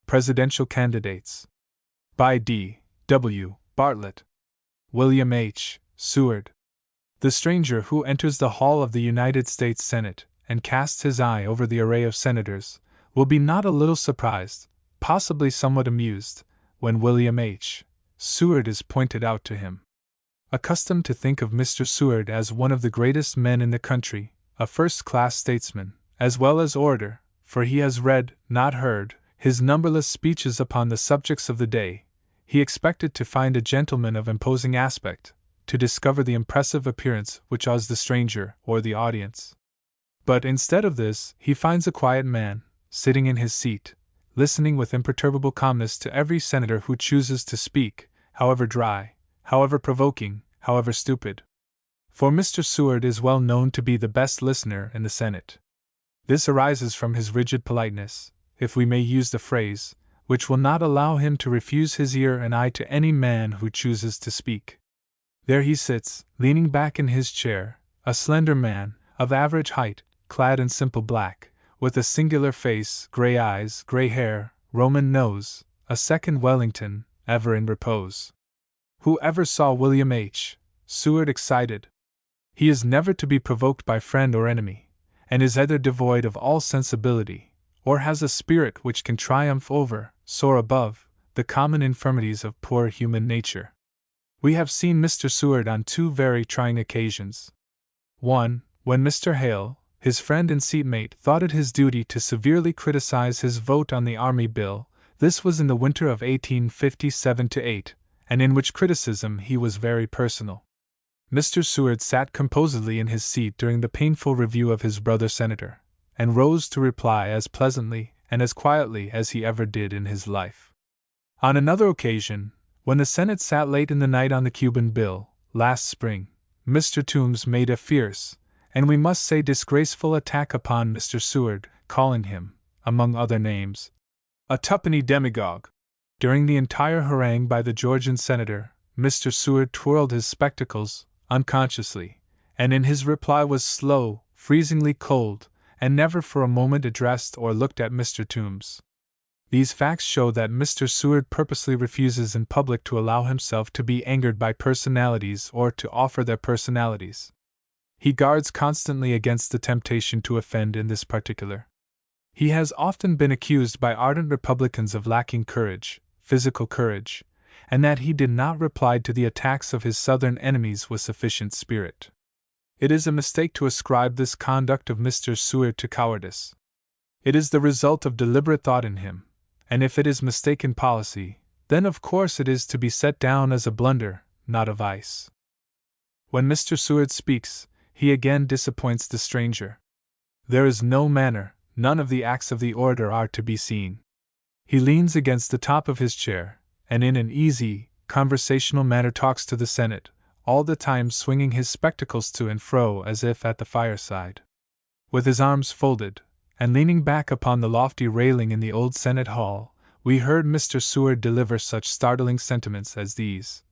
Presidential Candidates. By D. W. Bartlett. William H. Seward. The stranger who enters the hall of the United States Senate and casts his eye over the array of senators will be not a little surprised, possibly somewhat amused, when William H. Seward is pointed out to him. Accustomed to think of Mr. Seward as one of the greatest men in the country, a first-class statesman, as well as orator, for he has read, not heard, his numberless speeches upon the subjects of the day, he expected to find a gentleman of imposing aspect, to discover the impressive appearance which awes the stranger or the audience. But instead of this, he finds a quiet man, sitting in his seat, listening with imperturbable calmness to every senator who chooses to speak, however dry, however provoking, however stupid. For Mr. Seward is well known to be the best listener in the Senate. This arises from his rigid politeness, if we may use the phrase, which will not allow him to refuse his ear and eye to any man who chooses to speak. There he sits, leaning back in his chair, a slender man, of average height, clad in simple black, with a singular face, grey eyes, grey hair, Roman nose, a second Wellington, ever in repose. Who ever saw William H. Seward excited? He is never to be provoked by friend or enemy, and is either devoid of all sensibility, or has a spirit which can triumph over, soar above, the common infirmities of poor human nature. We have seen Mr. Seward on two very trying occasions. One, when Mr. Hale, his friend and seatmate, thought it his duty to severely criticize his vote on the Army Bill. This was in the winter of 1857-8, and in which criticism he was very personal. Mr. Seward sat composedly in his seat during the painful review of his brother senator, and rose to reply as pleasantly and as quietly as he ever did in his life. On another occasion, when the Senate sat late in the night on the Cuban Bill, last spring, Mr. Toombs made a fierce, and we must say disgraceful attack upon Mr. Seward, calling him, among other names, a twopenny demagogue. During the entire harangue by the Georgian senator, Mr. Seward twirled his spectacles, unconsciously, and in his reply was slow, freezingly cold, and never for a moment addressed or looked at Mr. Toombs. These facts show that Mr. Seward purposely refuses in public to allow himself to be angered by personalities or to offer their personalities. He guards constantly against the temptation to offend in this particular. He has often been accused by ardent Republicans of lacking courage, physical courage, and that he did not reply to the attacks of his Southern enemies with sufficient spirit. It is a mistake to ascribe this conduct of Mr. Seward to cowardice. It is the result of deliberate thought in him, and if it is mistaken policy, then of course it is to be set down as a blunder, not a vice. When Mr. Seward speaks, he again disappoints the stranger. There is no manner, none of the acts of the orator are to be seen. He leans against the top of his chair, and in an easy, conversational manner talks to the Senate, all the time swinging his spectacles to and fro as if at the fireside. With his arms folded, and leaning back upon the lofty railing in the old Senate Hall, we heard Mr. Seward deliver such startling sentiments as these.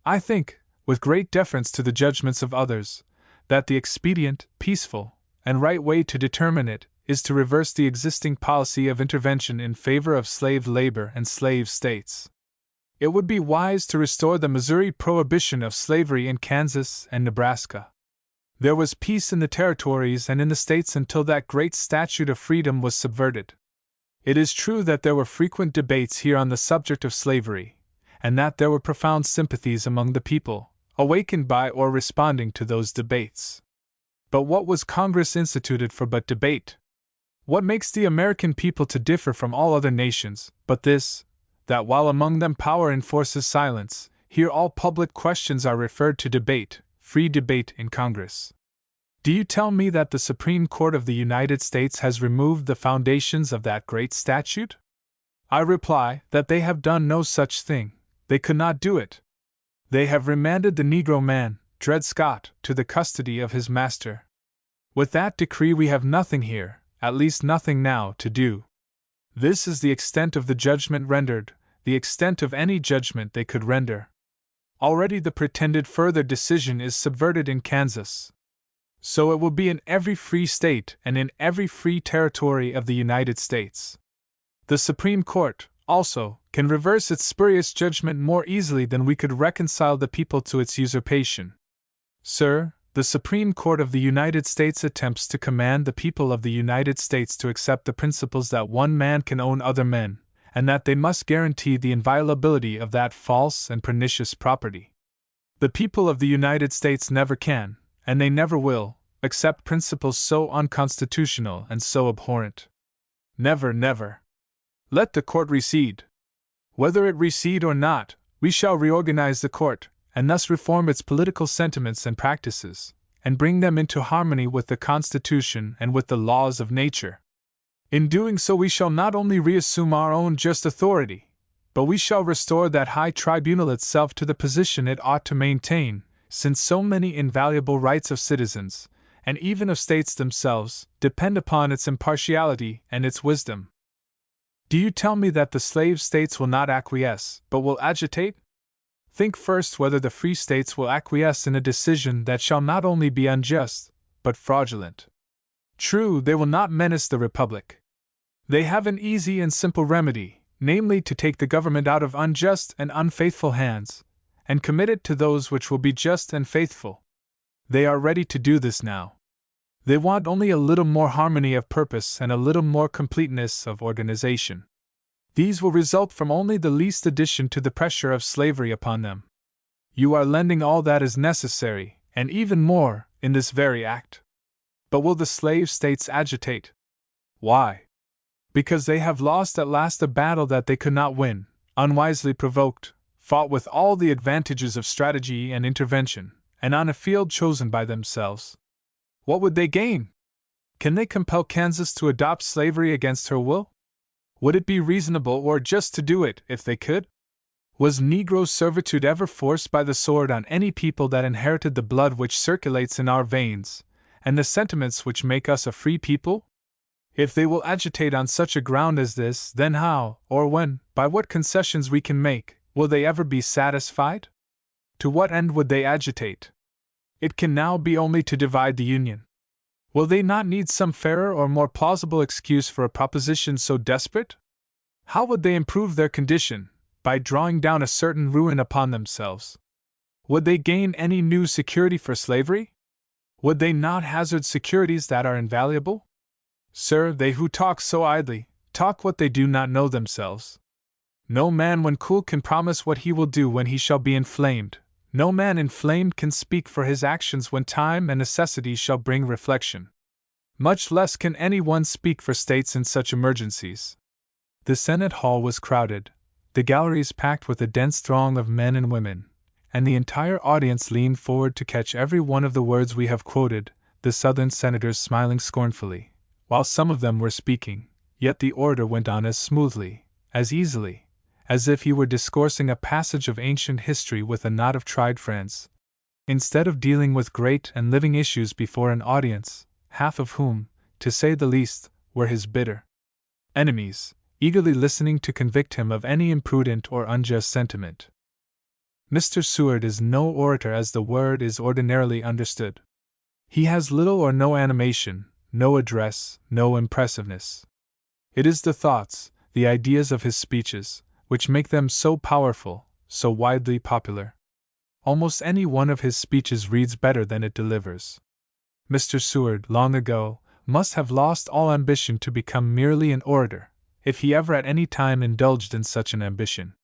I think, with great deference to the judgments of others, that the expedient, peaceful, and right way to determine it is to reverse the existing policy of intervention in favor of slave labor and slave states. It would be wise to restore the Missouri prohibition of slavery in Kansas and Nebraska. There was peace in the territories and in the states until that great statute of freedom was subverted. It is true that there were frequent debates here on the subject of slavery, and that there were profound sympathies among the people, awakened by or responding to those debates. But what was Congress instituted for but debate? What makes the American people to differ from all other nations, but this, that while among them power enforces silence, here all public questions are referred to debate, free debate in Congress. Do you tell me that the Supreme Court of the United States has removed the foundations of that great statute? I reply that they have done no such thing, they could not do it. They have remanded the Negro man, Dred Scott, to the custody of his master. With that decree we have nothing here, at least nothing now, to do. This is the extent of the judgment rendered, the extent of any judgment they could render. Already the pretended further decision is subverted in Kansas. So it will be in every free state and in every free territory of the United States. The Supreme Court, also, can reverse its spurious judgment more easily than we could reconcile the people to its usurpation. Sir, the Supreme Court of the United States attempts to command the people of the United States to accept the principles that one man can own other men, and that they must guarantee the inviolability of that false and pernicious property. The people of the United States never can, and they never will, accept principles so unconstitutional and so abhorrent. Never, never. Let the court recede. Whether it recede or not, we shall reorganize the court, and thus reform its political sentiments and practices, and bring them into harmony with the Constitution and with the laws of nature. In doing so, we shall not only reassume our own just authority, but we shall restore that high tribunal itself to the position it ought to maintain, since so many invaluable rights of citizens, and even of states themselves, depend upon its impartiality and its wisdom. Do you tell me that the slave states will not acquiesce, but will agitate? Think first whether the free states will acquiesce in a decision that shall not only be unjust, but fraudulent. True, they will not menace the Republic. They have an easy and simple remedy, namely to take the government out of unjust and unfaithful hands, and commit it to those which will be just and faithful. They are ready to do this now. They want only a little more harmony of purpose and a little more completeness of organization. These will result from only the least addition to the pressure of slavery upon them. You are lending all that is necessary, and even more, in this very act. But will the slave states agitate? Why? Because they have lost at last a battle that they could not win, unwisely provoked, fought with all the advantages of strategy and intervention, and on a field chosen by themselves. What would they gain? Can they compel Kansas to adopt slavery against her will? Would it be reasonable or just to do it, if they could? Was Negro servitude ever forced by the sword on any people that inherited the blood which circulates in our veins, and the sentiments which make us a free people? If they will agitate on such a ground as this, then how, or when, by what concessions we can make, will they ever be satisfied? To what end would they agitate? It can now be only to divide the Union. Will they not need some fairer or more plausible excuse for a proposition so desperate? How would they improve their condition? By drawing down a certain ruin upon themselves. Would they gain any new security for slavery? Would they not hazard securities that are invaluable? Sir, they who talk so idly, talk what they do not know themselves. No man when cool can promise what he will do when he shall be inflamed. No man inflamed can speak for his actions when time and necessity shall bring reflection. Much less can any one speak for states in such emergencies. The Senate Hall was crowded, the galleries packed with a dense throng of men and women, and the entire audience leaned forward to catch every one of the words we have quoted, the Southern senators smiling scornfully, while some of them were speaking, yet the orator went on as smoothly, as easily, as if he were discoursing a passage of ancient history with a knot of tried friends. Instead of dealing with great and living issues before an audience, half of whom, to say the least, were his bitter enemies, eagerly listening to convict him of any imprudent or unjust sentiment. Mr. Seward is no orator as the word is ordinarily understood. He has little or no animation, no address, no impressiveness. It is the thoughts, the ideas of his speeches, which make them so powerful, so widely popular. Almost any one of his speeches reads better than it delivers. Mr. Seward, long ago, must have lost all ambition to become merely an orator, if he ever at any time indulged in such an ambition.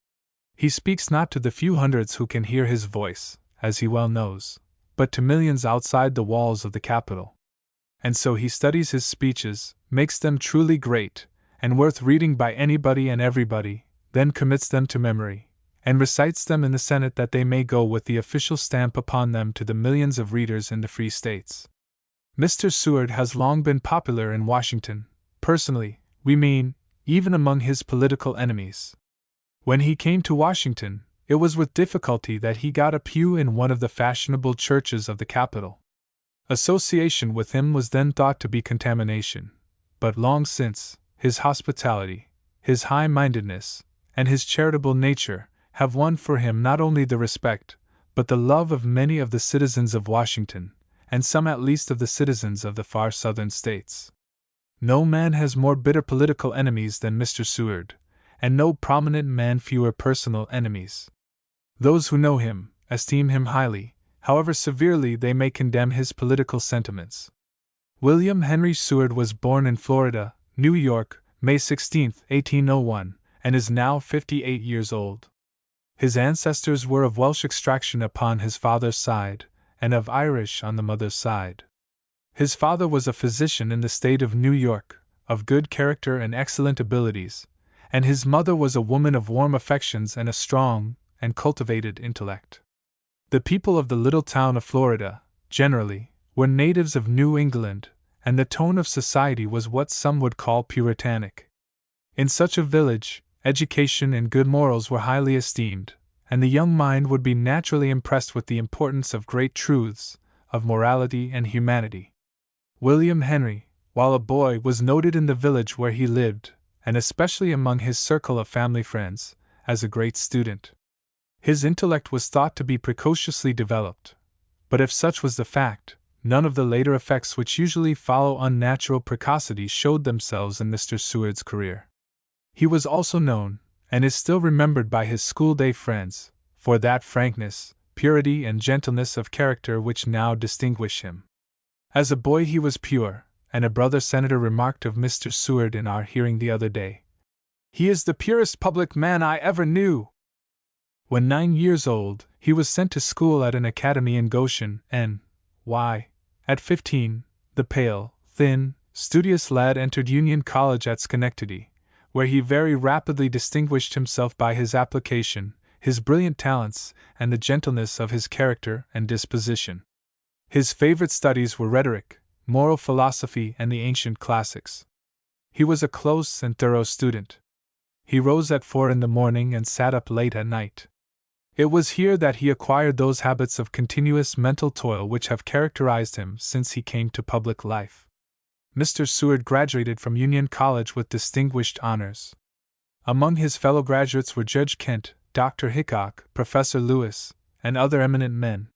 He speaks not to the few hundreds who can hear his voice, as he well knows, but to millions outside the walls of the Capitol. And so he studies his speeches, makes them truly great, and worth reading by anybody and everybody, then commits them to memory, and recites them in the Senate that they may go with the official stamp upon them to the millions of readers in the free states. Mr. Seward has long been popular in Washington, personally, we mean, even among his political enemies. When he came to Washington, it was with difficulty that he got a pew in one of the fashionable churches of the capital. Association with him was then thought to be contamination, but long since, his hospitality, his high-mindedness, and his charitable nature have won for him not only the respect, but the love of many of the citizens of Washington, and some at least of the citizens of the far southern states. No man has more bitter political enemies than Mr. Seward, and no prominent man fewer personal enemies. Those who know him esteem him highly, however severely they may condemn his political sentiments. William Henry Seward was born in Florida, New York, May 16, 1801, and is now 58 years old. His ancestors were of Welsh extraction upon his father's side, and of Irish on the mother's side. His father was a physician in the state of New York, of good character and excellent abilities, and his mother was a woman of warm affections and a strong and cultivated intellect. The people of the little town of Florida, generally, were natives of New England, and the tone of society was what some would call puritanic. In such a village, education and good morals were highly esteemed, and the young mind would be naturally impressed with the importance of great truths, of morality and humanity. William Henry, while a boy, was noted in the village where he lived, and especially among his circle of family friends, as a great student. His intellect was thought to be precociously developed, but if such was the fact, none of the later effects which usually follow unnatural precocity showed themselves in Mr. Seward's career. He was also known, and is still remembered by his school-day friends, for that frankness, purity and gentleness of character which now distinguish him. As a boy he was pure, and a brother senator remarked of Mr. Seward in our hearing the other day, "He is the purest public man I ever knew." When 9 years old, he was sent to school at an academy in Goshen, N.Y. At 15, the pale, thin, studious lad entered Union College at Schenectady, where he very rapidly distinguished himself by his application, his brilliant talents, and the gentleness of his character and disposition. His favorite studies were rhetoric, moral philosophy, and the ancient classics. He was a close and thorough student. He rose at 4 in the morning and sat up late at night. It was here that he acquired those habits of continuous mental toil which have characterized him since he came to public life. Mr. Seward graduated from Union College with distinguished honors. Among his fellow graduates were Judge Kent, Dr. Hickok, Professor Lewis, and other eminent men.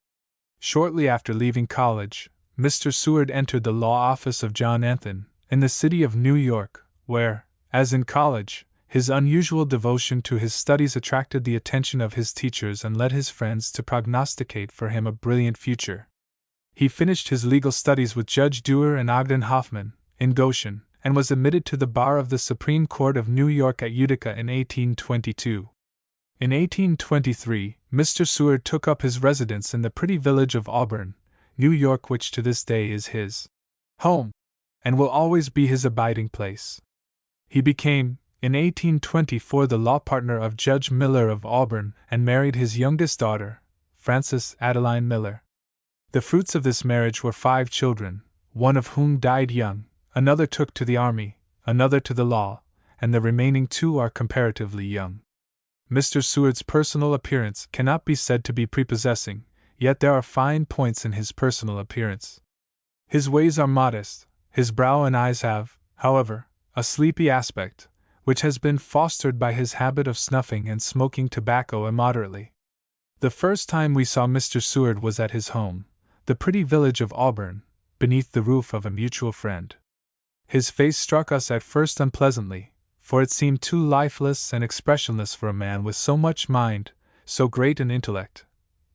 Shortly after leaving college, Mr. Seward entered the law office of John Anthon, in the city of New York, where, as in college, his unusual devotion to his studies attracted the attention of his teachers and led his friends to prognosticate for him a brilliant future. He finished his legal studies with Judge Dewar and Ogden Hoffman, in Goshen, and was admitted to the bar of the Supreme Court of New York at Utica in 1822. In 1823, Mr. Seward took up his residence in the pretty village of Auburn, New York, which to this day is his home, and will always be his abiding place. He became, in 1824, the law partner of Judge Miller of Auburn and married his youngest daughter, Frances Adeline Miller. The fruits of this marriage were 5 children, one of whom died young, another took to the army, another to the law, and the remaining 2 are comparatively young. Mr. Seward's personal appearance cannot be said to be prepossessing, yet there are fine points in his personal appearance. His ways are modest, his brow and eyes have, however, a sleepy aspect, which has been fostered by his habit of snuffing and smoking tobacco immoderately. The first time we saw Mr. Seward was at his home, the pretty village of Auburn, beneath the roof of a mutual friend. His face struck us at first unpleasantly, for it seemed too lifeless and expressionless for a man with so much mind, so great an intellect.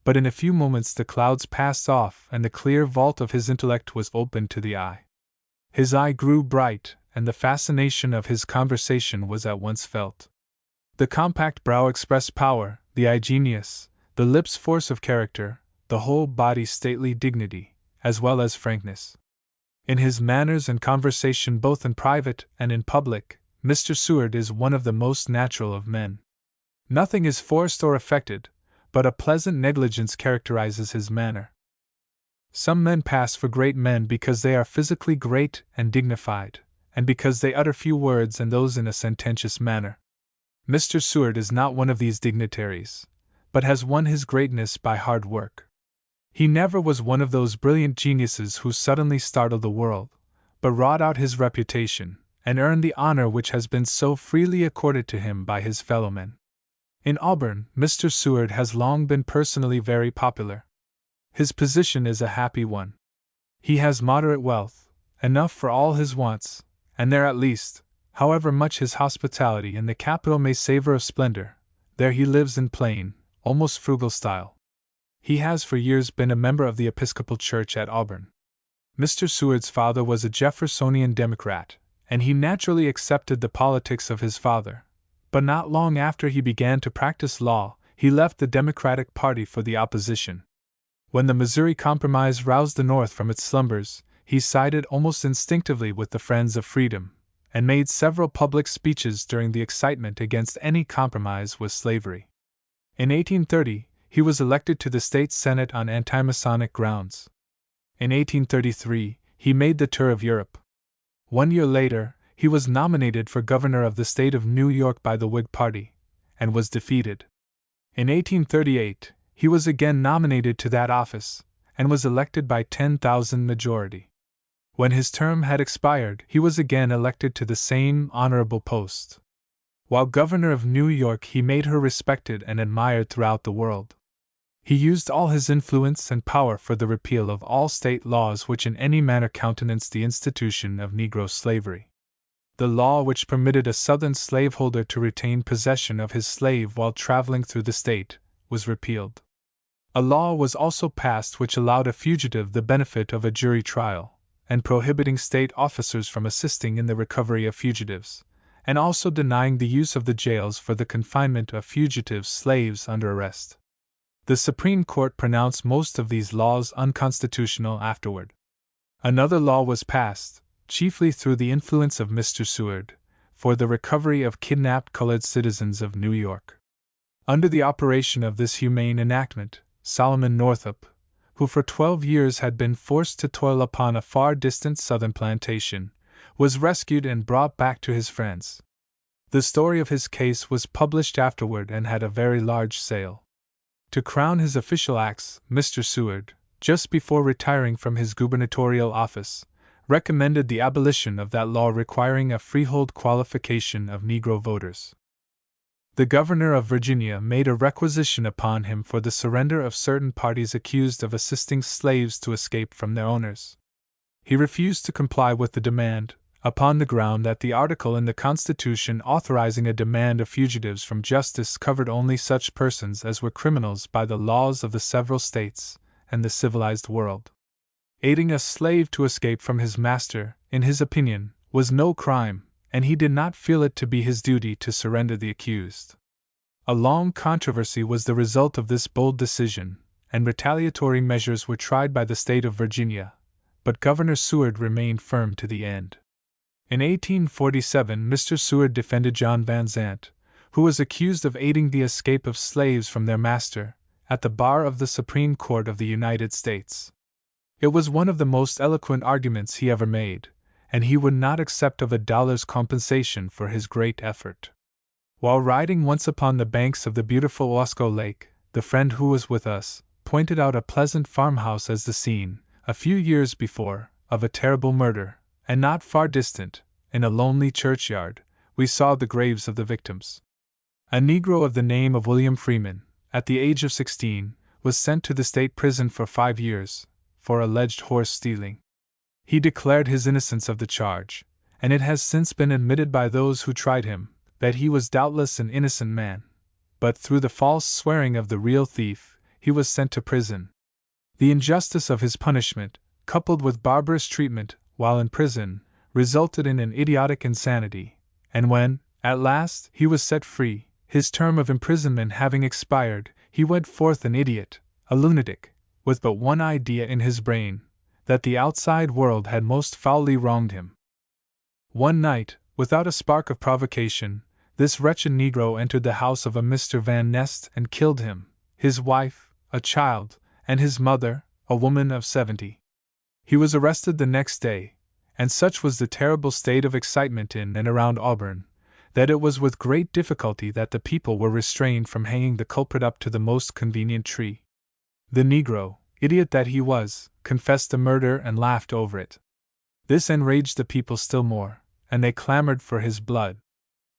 But in a few moments the clouds passed off and the clear vault of his intellect was opened to the eye. His eye grew bright, and the fascination of his conversation was at once felt. The compact brow expressed power, the eye genius, the lips force of character, the whole body stately dignity, as well as frankness. In his manners and conversation both in private and in public, Mr. Seward is one of the most natural of men. Nothing is forced or affected, but a pleasant negligence characterizes his manner. Some men pass for great men because they are physically great and dignified, and because they utter few words and those in a sententious manner. Mr. Seward is not one of these dignitaries, but has won his greatness by hard work. He never was one of those brilliant geniuses who suddenly startle the world, but wrought out his reputation, and earned the honor which has been so freely accorded to him by his fellowmen. In Auburn, Mr. Seward has long been personally very popular. His position is a happy one. He has moderate wealth, enough for all his wants, and there at least, however much his hospitality in the capital may savor of splendor, there he lives in plain, almost frugal style. He has for years been a member of the Episcopal Church at Auburn. Mr. Seward's father was a Jeffersonian Democrat, and he naturally accepted the politics of his father. But not long after he began to practice law, he left the Democratic Party for the opposition. When the Missouri Compromise roused the North from its slumbers, he sided almost instinctively with the Friends of Freedom, and made several public speeches during the excitement against any compromise with slavery. In 1830, he was elected to the state Senate on anti-Masonic grounds. In 1833, he made the tour of Europe. 1 year later, he was nominated for governor of the state of New York by the Whig Party, and was defeated. In 1838, he was again nominated to that office, and was elected by 10,000 majority. When his term had expired, he was again elected to the same honorable post. While governor of New York, he made her respected and admired throughout the world. He used all his influence and power for the repeal of all state laws which in any manner countenanced the institution of Negro slavery. The law which permitted a Southern slaveholder to retain possession of his slave while traveling through the state was repealed. A law was also passed which allowed a fugitive the benefit of a jury trial, and prohibiting state officers from assisting in the recovery of fugitives, and also denying the use of the jails for the confinement of fugitive slaves under arrest. The Supreme Court pronounced most of these laws unconstitutional afterward. Another law was passed, chiefly through the influence of Mr. Seward, for the recovery of kidnapped colored citizens of New York. Under the operation of this humane enactment, Solomon Northup, who for 12 years had been forced to toil upon a far distant southern plantation, was rescued and brought back to his friends. The story of his case was published afterward and had a very large sale. To crown his official acts, Mr. Seward, just before retiring from his gubernatorial office, recommended the abolition of that law requiring a freehold qualification of Negro voters. The governor of Virginia made a requisition upon him for the surrender of certain parties accused of assisting slaves to escape from their owners. He refused to comply with the demand, upon the ground that the article in the Constitution authorizing a demand of fugitives from justice covered only such persons as were criminals by the laws of the several states and the civilized world. Aiding a slave to escape from his master, in his opinion, was no crime, and he did not feel it to be his duty to surrender the accused. A long controversy was the result of this bold decision, and retaliatory measures were tried by the state of Virginia, but Governor Seward remained firm to the end. In 1847, Mr. Seward defended John Van Zandt, who was accused of aiding the escape of slaves from their master, at the bar of the Supreme Court of the United States. It was one of the most eloquent arguments he ever made, and he would not accept of $1 compensation for his great effort. While riding once upon the banks of the beautiful Wasco Lake, the friend who was with us pointed out a pleasant farmhouse as the scene, a few years before, of a terrible murder, and not far distant, in a lonely churchyard, we saw the graves of the victims. A Negro of the name of William Freeman, at the age of 16, was sent to the state prison for 5 years, for alleged horse stealing. He declared his innocence of the charge, and it has since been admitted by those who tried him, that he was doubtless an innocent man, but through the false swearing of the real thief, he was sent to prison. The injustice of his punishment, coupled with barbarous treatment while in prison, resulted in an idiotic insanity, and when, at last, he was set free, his term of imprisonment having expired, he went forth an idiot, a lunatic, with but one idea in his brain, that the outside world had most foully wronged him. One night, without a spark of provocation, this wretched Negro entered the house of a Mr. Van Nest and killed him, his wife, a child, and his mother, a woman of 70. He was arrested the next day, and such was the terrible state of excitement in and around Auburn, that it was with great difficulty that the people were restrained from hanging the culprit up to the most convenient tree. The Negro, idiot that he was, confessed the murder and laughed over it. This enraged the people still more, and they clamored for his blood.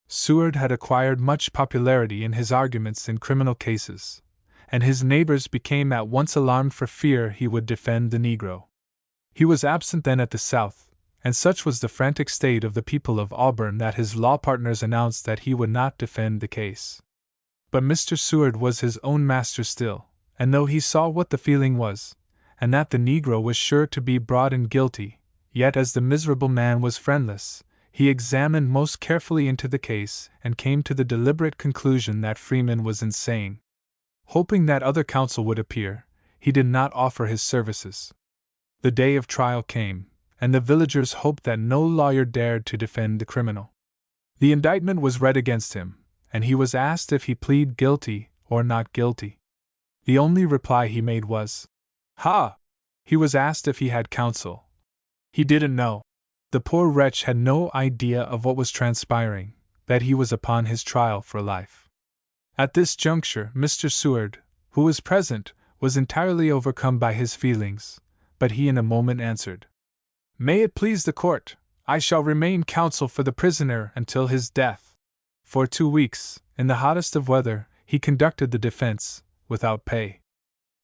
Seward had acquired much popularity in his arguments in criminal cases, and his neighbors became at once alarmed for fear he would defend the Negro. He was absent then at the South, and such was the frantic state of the people of Auburn that his law partners announced that he would not defend the case. But Mr. Seward was his own master still, and though he saw what the feeling was, and that the Negro was sure to be brought in guilty, yet as the miserable man was friendless, he examined most carefully into the case and came to the deliberate conclusion that Freeman was insane. Hoping that other counsel would appear, he did not offer his services. The day of trial came, and the villagers hoped that no lawyer dared to defend the criminal. The indictment was read against him, and he was asked if he plead guilty or not guilty. The only reply he made was, "Ha!" He was asked if he had counsel. He didn't know. The poor wretch had no idea of what was transpiring, that he was upon his trial for life. At this juncture, Mr. Seward, who was present, was entirely overcome by his feelings, but he in a moment answered, "May it please the court, I shall remain counsel for the prisoner until his death." For 2 weeks, in the hottest of weather, he conducted the defense, without pay.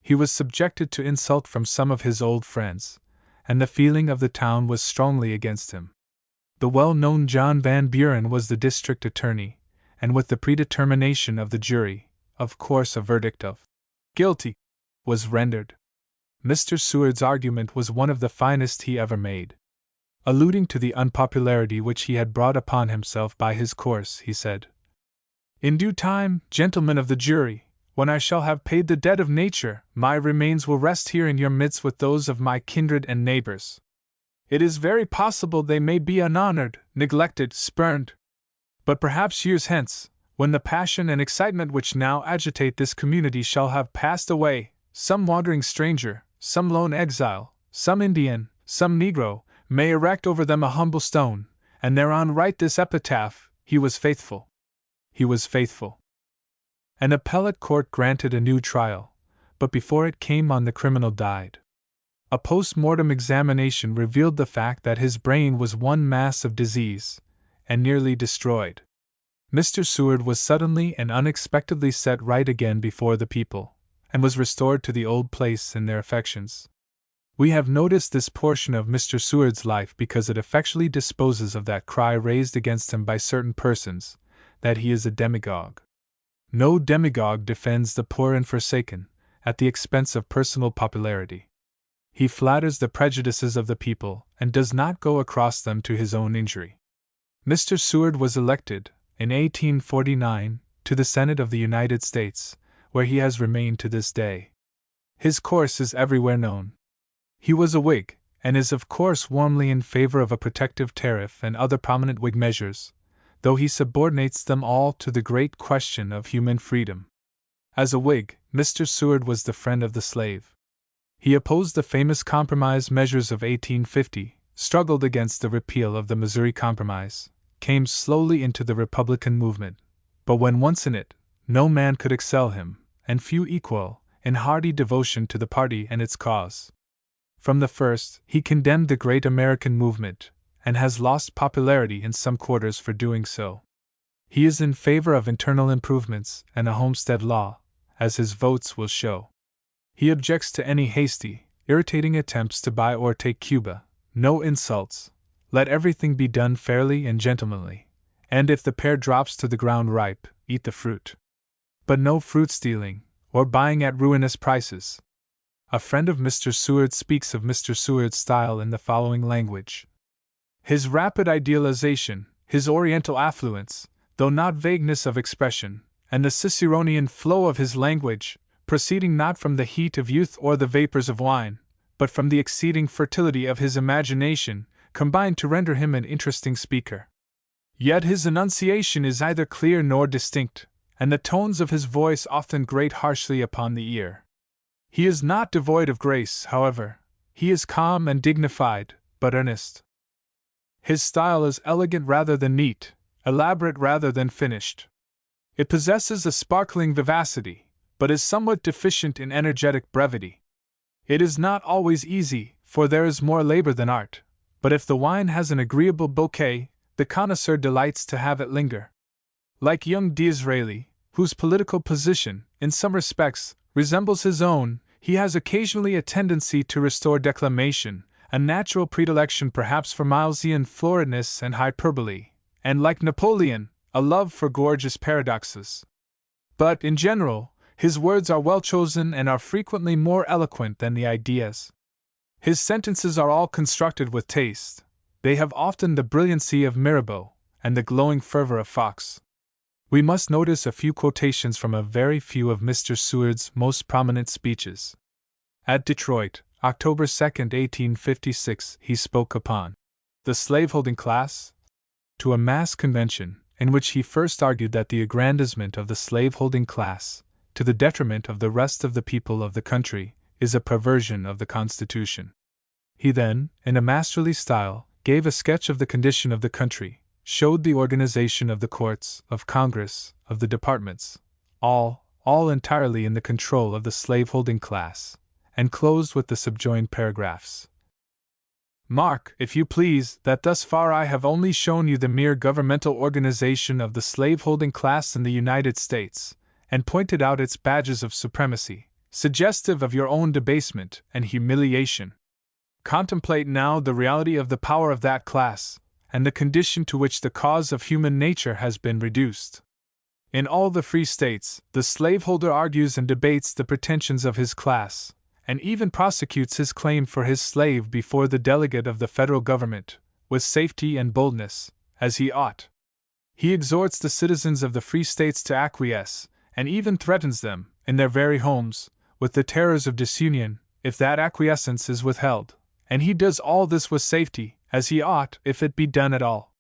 He was subjected to insult from some of his old friends, and the feeling of the town was strongly against him. The well-known John Van Buren was the district attorney, and with the predetermination of the jury, of course a verdict of guilty was rendered. Mr. Seward's argument was one of the finest he ever made. Alluding to the unpopularity which he had brought upon himself by his course, he said, "In due time, gentlemen of the jury, when I shall have paid the debt of nature, my remains will rest here in your midst with those of my kindred and neighbors. It is very possible they may be unhonored, neglected, spurned. But perhaps years hence, when the passion and excitement which now agitate this community shall have passed away, some wandering stranger, some lone exile, some Indian, some Negro, may erect over them a humble stone, and thereon write this epitaph, 'He was faithful. He was faithful.'" An appellate court granted a new trial, but before it came on the criminal died. A post-mortem examination revealed the fact that his brain was one mass of disease, and nearly destroyed. Mr. Seward was suddenly and unexpectedly set right again before the people, and was restored to the old place in their affections. We have noticed this portion of Mr. Seward's life because it effectually disposes of that cry raised against him by certain persons, that he is a demagogue. No demagogue defends the poor and forsaken, at the expense of personal popularity. He flatters the prejudices of the people, and does not go across them to his own injury. Mr. Seward was elected, in 1849, to the Senate of the United States, where he has remained to this day. His course is everywhere known. He was a Whig, and is of course warmly in favor of a protective tariff and other prominent Whig measures, though he subordinates them all to the great question of human freedom. As a Whig, Mr. Seward was the friend of the slave. He opposed the famous compromise measures of 1850, struggled against the repeal of the Missouri Compromise, came slowly into the Republican movement, but when once in it, no man could excel him, and few equal, in hearty devotion to the party and its cause. From the first, he condemned the great American movement, and has lost popularity in some quarters for doing so. He is in favor of internal improvements and a homestead law, as his votes will show. He objects to any hasty, irritating attempts to buy or take Cuba, no insults, let everything be done fairly and gentlemanly, and if the pear drops to the ground ripe, eat the fruit. But no fruit stealing, or buying at ruinous prices. A friend of Mr. Seward speaks of Mr. Seward's style in the following language: "His rapid idealization, his oriental affluence, though not vagueness of expression, and the Ciceronian flow of his language, proceeding not from the heat of youth or the vapors of wine, but from the exceeding fertility of his imagination, combined to render him an interesting speaker. Yet his enunciation is neither clear nor distinct, and the tones of his voice often grate harshly upon the ear. He is not devoid of grace, however. He is calm and dignified, but earnest. His style is elegant rather than neat, elaborate rather than finished. It possesses a sparkling vivacity, but is somewhat deficient in energetic brevity. It is not always easy, for there is more labor than art, but if the wine has an agreeable bouquet, the connoisseur delights to have it linger. Like young Disraeli, whose political position, in some respects, resembles his own, he has occasionally a tendency to restore declamation, a natural predilection perhaps for Milesian floridness and hyperbole, and like Napoleon, a love for gorgeous paradoxes. But, in general, his words are well chosen and are frequently more eloquent than the ideas. His sentences are all constructed with taste. They have often the brilliancy of Mirabeau and the glowing fervor of Fox. We must notice a few quotations from a very few of Mr. Seward's most prominent speeches. At Detroit, October 2, 1856, he spoke upon the slaveholding class to a mass convention, in which he first argued that the aggrandizement of the slaveholding class, to the detriment of the rest of the people of the country, is a perversion of the Constitution. He then, in a masterly style, gave a sketch of the condition of the country, showed the organization of the courts, of Congress, of the departments, all entirely in the control of the slaveholding class, and closed with the subjoined paragraphs. Mark, if you please, that thus far I have only shown you the mere governmental organization of the slaveholding class in the United States, and pointed out its badges of supremacy, suggestive of your own debasement and humiliation. Contemplate now the reality of the power of that class, and the condition to which the cause of human nature has been reduced. In all the free states, the slaveholder argues and debates the pretensions of his class, and even prosecutes his claim for his slave before the delegate of the federal government, with safety and boldness, as he ought. He exhorts the citizens of the free states to acquiesce, and even threatens them, in their very homes, with the terrors of disunion, if that acquiescence is withheld, and he does all this with safety, as he ought if it be done at all.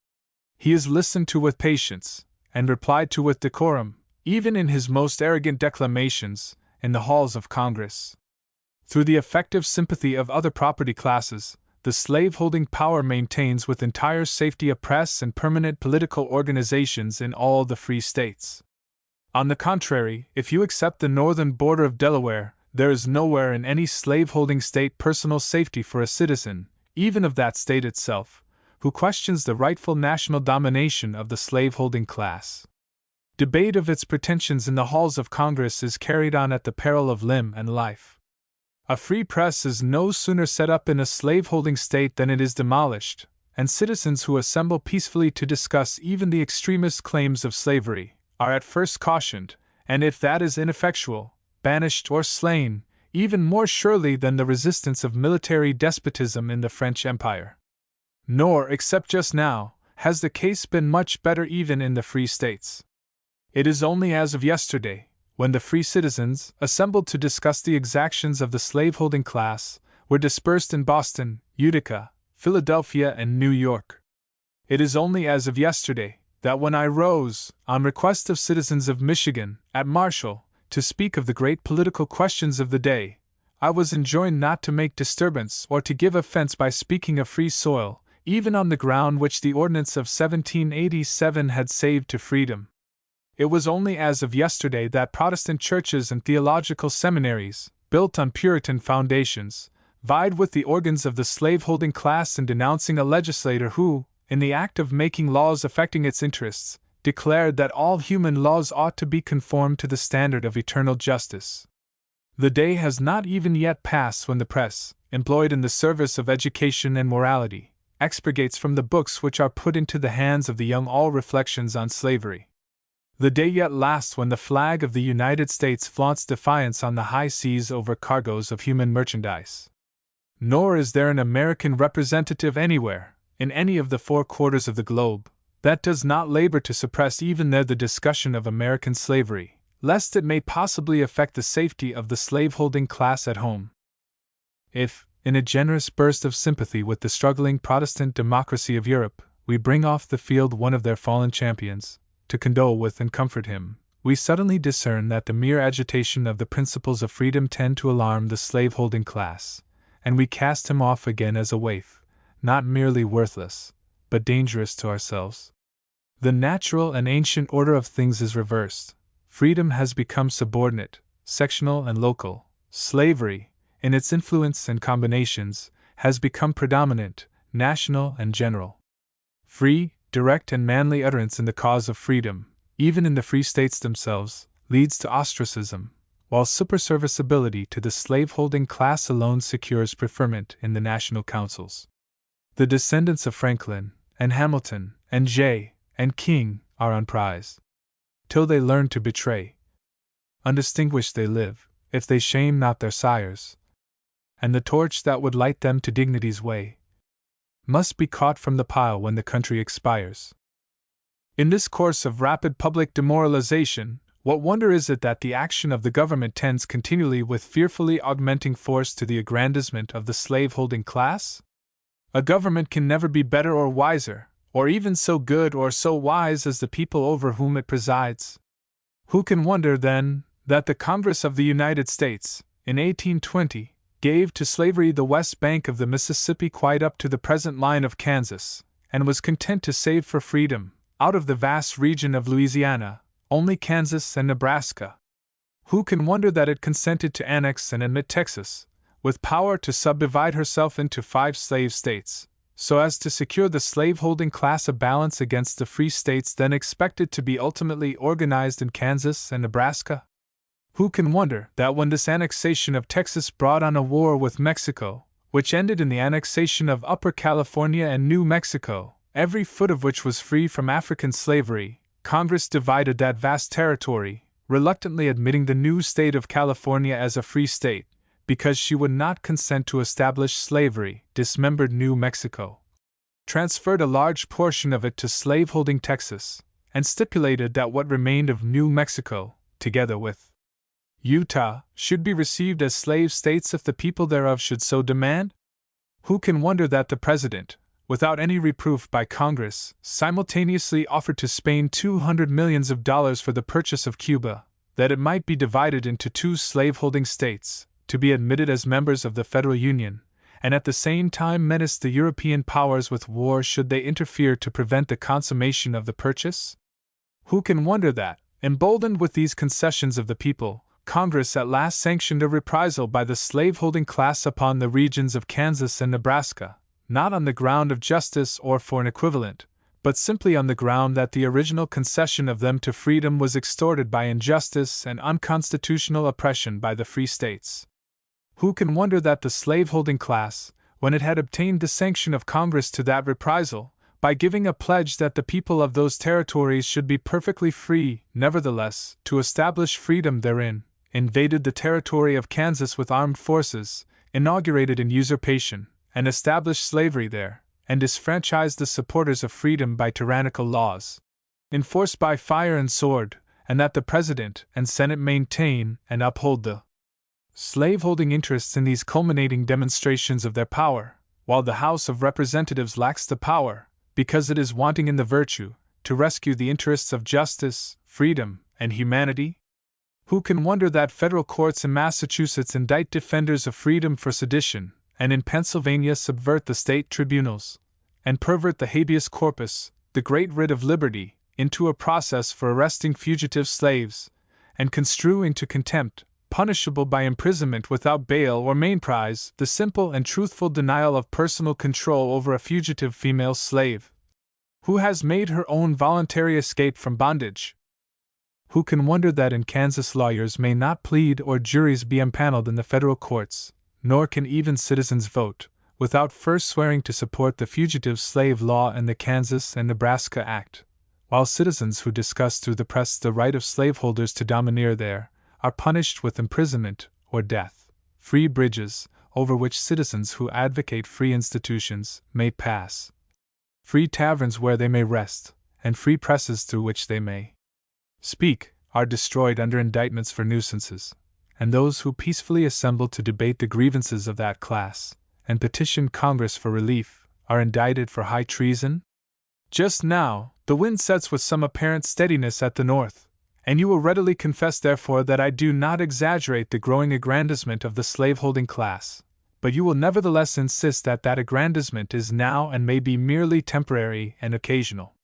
He is listened to with patience, and replied to with decorum, even in his most arrogant declamations, in the halls of Congress. Through the effective sympathy of other property classes, the slaveholding power maintains with entire safety a press and permanent political organizations in all the free states. On the contrary, if you accept the northern border of Delaware, there is nowhere in any slaveholding state personal safety for a citizen, even of that state itself, who questions the rightful national domination of the slaveholding class. Debate of its pretensions in the halls of Congress is carried on at the peril of limb and life. A free press is no sooner set up in a slaveholding state than it is demolished, and citizens who assemble peacefully to discuss even the extremest claims of slavery are at first cautioned, and if that is ineffectual, banished or slain, even more surely than the resistance of military despotism in the French Empire. Nor, except just now, has the case been much better even in the free states. It is only as of yesterday, when the free citizens, assembled to discuss the exactions of the slaveholding class, were dispersed in Boston, Utica, Philadelphia, and New York. It is only as of yesterday that when I rose, on request of citizens of Michigan, at Marshall, to speak of the great political questions of the day, I was enjoined not to make disturbance or to give offense by speaking of free soil, even on the ground which the ordinance of 1787 had saved to freedom. It was only as of yesterday that Protestant churches and theological seminaries, built on Puritan foundations, vied with the organs of the slaveholding class in denouncing a legislator who, in the act of making laws affecting its interests, declared that all human laws ought to be conformed to the standard of eternal justice. The day has not even yet passed when the press, employed in the service of education and morality, expurgates from the books which are put into the hands of the young all reflections on slavery. The day yet lasts when the flag of the United States flaunts defiance on the high seas over cargoes of human merchandise. Nor is there an American representative anywhere, in any of the 4 quarters of the globe, that does not labor to suppress even there the discussion of American slavery, lest it may possibly affect the safety of the slaveholding class at home. If, in a generous burst of sympathy with the struggling Protestant democracy of Europe, we bring off the field one of their fallen champions, to condole with and comfort him, we suddenly discern that the mere agitation of the principles of freedom tend to alarm the slaveholding class, and we cast him off again as a waif, not merely worthless, but dangerous to ourselves. The natural and ancient order of things is reversed. Freedom has become subordinate, sectional and local. Slavery, in its influence and combinations, has become predominant, national and general. Free, direct and manly utterance in the cause of freedom, even in the free states themselves, leads to ostracism, while superserviceability to the slaveholding class alone secures preferment in the national councils. The descendants of Franklin, and Hamilton, and Jay, and King are unprized. Till they learn to betray, undistinguished they live, if they shame not their sires. And the torch that would light them to dignity's way must be caught from the pile when the country expires. In this course of rapid public demoralization, what wonder is it that the action of the government tends continually with fearfully augmenting force to the aggrandizement of the slaveholding class? A government can never be better or wiser, or even so good or so wise as the people over whom it presides. Who can wonder, then, that the Congress of the United States, in 1820, gave to slavery the west bank of the Mississippi quite up to the present line of Kansas, and was content to save for freedom, out of the vast region of Louisiana, only Kansas and Nebraska? Who can wonder that it consented to annex and admit Texas, with power to subdivide herself into 5 slave states, so as to secure the slaveholding class a balance against the free states then expected to be ultimately organized in Kansas and Nebraska? Who can wonder that when this annexation of Texas brought on a war with Mexico, which ended in the annexation of Upper California and New Mexico, every foot of which was free from African slavery, Congress divided that vast territory, reluctantly admitting the new state of California as a free state, because she would not consent to establish slavery, dismembered New Mexico, transferred a large portion of it to slaveholding Texas, and stipulated that what remained of New Mexico, together with Utah, should be received as slave states if the people thereof should so demand? Who can wonder that the President, without any reproof by Congress, simultaneously offered to Spain $200 millions for the purchase of Cuba, that it might be divided into 2 slaveholding states, to be admitted as members of the Federal Union, and at the same time menaced the European powers with war should they interfere to prevent the consummation of the purchase? Who can wonder that, emboldened with these concessions of the people, Congress at last sanctioned a reprisal by the slaveholding class upon the regions of Kansas and Nebraska, not on the ground of justice or for an equivalent, but simply on the ground that the original concession of them to freedom was extorted by injustice and unconstitutional oppression by the free states? Who can wonder that the slaveholding class, when it had obtained the sanction of Congress to that reprisal, by giving a pledge that the people of those territories should be perfectly free, nevertheless, to establish freedom therein, invaded the territory of Kansas with armed forces, inaugurated an usurpation, and established slavery there, and disfranchised the supporters of freedom by tyrannical laws, enforced by fire and sword, and that the President and Senate maintain and uphold the slaveholding interests in these culminating demonstrations of their power, while the House of Representatives lacks the power, because it is wanting in the virtue, to rescue the interests of justice, freedom, and humanity? Who can wonder that federal courts in Massachusetts indict defenders of freedom for sedition, and in Pennsylvania subvert the state tribunals, and pervert the habeas corpus, the great writ of liberty, into a process for arresting fugitive slaves, and construe into contempt, punishable by imprisonment without bail or mainprize, the simple and truthful denial of personal control over a fugitive female slave, who has made her own voluntary escape from bondage? Who can wonder that in Kansas lawyers may not plead or juries be empaneled in the federal courts, nor can even citizens vote, without first swearing to support the Fugitive Slave Law and the Kansas and Nebraska Act, while citizens who discuss through the press the right of slaveholders to domineer there, are punished with imprisonment or death? Free bridges, over which citizens who advocate free institutions may pass, free taverns where they may rest, and free presses through which they may speak, are destroyed under indictments for nuisances, and those who peacefully assemble to debate the grievances of that class, and petition Congress for relief, are indicted for high treason? Just now, the wind sets with some apparent steadiness at the north, and you will readily confess therefore that I do not exaggerate the growing aggrandizement of the slaveholding class, but you will nevertheless insist that that aggrandizement is now and may be merely temporary and occasional.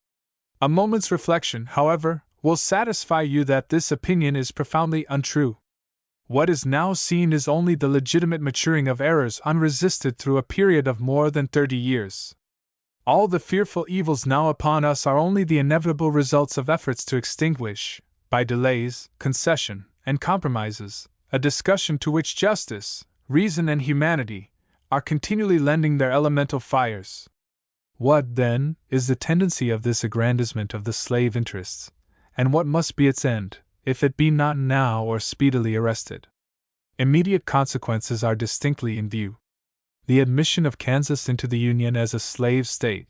A moment's reflection, however, will satisfy you that this opinion is profoundly untrue. What is now seen is only the legitimate maturing of errors unresisted through a period of more than 30 years. All the fearful evils now upon us are only the inevitable results of efforts to extinguish, by delays, concession, and compromises, a discussion to which justice, reason, and humanity are continually lending their elemental fires. What, then, is the tendency of this aggrandizement of the slave interests, and what must be its end, if it be not now or speedily arrested? Immediate consequences are distinctly in view. The admission of Kansas into the Union as a slave state,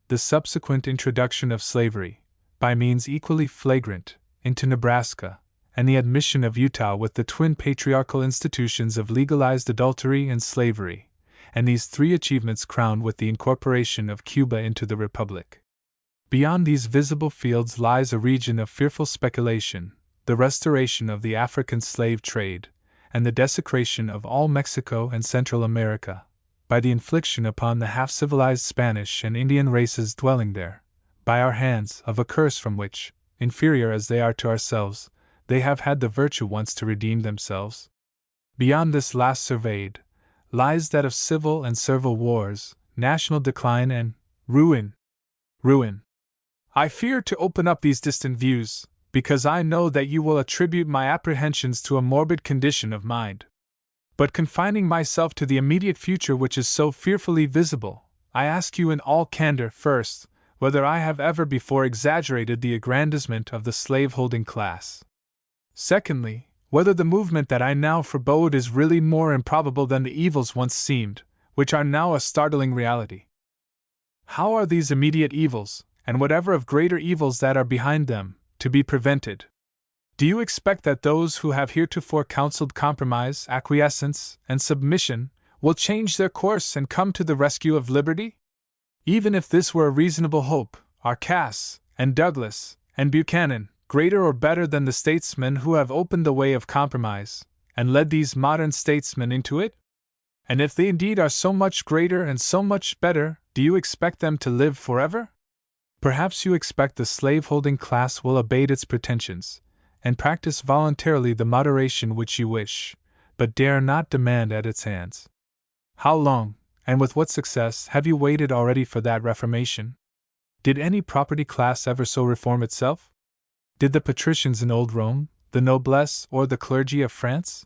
the subsequent introduction of slavery, by means equally flagrant, into Nebraska, and the admission of Utah with the twin patriarchal institutions of legalized adultery and slavery, and these three achievements crowned with the incorporation of Cuba into the Republic. Beyond these visible fields lies a region of fearful speculation, the restoration of the African slave trade, and the desecration of all Mexico and Central America, by the infliction upon the half-civilized Spanish and Indian races dwelling there, by our hands, of a curse from which, inferior as they are to ourselves, they have had the virtue once to redeem themselves. Beyond this last surveyed, lies that of civil and servile wars, national decline, and ruin. Ruin. I fear to open up these distant views, because I know that you will attribute my apprehensions to a morbid condition of mind. But confining myself to the immediate future which is so fearfully visible, I ask you in all candor, first, whether I have ever before exaggerated the aggrandizement of the slave-holding class. Secondly, whether the movement that I now forebode is really more improbable than the evils once seemed, which are now a startling reality. How are these immediate evils, and whatever of greater evils that are behind them, to be prevented? Do you expect that those who have heretofore counseled compromise, acquiescence, and submission will change their course and come to the rescue of liberty? Even if this were a reasonable hope, are Cass, and Douglas, and Buchanan greater or better than the statesmen who have opened the way of compromise, and led these modern statesmen into it? And if they indeed are so much greater and so much better, do you expect them to live forever? Perhaps you expect the slave-holding class will abate its pretensions, and practice voluntarily the moderation which you wish, but dare not demand at its hands. How long, and with what success, have you waited already for that reformation? Did any property class ever so reform itself? Did the patricians in old Rome, the noblesse, or the clergy of France?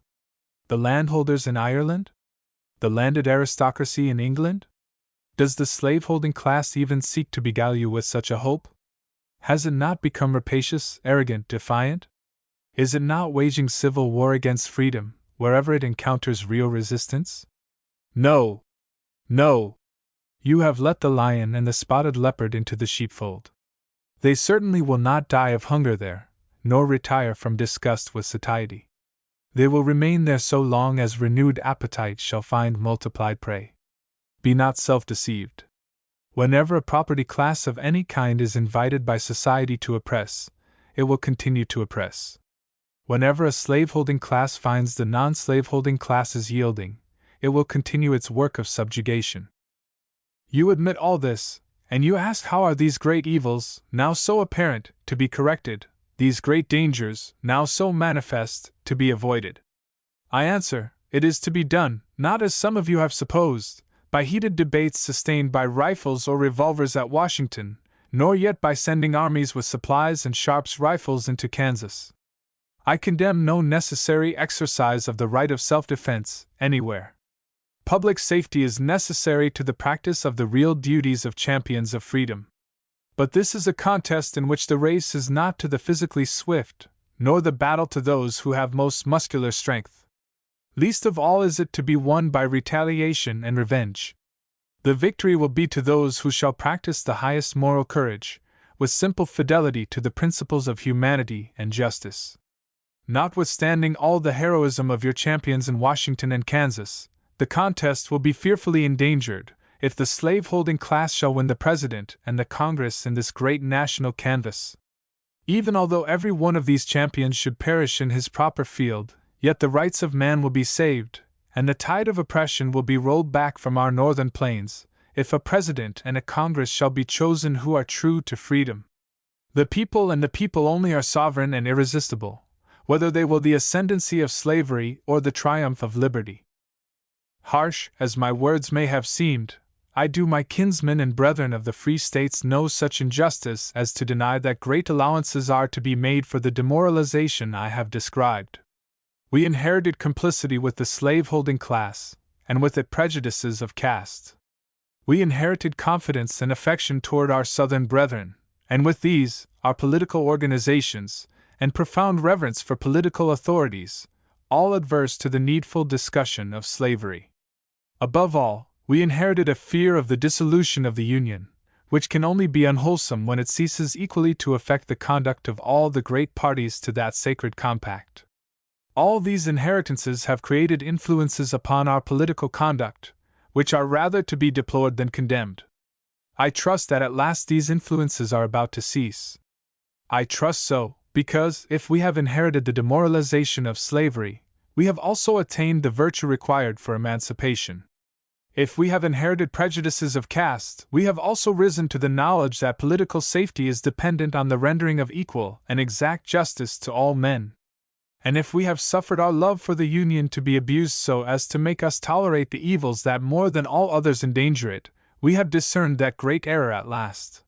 The landholders in Ireland? The landed aristocracy in England? Does the slave-holding class even seek to beguile you with such a hope? Has it not become rapacious, arrogant, defiant? Is it not waging civil war against freedom, wherever it encounters real resistance? No! No! You have let the lion and the spotted leopard into the sheepfold. They certainly will not die of hunger there, nor retire from disgust with satiety. They will remain there so long as renewed appetite shall find multiplied prey. Be not self-deceived. Whenever a property class of any kind is invited by society to oppress, it will continue to oppress. Whenever a slave-holding class finds the non-slave-holding classes yielding, it will continue its work of subjugation. You admit all this, and you ask how are these great evils, now so apparent, to be corrected, these great dangers, now so manifest, to be avoided. I answer, it is to be done, not as some of you have supposed, by heated debates sustained by rifles or revolvers at Washington, nor yet by sending armies with supplies and Sharp's rifles into Kansas. I condemn no necessary exercise of the right of self-defense, anywhere. Public safety is necessary to the practice of the real duties of champions of freedom. But this is a contest in which the race is not to the physically swift, nor the battle to those who have most muscular strength. Least of all is it to be won by retaliation and revenge. The victory will be to those who shall practice the highest moral courage, with simple fidelity to the principles of humanity and justice. Notwithstanding all the heroism of your champions in Washington and Kansas, the contest will be fearfully endangered if the slave-holding class shall win the President and the Congress in this great national canvass. Even although every one of these champions should perish in his proper field, yet the rights of man will be saved, and the tide of oppression will be rolled back from our northern plains, if a President and a Congress shall be chosen who are true to freedom. The people and the people only are sovereign and irresistible, whether they will the ascendancy of slavery or the triumph of liberty. Harsh as my words may have seemed, I do my kinsmen and brethren of the free states no such injustice as to deny that great allowances are to be made for the demoralization I have described. We inherited complicity with the slave-holding class, and with it prejudices of caste. We inherited confidence and affection toward our Southern brethren, and with these, our political organizations, and profound reverence for political authorities, all adverse to the needful discussion of slavery. Above all, we inherited a fear of the dissolution of the Union, which can only be unwholesome when it ceases equally to affect the conduct of all the great parties to that sacred compact. All these inheritances have created influences upon our political conduct, which are rather to be deplored than condemned. I trust that at last these influences are about to cease. I trust so, because, if we have inherited the demoralization of slavery, we have also attained the virtue required for emancipation. If we have inherited prejudices of caste, we have also risen to the knowledge that political safety is dependent on the rendering of equal and exact justice to all men. And if we have suffered our love for the Union to be abused so as to make us tolerate the evils that more than all others endanger it, we have discerned that great error at last.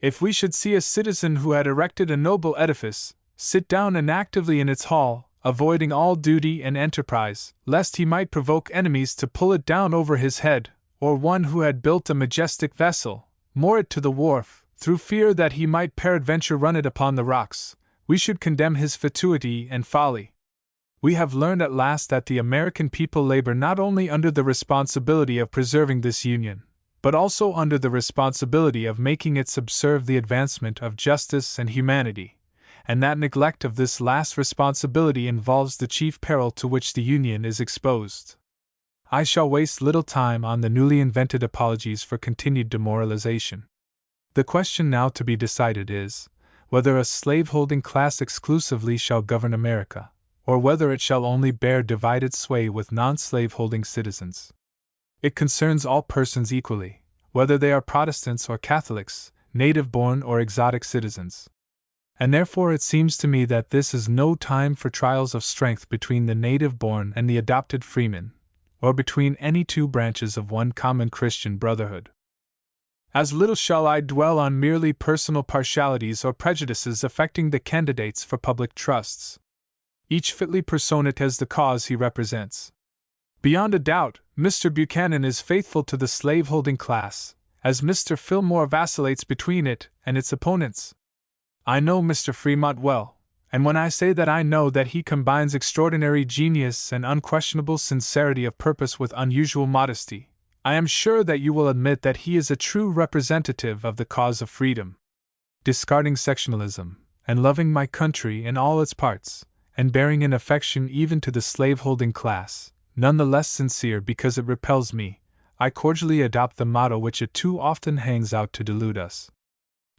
If we should see a citizen who had erected a noble edifice sit down inactively in its hall, avoiding all duty and enterprise, lest he might provoke enemies to pull it down over his head, or one who had built a majestic vessel, moor it to the wharf, through fear that he might peradventure run it upon the rocks, we should condemn his fatuity and folly. We have learned at last that the American people labor not only under the responsibility of preserving this Union, but also under the responsibility of making it subserve the advancement of justice and humanity, and that neglect of this last responsibility involves the chief peril to which the Union is exposed. I shall waste little time on the newly invented apologies for continued demoralization. The question now to be decided is, whether a slave-holding class exclusively shall govern America, or whether it shall only bear divided sway with non-slave-holding citizens. It concerns all persons equally, whether they are Protestants or Catholics, native-born or exotic citizens. And therefore it seems to me that this is no time for trials of strength between the native-born and the adopted freeman, or between any two branches of one common Christian brotherhood. As little shall I dwell on merely personal partialities or prejudices affecting the candidates for public trusts. Each fitly personate as the cause he represents. Beyond a doubt, Mr. Buchanan is faithful to the slave-holding class, as Mr. Fillmore vacillates between it and its opponents. I know Mr. Fremont well, and when I say that I know that he combines extraordinary genius and unquestionable sincerity of purpose with unusual modesty, I am sure that you will admit that he is a true representative of the cause of freedom. Discarding sectionalism, and loving my country in all its parts, and bearing in affection even to the slave-holding class, none the less sincere because it repels me, I cordially adopt the motto which it too often hangs out to delude us.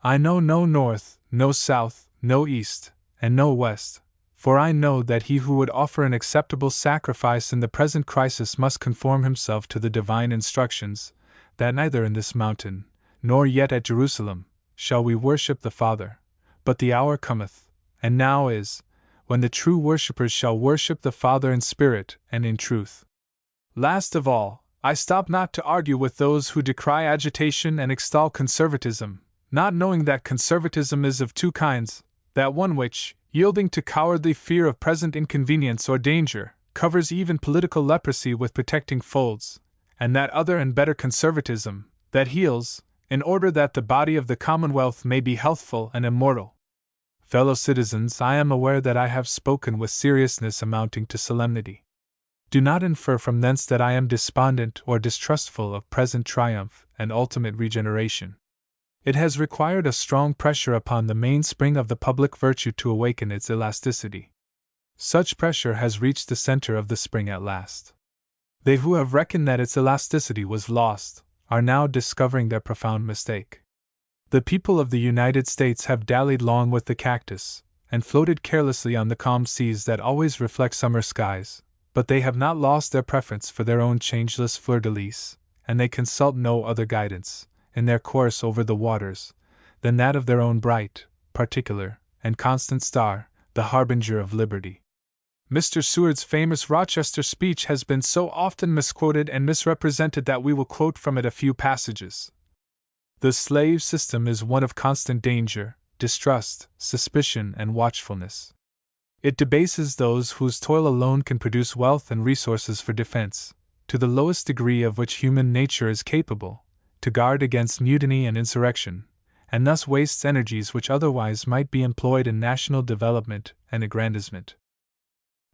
I know no north, no south, no east, and no west, for I know that he who would offer an acceptable sacrifice in the present crisis must conform himself to the divine instructions, that neither in this mountain, nor yet at Jerusalem, shall we worship the Father, but the hour cometh, and now is, when the true worshippers shall worship the Father in spirit and in truth. Last of all, I stop not to argue with those who decry agitation and extol conservatism, not knowing that conservatism is of two kinds, that one which, yielding to cowardly fear of present inconvenience or danger, covers even political leprosy with protecting folds, and that other and better conservatism, that heals, in order that the body of the Commonwealth may be healthful and immortal. Fellow citizens, I am aware that I have spoken with seriousness amounting to solemnity. Do not infer from thence that I am despondent or distrustful of present triumph and ultimate regeneration. It has required a strong pressure upon the mainspring of the public virtue to awaken its elasticity. Such pressure has reached the center of the spring at last. They who have reckoned that its elasticity was lost are now discovering their profound mistake. The people of the United States have dallied long with the cactus, and floated carelessly on the calm seas that always reflect summer skies, but they have not lost their preference for their own changeless fleur-de-lis, and they consult no other guidance, in their course over the waters, than that of their own bright, particular, and constant star, the harbinger of liberty. Mr. Seward's famous Rochester speech has been so often misquoted and misrepresented that we will quote from it a few passages. The slave system is one of constant danger, distrust, suspicion, and watchfulness. It debases those whose toil alone can produce wealth and resources for defense, to the lowest degree of which human nature is capable, to guard against mutiny and insurrection, and thus wastes energies which otherwise might be employed in national development and aggrandizement.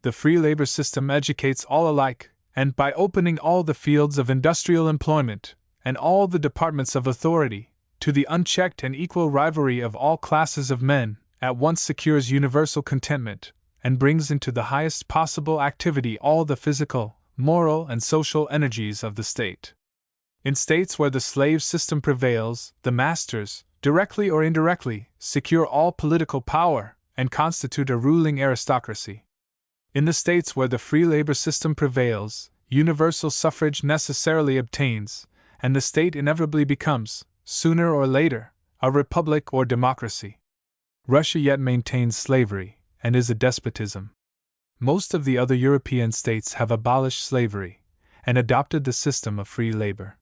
The free labor system educates all alike, and by opening all the fields of industrial employment, and all the departments of authority, to the unchecked and equal rivalry of all classes of men, at once secures universal contentment, and brings into the highest possible activity all the physical, moral, and social energies of the state. In states where the slave system prevails, the masters, directly or indirectly, secure all political power, and constitute a ruling aristocracy. In the states where the free labor system prevails, universal suffrage necessarily obtains, and the state inevitably becomes, sooner or later, a republic or democracy. Russia yet maintains slavery, and is a despotism. Most of the other European states have abolished slavery, and adopted the system of free labor.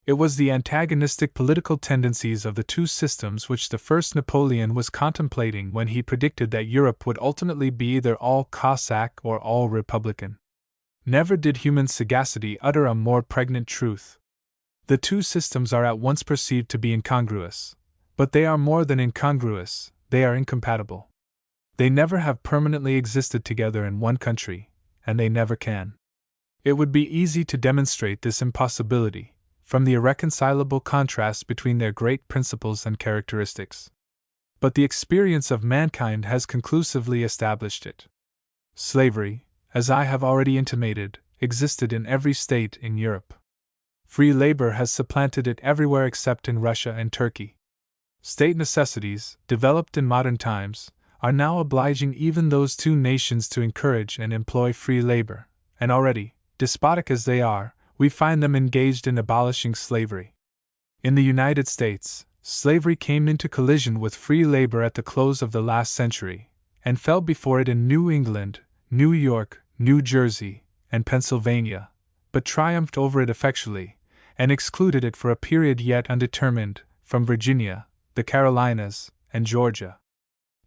It was the antagonistic political tendencies of the two systems which the first Napoleon was contemplating when he predicted that Europe would ultimately be either all Cossack or all Republican. Never did human sagacity utter a more pregnant truth. The two systems are at once perceived to be incongruous, but they are more than incongruous, they are incompatible. They never have permanently existed together in one country, and they never can. It would be easy to demonstrate this impossibility, from the irreconcilable contrast between their great principles and characteristics. But the experience of mankind has conclusively established it. Slavery, as I have already intimated, existed in every state in Europe. Free labor has supplanted it everywhere except in Russia and Turkey. State necessities, developed in modern times, are now obliging even those two nations to encourage and employ free labor, and already, despotic as they are, we find them engaged in abolishing slavery. In the United States, slavery came into collision with free labor at the close of the last century, and fell before it in New England, New York, New Jersey, and Pennsylvania, but triumphed over it effectually, and excluded it for a period yet undetermined, from Virginia, the Carolinas, and Georgia.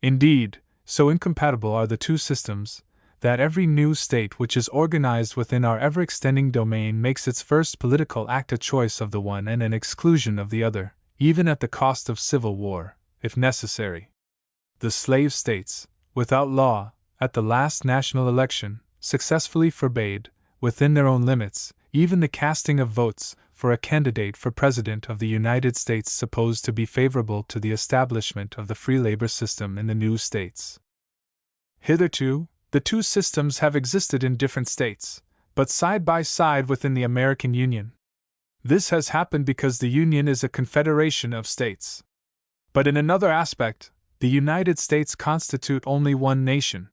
Indeed, so incompatible are the two systems, that every new state which is organized within our ever-extending domain makes its first political act a choice of the one and an exclusion of the other, even at the cost of civil war, if necessary. The slave states, without law, at the last national election, successfully forbade, within their own limits, even the casting of votes for a candidate for President of the United States supposed to be favorable to the establishment of the free labor system in the new states. Hitherto, the two systems have existed in different states, but side by side within the American Union. This has happened because the Union is a confederation of states. But in another aspect, the United States constitute only one nation.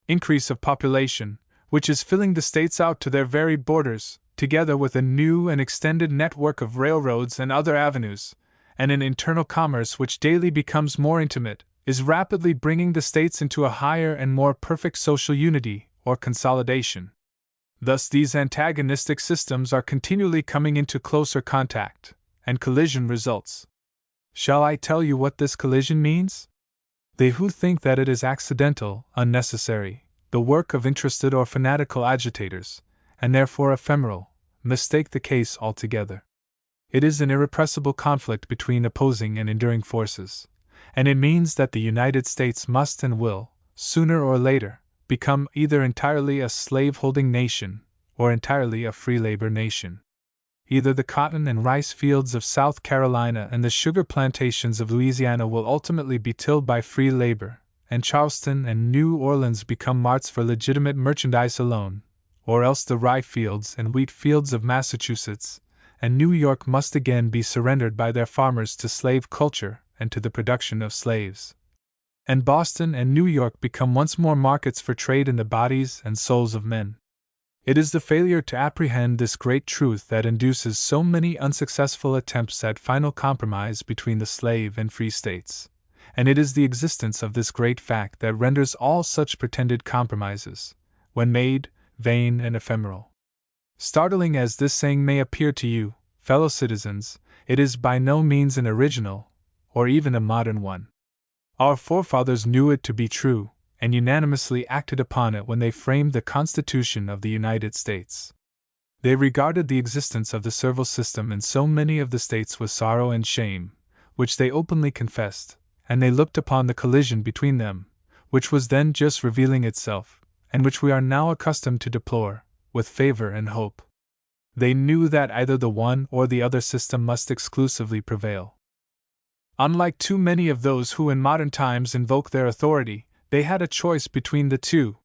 Increase of population, which is filling the states out to their very borders, together with a new and extended network of railroads and other avenues, and an internal commerce which daily becomes more intimate, is rapidly bringing the states into a higher and more perfect social unity, or consolidation. Thus these antagonistic systems are continually coming into closer contact, and collision results. Shall I tell you what this collision means? They who think that it is accidental, unnecessary, the work of interested or fanatical agitators, and therefore ephemeral, mistake the case altogether. It is an irrepressible conflict between opposing and enduring forces, and it means that the United States must and will, sooner or later, become either entirely a slave-holding nation, or entirely a free labor nation. Either the cotton and rice fields of South Carolina and the sugar plantations of Louisiana will ultimately be tilled by free labor, and Charleston and New Orleans become marts for legitimate merchandise alone, or else the rye fields and wheat fields of Massachusetts and New York must again be surrendered by their farmers to slave culture and to the production of slaves. And Boston and New York become once more markets for trade in the bodies and souls of men. It is the failure to apprehend this great truth that induces so many unsuccessful attempts at final compromise between the slave and free states, and it is the existence of this great fact that renders all such pretended compromises, when made, vain and ephemeral. Startling as this saying may appear to you, fellow citizens, it is by no means an original, or even a modern one. Our forefathers knew it to be true, and unanimously acted upon it when they framed the Constitution of the United States. They regarded the existence of the servile system in so many of the states with sorrow and shame, which they openly confessed, and they looked upon the collision between them, which was then just revealing itself, and which we are now accustomed to deplore, with favor and hope. They knew that either the one or the other system must exclusively prevail. Unlike too many of those who in modern times invoke their authority, they had a choice between the two.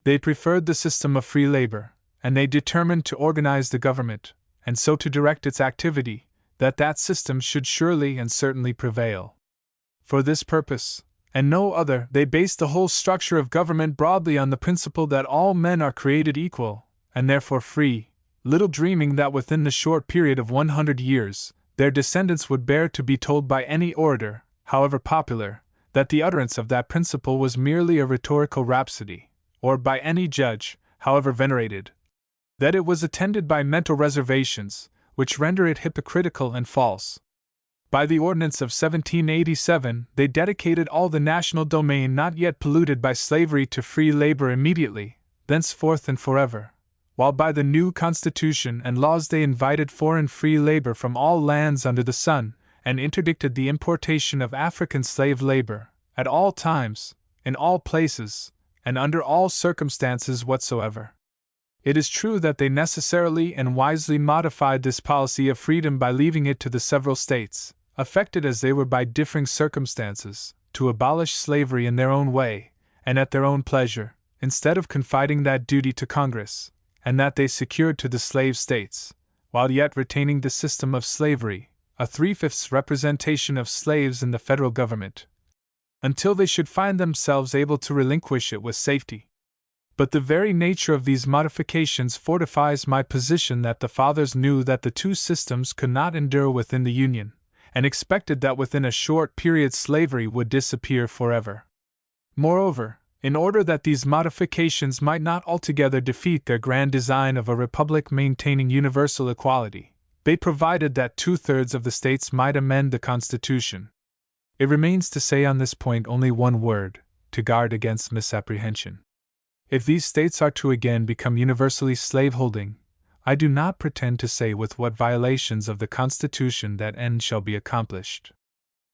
They preferred the system of free labor, and they determined to organize the government, and so to direct its activity, that system should surely and certainly prevail. For this purpose, and no other, they based the whole structure of government broadly on the principle that all men are created equal, and therefore free, little dreaming that within the short period of 100 years, their descendants would bear to be told by any orator, however popular, that the utterance of that principle was merely a rhetorical rhapsody, or by any judge, however venerated, that it was attended by mental reservations, which render it hypocritical and false. By the Ordinance of 1787, they dedicated all the national domain not yet polluted by slavery to free labor immediately, thenceforth and forever, while by the new Constitution and laws they invited foreign free labor from all lands under the sun, and interdicted the importation of African slave labor, at all times, in all places, and under all circumstances whatsoever. It is true that they necessarily and wisely modified this policy of freedom by leaving it to the several states, affected as they were by differing circumstances, to abolish slavery in their own way, and at their own pleasure, instead of confiding that duty to Congress, and that they secured to the slave states, while yet retaining the system of slavery, a 3/5 representation of slaves in the federal government, until they should find themselves able to relinquish it with safety. But the very nature of these modifications fortifies my position that the fathers knew that the two systems could not endure within the Union, and expected that within a short period slavery would disappear forever. Moreover, in order that these modifications might not altogether defeat their grand design of a republic maintaining universal equality, they provided that 2/3 of the states might amend the Constitution. It remains to say on this point only one word, to guard against misapprehension. If these states are to again become universally slaveholding, I do not pretend to say with what violations of the Constitution that end shall be accomplished.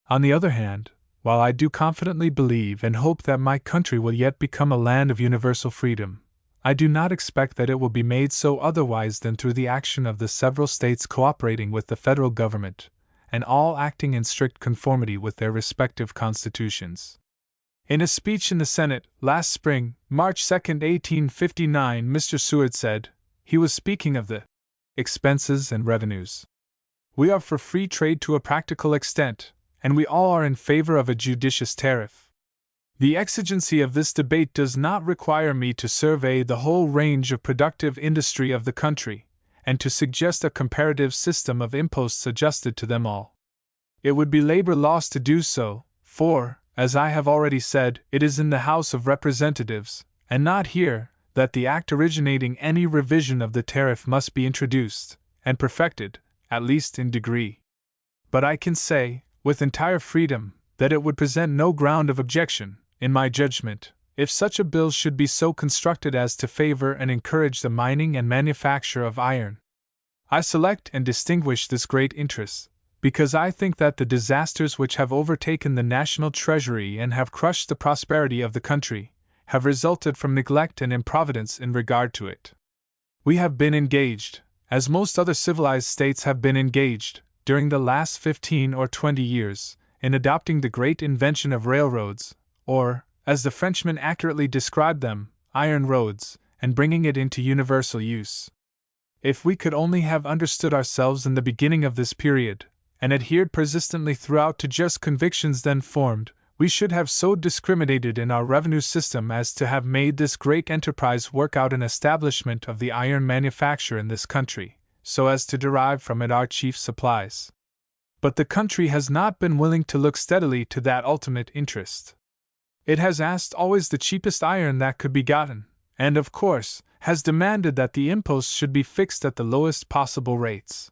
On the other hand, while I do confidently believe and hope that my country will yet become a land of universal freedom, I do not expect that it will be made so otherwise than through the action of the several states cooperating with the federal government, and all acting in strict conformity with their respective constitutions. In a speech in the Senate, last spring, March 2, 1859, Mr. Seward said, he was speaking of the expenses and revenues. We are for free trade to a practical extent, and we all are in favor of a judicious tariff. The exigency of this debate does not require me to survey the whole range of productive industry of the country, and to suggest a comparative system of imposts adjusted to them all. It would be labor loss to do so, for, as I have already said, it is in the House of Representatives, and not here, that the act originating any revision of the tariff must be introduced, and perfected, at least in degree. But I can say, with entire freedom, that it would present no ground of objection, in my judgment, if such a bill should be so constructed as to favor and encourage the mining and manufacture of iron. I select and distinguish this great interest, because I think that the disasters which have overtaken the national treasury and have crushed the prosperity of the country, have resulted from neglect and improvidence in regard to it. We have been engaged, as most other civilized states have been engaged, during the last 15 or 20 years, in adopting the great invention of railroads, or, as the Frenchmen accurately described them, iron roads, and bringing it into universal use. If we could only have understood ourselves in the beginning of this period, and adhered persistently throughout to just convictions then formed, we should have so discriminated in our revenue system as to have made this great enterprise work out an establishment of the iron manufacture in this country, so as to derive from it our chief supplies. But the country has not been willing to look steadily to that ultimate interest. It has asked always the cheapest iron that could be gotten, and of course, has demanded that the imposts should be fixed at the lowest possible rates.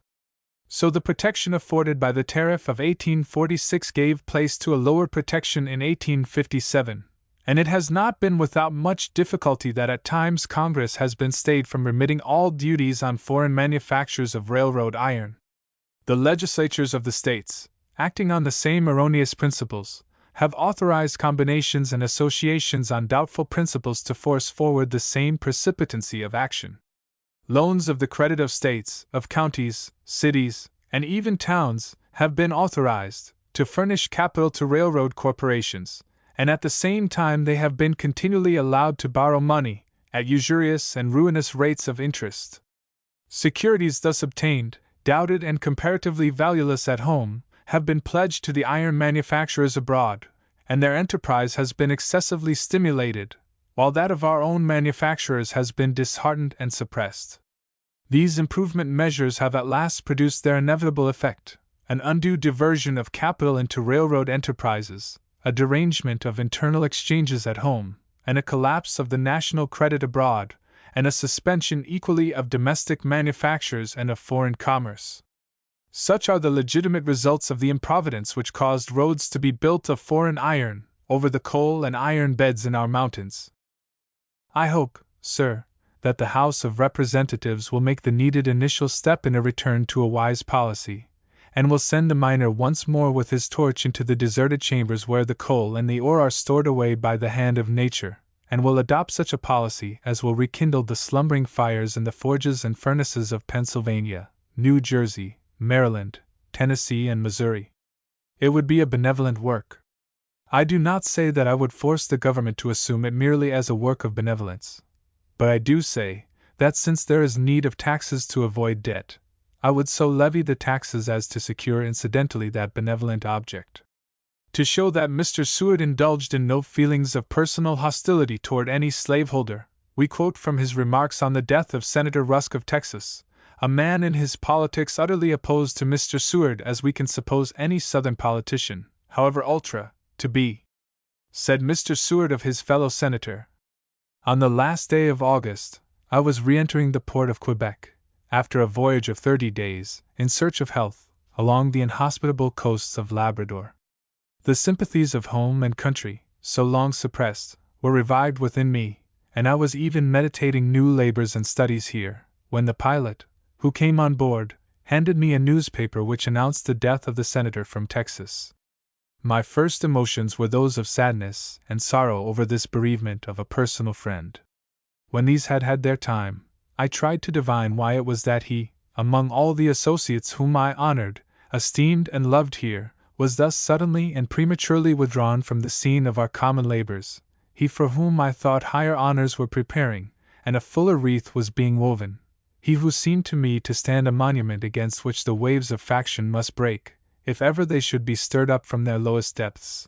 So the protection afforded by the tariff of 1846 gave place to a lower protection in 1857, and it has not been without much difficulty that at times Congress has been stayed from remitting all duties on foreign manufactures of railroad iron. The legislatures of the states, acting on the same erroneous principles, have authorized combinations and associations on doubtful principles to force forward the same precipitancy of action. Loans of the credit of states, of counties, cities, and even towns have been authorized to furnish capital to railroad corporations, and at the same time they have been continually allowed to borrow money at usurious and ruinous rates of interest. Securities thus obtained, doubted and comparatively valueless at home, have been pledged to the iron manufacturers abroad, and their enterprise has been excessively stimulated, while that of our own manufacturers has been disheartened and suppressed. These improvement measures have at last produced their inevitable effect: an undue diversion of capital into railroad enterprises, a derangement of internal exchanges at home, and a collapse of the national credit abroad, and a suspension equally of domestic manufactures and of foreign commerce. Such are the legitimate results of the improvidence which caused roads to be built of foreign iron over the coal and iron beds in our mountains. I hope, sir, that the House of Representatives will make the needed initial step in a return to a wise policy, and will send the miner once more with his torch into the deserted chambers where the coal and the ore are stored away by the hand of nature, and will adopt such a policy as will rekindle the slumbering fires in the forges and furnaces of Pennsylvania, New Jersey, Maryland, Tennessee, and Missouri. It would be a benevolent work. I do not say that I would force the government to assume it merely as a work of benevolence, but I do say that since there is need of taxes to avoid debt, I would so levy the taxes as to secure incidentally that benevolent object. To show that Mr. Seward indulged in no feelings of personal hostility toward any slaveholder, we quote from his remarks on the death of Senator Rusk of Texas, a man in his politics utterly opposed to Mr. Seward as we can suppose any Southern politician, however ultra, to be. Said Mr. Seward of his fellow senator: "On the last day of August, I was re-entering the port of Quebec, after a voyage of 30 days, in search of health, along the inhospitable coasts of Labrador. The sympathies of home and country, so long suppressed, were revived within me, and I was even meditating new labors and studies here, when the pilot, who came on board, handed me a newspaper which announced the death of the senator from Texas. My first emotions were those of sadness and sorrow over this bereavement of a personal friend. When these had had their time, I tried to divine why it was that he, among all the associates whom I honored, esteemed, and loved here, was thus suddenly and prematurely withdrawn from the scene of our common labors, he for whom I thought higher honors were preparing, and a fuller wreath was being woven, he who seemed to me to stand a monument against which the waves of faction must break, if ever they should be stirred up from their lowest depths.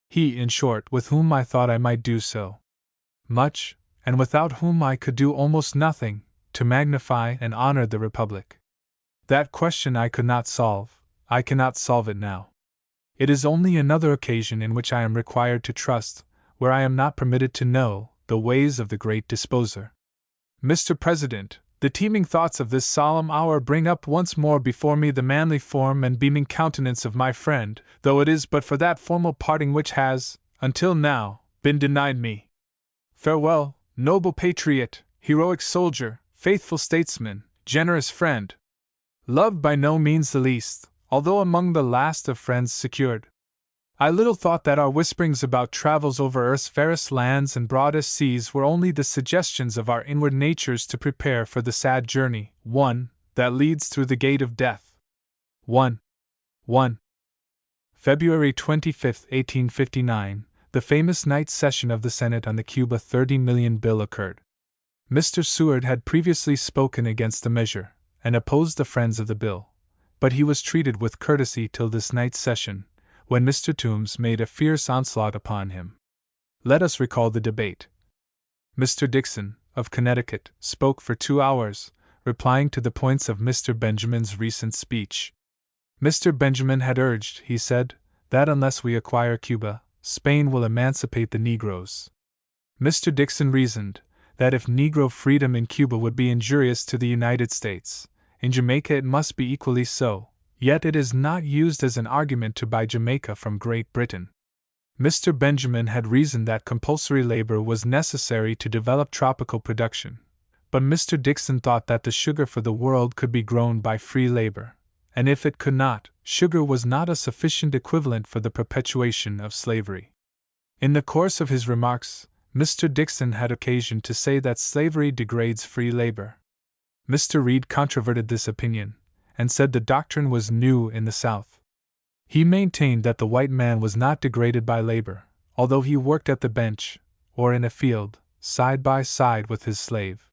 He, in short, with whom I thought I might do so much, and without whom I could do almost nothing, to magnify and honor the Republic. That question I could not solve. I cannot solve it now. It is only another occasion in which I am required to trust, where I am not permitted to know, the ways of the great Disposer. Mr. President, the teeming thoughts of this solemn hour bring up once more before me the manly form and beaming countenance of my friend, though it is but for that formal parting which has, until now, been denied me. Farewell, noble patriot, heroic soldier, faithful statesman, generous friend. Loved by no means the least, although among the last of friends secured. I little thought that our whisperings about travels over earth's fairest lands and broadest seas were only the suggestions of our inward natures to prepare for the sad journey, that leads through the gate of death. 1. February 25, 1859, the famous night session of the Senate on the Cuba 30 million bill occurred. Mr. Seward had previously spoken against the measure, and opposed the friends of the bill, but he was treated with courtesy till this night session, when Mr. Toombs made a fierce onslaught upon him. Let us recall the debate. Mr. Dixon, of Connecticut, spoke for 2 hours, replying to the points of Mr. Benjamin's recent speech. Mr. Benjamin had urged, he said, that unless we acquire Cuba, Spain will emancipate the Negroes. Mr. Dixon reasoned that if Negro freedom in Cuba would be injurious to the United States, in Jamaica it must be equally so. Yet it is not used as an argument to buy Jamaica from Great Britain. Mr. Benjamin had reasoned that compulsory labor was necessary to develop tropical production, but Mr. Dixon thought that the sugar for the world could be grown by free labor, and if it could not, sugar was not a sufficient equivalent for the perpetuation of slavery. In the course of his remarks, Mr. Dixon had occasion to say that slavery degrades free labor. Mr. Reed controverted this opinion, and said the doctrine was new in the South. He maintained that the white man was not degraded by labor, although he worked at the bench, or in a field, side by side with his slave.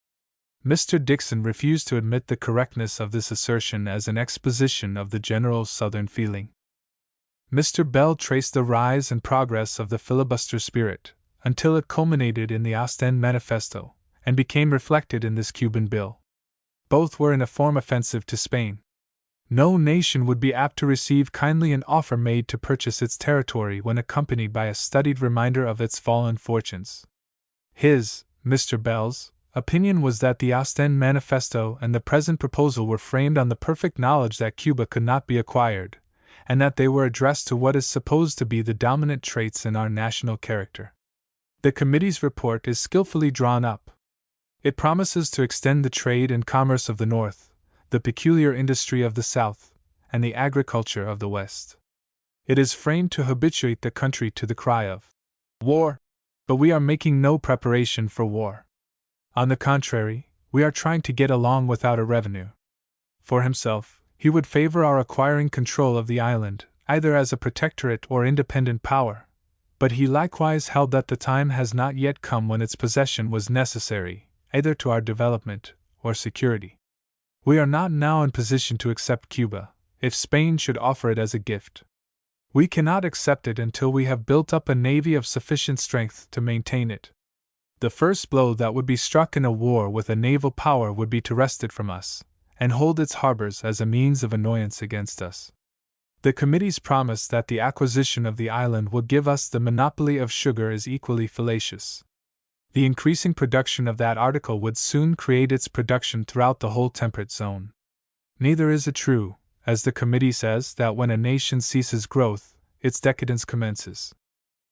Mr. Dixon refused to admit the correctness of this assertion as an exposition of the general Southern feeling. Mr. Bell traced the rise and progress of the filibuster spirit, until it culminated in the Ostend Manifesto, and became reflected in this Cuban bill. Both were in a form offensive to Spain. No nation would be apt to receive kindly an offer made to purchase its territory when accompanied by a studied reminder of its fallen fortunes. Mr. Bell's, opinion was that the Ostend Manifesto and the present proposal were framed on the perfect knowledge that Cuba could not be acquired, and that they were addressed to what is supposed to be the dominant traits in our national character. The committee's report is skillfully drawn up. It promises to extend the trade and commerce of the North, the peculiar industry of the South, and the agriculture of the West. It is framed to habituate the country to the cry of war, but we are making no preparation for war. On the contrary, we are trying to get along without a revenue. For himself, he would favor our acquiring control of the island, either as a protectorate or independent power, but he likewise held that the time has not yet come when its possession was necessary, either to our development or security. We are not now in position to accept Cuba, if Spain should offer it as a gift. We cannot accept it until we have built up a navy of sufficient strength to maintain it. The first blow that would be struck in a war with a naval power would be to wrest it from us, and hold its harbors as a means of annoyance against us. The committee's promise that the acquisition of the island would give us the monopoly of sugar is equally fallacious. The increasing production of that article would soon create its production throughout the whole temperate zone. Neither is it true, as the committee says, that when a nation ceases growth, its decadence commences.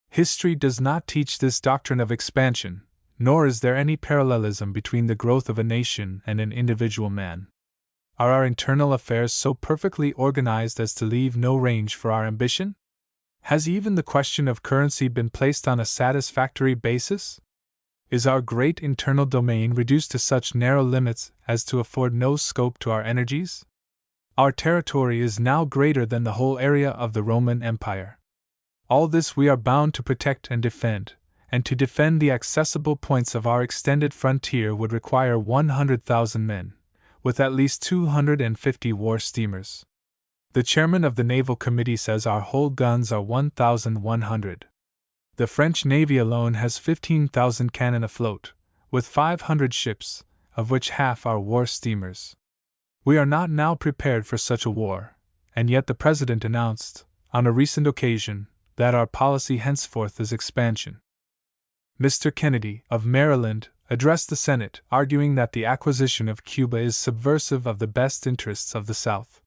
History does not teach this doctrine of expansion, nor is there any parallelism between the growth of a nation and an individual man. Are our internal affairs so perfectly organized as to leave no range for our ambition? Has even the question of currency been placed on a satisfactory basis? Is our great internal domain reduced to such narrow limits as to afford no scope to our energies? Our territory is now greater than the whole area of the Roman Empire. All this we are bound to protect and to defend the accessible points of our extended frontier would require 100,000 men, with at least 250 war steamers. The chairman of the Naval Committee says our whole guns are 1,100. The French Navy alone has 15,000 cannon afloat, with 500 ships, of which half are war steamers. We are not now prepared for such a war, and yet the President announced, on a recent occasion, that our policy henceforth is expansion. Mr. Kennedy, of Maryland, addressed the Senate, arguing that the acquisition of Cuba is subversive of the best interests of the South.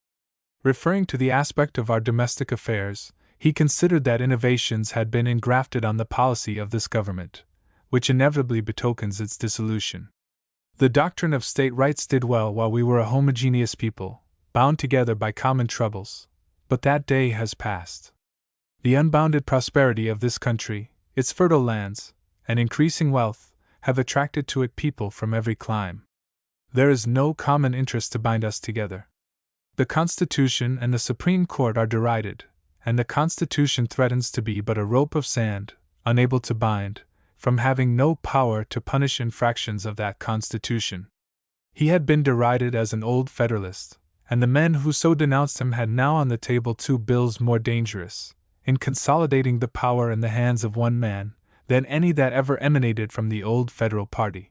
Referring to the aspect of our domestic affairs, he considered that innovations had been engrafted on the policy of this government, which inevitably betokens its dissolution. The doctrine of state rights did well while we were a homogeneous people, bound together by common troubles, but that day has passed. The unbounded prosperity of this country, its fertile lands, and increasing wealth, have attracted to it people from every clime. There is no common interest to bind us together. The Constitution and the Supreme Court are derided, and the Constitution threatens to be but a rope of sand, unable to bind, from having no power to punish infractions of that Constitution. He had been derided as an old Federalist, and the men who so denounced him had now on the table two bills more dangerous, in consolidating the power in the hands of one man, than any that ever emanated from the old Federal party.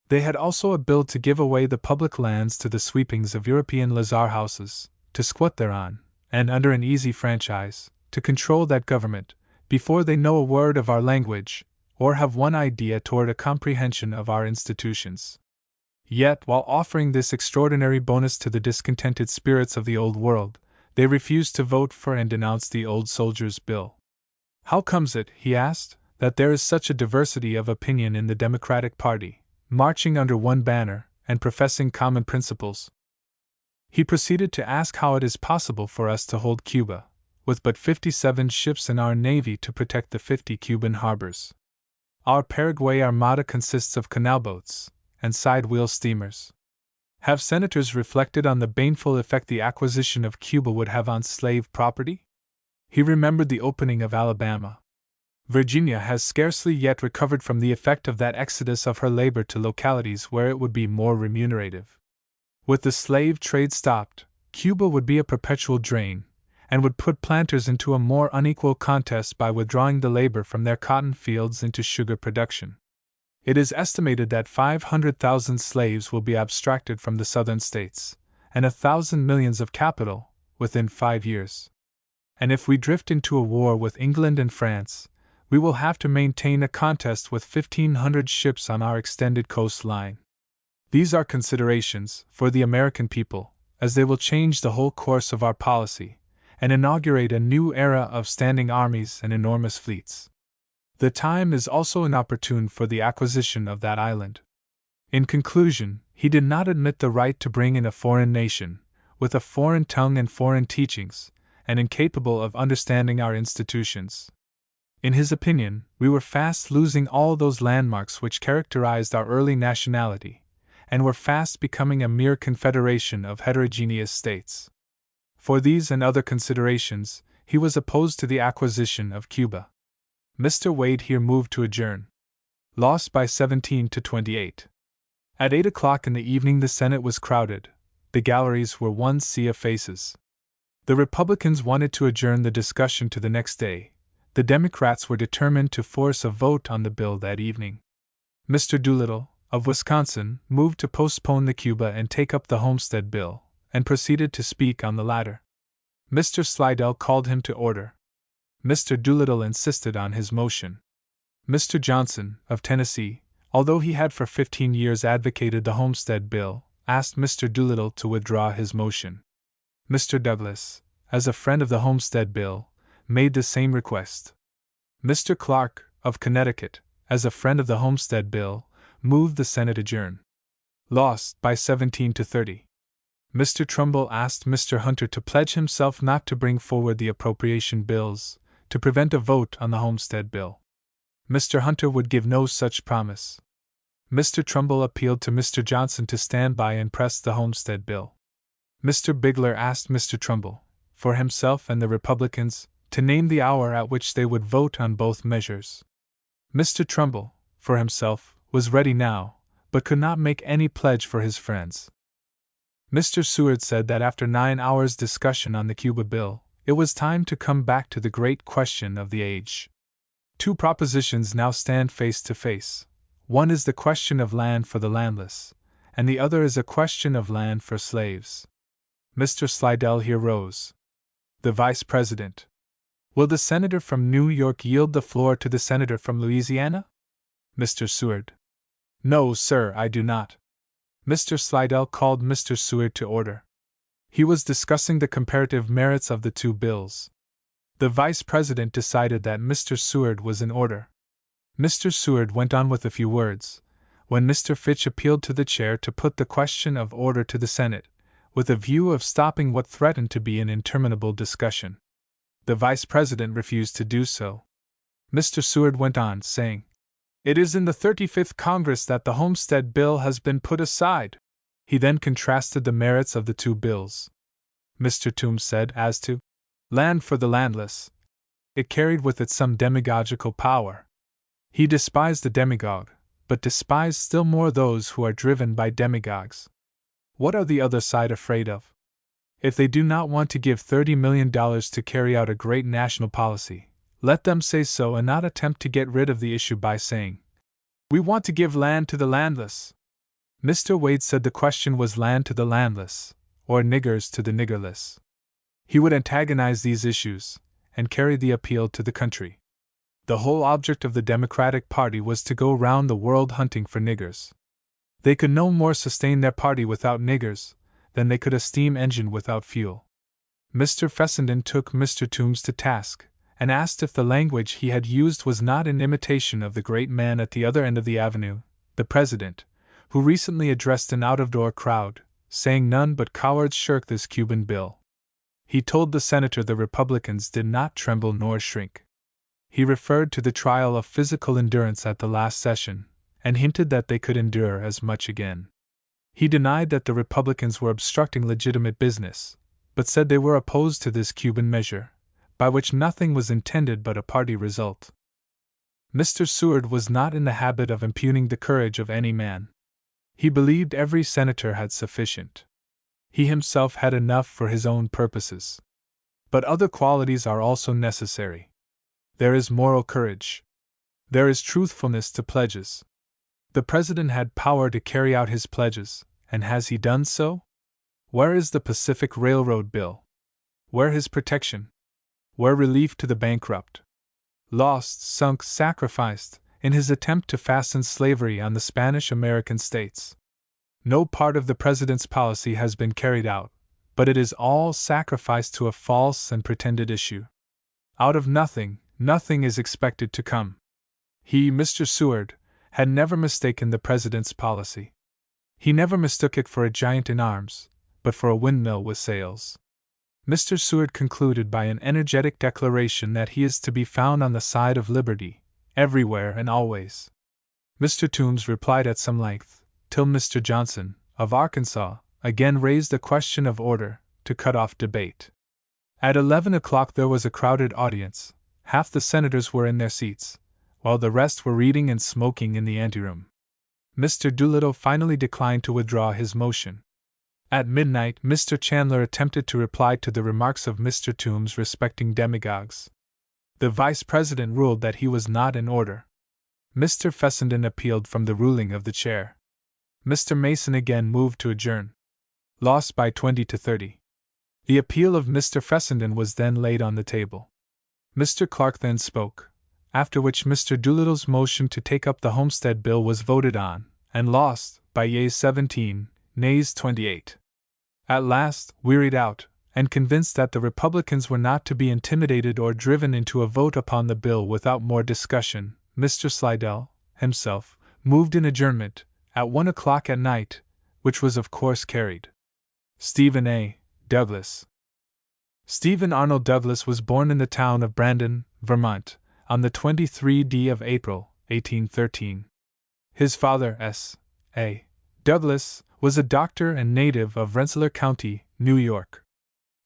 They had also a bill to give away the public lands to the sweepings of European lazar houses, to squat thereon, and under an easy franchise, to control that government, before they know a word of our language, or have one idea toward a comprehension of our institutions. Yet, while offering this extraordinary bonus to the discontented spirits of the old world, they refused to vote for and denounced the old soldiers' bill. How comes it, he asked, that there is such a diversity of opinion in the Democratic Party, marching under one banner and professing common principles? He proceeded to ask how it is possible for us to hold Cuba, with but 57 ships in our navy to protect the 50 Cuban harbors. Our Paraguay armada consists of canalboats and side-wheel steamers. Have senators reflected on the baneful effect the acquisition of Cuba would have on slave property? He remembered the opening of Alabama. Virginia has scarcely yet recovered from the effect of that exodus of her labor to localities where it would be more remunerative. With the slave trade stopped, Cuba would be a perpetual drain, and would put planters into a more unequal contest by withdrawing the labor from their cotton fields into sugar production. It is estimated that 500,000 slaves will be abstracted from the southern states, and 1,000 millions of capital, within 5 years. And if we drift into a war with England and France, we will have to maintain a contest with 1,500 ships on our extended coastline. These are considerations for the American people, as they will change the whole course of our policy, and inaugurate a new era of standing armies and enormous fleets. The time is also inopportune for the acquisition of that island. In conclusion, he did not admit the right to bring in a foreign nation, with a foreign tongue and foreign teachings, and incapable of understanding our institutions. In his opinion, we were fast losing all those landmarks which characterized our early nationality, and were fast becoming a mere confederation of heterogeneous states. For these and other considerations, he was opposed to the acquisition of Cuba. Mr. Wade here moved to adjourn. Lost by 17 to 28. At 8 o'clock in the evening the Senate was crowded. The galleries were one sea of faces. The Republicans wanted to adjourn the discussion to the next day. The Democrats were determined to force a vote on the bill that evening. Mr. Doolittle, of Wisconsin, moved to postpone the Cuba and take up the Homestead Bill, and proceeded to speak on the latter. Mr. Slidell called him to order. Mr. Doolittle insisted on his motion. Mr. Johnson, of Tennessee, although he had for 15 years advocated the Homestead Bill, asked Mr. Doolittle to withdraw his motion. Mr. Douglas, as a friend of the Homestead Bill, made the same request. Mr. Clark, of Connecticut, as a friend of the Homestead Bill, moved the Senate adjourn. Lost by 17 to 30. Mr. Trumbull asked Mr. Hunter to pledge himself not to bring forward the appropriation bills, to prevent a vote on the Homestead Bill. Mr. Hunter would give no such promise. Mr. Trumbull appealed to Mr. Johnson to stand by and press the Homestead Bill. Mr. Bigler asked Mr. Trumbull, for himself and the Republicans, to name the hour at which they would vote on both measures. Mr. Trumbull, for himself, was ready now, but could not make any pledge for his friends. Mr. Seward said that after 9 hours' discussion on the Cuba bill, it was time to come back to the great question of the age. Two propositions now stand face to face. One is the question of land for the landless, and the other is a question of land for slaves. Mr. Slidell here rose. The Vice President. Will the Senator from New York yield the floor to the Senator from Louisiana? Mr. Seward. No, sir, I do not. Mr. Slidell called Mr. Seward to order. He was discussing the comparative merits of the two bills. The Vice President decided that Mr. Seward was in order. Mr. Seward went on with a few words, when Mr. Fitch appealed to the chair to put the question of order to the Senate, with a view of stopping what threatened to be an interminable discussion. The Vice President refused to do so. Mr. Seward went on, saying, "It is in the 35th Congress that the Homestead Bill has been put aside." He then contrasted the merits of the two bills. Mr. Toombs said as to land for the landless, it carried with it some demagogical power. He despised the demagogue, but despised still more those who are driven by demagogues. What are the other side afraid of? If they do not want to give $30 million to carry out a great national policy, let them say so and not attempt to get rid of the issue by saying, "We want to give land to the landless." Mr. Wade said the question was land to the landless, or niggers to the niggerless. He would antagonize these issues, and carry the appeal to the country. The whole object of the Democratic Party was to go round the world hunting for niggers. They could no more sustain their party without niggers than they could a steam engine without fuel. Mr. Fessenden took Mr. Toombs to task, and asked if the language he had used was not in imitation of the great man at the other end of the avenue, the President, who recently addressed an out-of-door crowd, saying none but cowards shirk this Cuban bill. He told the senator the Republicans did not tremble nor shrink. He referred to the trial of physical endurance at the last session, and hinted that they could endure as much again. He denied that the Republicans were obstructing legitimate business, but said they were opposed to this Cuban measure, by which nothing was intended but a party result. Mr. Seward was not in the habit of impugning the courage of any man. He believed every senator had sufficient. He himself had enough for his own purposes. But other qualities are also necessary. There is moral courage. There is truthfulness to pledges. The President had power to carry out his pledges, and has he done so? Where is the Pacific Railroad bill? Where his protection? Where relief to the bankrupt? Lost, sunk, sacrificed, in his attempt to fasten slavery on the Spanish-American states. No part of the President's policy has been carried out, but it is all sacrificed to a false and pretended issue. Out of nothing, nothing is expected to come. He, Mr. Seward, had never mistaken the President's policy. He never mistook it for a giant in arms, but for a windmill with sails. Mr. Seward concluded by an energetic declaration that he is to be found on the side of liberty, everywhere and always. Mr. Toombs replied at some length, till Mr. Johnson, of Arkansas, again raised a question of order, to cut off debate. At 11 o'clock there was a crowded audience. Half the senators were in their seats, while the rest were reading and smoking in the anteroom. Mr. Doolittle finally declined to withdraw his motion. At midnight, Mr. Chandler attempted to reply to the remarks of Mr. Toombs respecting demagogues. The Vice President ruled that he was not in order. Mr. Fessenden appealed from the ruling of the chair. Mr. Mason again moved to adjourn. Lost by 20 to 30. The appeal of Mr. Fessenden was then laid on the table. Mr. Clark then spoke, after which Mr. Doolittle's motion to take up the Homestead Bill was voted on, and lost, by yeas 17, nays 28. At last, wearied out, and convinced that the Republicans were not to be intimidated or driven into a vote upon the bill without more discussion, Mr. Slidell, himself, moved in adjournment, at 1 o'clock at night, which was of course carried. Stephen A. Douglas. Stephen Arnold Douglas was born in the town of Brandon, Vermont, on the 23rd of April, 1813. His father, S. A. Douglas, was a doctor and native of Rensselaer County, New York.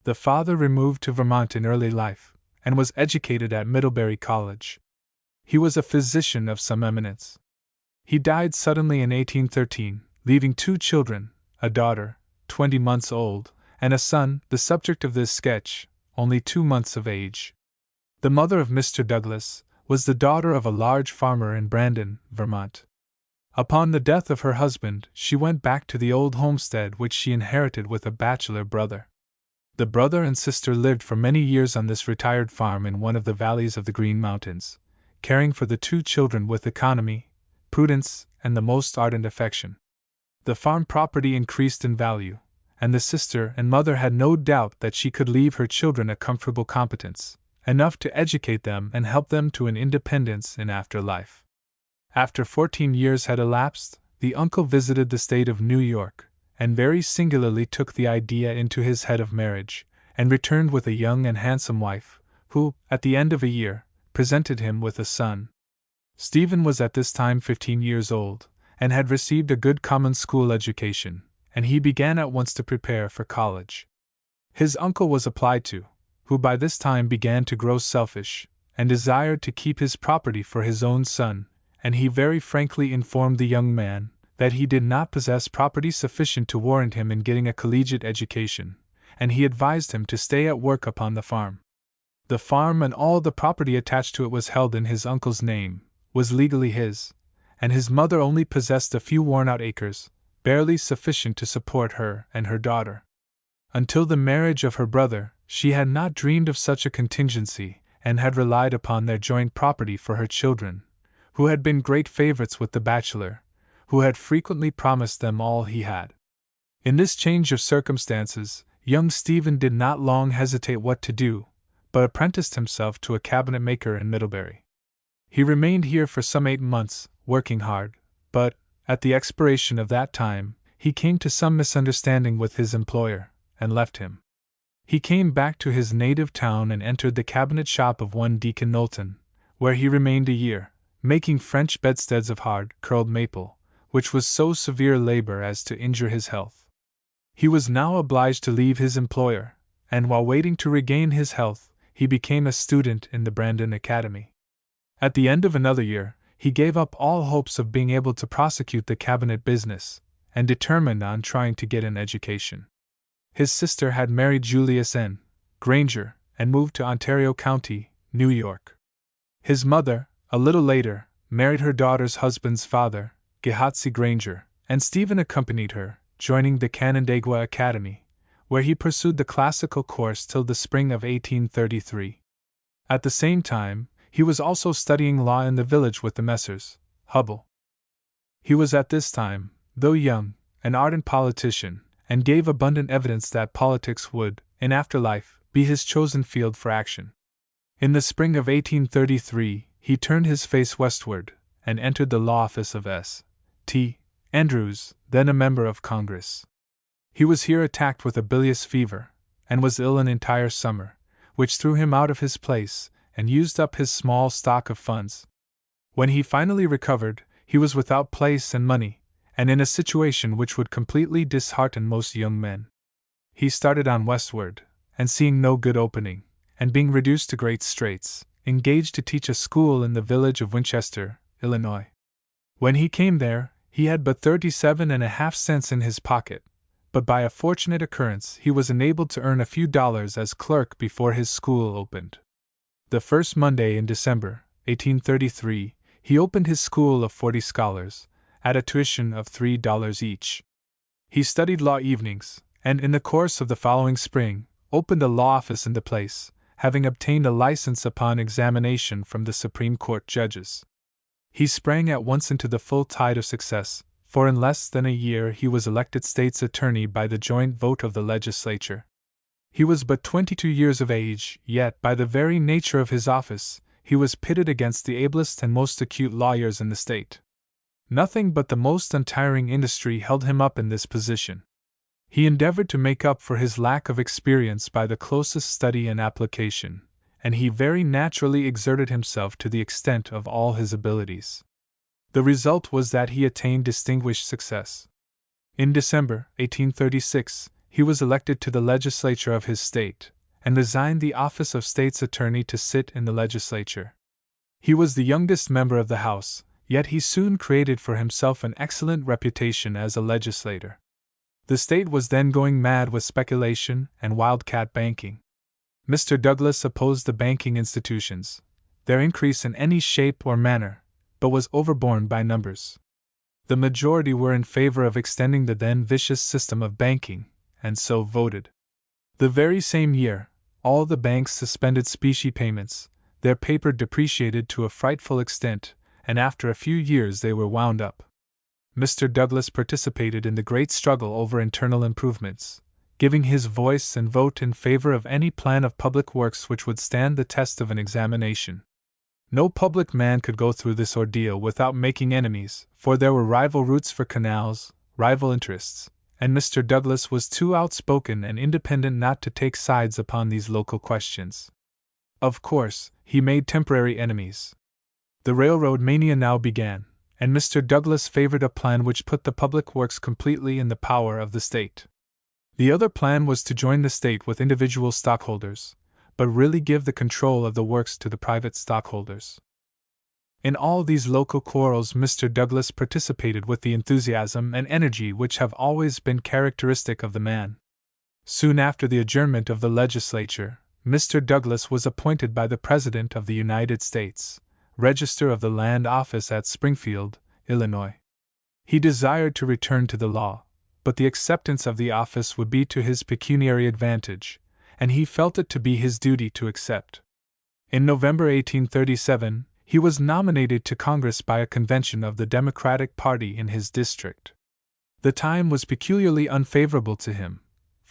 The father removed to Vermont in early life, and was educated at Middlebury College. He was a physician of some eminence. He died suddenly in 1813, leaving 2 children, a daughter, 20 months old, and a son, the subject of this sketch, only 2 months of age. The mother of Mr. Douglas was the daughter of a large farmer in Brandon, Vermont. Upon the death of her husband, she went back to the old homestead which she inherited with a bachelor brother. The brother and sister lived for many years on this retired farm in one of the valleys of the Green Mountains, caring for the 2 children with economy, prudence, and the most ardent affection. The farm property increased in value, and the sister and mother had no doubt that she could leave her children a comfortable competence, enough to educate them and help them to an independence in after life. After 14 years had elapsed, the uncle visited the state of New York, and very singularly took the idea into his head of marriage, and returned with a young and handsome wife, who, at the end of a year, presented him with a son. Stephen was at this time 15 years old, and had received a good common school education, and he began at once to prepare for college. His uncle was applied to, who by this time began to grow selfish, and desired to keep his property for his own son, and he very frankly informed the young man that he did not possess property sufficient to warrant him in getting a collegiate education, and he advised him to stay at work upon the farm. The farm and all the property attached to it was held in his uncle's name, was legally his, and his mother only possessed a few worn-out acres, barely sufficient to support her and her daughter. Until the marriage of her brother, she had not dreamed of such a contingency, and had relied upon their joint property for her children, who had been great favorites with the bachelor, who had frequently promised them all he had. In this change of circumstances, young Stephen did not long hesitate what to do, but apprenticed himself to a cabinet maker in Middlebury. He remained here for some 8 months, working hard, but, at the expiration of that time, he came to some misunderstanding with his employer, and left him. He came back to his native town and entered the cabinet shop of one Deacon Knowlton, where he remained a year, making French bedsteads of hard, curled maple, which was so severe labor as to injure his health. He was now obliged to leave his employer, and while waiting to regain his health, he became a student in the Brandon Academy. At the end of another year, he gave up all hopes of being able to prosecute the cabinet business, and determined on trying to get an education. His sister had married Julius N. Granger, and moved to Ontario County, New York. His mother, a little later, married her daughter's husband's father, Gehazi Granger, and Stephen accompanied her, joining the Canandaigua Academy, where he pursued the classical course till the spring of 1833. At the same time, he was also studying law in the village with the Messrs. Hubbell. He was at this time, though young, an ardent politician, and gave abundant evidence that politics would, in after life, be his chosen field for action. In the spring of 1833, he turned his face westward, and entered the law office of S. T. Andrews, then a member of Congress. He was here attacked with a bilious fever, and was ill an entire summer, which threw him out of his place, and used up his small stock of funds. When he finally recovered, he was without place and money, and in a situation which would completely dishearten most young men. He started on westward, and seeing no good opening, and being reduced to great straits, engaged to teach a school in the village of Winchester, Illinois. When he came there, he had but 37.5 cents in his pocket, but by a fortunate occurrence he was enabled to earn a few dollars as clerk before his school opened. The first Monday in December, 1833, he opened his school of 40 scholars, at a tuition of $3 each. He studied law evenings, and in the course of the following spring, opened a law office in the place, having obtained a license upon examination from the Supreme Court judges. He sprang at once into the full tide of success, for in less than a year he was elected state's attorney by the joint vote of the legislature. He was but 22 years of age, yet by the very nature of his office, he was pitted against the ablest and most acute lawyers in the state. Nothing but the most untiring industry held him up in this position. He endeavored to make up for his lack of experience by the closest study and application, and he very naturally exerted himself to the extent of all his abilities. The result was that he attained distinguished success. In December 1836, he was elected to the legislature of his state, and resigned the office of state's attorney to sit in the legislature. He was the youngest member of the House, yet he soon created for himself an excellent reputation as a legislator. The state was then going mad with speculation and wildcat banking. Mr. Douglas opposed the banking institutions, their increase in any shape or manner, but was overborne by numbers. The majority were in favor of extending the then vicious system of banking, and so voted. The very same year, all the banks suspended specie payments, their paper depreciated to a frightful extent, and after a few years they were wound up. Mr. Douglas participated in the great struggle over internal improvements, giving his voice and vote in favor of any plan of public works which would stand the test of an examination. No public man could go through this ordeal without making enemies, for there were rival routes for canals, rival interests, and Mr. Douglas was too outspoken and independent not to take sides upon these local questions. Of course, he made temporary enemies. The railroad mania now began, and Mr. Douglas favored a plan which put the public works completely in the power of the state. The other plan was to join the state with individual stockholders, but really give the control of the works to the private stockholders. In all these local quarrels Mr. Douglas participated with the enthusiasm and energy which have always been characteristic of the man. Soon after the adjournment of the legislature, Mr. Douglas was appointed by the President of the United States, Register of the Land Office at Springfield, Illinois. He desired to return to the law, but the acceptance of the office would be to his pecuniary advantage, and he felt it to be his duty to accept. In November 1837, he was nominated to Congress by a convention of the Democratic Party in his district. The time was peculiarly unfavorable to him,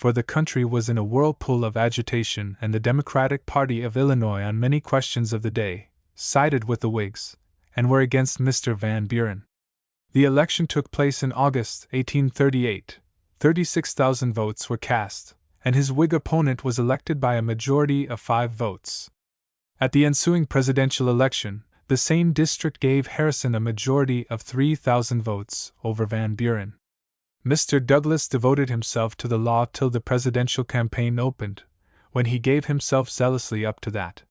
for the country was in a whirlpool of agitation, and the Democratic Party of Illinois on many questions of the day sided with the Whigs, and were against Mr. Van Buren. The election took place in August 1838. 36,000 votes were cast, and his Whig opponent was elected by a majority of 5 votes. At the ensuing presidential election, the same district gave Harrison a majority of 3,000 votes over Van Buren. Mr. Douglas devoted himself to the law till the presidential campaign opened, when he gave himself zealously up to that.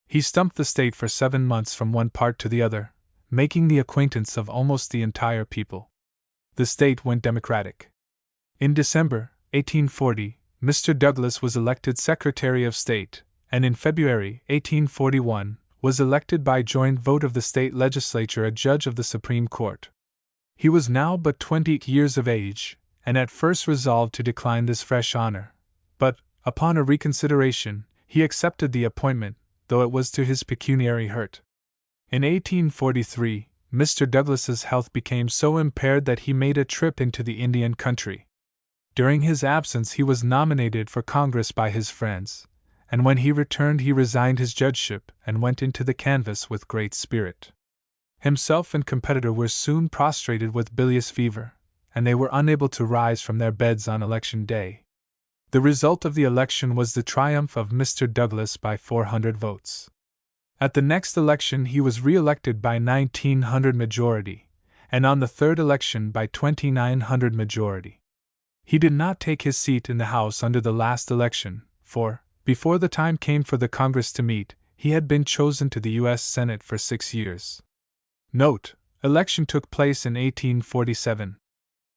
He stumped the state for 7 months from one part to the other, making the acquaintance of almost the entire people. The state went Democratic. In December 1840, Mr. Douglas was elected Secretary of State, and in February 1841 was elected by joint vote of the state legislature a judge of the Supreme Court. He was now but 20 years of age, and at first resolved to decline this fresh honor, but, upon a reconsideration, he accepted the appointment, though it was to his pecuniary hurt. In 1843, Mr. Douglas's health became so impaired that he made a trip into the Indian country. During his absence he was nominated for Congress by his friends, and when he returned he resigned his judgeship and went into the canvass with great spirit. Himself and competitor were soon prostrated with bilious fever, and they were unable to rise from their beds on election day. The result of the election was the triumph of Mr. Douglas by 400 votes. At the next election he was re-elected by 1,900 majority, and on the third election by 2,900 majority. He did not take his seat in the House under the last election, for, before the time came for the Congress to meet, he had been chosen to the U.S. Senate for 6 years. Note: election took place in 1847.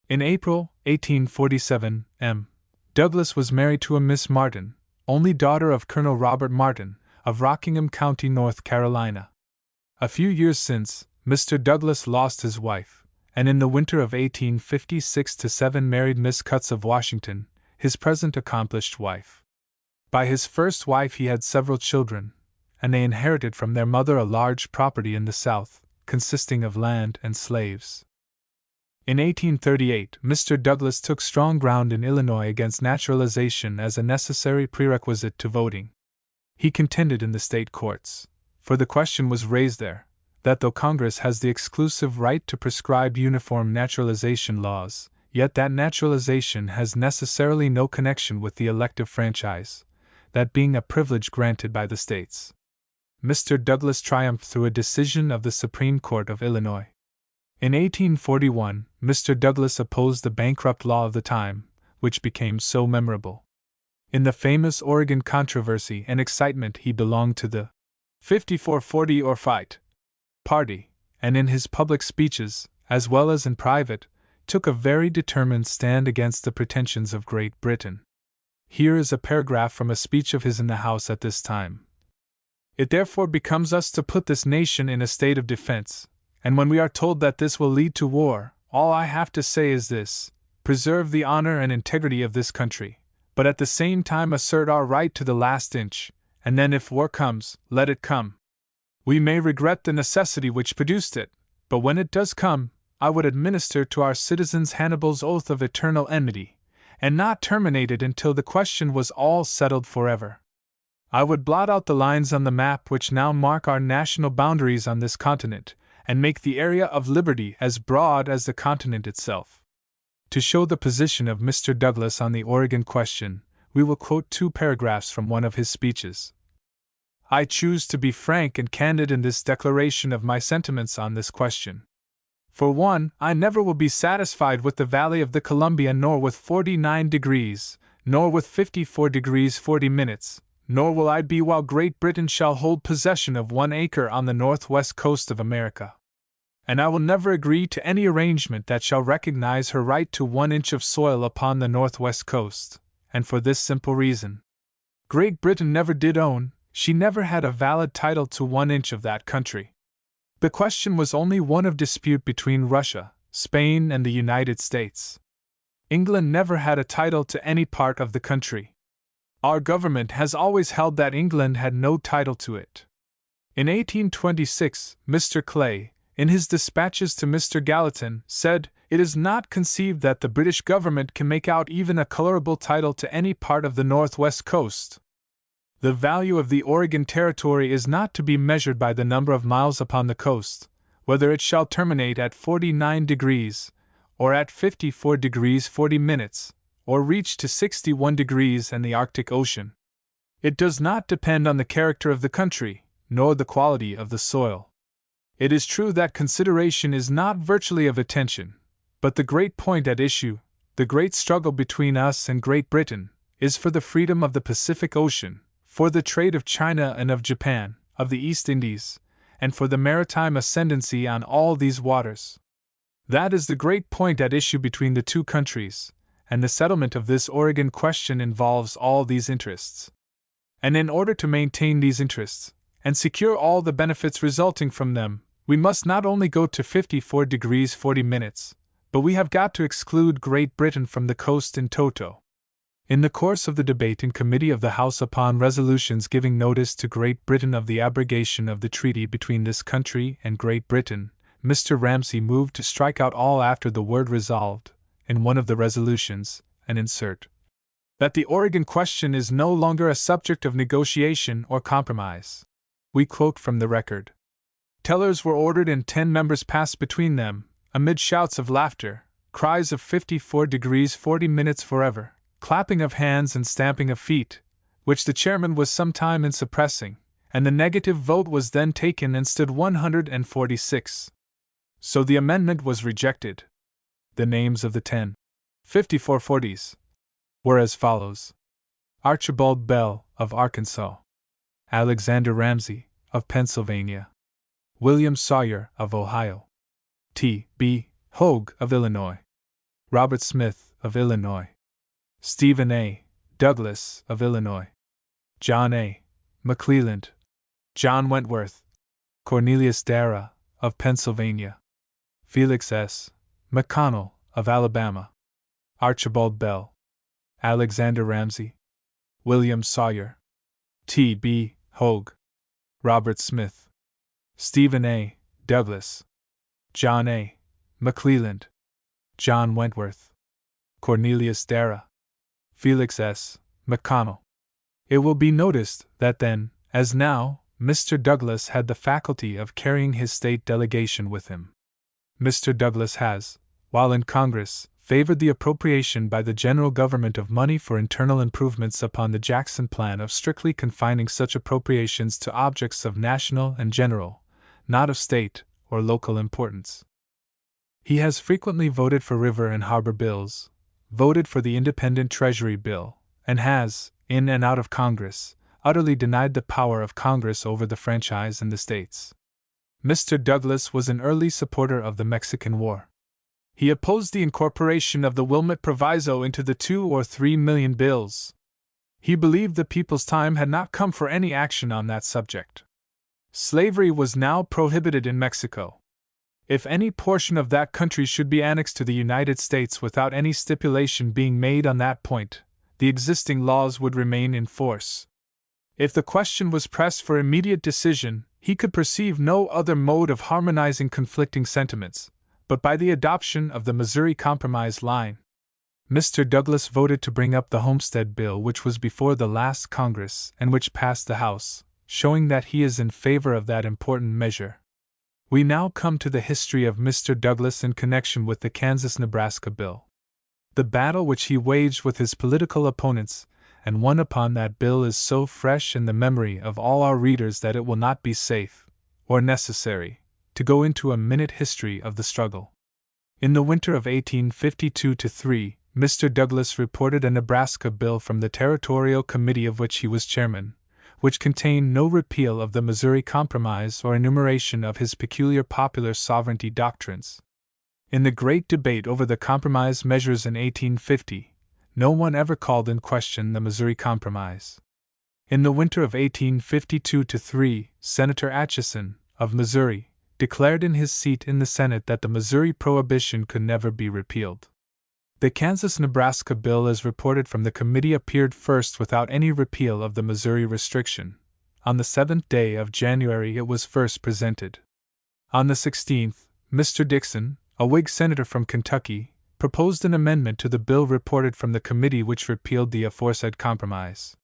In April 1847, M. Douglas was married to a Miss Martin, only daughter of Colonel Robert Martin, of Rockingham County, North Carolina. A few years since, Mr. Douglas lost his wife, and in the winter of 1856-7 married Miss Cutts of Washington, his present accomplished wife. By his first wife he had several children, and they inherited from their mother a large property in the South, consisting of land and slaves. In 1838, Mr. Douglas took strong ground in Illinois against naturalization as a necessary prerequisite to voting. He contended in the state courts, for the question was raised there, that though Congress has the exclusive right to prescribe uniform naturalization laws, yet that naturalization has necessarily no connection with the elective franchise, that being a privilege granted by the states. Mr. Douglas triumphed through a decision of the Supreme Court of Illinois. In 1841, Mr. Douglas opposed the bankrupt law of the time, which became so memorable. In the famous Oregon controversy and excitement he belonged to the 54-40 or fight party, and in his public speeches, as well as in private, took a very determined stand against the pretensions of Great Britain. Here is a paragraph from a speech of his in the House at this time. It therefore becomes us to put this nation in a state of defense, and when we are told that this will lead to war, all I have to say is this: preserve the honor and integrity of this country, but at the same time assert our right to the last inch, and then if war comes, let it come. We may regret the necessity which produced it, but when it does come, I would administer to our citizens Hannibal's oath of eternal enmity, and not terminate it until the question was all settled forever. I would blot out the lines on the map which now mark our national boundaries on this continent, and make the area of liberty as broad as the continent itself. To show the position of Mr. Douglas on the Oregon question, we will quote 2 paragraphs from one of his speeches. I choose to be frank and candid in this declaration of my sentiments on this question. For one, I never will be satisfied with the valley of the Columbia, nor with 49 degrees, nor with 54 degrees 40 minutes, nor will I be while Great Britain shall hold possession of 1 acre on the northwest coast of America. And I will never agree to any arrangement that shall recognize her right to 1 inch of soil upon the northwest coast, and for this simple reason. Great Britain never did own, she never had a valid title to 1 inch of that country. The question was only one of dispute between Russia, Spain, and the United States. England never had a title to any part of the country. Our government has always held that England had no title to it. In 1826, Mr. Clay, in his dispatches to Mr. Gallatin, said, "It is not conceived that the British government can make out even a colorable title to any part of the northwest coast. The value of the Oregon Territory is not to be measured by the number of miles upon the coast, whether it shall terminate at 49 degrees, or at 54 degrees 40 minutes, or reach to 61 degrees and the Arctic Ocean. It does not depend on the character of the country, nor the quality of the soil. It is true that consideration is not virtually of attention, but the great point at issue, the great struggle between us and Great Britain, is for the freedom of the Pacific Ocean, for the trade of China and of Japan, of the East Indies, and for the maritime ascendancy on all these waters. That is the great point at issue between the two countries, and the settlement of this Oregon question involves all these interests. And in order to maintain these interests, and secure all the benefits resulting from them, we must not only go to 54 degrees 40 minutes, but we have got to exclude Great Britain from the coast in toto." In the course of the debate in committee of the House upon resolutions giving notice to Great Britain of the abrogation of the treaty between this country and Great Britain, Mr. Ramsay moved to strike out all after the word resolved, in one of the resolutions, and insert, "that the Oregon question is no longer a subject of negotiation or compromise." We quote from the record. Tellers were ordered and 10 members passed between them, amid shouts of laughter, cries of 54 degrees 40 minutes forever, clapping of hands and stamping of feet, which the chairman was some time in suppressing, and the negative vote was then taken and stood 146. So the amendment was rejected. The names of the 10 5440s were as follows: Archibald Bell, of Arkansas; Alexander Ramsay, of Pennsylvania; William Sawyer, of Ohio; T.B. Hoag, of Illinois; Robert Smith, of Illinois; Stephen A. Douglas, of Illinois; John A. McClelland; John Wentworth; Cornelius Darrah, of Pennsylvania; Felix S. McConnell, of Alabama; Archibald Bell; Alexander Ramsay; William Sawyer; T.B. Hoag; Robert Smith; Stephen A. Douglas; John A. McClelland; John Wentworth; Cornelius Darrah; Felix S. McConnell. It will be noticed that then, as now, Mr. Douglas had the faculty of carrying his state delegation with him. Mr. Douglas has, while in Congress, favored the appropriation by the general government of money for internal improvements upon the Jackson plan of strictly confining such appropriations to objects of national and general, not of state or local importance. He has frequently voted for river and harbor bills, voted for the independent Treasury bill, and has, in and out of Congress, utterly denied the power of Congress over the franchise in the states. Mr. Douglas was an early supporter of the Mexican War. He opposed the incorporation of the Wilmot Proviso into the 2 or 3 million bills. He believed the people's time had not come for any action on that subject. Slavery was now prohibited in Mexico. If any portion of that country should be annexed to the United States without any stipulation being made on that point, the existing laws would remain in force. If the question was pressed for immediate decision, he could perceive no other mode of harmonizing conflicting sentiments, but by the adoption of the Missouri Compromise line. Mr. Douglas voted to bring up the Homestead Bill, which was before the last Congress and which passed the House, showing that he is in favor of that important measure. We now come to the history of Mr. Douglas in connection with the Kansas-Nebraska bill. The battle which he waged with his political opponents and won upon that bill is so fresh in the memory of all our readers that it will not be safe, or necessary, to go into a minute history of the struggle. In the winter of 1852-3, Mr. Douglas reported a Nebraska bill from the Territorial Committee of which he was chairman, which contained no repeal of the Missouri Compromise or enumeration of his peculiar popular sovereignty doctrines. In the great debate over the compromise measures in 1850, no one ever called in question the Missouri Compromise. In the winter of 1852-3, Senator Atchison, of Missouri, declared in his seat in the Senate that the Missouri Prohibition could never be repealed. The Kansas-Nebraska bill as reported from the committee appeared first without any repeal of the Missouri restriction. On the 7th day of January it was first presented. On the 16th, Mr. Dixon, a Whig senator from Kentucky, proposed an amendment to the bill reported from the committee which repealed the aforesaid compromise.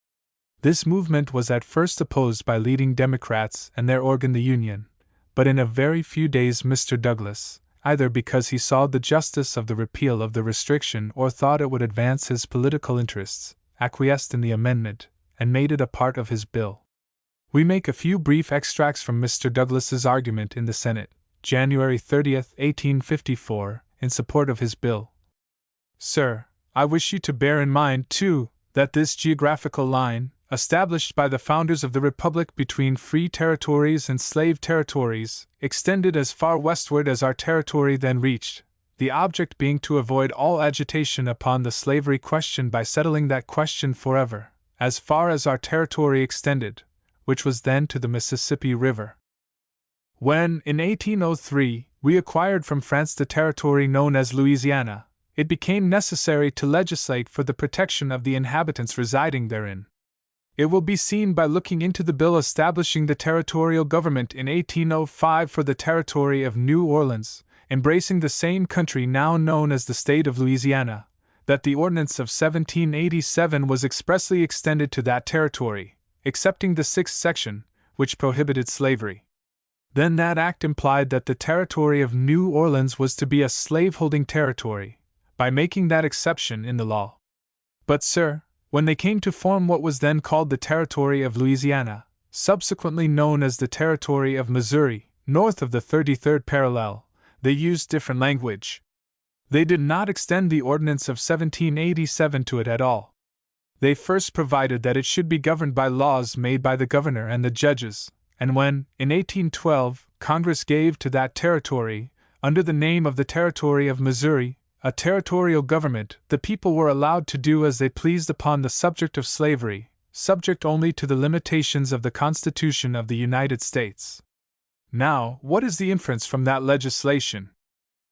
This movement was at first opposed by leading Democrats and their organ the Union, but in a very few days Mr. Douglas, either because he saw the justice of the repeal of the restriction or thought it would advance his political interests, acquiesced in the amendment and made it a part of his bill. We make a few brief extracts from Mr. Douglas's argument in the Senate, January 30, 1854, in support of his bill. Sir, I wish you to bear in mind, too, that this geographical line, established by the founders of the Republic between free territories and slave territories, extended as far westward as our territory then reached, the object being to avoid all agitation upon the slavery question by settling that question forever, as far as our territory extended, which was then to the Mississippi River. When, in 1803, we acquired from France the territory known as Louisiana, it became necessary to legislate for the protection of the inhabitants residing therein. It will be seen by looking into the bill establishing the territorial government in 1805 for the territory of New Orleans, embracing the same country now known as the state of Louisiana, that the ordinance of 1787 was expressly extended to that territory, excepting the 6th section, which prohibited slavery. Then that act implied that the territory of New Orleans was to be a slaveholding territory, by making that exception in the law. But, sir, when they came to form what was then called the territory of Louisiana, subsequently known as the territory of Missouri, north of the 33rd parallel, they used different language. They did not extend the ordinance of 1787 to it at all. They first provided that it should be governed by laws made by the governor and the judges, and when, in 1812, Congress gave to that territory, under the name of the Territory of Missouri, a territorial government, the people were allowed to do as they pleased upon the subject of slavery, subject only to the limitations of the Constitution of the United States. Now, what is the inference from that legislation?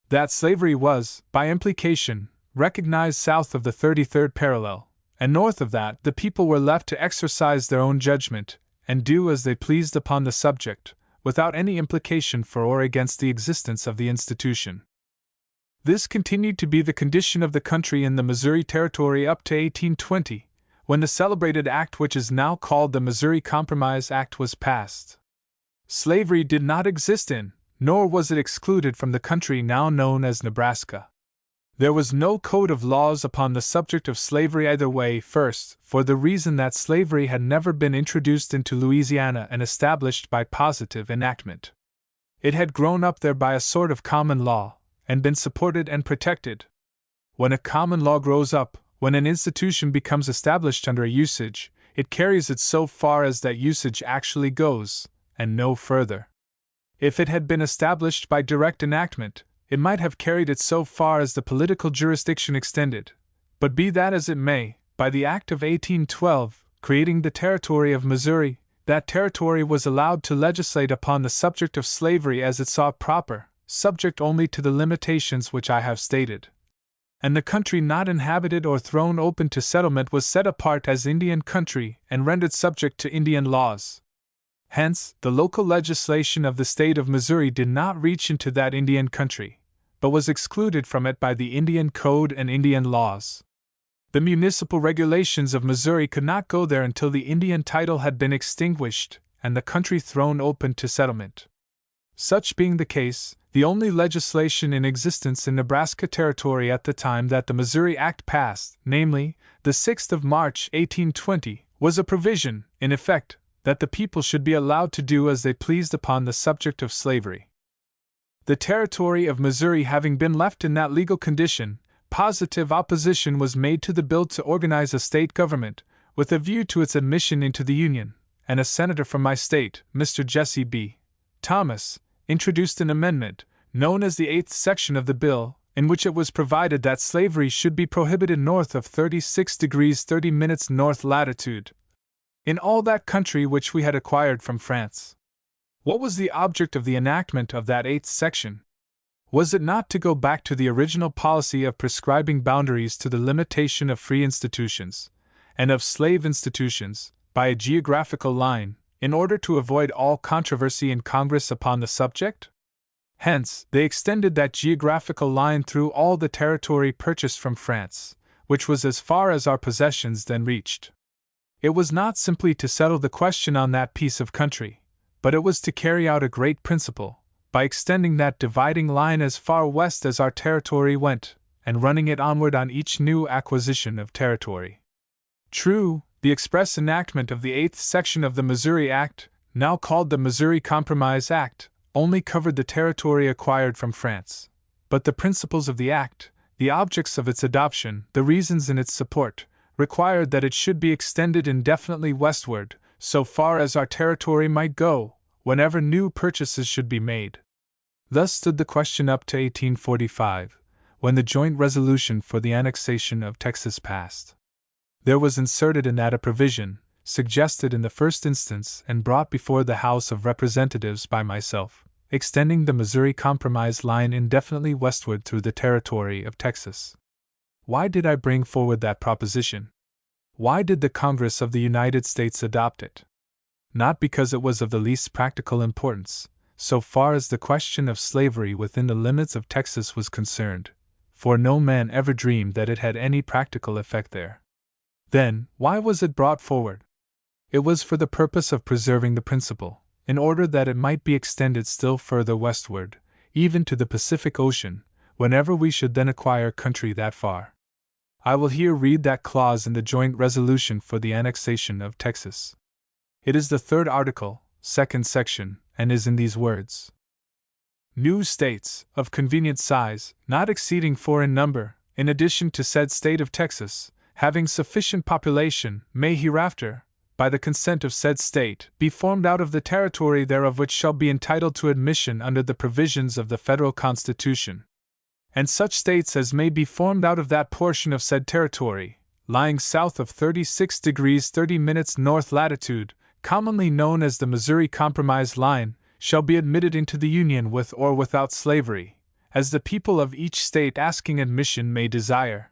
That slavery was, by implication, recognized south of the 33rd parallel, and north of that the people were left to exercise their own judgment, and do as they pleased upon the subject, without any implication for or against the existence of the institution. This continued to be the condition of the country in the Missouri Territory up to 1820, when the celebrated act which is now called the Missouri Compromise Act was passed. Slavery did not exist in, nor was it excluded from the country now known as Nebraska. There was no code of laws upon the subject of slavery either way. First, for the reason that slavery had never been introduced into Louisiana and established by positive enactment. It had grown up there by a sort of common law, and been supported and protected. When a common law grows up, when an institution becomes established under a usage, it carries it so far as that usage actually goes, and no further. If it had been established by direct enactment, it might have carried it so far as the political jurisdiction extended, but be that as it may, by the Act of 1812, creating the Territory of Missouri, that territory was allowed to legislate upon the subject of slavery as it saw proper, subject only to the limitations which I have stated. And the country not inhabited or thrown open to settlement was set apart as Indian country and rendered subject to Indian laws. Hence, the local legislation of the state of Missouri did not reach into that Indian country, but was excluded from it by the Indian Code and Indian laws. The municipal regulations of Missouri could not go there until the Indian title had been extinguished and the country thrown open to settlement. Such being the case, the only legislation in existence in Nebraska Territory at the time that the Missouri Act passed, namely, the 6th of March, 1820, was a provision, in effect, that the people should be allowed to do as they pleased upon the subject of slavery. The Territory of Missouri having been left in that legal condition, positive opposition was made to the bill to organize a state government, with a view to its admission into the Union, and a senator from my state, Mr. Jesse B. Thomas, introduced an amendment, known as the 8th section of the bill, in which it was provided that slavery should be prohibited north of 36 degrees 30 minutes north latitude, in all that country which we had acquired from France. What was the object of the enactment of that 8th section? Was it not to go back to the original policy of prescribing boundaries to the limitation of free institutions, and of slave institutions, by a geographical line, in order to avoid all controversy in Congress upon the subject? Hence, they extended that geographical line through all the territory purchased from France, which was as far as our possessions then reached. It was not simply to settle the question on that piece of country, but it was to carry out a great principle, by extending that dividing line as far west as our territory went, and running it onward on each new acquisition of territory. True, the express enactment of the 8th section of the Missouri Act, now called the Missouri Compromise Act, only covered the territory acquired from France, but the principles of the Act, the objects of its adoption, the reasons in its support, required that it should be extended indefinitely westward, so far as our territory might go, whenever new purchases should be made. Thus stood the question up to 1845, when the joint resolution for the annexation of Texas passed. There was inserted in that a provision, suggested in the first instance and brought before the House of Representatives by myself, extending the Missouri Compromise line indefinitely westward through the territory of Texas. Why did I bring forward that proposition? Why did the Congress of the United States adopt it? Not because it was of the least practical importance, so far as the question of slavery within the limits of Texas was concerned, for no man ever dreamed that it had any practical effect there. Then, why was it brought forward? It was for the purpose of preserving the principle, in order that it might be extended still further westward, even to the Pacific Ocean, whenever we should then acquire country that far. I will here read that clause in the joint resolution for the annexation of Texas. It is the 3rd article, 2nd section, and is in these words: New states, of convenient size, not exceeding 4 in number, in addition to said state of Texas, having sufficient population, may hereafter, by the consent of said state, be formed out of the territory thereof, which shall be entitled to admission under the provisions of the Federal Constitution. And such states as may be formed out of that portion of said territory, lying south of 36 degrees 30 minutes north latitude, commonly known as the Missouri Compromise line, shall be admitted into the Union with or without slavery, as the people of each state asking admission may desire.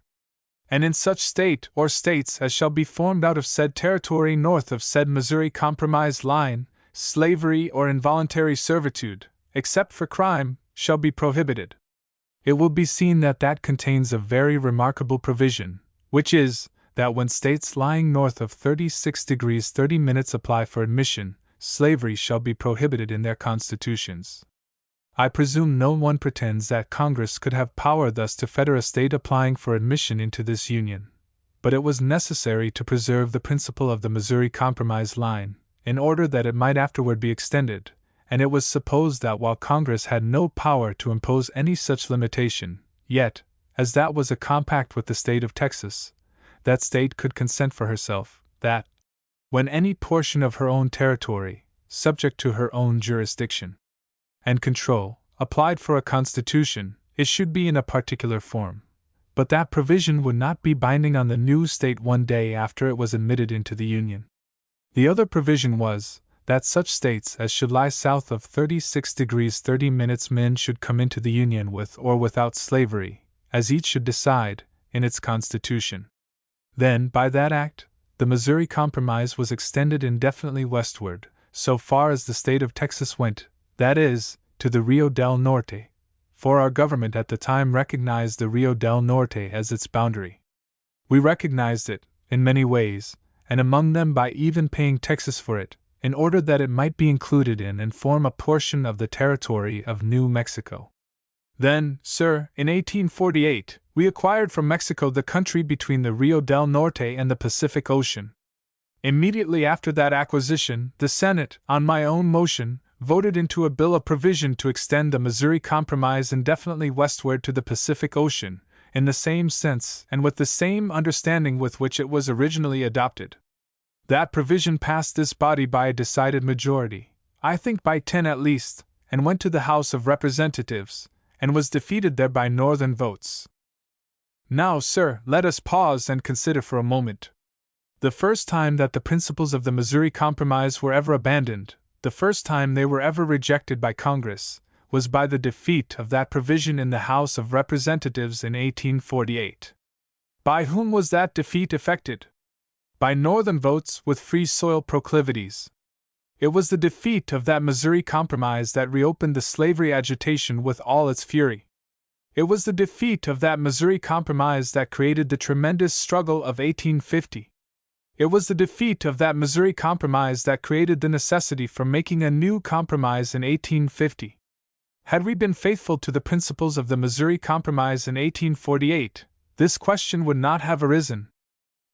And in such state or states as shall be formed out of said territory north of said Missouri Compromise line, slavery or involuntary servitude, except for crime, shall be prohibited. It will be seen that that contains a very remarkable provision, which is, that when states lying north of 36 degrees 30 minutes apply for admission, slavery shall be prohibited in their constitutions. I presume no one pretends that Congress could have power thus to fetter a state applying for admission into this Union, but it was necessary to preserve the principle of the Missouri Compromise line, in order that it might afterward be extended, and it was supposed that while Congress had no power to impose any such limitation, yet, as that was a compact with the state of Texas, that state could consent for herself, that, when any portion of her own territory, subject to her own jurisdiction and control, applied for a constitution, it should be in a particular form, but that provision would not be binding on the new state one day after it was admitted into the Union. The other provision was, that such states as should lie south of 36 degrees 30 minutes men should come into the Union with or without slavery, as each should decide, in its constitution. Then, by that act, the Missouri Compromise was extended indefinitely westward, so far as the state of Texas went, that is, to the Rio del Norte, for our government at the time recognized the Rio del Norte as its boundary. We recognized it, in many ways, and among them by even paying Texas for it, in order that it might be included in and form a portion of the territory of New Mexico. Then, sir, in 1848, we acquired from Mexico the country between the Rio del Norte and the Pacific Ocean. Immediately after that acquisition, the Senate, on my own motion, voted into a bill of provision to extend the Missouri Compromise indefinitely westward to the Pacific Ocean, in the same sense and with the same understanding with which it was originally adopted. That provision passed this body by a decided majority, I think by 10 at least, and went to the House of Representatives, and was defeated there by Northern votes. Now, sir, let us pause and consider for a moment. The first time that the principles of the Missouri Compromise were ever abandoned, the first time they were ever rejected by Congress, was by the defeat of that provision in the House of Representatives in 1848. By whom was that defeat effected? By Northern votes with free soil proclivities. It was the defeat of that Missouri Compromise that reopened the slavery agitation with all its fury. It was the defeat of that Missouri Compromise that created the tremendous struggle of 1850. It was the defeat of that Missouri Compromise that created the necessity for making a new compromise in 1850. Had we been faithful to the principles of the Missouri Compromise in 1848, this question would not have arisen.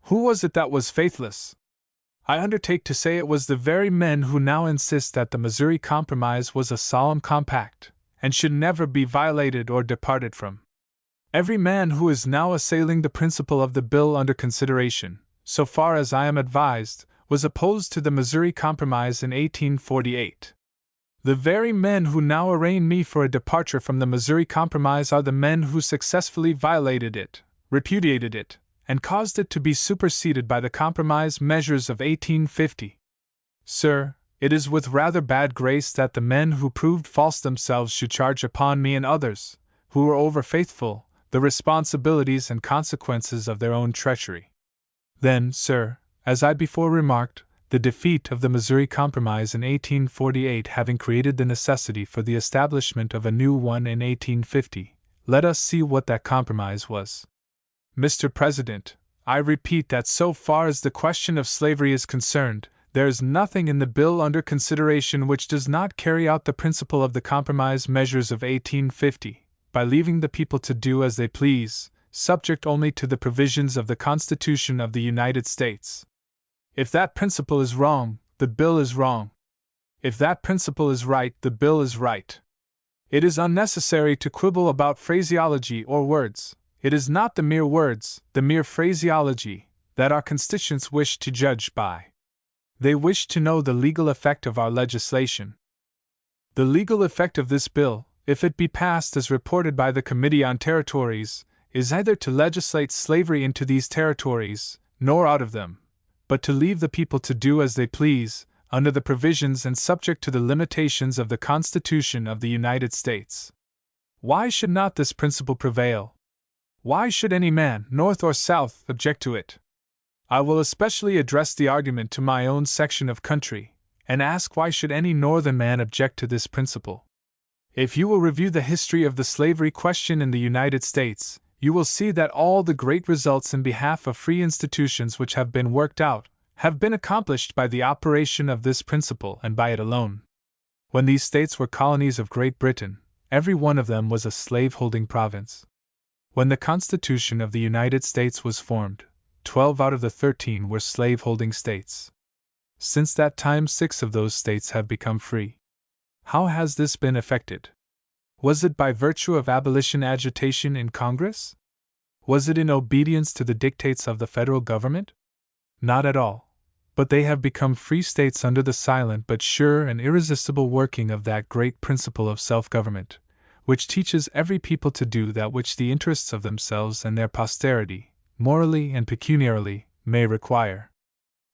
Who was it that was faithless? I undertake to say it was the very men who now insist that the Missouri Compromise was a solemn compact, and should never be violated or departed from. Every man who is now assailing the principle of the bill under consideration, so far as I am advised, was opposed to the Missouri Compromise in 1848. The very men who now arraign me for a departure from the Missouri Compromise are the men who successfully violated it, repudiated it, and caused it to be superseded by the compromise measures of 1850. Sir, it is with rather bad grace that the men who proved false themselves should charge upon me and others, who were over-faithful, the responsibilities and consequences of their own treachery. Then, sir, as I before remarked, the defeat of the Missouri Compromise in 1848 having created the necessity for the establishment of a new one in 1850, let us see what that compromise was. Mr. President, I repeat that so far as the question of slavery is concerned, there is nothing in the bill under consideration which does not carry out the principle of the compromise measures of 1850, by leaving the people to do as they please, subject only to the provisions of the Constitution of the United States. If that principle is wrong, the bill is wrong. If that principle is right, the bill is right. It is unnecessary to quibble about phraseology or words. It is not the mere words, the mere phraseology, that our constituents wish to judge by. They wish to know the legal effect of our legislation. The legal effect of this bill, if it be passed as reported by the Committee on Territories, is either to legislate slavery into these territories, nor out of them, but to leave the people to do as they please, under the provisions and subject to the limitations of the Constitution of the United States. Why should not this principle prevail? Why should any man, North or South, object to it? I will especially address the argument to my own section of country, and ask why should any Northern man object to this principle? If you will review the history of the slavery question in the United States, you will see that all the great results in behalf of free institutions which have been worked out, have been accomplished by the operation of this principle and by it alone. When these states were colonies of Great Britain, every one of them was a slave-holding province. When the Constitution of the United States was formed, 12 out of the 13 were slave-holding states. Since that time 6 of those states have become free. How has this been effected? Was it by virtue of abolition agitation in Congress? Was it in obedience to the dictates of the federal government? Not at all. But they have become free states under the silent but sure and irresistible working of that great principle of self-government, which teaches every people to do that which the interests of themselves and their posterity, morally and pecuniarily, may require.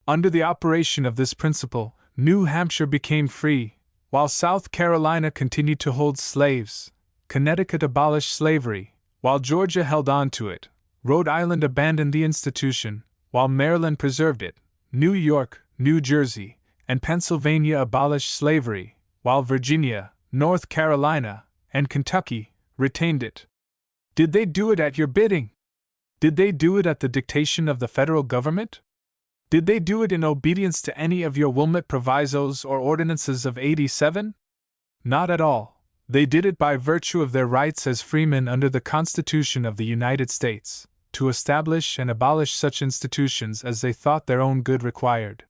Under the operation of this principle, New Hampshire became free, while South Carolina continued to hold slaves. Connecticut abolished slavery, while Georgia held on to it. Rhode Island abandoned the institution, while Maryland preserved it. New York, New Jersey, and Pennsylvania abolished slavery, while Virginia, North Carolina, and Kentucky retained it. Did they do it at your bidding? Did they do it at the dictation of the federal government? Did they do it in obedience to any of your Wilmot provisos or ordinances of '87? Not at all. They did it by virtue of their rights as freemen under the Constitution of the United States, to establish and abolish such institutions as they thought their own good required.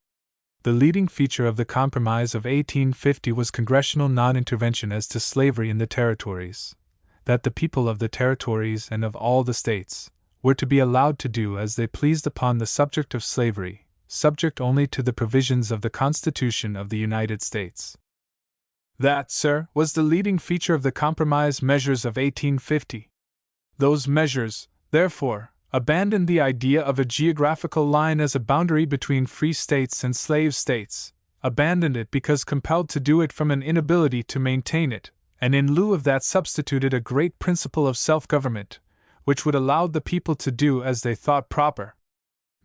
The leading feature of the Compromise of 1850 was congressional non-intervention as to slavery in the territories, that the people of the territories and of all the states were to be allowed to do as they pleased upon the subject of slavery, subject only to the provisions of the Constitution of the United States. That, sir, was the leading feature of the compromise measures of 1850. Those measures, therefore, abandoned the idea of a geographical line as a boundary between free states and slave states, abandoned it because compelled to do it from an inability to maintain it, and in lieu of that substituted a great principle of self-government, which would allow the people to do as they thought proper.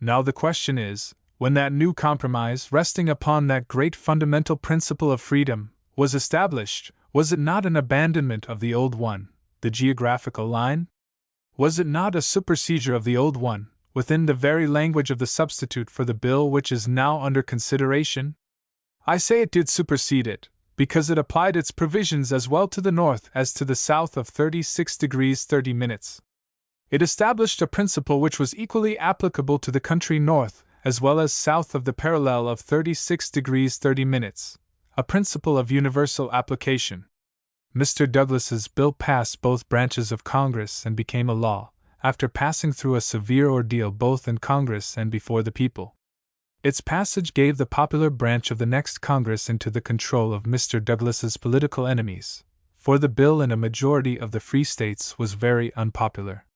Now the question is, when that new compromise, resting upon that great fundamental principle of freedom, was established, was it not an abandonment of the old one, the geographical line? Was it not a supersedure of the old one, within the very language of the substitute for the bill which is now under consideration? I say it did supersede it, because it applied its provisions as well to the north as to the south of 36 degrees 30 minutes. It established a principle which was equally applicable to the country north as well as south of the parallel of 36 degrees 30 minutes, a principle of universal application. Mr. Douglas's bill passed both branches of Congress and became a law, after passing through a severe ordeal both in Congress and before the people. Its passage gave the popular branch of the next Congress into the control of Mr. Douglas's political enemies, for the bill in a majority of the free states was very unpopular.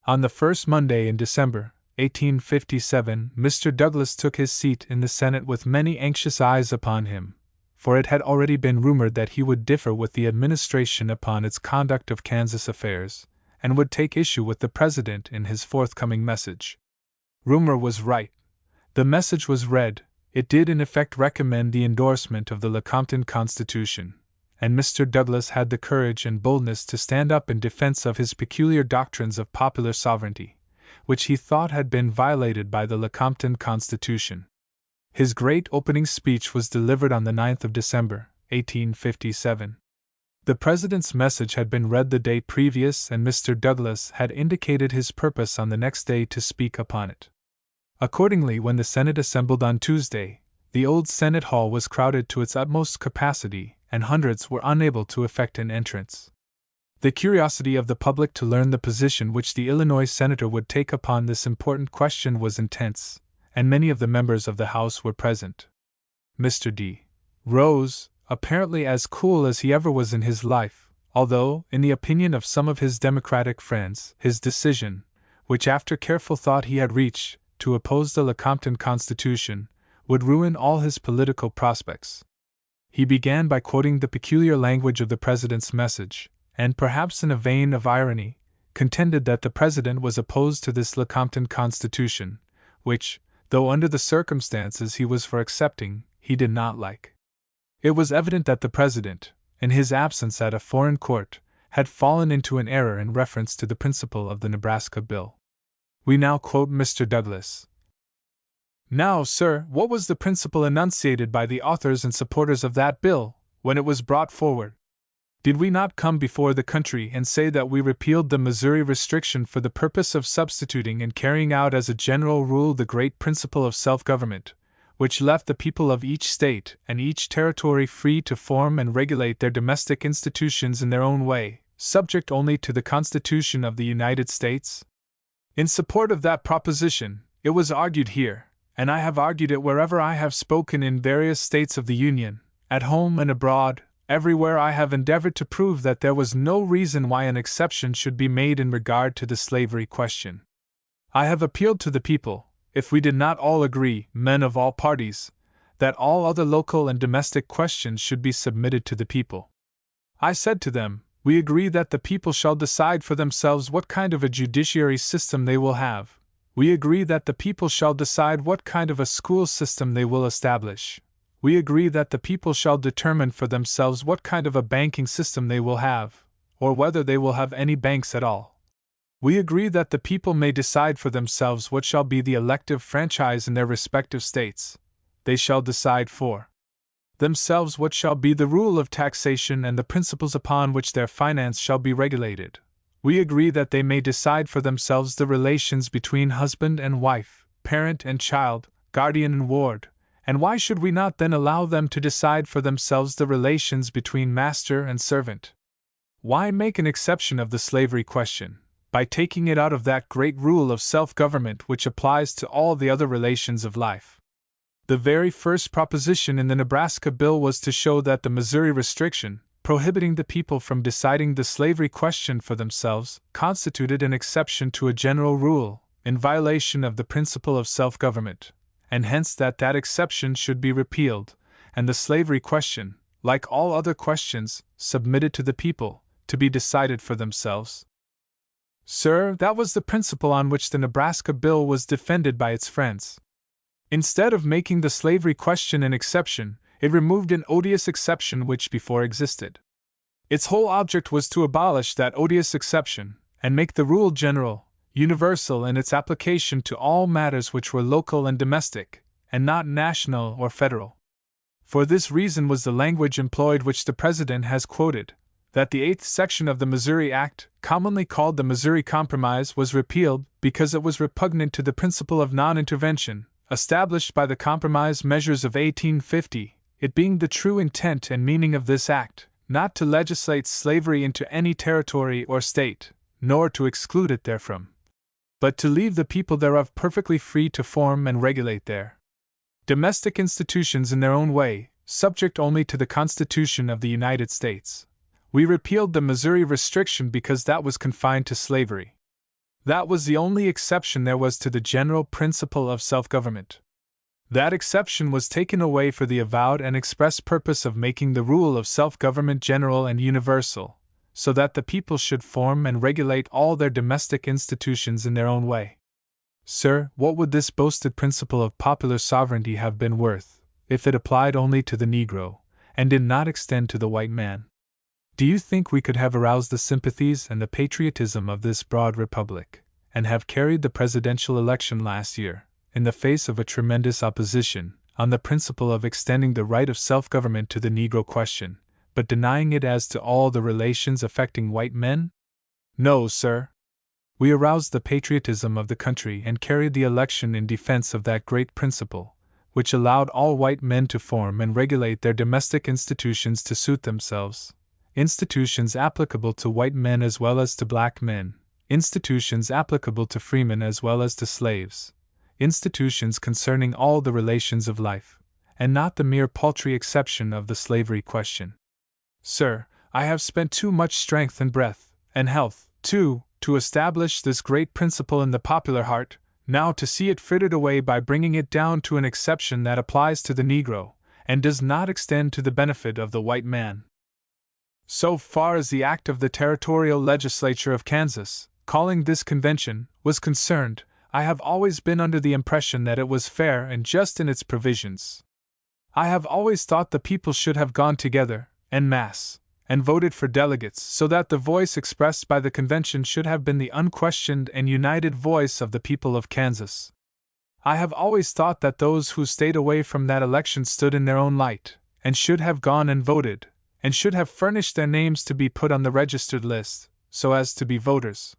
On the first Monday in December, 1857, Mr. Douglas took his seat in the Senate with many anxious eyes upon him, for it had already been rumored that he would differ with the administration upon its conduct of Kansas affairs, and would take issue with the President in his forthcoming message. Rumor was right. The message was read. It did in effect recommend the endorsement of the Lecompton Constitution, and Mr. Douglas had the courage and boldness to stand up in defense of his peculiar doctrines of popular sovereignty, which he thought had been violated by the Lecompton Constitution. His great opening speech was delivered on the 9th of December, 1857. The President's message had been read the day previous, and Mr. Douglas had indicated his purpose on the next day to speak upon it. Accordingly, when the Senate assembled on Tuesday, the old Senate Hall was crowded to its utmost capacity, and hundreds were unable to effect an entrance. The curiosity of the public to learn the position which the Illinois senator would take upon this important question was intense, and many of the members of the House were present. Mr. D. rose, apparently as cool as he ever was in his life, although, in the opinion of some of his Democratic friends, his decision, which after careful thought he had reached, to oppose the Lecompton Constitution, would ruin all his political prospects. He began by quoting the peculiar language of the President's message, and perhaps in a vein of irony, contended that the President was opposed to this Lecompton Constitution, which, though under the circumstances he was for accepting, he did not like. It was evident that the President, in his absence at a foreign court, had fallen into an error in reference to the principle of the Nebraska bill. We now quote Mr. Douglas. Now, sir, what was the principle enunciated by the authors and supporters of that bill, when it was brought forward? Did we not come before the country and say that we repealed the Missouri restriction for the purpose of substituting and carrying out as a general rule the great principle of self-government, which left the people of each state and each territory free to form and regulate their domestic institutions in their own way, subject only to the Constitution of the United States? In support of that proposition, it was argued here, and I have argued it wherever I have spoken in various states of the Union, at home and abroad. Everywhere I have endeavored to prove that there was no reason why an exception should be made in regard to the slavery question. I have appealed to the people, if we did not all agree, men of all parties, that all other local and domestic questions should be submitted to the people. I said to them, we agree that the people shall decide for themselves what kind of a judiciary system they will have. We agree that the people shall decide what kind of a school system they will establish. We agree that the people shall determine for themselves what kind of a banking system they will have, or whether they will have any banks at all. We agree that the people may decide for themselves what shall be the elective franchise in their respective states. They shall decide for themselves what shall be the rule of taxation and the principles upon which their finance shall be regulated. We agree that they may decide for themselves the relations between husband and wife, parent and child, guardian and ward. And why should we not then allow them to decide for themselves the relations between master and servant? Why make an exception of the slavery question, by taking it out of that great rule of self-government which applies to all the other relations of life? The very first proposition in the Nebraska bill was to show that the Missouri restriction, prohibiting the people from deciding the slavery question for themselves, constituted an exception to a general rule, in violation of the principle of self-government, and hence that exception should be repealed, and the slavery question, like all other questions, submitted to the people, to be decided for themselves. Sir, that was the principle on which the Nebraska bill was defended by its friends. Instead of making the slavery question an exception, it removed an odious exception which before existed. Its whole object was to abolish that odious exception, and make the rule general, universal in its application to all matters which were local and domestic, and not national or federal. For this reason was the language employed which the President has quoted, that the 8th section of the Missouri Act, commonly called the Missouri Compromise, was repealed because it was repugnant to the principle of non-intervention, established by the Compromise measures of 1850, it being the true intent and meaning of this act, not to legislate slavery into any territory or state, nor to exclude it therefrom, but to leave the people thereof perfectly free to form and regulate their domestic institutions in their own way, subject only to the Constitution of the United States. We repealed the Missouri restriction because that was confined to slavery. That was the only exception there was to the general principle of self-government. That exception was taken away for the avowed and express purpose of making the rule of self-government general and universal, so that the people should form and regulate all their domestic institutions in their own way. Sir, what would this boasted principle of popular sovereignty have been worth, if it applied only to the Negro, and did not extend to the white man? Do you think we could have aroused the sympathies and the patriotism of this broad republic, and have carried the presidential election last year, in the face of a tremendous opposition, on the principle of extending the right of self-government to the Negro question, but denying it as to all the relations affecting white men? No, sir. We aroused the patriotism of the country and carried the election in defense of that great principle, which allowed all white men to form and regulate their domestic institutions to suit themselves. Institutions applicable to white men as well as to black men, institutions applicable to freemen as well as to slaves, institutions concerning all the relations of life, and not the mere paltry exception of the slavery question. Sir, I have spent too much strength and breath, and health, too, to establish this great principle in the popular heart, now to see it frittered away by bringing it down to an exception that applies to the Negro, and does not extend to the benefit of the white man. So far as the act of the Territorial Legislature of Kansas, calling this convention, was concerned, I have always been under the impression that it was fair and just in its provisions. I have always thought the people should have gone together, en masse, and voted for delegates so that the voice expressed by the convention should have been the unquestioned and united voice of the people of Kansas. I have always thought that those who stayed away from that election stood in their own light, and should have gone and voted, and should have furnished their names to be put on the registered list, so as to be voters.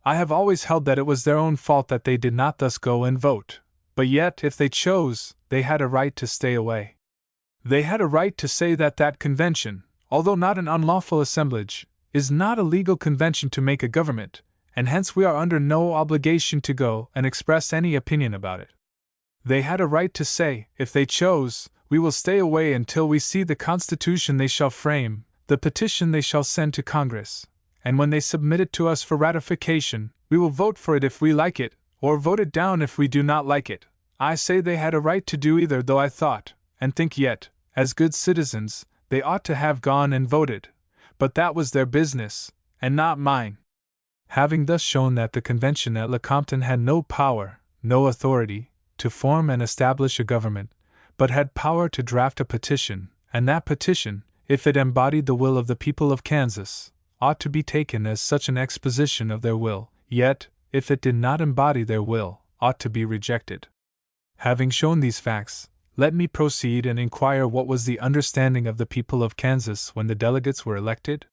I have always held that it was their own fault that they did not thus go and vote, but yet, if they chose, they had a right to stay away. They had a right to say that that convention, although not an unlawful assemblage, is not a legal convention to make a government, and hence we are under no obligation to go and express any opinion about it. They had a right to say, if they chose, we will stay away until we see the Constitution they shall frame, the petition they shall send to Congress, and when they submit it to us for ratification, we will vote for it if we like it, or vote it down if we do not like it. I say they had a right to do either, though I thought, and think yet, as good citizens, they ought to have gone and voted, but that was their business, and not mine. Having thus shown that the convention at Lecompton had no power, no authority, to form and establish a government, but had power to draft a petition, and that petition, if it embodied the will of the people of Kansas, ought to be taken as such an exposition of their will, yet, if it did not embody their will, ought to be rejected. Having shown these facts, let me proceed and inquire what was the understanding of the people of Kansas when the delegates were elected?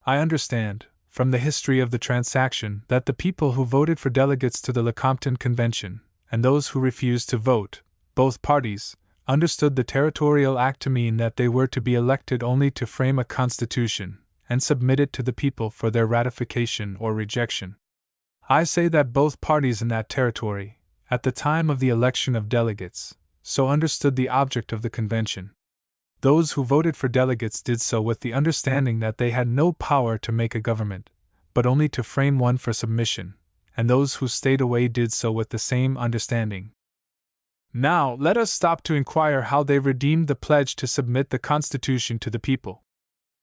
I understand, from the history of the transaction, that the people who voted for delegates to the Lecompton Convention, and those who refused to vote, both parties, understood the Territorial Act to mean that they were to be elected only to frame a constitution, and submit it to the people for their ratification or rejection. I say that both parties in that territory, at the time of the election of delegates, so understood the object of the convention. Those who voted for delegates did so with the understanding that they had no power to make a government, but only to frame one for submission, and those who stayed away did so with the same understanding. Now, let us stop to inquire how they redeemed the pledge to submit the Constitution to the people.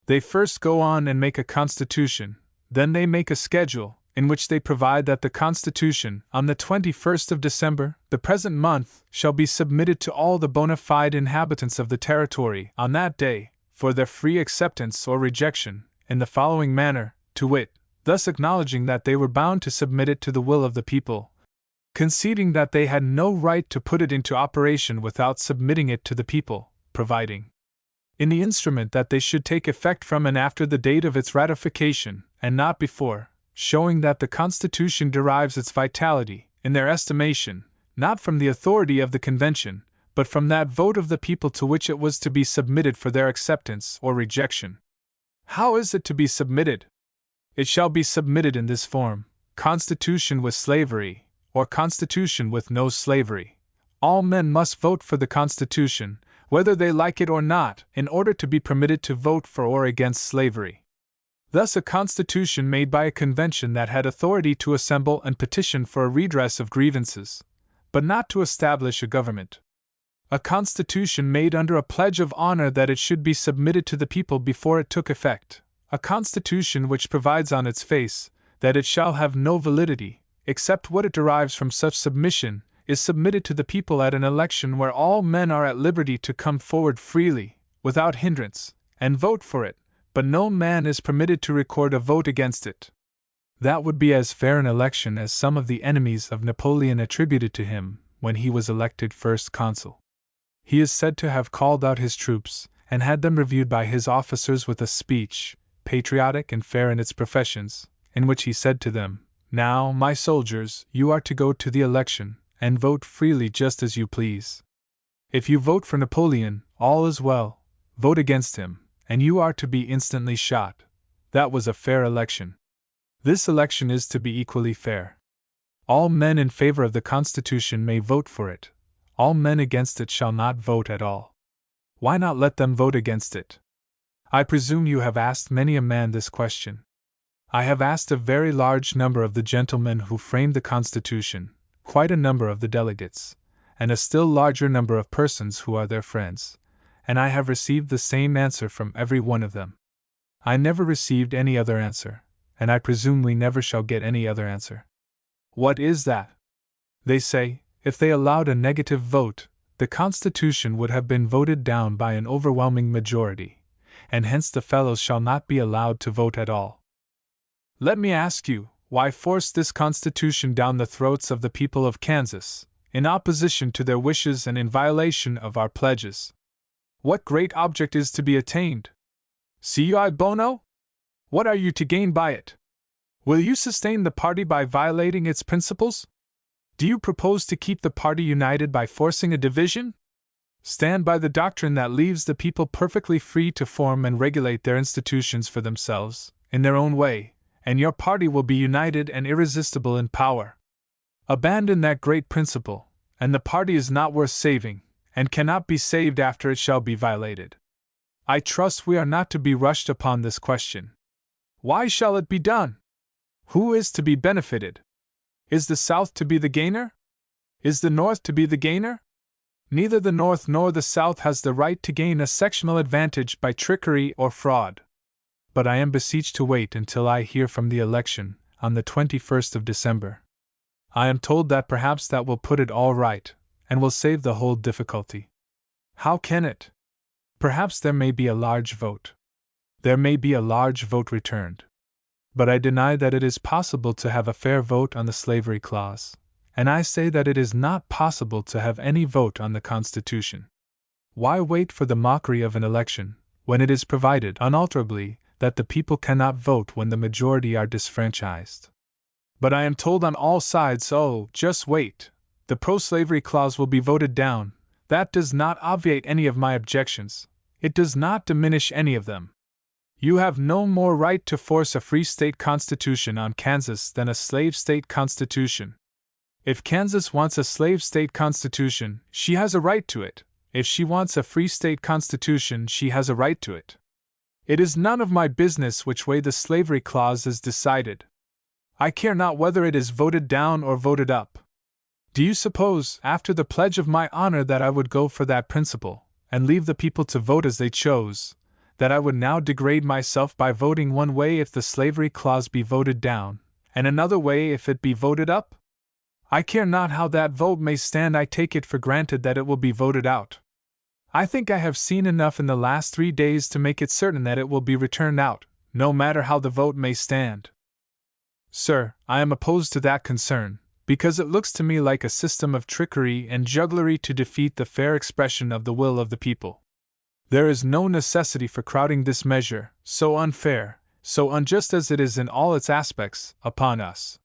They first go on and make a Constitution, then they make a schedule, in which they provide that the Constitution, on the 21st of December, the present month, shall be submitted to all the bona fide inhabitants of the territory on that day, for their free acceptance or rejection, in the following manner, to wit, thus acknowledging that they were bound to submit it to the will of the people, conceding that they had no right to put it into operation without submitting it to the people, providing in the instrument that they should take effect from and after the date of its ratification, and not before, showing that the Constitution derives its vitality, in their estimation, not from the authority of the Convention, but from that vote of the people to which it was to be submitted for their acceptance or rejection. How is it to be submitted? It shall be submitted in this form: Constitution with slavery, or Constitution with no slavery. All men must vote for the Constitution, whether they like it or not, in order to be permitted to vote for or against slavery. Thus, a constitution made by a convention that had authority to assemble and petition for a redress of grievances, but not to establish a government. A constitution made under a pledge of honor that it should be submitted to the people before it took effect. A constitution which provides on its face that it shall have no validity, except what it derives from such submission, is submitted to the people at an election where all men are at liberty to come forward freely, without hindrance, and vote for it, but no man is permitted to record a vote against it. That would be as fair an election as some of the enemies of Napoleon attributed to him when he was elected first consul. He is said to have called out his troops, and had them reviewed by his officers with a speech, patriotic and fair in its professions, in which he said to them, "Now, my soldiers, you are to go to the election, and vote freely just as you please. If you vote for Napoleon, all is well; vote against him, and you are to be instantly shot." That was a fair election. This election is to be equally fair. All men in favor of the Constitution may vote for it. All men against it shall not vote at all. Why not let them vote against it? I presume you have asked many a man this question. I have asked a very large number of the gentlemen who framed the Constitution, quite a number of the delegates, and a still larger number of persons who are their friends, and I have received the same answer from every one of them. I never received any other answer, and I presume we never shall get any other answer. What is that? They say, if they allowed a negative vote, the Constitution would have been voted down by an overwhelming majority, and hence the fellows shall not be allowed to vote at all. Let me ask you, why force this Constitution down the throats of the people of Kansas, in opposition to their wishes and in violation of our pledges? What great object is to be attained? Cui bono? What are you to gain by it? Will you sustain the party by violating its principles? Do you propose to keep the party united by forcing a division? Stand by the doctrine that leaves the people perfectly free to form and regulate their institutions for themselves, in their own way, and your party will be united and irresistible in power. Abandon that great principle, and the party is not worth saving, and cannot be saved after it shall be violated. I trust we are not to be rushed upon this question. Why shall it be done? Who is to be benefited? Is the South to be the gainer? Is the North to be the gainer? Neither the North nor the South has the right to gain a sectional advantage by trickery or fraud. But I am beseeched to wait until I hear from the election, on the 21st of December. I am told that perhaps that will put it all right, and will save the whole difficulty. How can it? Perhaps there may be a large vote. There may be a large vote returned. But I deny that it is possible to have a fair vote on the slavery clause, and I say that it is not possible to have any vote on the Constitution. Why wait for the mockery of an election, when it is provided unalterably that the people cannot vote when the majority are disfranchised? But I am told on all sides, "Oh, just wait, the pro-slavery clause will be voted down." That does not obviate any of my objections. It does not diminish any of them. You have no more right to force a free state constitution on Kansas than a slave state constitution. If Kansas wants a slave state constitution, she has a right to it. If she wants a free state constitution, she has a right to it. It is none of my business which way the slavery clause is decided. I care not whether it is voted down or voted up. Do you suppose, after the pledge of my honor, that I would go for that principle, and leave the people to vote as they chose, that I would now degrade myself by voting one way if the slavery clause be voted down, and another way if it be voted up? I care not how that vote may stand, I take it for granted that it will be voted out. I think I have seen enough in the last 3 days to make it certain that it will be returned out, no matter how the vote may stand. Sir, I am opposed to that concern, because it looks to me like a system of trickery and jugglery to defeat the fair expression of the will of the people. There is no necessity for crowding this measure, so unfair, so unjust as it is in all its aspects, upon us.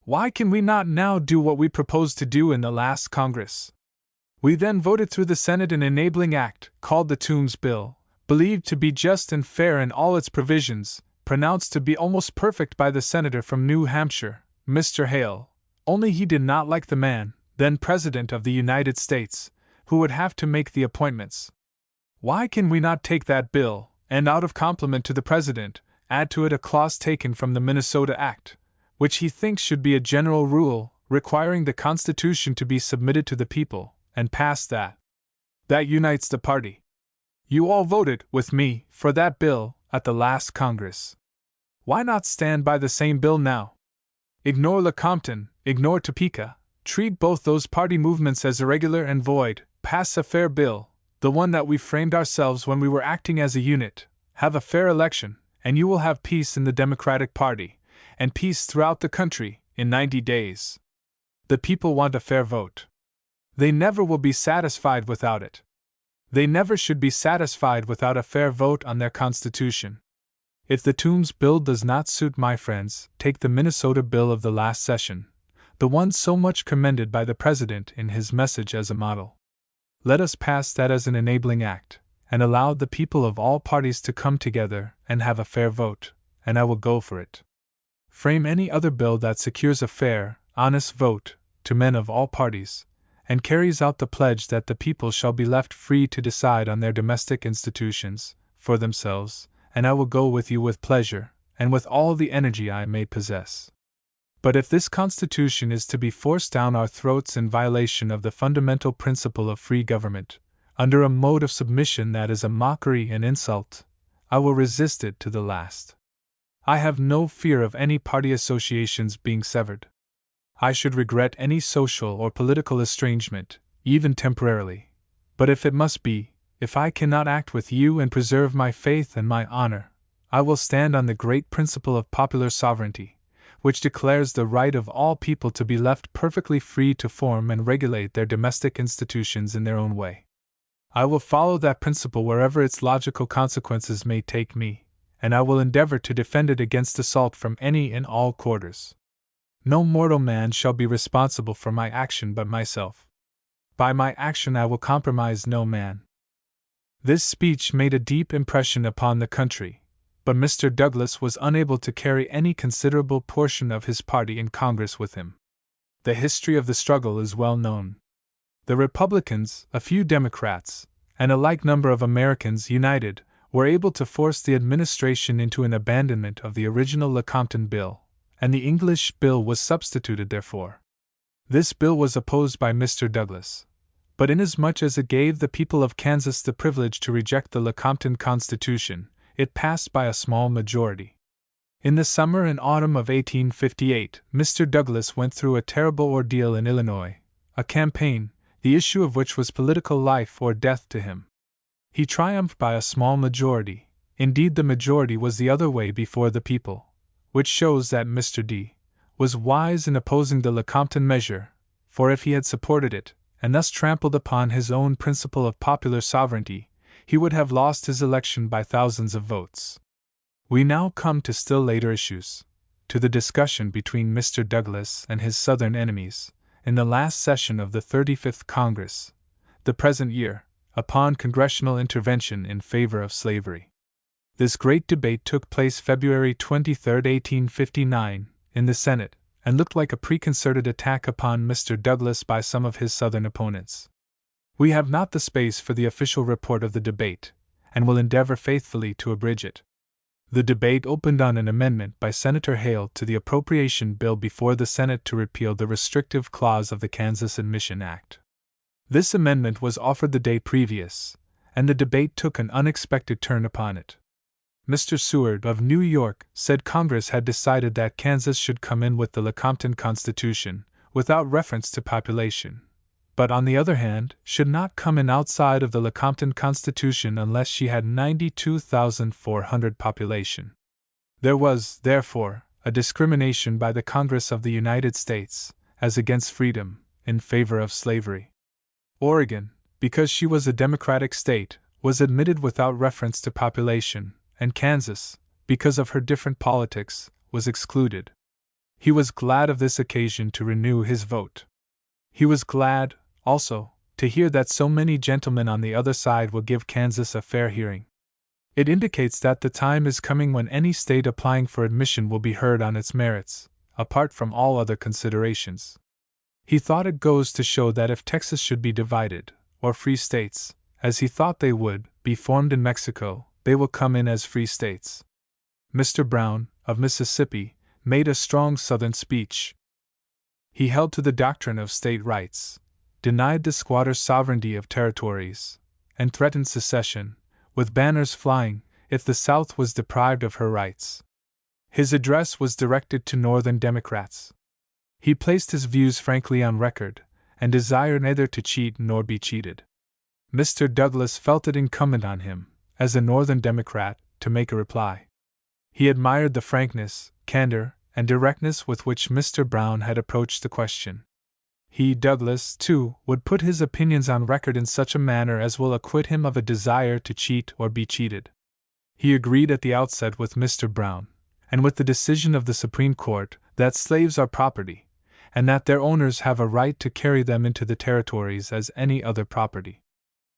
Why can we not now do what we proposed to do in the last Congress? We then voted through the Senate an enabling act, called the Toombs Bill, believed to be just and fair in all its provisions, pronounced to be almost perfect by the senator from New Hampshire, Mr. Hale, only he did not like the man, then President of the United States, who would have to make the appointments. Why can we not take that bill, and out of compliment to the President, add to it a clause taken from the Minnesota Act, which he thinks should be a general rule, requiring the Constitution to be submitted to the people, and pass that? That unites the party. You all voted, with me, for that bill, at the last Congress. Why not stand by the same bill now? Ignore Lecompton, ignore Topeka, treat both those party movements as irregular and void, pass a fair bill, the one that we framed ourselves when we were acting as a unit, have a fair election, and you will have peace in the Democratic Party, and peace throughout the country, in 90 days. The people want a fair vote. They never will be satisfied without it. They never should be satisfied without a fair vote on their Constitution. If the Toombs Bill does not suit my friends, take the Minnesota Bill of the last session, the one so much commended by the President in his message as a model. Let us pass that as an enabling act, and allow the people of all parties to come together and have a fair vote, and I will go for it. Frame any other bill that secures a fair, honest vote, to men of all parties, and carries out the pledge that the people shall be left free to decide on their domestic institutions, for themselves, and I will go with you with pleasure, and with all the energy I may possess. But if this Constitution is to be forced down our throats in violation of the fundamental principle of free government, under a mode of submission that is a mockery and insult, I will resist it to the last. I have no fear of any party associations being severed. I should regret any social or political estrangement, even temporarily. But if it must be, if I cannot act with you and preserve my faith and my honor, I will stand on the great principle of popular sovereignty, which declares the right of all people to be left perfectly free to form and regulate their domestic institutions in their own way. I will follow that principle wherever its logical consequences may take me, and I will endeavor to defend it against assault from any and all quarters. No mortal man shall be responsible for my action but myself. By my action I will compromise no man. This speech made a deep impression upon the country, but Mr. Douglas was unable to carry any considerable portion of his party in Congress with him. The history of the struggle is well known. The Republicans, a few Democrats, and a like number of Americans united, were able to force the administration into an abandonment of the original Lecompton Bill, and the English bill was substituted therefor. This bill was opposed by Mr. Douglas, but inasmuch as it gave the people of Kansas the privilege to reject the Lecompton Constitution, it passed by a small majority. In the summer and autumn of 1858, Mr. Douglas went through a terrible ordeal in Illinois, a campaign, the issue of which was political life or death to him. He triumphed by a small majority, indeed the majority was the other way before the people, which shows that Mr. D. was wise in opposing the Lecompton measure, for if he had supported it, and thus trampled upon his own principle of popular sovereignty, he would have lost his election by thousands of votes. We now come to still later issues, to the discussion between Mr. Douglas and his Southern enemies, in the last session of the 35th Congress, the present year, upon congressional intervention in favor of slavery. This great debate took place February 23, 1859, in the Senate, and looked like a preconcerted attack upon Mr. Douglas by some of his Southern opponents. We have not the space for the official report of the debate, and will endeavor faithfully to abridge it. The debate opened on an amendment by Senator Hale to the appropriation bill before the Senate to repeal the restrictive clause of the Kansas Admission Act. This amendment was offered the day previous, and the debate took an unexpected turn upon it. Mr. Seward of New York said Congress had decided that Kansas should come in with the Lecompton Constitution, without reference to population, but on the other hand, should not come in outside of the Lecompton Constitution unless she had 92,400 population. There was, therefore, a discrimination by the Congress of the United States, as against freedom, in favor of slavery. Oregon, because she was a democratic state, was admitted without reference to population, and Kansas, because of her different politics, was excluded. He was glad of this occasion to renew his vote. He was glad, also, to hear that so many gentlemen on the other side will give Kansas a fair hearing. It indicates that the time is coming when any state applying for admission will be heard on its merits, apart from all other considerations. He thought it goes to show that if Texas should be divided, or free states, as he thought they would, be formed in Mexico, they will come in as free states. Mr. Brown, of Mississippi, made a strong Southern speech. He held to the doctrine of state rights, denied the squatter sovereignty of territories, and threatened secession, with banners flying, if the South was deprived of her rights. His address was directed to Northern Democrats. He placed his views frankly on record, and desired neither to cheat nor be cheated. Mr. Douglas felt it incumbent on him, as a Northern Democrat, to make a reply. He admired the frankness, candor, and directness with which Mr. Brown had approached the question. He, Douglas, too, would put his opinions on record in such a manner as will acquit him of a desire to cheat or be cheated. He agreed at the outset with Mr. Brown, and with the decision of the Supreme Court, that slaves are property, and that their owners have a right to carry them into the territories as any other property.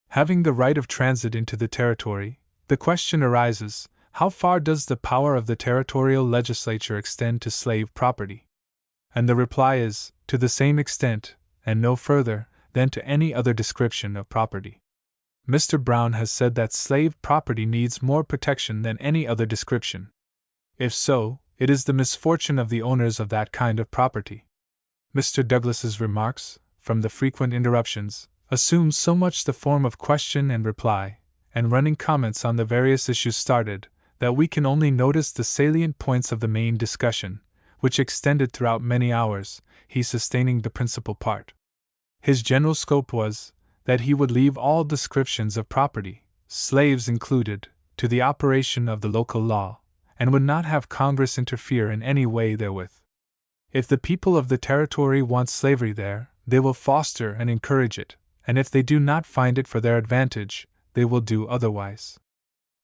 Having the right of transit into the territory, the question arises, how far does the power of the territorial legislature extend to slave property? And the reply is, to the same extent, and no further, than to any other description of property. Mr. Brown has said that slave property needs more protection than any other description. If so, it is the misfortune of the owners of that kind of property. Mr. Douglas's remarks, from the frequent interruptions, assumed so much the form of question and reply, and running comments on the various issues started, that we can only notice the salient points of the main discussion, which extended throughout many hours, he sustaining the principal part. His general scope was, that he would leave all descriptions of property, slaves included, to the operation of the local law, and would not have Congress interfere in any way therewith. If the people of the territory want slavery there, they will foster and encourage it, and if they do not find it for their advantage, they will do otherwise.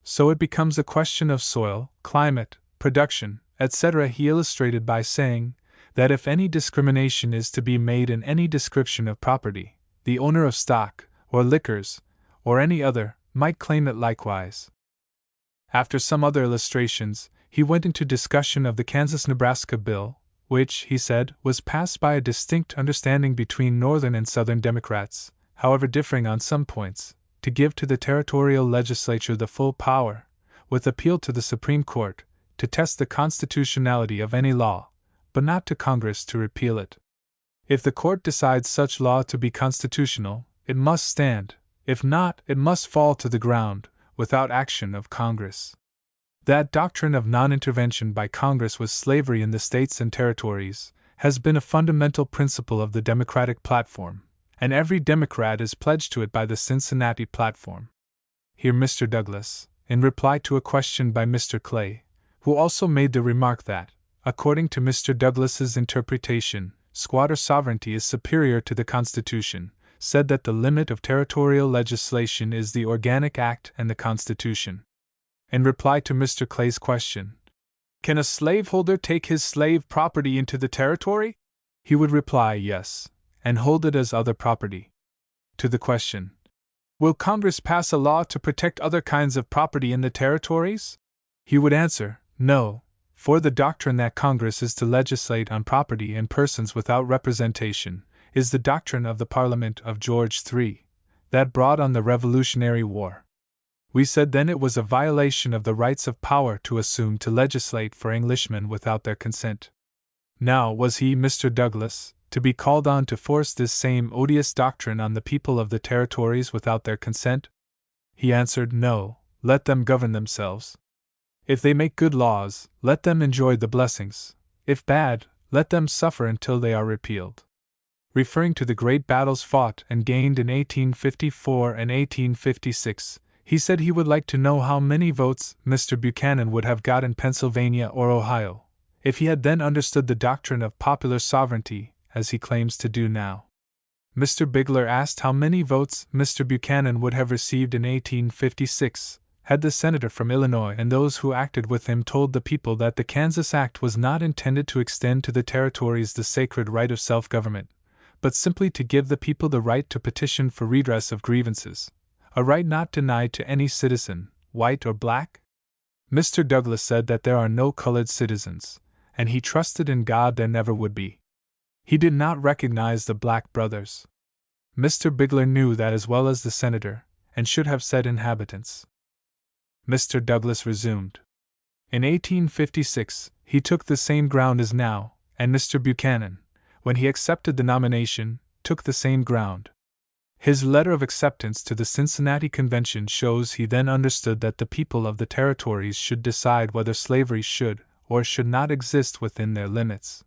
So it becomes a question of soil, climate, production, etc. He illustrated by saying that if any discrimination is to be made in any description of property, the owner of stock, or liquors, or any other, might claim it likewise. After some other illustrations, he went into discussion of the Kansas-Nebraska bill, which, he said, was passed by a distinct understanding between Northern and Southern Democrats, however differing on some points, to give to the territorial legislature the full power, with appeal to the Supreme Court, to test the constitutionality of any law, but not to Congress to repeal it. If the court decides such law to be constitutional, it must stand; if not, it must fall to the ground, without action of Congress. That doctrine of non-intervention by Congress with slavery in the states and territories has been a fundamental principle of the Democratic platform, and every Democrat is pledged to it by the Cincinnati platform. Here Mr. Douglas, in reply to a question by Mr. Clay, who also made the remark that, according to Mr. Douglas's interpretation, squatter sovereignty is superior to the Constitution, said that the limit of territorial legislation is the Organic Act and the Constitution. In reply to Mr. Clay's question, "Can a slaveholder take his slave property into the territory?" he would reply yes, and hold it as other property. To the question, "Will Congress pass a law to protect other kinds of property in the territories?" he would answer, "No, for the doctrine that Congress is to legislate on property and persons without representation is the doctrine of the Parliament of George III, that brought on the Revolutionary War." We said then it was a violation of the rights of power to assume to legislate for Englishmen without their consent. Now, was he, Mr. Douglas, to be called on to force this same odious doctrine on the people of the territories without their consent? He answered, no, let them govern themselves. If they make good laws, let them enjoy the blessings. If bad, let them suffer until they are repealed. Referring to the great battles fought and gained in 1854 and 1856, he said he would like to know how many votes Mr. Buchanan would have got in Pennsylvania or Ohio, if he had then understood the doctrine of popular sovereignty, as he claims to do now. Mr. Bigler asked how many votes Mr. Buchanan would have received in 1856, had the senator from Illinois and those who acted with him told the people that the Kansas Act was not intended to extend to the territories the sacred right of self-government, but simply to give the people the right to petition for redress of grievances, a right not denied to any citizen, white or black? Mr. Douglas said that there are no colored citizens, and he trusted in God there never would be. He did not recognize the black brothers. Mr. Bigler knew that as well as the senator, and should have said inhabitants. Mr. Douglas resumed. In 1856, he took the same ground as now, and Mr. Buchanan, when he accepted the nomination, took the same ground. His letter of acceptance to the Cincinnati Convention shows he then understood that the people of the territories should decide whether slavery should or should not exist within their limits.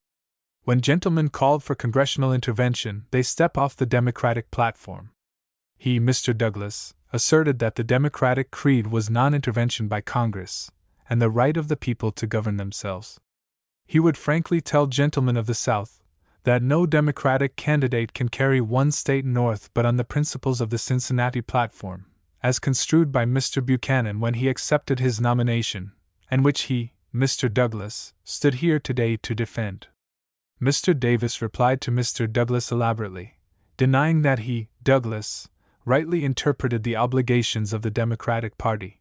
When gentlemen called for congressional intervention, they step off the Democratic platform. He, Mr. Douglas, asserted that the Democratic creed was non-intervention by Congress, and the right of the people to govern themselves. He would frankly tell gentlemen of the South that no Democratic candidate can carry one state north but on the principles of the Cincinnati platform, as construed by Mr. Buchanan when he accepted his nomination, and which he, Mr. Douglas, stood here today to defend. Mr. Davis replied to Mr. Douglas elaborately, denying that he, Douglas, rightly interpreted the obligations of the Democratic Party.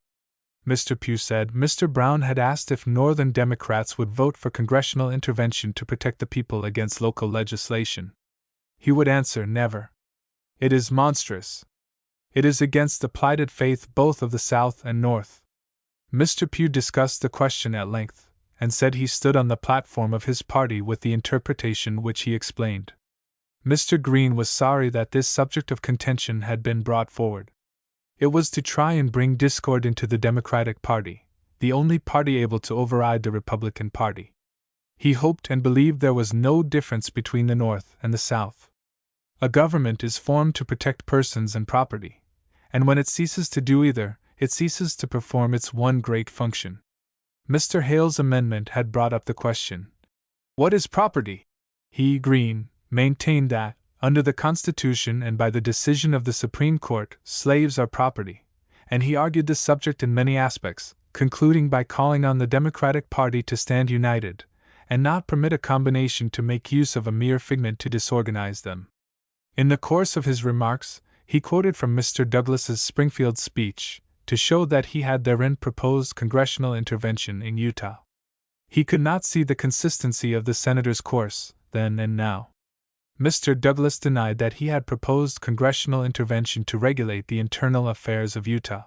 Mr. Pugh said Mr. Brown had asked if Northern Democrats would vote for congressional intervention to protect the people against local legislation. He would answer, never. It is monstrous. It is against the plighted faith both of the South and North. Mr. Pugh discussed the question at length, and said he stood on the platform of his party with the interpretation which he explained. Mr. Green was sorry that this subject of contention had been brought forward. It was to try and bring discord into the Democratic Party, the only party able to override the Republican Party. He hoped and believed there was no difference between the North and the South. A government is formed to protect persons and property, and when it ceases to do either, it ceases to perform its one great function. Mr. Hale's amendment had brought up the question, what is property? He, Green, maintained that, under the Constitution and by the decision of the Supreme Court, slaves are property, and he argued this subject in many aspects, concluding by calling on the Democratic Party to stand united, and not permit a combination to make use of a mere figment to disorganize them. In the course of his remarks, he quoted from Mr. Douglas's Springfield speech, to show that he had therein proposed congressional intervention in Utah. He could not see the consistency of the senator's course, then and now. Mr. Douglas denied that he had proposed congressional intervention to regulate the internal affairs of Utah.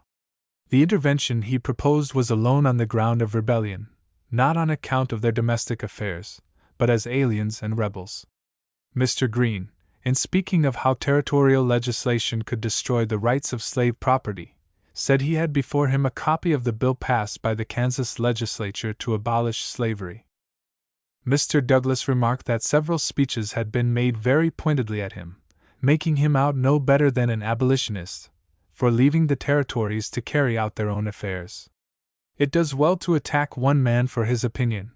The intervention he proposed was alone on the ground of rebellion, not on account of their domestic affairs, but as aliens and rebels. Mr. Green, in speaking of how territorial legislation could destroy the rights of slave property, said he had before him a copy of the bill passed by the Kansas legislature to abolish slavery. Mr. Douglas remarked that several speeches had been made very pointedly at him, making him out no better than an abolitionist, for leaving the territories to carry out their own affairs. It does well to attack one man for his opinion,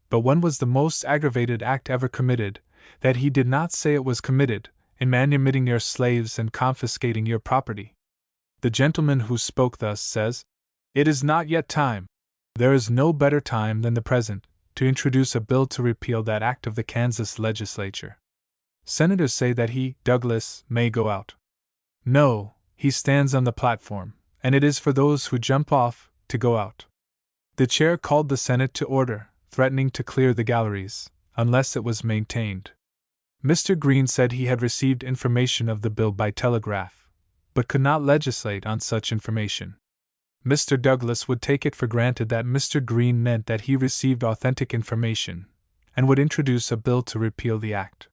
but when was the most aggravated act ever committed, that he did not say it was committed, in manumitting your slaves and confiscating your property? The gentleman who spoke thus says, it is not yet time. There is no better time than the present, to introduce a bill to repeal that act of the Kansas legislature. Senators say that he, Douglas, may go out. No, he stands on the platform, and it is for those who jump off to go out. The chair called the Senate to order, threatening to clear the galleries, unless it was maintained. Mr. Green said he had received information of the bill by telegraph, but could not legislate on such information. Mr. Douglas would take it for granted that Mr. Green meant that he received authentic information, and would introduce a bill to repeal the act.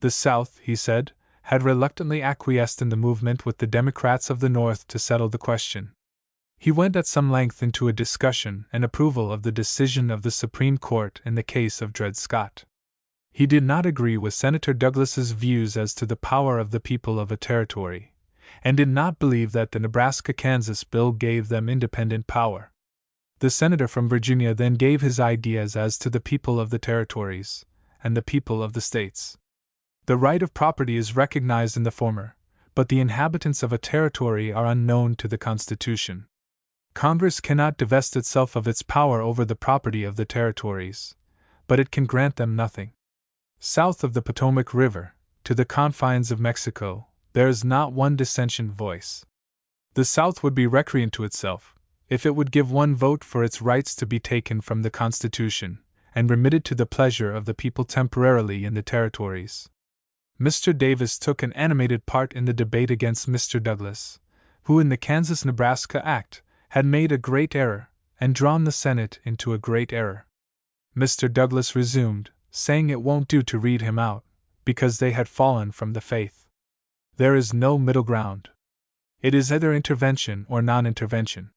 The South, he said, had reluctantly acquiesced in the movement with the Democrats of the North to settle the question. He went at some length into a discussion and approval of the decision of the Supreme Court in the case of Dred Scott. He did not agree with Senator Douglas's views as to the power of the people of a territory, and did not believe that the Nebraska-Kansas bill gave them independent power. The senator from Virginia then gave his ideas as to the people of the territories and the people of the states. The right of property is recognized in the former, but the inhabitants of a territory are unknown to the Constitution. Congress cannot divest itself of its power over the property of the territories, but it can grant them nothing. South of the Potomac River, to the confines of Mexico, there is not one dissentient voice. The South would be recreant to itself if it would give one vote for its rights to be taken from the Constitution and remitted to the pleasure of the people temporarily in the territories. Mr. Davis took an animated part in the debate against Mr. Douglas, who in the Kansas-Nebraska Act had made a great error and drawn the Senate into a great error. Mr. Douglas resumed, saying it won't do to read him out, because they had fallen from the faith. There is no middle ground. It is either intervention or non-intervention.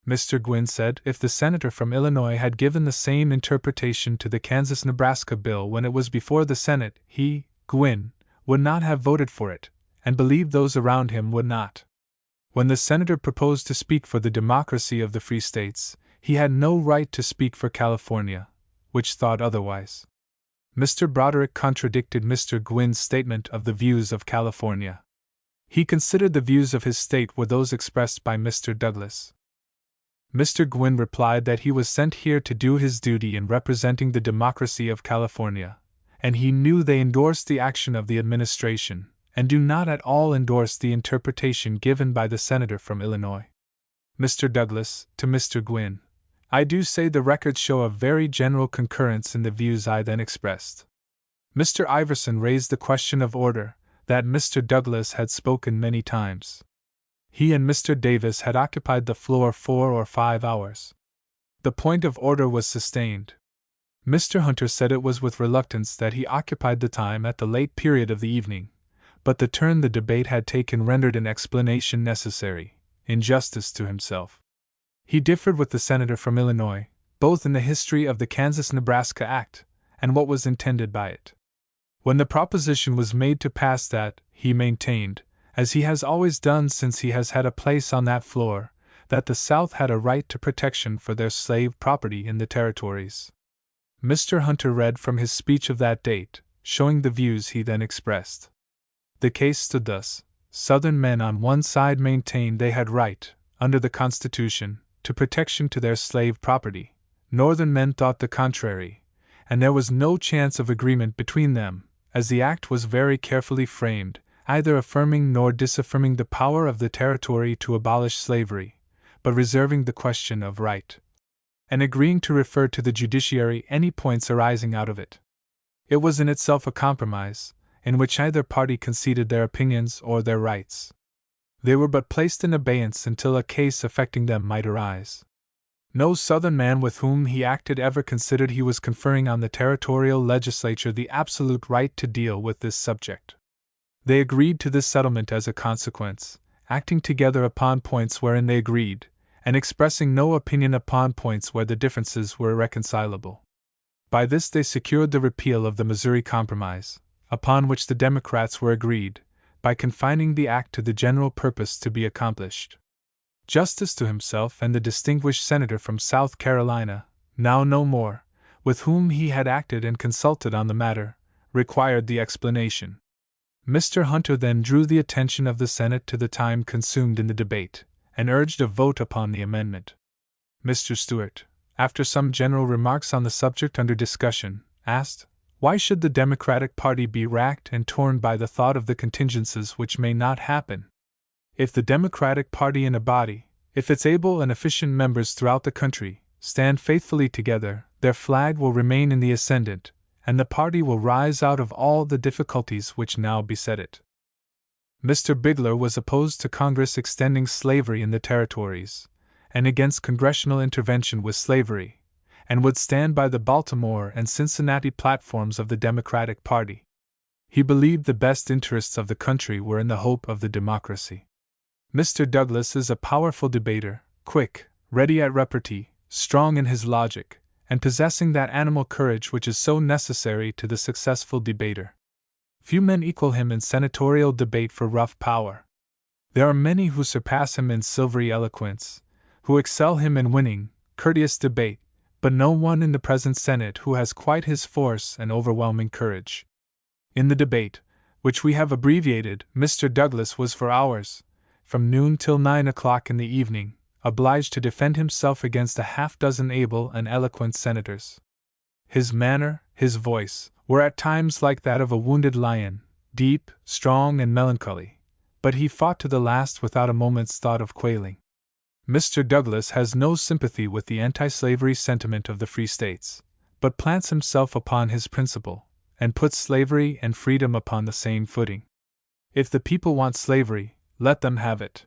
Mr. Gwynn said if the senator from Illinois had given the same interpretation to the Kansas-Nebraska bill when it was before the Senate, he, Gwynn, would not have voted for it, and believed those around him would not. When the senator proposed to speak for the democracy of the free states, he had no right to speak for California, which thought otherwise. Mr. Broderick contradicted Mr. Gwynn's statement of the views of California. He considered the views of his state were those expressed by Mr. Douglas. Mr. Gwynn replied that he was sent here to do his duty in representing the democracy of California, and he knew they endorsed the action of the administration, and do not at all endorse the interpretation given by the senator from Illinois. Mr. Douglas, to Mr. Gwynn, I do say the records show a very general concurrence in the views I then expressed. Mr. Iverson raised the question of order, that Mr. Douglas had spoken many times. He and Mr. Davis had occupied the floor 4 or 5 hours. The point of order was sustained. Mr. Hunter said it was with reluctance that he occupied the time at the late period of the evening, but the turn the debate had taken rendered an explanation necessary, in justice to himself. He differed with the senator from Illinois, both in the history of the Kansas-Nebraska Act and what was intended by it. When the proposition was made to pass that, he maintained, as he has always done since he has had a place on that floor, that the South had a right to protection for their slave property in the territories. Mr. Hunter read from his speech of that date, showing the views he then expressed. The case stood thus: Southern men on one side maintained they had right, under the Constitution, to protection to their slave property. Northern men thought the contrary, and there was no chance of agreement between them, as the act was very carefully framed, either affirming nor disaffirming the power of the territory to abolish slavery, but reserving the question of right, and agreeing to refer to the judiciary any points arising out of it. It was in itself a compromise, in which either party conceded their opinions or their rights. They were but placed in abeyance until a case affecting them might arise. No Southern man with whom he acted ever considered he was conferring on the territorial legislature the absolute right to deal with this subject. They agreed to this settlement as a consequence, acting together upon points wherein they agreed, and expressing no opinion upon points where the differences were irreconcilable. By this they secured the repeal of the Missouri Compromise, upon which the Democrats were agreed, by confining the act to the general purpose to be accomplished. Justice to himself and the distinguished senator from South Carolina, now no more, with whom he had acted and consulted on the matter, required the explanation. Mr. Hunter then drew the attention of the Senate to the time consumed in the debate, and urged a vote upon the amendment. Mr. Stewart, after some general remarks on the subject under discussion, asked, why should the Democratic Party be racked and torn by the thought of the contingencies which may not happen? If the Democratic Party in a body, if its able and efficient members throughout the country, stand faithfully together, their flag will remain in the ascendant, and the party will rise out of all the difficulties which now beset it. Mr. Bigler was opposed to Congress extending slavery in the territories, and against congressional intervention with slavery, and would stand by the Baltimore and Cincinnati platforms of the Democratic Party. He believed the best interests of the country were in the hope of the democracy. Mr. Douglas is a powerful debater, quick, ready at repartee, strong in his logic, and possessing that animal courage which is so necessary to the successful debater. Few men equal him in senatorial debate for rough power. There are many who surpass him in silvery eloquence, who excel him in winning, courteous debate, but no one in the present Senate who has quite his force and overwhelming courage. In the debate, which we have abbreviated, Mr. Douglas was for hours, from noon till 9 o'clock in the evening, obliged to defend himself against a half-dozen able and eloquent senators. His manner, his voice, were at times like that of a wounded lion, deep, strong, and melancholy, but he fought to the last without a moment's thought of quailing. Mr. Douglas has no sympathy with the anti-slavery sentiment of the Free States, but plants himself upon his principle, and puts slavery and freedom upon the same footing. If the people want slavery, let them have it.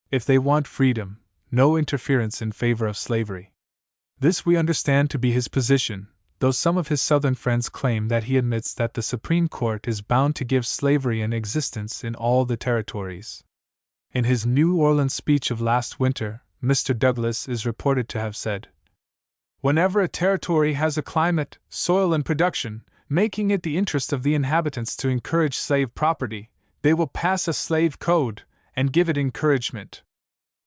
If they want freedom, no interference in favor of slavery. This we understand to be his position, though some of his Southern friends claim that he admits that the Supreme Court is bound to give slavery an existence in all the territories. In his New Orleans speech of last winter, Mr. Douglas is reported to have said, "Whenever a territory has a climate, soil, and production, making it the interest of the inhabitants to encourage slave property, they will pass a slave code and give it encouragement.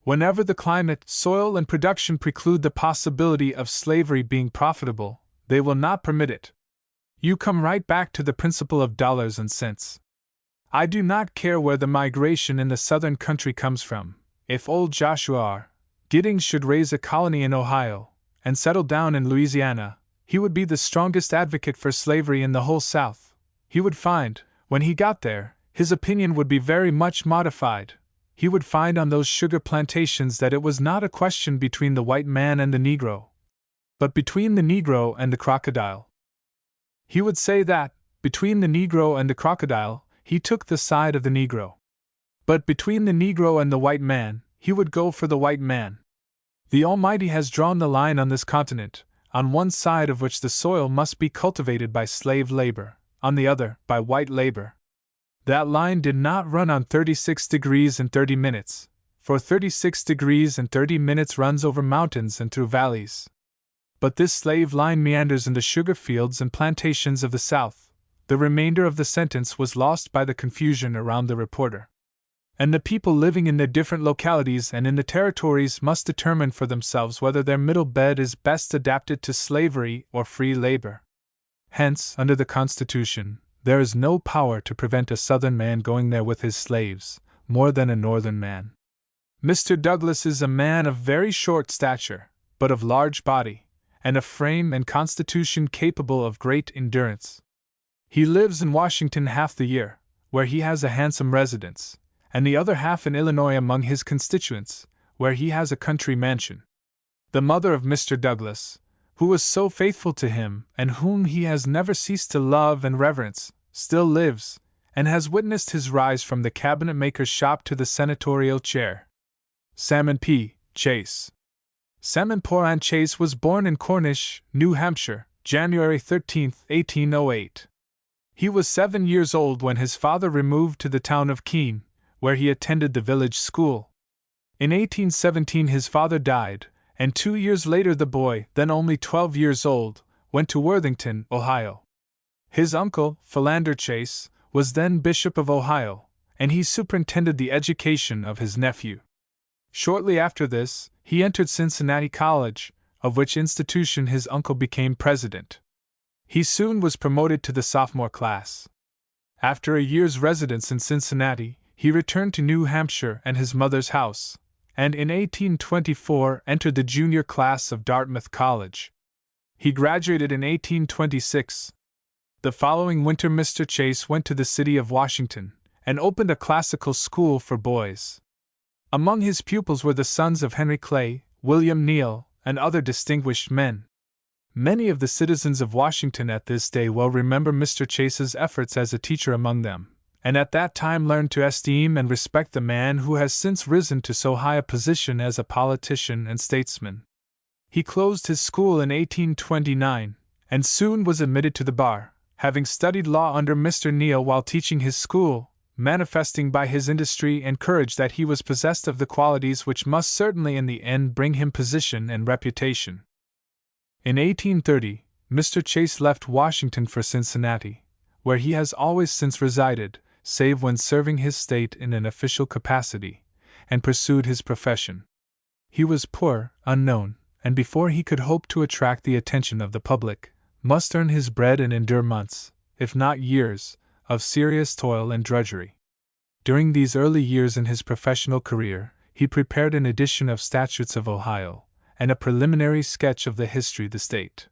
Whenever the climate, soil, and production preclude the possibility of slavery being profitable, they will not permit it. You come right back to the principle of dollars and cents. I do not care where the migration in the southern country comes from. If old Joshua R. Giddings should raise a colony in Ohio and settle down in Louisiana, he would be the strongest advocate for slavery in the whole South. He would find, when he got there, his opinion would be very much modified. He would find on those sugar plantations that it was not a question between the white man and the Negro, but between the Negro and the crocodile. He would say that, between the Negro and the crocodile, he took the side of the Negro. But between the Negro and the white man, he would go for the white man. The Almighty has drawn the line on this continent, on one side of which the soil must be cultivated by slave labor, on the other, by white labor. That line did not run on 36 degrees and 30 minutes, for 36 degrees and 30 minutes runs over mountains and through valleys. But this slave line meanders in the sugar fields and plantations of the South." The remainder of the sentence was lost by the confusion around the reporter. "And the people living in their different localities and in the territories must determine for themselves whether their middle bed is best adapted to slavery or free labor. Hence, under the Constitution, there is no power to prevent a Southern man going there with his slaves, more than a Northern man. Mr. Douglas is a man of very short stature, but of large body, and a frame and constitution capable of great endurance. He lives in Washington half the year, where he has a handsome residence, and the other half in Illinois among his constituents, where he has a country mansion. The mother of Mr. Douglas, who was so faithful to him and whom he has never ceased to love and reverence, still lives, and has witnessed his rise from the cabinet-maker's shop to the senatorial chair. Salmon P. Chase. Salmon Poran Chase was born in Cornish, New Hampshire, January 13, 1808. He was 7 years old when his father removed to the town of Keene, where he attended the village school. In 1817 his father died, and 2 years later the boy, then only 12 years old, went to Worthington, Ohio. His uncle, Philander Chase, was then Bishop of Ohio, and he superintended the education of his nephew. Shortly after this, he entered Cincinnati College, of which institution his uncle became president. He soon was promoted to the sophomore class. After a year's residence in Cincinnati, he returned to New Hampshire and his mother's house, and in 1824 entered the junior class of Dartmouth College. He graduated in 1826. The following winter Mr. Chase went to the city of Washington and opened a classical school for boys. Among his pupils were the sons of Henry Clay, William Neal, and other distinguished men. Many of the citizens of Washington at this day well remember Mr. Chase's efforts as a teacher among them, and at that time learned to esteem and respect the man who has since risen to so high a position as a politician and statesman. He closed his school in 1829, and soon was admitted to the bar, having studied law under Mr. Neal while teaching his school. manifesting by his industry and courage that he was possessed of the qualities which must certainly in the end bring him position and reputation. In 1830, Mr. Chase left Washington for Cincinnati, where he has always since resided, save when serving his state in an official capacity, and pursued his profession. He was poor, unknown, and before he could hope to attract the attention of the public, must earn his bread and endure months, if not years, of serious toil and drudgery. During these early years in his professional career, he prepared an edition of Statutes of Ohio, and a preliminary sketch of the history of the state.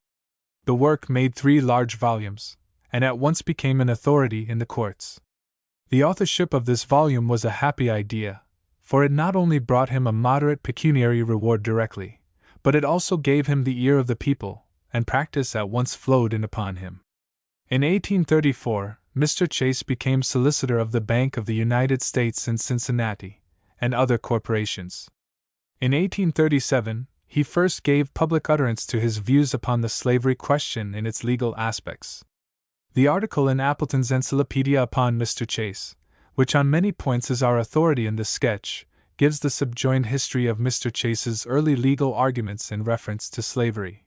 The work made 3 large volumes, and at once became an authority in the courts. The authorship of this volume was a happy idea, for it not only brought him a moderate pecuniary reward directly, but it also gave him the ear of the people, and practice at once flowed in upon him. In 1834, Mr. Chase became solicitor of the Bank of the United States in Cincinnati, and other corporations. In 1837, he first gave public utterance to his views upon the slavery question in its legal aspects. The article in Appleton's Encyclopedia upon Mr. Chase, which on many points is our authority in this sketch, gives the subjoined history of Mr. Chase's early legal arguments in reference to slavery.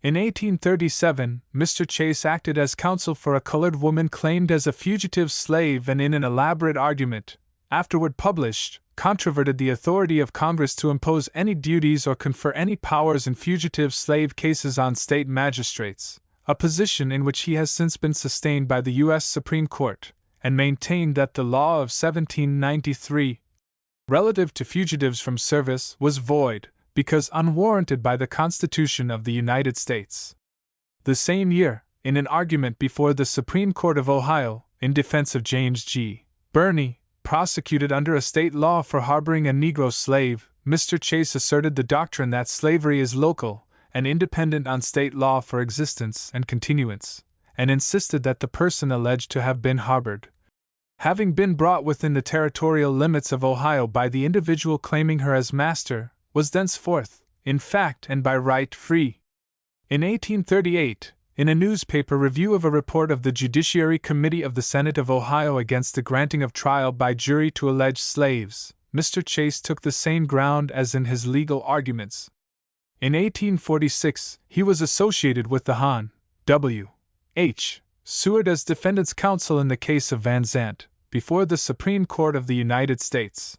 In 1837, Mr. Chase acted as counsel for a colored woman claimed as a fugitive slave and in an elaborate argument, afterward published, controverted the authority of Congress to impose any duties or confer any powers in fugitive slave cases on state magistrates, a position in which he has since been sustained by the U.S. Supreme Court, and maintained that the law of 1793, relative to fugitives from service, was void, because unwarranted by the Constitution of the United States. The same year, in an argument before the Supreme Court of Ohio, in defense of James G. Birney, prosecuted under a state law for harboring a Negro slave, Mr. Chase asserted the doctrine that slavery is local and independent on state law for existence and continuance, and insisted that the person alleged to have been harbored, having been brought within the territorial limits of Ohio by the individual claiming her as master, was thenceforth, in fact and by right, free. In 1838, in a newspaper review of a report of the Judiciary Committee of the Senate of Ohio against the granting of trial by jury to alleged slaves, Mr. Chase took the same ground as in his legal arguments. In 1846, he was associated with the Hon. W. H. Seward as defendant's counsel in the case of Van Zandt, before the Supreme Court of the United States.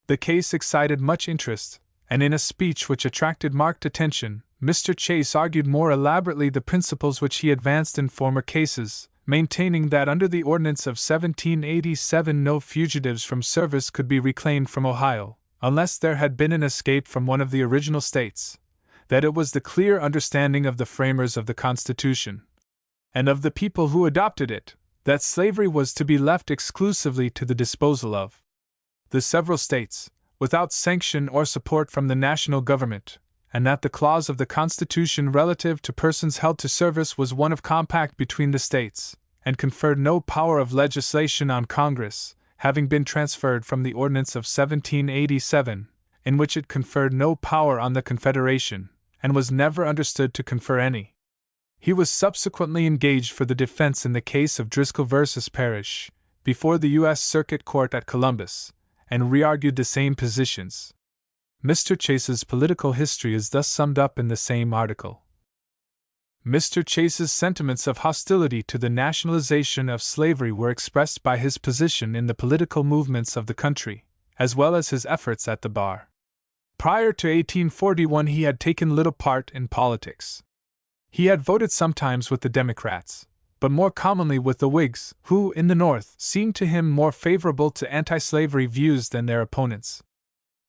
The case excited much interest, and in a speech which attracted marked attention, Mr. Chase argued more elaborately the principles which he advanced in former cases, maintaining that under the Ordinance of 1787 no fugitives from service could be reclaimed from Ohio, unless there had been an escape from one of the original states, that it was the clear understanding of the framers of the Constitution, and of the people who adopted it, that slavery was to be left exclusively to the disposal of the several states, without sanction or support from the national government, and that the clause of the Constitution relative to persons held to service was one of compact between the states, and conferred no power of legislation on Congress, having been transferred from the Ordinance of 1787, in which it conferred no power on the Confederation, and was never understood to confer any. He was subsequently engaged for the defense in the case of Driscoll v. Parrish, before the U.S. Circuit Court at Columbus, and re-argued the same positions. Mr. Chase's political history is thus summed up in the same article. Mr. Chase's sentiments of hostility to the nationalization of slavery were expressed by his position in the political movements of the country, as well as his efforts at the bar. Prior to 1841 he had taken little part in politics. He had voted sometimes with the Democrats, but more commonly with the Whigs, who, in the North, seemed to him more favorable to anti-slavery views than their opponents.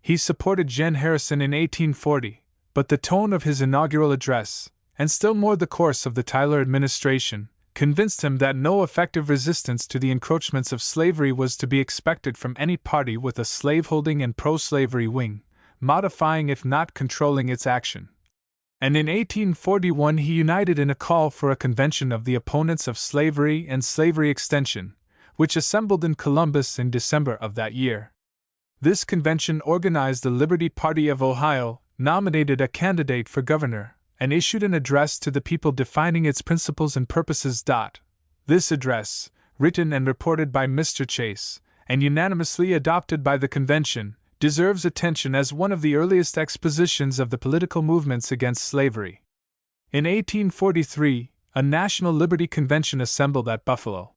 He supported Jen Harrison in 1840, but the tone of his inaugural address, and still more the course of the Tyler administration, convinced him that no effective resistance to the encroachments of slavery was to be expected from any party with a slaveholding and pro-slavery wing, modifying if not controlling its action. And in 1841 he united in a call for a convention of the opponents of slavery and slavery extension, which assembled in Columbus in December of that year. This convention organized the Liberty Party of Ohio, nominated a candidate for governor, and issued an address to the people defining its principles and purposes. This address, written and reported by Mr. Chase, and unanimously adopted by the convention, deserves attention as one of the earliest expositions of the political movements against slavery. In 1843, a National Liberty Convention assembled at Buffalo.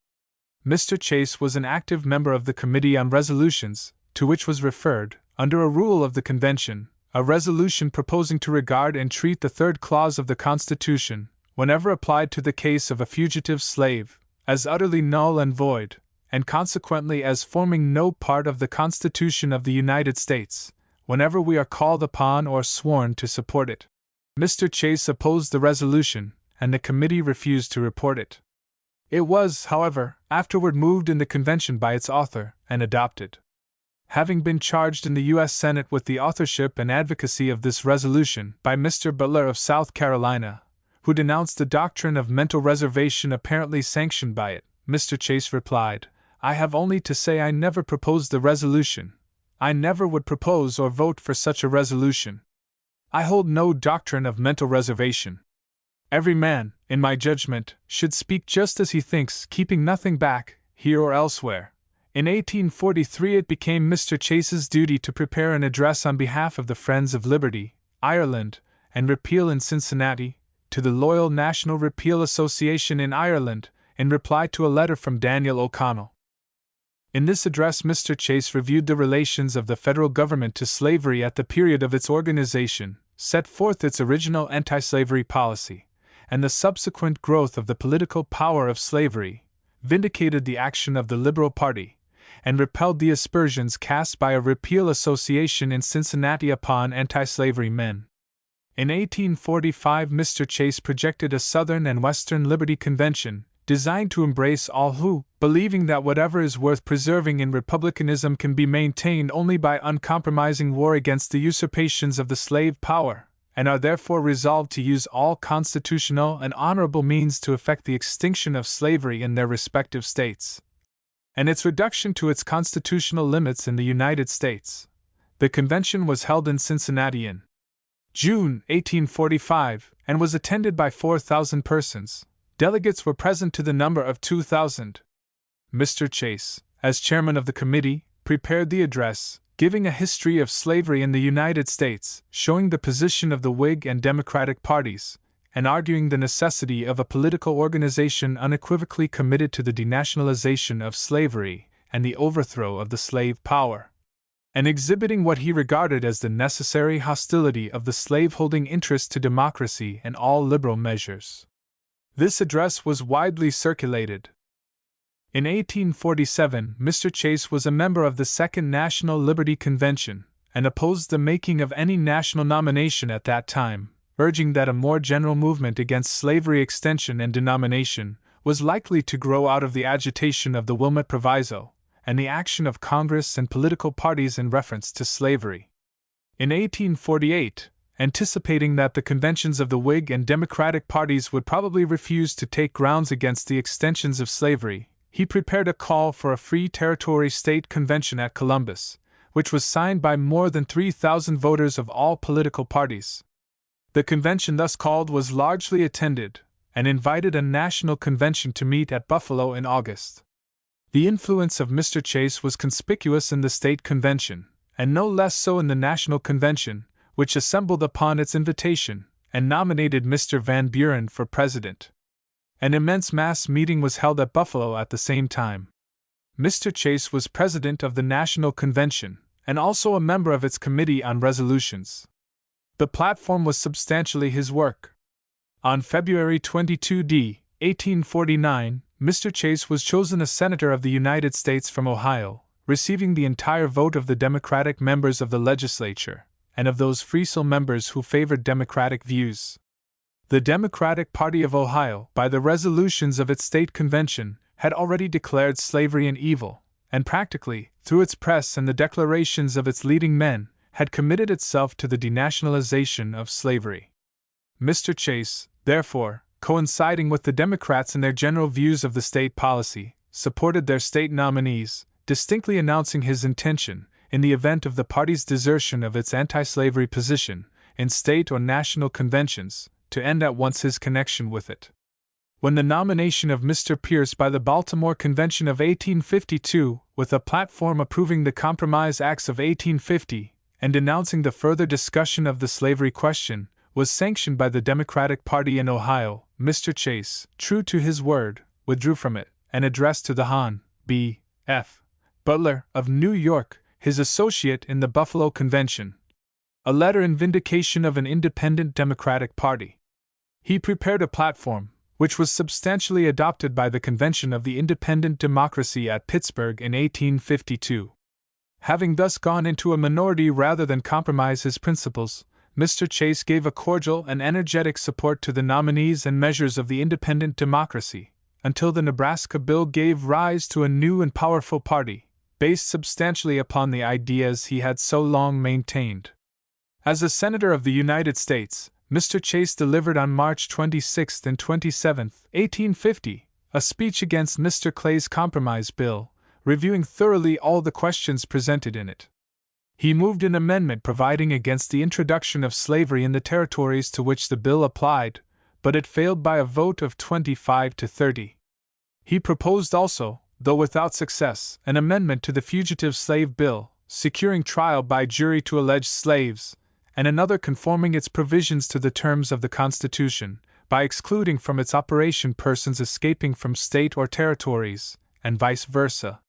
Mr. Chase was an active member of the Committee on Resolutions, to which was referred, under a rule of the convention, a resolution proposing to regard and treat the third clause of the Constitution, whenever applied to the case of a fugitive slave, as utterly null and void, and consequently as forming no part of the Constitution of the United States, whenever we are called upon or sworn to support it. Mr. Chase opposed the resolution, and the committee refused to report it. It was, however, afterward moved in the convention by its author, and adopted. Having been charged in the U.S. Senate with the authorship and advocacy of this resolution by Mr. Butler of South Carolina, who denounced the doctrine of mental reservation apparently sanctioned by it, Mr. Chase replied, "I have only to say I never proposed the resolution. I never would propose or vote for such a resolution. I hold no doctrine of mental reservation. Every man, in my judgment, should speak just as he thinks, keeping nothing back, here or elsewhere." In 1843 it became Mr. Chase's duty to prepare an address on behalf of the Friends of Liberty, Ireland, and Repeal in Cincinnati, to the Loyal National Repeal Association in Ireland, in reply to a letter from Daniel O'Connell. In this address Mr. Chase reviewed the relations of the federal government to slavery at the period of its organization, set forth its original anti-slavery policy, and the subsequent growth of the political power of slavery, vindicated the action of the Liberal Party, and repelled the aspersions cast by a repeal association in Cincinnati upon anti-slavery men. In 1845 Mr. Chase projected a Southern and Western Liberty Convention, designed to embrace all who, believing that whatever is worth preserving in republicanism can be maintained only by uncompromising war against the usurpations of the slave power, and are therefore resolved to use all constitutional and honorable means to effect the extinction of slavery in their respective states, and its reduction to its constitutional limits in the United States. The convention was held in Cincinnati in June 1845 and was attended by 4,000 persons. Delegates were present to the number of 2,000. Mr. Chase, as chairman of the committee, prepared the address, giving a history of slavery in the United States, showing the position of the Whig and Democratic parties, and arguing the necessity of a political organization unequivocally committed to the denationalization of slavery and the overthrow of the slave power, and exhibiting what he regarded as the necessary hostility of the slaveholding interest to democracy and all liberal measures. This address was widely circulated. In 1847, Mr. Chase was a member of the Second National Liberty Convention, and opposed the making of any national nomination at that time, urging that a more general movement against slavery extension and denomination was likely to grow out of the agitation of the Wilmot Proviso, and the action of Congress and political parties in reference to slavery. In 1848, anticipating that the conventions of the Whig and Democratic parties would probably refuse to take grounds against the extensions of slavery, he prepared a call for a free territory state convention at Columbus, which was signed by more than 3,000 voters of all political parties. The convention thus called was largely attended, and invited a national convention to meet at Buffalo in August. The influence of Mr. Chase was conspicuous in the state convention, and no less so in the national convention, which assembled upon its invitation, and nominated Mr. Van Buren for president. An immense mass meeting was held at Buffalo at the same time. Mr. Chase was president of the National Convention, and also a member of its Committee on Resolutions. The platform was substantially his work. On February 22, 1849, Mr. Chase was chosen a Senator of the United States from Ohio, receiving the entire vote of the Democratic members of the legislature, and of those Free Soil members who favored Democratic views. The Democratic Party of Ohio, by the resolutions of its state convention, had already declared slavery an evil, and practically, through its press and the declarations of its leading men, had committed itself to the denationalization of slavery. Mr. Chase, therefore, coinciding with the Democrats in their general views of the state policy, supported their state nominees, distinctly announcing his intention, in the event of the party's desertion of its anti-slavery position, in state or national conventions, to end at once his connection with it. when the nomination of Mr. Pierce by the Baltimore Convention of 1852, with a platform approving the Compromise Acts of 1850 and denouncing the further discussion of the slavery question, was sanctioned by the Democratic Party in Ohio, Mr. Chase, true to his word, withdrew from it, and addressed to the Hon. B. F. Butler, of New York, his associate in the Buffalo Convention, a letter in vindication of an independent Democratic Party. He prepared a platform, which was substantially adopted by the Convention of the Independent Democracy at Pittsburgh in 1852. Having thus gone into a minority rather than compromise his principles, Mr. Chase gave a cordial and energetic support to the nominees and measures of the independent democracy, until the Nebraska Bill gave rise to a new and powerful party, based substantially upon the ideas he had so long maintained. As a Senator of the United States, Mr. Chase delivered on March 26 and 27, 1850, a speech against Mr. Clay's Compromise Bill, reviewing thoroughly all the questions presented in it. He moved an amendment providing against the introduction of slavery in the territories to which the bill applied, but it failed by a vote of 25 to 30. He proposed also, though without success, an amendment to the Fugitive Slave Bill, securing trial by jury to alleged slaves, and another conforming its provisions to the terms of the Constitution, by excluding from its operation persons escaping from state or territories, and vice versa.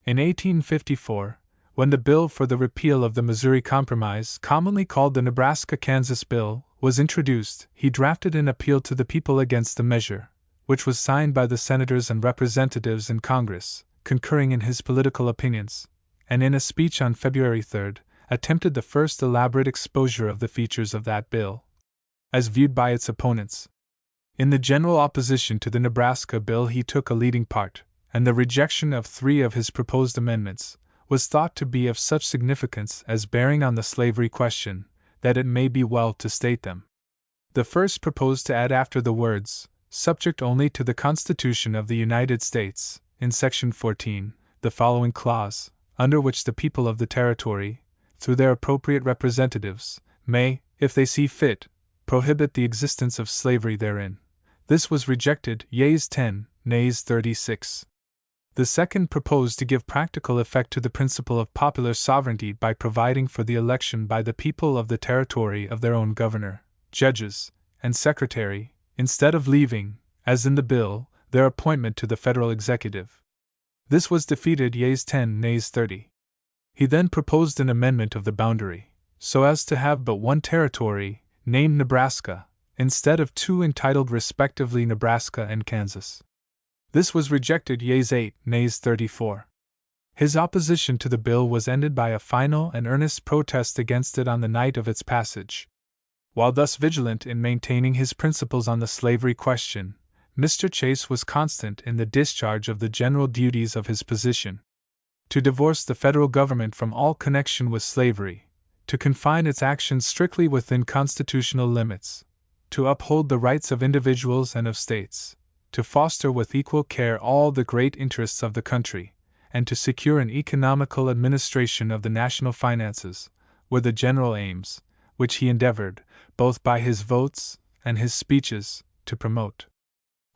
In 1854, when the bill for the repeal of the Missouri Compromise, commonly called the Nebraska-Kansas Bill, was introduced, he drafted an appeal to the people against the measure, which was signed by the senators and representatives in Congress, concurring in his political opinions, and in a speech on February 3, attempted the first elaborate exposure of the features of that bill, as viewed by its opponents. In the general opposition to the Nebraska Bill he took a leading part, and the rejection of 3 of his proposed amendments was thought to be of such significance as bearing on the slavery question, that it may be well to state them. The first proposed to add after the words, "subject only to the Constitution of the United States," in Section 14, the following clause, under which the people of the territory, through their appropriate representatives, may, if they see fit, prohibit the existence of slavery therein. This was rejected, yeas 10, nays 36. The second proposed to give practical effect to the principle of popular sovereignty by providing for the election by the people of the territory of their own governor, judges, and secretary, instead of leaving, as in the bill, their appointment to the federal executive. This was defeated, yeas 10, nays 30. He then proposed an amendment of the boundary, so as to have but one territory, named Nebraska, instead of 2 entitled respectively Nebraska and Kansas. This was rejected, yeas 8, nays 34. His opposition to the bill was ended by a final and earnest protest against it on the night of its passage. While thus vigilant in maintaining his principles on the slavery question, Mr. Chase was constant in the discharge of the general duties of his position: to divorce the federal government from all connection with slavery, to confine its actions strictly within constitutional limits, to uphold the rights of individuals and of states, to foster with equal care all the great interests of the country, and to secure an economical administration of the national finances, were the general aims, which he endeavored, both by his votes and his speeches, to promote.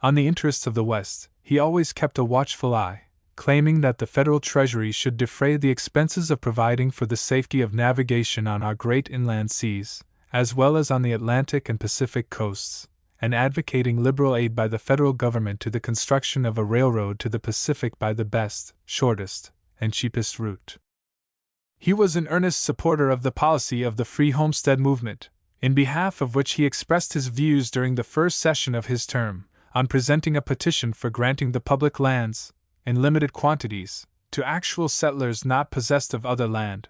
On the interests of the West, he always kept a watchful eye, claiming that the federal treasury should defray the expenses of providing for the safety of navigation on our great inland seas, as well as on the Atlantic and Pacific coasts, and advocating liberal aid by the federal government to the construction of a railroad to the Pacific by the best, shortest, and cheapest route. He was an earnest supporter of the policy of the free homestead movement, in behalf of which he expressed his views during the first session of his term, on presenting a petition for granting the public lands, in limited quantities, to actual settlers not possessed of other land.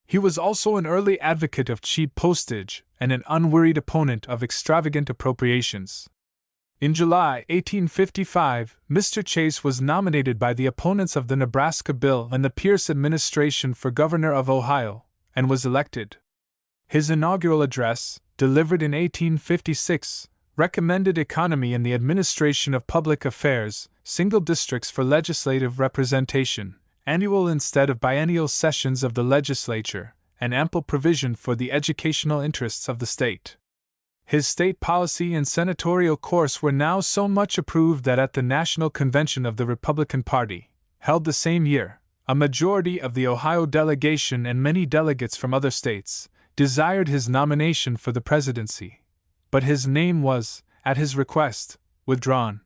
He was also an early advocate of cheap postage and an unwearied opponent of extravagant appropriations. In July 1855, Mr. Chase was nominated by the opponents of the Nebraska Bill and the Pierce administration for governor of Ohio, and was elected. His inaugural address, delivered in 1856, recommended economy in the administration of public affairs, single districts for legislative representation, annual instead of biennial sessions of the legislature, and ample provision for the educational interests of the state. His state policy and senatorial course were now so much approved that at the National Convention of the Republican Party, held the same year, a majority of the Ohio delegation and many delegates from other states desired his nomination for the presidency, but his name was, at his request, withdrawn.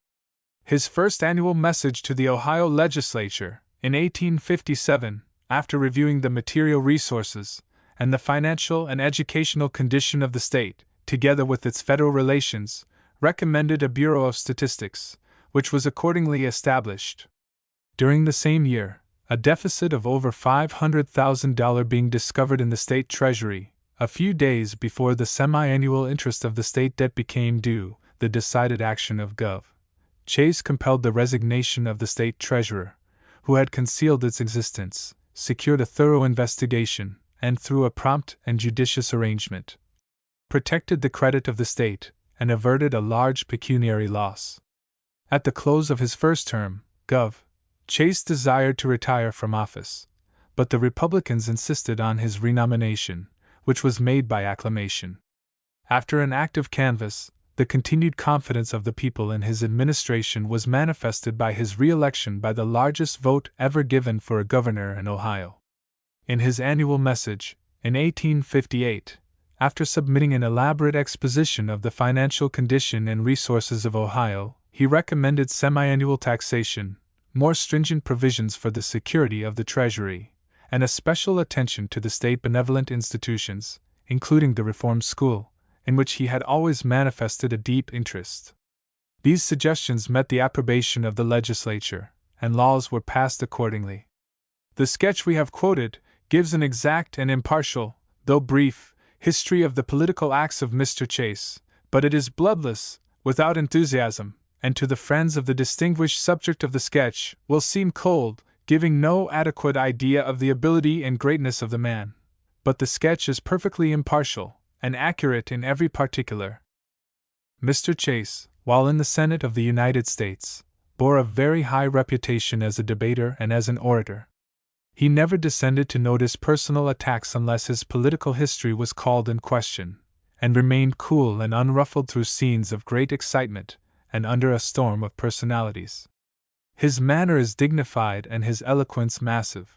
His first annual message to the Ohio legislature, in 1857, after reviewing the material resources and the financial and educational condition of the state, together with its federal relations, recommended a Bureau of Statistics, which was accordingly established. During the same year, a deficit of over $500,000 being discovered in the state treasury, a few days before the semi-annual interest of the state debt became due, the decided action of Gov. Chase compelled the resignation of the state treasurer, who had concealed its existence, secured a thorough investigation, and through a prompt and judicious arrangement, protected the credit of the state, and averted a large pecuniary loss. At the close of his first term, Gov. Chase desired to retire from office, but the Republicans insisted on his renomination, which was made by acclamation. After an active canvass, the continued confidence of the people in his administration was manifested by his re-election by the largest vote ever given for a governor in Ohio. In his annual message, in 1858, after submitting an elaborate exposition of the financial condition and resources of Ohio, he recommended semi-annual taxation, more stringent provisions for the security of the Treasury, and a special attention to the state benevolent institutions, including the Reform School, in which he had always manifested a deep interest. These suggestions met the approbation of the legislature, and laws were passed accordingly. The sketch we have quoted gives an exact and impartial, though brief, history of the political acts of Mr. Chase, but it is bloodless, without enthusiasm, and to the friends of the distinguished subject of the sketch, will seem cold, giving no adequate idea of the ability and greatness of the man. But the sketch is perfectly impartial, and accurate in every particular. Mr. Chase, while in the Senate of the United States, bore a very high reputation as a debater and as an orator. He never descended to notice personal attacks unless his political history was called in question, and remained cool and unruffled through scenes of great excitement and under a storm of personalities. His manner is dignified and his eloquence massive.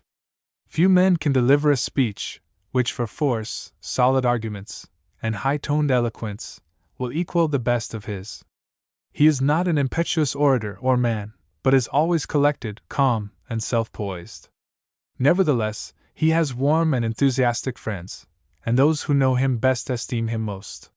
Few men can deliver a speech which, for force, solid arguments, and high-toned eloquence, will equal the best of his. He is not an impetuous orator or man, but is always collected, calm, and self-poised. Nevertheless, he has warm and enthusiastic friends, and those who know him best esteem him most.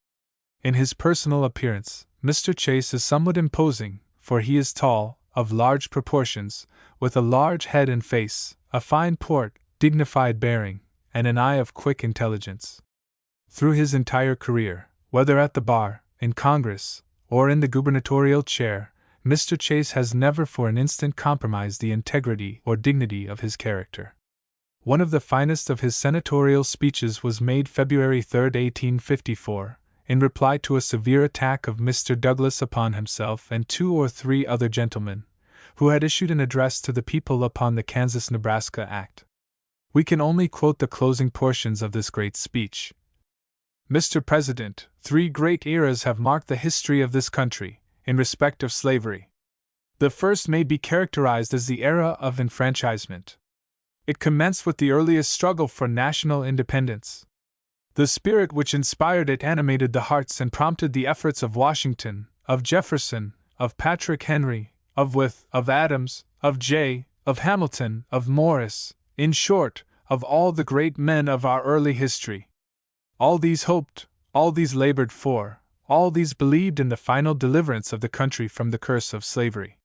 In his personal appearance, Mr. Chase is somewhat imposing, for he is tall, of large proportions, with a large head and face, a fine port, dignified bearing, and an eye of quick intelligence. Through his entire career, whether at the bar, in Congress, or in the gubernatorial chair, Mr. Chase has never for an instant compromised the integrity or dignity of his character. One of the finest of his senatorial speeches was made February 3, 1854, in reply to a severe attack of Mr. Douglas upon himself and 2 or 3 other gentlemen, who had issued an address to the people upon the Kansas-Nebraska Act. We can only quote the closing portions of this great speech. Mr. President, 3 great eras have marked the history of this country, in respect of slavery. The first may be characterized as the era of enfranchisement. It commenced with the earliest struggle for national independence. The spirit which inspired it animated the hearts and prompted the efforts of Washington, of Jefferson, of Patrick Henry, of Wythe, of Adams, of Jay, of Hamilton, of Morris, in short, of all the great men of our early history. All these hoped, all these labored for, all these believed in the final deliverance of the country from the curse of slavery.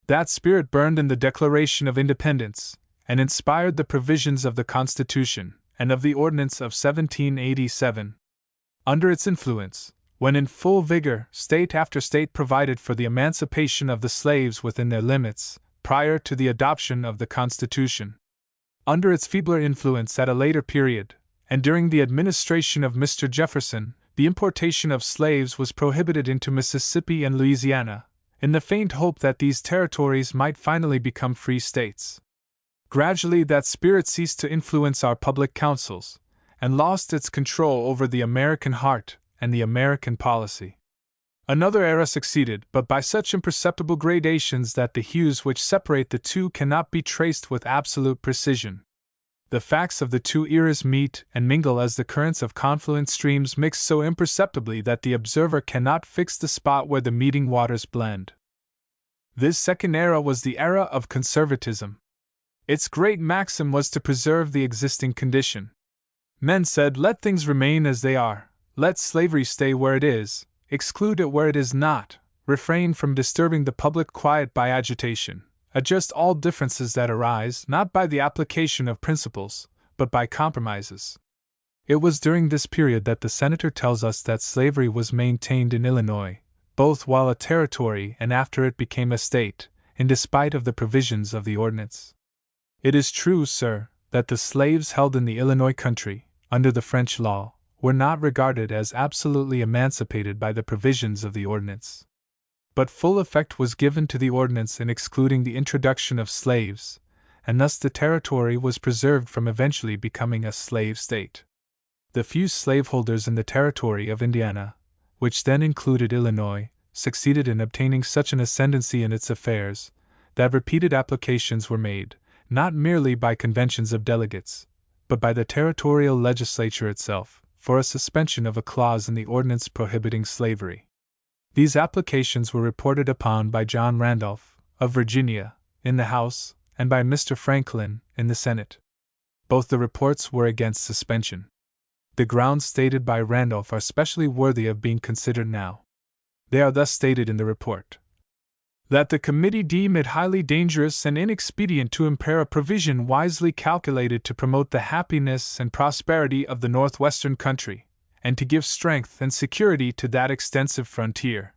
That spirit burned in the Declaration of Independence, and inspired the provisions of the Constitution and of the Ordinance of 1787. Under its influence, when in full vigor, state after state provided for the emancipation of the slaves within their limits, prior to the adoption of the Constitution. Under its feebler influence at a later period, and during the administration of Mr. Jefferson, the importation of slaves was prohibited into Mississippi and Louisiana, in the faint hope that these territories might finally become free states. Gradually that spirit ceased to influence our public councils, and lost its control over the American heart, and the American policy. Another era succeeded, but by such imperceptible gradations that the hues which separate the two cannot be traced with absolute precision. The facts of the two eras meet and mingle as the currents of confluent streams mix so imperceptibly that the observer cannot fix the spot where the meeting waters blend. This second era was the era of conservatism. Its great maxim was to preserve the existing condition. Men said, "Let things remain as they are, let slavery stay where it is, exclude it where it is not, refrain from disturbing the public quiet by agitation, adjust all differences that arise not by the application of principles, but by compromises." It was during this period that the senator tells us that slavery was maintained in Illinois, both while a territory and after it became a state, in despite of the provisions of the ordinance. It is true, sir, that the slaves held in the Illinois country, under the French law, were not regarded as absolutely emancipated by the provisions of the ordinance. But full effect was given to the ordinance in excluding the introduction of slaves, and thus the territory was preserved from eventually becoming a slave state. The few slaveholders in the territory of Indiana, which then included Illinois, succeeded in obtaining such an ascendancy in its affairs that repeated applications were made, not merely by conventions of delegates, but by the territorial legislature itself, for a suspension of a clause in the ordinance prohibiting slavery. These applications were reported upon by John Randolph, of Virginia, in the House, and by Mr. Franklin, in the Senate. Both the reports were against suspension. The grounds stated by Randolph are specially worthy of being considered now. They are thus stated in the report: that the committee deem it highly dangerous and inexpedient to impair a provision wisely calculated to promote the happiness and prosperity of the northwestern country, and to give strength and security to that extensive frontier.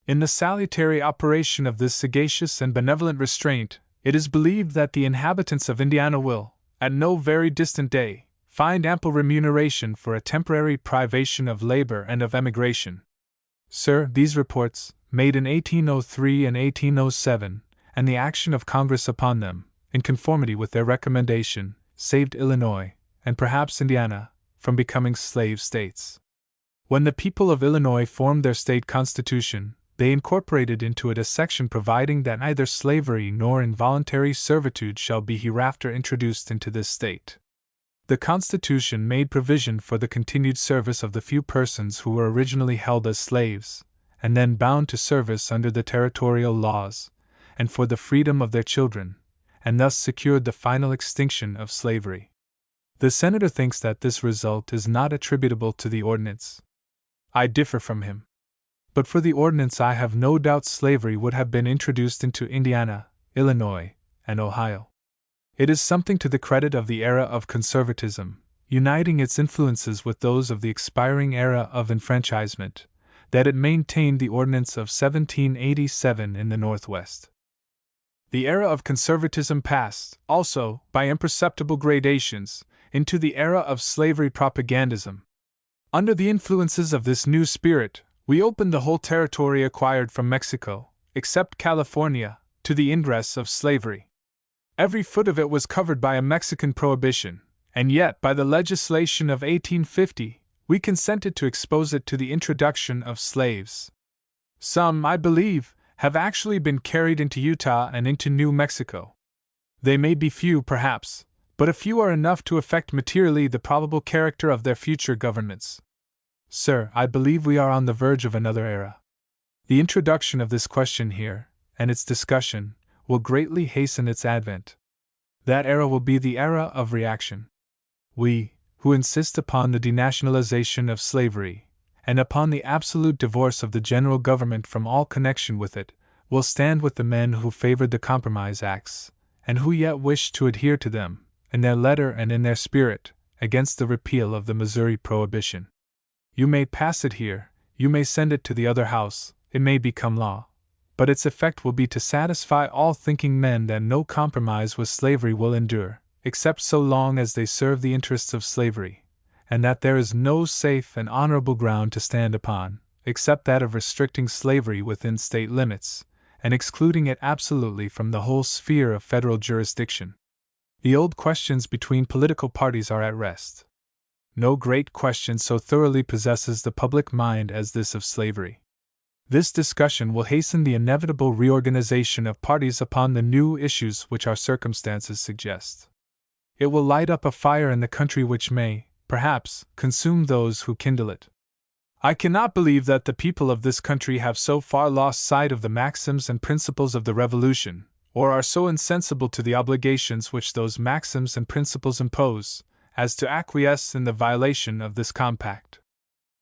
In the salutary operation of this sagacious and benevolent restraint, it is believed that the inhabitants of Indiana will, at no very distant day, find ample remuneration for a temporary privation of labor and of emigration. Sir, these reports, made in 1803 and 1807, and the action of Congress upon them, in conformity with their recommendation, saved Illinois, and perhaps Indiana, from becoming slave states. When the people of Illinois formed their state constitution, they incorporated into it a section providing that neither slavery nor involuntary servitude shall be hereafter introduced into this state. The Constitution made provision for the continued service of the few persons who were originally held as slaves, and then bound to service under the territorial laws, and for the freedom of their children, and thus secured the final extinction of slavery. The senator thinks that this result is not attributable to the ordinance. I differ from him. But for the ordinance, I have no doubt slavery would have been introduced into Indiana, Illinois, and Ohio. It is something to the credit of the era of conservatism, uniting its influences with those of the expiring era of enfranchisement, that it maintained the ordinance of 1787 in the Northwest. The era of conservatism passed, also, by imperceptible gradations, into the era of slavery propagandism. Under the influences of this new spirit, we opened the whole territory acquired from Mexico, except California, to the ingress of slavery. Every foot of it was covered by a Mexican prohibition, and yet by the legislation of 1850, we consented to expose it to the introduction of slaves. Some, I believe, have actually been carried into Utah and into New Mexico. They may be few, perhaps, but a few are enough to affect materially the probable character of their future governments. Sir, I believe we are on the verge of another era. The introduction of this question here, and its discussion, will greatly hasten its advent. That era will be the era of reaction. We, who insist upon the denationalization of slavery, and upon the absolute divorce of the general government from all connection with it, will stand with the men who favored the Compromise Acts, and who yet wish to adhere to them, in their letter and in their spirit, against the repeal of the Missouri Prohibition. You may pass it here, you may send it to the other house, it may become law, but its effect will be to satisfy all thinking men that no compromise with slavery will endure, except so long as they serve the interests of slavery, and that there is no safe and honorable ground to stand upon, except that of restricting slavery within state limits, and excluding it absolutely from the whole sphere of federal jurisdiction. The old questions between political parties are at rest. No great question so thoroughly possesses the public mind as this of slavery. This discussion will hasten the inevitable reorganization of parties upon the new issues which our circumstances suggest. It will light up a fire in the country which may, perhaps, consume those who kindle it. I cannot believe that the people of this country have so far lost sight of the maxims and principles of the Revolution, or are so insensible to the obligations which those maxims and principles impose, as to acquiesce in the violation of this compact.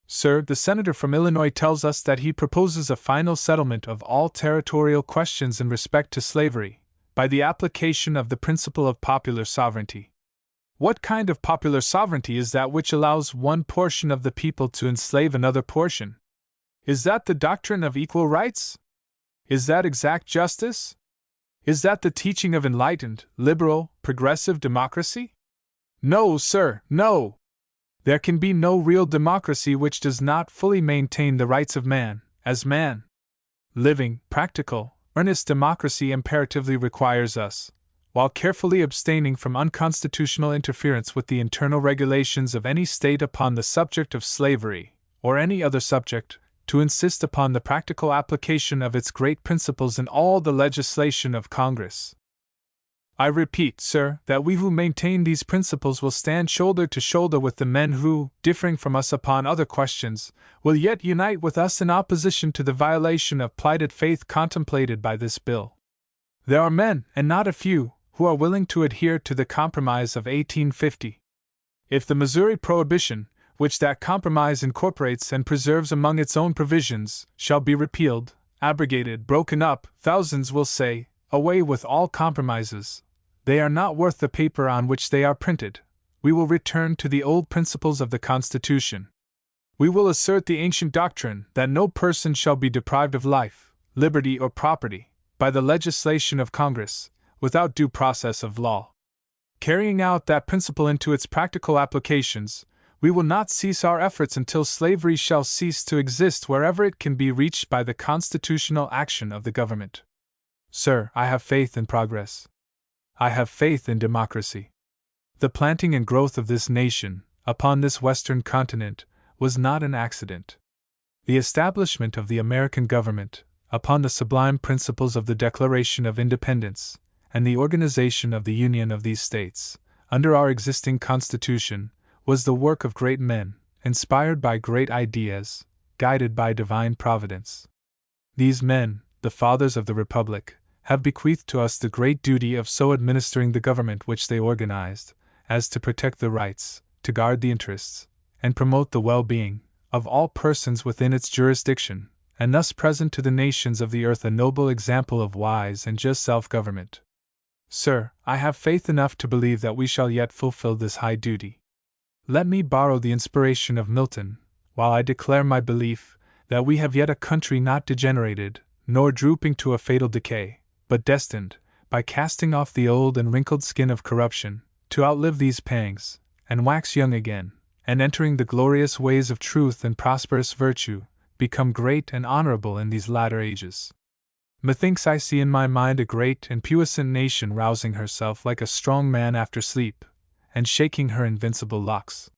Sir, the senator from Illinois tells us that he proposes a final settlement of all territorial questions in respect to slavery, by the application of the principle of popular sovereignty. What kind of popular sovereignty is that which allows one portion of the people to enslave another portion? Is that the doctrine of equal rights? Is that exact justice? Is that the teaching of enlightened, liberal, progressive democracy? No, sir, no! There can be no real democracy which does not fully maintain the rights of man, as man. Living, practical, earnest democracy imperatively requires us, while carefully abstaining from unconstitutional interference with the internal regulations of any state upon the subject of slavery, or any other subject, to insist upon the practical application of its great principles in all the legislation of Congress. I repeat, sir, that we who maintain these principles will stand shoulder to shoulder with the men who, differing from us upon other questions, will yet unite with us in opposition to the violation of plighted faith contemplated by this bill. There are men, and not a few, who are willing to adhere to the compromise of 1850. If the Missouri Prohibition, which that compromise incorporates and preserves among its own provisions, shall be repealed, abrogated, broken up, thousands will say, away with all compromises. They are not worth the paper on which they are printed. We will return to the old principles of the Constitution. We will assert the ancient doctrine that no person shall be deprived of life, liberty, or property, by the legislation of Congress, without due process of law. Carrying out that principle into its practical applications, we will not cease our efforts until slavery shall cease to exist wherever it can be reached by the constitutional action of the government. Sir, I have faith in progress. I have faith in democracy. The planting and growth of this nation, upon this western continent, was not an accident. The establishment of the American government, upon the sublime principles of the Declaration of Independence, and the organization of the Union of these states, under our existing Constitution, was the work of great men, inspired by great ideas, guided by divine providence. These men, the fathers of the Republic, have bequeathed to us the great duty of so administering the government which they organized, as to protect the rights, to guard the interests, and promote the well-being, of all persons within its jurisdiction, and thus present to the nations of the earth a noble example of wise and just self-government. Sir, I have faith enough to believe that we shall yet fulfill this high duty. Let me borrow the inspiration of Milton, while I declare my belief that we have yet a country not degenerated, nor drooping to a fatal decay, but destined, by casting off the old and wrinkled skin of corruption, to outlive these pangs, and wax young again, and entering the glorious ways of truth and prosperous virtue, become great and honorable in these latter ages. Methinks I see in my mind a great and puissant nation rousing herself like a strong man after sleep, and shaking her invincible locks.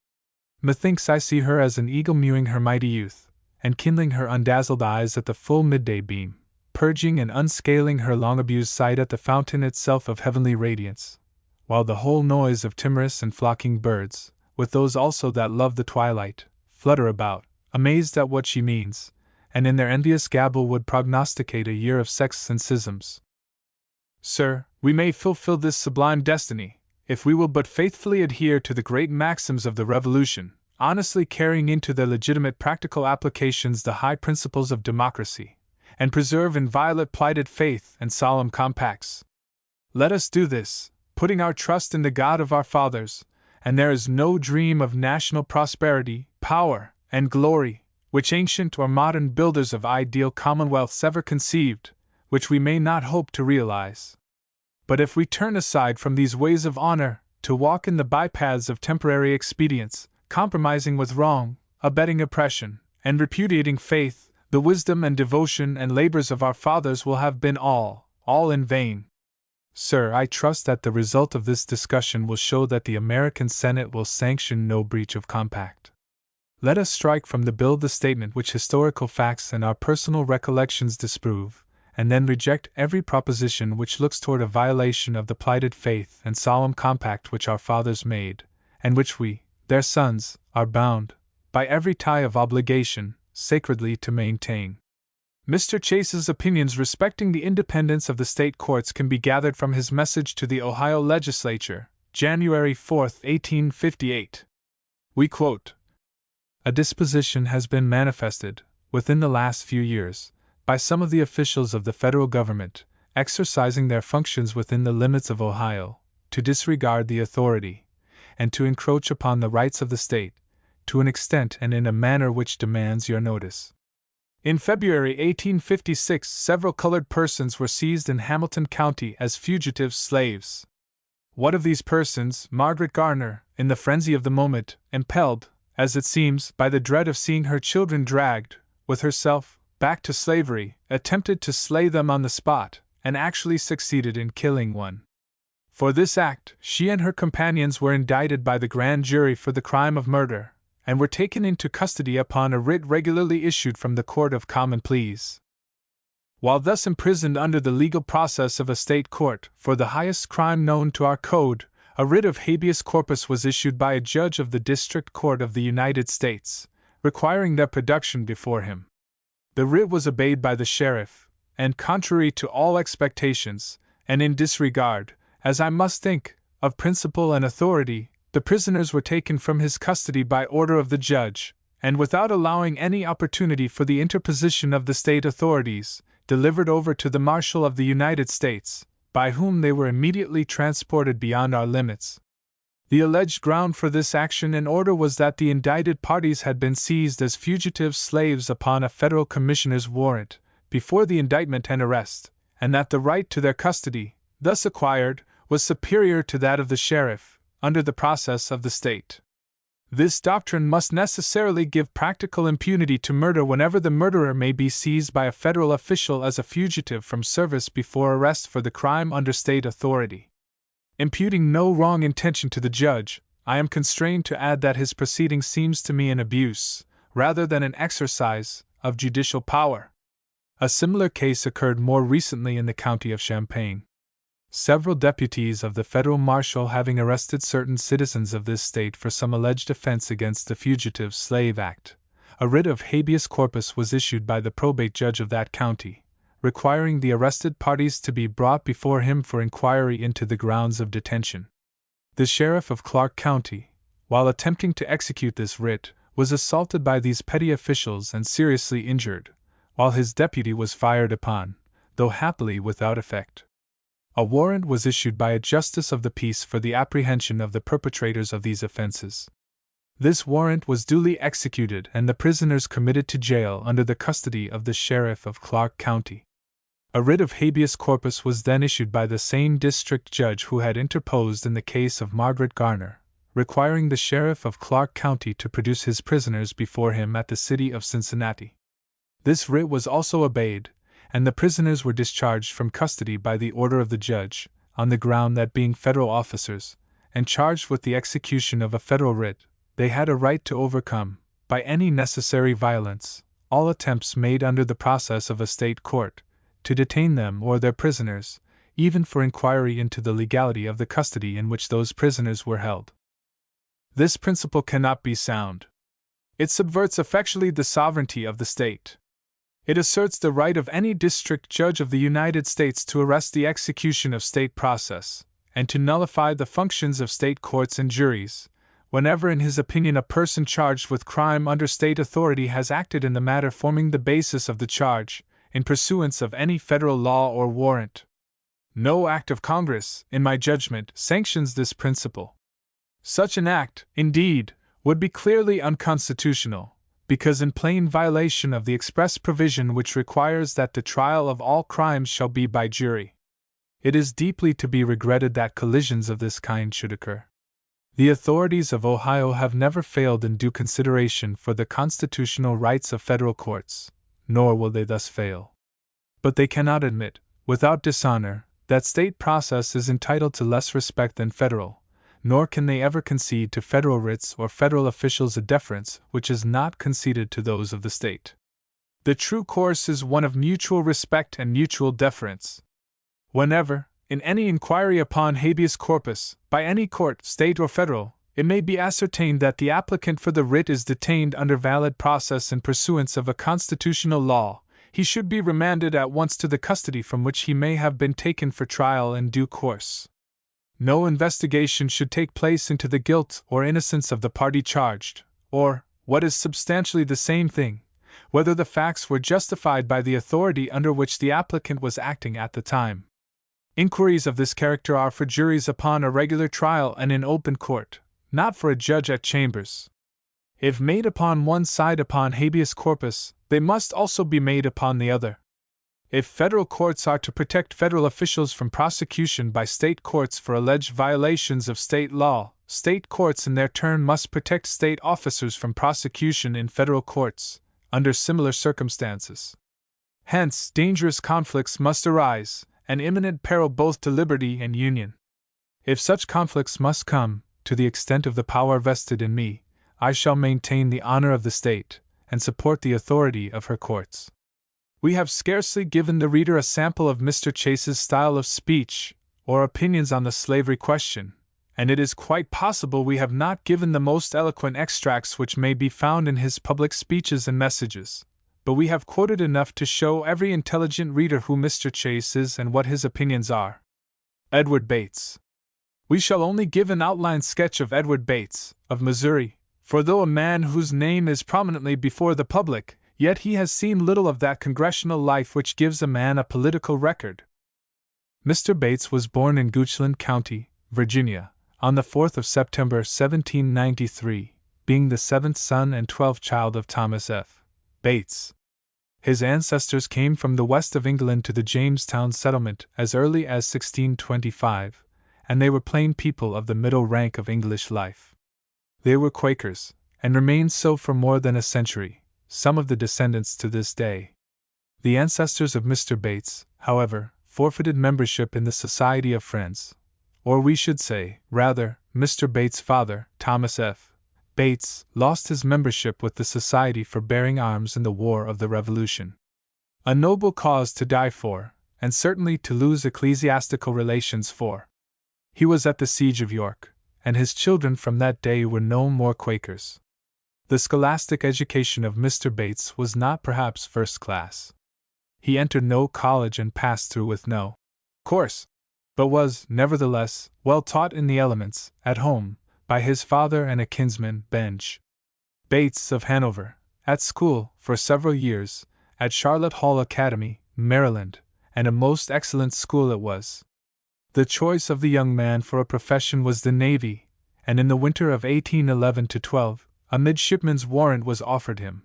Methinks I see her as an eagle mewing her mighty youth, and kindling her undazzled eyes at the full midday beam, purging and unscaling her long-abused sight at the fountain itself of heavenly radiance, while the whole noise of timorous and flocking birds, with those also that love the twilight, flutter about, amazed at what she means, and in their envious gabble would prognosticate a year of sects and schisms. Sir, we may fulfill this sublime destiny, if we will but faithfully adhere to the great maxims of the Revolution, honestly carrying into their legitimate practical applications the high principles of democracy, and preserve inviolate plighted faith and solemn compacts. Let us do this, putting our trust in the God of our fathers, and there is no dream of national prosperity, power, and glory, which ancient or modern builders of ideal commonwealths ever conceived, which we may not hope to realize. But if we turn aside from these ways of honor, to walk in the bypaths of temporary expedients, compromising with wrong, abetting oppression, and repudiating faith, the wisdom and devotion and labors of our fathers will have been all in vain. Sir, I trust that the result of this discussion will show that the American Senate will sanction no breach of compact. Let us strike from the bill the statement which historical facts and our personal recollections disprove, and then reject every proposition which looks toward a violation of the plighted faith and solemn compact which our fathers made, and which we, their sons, are bound, by every tie of obligation, sacredly to maintain. Mr. Chase's opinions respecting the independence of the state courts can be gathered from his message to the Ohio legislature, January 4, 1858. We quote, "A disposition has been manifested, within the last few years, by some of the officials of the federal government, exercising their functions within the limits of Ohio, to disregard the authority, and to encroach upon the rights of the state, to an extent and in a manner which demands your notice. In February 1856, several colored persons were seized in Hamilton County as fugitive slaves. One of these persons, Margaret Garner, in the frenzy of the moment, impelled, as it seems, by the dread of seeing her children dragged, with herself, back to slavery, attempted to slay them on the spot, and actually succeeded in killing one. For this act, she and her companions were indicted by the grand jury for the crime of murder, and were taken into custody upon a writ regularly issued from the Court of Common Pleas. While thus imprisoned under the legal process of a state court for the highest crime known to our code, a writ of habeas corpus was issued by a judge of the District Court of the United States, requiring their production before him. The writ was obeyed by the sheriff, and contrary to all expectations, and in disregard, as I must think, of principle and authority, the prisoners were taken from his custody by order of the judge, and without allowing any opportunity for the interposition of the state authorities, delivered over to the Marshal of the United States, by whom they were immediately transported beyond our limits. The alleged ground for this action and order was that the indicted parties had been seized as fugitive slaves upon a federal commissioner's warrant, before the indictment and arrest, and that the right to their custody, thus acquired, was superior to that of the sheriff, under the process of the state. This doctrine must necessarily give practical impunity to murder whenever the murderer may be seized by a federal official as a fugitive from service before arrest for the crime under state authority. Imputing no wrong intention to the judge, I am constrained to add that his proceeding seems to me an abuse, rather than an exercise, of judicial power. A similar case occurred more recently in the county of Champaign. Several deputies of the federal marshal having arrested certain citizens of this state for some alleged offense against the Fugitive Slave Act, a writ of habeas corpus was issued by the probate judge of that county, requiring the arrested parties to be brought before him for inquiry into the grounds of detention. The sheriff of Clark County, while attempting to execute this writ, was assaulted by these petty officials and seriously injured, while his deputy was fired upon, though happily without effect. A warrant was issued by a justice of the peace for the apprehension of the perpetrators of these offenses. This warrant was duly executed and the prisoners committed to jail under the custody of the sheriff of Clark County. A writ of habeas corpus was then issued by the same district judge who had interposed in the case of Margaret Garner, requiring the sheriff of Clark County to produce his prisoners before him at the city of Cincinnati. This writ was also obeyed, and the prisoners were discharged from custody by the order of the judge, on the ground that being federal officers, and charged with the execution of a federal writ, they had a right to overcome, by any necessary violence, all attempts made under the process of a state court, to detain them or their prisoners, even for inquiry into the legality of the custody in which those prisoners were held. This principle cannot be sound. It subverts effectually the sovereignty of the state. It asserts the right of any district judge of the United States to arrest the execution of state process, and to nullify the functions of state courts and juries, whenever in his opinion a person charged with crime under state authority has acted in the matter forming the basis of the charge, in pursuance of any federal law or warrant. No act of Congress, in my judgment, sanctions this principle. Such an act, indeed, would be clearly unconstitutional, because in plain violation of the express provision which requires that the trial of all crimes shall be by jury. It is deeply to be regretted that collisions of this kind should occur. The authorities of Ohio have never failed in due consideration for the constitutional rights of federal courts, nor will they thus fail. But they cannot admit, without dishonor, that state process is entitled to less respect than federal, nor can they ever concede to federal writs or federal officials a deference which is not conceded to those of the state. The true course is one of mutual respect and mutual deference. Whenever, in any inquiry upon habeas corpus, by any court, state or federal, it may be ascertained that the applicant for the writ is detained under valid process in pursuance of a constitutional law, he should be remanded at once to the custody from which he may have been taken for trial in due course. No investigation should take place into the guilt or innocence of the party charged, or, what is substantially the same thing, whether the facts were justified by the authority under which the applicant was acting at the time. Inquiries of this character are for juries upon a regular trial and in open court, not for a judge at chambers. If made upon one side upon habeas corpus, they must also be made upon the other. If federal courts are to protect federal officials from prosecution by state courts for alleged violations of state law, state courts in their turn must protect state officers from prosecution in federal courts, under similar circumstances. Hence, dangerous conflicts must arise, and imminent peril both to liberty and union. If such conflicts must come, to the extent of the power vested in me, I shall maintain the honor of the state, and support the authority of her courts. We have scarcely given the reader a sample of Mr. Chase's style of speech, or opinions on the slavery question, and it is quite possible we have not given the most eloquent extracts which may be found in his public speeches and messages, but we have quoted enough to show every intelligent reader who Mr. Chase is and what his opinions are. Edward Bates. We shall only give an outline sketch of Edward Bates, of Missouri, for though a man whose name is prominently before the public, yet he has seen little of that congressional life which gives a man a political record. Mr. Bates was born in Goochland County, Virginia, on the 4th of September 1793, being the 7th son and 12th child of Thomas F. Bates. His ancestors came from the west of England to the Jamestown settlement as early as 1625, and they were plain people of the middle rank of English life. They were Quakers, and remained so for more than a century, some of the descendants to this day. The ancestors of Mr. Bates, however, forfeited membership in the Society of Friends, or we should say, rather, Mr. Bates' father, Thomas F. Bates, lost his membership with the Society for bearing arms in the War of the Revolution. A noble cause to die for, and certainly to lose ecclesiastical relations for. He was at the siege of York, and his children from that day were no more Quakers. The scholastic education of Mr. Bates was not perhaps first class. He entered no college and passed through with no course, but was, nevertheless, well taught in the elements, at home, by his father and a kinsman, Benj. Bates of Hanover, at school, for several years, at Charlotte Hall Academy, Maryland, and a most excellent school it was. The choice of the young man for a profession was the Navy, and in the winter of 1811-12, a midshipman's warrant was offered him,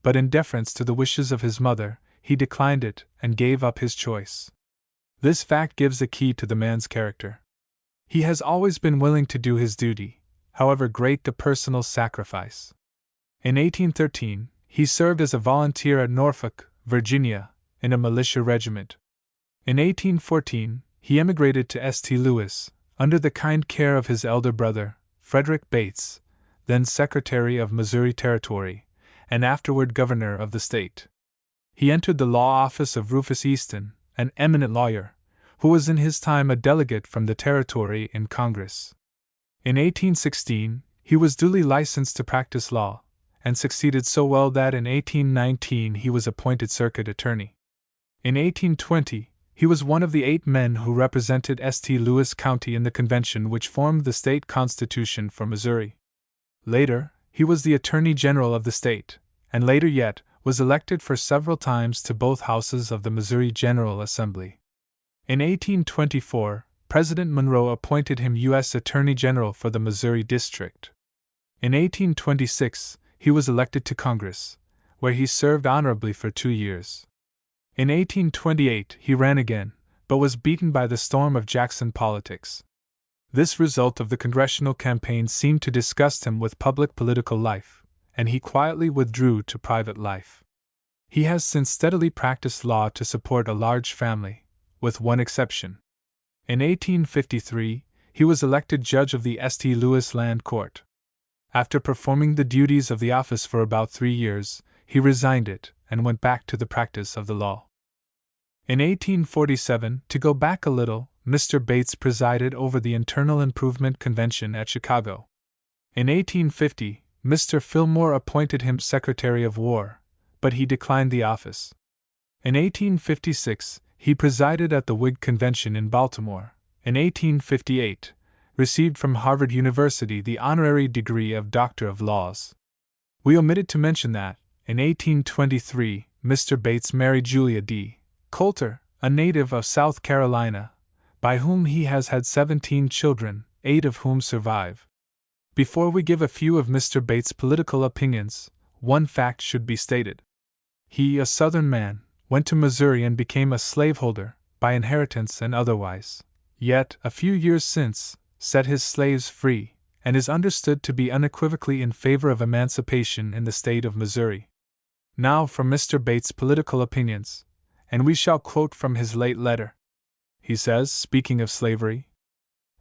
but in deference to the wishes of his mother, he declined it and gave up his choice. This fact gives a key to the man's character. He has always been willing to do his duty, however great the personal sacrifice. In 1813, he served as a volunteer at Norfolk, Virginia, in a militia regiment. In 1814, he emigrated to St. Louis, under the kind care of his elder brother, Frederick Bates, then Secretary of Missouri Territory, and afterward Governor of the state. He entered the law office of Rufus Easton, an eminent lawyer, who was in his time a delegate from the territory in Congress. In 1816, he was duly licensed to practice law, and succeeded so well that in 1819 he was appointed circuit attorney. In 1820, he was one of the 8 men who represented St. Louis County in the convention which formed the state constitution for Missouri. Later, he was the Attorney General of the state, and later yet, was elected for several times to both houses of the Missouri General Assembly. In 1824, President Monroe appointed him U.S. Attorney General for the Missouri District. In 1826, he was elected to Congress, where he served honorably for 2 years. In 1828 he ran again, but was beaten by the storm of Jackson politics. This result of the congressional campaign seemed to disgust him with public political life, and he quietly withdrew to private life. He has since steadily practiced law to support a large family, with one exception. In 1853, he was elected judge of the St. Louis Land Court. After performing the duties of the office for about 3 years, he resigned it and went back to the practice of the law. In 1847, to go back a little, Mr. Bates presided over the Internal Improvement Convention at Chicago. In 1850, Mr. Fillmore appointed him Secretary of War, but he declined the office. In 1856, he presided at the Whig Convention in Baltimore. In 1858, received from Harvard University the honorary degree of Doctor of Laws. We omitted to mention that, in 1823, Mr. Bates married Julia D. Coulter, a native of South Carolina, by whom he has had 17 children, 8 of whom survive. Before we give a few of Mr. Bates' political opinions, one fact should be stated. He, a Southern man, went to Missouri and became a slaveholder, by inheritance and otherwise, yet, a few years since, set his slaves free, and is understood to be unequivocally in favor of emancipation in the state of Missouri. Now for Mr. Bates' political opinions, and we shall quote from his late letter. He says, speaking of slavery,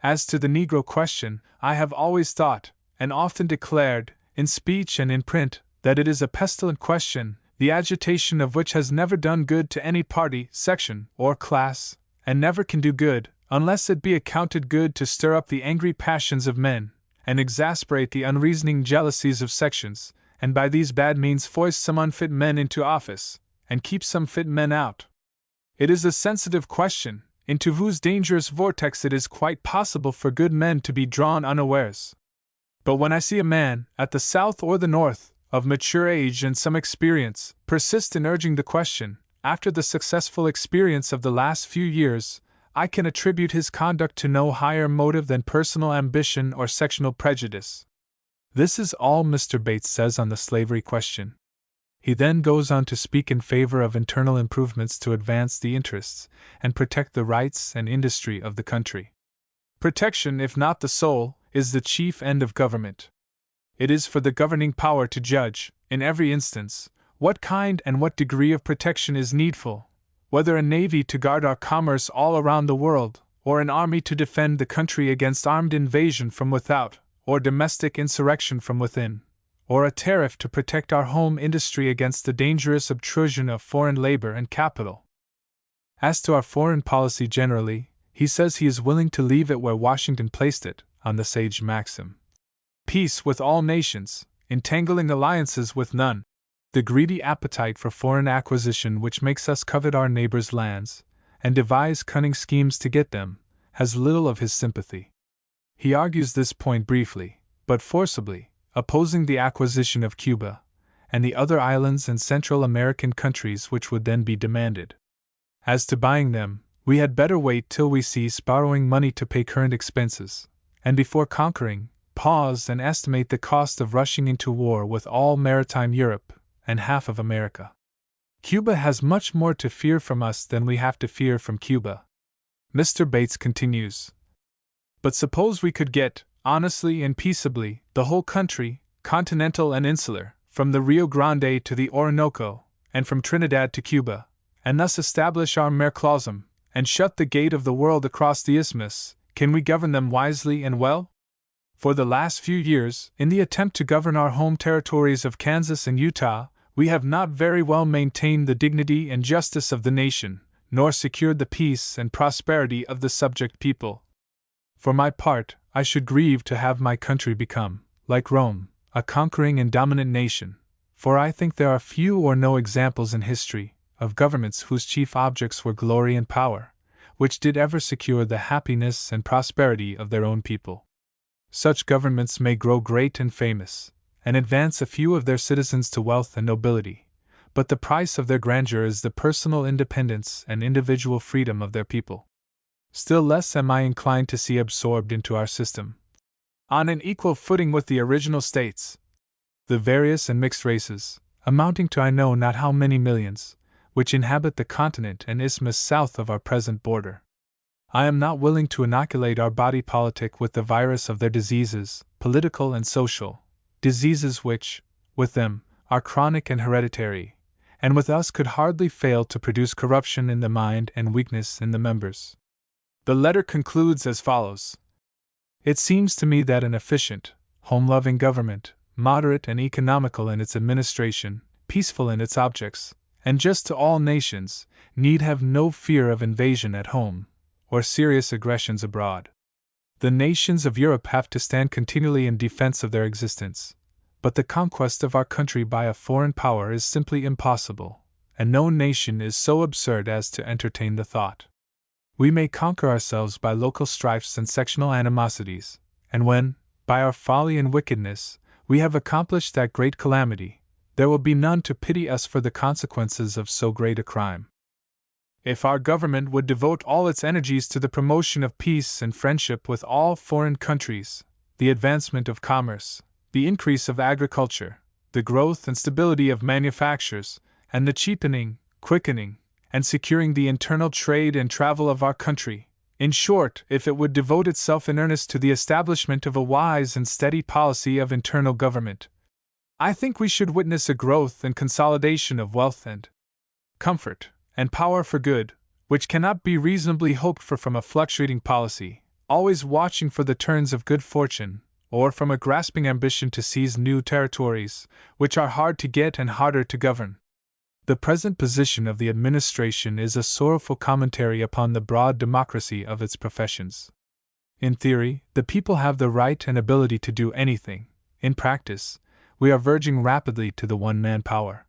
"As to the Negro question, I have always thought, and often declared, in speech and in print, that it is a pestilent question, the agitation of which has never done good to any party, section, or class, and never can do good, unless it be accounted good to stir up the angry passions of men, and exasperate the unreasoning jealousies of sections, and by these bad means foist some unfit men into office, and keep some fit men out. It is a sensitive question, into whose dangerous vortex it is quite possible for good men to be drawn unawares. But when I see a man, at the South or the North, of mature age and some experience, persist in urging the question, after the successful experience of the last few years, I can attribute his conduct to no higher motive than personal ambition or sectional prejudice." This is all Mr. Bates says on the slavery question. He then goes on to speak in favor of internal improvements to advance the interests and protect the rights and industry of the country. Protection, if not the sole, is the chief end of government. It is for the governing power to judge, in every instance, what kind and what degree of protection is needful, whether a navy to guard our commerce all around the world, or an army to defend the country against armed invasion from without, or domestic insurrection from within, or a tariff to protect our home industry against the dangerous obtrusion of foreign labor and capital. As to our foreign policy generally, he says he is willing to leave it where Washington placed it, on the sage maxim, "Peace with all nations, entangling alliances with none." The greedy appetite for foreign acquisition which makes us covet our neighbors' lands, and devise cunning schemes to get them, has little of his sympathy. He argues this point briefly, but forcibly, opposing the acquisition of Cuba, and the other islands and Central American countries which would then be demanded. As to buying them, we had better wait till we cease borrowing money to pay current expenses, and before conquering, pause and estimate the cost of rushing into war with all maritime Europe, and half of America. Cuba has much more to fear from us than we have to fear from Cuba. Mr. Bates continues, "But suppose we could get, honestly and peaceably, the whole country, continental and insular, from the Rio Grande to the Orinoco, and from Trinidad to Cuba, and thus establish our merclosum, and shut the gate of the world across the isthmus, can we govern them wisely and well? For the last few years, in the attempt to govern our home territories of Kansas and Utah, we have not very well maintained the dignity and justice of the nation, nor secured the peace and prosperity of the subject people. For my part, I should grieve to have my country become, like Rome, a conquering and dominant nation, for I think there are few or no examples in history of governments whose chief objects were glory and power, which did ever secure the happiness and prosperity of their own people. Such governments may grow great and famous, and advance a few of their citizens to wealth and nobility, but the price of their grandeur is the personal independence and individual freedom of their people. Still less am I inclined to see absorbed into our system, on an equal footing with the original states, the various and mixed races, amounting to I know not how many millions, which inhabit the continent and isthmus south of our present border. I am not willing to inoculate our body politic with the virus of their diseases, political and social, diseases which, with them, are chronic and hereditary, and with us could hardly fail to produce corruption in the mind and weakness in the members. The letter concludes as follows. It seems to me that an efficient, home-loving government, moderate and economical in its administration, peaceful in its objects, and just to all nations, need have no fear of invasion at home, or serious aggressions abroad. The nations of Europe have to stand continually in defense of their existence, but the conquest of our country by a foreign power is simply impossible, and no nation is so absurd as to entertain the thought. We may conquer ourselves by local strifes and sectional animosities, and when, by our folly and wickedness, we have accomplished that great calamity, there will be none to pity us for the consequences of so great a crime. If our government would devote all its energies to the promotion of peace and friendship with all foreign countries, the advancement of commerce, the increase of agriculture, the growth and stability of manufactures, and the cheapening, quickening, and securing the internal trade and travel of our country, in short, if it would devote itself in earnest to the establishment of a wise and steady policy of internal government, I think we should witness a growth and consolidation of wealth and comfort and power for good, which cannot be reasonably hoped for from a fluctuating policy, always watching for the turns of good fortune, or from a grasping ambition to seize new territories, which are hard to get and harder to govern. The present position of the administration is a sorrowful commentary upon the broad democracy of its professions. In theory, the people have the right and ability to do anything. In practice, we are verging rapidly to the one-man power.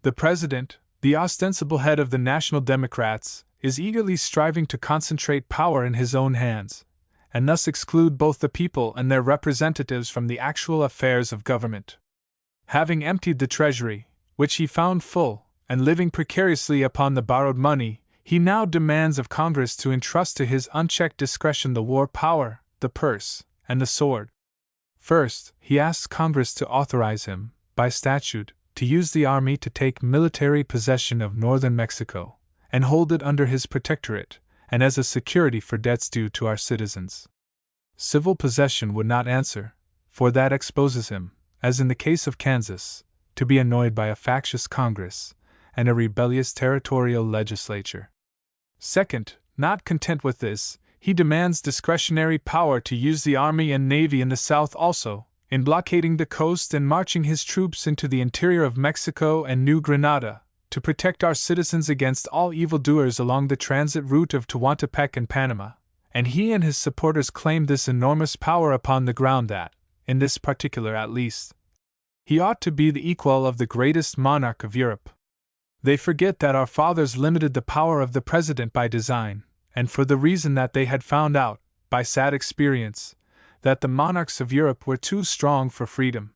The President, the ostensible head of the National Democrats, is eagerly striving to concentrate power in his own hands, and thus exclude both the people and their representatives from the actual affairs of government. Having emptied the treasury, which he found full, and living precariously upon the borrowed money, he now demands of Congress to entrust to his unchecked discretion the war power, the purse, and the sword. First, he asks Congress to authorize him, by statute, to use the army to take military possession of northern Mexico, and hold it under his protectorate, and as a security for debts due to our citizens. Civil possession would not answer, for that exposes him, as in the case of Kansas, to be annoyed by a factious Congress and a rebellious territorial legislature. Second, not content with this, he demands discretionary power to use the army and navy in the South also, in blockading the coast and marching his troops into the interior of Mexico and New Granada, to protect our citizens against all evildoers along the transit route of Tehuantepec and Panama, and he and his supporters claim this enormous power upon the ground that, in this particular at least, he ought to be the equal of the greatest monarch of Europe. They forget that our fathers limited the power of the president by design, and for the reason that they had found out, by sad experience, that the monarchs of Europe were too strong for freedom.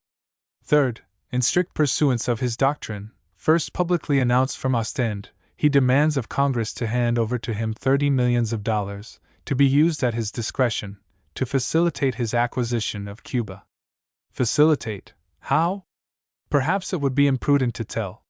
Third, in strict pursuance of his doctrine, first publicly announced from Ostend, he demands of Congress to hand over to him $30 million, to be used at his discretion, to facilitate his acquisition of Cuba. Facilitate? How? Perhaps it would be imprudent to tell.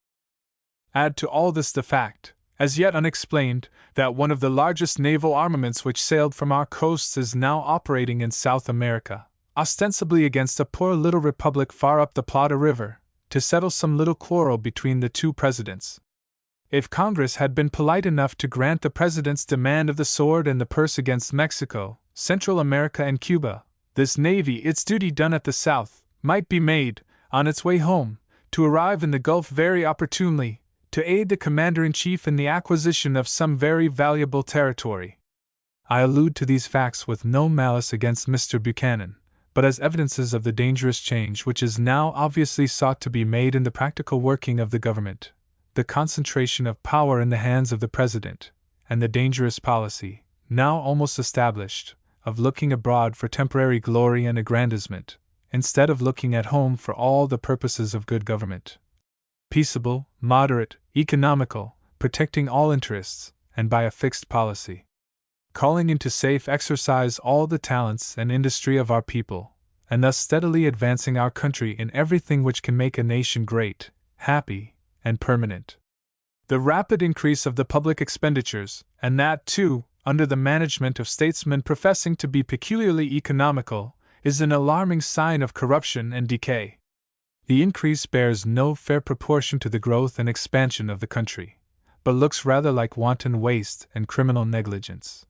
Add to all this the fact, as yet unexplained, that one of the largest naval armaments which sailed from our coasts is now operating in South America, ostensibly against a poor little republic far up the Plata River, to settle some little quarrel between the two presidents. If Congress had been polite enough to grant the president's demand of the sword and the purse against Mexico, Central America and Cuba, this navy, its duty done at the South, might be made, on its way home, to arrive in the Gulf very opportunely, to aid the commander-in-chief in the acquisition of some very valuable territory. I allude to these facts with no malice against Mr. Buchanan, but as evidences of the dangerous change which is now obviously sought to be made in the practical working of the government, the concentration of power in the hands of the President, and the dangerous policy, now almost established, of looking abroad for temporary glory and aggrandizement, instead of looking at home for all the purposes of good government. Peaceable, moderate, economical, protecting all interests, and by a fixed policy. Calling into safe exercise all the talents and industry of our people, and thus steadily advancing our country in everything which can make a nation great, happy, and permanent. The rapid increase of the public expenditures, and that, too, under the management of statesmen professing to be peculiarly economical, is an alarming sign of corruption and decay. The increase bears no fair proportion to the growth and expansion of the country, but looks rather like wanton waste and criminal negligence.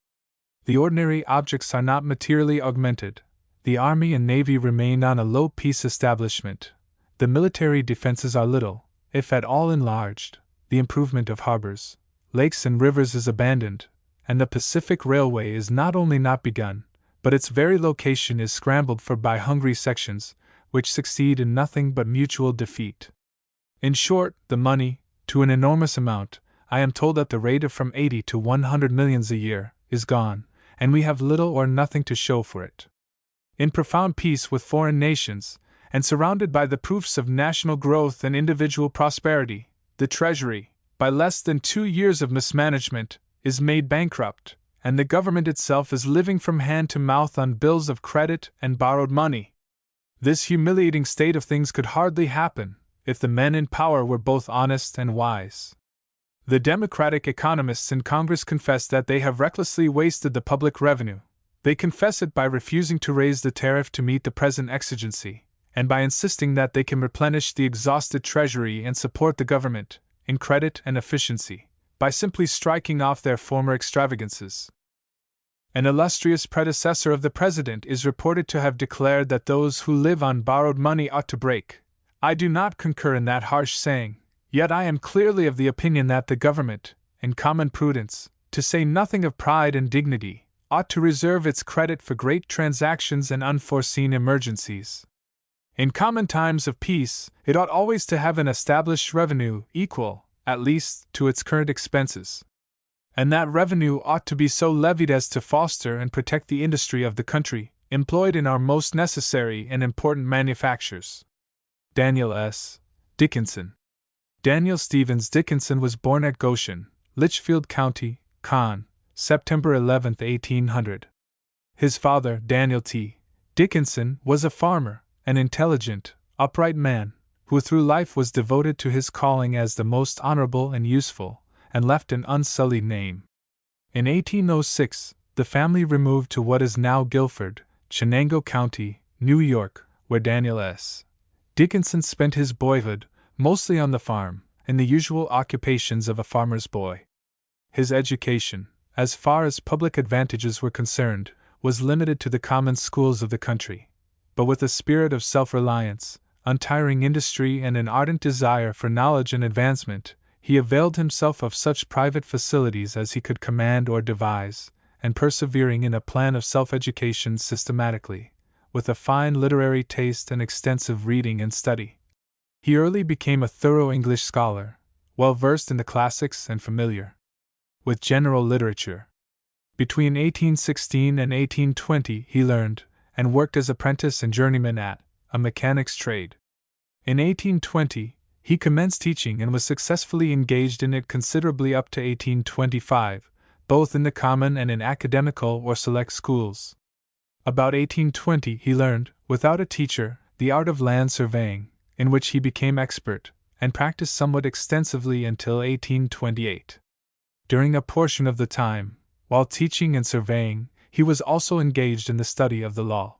The ordinary objects are not materially augmented. The army and navy remain on a low peace establishment. The military defenses are little, if at all, enlarged. The improvement of harbors, lakes, and rivers is abandoned, and the Pacific Railway is not only not begun, but its very location is scrambled for by hungry sections, which succeed in nothing but mutual defeat. In short, the money, to an enormous amount, I am told at the rate of from 80 to 100 millions a year, is gone, and we have little or nothing to show for it. In profound peace with foreign nations, and surrounded by the proofs of national growth and individual prosperity, the Treasury, by less than 2 years of mismanagement, is made bankrupt, and the government itself is living from hand to mouth on bills of credit and borrowed money. This humiliating state of things could hardly happen if the men in power were both honest and wise. The Democratic economists in Congress confess that they have recklessly wasted the public revenue. They confess it by refusing to raise the tariff to meet the present exigency, and by insisting that they can replenish the exhausted treasury and support the government, in credit and efficiency, by simply striking off their former extravagances. An illustrious predecessor of the president is reported to have declared that those who live on borrowed money ought to break. I do not concur in that harsh saying, yet I am clearly of the opinion that the government, in common prudence, to say nothing of pride and dignity, ought to reserve its credit for great transactions and unforeseen emergencies. In common times of peace, it ought always to have an established revenue equal, at least, to its current expenses. And that revenue ought to be so levied as to foster and protect the industry of the country, employed in our most necessary and important manufactures. Daniel S. Dickinson. Daniel Stevens Dickinson was born at Goshen, Litchfield County, Conn, September 11, 1800. His father, Daniel T. Dickinson, was a farmer, an intelligent, upright man, who through life was devoted to his calling as the most honorable and useful, and left an unsullied name. In 1806, the family removed to what is now Guilford, Chenango County, New York, where Daniel S. Dickinson spent his boyhood, mostly on the farm, in the usual occupations of a farmer's boy. His education, as far as public advantages were concerned, was limited to the common schools of the country, but with a spirit of self-reliance, untiring industry, and an ardent desire for knowledge and advancement, he availed himself of such private facilities as he could command or devise, and persevering in a plan of self-education systematically, with a fine literary taste and extensive reading and study, he early became a thorough English scholar, well versed in the classics and familiar with general literature. Between 1816 and 1820 he learned, and worked as apprentice and journeyman at a mechanic's trade. In 1820, he commenced teaching and was successfully engaged in it considerably up to 1825, both in the common and in academical or select schools. About 1820 he learned, without a teacher, the art of land surveying, in which he became expert, and practiced somewhat extensively until 1828. During a portion of the time, while teaching and surveying, he was also engaged in the study of the law.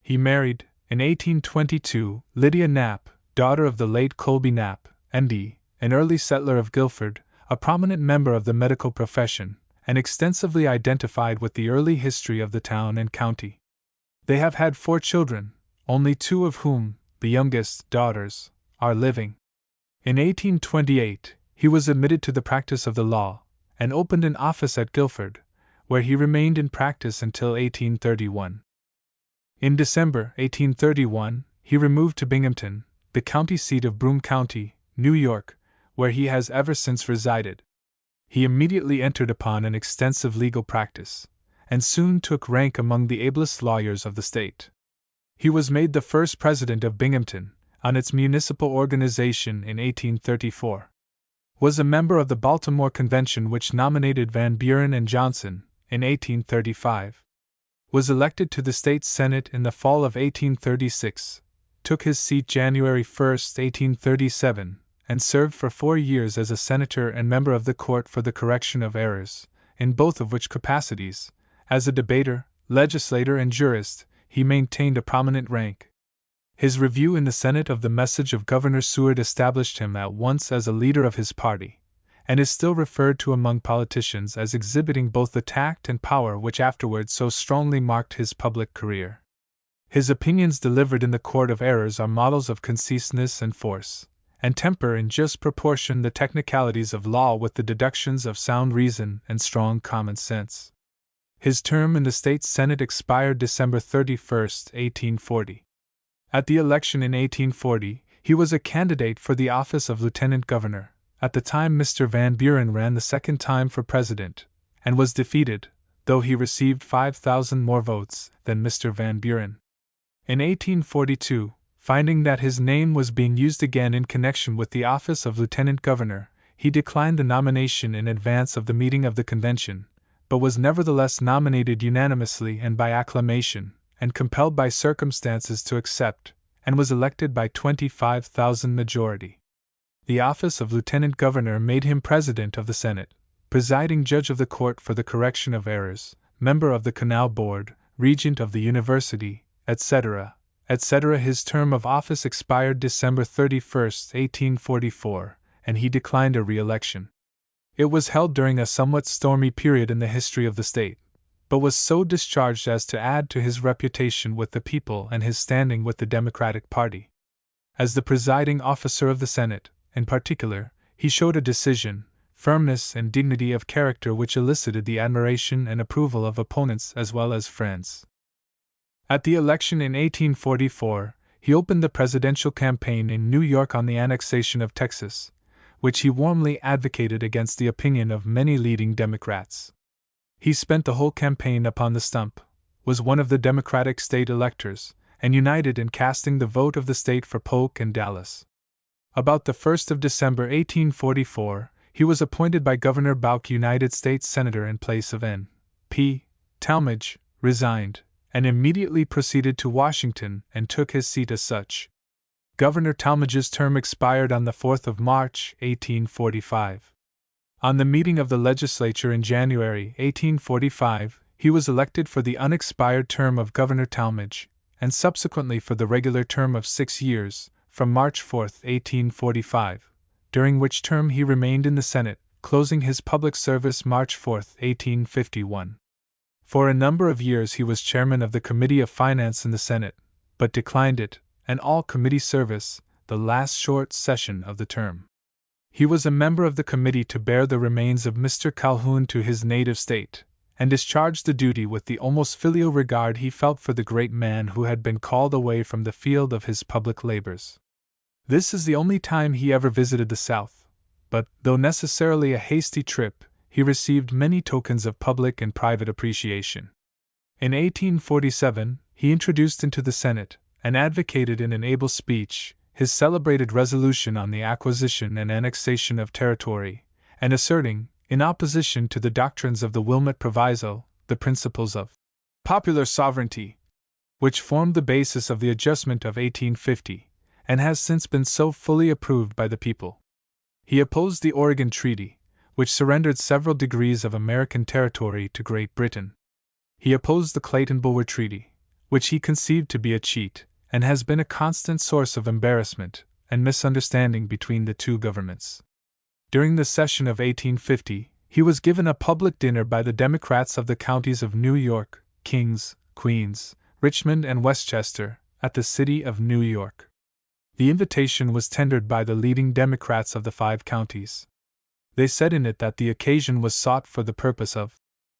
He married, in 1822, Lydia Knapp, daughter of the late Colby Knapp, M.D., an early settler of Guilford, a prominent member of the medical profession, and extensively identified with the early history of the town and county. They have had 4 children, only 2 of whom, the youngest, daughters, are living. In 1828, he was admitted to the practice of the law, and opened an office at Guilford, where he remained in practice until 1831. In December 1831, he removed to Binghamton, the county seat of Broome County, New York, where he has ever since resided. He immediately entered upon an extensive legal practice, and soon took rank among the ablest lawyers of the state. He was made the first president of Binghamton, on its municipal organization in 1834. Was a member of the Baltimore Convention which nominated Van Buren and Johnson, in 1835. Was elected to the state senate in the fall of 1836, took his seat January 1, 1837, and served for 4 years as a senator and member of the Court for the Correction of Errors, in both of which capacities, as a debater, legislator, and jurist, he maintained a prominent rank. His review in the Senate of the message of Governor Seward established him at once as a leader of his party, and is still referred to among politicians as exhibiting both the tact and power which afterwards so strongly marked his public career. His opinions delivered in the Court of Errors are models of conciseness and force, and temper in just proportion the technicalities of law with the deductions of sound reason and strong common sense. His term in the State Senate expired December 31, 1840. At the election in 1840, he was a candidate for the office of lieutenant governor. At the time Mr. Van Buren ran the second time for president, and was defeated, though he received 5,000 more votes than Mr. Van Buren. In 1842, finding that his name was being used again in connection with the office of lieutenant governor, he declined the nomination in advance of the meeting of the convention, but was nevertheless nominated unanimously and by acclamation, and compelled by circumstances to accept, and was elected by 25,000 majority. The office of lieutenant governor made him president of the Senate, presiding judge of the court for the correction of errors, member of the canal board, regent of the university, etc., etc. His term of office expired December 31, 1844, and he declined a re-election. It was held during a somewhat stormy period in the history of the state, but was so discharged as to add to his reputation with the people and his standing with the Democratic Party. As the presiding officer of the Senate, in particular, he showed a decision, firmness, and dignity of character which elicited the admiration and approval of opponents as well as friends. At the election in 1844, he opened the presidential campaign in New York on the annexation of Texas, which he warmly advocated against the opinion of many leading Democrats. He spent the whole campaign upon the stump, was one of the Democratic state electors, and united in casting the vote of the state for Polk and Dallas. About the 1st of December 1844, he was appointed by Governor Bouck United States Senator in place of N. P. Talmadge, resigned, and immediately proceeded to Washington and took his seat as such. Governor Talmadge's term expired on the 4th of March, 1845. On the meeting of the legislature in January 1845, he was elected for the unexpired term of Governor Talmadge, and subsequently for the regular term of 6 years, from March 4, 1845, during which term he remained in the Senate, closing his public service March 4, 1851. For a number of years he was chairman of the Committee of Finance in the Senate, but declined it, and all committee service, the last short session of the term. He was a member of the committee to bear the remains of Mr. Calhoun to his native state, and discharged the duty with the almost filial regard he felt for the great man who had been called away from the field of his public labors. This is the only time he ever visited the South, but, though necessarily a hasty trip, he received many tokens of public and private appreciation. In 1847, he introduced into the Senate, and advocated in an able speech, his celebrated resolution on the acquisition and annexation of territory, and asserting, in opposition to the doctrines of the Wilmot Proviso, the principles of popular sovereignty, which formed the basis of the adjustment of 1850, and has since been so fully approved by the people. He opposed the Oregon Treaty, which surrendered several degrees of American territory to Great Britain. He opposed the Clayton-Bulwer Treaty, which he conceived to be a cheat, and has been a constant source of embarrassment and misunderstanding between the two governments. During the session of 1850, he was given a public dinner by the Democrats of the counties of New York, Kings, Queens, Richmond, and Westchester, at the city of New York. The invitation was tendered by the leading Democrats of the 5 counties. They said in it that the occasion was sought for the purpose of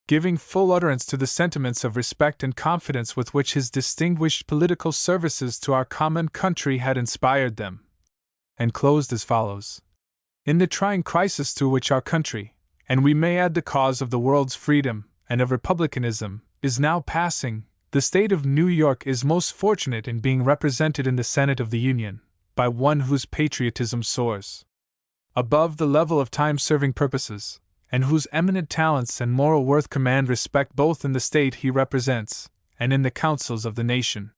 giving full utterance to the sentiments of respect and confidence with which his distinguished political services to our common country had inspired them, and closed as follows. In the trying crisis through which our country, and we may add the cause of the world's freedom and of republicanism, is now passing, the state of New York is most fortunate in being represented in the Senate of the Union by one whose patriotism soars above the level of time-serving purposes, and whose eminent talents and moral worth command respect both in the state he represents and in the councils of the nation.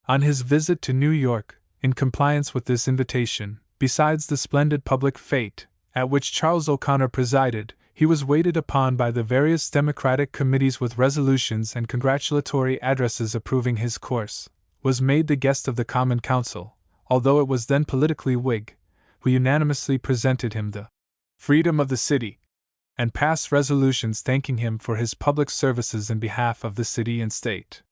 On his visit to New York, in compliance with this invitation, besides the splendid public fete, at which Charles O'Connor presided, he was waited upon by the various Democratic committees with resolutions and congratulatory addresses approving his course, was made the guest of the Common Council, although it was then politically Whig, who unanimously presented him the freedom of the city, and passed resolutions thanking him for his public services in behalf of the city and state.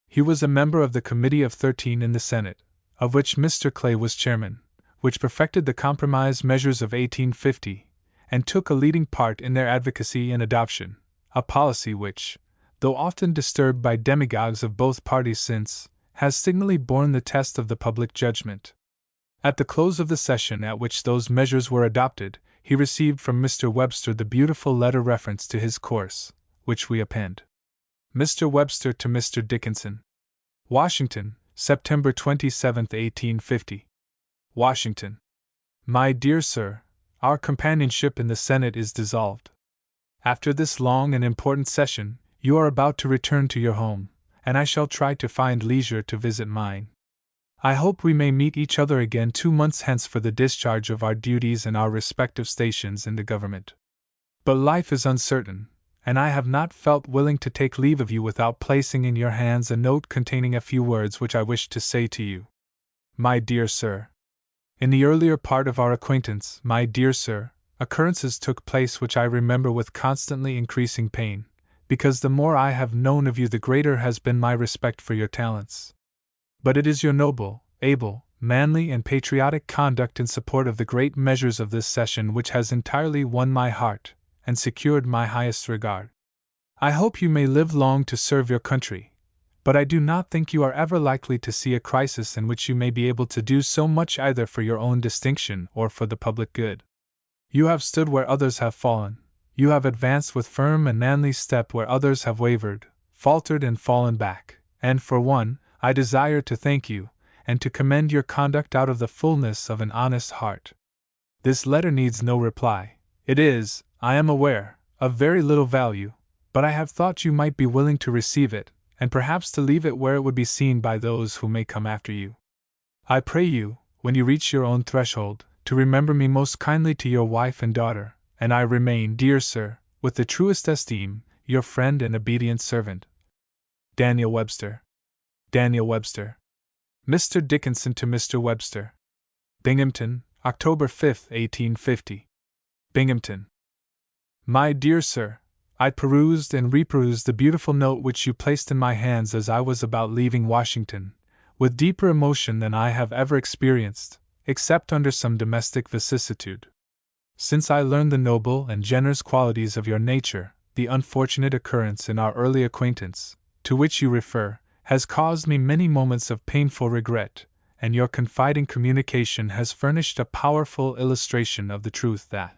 He was a member of the Committee of 13 in the Senate, of which Mr. Clay was chairman, which perfected the compromise measures of 1850, and took a leading part in their advocacy and adoption, a policy which, though often disturbed by demagogues of both parties since, has signally borne the test of the public judgment. At the close of the session at which those measures were adopted, he received from Mr. Webster the beautiful letter reference to his course, which we append. Mr. Webster to Mr. Dickinson. Washington, September 27, 1850. Washington. My dear Sir, our companionship in the Senate is dissolved. After this long and important session, you are about to return to your home, and I shall try to find leisure to visit mine. I hope we may meet each other again 2 months hence for the discharge of our duties and our respective stations in the government. But life is uncertain, and I have not felt willing to take leave of you without placing in your hands a note containing a few words which I wish to say to you. My dear Sir, in the earlier part of our acquaintance, my dear Sir, occurrences took place which I remember with constantly increasing pain, because the more I have known of you the greater has been my respect for your talents. But it is your noble, able, manly and patriotic conduct in support of the great measures of this session which has entirely won my heart, and secured my highest regard. I hope you may live long to serve your country, but I do not think you are ever likely to see a crisis in which you may be able to do so much either for your own distinction or for the public good. You have stood where others have fallen, you have advanced with firm and manly step where others have wavered, faltered and fallen back, and for one, I desire to thank you, and to commend your conduct out of the fullness of an honest heart. This letter needs no reply. It is, I am aware, of very little value, but I have thought you might be willing to receive it, and perhaps to leave it where it would be seen by those who may come after you. I pray you, when you reach your own threshold, to remember me most kindly to your wife and daughter, and I remain, dear Sir, with the truest esteem, your friend and obedient servant, Daniel Webster. Daniel Webster. Mr. Dickinson to Mr. Webster. Binghamton, October 5, 1850. Binghamton. My dear Sir, I perused and reperused the beautiful note which you placed in my hands as I was about leaving Washington, with deeper emotion than I have ever experienced, except under some domestic vicissitude. Since I learned the noble and generous qualities of your nature, the unfortunate occurrence in our early acquaintance, to which you refer, has caused me many moments of painful regret, and your confiding communication has furnished a powerful illustration of the truth that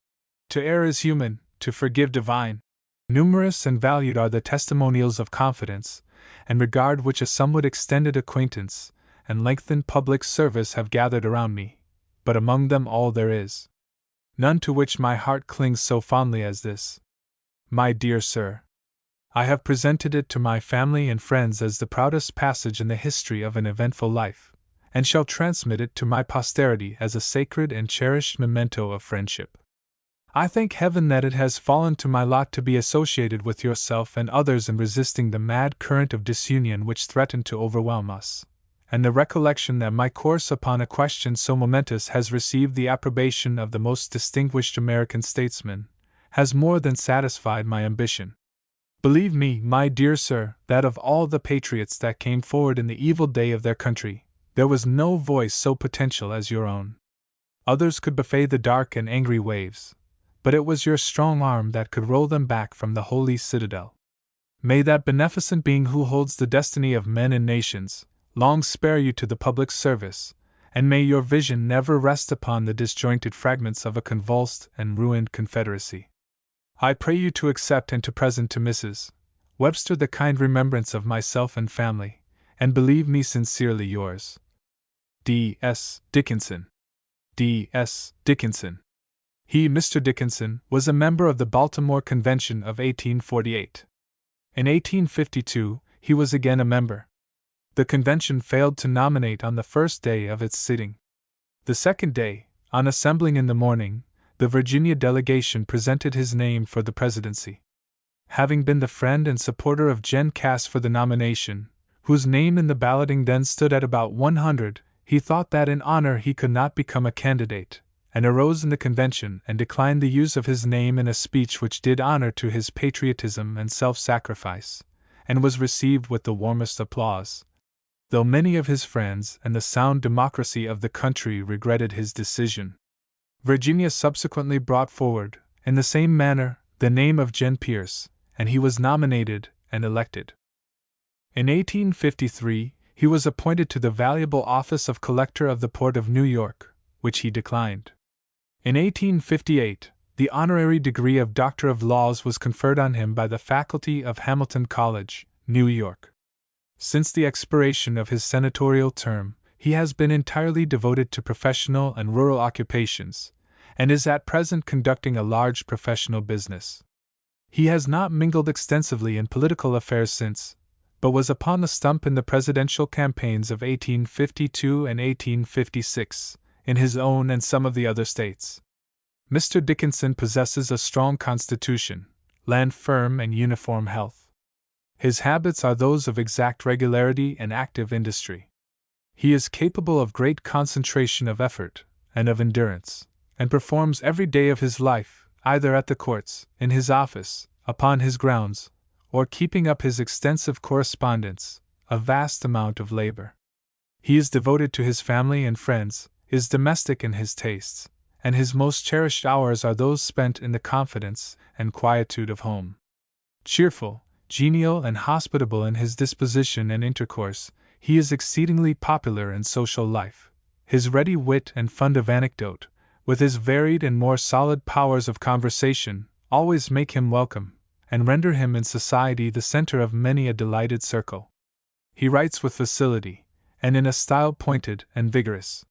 to err is human, to forgive divine. Numerous and valued are the testimonials of confidence and regard which a somewhat extended acquaintance and lengthened public service have gathered around me, but among them all there is none to which my heart clings so fondly as this. My dear Sir, I have presented it to my family and friends as the proudest passage in the history of an eventful life, and shall transmit it to my posterity as a sacred and cherished memento of friendship. I thank Heaven that it has fallen to my lot to be associated with yourself and others in resisting the mad current of disunion which threatened to overwhelm us, and the recollection that my course upon a question so momentous has received the approbation of the most distinguished American statesmen, has more than satisfied my ambition. Believe me, my dear Sir, that of all the patriots that came forward in the evil day of their country, there was no voice so potential as your own. Others could buffet the dark and angry waves, but it was your strong arm that could roll them back from the holy citadel. May that beneficent Being who holds the destiny of men and nations long spare you to the public service, and may your vision never rest upon the disjointed fragments of a convulsed and ruined confederacy. I pray you to accept and to present to Mrs. Webster the kind remembrance of myself and family, and believe me sincerely yours, D. S. Dickinson. D. S. Dickinson. He, Mr. Dickinson, was a member of the Baltimore Convention of 1848. In 1852, he was again a member. The convention failed to nominate on the first day of its sitting. The second day, on assembling in the morning, the Virginia delegation presented his name for the presidency. Having been the friend and supporter of Jen Cass for the nomination, whose name in the balloting then stood at about 100, he thought that in honor he could not become a candidate, and arose in the convention and declined the use of his name in a speech which did honor to his patriotism and self-sacrifice, and was received with the warmest applause, though many of his friends and the sound democracy of the country regretted his decision. Virginia subsequently brought forward, in the same manner, the name of Jen Pierce, and he was nominated and elected. In 1853, he was appointed to the valuable office of Collector of the Port of New York, which he declined. In 1858, the honorary degree of Doctor of Laws was conferred on him by the faculty of Hamilton College, New York. Since the expiration of his senatorial term, he has been entirely devoted to professional and rural occupations, and is at present conducting a large professional business. He has not mingled extensively in political affairs since, but was upon the stump in the presidential campaigns of 1852 and 1856, in his own and some of the other states. Mr. Dickinson possesses a strong constitution, land firm and uniform health. His habits are those of exact regularity and active industry. He is capable of great concentration of effort and of endurance, and performs every day of his life, either at the courts, in his office, upon his grounds, or keeping up his extensive correspondence, a vast amount of labor. He is devoted to his family and friends, is domestic in his tastes, and his most cherished hours are those spent in the confidence and quietude of home. Cheerful, genial, and hospitable in his disposition and intercourse, he is exceedingly popular in social life. His ready wit and fund of anecdote, with his varied and more solid powers of conversation, always make him welcome, and render him in society the center of many a delighted circle. He writes with facility, and in a style pointed and vigorous.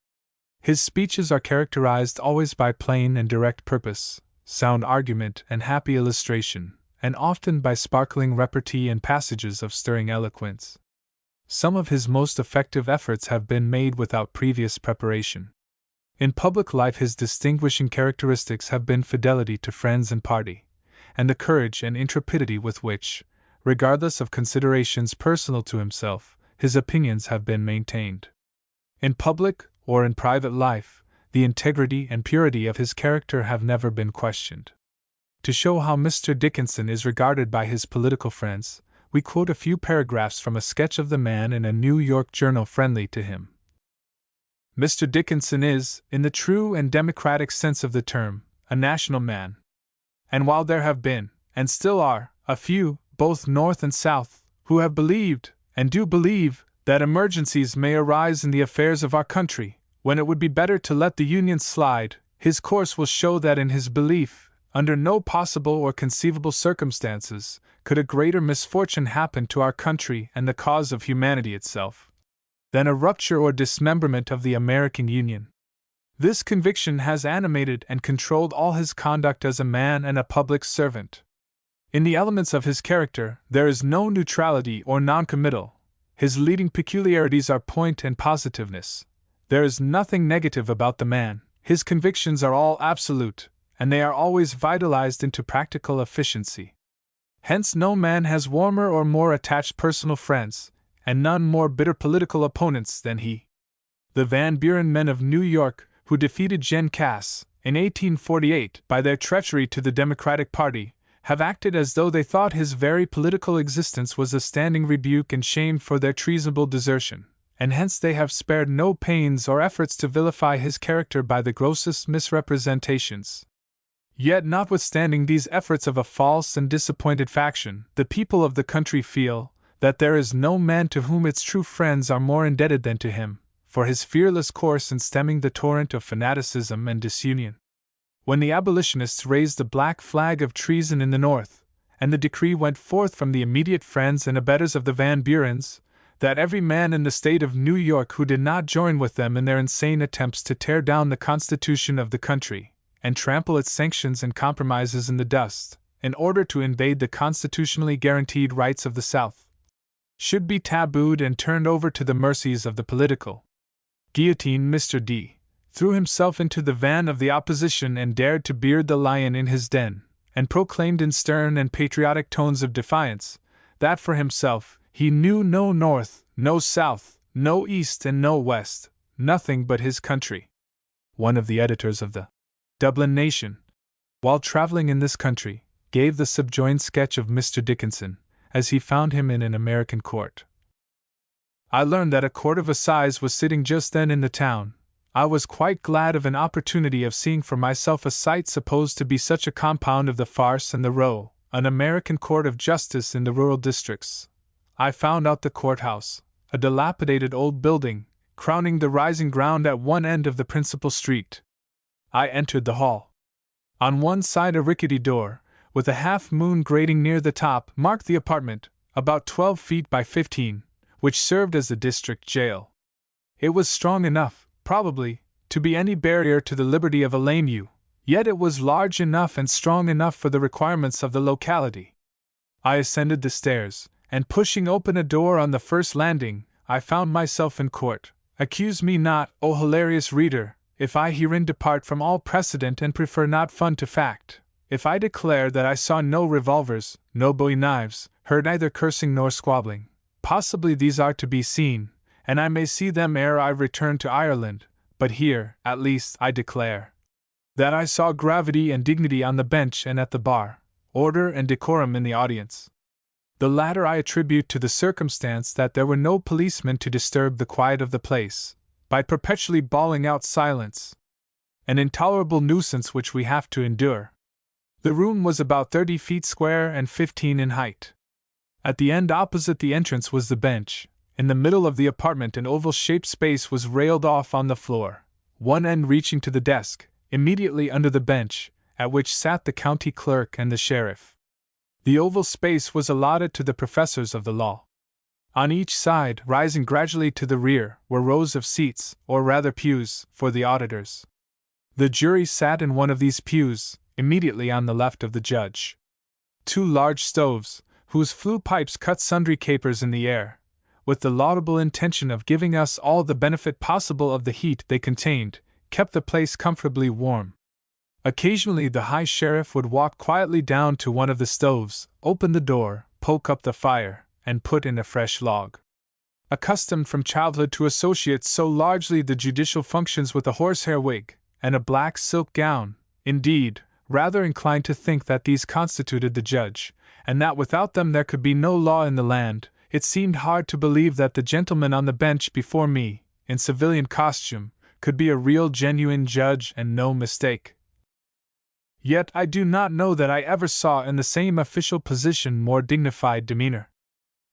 His speeches are characterized always by plain and direct purpose, sound argument, and happy illustration, and often by sparkling repartee and passages of stirring eloquence. Some of his most effective efforts have been made without previous preparation. In public life, his distinguishing characteristics have been fidelity to friends and party, and the courage and intrepidity with which, regardless of considerations personal to himself, his opinions have been maintained. In public or in private life, the integrity and purity of his character have never been questioned. To show how Mr. Dickinson is regarded by his political friends, we quote a few paragraphs from a sketch of the man in a New York journal friendly to him. Mr. Dickinson is, in the true and democratic sense of the term, a national man. And while there have been, and still are, a few, both North and South, who have believed, and do believe, that emergencies may arise in the affairs of our country, when it would be better to let the Union slide, his course will show that in his belief, under no possible or conceivable circumstances, could a greater misfortune happen to our country and the cause of humanity itself, than a rupture or dismemberment of the American Union. This conviction has animated and controlled all his conduct as a man and a public servant. In the elements of his character, there is no neutrality or noncommittal. His leading peculiarities are point and positiveness. There is nothing negative about the man. His convictions are all absolute, and they are always vitalized into practical efficiency. Hence no man has warmer or more attached personal friends, and none more bitter political opponents than he. The Van Buren men of New York, who defeated Gen Cass, in 1848, by their treachery to the Democratic Party, have acted as though they thought his very political existence was a standing rebuke and shame for their treasonable desertion, and hence they have spared no pains or efforts to vilify his character by the grossest misrepresentations. Yet, notwithstanding these efforts of a false and disappointed faction, the people of the country feel that there is no man to whom its true friends are more indebted than to him, for his fearless course in stemming the torrent of fanaticism and disunion. When the abolitionists raised the black flag of treason in the North, and the decree went forth from the immediate friends and abettors of the Van Burens, that every man in the state of New York who did not join with them in their insane attempts to tear down the Constitution of the country, and trample its sanctions and compromises in the dust, in order to invade the constitutionally guaranteed rights of the South, should be tabooed and turned over to the mercies of the political guillotine. Mr. D. threw himself into the van of the opposition and dared to beard the lion in his den, and proclaimed in stern and patriotic tones of defiance, that for himself, he knew no North, no South, no East and no West, nothing but his country. one of the editors of the Dublin Nation, while traveling in this country, gave the subjoined sketch of Mr. Dickinson, as he found him in an American court. I learned that a court of assize was sitting just then in the town. I was quite glad of an opportunity of seeing for myself a sight supposed to be such a compound of the farce and the row, an American court of justice in the rural districts. I found out the courthouse, a dilapidated old building, crowning the rising ground at one end of the principal street. I entered the hall. On one side a rickety door, with a half-moon grating near the top, marked the apartment, about 12 feet by 15, which served as the district jail. It was strong enough, probably, to be any barrier to the liberty of a lame ewe, yet it was large enough and strong enough for the requirements of the locality. I ascended the stairs, and pushing open a door on the first landing, I found myself in court. Accuse me not, O hilarious reader, if I herein depart from all precedent and prefer not fun to fact, if I declare that I saw no revolvers, no bowie knives, heard neither cursing nor squabbling. Possibly these are to be seen, and I may see them ere I return to Ireland, but here, at least, I declare that I saw gravity and dignity on the bench and at the bar, order and decorum in the audience. The latter I attribute to the circumstance that there were no policemen to disturb the quiet of the place, by perpetually bawling out silence, an intolerable nuisance which we have to endure. The room was about 30 feet square and 15 in height. At the end opposite the entrance was the bench. In the middle of the apartment an oval-shaped space was railed off on the floor, one end reaching to the desk, immediately under the bench, at which sat the county clerk and the sheriff. The oval space was allotted to the professors of the law. On each side, rising gradually to the rear, were rows of seats, or rather pews, for the auditors. The jury sat in one of these pews, immediately on the left of the judge. Two large stoves, whose flue pipes cut sundry capers in the air, with the laudable intention of giving us all the benefit possible of the heat they contained, kept the place comfortably warm. Occasionally the high sheriff would walk quietly down to one of the stoves, open the door, poke up the fire, and put in a fresh log. Accustomed from childhood to associate so largely the judicial functions with a horsehair wig and a black silk gown, indeed, rather inclined to think that these constituted the judge, and that without them there could be no law in the land, it seemed hard to believe that the gentleman on the bench before me, in civilian costume, could be a real genuine judge and no mistake. Yet I do not know that I ever saw in the same official position more dignified demeanor.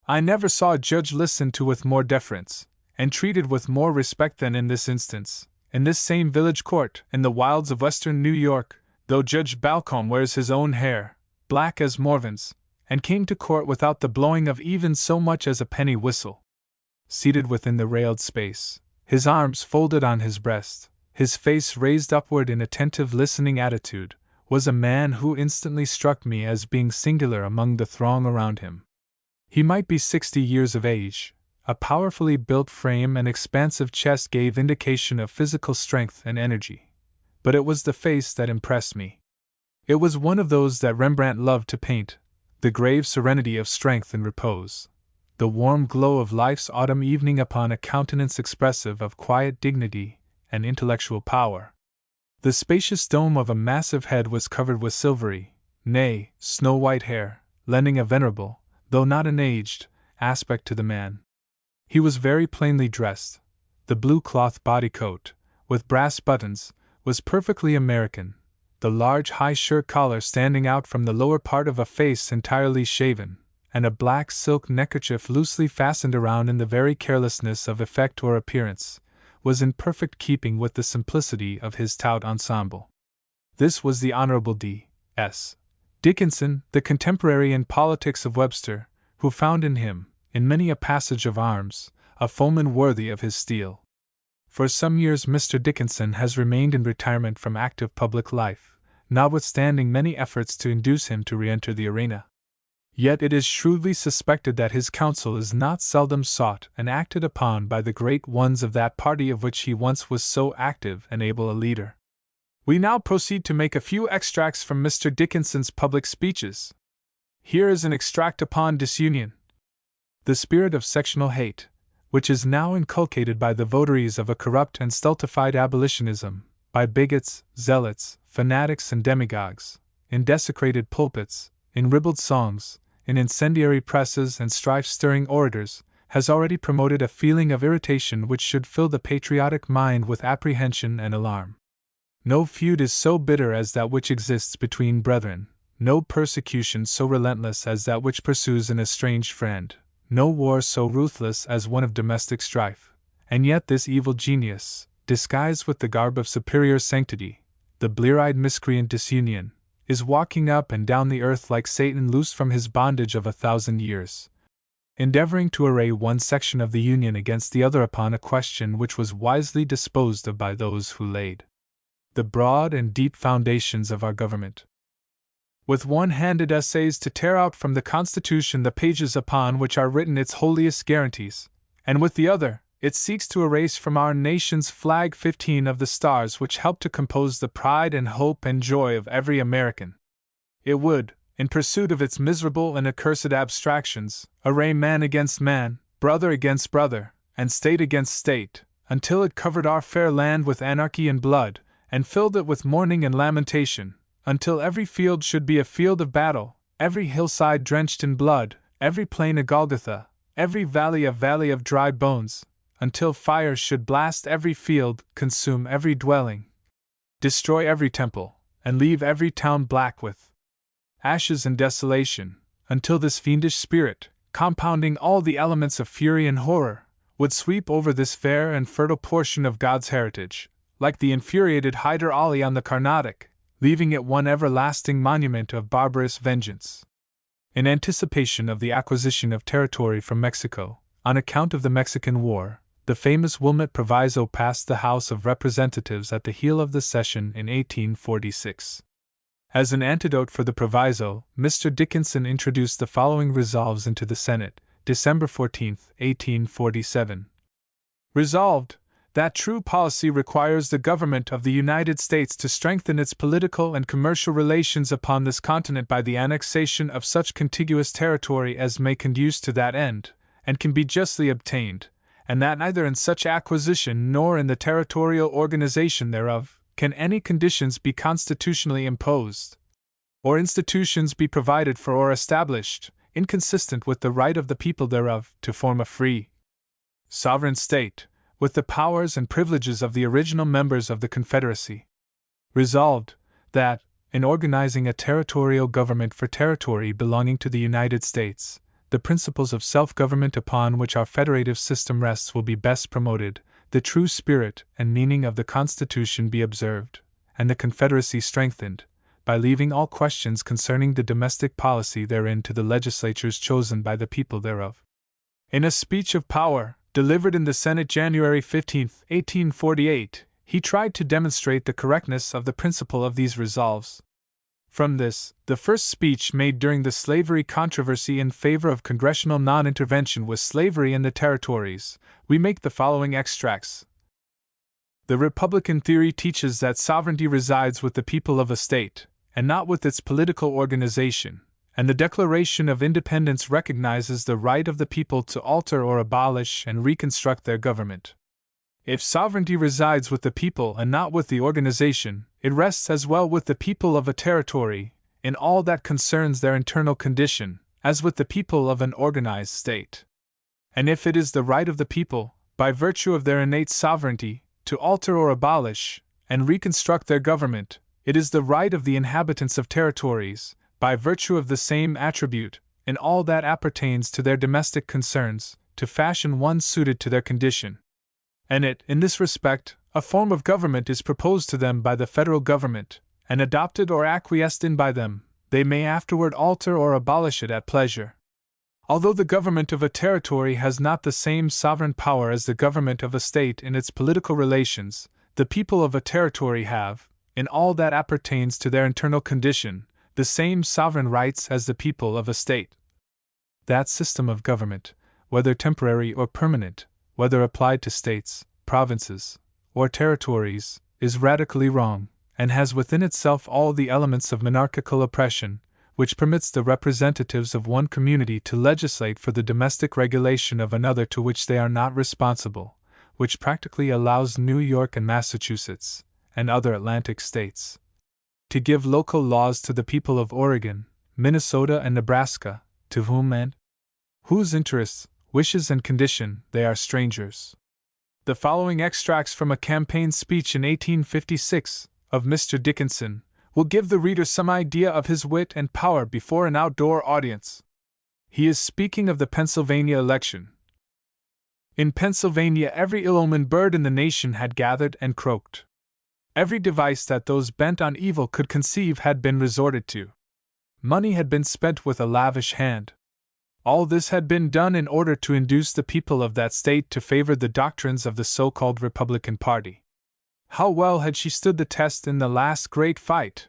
I never saw a judge listened to with more deference, and treated with more respect than in this instance, in this same village court, in the wilds of western New York, though Judge Balcombe wears his own hair, black as Morven's, and came to court without the blowing of even so much as a penny whistle. Seated within the railed space, his arms folded on his breast, his face raised upward in attentive listening attitude, was a man who instantly struck me as being singular among the throng around him. He might be 60 years of age. A powerfully built frame and expansive chest gave indication of physical strength and energy. But it was the face that impressed me. It was one of those that Rembrandt loved to paint, the grave serenity of strength and repose, the warm glow of life's autumn evening upon a countenance expressive of quiet dignity and intellectual power. The spacious dome of a massive head was covered with silvery, nay, snow-white hair, lending a venerable, though not an aged, aspect to the man. He was very plainly dressed. The blue cloth body coat, with brass buttons, was perfectly American, the large high shirt collar standing out from the lower part of a face entirely shaven, and a black silk neckerchief loosely fastened around in the very carelessness of effect or appearance, was in perfect keeping with the simplicity of his tout ensemble. This was the Honorable D.S. Dickinson, the contemporary in politics of Webster, who found in him, in many a passage of arms, a foeman worthy of his steel. For some years Mr. Dickinson has remained in retirement from active public life, notwithstanding many efforts to induce him to re-enter the arena. Yet it is shrewdly suspected that his counsel is not seldom sought and acted upon by the great ones of that party of which he once was so active and able a leader. We now proceed to make a few extracts from Mr. Dickinson's public speeches. Here is an extract upon disunion. The spirit of sectional hate, which is now inculcated by the votaries of a corrupt and stultified abolitionism, by bigots, zealots, fanatics, and demagogues, in desecrated pulpits, in ribald songs, in incendiary presses and strife-stirring orators, has already promoted a feeling of irritation which should fill the patriotic mind with apprehension and alarm. No feud is so bitter as that which exists between brethren, no persecution so relentless as that which pursues an estranged friend, no war so ruthless as one of domestic strife, and yet this evil genius, disguised with the garb of superior sanctity, the blear-eyed miscreant disunion, is walking up and down the earth like Satan loosed from his bondage of 1,000 years, endeavoring to array one section of the Union against the other upon a question which was wisely disposed of by those who laid the broad and deep foundations of our government. With one hand it essays to tear out from the Constitution the pages upon which are written its holiest guarantees, and with the other, it seeks to erase from our nation's flag 15 of the stars which help to compose the pride and hope and joy of every American. It would, in pursuit of its miserable and accursed abstractions, array man against man, brother against brother, and state against state, until it covered our fair land with anarchy and blood, and filled it with mourning and lamentation, until every field should be a field of battle, every hillside drenched in blood, every plain a Golgotha, every valley a valley of dry bones, until fire should blast every field, consume every dwelling, destroy every temple, and leave every town black with ashes and desolation, until this fiendish spirit, compounding all the elements of fury and horror, would sweep over this fair and fertile portion of God's heritage, like the infuriated Hyder Ali on the Carnatic, leaving it one everlasting monument of barbarous vengeance. In anticipation of the acquisition of territory from Mexico, on account of the Mexican War, the famous Wilmot Proviso passed the House of Representatives at the heel of the session in 1846. As an antidote for the proviso, Mr. Dickinson introduced the following resolves into the Senate, December 14, 1847. Resolved, that true policy requires the government of the United States to strengthen its political and commercial relations upon this continent by the annexation of such contiguous territory as may conduce to that end, and can be justly obtained, and that neither in such acquisition nor in the territorial organization thereof can any conditions be constitutionally imposed, or institutions be provided for or established, inconsistent with the right of the people thereof to form a free, sovereign state, with the powers and privileges of the original members of the Confederacy. Resolved, that, in organizing a territorial government for territory belonging to the United States, the principles of self-government upon which our federative system rests will be best promoted, the true spirit and meaning of the Constitution be observed, and the Confederacy strengthened, by leaving all questions concerning the domestic policy therein to the legislatures chosen by the people thereof. In a speech of power, delivered in the Senate January 15, 1848, he tried to demonstrate the correctness of the principle of these resolves. From this, the first speech made during the slavery controversy in favor of congressional non-intervention with slavery in the territories, we make the following extracts. The Republican theory teaches that sovereignty resides with the people of a state, and not with its political organization, and the Declaration of Independence recognizes the right of the people to alter or abolish and reconstruct their government. If sovereignty resides with the people and not with the organization, it rests as well with the people of a territory, in all that concerns their internal condition, as with the people of an organized state. And if it is the right of the people, by virtue of their innate sovereignty, to alter or abolish, and reconstruct their government, it is the right of the inhabitants of territories, by virtue of the same attribute, in all that appertains to their domestic concerns, to fashion one suited to their condition. And it, in this respect, a form of government is proposed to them by the federal government, and adopted or acquiesced in by them, they may afterward alter or abolish it at pleasure. Although the government of a territory has not the same sovereign power as the government of a state in its political relations, the people of a territory have, in all that appertains to their internal condition, the same sovereign rights as the people of a state. That system of government, whether temporary or permanent, whether applied to states, provinces, or territories, is radically wrong, and has within itself all the elements of monarchical oppression, which permits the representatives of one community to legislate for the domestic regulation of another to which they are not responsible, which practically allows New York and Massachusetts, and other Atlantic states. To give local laws to the people of Oregon, Minnesota, and Nebraska, to whom and whose interests, wishes, and condition they are strangers. The following extracts from a campaign speech in 1856 of Mr. Dickinson will give the reader some idea of his wit and power before an outdoor audience. He is speaking of the Pennsylvania election. In Pennsylvania, every ill-omened bird in the nation had gathered and croaked. Every device that those bent on evil could conceive had been resorted to. Money had been spent with a lavish hand. All this had been done in order to induce the people of that state to favor the doctrines of the so-called Republican Party. How well had she stood the test in the last great fight!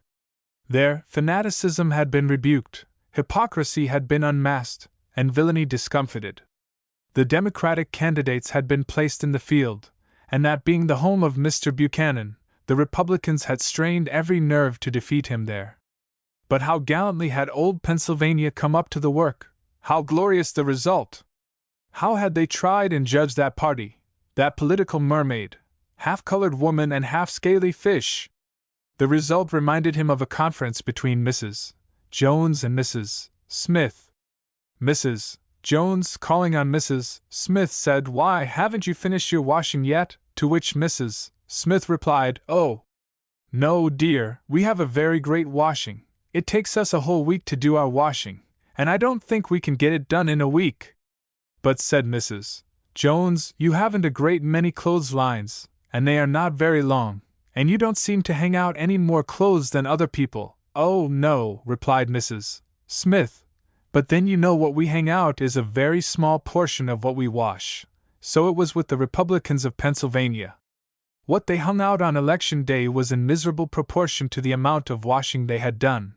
There, fanaticism had been rebuked, hypocrisy had been unmasked, and villainy discomfited. The Democratic candidates had been placed in the field, and that being the home of Mr. Buchanan, the Republicans had strained every nerve to defeat him there. But how gallantly had old Pennsylvania come up to the work! How glorious the result! How had they tried and judged that party, that political mermaid, half-colored woman and half-scaly fish! The result reminded him of a conference between Mrs. Jones and Mrs. Smith. Mrs. Jones, calling on Mrs. Smith, said, "Why, haven't you finished your washing yet?" To which Mrs. Smith replied, "Oh, no, dear, we have a very great washing. It takes us a whole week to do our washing, and I don't think we can get it done in a week." "But," said Mrs. Jones, "you haven't a great many clotheslines, and they are not very long, and you don't seem to hang out any more clothes than other people." "Oh, no," replied Mrs. Smith, "but then you know what we hang out is a very small portion of what we wash." So it was with the Republicans of Pennsylvania. What they hung out on election day was in miserable proportion to the amount of washing they had done.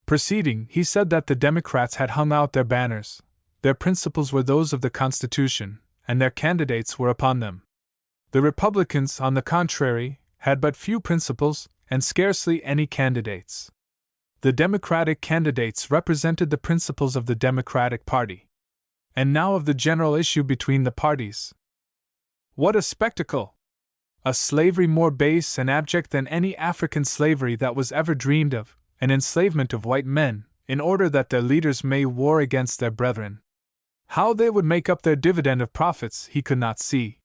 Proceeding, he said that the Democrats had hung out their banners. Their principles were those of the Constitution, and their candidates were upon them. The Republicans, on the contrary, had but few principles, and scarcely any candidates. The Democratic candidates represented the principles of the Democratic Party. And now of the general issue between the parties. What a spectacle! A slavery more base and abject than any African slavery that was ever dreamed of, an enslavement of white men, in order that their leaders may war against their brethren. How they would make up their dividend of profits he could not see.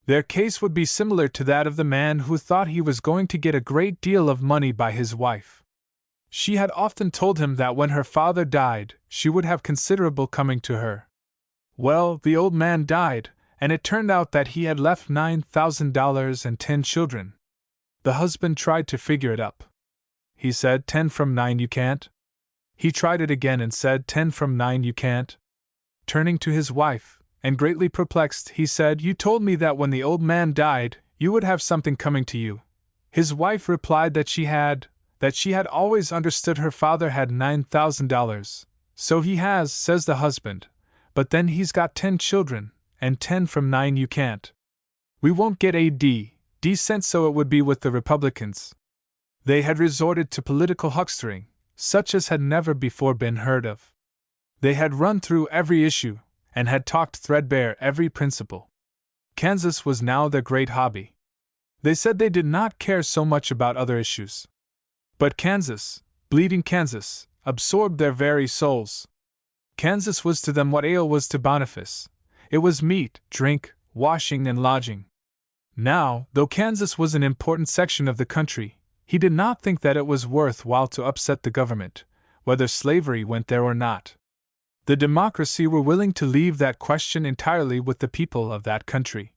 Their case would be similar to that of the man who thought he was going to get a great deal of money by his wife. She had often told him that when her father died, she would have considerable coming to her. Well, the old man died, and it turned out that he had left $9,000 and 10 children. The husband tried to figure it up. He said, 10 from 9 you can't. He tried it again and said, 10 from 9 you can't. Turning to his wife, and greatly perplexed, he said, "You told me that when the old man died, you would have something coming to you." His wife replied that she had always understood her father had $9,000. "So he has," says the husband, "but then he's got 10 children, and 10 from 9 you can't. We won't get a decent, so it would be with the Republicans." They had resorted to political huckstering, such as had never before been heard of. They had run through every issue, and had talked threadbare every principle. Kansas was now their great hobby. They said they did not care so much about other issues. But Kansas, bleeding Kansas, absorbed their very souls. Kansas was to them what ale was to Boniface. It was meat, drink, washing, and lodging. Now, though Kansas was an important section of the country, he did not think that it was worth while to upset the government, whether slavery went there or not. The Democracy were willing to leave that question entirely with the people of that country.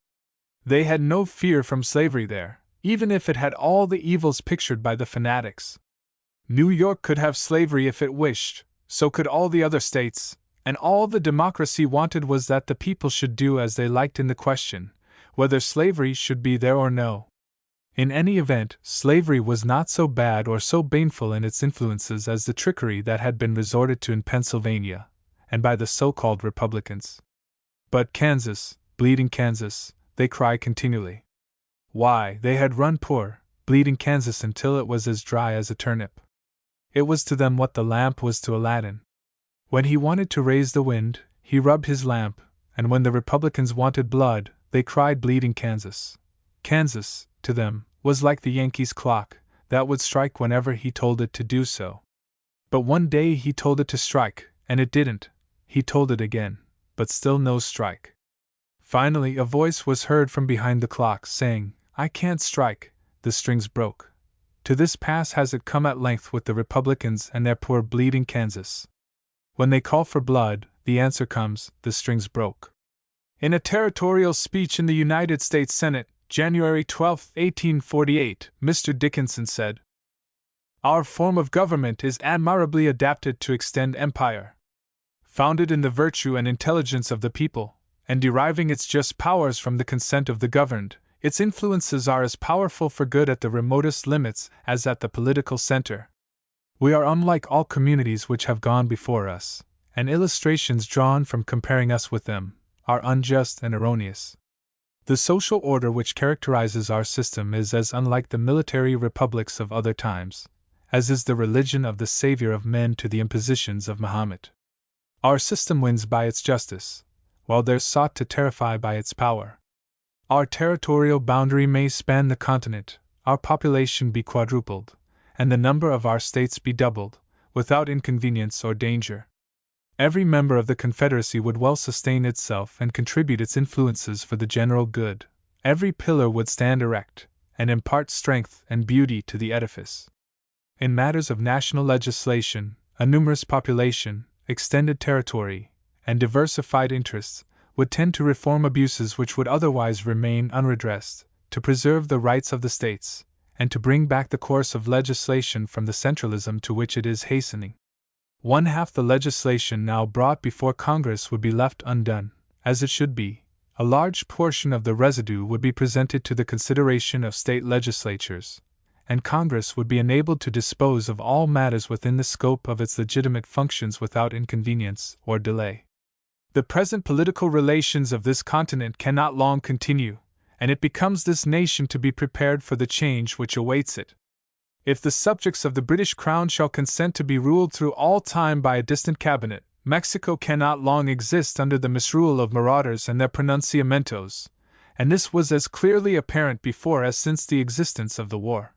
They had no fear from slavery there, even if it had all the evils pictured by the fanatics. New York could have slavery if it wished, so could all the other states, and all the Democracy wanted was that the people should do as they liked in the question, whether slavery should be there or no. In any event, slavery was not so bad or so baneful in its influences as the trickery that had been resorted to in Pennsylvania, and by the so-called Republicans. But Kansas, bleeding Kansas, they cry continually. Why, they had run poor, bleeding Kansas until it was as dry as a turnip. It was to them what the lamp was to Aladdin. When he wanted to raise the wind, he rubbed his lamp, and when the Republicans wanted blood, they cried bleeding Kansas. Kansas, to them, was like the Yankees' clock, that would strike whenever he told it to do so. But one day he told it to strike, and it didn't. He told it again, but still no strike. Finally, a voice was heard from behind the clock saying, "I can't strike, the strings broke." To this pass has it come at length with the Republicans and their poor bleeding Kansas. When they call for blood, the answer comes, "The strings broke." In a territorial speech in the United States Senate, January 12, 1848, Mr. Dickinson said, "Our form of government is admirably adapted to extend empire. Founded in the virtue and intelligence of the people, and deriving its just powers from the consent of the governed, its influences are as powerful for good at the remotest limits as at the political center. We are unlike all communities which have gone before us, and illustrations drawn from comparing us with them are unjust and erroneous. The social order which characterizes our system is as unlike the military republics of other times as is the religion of the Savior of men to the impositions of Mahomet. Our system wins by its justice, while theirs sought to terrify by its power. Our territorial boundary may span the continent, our population be quadrupled, and the number of our states be doubled, without inconvenience or danger. Every member of the Confederacy would well sustain itself and contribute its influences for the general good. Every pillar would stand erect, and impart strength and beauty to the edifice. In matters of national legislation, a numerous population, extended territory, and diversified interests would tend to reform abuses which would otherwise remain unredressed, to preserve the rights of the states, and to bring back the course of legislation from the centralism to which it is hastening. One half the legislation now brought before Congress would be left undone, as it should be. A large portion of the residue would be presented to the consideration of state legislatures, and Congress would be enabled to dispose of all matters within the scope of its legitimate functions without inconvenience or delay. The present political relations of this continent cannot long continue, and it becomes this nation to be prepared for the change which awaits it. If the subjects of the British Crown shall consent to be ruled through all time by a distant cabinet, Mexico cannot long exist under the misrule of marauders and their pronunciamientos, and this was as clearly apparent before as since the existence of the war.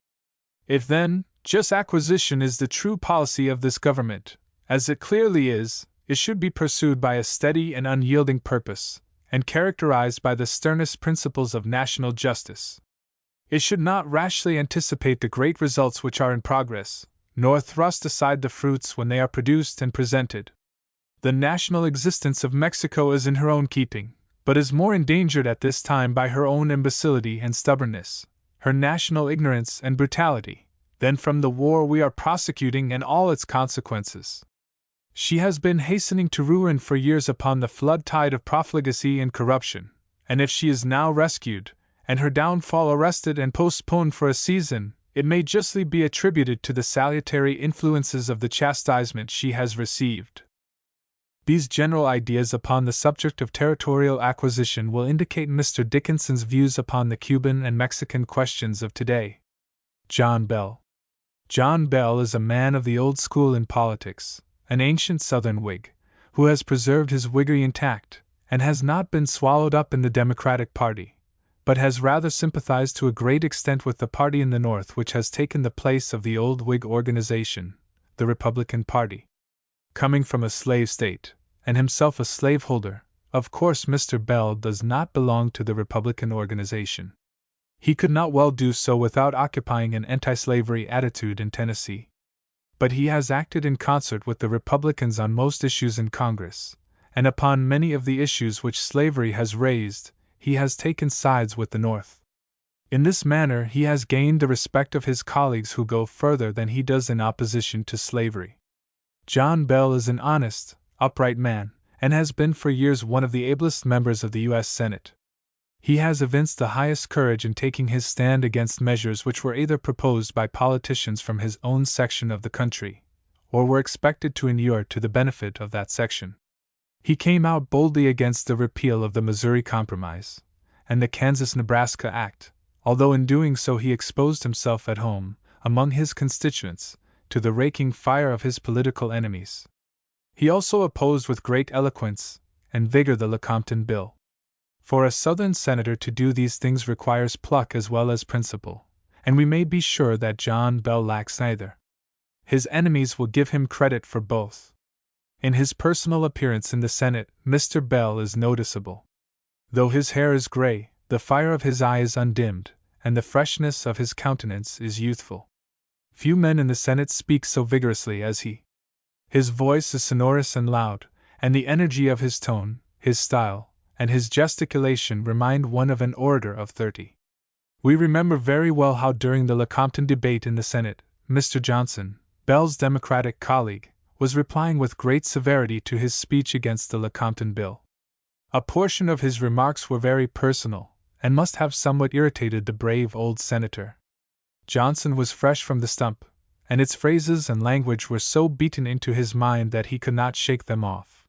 If then, just acquisition is the true policy of this government, as it clearly is, it should be pursued by a steady and unyielding purpose, and characterized by the sternest principles of national justice. It should not rashly anticipate the great results which are in progress, nor thrust aside the fruits when they are produced and presented. The national existence of Mexico is in her own keeping, but is more endangered at this time by her own imbecility and stubbornness, her national ignorance and brutality, than from the war we are prosecuting and all its consequences. She has been hastening to ruin for years upon the flood tide of profligacy and corruption, and if she is now rescued, and her downfall arrested and postponed for a season, it may justly be attributed to the salutary influences of the chastisement she has received. These general ideas upon the subject of territorial acquisition will indicate Mr. Dickinson's views upon the Cuban and Mexican questions of today. John Bell. John Bell is a man of the old school in politics, an ancient Southern Whig, who has preserved his Whiggery intact, and has not been swallowed up in the Democratic Party, but has rather sympathized to a great extent with the party in the North which has taken the place of the old Whig organization, the Republican Party. Coming from a slave state, and himself a slaveholder, of course Mr. Bell does not belong to the Republican organization. He could not well do so without occupying an anti-slavery attitude in Tennessee. But he has acted in concert with the Republicans on most issues in Congress, and upon many of the issues which slavery has raised, he has taken sides with the North. In this manner he has gained the respect of his colleagues who go further than he does in opposition to slavery. John Bell is an honest, upright man, and has been for years one of the ablest members of the U.S. Senate. He has evinced the highest courage in taking his stand against measures which were either proposed by politicians from his own section of the country, or were expected to inure to the benefit of that section. He came out boldly against the repeal of the Missouri Compromise and the Kansas-Nebraska Act, although in doing so he exposed himself at home, among his constituents, to the raking fire of his political enemies. He also opposed with great eloquence and vigor the Lecompton Bill. For a Southern senator to do these things requires pluck as well as principle, and we may be sure that John Bell lacks neither. His enemies will give him credit for both. In his personal appearance in the Senate, Mr. Bell is noticeable. Though his hair is gray, the fire of his eye is undimmed, and the freshness of his countenance is youthful. Few men in the Senate speak so vigorously as he. His voice is sonorous and loud, and the energy of his tone, his style, and his gesticulation remind one of an orator of 30. We remember very well how during the Lecompton debate in the Senate, Mr. Johnson, Bell's Democratic colleague, was replying with great severity to his speech against the Lecompton bill. A portion of his remarks were very personal, and must have somewhat irritated the brave old senator. Johnson was fresh from the stump, and its phrases and language were so beaten into his mind that he could not shake them off.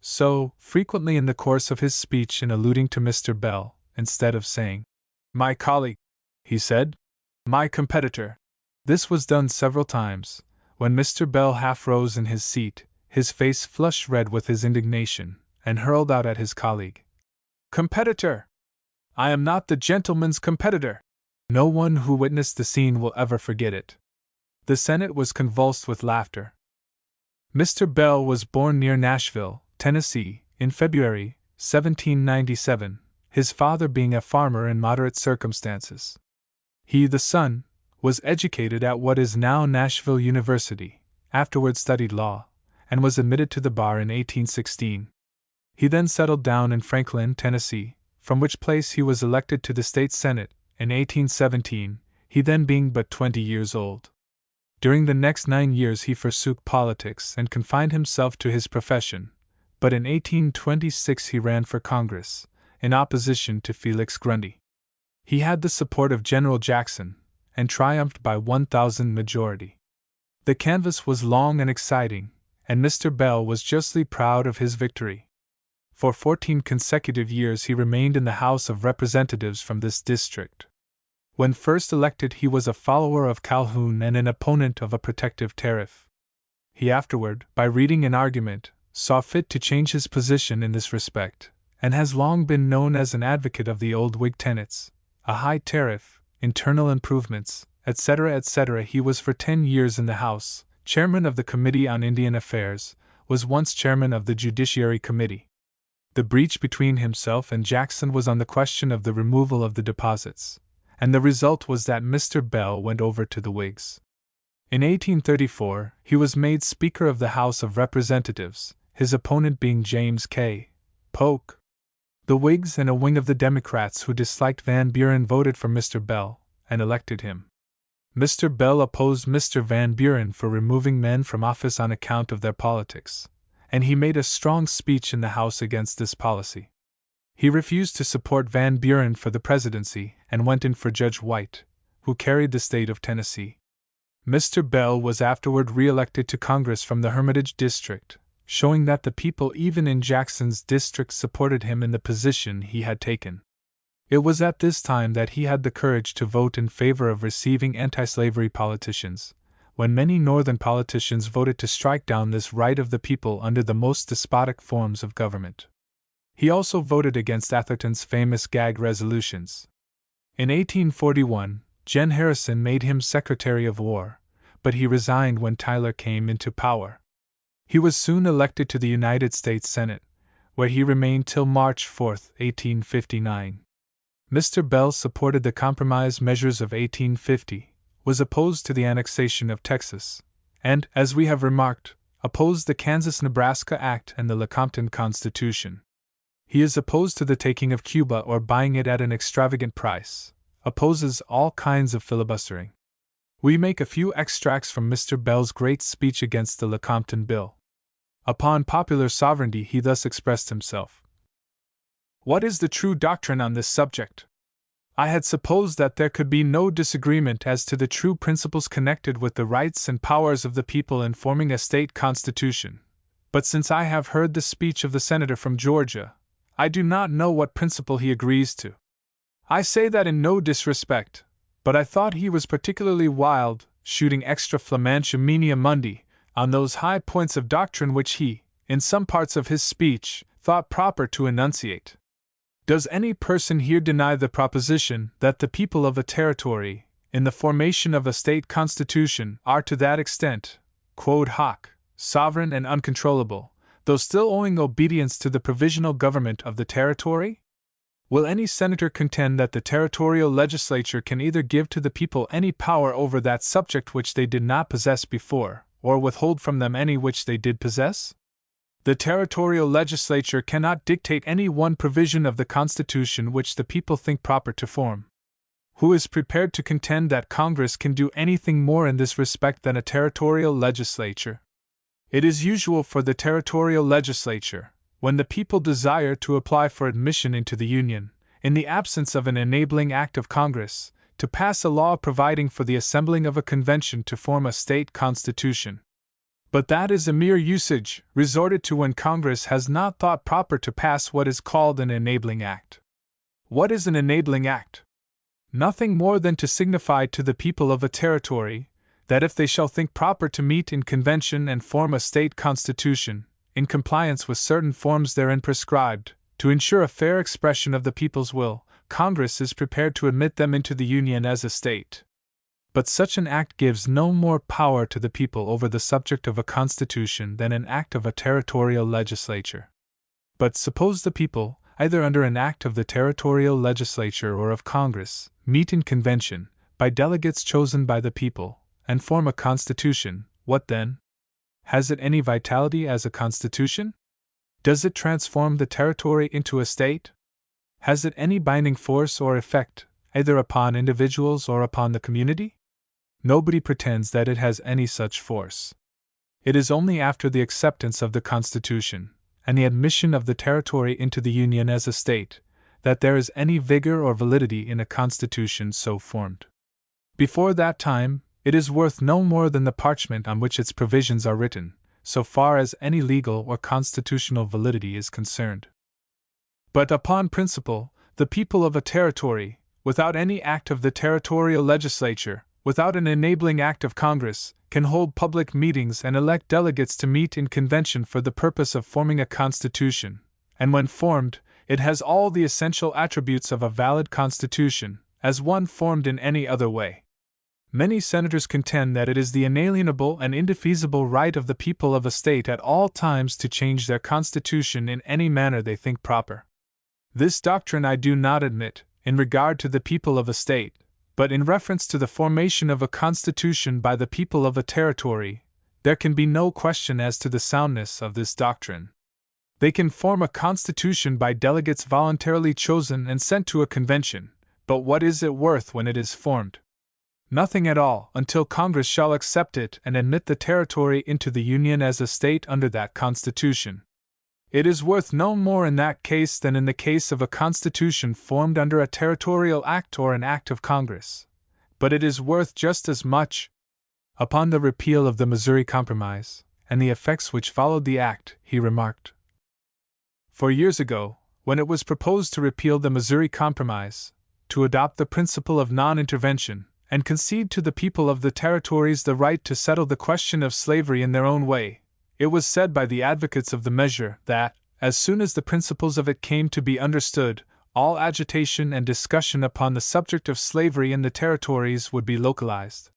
So, frequently in the course of his speech in alluding to Mr. Bell, instead of saying, "My colleague," he said, "My competitor." This was done several times, when Mr. Bell half rose in his seat, his face flushed red with his indignation, and hurled out at his colleague, "Competitor! I am not the gentleman's competitor!" No one who witnessed the scene will ever forget it. The Senate was convulsed with laughter. Mr. Bell was born near Nashville, Tennessee, in February, 1797, his father being a farmer in moderate circumstances. He, the son, was educated at what is now Nashville University, afterward studied law, and was admitted to the bar in 1816. He then settled down in Franklin, Tennessee, from which place he was elected to the state senate in 1817, he then being but 20 years old. During the next 9 years he forsook politics and confined himself to his profession, but in 1826 he ran for Congress, in opposition to Felix Grundy. He had the support of General Jackson, and triumphed by 1,000 majority. The canvass was long and exciting, and Mr. Bell was justly proud of his victory. For 14 consecutive years he remained in the House of Representatives from this district. When first elected he was a follower of Calhoun and an opponent of a protective tariff. He afterward, by reading an argument, saw fit to change his position in this respect, and has long been known as an advocate of the old Whig tenets, a high tariff, internal improvements, etc., etc. He was for 10 years in the House, chairman of the Committee on Indian Affairs, was once chairman of the Judiciary Committee. The breach between himself and Jackson was on the question of the removal of the deposits, and the result was that Mr. Bell went over to the Whigs. In 1834, he was made Speaker of the House of Representatives, his opponent being James K. Polk. The Whigs and a wing of the Democrats who disliked Van Buren voted for Mr. Bell, and elected him. Mr. Bell opposed Mr. Van Buren for removing men from office on account of their politics, and he made a strong speech in the House against this policy. He refused to support Van Buren for the presidency and went in for Judge White, who carried the state of Tennessee. Mr. Bell was afterward re-elected to Congress from the Hermitage district, showing that the people even in Jackson's district supported him in the position he had taken. It was at this time that he had the courage to vote in favor of receiving anti-slavery politicians, when many Northern politicians voted to strike down this right of the people under the most despotic forms of government. He also voted against Atherton's famous gag resolutions. In 1841, Jen Harrison made him Secretary of War, but he resigned when Tyler came into power. He was soon elected to the United States Senate, where he remained till March 4, 1859. Mr. Bell supported the compromise measures of 1850, was opposed to the annexation of Texas, and, as we have remarked, opposed the Kansas-Nebraska Act and the Lecompton Constitution. He is opposed to the taking of Cuba or buying it at an extravagant price, opposes all kinds of filibustering. We make a few extracts from Mr. Bell's great speech against the Lecompton Bill. Upon popular sovereignty he thus expressed himself. What is the true doctrine on this subject? I had supposed that there could be no disagreement as to the true principles connected with the rights and powers of the people in forming a state constitution, but since I have heard the speech of the senator from Georgia, I do not know what principle he agrees to. I say that in no disrespect, but I thought he was particularly wild, shooting extra flammantia menia mundi, on those high points of doctrine which he, in some parts of his speech, thought proper to enunciate. Does any person here deny the proposition that the people of a territory, in the formation of a state constitution are to that extent, quod hoc, sovereign and uncontrollable, though still owing obedience to the provisional government of the territory? Will any senator contend that the territorial legislature can either give to the people any power over that subject which they did not possess before, or withhold from them any which they did possess? The territorial legislature cannot dictate any one provision of the Constitution which the people think proper to form. Who is prepared to contend that Congress can do anything more in this respect than a territorial legislature? It is usual for the territorial legislature, when the people desire to apply for admission into the Union, in the absence of an enabling act of Congress, to pass a law providing for the assembling of a convention to form a state constitution. But that is a mere usage, resorted to when Congress has not thought proper to pass what is called an enabling act. What is an enabling act? Nothing more than to signify to the people of a territory that if they shall think proper to meet in convention and form a state constitution, in compliance with certain forms therein prescribed, to ensure a fair expression of the people's will, Congress is prepared to admit them into the Union as a state. But such an act gives no more power to the people over the subject of a constitution than an act of a territorial legislature. But suppose the people, either under an act of the territorial legislature or of Congress, meet in convention, by delegates chosen by the people, and form a constitution, what then? Has it any vitality as a constitution? Does it transform the territory into a state? Has it any binding force or effect, either upon individuals or upon the community? Nobody pretends that it has any such force. It is only after the acceptance of the Constitution, and the admission of the territory into the Union as a state, that there is any vigor or validity in a constitution so formed. Before that time, it is worth no more than the parchment on which its provisions are written, so far as any legal or constitutional validity is concerned. But upon principle, the people of a territory, without any act of the territorial legislature, without an enabling act of Congress, can hold public meetings and elect delegates to meet in convention for the purpose of forming a constitution, and when formed, it has all the essential attributes of a valid constitution, as one formed in any other way. Many senators contend that it is the inalienable and indefeasible right of the people of a state at all times to change their constitution in any manner they think proper. This doctrine I do not admit, in regard to the people of a state, but in reference to the formation of a constitution by the people of a territory, there can be no question as to the soundness of this doctrine. They can form a constitution by delegates voluntarily chosen and sent to a convention, but what is it worth when it is formed? Nothing at all, until Congress shall accept it and admit the territory into the Union as a state under that Constitution. It is worth no more in that case than in the case of a Constitution formed under a territorial act or an act of Congress. But it is worth just as much. Upon the repeal of the Missouri Compromise, and the effects which followed the act, he remarked: "For years ago, when it was proposed to repeal the Missouri Compromise, to adopt the principle of non-intervention, and concede to the people of the territories the right to settle the question of slavery in their own way, it was said by the advocates of the measure that, as soon as the principles of it came to be understood, all agitation and discussion upon the subject of slavery in the territories would be localized,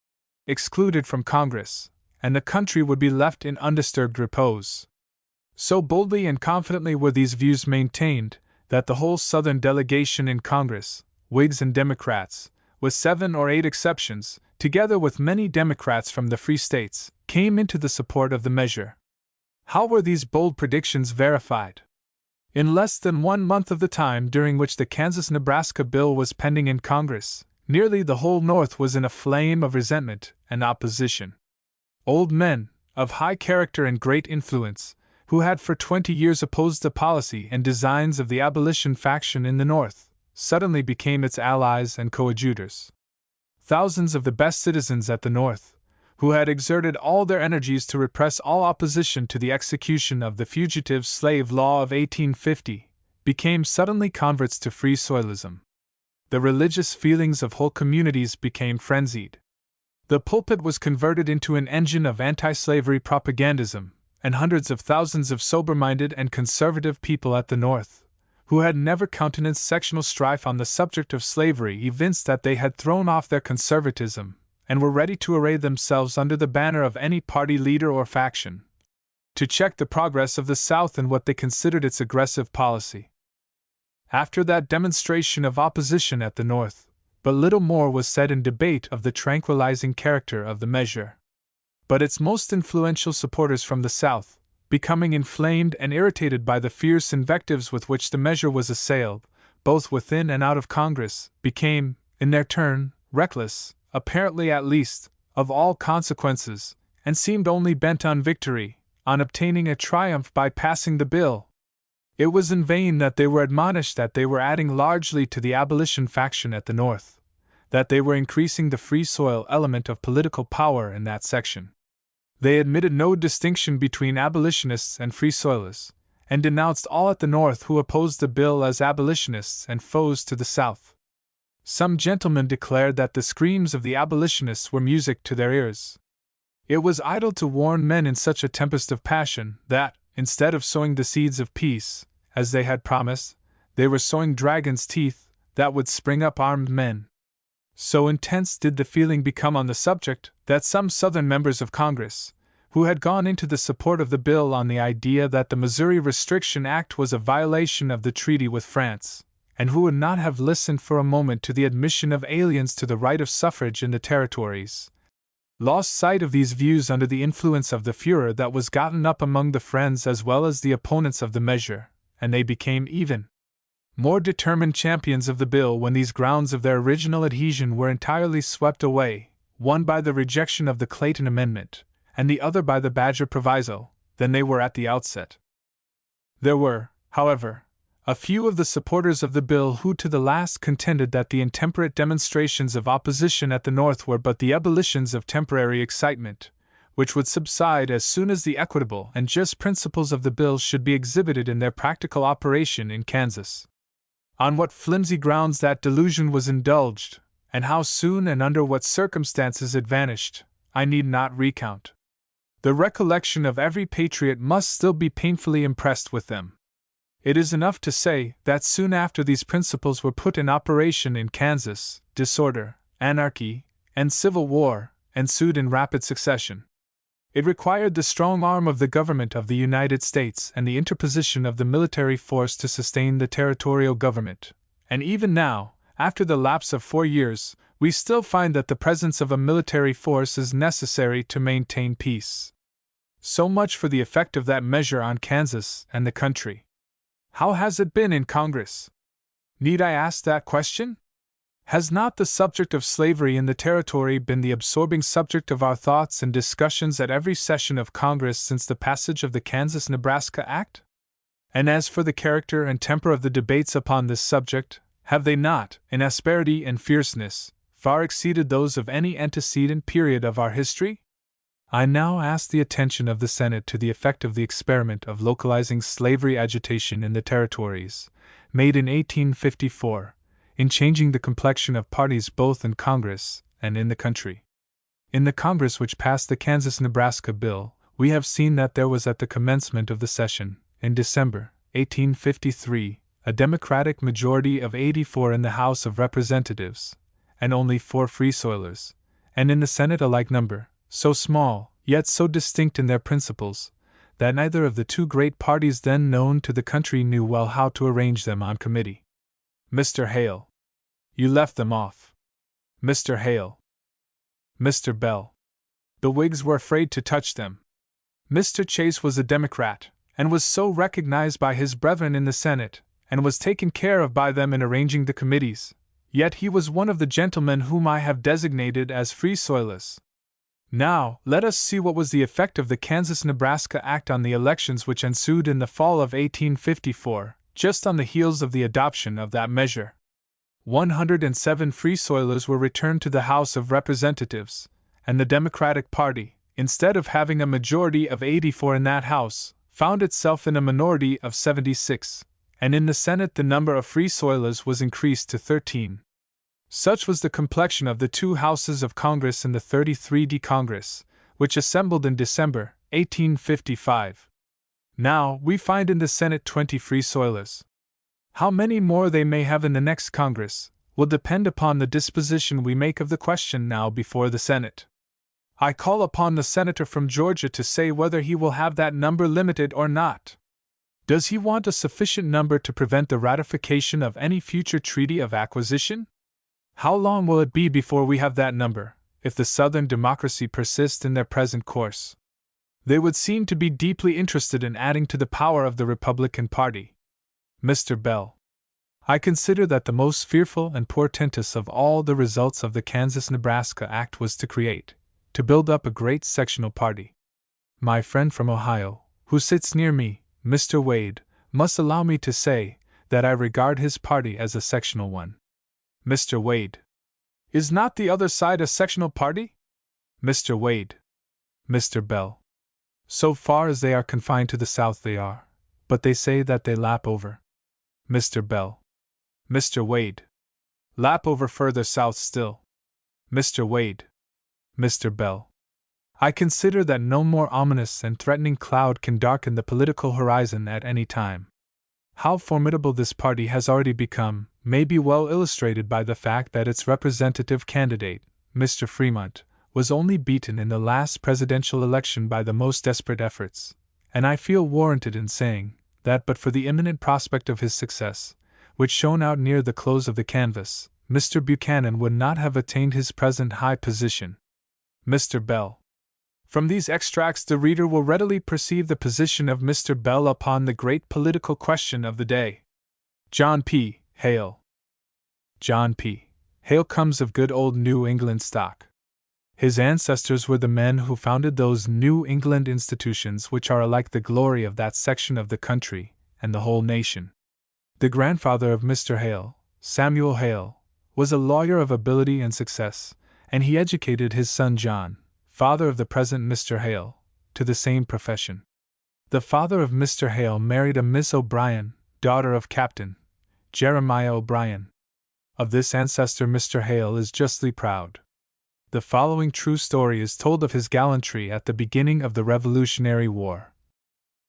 excluded from Congress, and the country would be left in undisturbed repose." So boldly and confidently were these views maintained, that the whole Southern delegation in Congress, Whigs and Democrats, with 7 or 8 exceptions, together with many Democrats from the free states, came into the support of the measure. How were these bold predictions verified? In less than 1 month of the time during which the Kansas-Nebraska bill was pending in Congress, nearly the whole North was in a flame of resentment and opposition. Old men, of high character and great influence, who had for 20 years opposed the policy and designs of the abolition faction in the North, suddenly became its allies and coadjutors. Thousands of the best citizens at the North, who had exerted all their energies to repress all opposition to the execution of the Fugitive Slave Law of 1850, became suddenly converts to Free Soilism. The religious feelings of whole communities became frenzied. The pulpit was converted into an engine of anti-slavery propagandism, and hundreds of thousands of sober-minded and conservative people at the North, who had never countenanced sectional strife on the subject of slavery, evinced that they had thrown off their conservatism and were ready to array themselves under the banner of any party leader or faction, to check the progress of the South in what they considered its aggressive policy. After that demonstration of opposition at the North, but little more was said in debate of the tranquilizing character of the measure. But its most influential supporters from the South, becoming inflamed and irritated by the fierce invectives with which the measure was assailed, both within and out of Congress, became, in their turn, reckless, apparently at least, of all consequences, and seemed only bent on victory, on obtaining a triumph by passing the bill. It was in vain that they were admonished that they were adding largely to the abolition faction at the North, that they were increasing the free soil element of political power in that section. They admitted no distinction between abolitionists and free soilers, and denounced all at the North who opposed the bill as abolitionists and foes to the South. Some gentlemen declared that the screams of the abolitionists were music to their ears. It was idle to warn men in such a tempest of passion that, instead of sowing the seeds of peace, as they had promised, they were sowing dragons' teeth that would spring up armed men. So intense did the feeling become on the subject that some Southern members of Congress, who had gone into the support of the bill on the idea that the Missouri Restriction Act was a violation of the treaty with France, and who would not have listened for a moment to the admission of aliens to the right of suffrage in the territories, lost sight of these views under the influence of the furor that was gotten up among the friends as well as the opponents of the measure, and they became even more determined champions of the bill when these grounds of their original adhesion were entirely swept away, one by the rejection of the Clayton Amendment, and the other by the Badger Proviso, than they were at the outset. There were, however, a few of the supporters of the bill who to the last contended that the intemperate demonstrations of opposition at the North were but the ebullitions of temporary excitement, which would subside as soon as the equitable and just principles of the bill should be exhibited in their practical operation in Kansas. On what flimsy grounds that delusion was indulged, and how soon and under what circumstances it vanished, I need not recount. The recollection of every patriot must still be painfully impressed with them. It is enough to say that soon after these principles were put in operation in Kansas, disorder, anarchy, and civil war ensued in rapid succession. It required the strong arm of the government of the United States and the interposition of the military force to sustain the territorial government, and even now, after the lapse of 4 years, we still find that the presence of a military force is necessary to maintain peace. So much for the effect of that measure on Kansas and the country. How has it been in Congress? Need I ask that question? Has not the subject of slavery in the territory been the absorbing subject of our thoughts and discussions at every session of Congress since the passage of the Kansas-Nebraska Act? And as for the character and temper of the debates upon this subject, have they not, in asperity and fierceness, far exceeded those of any antecedent period of our history? I now ask the attention of the Senate to the effect of the experiment of localizing slavery agitation in the territories, made in 1854, in changing the complexion of parties both in Congress and in the country. In the Congress which passed the Kansas-Nebraska bill, we have seen that there was at the commencement of the session, in December 1853, a Democratic majority of 84 in the House of Representatives, and only 4 Free Soilers, and in the Senate a like number, so small, yet so distinct in their principles, that neither of the two great parties then known to the country knew well how to arrange them on committee. Mr. Hale. You left them off. Mr. Hale. Mr. Bell. The Whigs were afraid to touch them. Mr. Chase was a Democrat, and was so recognized by his brethren in the Senate, and was taken care of by them in arranging the committees, yet he was one of the gentlemen whom I have designated as Free Soilers. Now, let us see what was the effect of the Kansas-Nebraska Act on the elections which ensued in the fall of 1854, just on the heels of the adoption of that measure. 107 Free Soilers were returned to the House of Representatives, and the Democratic Party, instead of having a majority of 84 in that House, found itself in a minority of 76, and in the Senate the number of Free Soilers was increased to 13. Such was the complexion of the two houses of Congress in the 33d Congress, which assembled in December 1855. Now, we find in the Senate 20 Free Soilers. How many more they may have in the next Congress will depend upon the disposition we make of the question now before the Senate. I call upon the senator from Georgia to say whether he will have that number limited or not. Does he want a sufficient number to prevent the ratification of any future treaty of acquisition? How long will it be before we have that number, if the Southern Democracy persist in their present course? They would seem to be deeply interested in adding to the power of the Republican Party. Mr. Bell. I consider that the most fearful and portentous of all the results of the Kansas-Nebraska Act was to build up a great sectional party. My friend from Ohio, who sits near me, Mr. Wade, must allow me to say that I regard his party as a sectional one. Mr. Wade. Is not the other side a sectional party? Mr. Wade. Mr. Bell. So far as they are confined to the South they are, but they say that they lap over. Mr. Bell. Mr. Wade. Lap over further south still. Mr. Wade. Mr. Bell. I consider that no more ominous and threatening cloud can darken the political horizon at any time. How formidable this party has already become may be well illustrated by the fact that its representative candidate, Mr. Fremont, was only beaten in the last presidential election by the most desperate efforts, and I feel warranted in saying that but for the imminent prospect of his success, which shone out near the close of the canvass, Mr. Buchanan would not have attained his present high position. Mr. Bell. From these extracts the reader will readily perceive the position of Mr. Bell upon the great political question of the day. John P. Hale. John P. Hale comes of good old New England stock. His ancestors were the men who founded those New England institutions which are alike the glory of that section of the country and the whole nation. The grandfather of Mr. Hale, Samuel Hale, was a lawyer of ability and success, and he educated his son John, father of the present Mr. Hale, to the same profession. The father of Mr. Hale married a Miss O'Brien, daughter of Captain Jeremiah O'Brien. Of this ancestor Mr. Hale is justly proud. The following true story is told of his gallantry at the beginning of the Revolutionary War.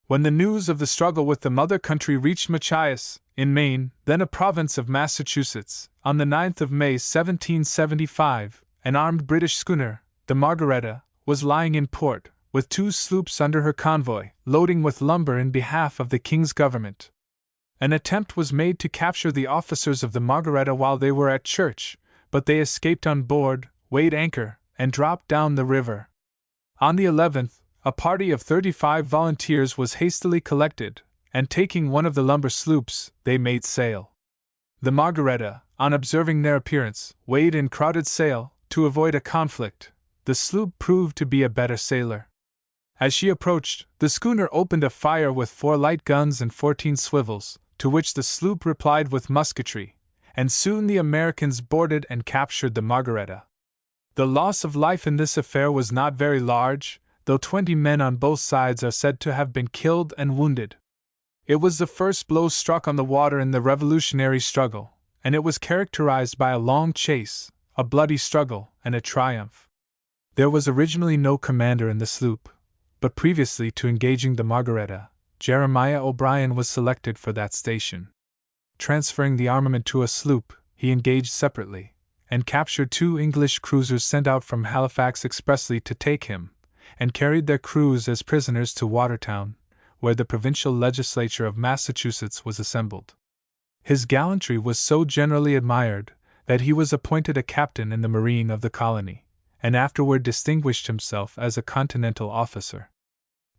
When the news of the struggle with the mother country reached Machias, in Maine, then a province of Massachusetts, on the 9th of May 1775, an armed British schooner, the Margaretta, was lying in port, with 2 sloops under her convoy, loading with lumber in behalf of the King's government. An attempt was made to capture the officers of the Margaretta while they were at church, but they escaped on board, weighed anchor, and dropped down the river. On the 11th, a party of 35 volunteers was hastily collected, and taking one of the lumber sloops, they made sail. The Margaretta, on observing their appearance, weighed and crowded sail, to avoid a conflict. The sloop proved to be a better sailor. As she approached, the schooner opened a fire with 4 light guns and 14 swivels, to which the sloop replied with musketry, and soon the Americans boarded and captured the Margaretta. The loss of life in this affair was not very large, though 20 men on both sides are said to have been killed and wounded. It was the first blow struck on the water in the Revolutionary struggle, and it was characterized by a long chase, a bloody struggle, and a triumph. There was originally no commander in the sloop, but previously to engaging the Margaretta, Jeremiah O'Brien was selected for that station. Transferring the armament to a sloop, he engaged separately, and captured 2 English cruisers sent out from Halifax expressly to take him, and carried their crews as prisoners to Watertown, where the provincial legislature of Massachusetts was assembled. His gallantry was so generally admired that he was appointed a captain in the marine of the colony, and afterward distinguished himself as a continental officer.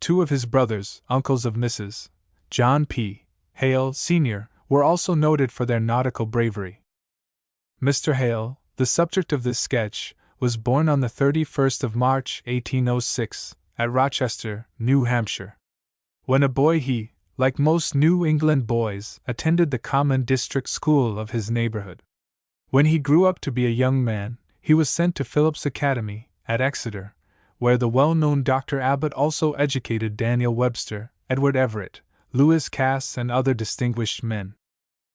2 of his brothers, uncles of Mrs. John P. Hale, Sr., were also noted for their nautical bravery. Mr. Hale, the subject of this sketch, was born on the 31st of March, 1806, at Rochester, New Hampshire. When a boy he, like most New England boys, attended the common district school of his neighborhood. When he grew up to be a young man, he was sent to Phillips Academy, at Exeter, where the well-known Dr. Abbott also educated Daniel Webster, Edward Everett, Lewis Cass, and other distinguished men.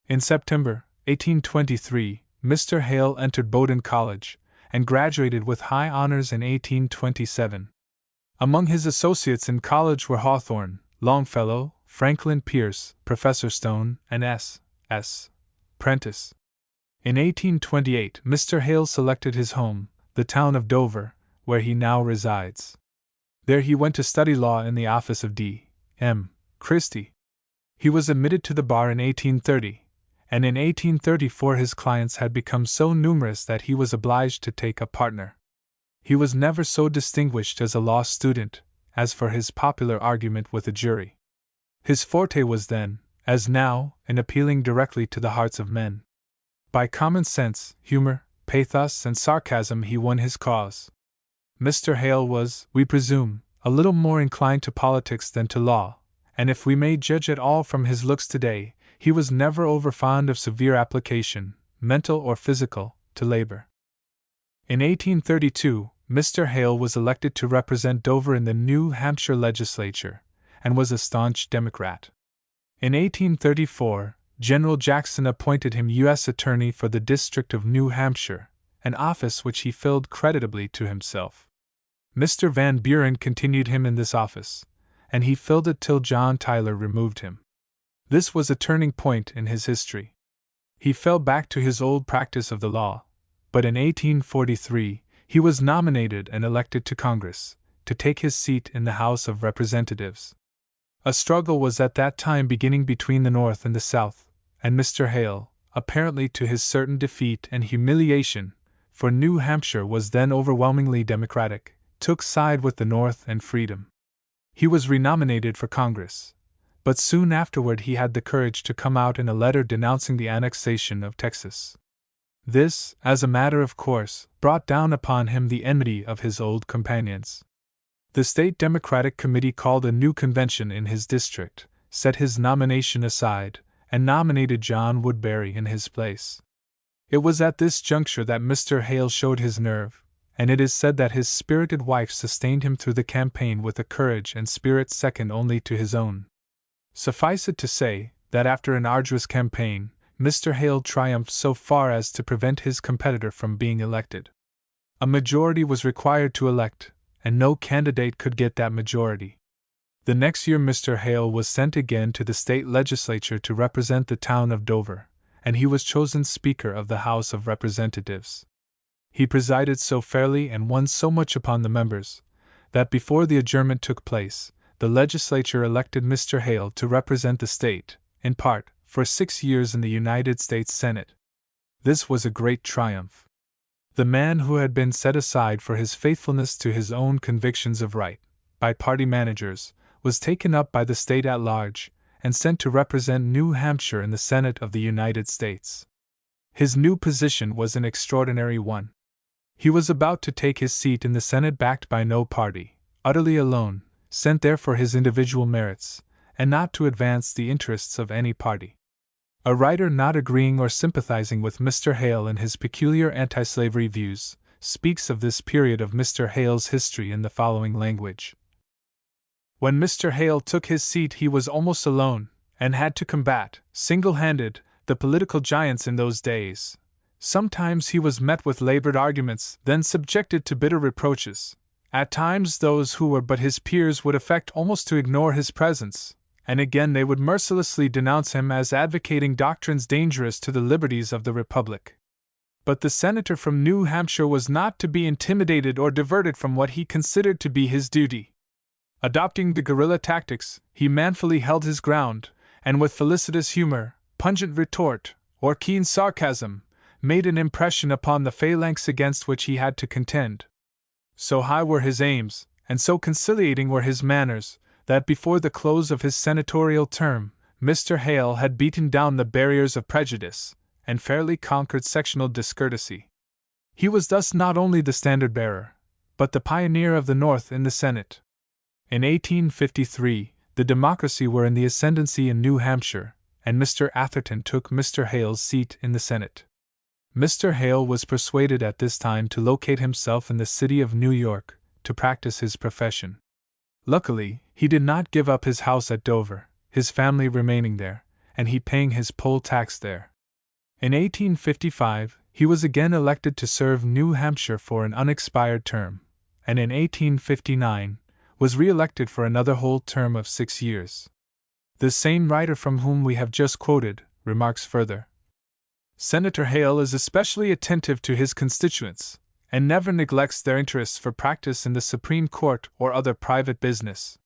In September, 1823, Mr. Hale entered Bowdoin College, and graduated with high honors in 1827. Among his associates in college were Hawthorne, Longfellow, Franklin Pierce, Professor Stone, and S. S. Prentice. In 1828, Mr. Hale selected his home, the town of Dover, where he now resides. There he went to study law in the office of D. M. Christie. He was admitted to the bar in 1830, and in 1834 his clients had become so numerous that he was obliged to take a partner. He was never so distinguished as a law student as for his popular argument with a jury. His forte was then, as now, in appealing directly to the hearts of men. By common sense, humor, pathos, and sarcasm he won his cause. Mr. Hale was, we presume, a little more inclined to politics than to law, and if we may judge at all from his looks today, he was never overfond of severe application, mental or physical, to labor. In 1832, Mr. Hale was elected to represent Dover in the New Hampshire legislature, and was a staunch Democrat. In 1834, General Jackson appointed him U.S. Attorney for the District of New Hampshire, an office which he filled creditably to himself. Mr. Van Buren continued him in this office, and he filled it till John Tyler removed him. This was a turning point in his history. He fell back to his old practice of the law, but in 1843 he was nominated and elected to Congress, to take his seat in the House of Representatives. A struggle was at that time beginning between the North and the South, and Mr. Hale, apparently to his certain defeat and humiliation, for New Hampshire was then overwhelmingly Democratic, took side with the North and freedom. He was renominated for Congress, but soon afterward he had the courage to come out in a letter denouncing the annexation of Texas. This, as a matter of course, brought down upon him the enmity of his old companions. The State Democratic Committee called a new convention in his district, set his nomination aside, and nominated John Woodbury in his place. It was at this juncture that Mr. Hale showed his nerve, and it is said that his spirited wife sustained him through the campaign with a courage and spirit second only to his own. Suffice it to say, that after an arduous campaign, Mr. Hale triumphed so far as to prevent his competitor from being elected. A majority was required to elect, and no candidate could get that majority. The next year Mr. Hale was sent again to the state legislature to represent the town of Dover, and he was chosen Speaker of the House of Representatives. He presided so fairly and won so much upon the members, that before the adjournment took place, the legislature elected Mr. Hale to represent the state, in part, for 6 years in the United States Senate. This was a great triumph. The man who had been set aside for his faithfulness to his own convictions of right, by party managers, was taken up by the state at large, and sent to represent New Hampshire in the Senate of the United States. His new position was an extraordinary one. He was about to take his seat in the Senate backed by no party, utterly alone, sent there for his individual merits, and not to advance the interests of any party. A writer not agreeing or sympathizing with Mr. Hale in his peculiar anti-slavery views, speaks of this period of Mr. Hale's history in the following language. When Mr. Hale took his seat he was almost alone, and had to combat, single-handed, the political giants in those days. Sometimes he was met with labored arguments, then subjected to bitter reproaches. At times those who were but his peers would affect almost to ignore his presence, and again they would mercilessly denounce him as advocating doctrines dangerous to the liberties of the Republic. But the senator from New Hampshire was not to be intimidated or diverted from what he considered to be his duty. Adopting the guerrilla tactics, he manfully held his ground, and with felicitous humor, pungent retort, or keen sarcasm, made an impression upon the phalanx against which he had to contend. So high were his aims, and so conciliating were his manners, that before the close of his senatorial term, Mr. Hale had beaten down the barriers of prejudice, and fairly conquered sectional discourtesy. He was thus not only the standard-bearer, but the pioneer of the North in the Senate. In 1853, the Democracy were in the ascendancy in New Hampshire, and Mr. Atherton took Mr. Hale's seat in the Senate. Mr. Hale was persuaded at this time to locate himself in the city of New York, to practice his profession. Luckily, he did not give up his house at Dover, his family remaining there, and he paying his poll tax there. In 1855, he was again elected to serve New Hampshire for an unexpired term, and in 1859, was re-elected for another whole term of 6 years. The same writer from whom we have just quoted remarks further. Senator Hale is especially attentive to his constituents, and never neglects their interests for practice in the Supreme Court or other private business.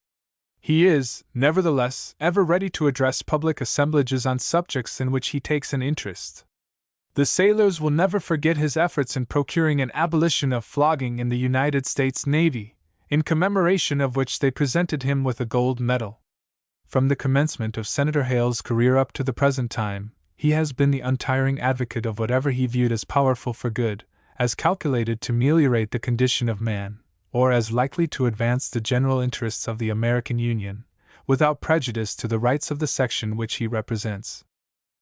He is, nevertheless, ever ready to address public assemblages on subjects in which he takes an interest. The sailors will never forget his efforts in procuring an abolition of flogging in the United States Navy, in commemoration of which they presented him with a gold medal. From the commencement of Senator Hale's career up to the present time, he has been the untiring advocate of whatever he viewed as powerful for good, as calculated to ameliorate the condition of man, or as likely to advance the general interests of the American Union, without prejudice to the rights of the section which he represents.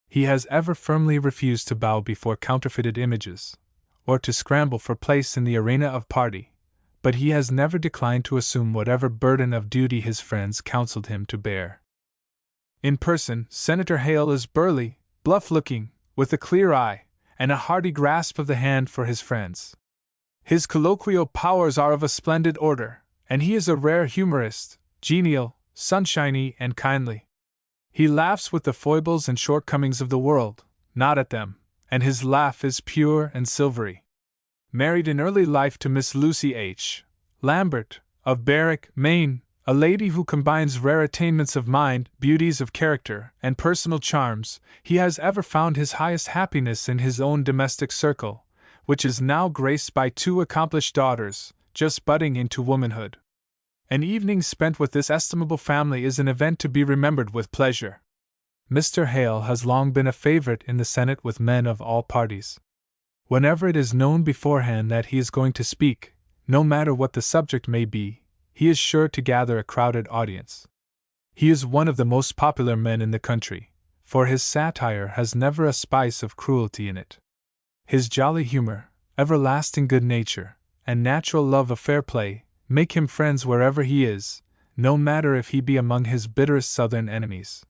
He has ever firmly refused to bow before counterfeited images, or to scramble for place in the arena of party, but he has never declined to assume whatever burden of duty his friends counseled him to bear. In person, Senator Hale is burly, bluff-looking, with a clear eye, and a hearty grasp of the hand for his friends. His colloquial powers are of a splendid order, and he is a rare humorist, genial, sunshiny, and kindly. He laughs with the foibles and shortcomings of the world, not at them, and his laugh is pure and silvery. Married in early life to Miss Lucy H. Lambert, of Berwick, Maine, a lady who combines rare attainments of mind, beauties of character, and personal charms, he has ever found his highest happiness in his own domestic circle, which is now graced by 2 accomplished daughters, just budding into womanhood. An evening spent with this estimable family is an event to be remembered with pleasure. Mr. Hale has long been a favorite in the Senate with men of all parties. Whenever it is known beforehand that he is going to speak, no matter what the subject may be, he is sure to gather a crowded audience. He is one of the most popular men in the country, for his satire has never a spice of cruelty in it. His jolly humor, everlasting good nature, and natural love of fair play make him friends wherever he is, no matter if he be among his bitterest Southern enemies.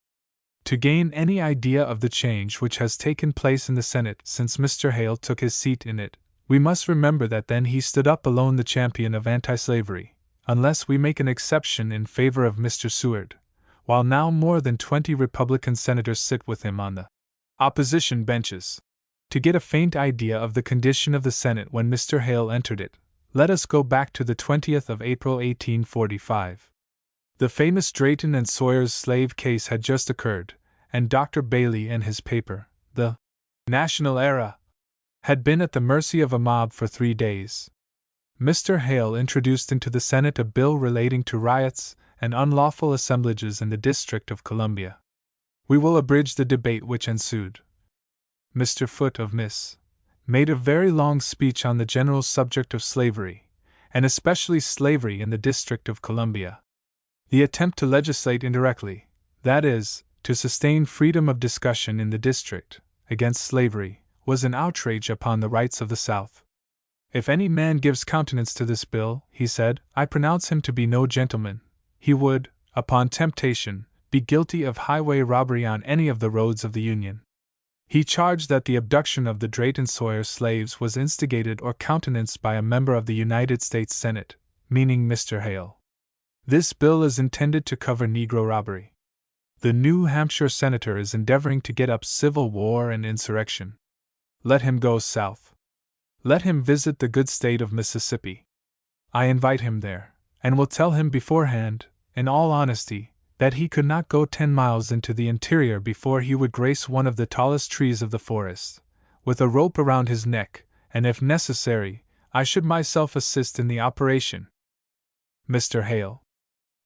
To gain any idea of the change which has taken place in the Senate since Mr. Hale took his seat in it, we must remember that then he stood up alone the champion of anti-slavery, unless we make an exception in favor of Mr. Seward, while now more than 20 Republican senators sit with him on the opposition benches. To get a faint idea of the condition of the Senate when Mr. Hale entered it, let us go back to the 20th of April 1845. The famous Drayton and Sawyer's slave case had just occurred, and Dr. Bailey and his paper, the National Era, had been at the mercy of a mob for 3 days. Mr. Hale introduced into the Senate a bill relating to riots and unlawful assemblages in the District of Columbia. We will abridge the debate which ensued. Mr. Foote of Miss made a very long speech on the general subject of slavery, and especially slavery in the District of Columbia. The attempt to legislate indirectly, that is, to sustain freedom of discussion in the district, against slavery, was an outrage upon the rights of the South. If any man gives countenance to this bill, he said, I pronounce him to be no gentleman. He would, upon temptation, be guilty of highway robbery on any of the roads of the Union. He charged that the abduction of the Drayton Sawyer slaves was instigated or countenanced by a member of the United States Senate, meaning Mr. Hale. This bill is intended to cover Negro robbery. The New Hampshire senator is endeavoring to get up civil war and insurrection. Let him go south. Let him visit the good state of Mississippi. I invite him there, and will tell him beforehand, in all honesty, that he could not go 10 miles into the interior before he would grace one of the tallest trees of the forest, with a rope around his neck, and if necessary, I should myself assist in the operation. Mr. Hale.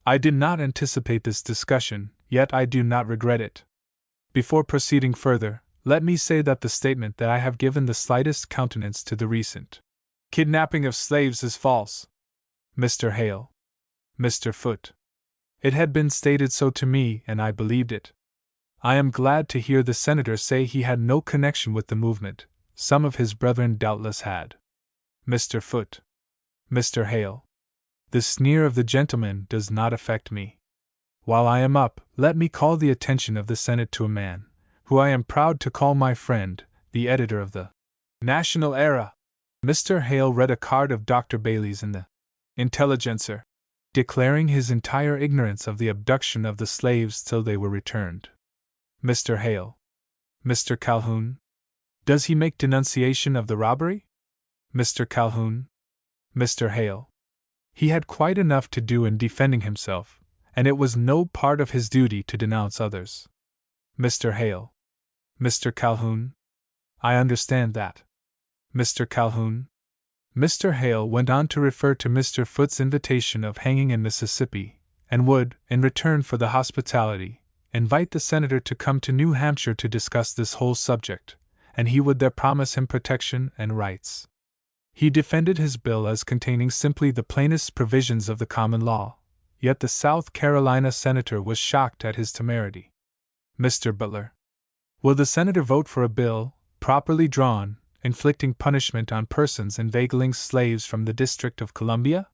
I did not anticipate this discussion, yet I do not regret it. Before proceeding further, let me say that the statement that I have given the slightest countenance to the recent kidnapping of slaves is false. Mr. Hale. Mr. Foote. It had been stated so to me, and I believed it. I am glad to hear the senator say he had no connection with the movement. Some of his brethren doubtless had. Mr. Foote. Mr. Hale. The sneer of the gentleman does not affect me. While I am up, let me call the attention of the Senate to a man, who I am proud to call my friend, the editor of the National Era. Mr. Hale read a card of Dr. Bailey's in the Intelligencer, declaring his entire ignorance of the abduction of the slaves till they were returned. Mr. Hale. Mr. Calhoun? Does he make denunciation of the robbery? Mr. Calhoun? Mr. Hale. He had quite enough to do in defending himself, and it was no part of his duty to denounce others. Mr. Hale. Mr. Calhoun? I understand that. Mr. Calhoun? Mr. Hale went on to refer to Mr. Foote's invitation of hanging in Mississippi, and would, in return for the hospitality, invite the senator to come to New Hampshire to discuss this whole subject, and he would there promise him protection and rights. He defended his bill as containing simply the plainest provisions of the common law, yet the South Carolina senator was shocked at his temerity. Mr. Butler. Will the senator vote for a bill, properly drawn, inflicting punishment on persons inveigling slaves from the District of Columbia?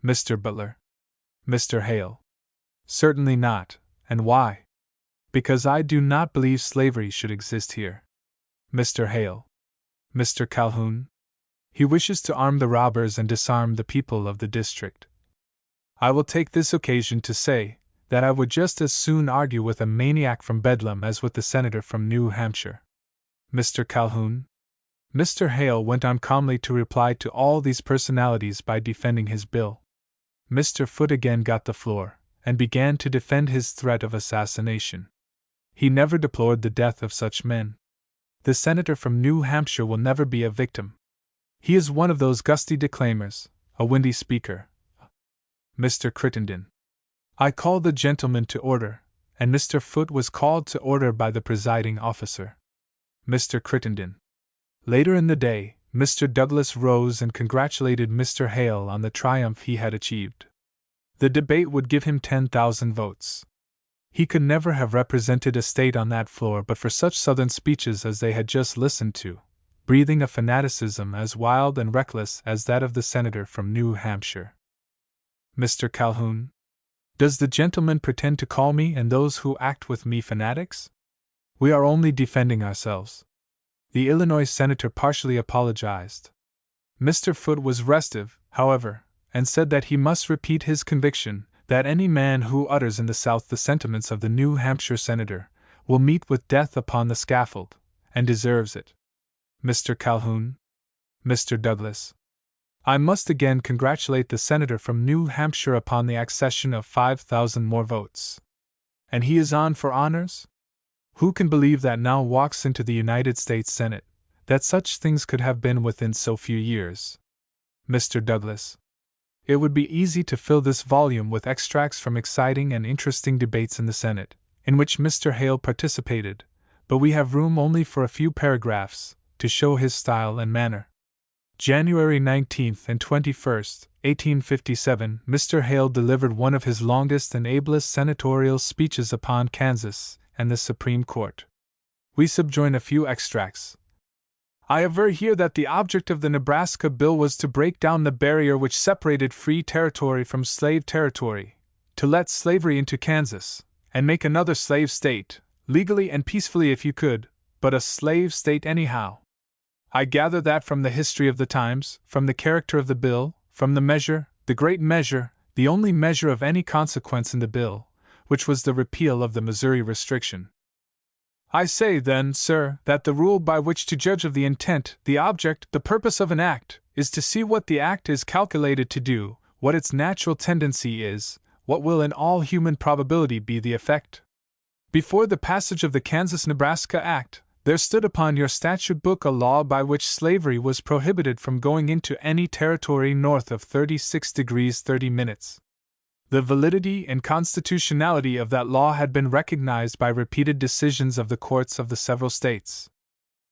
Mr. Butler. Mr. Hale. Certainly not, and why? Because I do not believe slavery should exist here. Mr. Hale. Mr. Calhoun. He wishes to arm the robbers and disarm the people of the district. I will take this occasion to say that I would just as soon argue with a maniac from Bedlam as with the senator from New Hampshire. Mr. Calhoun. Mr. Hale went on calmly to reply to all these personalities by defending his bill. Mr. Foote again got the floor, and began to defend his threat of assassination. He never deplored the death of such men. The senator from New Hampshire will never be a victim. He is one of those gusty declaimers, a windy speaker. Mr. Crittenden. I called the gentleman to order, and Mr. Foote was called to order by the presiding officer. Mr. Crittenden. Later in the day, Mr. Douglas rose and congratulated Mr. Hale on the triumph he had achieved. The debate would give him 10,000 votes. He could never have represented a state on that floor but for such Southern speeches as they had just listened to, breathing a fanaticism as wild and reckless as that of the senator from New Hampshire. Mr. Calhoun. Does the gentleman pretend to call me and those who act with me fanatics? We are only defending ourselves. The Illinois senator partially apologized. Mr. Foote was restive, however, and said that he must repeat his conviction that any man who utters in the South the sentiments of the New Hampshire senator will meet with death upon the scaffold, and deserves it. Mr. Calhoun. Mr. Douglas. I must again congratulate the senator from New Hampshire upon the accession of 5,000 more votes. And he is on for honors? Who can believe that now walks into the United States Senate, that such things could have been within so few years? Mr. Douglas. It would be easy to fill this volume with extracts from exciting and interesting debates in the Senate, in which Mr. Hale participated, but we have room only for a few paragraphs to show his style and manner. January 19th and 21st, 1857, Mr. Hale delivered one of his longest and ablest senatorial speeches upon Kansas and the Supreme Court. We subjoin a few extracts. I aver here that the object of the Nebraska bill was to break down the barrier which separated free territory from slave territory, to let slavery into Kansas, and make another slave state, legally and peacefully if you could, but a slave state anyhow. I gather that from the history of the times, from the character of the bill, from the measure, the great measure, the only measure of any consequence in the bill, which was the repeal of the Missouri restriction. I say, then, sir, that the rule by which to judge of the intent, the object, the purpose of an act, is to see what the act is calculated to do, what its natural tendency is, what will in all human probability be the effect. Before the passage of the Kansas-Nebraska Act, there stood upon your statute book a law by which slavery was prohibited from going into any territory north of 36 degrees 30 minutes. The validity and constitutionality of that law had been recognized by repeated decisions of the courts of the several states.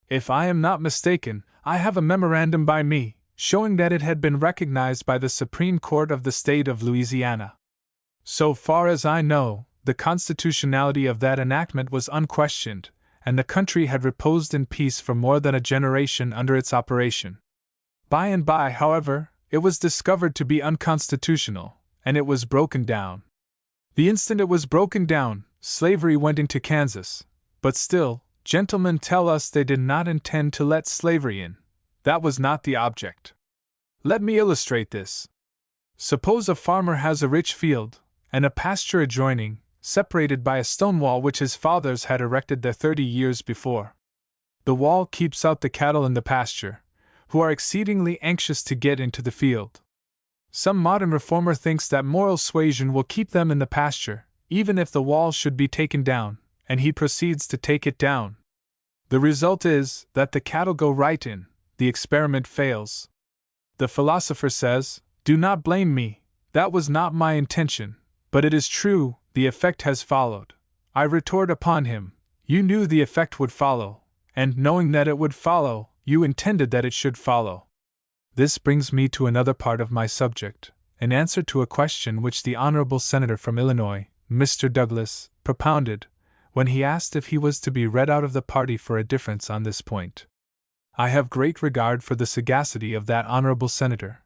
If I am not mistaken, I have a memorandum by me, showing that it had been recognized by the Supreme Court of the state of Louisiana. So far as I know, the constitutionality of that enactment was unquestioned, and the country had reposed in peace for more than a generation under its operation. By and by, however, it was discovered to be unconstitutional, and it was broken down. The instant it was broken down, slavery went into Kansas, but still, gentlemen tell us they did not intend to let slavery in. That was not the object. Let me illustrate this. Suppose a farmer has a rich field, and a pasture adjoining, separated by a stone wall which his fathers had erected there 30 years before. The wall keeps out the cattle in the pasture, who are exceedingly anxious to get into the field. Some modern reformer thinks that moral suasion will keep them in the pasture, even if the wall should be taken down, and he proceeds to take it down. The result is that the cattle go right in, the experiment fails. The philosopher says, "Do not blame me, that was not my intention, but it is true, the effect has followed." I retort upon him, "You knew the effect would follow, and knowing that it would follow, you intended that it should follow." This brings me to another part of my subject, in answer to a question which the honorable senator from Illinois, Mr. Douglas, propounded, when he asked if he was to be read out of the party for a difference on this point. I have great regard for the sagacity of that honorable senator,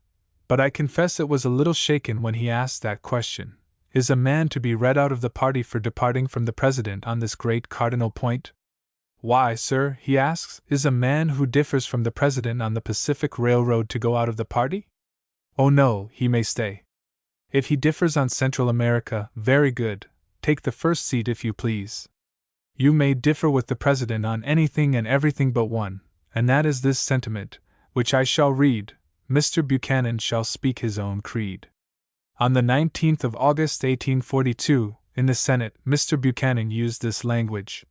but I confess it was a little shaken when he asked that question. Is a man to be read out of the party for departing from the president on this great cardinal point? Why, sir, he asks, is a man who differs from the president on the Pacific Railroad to go out of the party? Oh no, he may stay. If he differs on Central America, very good, take the first seat if you please. You may differ with the president on anything and everything but one, and that is this sentiment, which I shall read. Mr. Buchanan shall speak his own creed. On the 19th of August 1842, in the Senate, Mr. Buchanan used this language.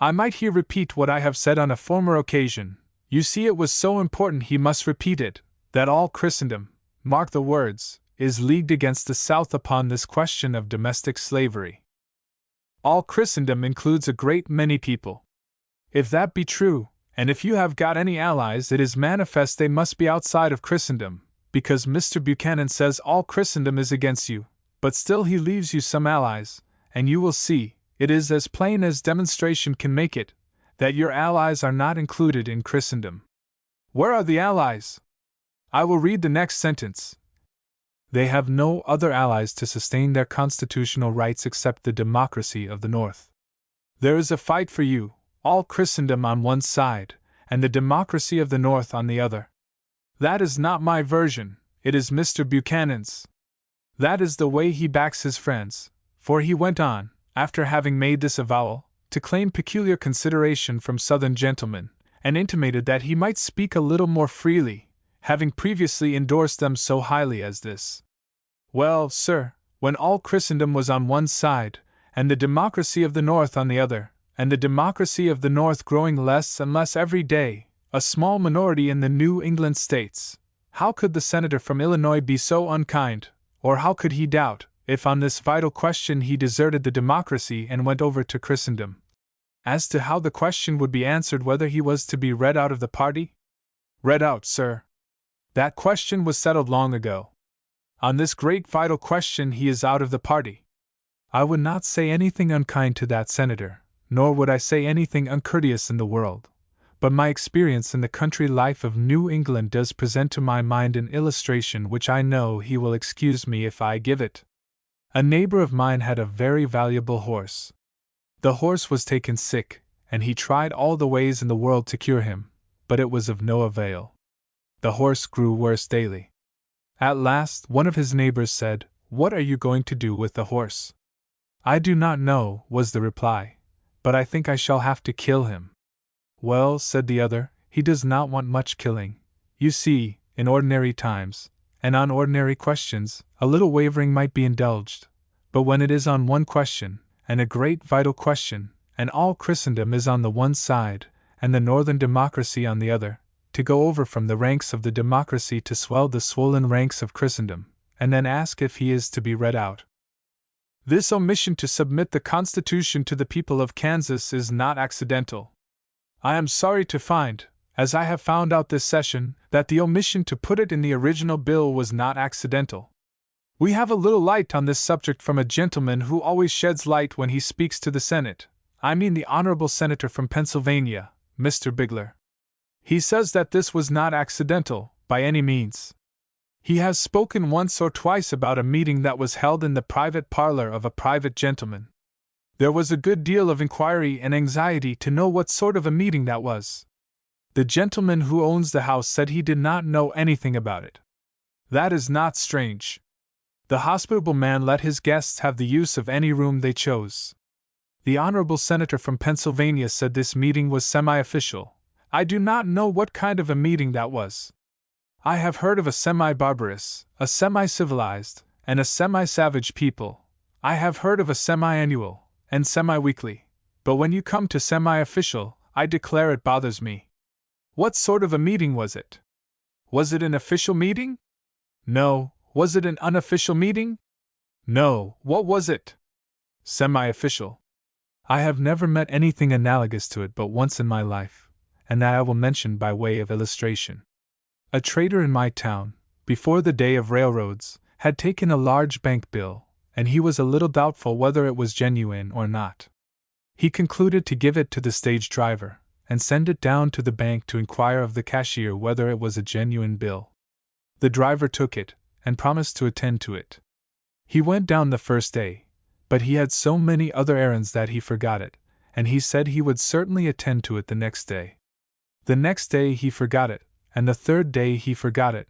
I might here repeat what I have said on a former occasion. You see, it was so important he must repeat it, that all Christendom, mark the words, is leagued against the South upon this question of domestic slavery. All Christendom includes a great many people. If that be true, and if you have got any allies, it is manifest they must be outside of Christendom, because Mr. Buchanan says all Christendom is against you, but still he leaves you some allies, and you will see, it is as plain as demonstration can make it, that your allies are not included in Christendom. Where are the allies? I will read the next sentence. They have no other allies to sustain their constitutional rights except the democracy of the North. There is a fight for you, all Christendom on one side, and the democracy of the North on the other. That is not my version, it is Mr. Buchanan's. That is the way he backs his friends, for he went on, after having made this avowal, to claim peculiar consideration from Southern gentlemen, and intimated that he might speak a little more freely, having previously endorsed them so highly as this. Well, sir, when all Christendom was on one side, and the democracy of the North on the other, and the democracy of the North growing less and less every day, a small minority in the New England states, how could the senator from Illinois be so unkind, or how could he doubt, if on this vital question he deserted the democracy and went over to Christendom? As to how the question would be answered whether he was to be read out of the party? Read out, sir. That question was settled long ago. On this great vital question he is out of the party. I would not say anything unkind to that senator, nor would I say anything uncourteous in the world, but my experience in the country life of New England does present to my mind an illustration which I know he will excuse me if I give it. A neighbor of mine had a very valuable horse. The horse was taken sick, and he tried all the ways in the world to cure him, but it was of no avail. The horse grew worse daily. At last, one of his neighbors said, "What are you going to do with the horse?" "I do not know," was the reply, "but I think I shall have to kill him." "Well," said the other, "he does not want much killing. You see, in ordinary times, and on ordinary questions, a little wavering might be indulged, but when it is on one question, and a great vital question, and all Christendom is on the one side, and the Northern democracy on the other, to go over from the ranks of the democracy to swell the swollen ranks of Christendom, and then ask if he is to be read out. This omission to submit the Constitution to the people of Kansas is not accidental. I am sorry to find, as I have found out this session, that the omission to put it in the original bill was not accidental. We have a little light on this subject from a gentleman who always sheds light when he speaks to the Senate. I mean the honorable senator from Pennsylvania, Mr. Bigler. He says that this was not accidental, by any means. He has spoken once or twice about a meeting that was held in the private parlor of a private gentleman. There was a good deal of inquiry and anxiety to know what sort of a meeting that was. The gentleman who owns the house said he did not know anything about it. That is not strange. The hospitable man let his guests have the use of any room they chose. The honorable senator from Pennsylvania said this meeting was semi-official. I do not know what kind of a meeting that was. I have heard of a semi-barbarous, a semi-civilized, and a semi-savage people. I have heard of a semi-annual, and semi-weekly. But when you come to semi-official, I declare it bothers me. What sort of a meeting was it? Was it an official meeting? No. Was it an unofficial meeting? No. What was it? Semi-official. I have never met anything analogous to it but once in my life, and that I will mention by way of illustration. A trader in my town, before the day of railroads, had taken a large bank bill, and he was a little doubtful whether it was genuine or not. He concluded to give it to the stage driver, and send it down to the bank to inquire of the cashier whether it was a genuine bill. The driver took it, and promised to attend to it. He went down the first day, but he had so many other errands that he forgot it, and he said he would certainly attend to it the next day. The next day he forgot it, and the third day he forgot it,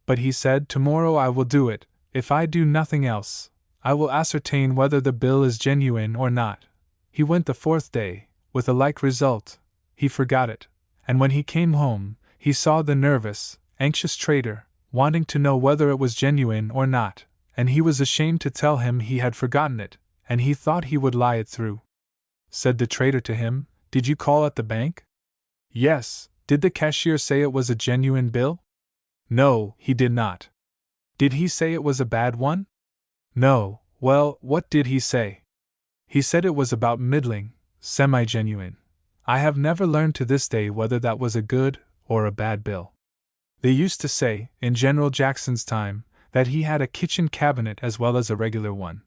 but he said, "Tomorrow I will do it. If I do nothing else, I will ascertain whether the bill is genuine or not." He went the fourth day, with a like result. He forgot it, and when he came home, he saw the nervous, anxious trader, wanting to know whether it was genuine or not, and he was ashamed to tell him he had forgotten it, and he thought he would lie it through. Said the trader to him, "Did you call at the bank?" "Yes." "Did the cashier say it was a genuine bill?" "No, he did not." "Did he say it was a bad one?" "No." "Well, what did he say?" "He said it was about middling, semi-genuine." I have never learned to this day whether that was a good or a bad bill. They used to say, in General Jackson's time, that he had a kitchen cabinet as well as a regular one.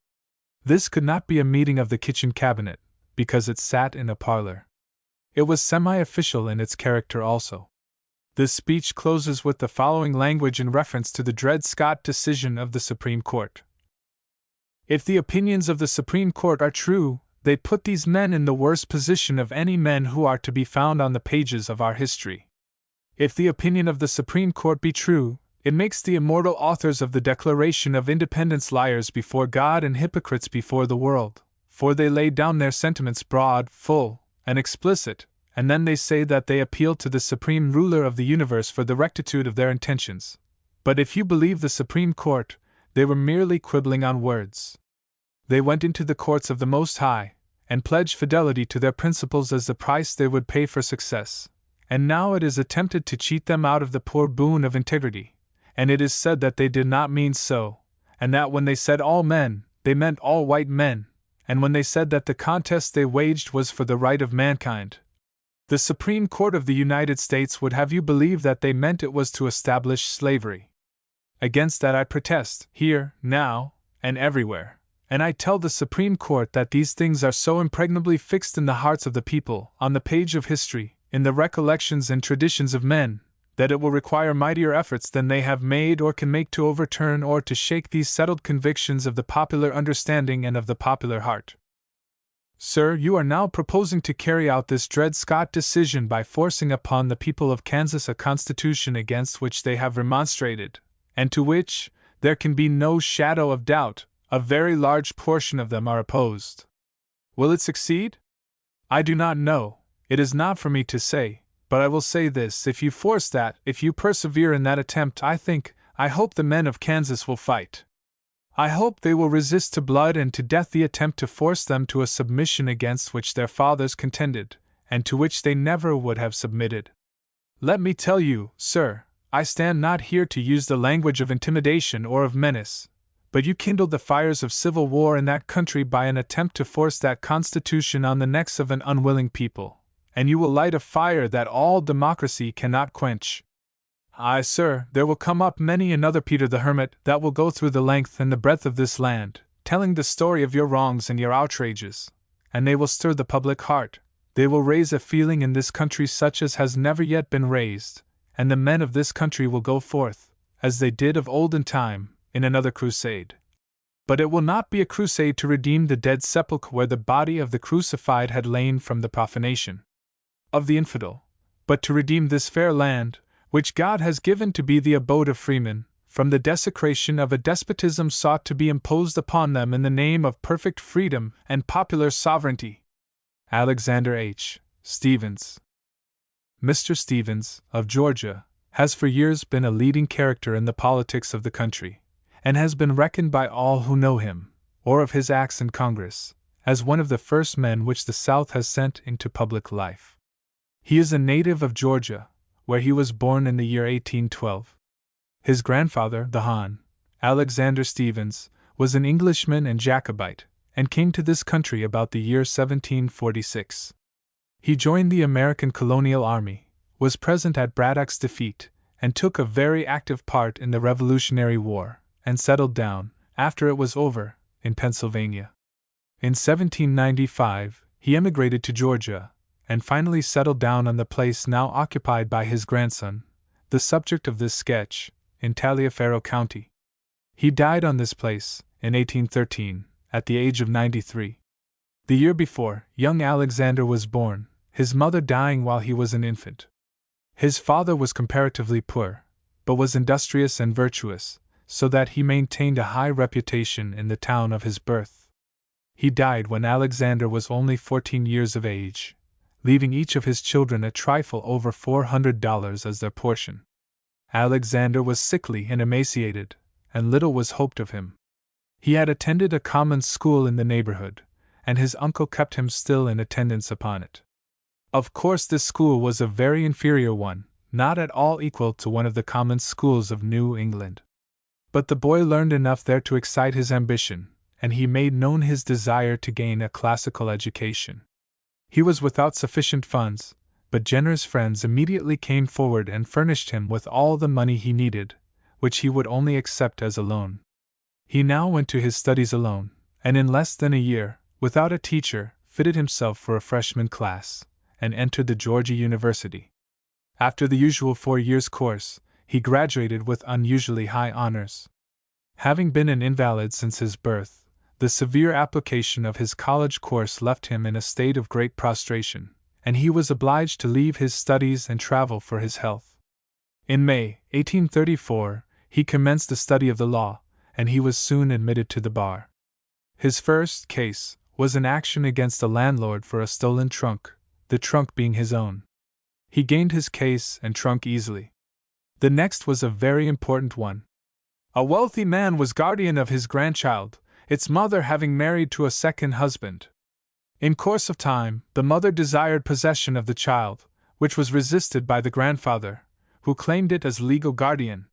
This could not be a meeting of the kitchen cabinet, because it sat in a parlor. It was semi-official in its character also. This speech closes with the following language in reference to the Dred Scott decision of the Supreme Court. If the opinions of the Supreme Court are true, they put these men in the worst position of any men who are to be found on the pages of our history. If the opinion of the Supreme Court be true, it makes the immortal authors of the Declaration of Independence liars before God and hypocrites before the world, for they lay down their sentiments broad, full, and explicit, and then they say that they appeal to the Supreme Ruler of the universe for the rectitude of their intentions. But if you believe the Supreme Court, they were merely quibbling on words. They went into the courts of the Most High, and pledged fidelity to their principles as the price they would pay for success, and now it is attempted to cheat them out of the poor boon of integrity, and it is said that they did not mean so, and that when they said all men, they meant all white men, and when they said that the contest they waged was for the right of mankind. The Supreme Court of the United States would have you believe that they meant it was to establish slavery. Against that I protest, here, now, and everywhere. And I tell the Supreme Court that these things are so impregnably fixed in the hearts of the people, on the page of history, in the recollections and traditions of men, that it will require mightier efforts than they have made or can make to overturn or to shake these settled convictions of the popular understanding and of the popular heart. Sir, you are now proposing to carry out this Dred Scott decision by forcing upon the people of Kansas a constitution against which they have remonstrated, and to which, there can be no shadow of doubt, a very large portion of them are opposed. Will it succeed? I do not know, it is not for me to say, but I will say this: if you force that, if you persevere in that attempt, I hope the men of Kansas will fight. I hope they will resist to blood and to death the attempt to force them to a submission against which their fathers contended, and to which they never would have submitted. Let me tell you, sir, I stand not here to use the language of intimidation or of menace, but you kindled the fires of civil war in that country by an attempt to force that constitution on the necks of an unwilling people, and you will light a fire that all democracy cannot quench. Aye, sir, there will come up many another Peter the Hermit that will go through the length and the breadth of this land, telling the story of your wrongs and your outrages, and they will stir the public heart. They will raise a feeling in this country such as has never yet been raised, and the men of this country will go forth, as they did of olden time, in another crusade. But it will not be a crusade to redeem the dead sepulchre where the body of the crucified had lain from the profanation of the infidel, but to redeem this fair land, which God has given to be the abode of freemen, from the desecration of a despotism sought to be imposed upon them in the name of perfect freedom and popular sovereignty. Alexander H. Stephens. Mr. Stephens, of Georgia, has for years been a leading character in the politics of the country, and has been reckoned by all who know him, or of his acts in Congress, as one of the first men which the South has sent into public life. He is a native of Georgia, where he was born in the year 1812. His grandfather, the Hon. Alexander Stephens, was an Englishman and Jacobite, and came to this country about the year 1746. He joined the American colonial army, was present at Braddock's defeat, and took a very active part in the Revolutionary War, and settled down, after it was over, in Pennsylvania. In 1795, he emigrated to Georgia, and finally settled down on the place now occupied by his grandson, the subject of this sketch, in Taliaferro County. He died on this place, in 1813, at the age of 93. The year before, young Alexander was born, his mother dying while he was an infant. His father was comparatively poor, but was industrious and virtuous, so that he maintained a high reputation in the town of his birth. He died when Alexander was only 14 years of age, leaving each of his children a trifle over $400 as their portion. Alexander was sickly and emaciated, and little was hoped of him. He had attended a common school in the neighborhood, and his uncle kept him still in attendance upon it. Of course, this school was a very inferior one, not at all equal to one of the common schools of New England. But the boy learned enough there to excite his ambition, and he made known his desire to gain a classical education. He was without sufficient funds, but generous friends immediately came forward and furnished him with all the money he needed, which he would only accept as a loan. He now went to his studies alone, and in less than a year, without a teacher, fitted himself for a freshman class, and entered the Georgia University. After the usual 4 years' course, he graduated with unusually high honors. Having been an invalid since his birth, the severe application of his college course left him in a state of great prostration, and he was obliged to leave his studies and travel for his health. In May, 1834, he commenced the study of the law, and he was soon admitted to the bar. His first case was an action against a landlord for a stolen trunk, the trunk being his own. He gained his case and trunk easily. The next was a very important one. A wealthy man was guardian of his grandchild, its mother having married to a second husband. In course of time, the mother desired possession of the child, which was resisted by the grandfather, who claimed it as legal guardian.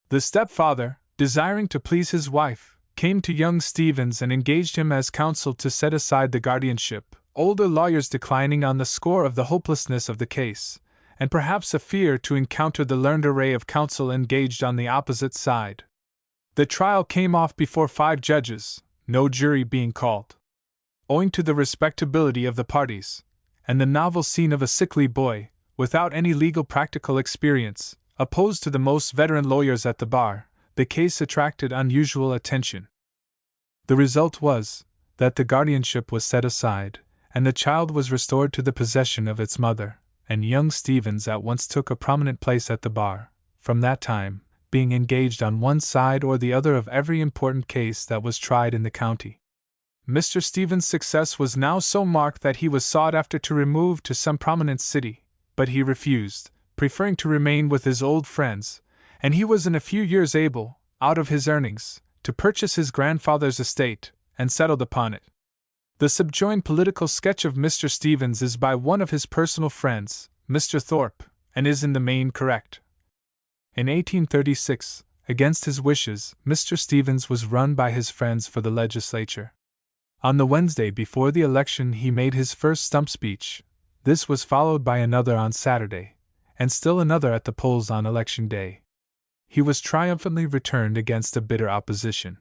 The stepfather, desiring to please his wife, came to young Stephens and engaged him as counsel to set aside the guardianship, older lawyers declining on the score of the hopelessness of the case, and perhaps a fear to encounter the learned array of counsel engaged on the opposite side. The trial came off before 5 judges, no jury being called. Owing to the respectability of the parties, and the novel scene of a sickly boy, without any legal practical experience, opposed to the most veteran lawyers at the bar, the case attracted unusual attention. The result was that the guardianship was set aside, and the child was restored to the possession of its mother, and young Stephens at once took a prominent place at the bar, from that time, being engaged on one side or the other of every important case that was tried in the county. Mr. Stephens' success was now so marked that he was sought after to remove to some prominent city, but he refused, preferring to remain with his old friends, and he was in a few years able, out of his earnings, to purchase his grandfather's estate, and settled upon it. The subjoined political sketch of Mr. Stephens is by one of his personal friends, Mr. Thorpe, and is in the main correct. In 1836, against his wishes, Mr. Stephens was run by his friends for the legislature. On the Wednesday before the election he made his first stump speech. This was followed by another on Saturday, and still another at the polls on election day. He was triumphantly returned against a bitter opposition.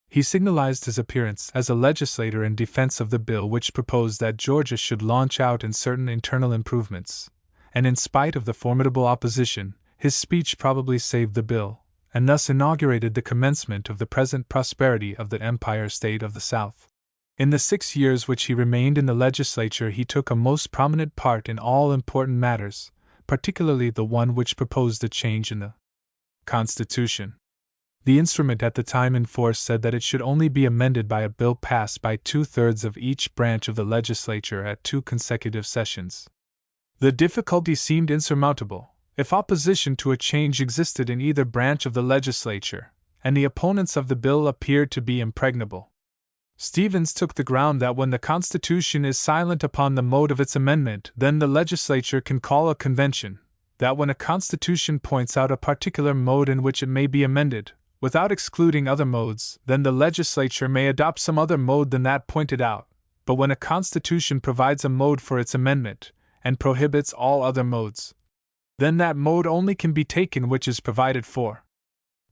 He signalized his appearance as a legislator in defense of the bill which proposed that Georgia should launch out in certain internal improvements, and in spite of the formidable opposition, his speech probably saved the bill, and thus inaugurated the commencement of the present prosperity of the Empire State of the South. In the 6 years which he remained in the legislature he took a most prominent part in all important matters, particularly the one which proposed a change in the Constitution. The instrument at the time in force said that it should only be amended by a bill passed by 2/3 of each branch of the legislature at 2 consecutive sessions. The difficulty seemed insurmountable, if opposition to a change existed in either branch of the legislature, and the opponents of the bill appeared to be impregnable. Stevens took the ground that when the Constitution is silent upon the mode of its amendment, then the legislature can call a convention, that when a Constitution points out a particular mode in which it may be amended, without excluding other modes, then the legislature may adopt some other mode than that pointed out, but when a Constitution provides a mode for its amendment, and prohibits all other modes, then that mode only can be taken which is provided for.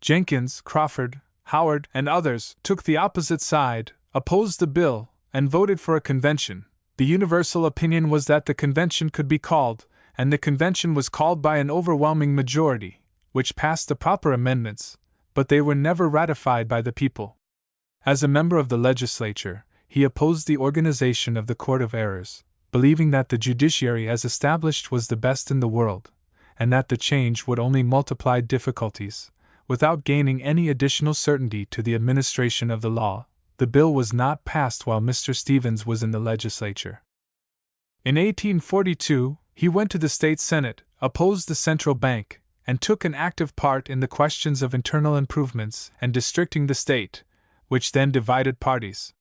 Jenkins, Crawford, Howard, and others took the opposite side, opposed the bill, and voted for a convention. The universal opinion was that the convention could be called, and the convention was called by an overwhelming majority, which passed the proper amendments, but they were never ratified by the people. As a member of the legislature, he opposed the organization of the Court of Errors, believing that the judiciary as established was the best in the world, and that the change would only multiply difficulties, without gaining any additional certainty to the administration of the law. The bill was not passed while Mr. Stevens was in the legislature. In 1842, he went to the state senate, opposed the central bank, and took an active part in the questions of internal improvements and districting the state, which then divided parties.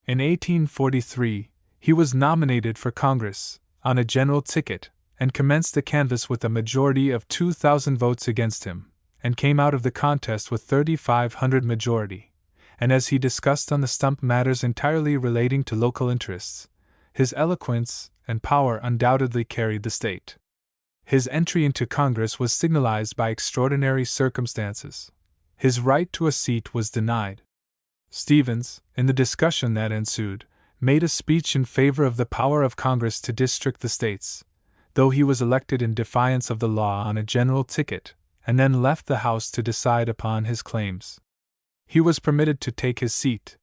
In 1843, he was nominated for Congress, on a general ticket, and commenced the canvass with a majority of 2,000 votes against him, and came out of the contest with 3,500 majority, and as he discussed on the stump matters entirely relating to local interests, his eloquence and power undoubtedly carried the state. His entry into Congress was signalized by extraordinary circumstances. His right to a seat was denied. Stevens, in the discussion that ensued, made a speech in favor of the power of Congress to district the states, though he was elected in defiance of the law on a general ticket, and then left the House to decide upon his claims. He was permitted to take his seat.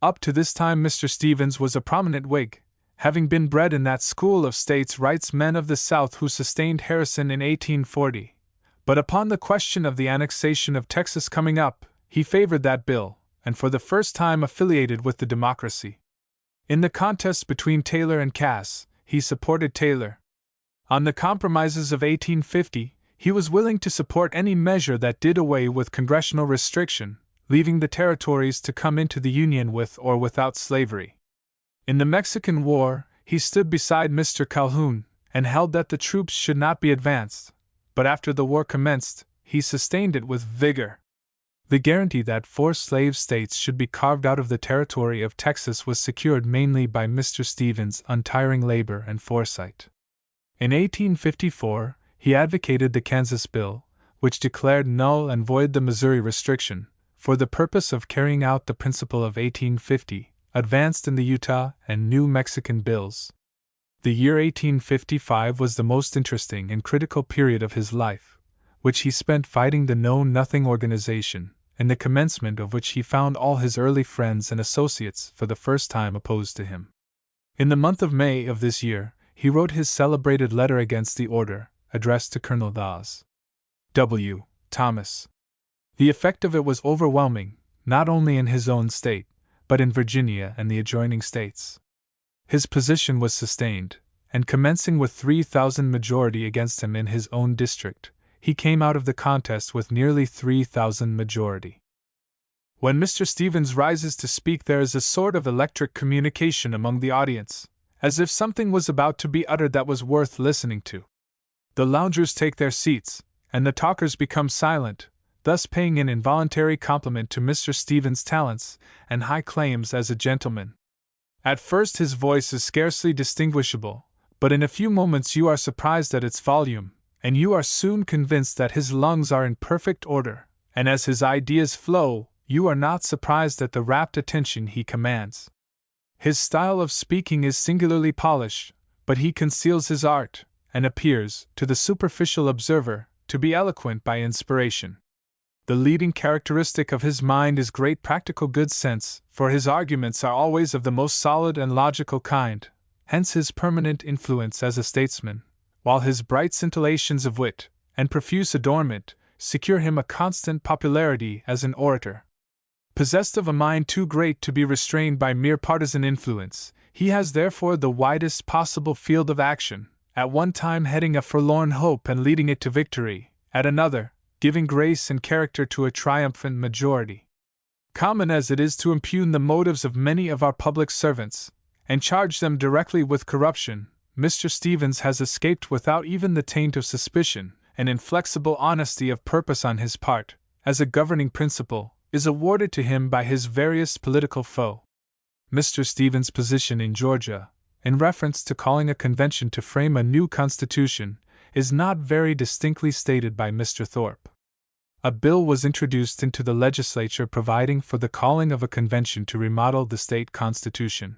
Up to this time Mr. Stevens was a prominent Whig, having been bred in that school of states' rights men of the South who sustained Harrison in 1840, but upon the question of the annexation of Texas coming up, he favored that bill, and for the first time affiliated with the Democracy. In the contest between Taylor and Cass, he supported Taylor. On the compromises of 1850, he was willing to support any measure that did away with congressional restriction, leaving the territories to come into the Union with or without slavery. In the Mexican War, he stood beside Mr. Calhoun, and held that the troops should not be advanced, but after the war commenced, he sustained it with vigor. The guarantee that 4 slave states should be carved out of the territory of Texas was secured mainly by Mr. Stevens' untiring labor and foresight. In 1854, he advocated the Kansas Bill, which declared null and void the Missouri restriction, for the purpose of carrying out the principle of 1850, advanced in the Utah and New Mexican bills. The year 1855 was the most interesting and critical period of his life, which he spent fighting the Know Nothing organization, in the commencement of which he found all his early friends and associates for the first time opposed to him. In the month of May of this year, he wrote his celebrated letter against the order, addressed to Colonel Dawes W. Thomas. The effect of it was overwhelming, not only in his own state, but in Virginia and the adjoining states. His position was sustained, and commencing with 3,000 majority against him in his own district, he came out of the contest with nearly 3,000 majority. When Mr. Stevens rises to speak, there is a sort of electric communication among the audience, as if something was about to be uttered that was worth listening to. The loungers take their seats, and the talkers become silent, thus paying an involuntary compliment to Mr. Stevens' talents and high claims as a gentleman. At first his voice is scarcely distinguishable, but in a few moments you are surprised at its volume, and you are soon convinced that his lungs are in perfect order, and as his ideas flow, you are not surprised at the rapt attention he commands. His style of speaking is singularly polished, but he conceals his art, and appears, to the superficial observer, to be eloquent by inspiration. The leading characteristic of his mind is great practical good sense, for his arguments are always of the most solid and logical kind, hence his permanent influence as a statesman, while his bright scintillations of wit, and profuse adornment, secure him a constant popularity as an orator. Possessed of a mind too great to be restrained by mere partisan influence, he has therefore the widest possible field of action, at one time heading a forlorn hope and leading it to victory, at another, giving grace and character to a triumphant majority. Common as it is to impugn the motives of many of our public servants, and charge them directly with corruption, Mr. Stevens has escaped without even the taint of suspicion, and inflexible honesty of purpose on his part, as a governing principle, is awarded to him by his various political foe. Mr. Stevens' position in Georgia, in reference to calling a convention to frame a new constitution, is not very distinctly stated by Mr. Thorpe. A bill was introduced into the legislature providing for the calling of a convention to remodel the state constitution.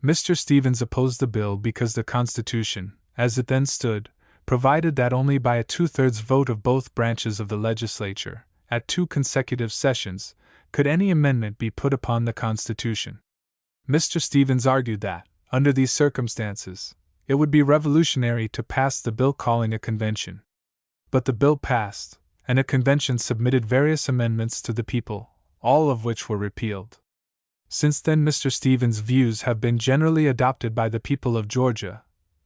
Mr. Stevens opposed the bill because the Constitution, as it then stood, provided that only by a 2/3 vote of both branches of the legislature, at 2 consecutive sessions, could any amendment be put upon the Constitution. Mr. Stevens argued that, under these circumstances, it would be revolutionary to pass the bill calling a convention. But the bill passed, and a convention submitted various amendments to the people, all of which were repealed. Since then, Mr. Stevens' views have been generally adopted by the people of Georgia,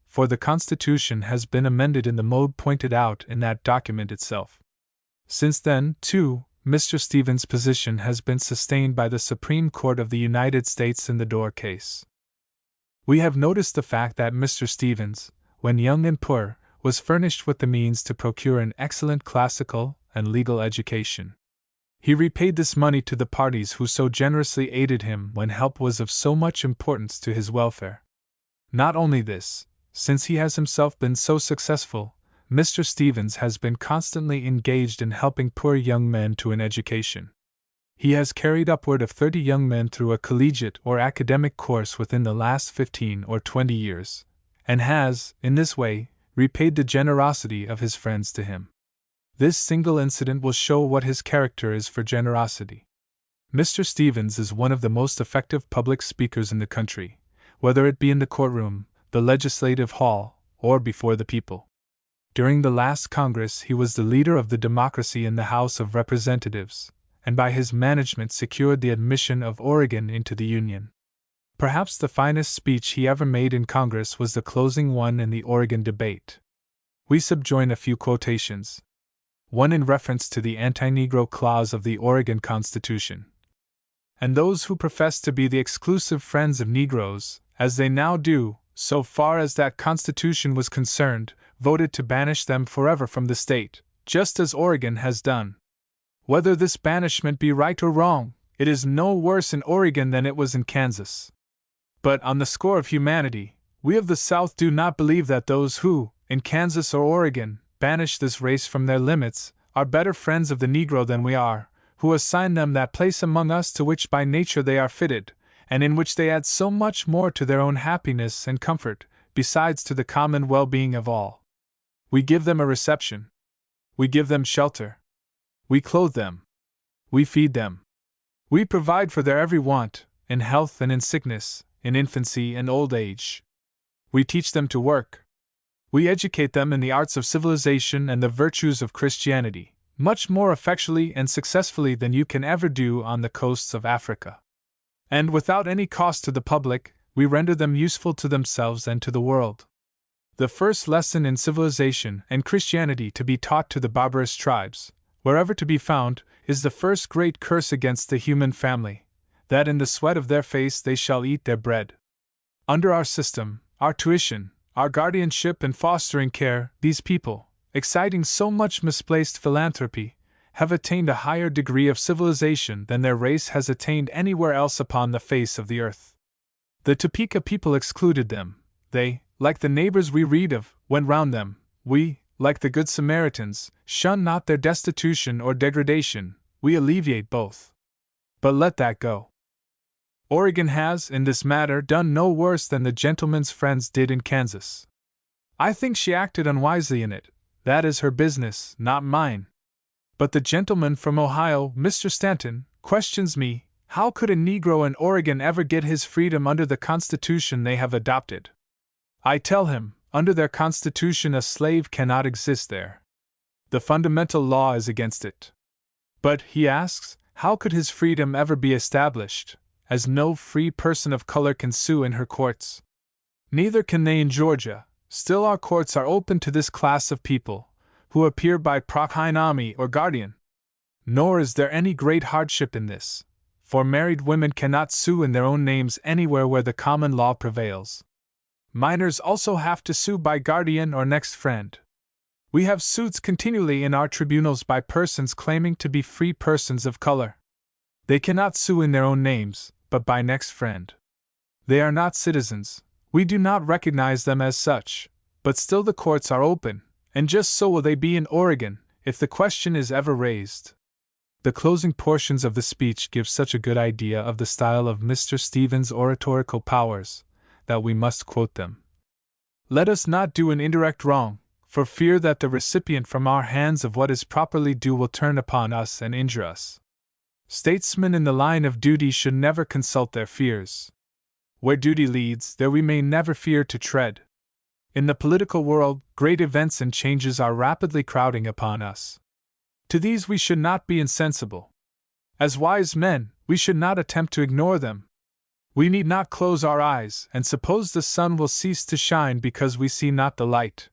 for the Constitution has been amended in the mode pointed out in that document itself. Since then, too, Mr. Stevens' position has been sustained by the Supreme Court of the United States in the Dorr case. We have noticed the fact that Mr. Stevens, when young and poor, was furnished with the means to procure an excellent classical and legal education. He repaid this money to the parties who so generously aided him when help was of so much importance to his welfare. Not only this, since he has himself been so successful, Mr. Stevens has been constantly engaged in helping poor young men to an education. He has carried upward of 30 young men through a collegiate or academic course within the last 15 or 20 years, and has, in this way, repaid the generosity of his friends to him. This single incident will show what his character is for generosity. Mr. Stevens is one of the most effective public speakers in the country, whether it be in the courtroom, the legislative hall, or before the people. During the last Congress he was the leader of the Democracy in the House of Representatives, and by his management secured the admission of Oregon into the Union. Perhaps the finest speech he ever made in Congress was the closing one in the Oregon debate. We subjoin a few quotations. One in reference to the anti-Negro clause of the Oregon Constitution. And those who profess to be the exclusive friends of Negroes, as they now do, so far as that Constitution was concerned, voted to banish them forever from the state, just as Oregon has done. Whether this banishment be right or wrong, it is no worse in Oregon than it was in Kansas. But on the score of humanity, we of the South do not believe that those who, in Kansas or Oregon, banish this race from their limits, are better friends of the Negro than we are, who assign them that place among us to which by nature they are fitted, and in which they add so much more to their own happiness and comfort, besides to the common well-being of all. We give them a reception. We give them shelter. We clothe them. We feed them. We provide for their every want, in health and in sickness, in infancy and old age. We teach them to work. We educate them in the arts of civilization and the virtues of Christianity, much more effectually and successfully than you can ever do on the coasts of Africa. And without any cost to the public, we render them useful to themselves and to the world. The first lesson in civilization and Christianity to be taught to the barbarous tribes, wherever to be found, is the first great curse against the human family, that in the sweat of their face they shall eat their bread. Under our system, our tuition, our guardianship and fostering care, these people, exciting so much misplaced philanthropy, have attained a higher degree of civilization than their race has attained anywhere else upon the face of the earth. The Topeka people excluded them. They, like the neighbors we read of, went round them. We, like the Good Samaritans, shun not their destitution or degradation, we alleviate both. But let that go. Oregon has, in this matter, done no worse than the gentleman's friends did in Kansas. I think she acted unwisely in it. That is her business, not mine. But the gentleman from Ohio, Mr. Stanton, questions me, how could a Negro in Oregon ever get his freedom under the Constitution they have adopted? I tell him, under their Constitution a slave cannot exist there. The fundamental law is against it. But, he asks, how could his freedom ever be established, as no free person of color can sue in her courts? Neither can they in Georgia. Still our courts are open to this class of people, who appear by prochinami or guardian. Nor is there any great hardship in this, for married women cannot sue in their own names anywhere where the common law prevails. Minors also have to sue by guardian or next friend. We have suits continually in our tribunals by persons claiming to be free persons of color. They cannot sue in their own names, but by next friend. They are not citizens, we do not recognize them as such, but still the courts are open, and just so will they be in Oregon, if the question is ever raised. The closing portions of the speech give such a good idea of the style of Mr. Stevens' oratorical powers, that we must quote them. Let us not do an indirect wrong, for fear that the recipient from our hands of what is properly due will turn upon us and injure us. Statesmen in the line of duty should never consult their fears. Where duty leads, there we may never fear to tread. In the political world, great events and changes are rapidly crowding upon us. To these we should not be insensible. As wise men, we should not attempt to ignore them. We need not close our eyes and suppose the sun will cease to shine because we see not the light.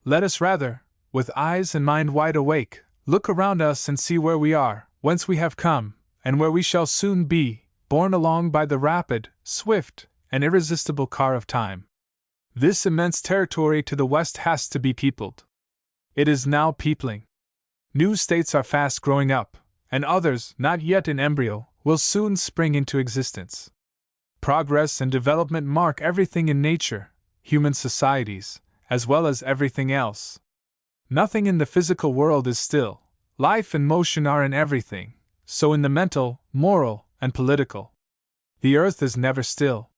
Let us rather, with eyes and mind wide awake, look around us and see where we are, whence we have come, and where we shall soon be, borne along by the rapid, swift, and irresistible car of time. This immense territory to the west has to be peopled. It is now peopling. New states are fast growing up, and others, not yet in embryo, will soon spring into existence. Progress and development mark everything in nature, human societies, as well as everything else. Nothing in the physical world is still. Life and motion are in everything, so in the mental, moral, and political. The earth is never still.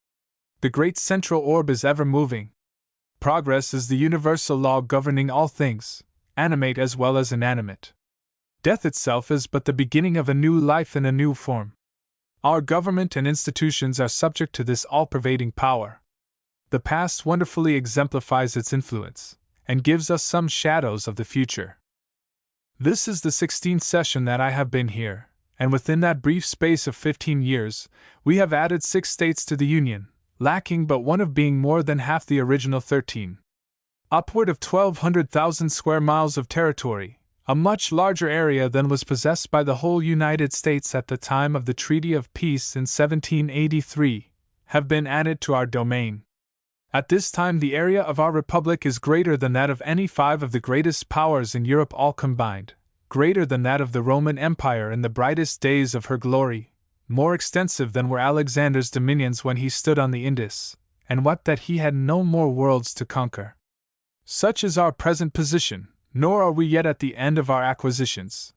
The great central orb is ever moving. Progress is the universal law governing all things, animate as well as inanimate. Death itself is but the beginning of a new life in a new form. Our government and institutions are subject to this all-pervading power. The past wonderfully exemplifies its influence, and gives us some shadows of the future. This is the 16th session that I have been here, and within that brief space of 15 years, we have added 6 states to the Union, lacking but one of being more than half the original 13. Upward of 1,200,000 square miles of territory, a much larger area than was possessed by the whole United States at the time of the Treaty of Peace in 1783, have been added to our domain. At this time the area of our republic is greater than that of any 5 of the greatest powers in Europe all combined, greater than that of the Roman Empire in the brightest days of her glory, more extensive than were Alexander's dominions when he stood on the Indus, and what that he had no more worlds to conquer. Such is our present position, nor are we yet at the end of our acquisitions.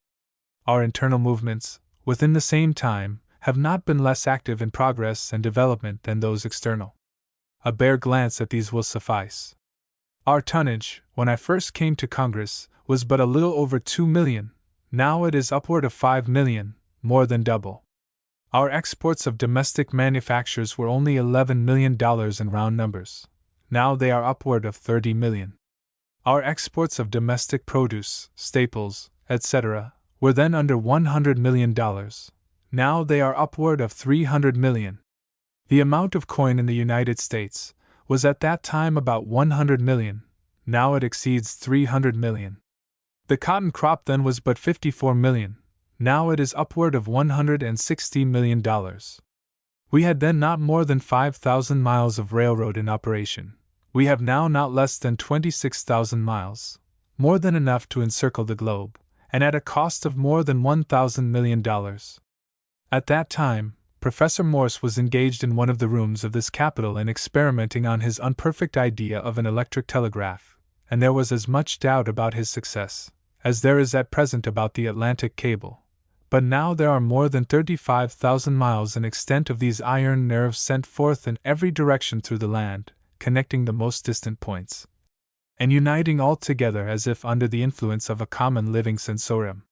Our internal movements, within the same time, have not been less active in progress and development than those external. A bare glance at these will suffice. Our tonnage, when I first came to Congress, was but a little over 2 million, now it is upward of 5 million, more than double. Our exports of domestic manufactures were only $11 million in round numbers, now they are upward of 30 million. Our exports of domestic produce, staples, etc., were then under $100 million, now they are upward of 300 million. The amount of coin in the United States was at that time about 100 million, now it exceeds 300 million. The cotton crop then was but 54 million, now it is upward of $160 million. We had then not more than 5,000 miles of railroad in operation. We have now not less than 26,000 miles, more than enough to encircle the globe, and at a cost of more than $1,000 million. At that time, Professor Morse was engaged in one of the rooms of this Capitol in experimenting on his unperfect idea of an electric telegraph, and there was as much doubt about his success as there is at present about the Atlantic cable. But now there are more than 35,000 miles in extent of these iron nerves sent forth in every direction through the land, connecting the most distant points, and uniting all together as if under the influence of a common living sensorium.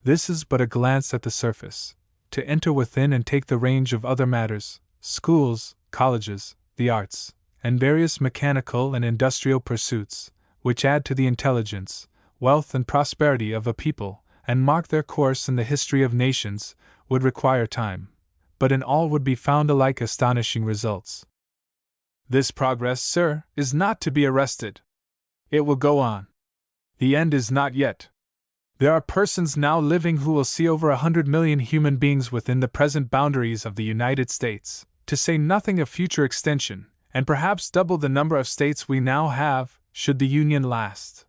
This is but a glance at the surface. To enter within and take the range of other matters, schools, colleges, the arts, and various mechanical and industrial pursuits, which add to the intelligence, wealth, and prosperity of a people, and mark their course in the history of nations, would require time, but in all would be found alike astonishing results. This progress, sir, is not to be arrested. It will go on. The end is not yet. There are persons now living who will see over 100 million human beings within the present boundaries of the United States, to say nothing of future extension, and perhaps double the number of states we now have, should the Union last.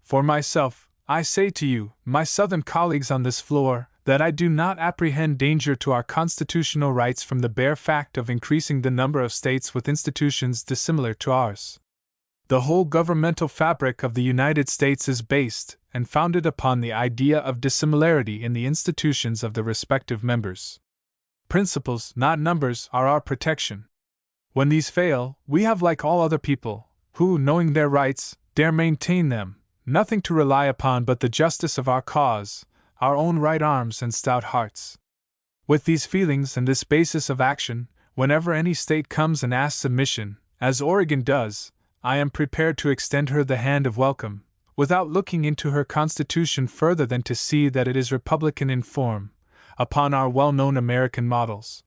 For myself, I say to you, my Southern colleagues on this floor, that I do not apprehend danger to our constitutional rights from the bare fact of increasing the number of states with institutions dissimilar to ours. The whole governmental fabric of the United States is based and founded upon the idea of dissimilarity in the institutions of the respective members. Principles, not numbers, are our protection. When these fail, we have, like all other people, who, knowing their rights, dare maintain them, nothing to rely upon but the justice of our cause, our own right arms and stout hearts. With these feelings and this basis of action, whenever any state comes and asks submission, as Oregon does, I am prepared to extend her the hand of welcome, without looking into her constitution further than to see that it is republican in form, upon our well-known American models.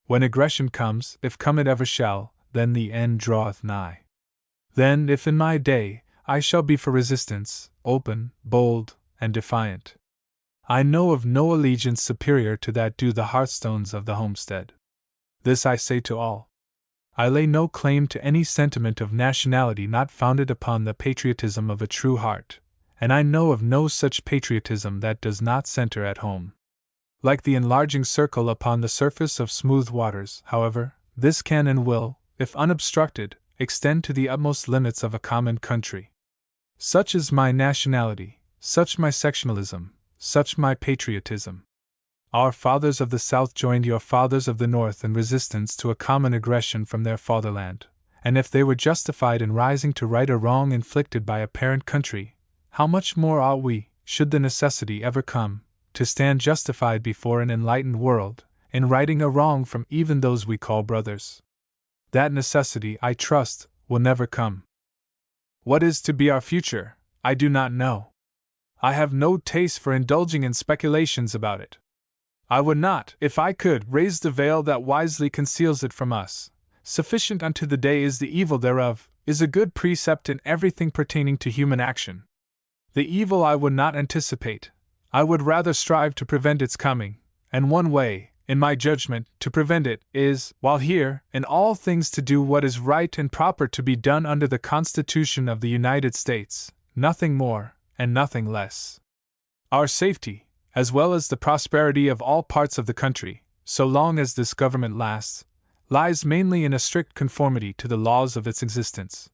When aggression comes, if come it ever shall, then the end draweth nigh. Then, if in my day, I shall be for resistance, open, bold, and defiant. I know of no allegiance superior to that due the hearthstones of the homestead. This I say to all. I lay no claim to any sentiment of nationality not founded upon the patriotism of a true heart, and I know of no such patriotism that does not center at home. Like the enlarging circle upon the surface of smooth waters, however, this can and will, if unobstructed, extend to the utmost limits of a common country. Such is my nationality, such my sectionalism, such my patriotism. Our fathers of the South joined your fathers of the North in resistance to a common aggression from their fatherland, and if they were justified in rising to right a wrong inflicted by a parent country, how much more ought we, should the necessity ever come, to stand justified before an enlightened world, in righting a wrong from even those we call brothers. That necessity, I trust, will never come. What is to be our future, I do not know. I have no taste for indulging in speculations about it. I would not, if I could, raise the veil that wisely conceals it from us. Sufficient unto the day is the evil thereof, is a good precept in everything pertaining to human action. The evil I would not anticipate. I would rather strive to prevent its coming, and one way, in my judgment, to prevent it, is, while here, in all things to do what is right and proper to be done under the Constitution of the United States, nothing more, and nothing less. Our safety, as well as the prosperity of all parts of the country, so long as this government lasts, lies mainly in a strict conformity to the laws of its existence.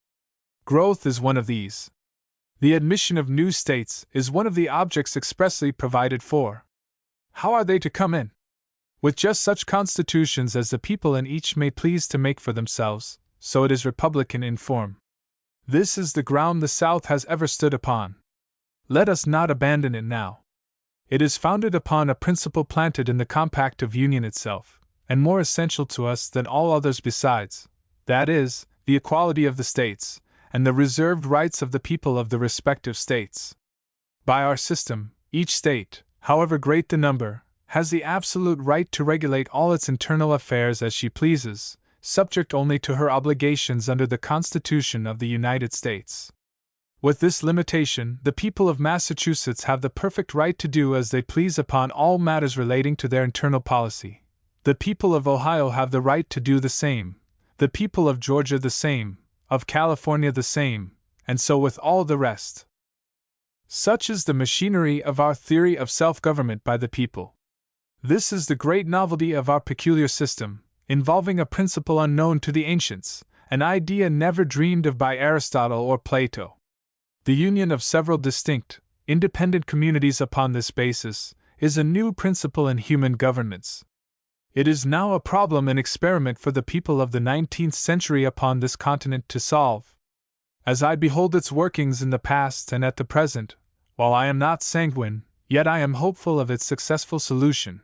Growth is one of these. The admission of new states is one of the objects expressly provided for. How are they to come in? With just such constitutions as the people in each may please to make for themselves, so it is republican in form. This is the ground the South has ever stood upon. Let us not abandon it now. It is founded upon a principle planted in the Compact of Union itself, and more essential to us than all others besides, that is, the equality of the states, and the reserved rights of the people of the respective states. By our system, each state, however great the number, has the absolute right to regulate all its internal affairs as she pleases, subject only to her obligations under the Constitution of the United States. With this limitation, the people of Massachusetts have the perfect right to do as they please upon all matters relating to their internal policy. The people of Ohio have the right to do the same, the people of Georgia the same, of California the same, and so with all the rest. Such is the machinery of our theory of self-government by the people. This is the great novelty of our peculiar system, involving a principle unknown to the ancients, an idea never dreamed of by Aristotle or Plato. The union of several distinct, independent communities upon this basis is a new principle in human governments. It is now a problem and experiment for the people of the 19th century upon this continent to solve. As I behold its workings in the past and at the present, while I am not sanguine, yet I am hopeful of its successful solution.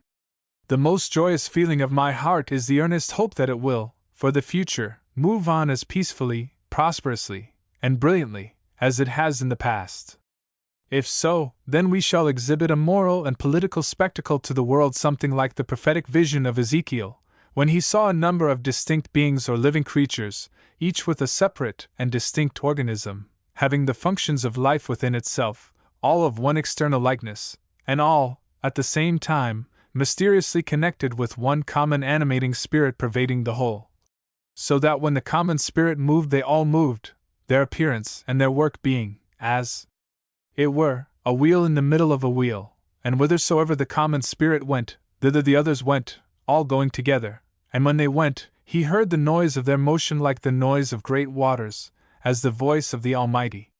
The most joyous feeling of my heart is the earnest hope that it will, for the future, move on as peacefully, prosperously, and brilliantly as it has in the past. If so, then we shall exhibit a moral and political spectacle to the world, something like the prophetic vision of Ezekiel, when he saw a number of distinct beings or living creatures, each with a separate and distinct organism, having the functions of life within itself, all of one external likeness, and all, at the same time, mysteriously connected with one common animating spirit pervading the whole. So that when the common spirit moved, they all moved, their appearance and their work being, as it were, a wheel in the middle of a wheel, and whithersoever the common spirit went, thither the others went, all going together, and when they went, he heard the noise of their motion like the noise of great waters, as the voice of the Almighty.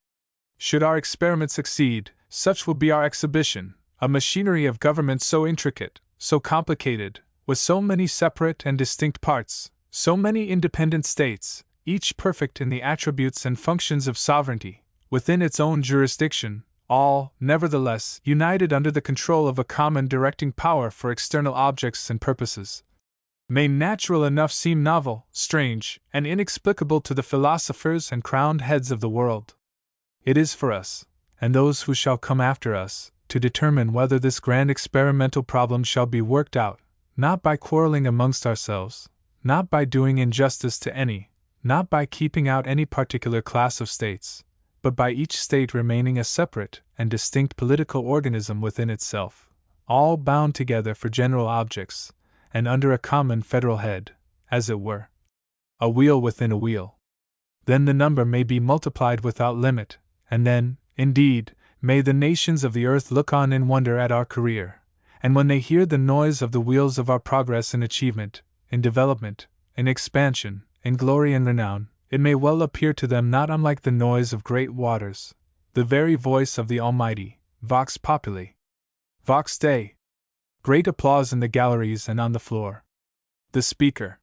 Should our experiment succeed, such will be our exhibition, a machinery of government so intricate, so complicated, with so many separate and distinct parts, so many independent states, each perfect in the attributes and functions of sovereignty, within its own jurisdiction, all, nevertheless, united under the control of a common directing power for external objects and purposes, may natural enough seem novel, strange, and inexplicable to the philosophers and crowned heads of the world. It is for us, and those who shall come after us, to determine whether this grand experimental problem shall be worked out, not by quarreling amongst ourselves, not by doing injustice to any, not by keeping out any particular class of states, but by each state remaining a separate and distinct political organism within itself, all bound together for general objects, and under a common federal head, as it were, a wheel within a wheel. Then the number may be multiplied without limit, and then, indeed, may the nations of the earth look on in wonder at our career, and when they hear the noise of the wheels of our progress in achievement, in development, in expansion, in glory and renown, it may well appear to them not unlike the noise of great waters, the very voice of the Almighty, Vox Populi. Vox Dei. Great applause in the galleries and on the floor. The speaker.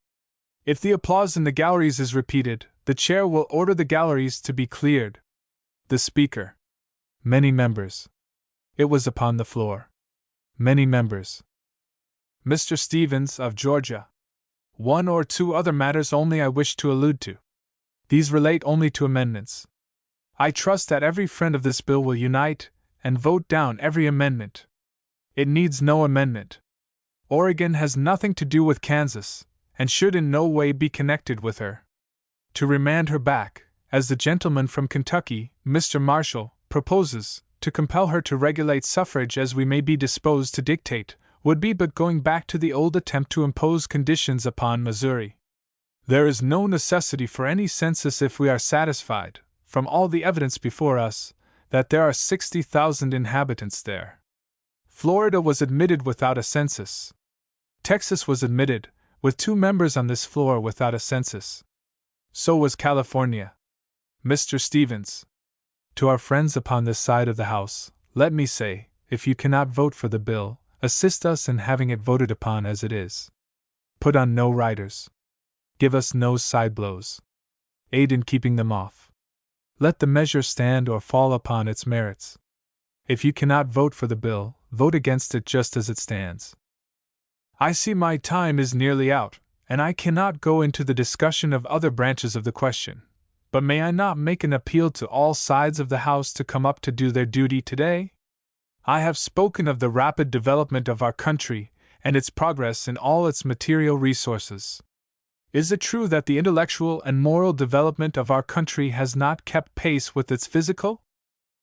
If the applause in the galleries is repeated, the chair will order the galleries to be cleared. The speaker. Many members. It was upon the floor. Many members. Mr. Stevens of Georgia. One or two other matters only I wish to allude to. These relate only to amendments. I trust that every friend of this bill will unite and vote down every amendment. It needs no amendment. Oregon has nothing to do with Kansas, and should in no way be connected with her. To remand her back, as the gentleman from Kentucky, Mr. Marshall, proposes, to compel her to regulate suffrage as we may be disposed to dictate, would be but going back to the old attempt to impose conditions upon Missouri. There is no necessity for any census if we are satisfied, from all the evidence before us, that there are 60,000 inhabitants there. Florida was admitted without a census. Texas was admitted, with 2 members on this floor, without a census. So was California. Mr. Stevens. To our friends upon this side of the House, let me say, if you cannot vote for the bill, assist us in having it voted upon as it is. Put on no riders. Give us no side blows. Aid in keeping them off. Let the measure stand or fall upon its merits. If you cannot vote for the bill, vote against it just as it stands. I see my time is nearly out, and I cannot go into the discussion of other branches of the question. But may I not make an appeal to all sides of the House to come up to do their duty today? I have spoken of the rapid development of our country and its progress in all its material resources. Is it true that the intellectual and moral development of our country has not kept pace with its physical?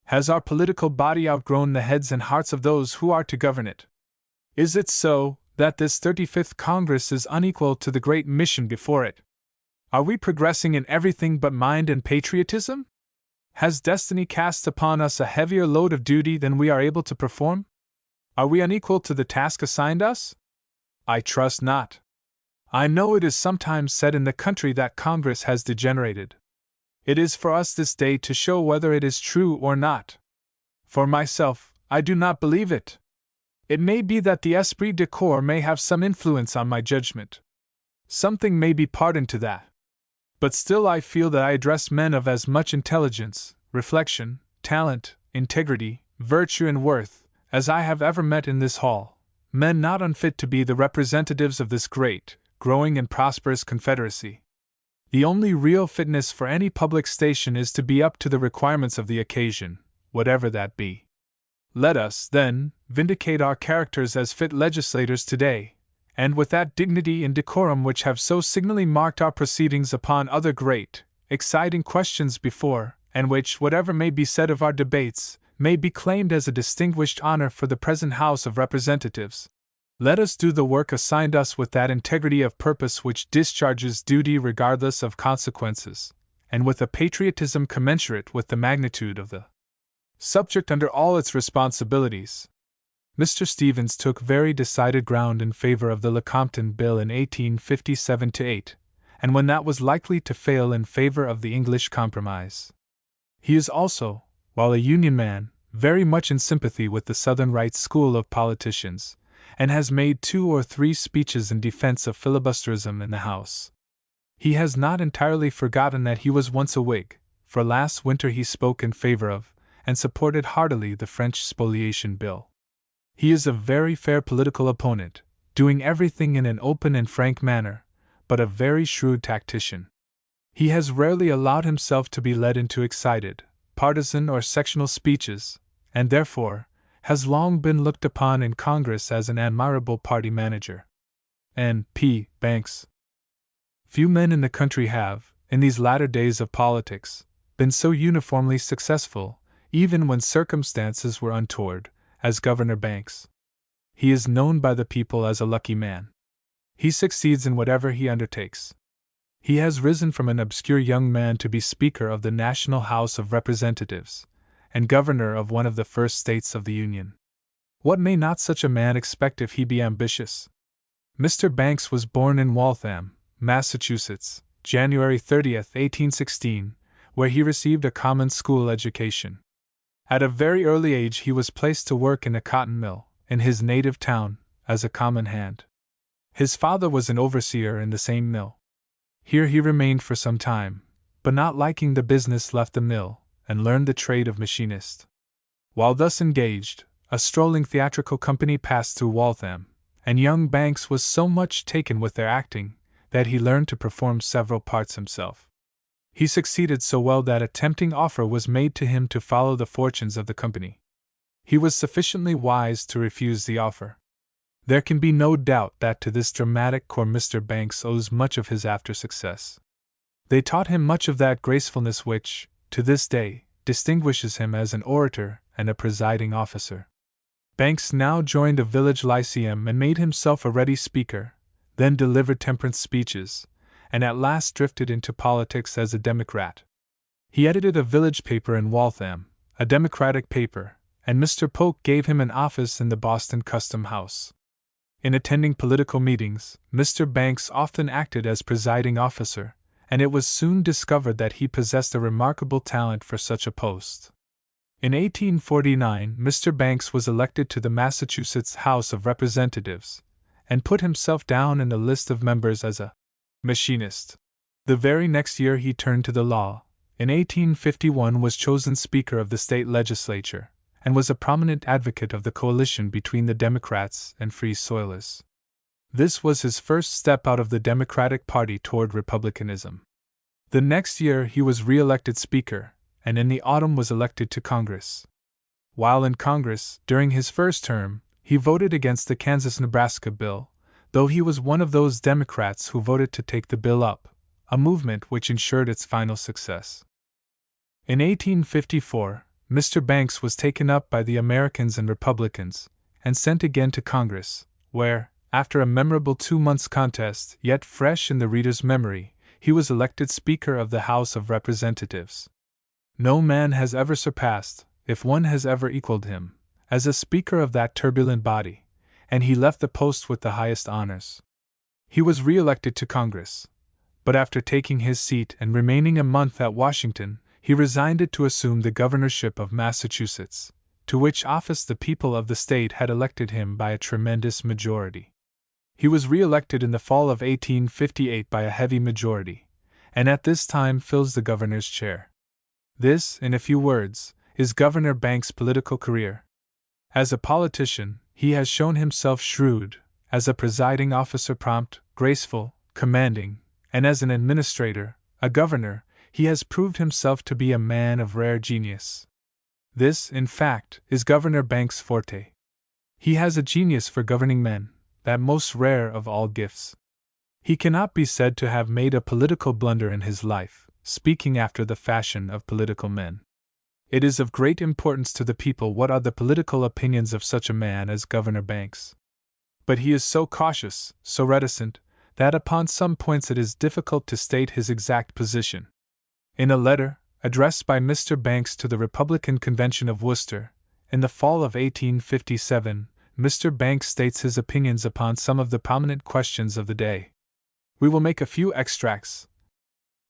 Has our political body outgrown the heads and hearts of those who are to govern it? Is it so that this 35th Congress is unequal to the great mission before it? Are we progressing in everything but mind and patriotism? Has destiny cast upon us a heavier load of duty than we are able to perform? Are we unequal to the task assigned us? I trust not. I know it is sometimes said in the country that Congress has degenerated. It is for us this day to show whether it is true or not. For myself, I do not believe it. It may be that the esprit de corps may have some influence on my judgment. Something may be pardoned to that. But still I feel that I address men of as much intelligence, reflection, talent, integrity, virtue and worth, as I have ever met in this hall, men not unfit to be the representatives of this great, growing and prosperous confederacy. The only real fitness for any public station is to be up to the requirements of the occasion, whatever that be. Let us, then, vindicate our characters as fit legislators today, and with that dignity and decorum which have so signally marked our proceedings upon other great, exciting questions before, and which, whatever may be said of our debates, may be claimed as a distinguished honor for the present House of Representatives. Let us do the work assigned us with that integrity of purpose which discharges duty regardless of consequences, and with a patriotism commensurate with the magnitude of the subject under all its responsibilities. Mr. Stevens took very decided ground in favor of the Lecompton Bill in 1857-8, and when that was likely to fail, in favor of the English Compromise. He is also, while a Union man, very much in sympathy with the Southern Right school of politicians, and has made 2 or 3 speeches in defense of filibusterism in the House. He has not entirely forgotten that he was once a Whig, for last winter he spoke in favor of, and supported heartily, the French Spoliation Bill. He is a very fair political opponent, doing everything in an open and frank manner, but a very shrewd tactician. He has rarely allowed himself to be led into excited, partisan or sectional speeches, and therefore has long been looked upon in Congress as an admirable party manager. N. P. Banks. Few men in the country have, in these latter days of politics, been so uniformly successful, even when circumstances were untoward, as Governor Banks. He is known by the people as a lucky man. He succeeds in whatever he undertakes. He has risen from an obscure young man to be Speaker of the National House of Representatives, and Governor of one of the first states of the Union. What may not such a man expect if he be ambitious? Mr. Banks was born in Waltham, Massachusetts, January 30, 1816, where he received a common school education. At a very early age he was placed to work in a cotton mill, in his native town, as a common hand. His father was an overseer in the same mill. Here he remained for some time, but not liking the business left the mill, and learned the trade of machinist. While thus engaged, a strolling theatrical company passed through Waltham, and young Banks was so much taken with their acting, that he learned to perform several parts himself. He succeeded so well that a tempting offer was made to him to follow the fortunes of the company. He was sufficiently wise to refuse the offer. There can be no doubt that to this dramatic corps Mr. Banks owes much of his after success. They taught him much of that gracefulness which, to this day, distinguishes him as an orator and a presiding officer. Banks now joined a village lyceum and made himself a ready speaker, then delivered temperance speeches, and at last drifted into politics as a Democrat. He edited a village paper in Waltham, a Democratic paper, and Mr. Polk gave him an office in the Boston Custom House. In attending political meetings, Mr. Banks often acted as presiding officer, and it was soon discovered that he possessed a remarkable talent for such a post. In 1849, Mr. Banks was elected to the Massachusetts House of Representatives, and put himself down in the list of members as a machinist. The very next year he turned to the law. In 1851 was chosen Speaker of the state legislature, and was a prominent advocate of the coalition between the Democrats and Free Soilers. This was his first step out of the Democratic Party toward Republicanism. The next year he was re-elected Speaker, and in the autumn was elected to Congress. While in Congress, during his first term, he voted against the Kansas-Nebraska bill, though he was one of those Democrats who voted to take the bill up, a movement which ensured its final success. In 1854, Mr. Banks was taken up by the Americans and Republicans, and sent again to Congress, where, after a memorable 2 months' contest, yet fresh in the reader's memory, he was elected Speaker of the House of Representatives. No man has ever surpassed, if one has ever equaled him, as a Speaker of that turbulent body, and he left the post with the highest honors. He was re-elected to Congress, but after taking his seat and remaining a month at Washington, he resigned it to assume the governorship of Massachusetts, to which office the people of the state had elected him by a tremendous majority. He was re-elected in the fall of 1858 by a heavy majority, and at this time fills the governor's chair. This, in a few words, is Governor Banks' political career. As a politician, he has shown himself shrewd, as a presiding officer prompt, graceful, commanding, and as an administrator, a governor, he has proved himself to be a man of rare genius. This, in fact, is Governor Banks' forte. He has a genius for governing men, that most rare of all gifts. He cannot be said to have made a political blunder in his life, speaking after the fashion of political men. It is of great importance to the people what are the political opinions of such a man as Governor Banks. But he is so cautious, so reticent, that upon some points it is difficult to state his exact position. In a letter, addressed by Mr. Banks to the Republican Convention of Worcester, in the fall of 1857, Mr. Banks states his opinions upon some of the prominent questions of the day. We will make a few extracts.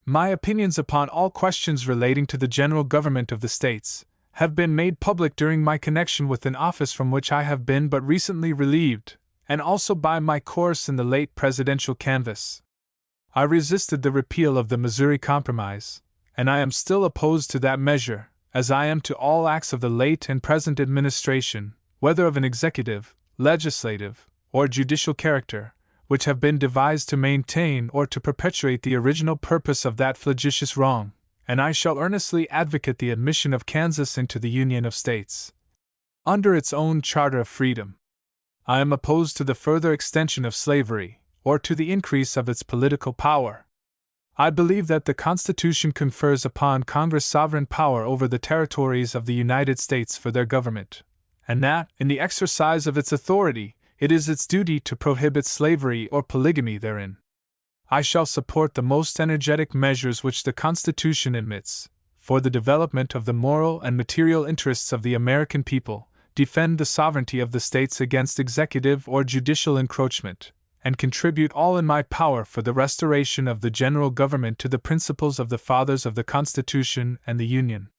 My opinions upon all questions relating to the general government of the states have been made public during my connection with an office from which I have been but recently relieved, and also by my course in the late presidential canvass. I resisted the repeal of the Missouri Compromise, and I am still opposed to that measure, as I am to all acts of the late and present administration, whether of an executive, legislative, or judicial character, which have been devised to maintain or to perpetuate the original purpose of that flagitious wrong, and I shall earnestly advocate the admission of Kansas into the Union of States, under its own charter of freedom. I am opposed to the further extension of slavery, or to the increase of its political power. I believe that the Constitution confers upon Congress sovereign power over the territories of the United States for their government, and that, in the exercise of its authority, it is its duty to prohibit slavery or polygamy therein. I shall support the most energetic measures which the Constitution admits, for the development of the moral and material interests of the American people, defend the sovereignty of the states against executive or judicial encroachment, and contribute all in my power for the restoration of the general government to the principles of the Fathers of the Constitution and the Union.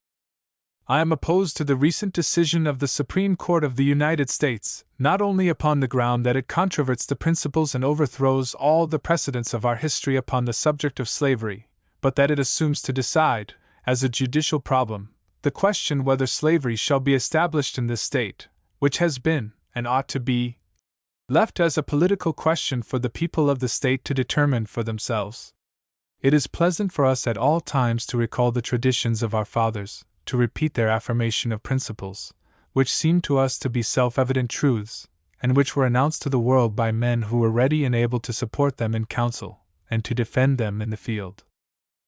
I am opposed to the recent decision of the Supreme Court of the United States, not only upon the ground that it controverts the principles and overthrows all the precedents of our history upon the subject of slavery, but that it assumes to decide, as a judicial problem, the question whether slavery shall be established in this state, which has been, and ought to be, left as a political question for the people of the state to determine for themselves. It is pleasant for us at all times to recall the traditions of our fathers, to repeat their affirmation of principles, which seem to us to be self-evident truths, and which were announced to the world by men who were ready and able to support them in council, and to defend them in the field.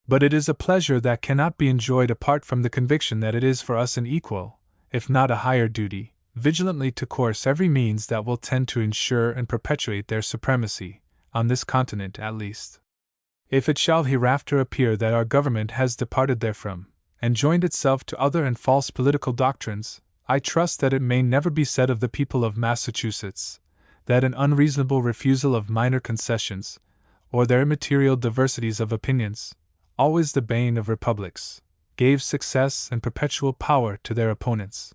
But it is a pleasure that cannot be enjoyed apart from the conviction that it is for us an equal, if not a higher duty, vigilantly to course every means that will tend to ensure and perpetuate their supremacy, on this continent at least. If it shall hereafter appear that our government has departed therefrom, and joined itself to other and false political doctrines, I trust that it may never be said of the people of Massachusetts, that an unreasonable refusal of minor concessions, or their immaterial diversities of opinions, always the bane of republics, gave success and perpetual power to their opponents.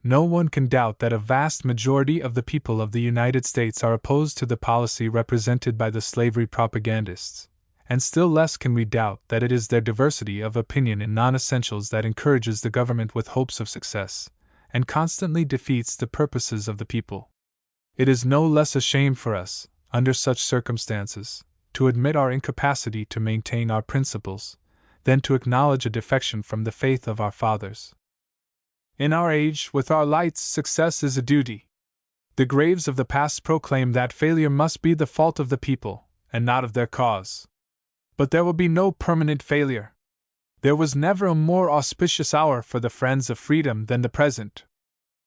No one can doubt that a vast majority of the people of the United States are opposed to the policy represented by the slavery propagandists, and still less can we doubt that it is their diversity of opinion in non-essentials that encourages the government with hopes of success, and constantly defeats the purposes of the people. It is no less a shame for us, under such circumstances, to admit our incapacity to maintain our principles, than to acknowledge a defection from the faith of our fathers. In our age, with our lights, success is a duty. The graves of the past proclaim that failure must be the fault of the people, and not of their cause. But there will be no permanent failure. There was never a more auspicious hour for the friends of freedom than the present.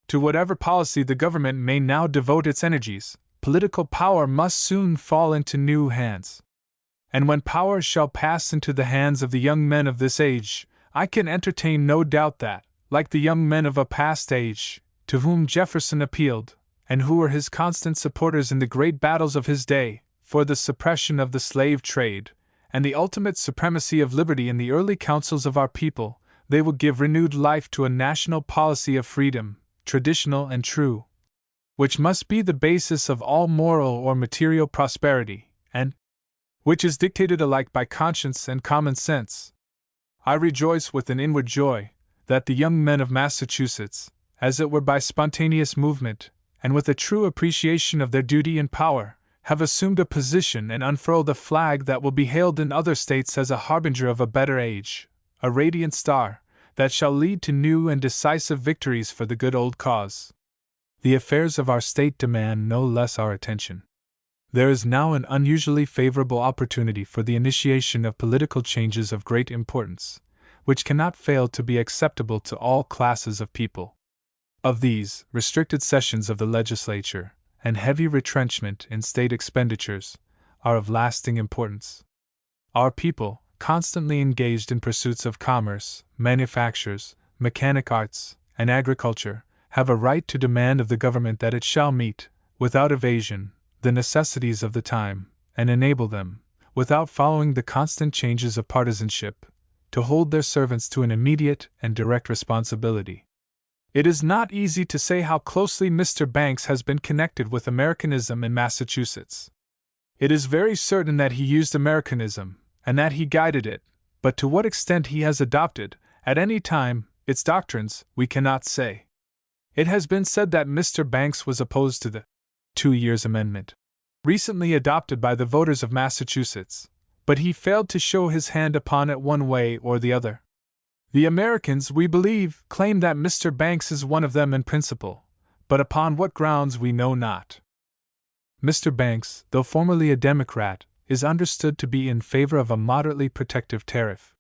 To whatever policy the government may now devote its energies, political power must soon fall into new hands. And when power shall pass into the hands of the young men of this age, I can entertain no doubt that, like the young men of a past age, to whom Jefferson appealed, and who were his constant supporters in the great battles of his day, for the suppression of the slave trade, and the ultimate supremacy of liberty in the early councils of our people, they will give renewed life to a national policy of freedom, traditional and true, which must be the basis of all moral or material prosperity, and which is dictated alike by conscience and common sense. I rejoice with an inward joy that the young men of Massachusetts, as it were by spontaneous movement, and with a true appreciation of their duty and power, have assumed a position and unfurled a flag that will be hailed in other states as a harbinger of a better age, a radiant star, that shall lead to new and decisive victories for the good old cause. The affairs of our state demand no less our attention. There is now an unusually favorable opportunity for the initiation of political changes of great importance, which cannot fail to be acceptable to all classes of people. Of these, restricted sessions of the legislature, and heavy retrenchment in state expenditures, are of lasting importance. Our people, constantly engaged in pursuits of commerce, manufactures, mechanic arts, and agriculture, have a right to demand of the government that it shall meet, without evasion, the necessities of the time, and enable them, without following the constant changes of partisanship, to hold their servants to an immediate and direct responsibility. It is not easy to say how closely Mr. Banks has been connected with Americanism in Massachusetts. It is very certain that he used Americanism, and that he guided it, but to what extent he has adopted, at any time, its doctrines, we cannot say. It has been said that Mr. Banks was opposed to the 2 Years Amendment, recently adopted by the voters of Massachusetts, but he failed to show his hand upon it one way or the other. The Americans, we believe, claim that Mr. Banks is one of them in principle, but upon what grounds we know not. Mr. Banks, though formerly a Democrat, is understood to be in favor of a moderately protective tariff.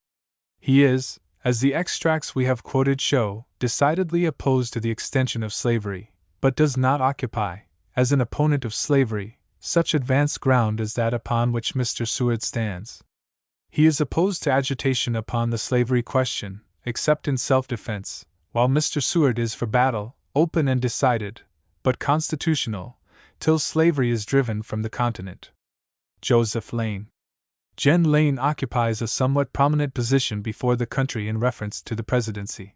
He is, as the extracts we have quoted show, decidedly opposed to the extension of slavery, but does not occupy, as an opponent of slavery, such advanced ground as that upon which Mr. Seward stands. He is opposed to agitation upon the slavery question, except in self-defense, while Mr. Seward is for battle, open and decided, but constitutional, till slavery is driven from the continent. Joseph Lane. Gen. Lane occupies a somewhat prominent position before the country in reference to the presidency.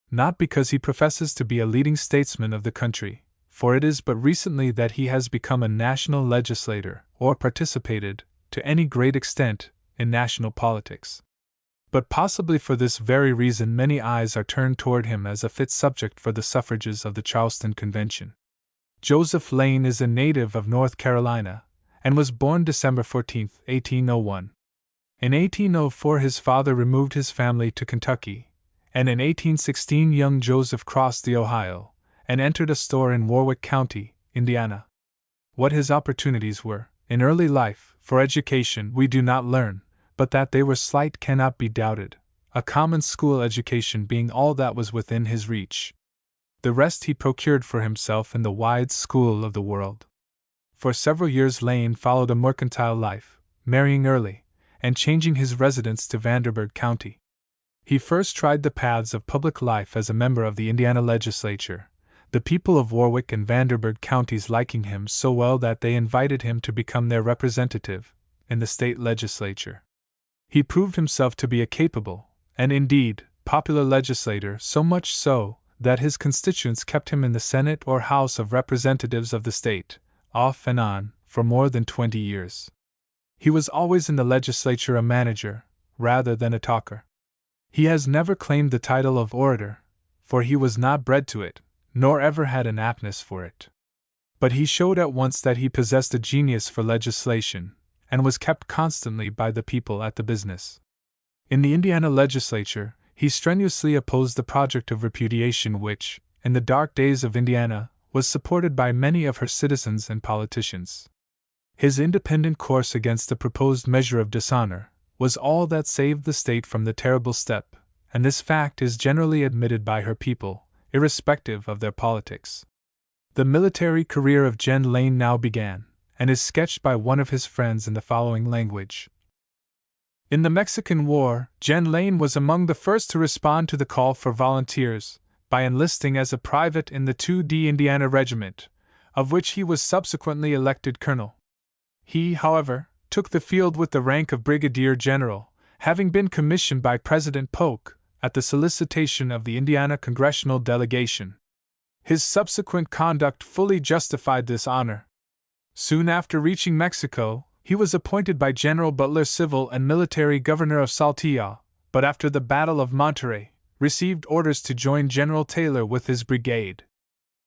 Not because he professes to be a leading statesman of the country, for it is but recently that he has become a national legislator, or participated, to any great extent, in national politics. But possibly for this very reason many eyes are turned toward him as a fit subject for the suffrages of the Charleston Convention. Joseph Lane is a native of North Carolina, and was born December 14, 1801. In 1804 his father removed his family to Kentucky, and in 1816 young Joseph crossed the Ohio, and entered a store in Warwick County, Indiana. What his opportunities were, in early life, for education we do not learn, but that they were slight cannot be doubted, a common school education being all that was within his reach. The rest he procured for himself in the wide school of the world. For several years Lane followed a mercantile life, marrying early, and changing his residence to Vanderburgh County. He first tried the paths of public life as a member of the Indiana legislature, the people of Warwick and Vanderburgh counties liking him so well that they invited him to become their representative in the state legislature. He proved himself to be a capable, and indeed, popular legislator, so much so that his constituents kept him in the Senate or House of Representatives of the state, off and on, for more than 20 years. He was always in the legislature a manager, rather than a talker. He has never claimed the title of orator, for he was not bred to it, nor ever had an aptness for it. But he showed at once that he possessed a genius for legislation, and was kept constantly by the people at the business. In the Indiana legislature, he strenuously opposed the project of repudiation which, in the dark days of Indiana, was supported by many of her citizens and politicians. His independent course against the proposed measure of dishonor was all that saved the state from the terrible step, and this fact is generally admitted by her people, irrespective of their politics. The military career of Gen. Lane now began, and is sketched by one of his friends in the following language. In the Mexican War, Gen. Lane was among the first to respond to the call for volunteers, by enlisting as a private in the 2D Indiana Regiment, of which he was subsequently elected colonel. He, however, took the field with the rank of brigadier general, having been commissioned by President Polk, at the solicitation of the Indiana congressional delegation. His subsequent conduct fully justified this honor. Soon after reaching Mexico, he was appointed by General Butler civil and military governor of Saltillo, but after the Battle of Monterey, received orders to join General Taylor with his brigade.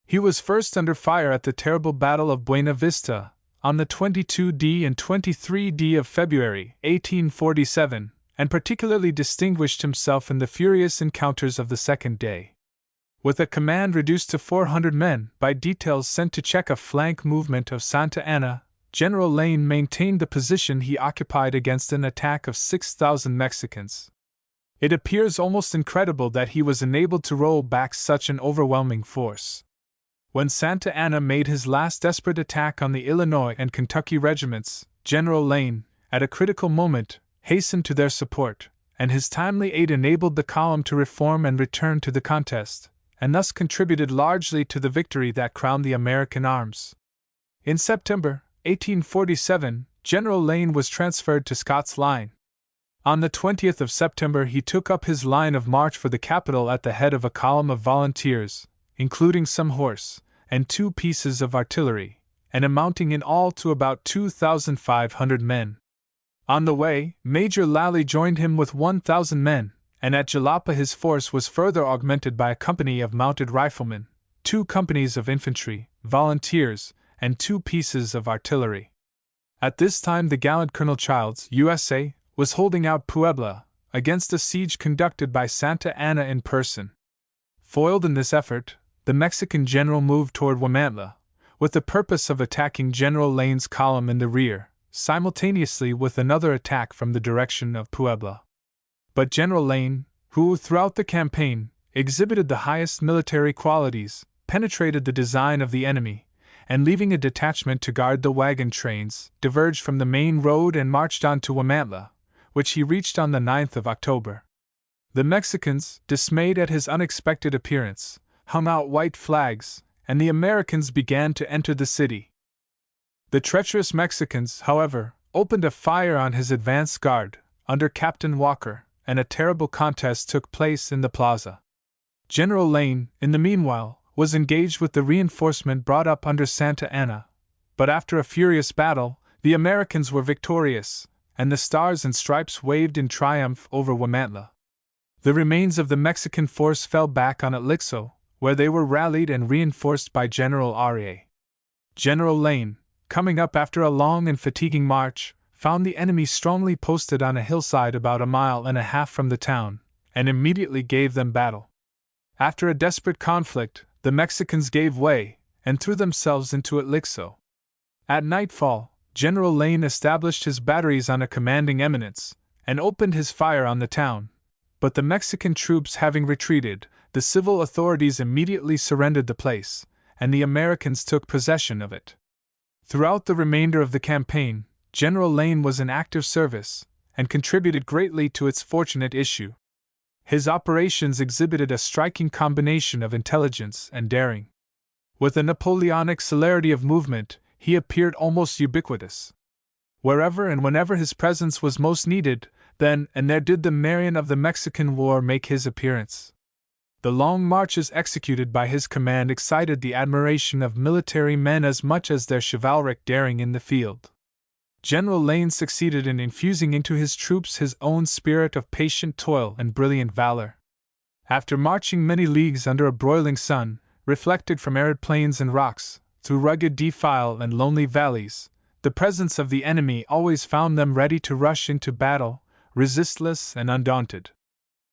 He was first under fire at the terrible Battle of Buena Vista, on the 22d and 23d of February, 1847, and particularly distinguished himself in the furious encounters of the second day. With a command reduced to 400 men by details sent to check a flank movement of Santa Anna, General Lane maintained the position he occupied against an attack of 6,000 Mexicans. It appears almost incredible that he was enabled to roll back such an overwhelming force. When Santa Anna made his last desperate attack on the Illinois and Kentucky regiments, General Lane, at a critical moment, hastened to their support, and his timely aid enabled the column to reform and return to the contest, and thus contributed largely to the victory that crowned the American arms. In September 1847, General Lane was transferred to Scott's line. On the 20th of September he took up his line of march for the capital at the head of a column of volunteers, including some horse, and 2 pieces of artillery, and amounting in all to about 2,500 men. On the way, Major Lally joined him with 1,000 men, and at Jalapa his force was further augmented by a company of mounted riflemen, 2 companies of infantry, volunteers, and 2 pieces of artillery. At this time the gallant Colonel Childs, USA, was holding out Puebla against a siege conducted by Santa Anna in person. Foiled in this effort, the Mexican general moved toward Huamantla, with the purpose of attacking General Lane's column in the rear, simultaneously with another attack from the direction of Puebla. But General Lane, who throughout the campaign exhibited the highest military qualities, penetrated the design of the enemy, and leaving a detachment to guard the wagon trains, diverged from the main road and marched on to Huamantla, which he reached on the 9th of October. The Mexicans, dismayed at his unexpected appearance, hung out white flags, and the Americans began to enter the city. The treacherous Mexicans, however, opened a fire on his advance guard, under Captain Walker, and a terrible contest took place in the plaza. General Lane, in the meanwhile, was engaged with the reinforcement brought up under Santa Anna, but after a furious battle, the Americans were victorious, and the stars and stripes waved in triumph over Huamantla. The remains of the Mexican force fell back on Atlixo, where they were rallied and reinforced by General R.A. General Lane, coming up after a long and fatiguing march, found the enemy strongly posted on a hillside about 1.5 miles from the town, and immediately gave them battle. After a desperate conflict, the Mexicans gave way, and threw themselves into Atlixo. At nightfall, General Lane established his batteries on a commanding eminence, and opened his fire on the town, but the Mexican troops having retreated, the civil authorities immediately surrendered the place, and the Americans took possession of it. Throughout the remainder of the campaign, General Lane was in active service, and contributed greatly to its fortunate issue. His operations exhibited a striking combination of intelligence and daring. With a Napoleonic celerity of movement, he appeared almost ubiquitous. Wherever and whenever his presence was most needed, then and there did the Marion of the Mexican War make his appearance. The long marches executed by his command excited the admiration of military men as much as their chivalric daring in the field. General Lane succeeded in infusing into his troops his own spirit of patient toil and brilliant valor. After marching many leagues under a broiling sun, reflected from arid plains and rocks, through rugged defile and lonely valleys, the presence of the enemy always found them ready to rush into battle, resistless and undaunted.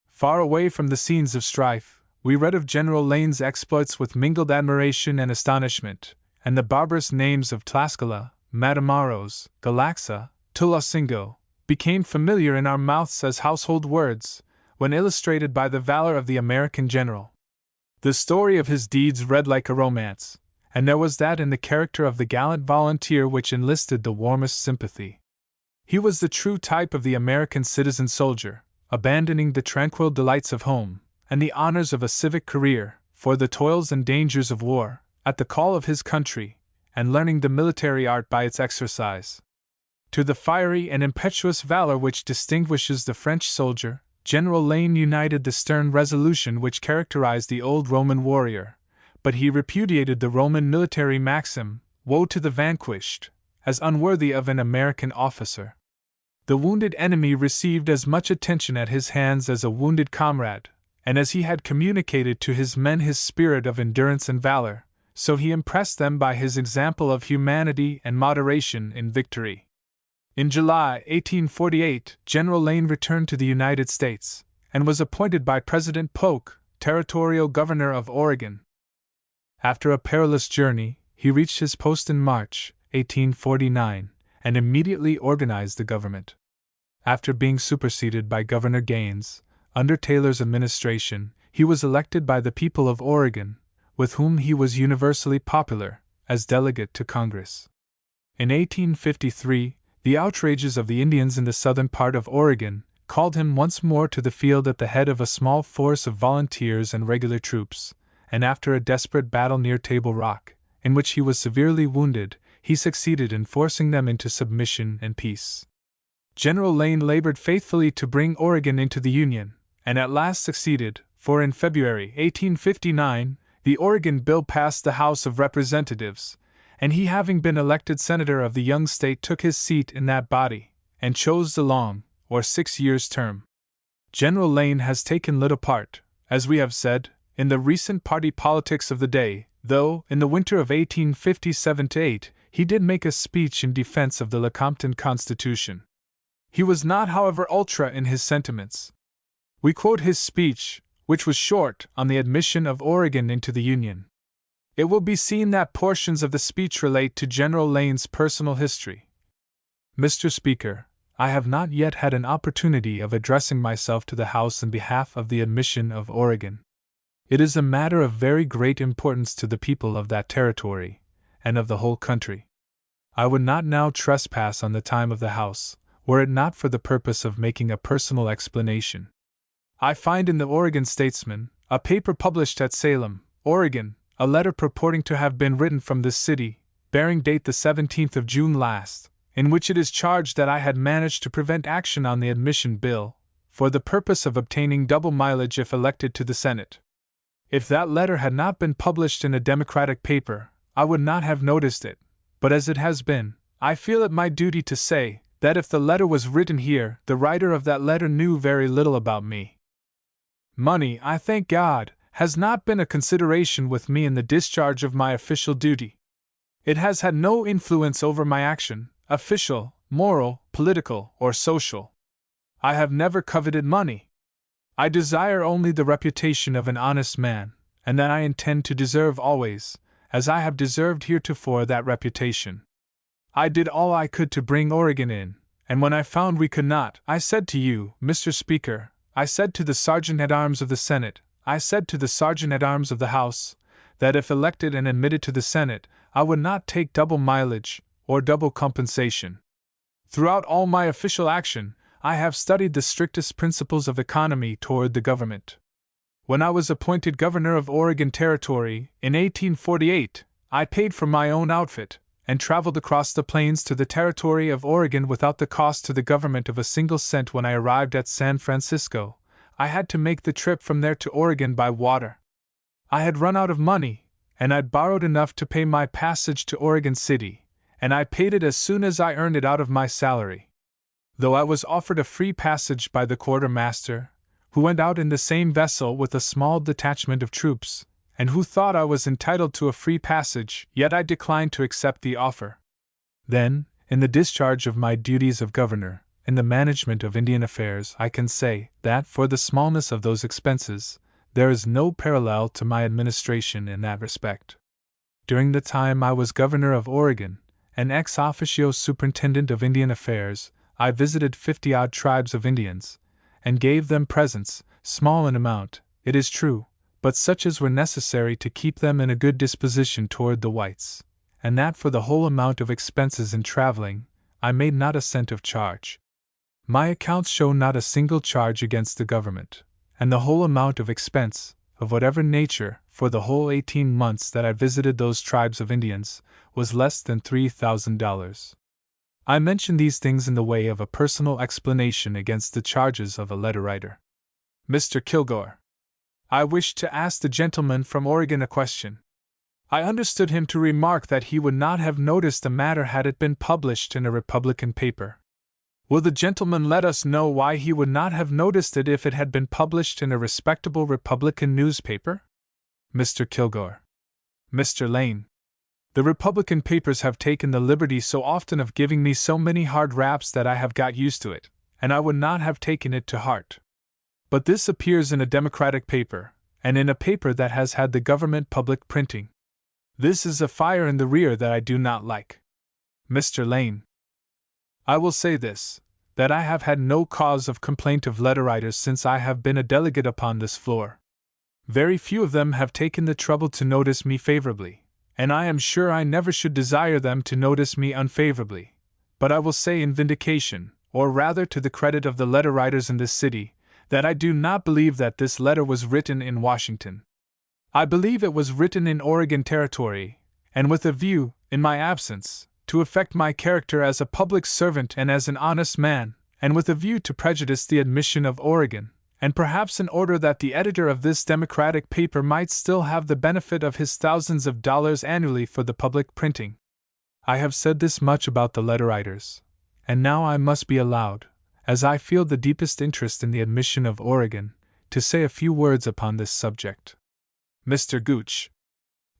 Far away from the scenes of strife, we read of General Lane's exploits with mingled admiration and astonishment, and the barbarous names of Tlaxcala, Matamoros, Galaxa, Tulancingo, became familiar in our mouths as household words, when illustrated by the valor of the American general. The story of his deeds read like a romance, and there was that in the character of the gallant volunteer which enlisted the warmest sympathy. He was the true type of the American citizen soldier, abandoning the tranquil delights of home, and the honors of a civic career, for the toils and dangers of war, at the call of his country, and learning the military art by its exercise. To the fiery and impetuous valor which distinguishes the French soldier, General Lane united the stern resolution which characterized the old Roman warrior, but he repudiated the Roman military maxim, "Woe to the vanquished," as unworthy of an American officer. The wounded enemy received as much attention at his hands as a wounded comrade, and as he had communicated to his men his spirit of endurance and valor, so he impressed them by his example of humanity and moderation in victory. In July 1848, General Lane returned to the United States and was appointed by President Polk territorial governor of Oregon. After a perilous journey, he reached his post in March 1849 and immediately organized the government. After being superseded by Governor Gaines, under Taylor's administration, he was elected by the people of Oregon, with whom he was universally popular, as delegate to Congress. In 1853, the outrages of the Indians in the southern part of Oregon called him once more to the field at the head of a small force of volunteers and regular troops, and after a desperate battle near Table Rock, in which he was severely wounded, he succeeded in forcing them into submission and peace. General Lane labored faithfully to bring Oregon into the Union, and at last succeeded, for in February 1859, the Oregon Bill passed the House of Representatives, and he, having been elected senator of the young state, took his seat in that body, and chose the long, or 6 years' term. General Lane has taken little part, as we have said, in the recent party politics of the day, though, in the winter of 1857-8, he did make a speech in defense of the Lecompton Constitution. He was not, however, ultra in his sentiments. We quote his speech, which was short, on the admission of Oregon into the Union. It will be seen that portions of the speech relate to General Lane's personal history. Mr. Speaker, I have not yet had an opportunity of addressing myself to the House in behalf of the admission of Oregon. It is a matter of very great importance to the people of that territory, and of the whole country. I would not now trespass on the time of the House, were it not for the purpose of making a personal explanation. I find in the Oregon Statesman, a paper published at Salem, Oregon, a letter purporting to have been written from this city, bearing date the 17th of June last, in which it is charged that I had managed to prevent action on the admission bill, for the purpose of obtaining double mileage if elected to the Senate. If that letter had not been published in a Democratic paper, I would not have noticed it, but as it has been, I feel it my duty to say that if the letter was written here, the writer of that letter knew very little about me. Money, I thank God, has not been a consideration with me in the discharge of my official duty. It has had no influence over my action, official, moral, political, or social. I have never coveted money. I desire only the reputation of an honest man, and that I intend to deserve always, as I have deserved heretofore that reputation. I did all I could to bring Oregon in, and when I found we could not, I said to you, Mr. Speaker, I said to the Sergeant-at-Arms of the Senate, I said to the Sergeant-at-Arms of the House, that if elected and admitted to the Senate, I would not take double mileage, or double compensation. Throughout all my official action, I have studied the strictest principles of economy toward the government. When I was appointed governor of Oregon Territory, in 1848, I paid for my own outfit, and traveled across the plains to the territory of Oregon without the cost to the government of a single cent. When I arrived at San Francisco, I had to make the trip from there to Oregon by water. I had run out of money, and I'd borrowed enough to pay my passage to Oregon City, and I paid it as soon as I earned it out of my salary. Though I was offered a free passage by the quartermaster, who went out in the same vessel with a small detachment of troops, and who thought I was entitled to a free passage, yet I declined to accept the offer. Then, in the discharge of my duties of governor, in the management of Indian affairs, I can say that, for the smallness of those expenses, there is no parallel to my administration in that respect. During the time I was governor of Oregon, and ex officio superintendent of Indian affairs, I visited 50-odd tribes of Indians, and gave them presents, small in amount, it is true, but such as were necessary to keep them in a good disposition toward the whites, and that for the whole amount of expenses in traveling, I made not a cent of charge. My accounts show not a single charge against the government, and the whole amount of expense, of whatever nature, for the whole 18 months that I visited those tribes of Indians, was less than $3,000. I mention these things in the way of a personal explanation against the charges of a letter writer. Mr. Kilgore, I wish to ask the gentleman from Oregon a question. I understood him to remark that he would not have noticed the matter had it been published in a Republican paper. Will the gentleman let us know why he would not have noticed it if it had been published in a respectable Republican newspaper? Mr. Kilgore. Mr. Lane. The Republican papers have taken the liberty so often of giving me so many hard raps that I have got used to it, and I would not have taken it to heart. But this appears in a Democratic paper, and in a paper that has had the government public printing. This is a fire in the rear that I do not like. Mr. Lane. I will say this, that I have had no cause of complaint of letter writers since I have been a delegate upon this floor. Very few of them have taken the trouble to notice me favorably, and I am sure I never should desire them to notice me unfavorably. But I will say in vindication, or rather to the credit of the letter writers in this city, that I do not believe that this letter was written in Washington. I believe it was written in Oregon Territory, and with a view, in my absence, to affect my character as a public servant and as an honest man, and with a view to prejudice the admission of Oregon, and perhaps in order that the editor of this Democratic paper might still have the benefit of his thousands of dollars annually for the public printing. I have said this much about the letter writers, and now I must be allowed, as I feel the deepest interest in the admission of Oregon, to say a few words upon this subject. Mr. Gooch.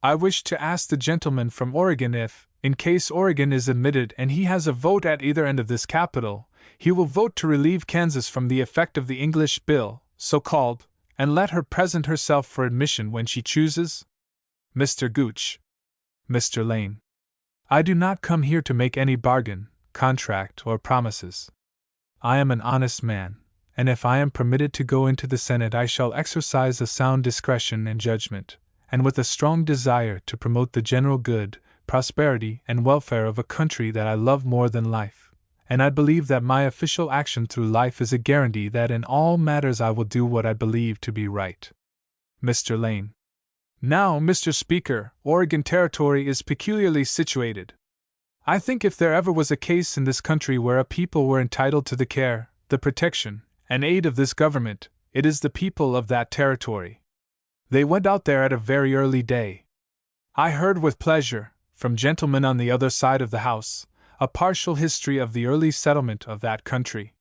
I wish to ask the gentleman from Oregon if, in case Oregon is admitted and he has a vote at either end of this capital, he will vote to relieve Kansas from the effect of the English bill, so called, and let her present herself for admission when she chooses? Mr. Gooch. Mr. Lane. I do not come here to make any bargain, contract, or promises. I am an honest man, and if I am permitted to go into the Senate I shall exercise a sound discretion and judgment, and with a strong desire to promote the general good, prosperity, and welfare of a country that I love more than life, and I believe that my official action through life is a guarantee that in all matters I will do what I believe to be right. Mr. Lane. Now, Mr. Speaker, Oregon Territory is peculiarly situated. I think if there ever was a case in this country where a people were entitled to the care, the protection, and aid of this government, it is the people of that territory. They went out there at a very early day. I heard with pleasure, from gentlemen on the other side of the House, a partial history of the early settlement of that country.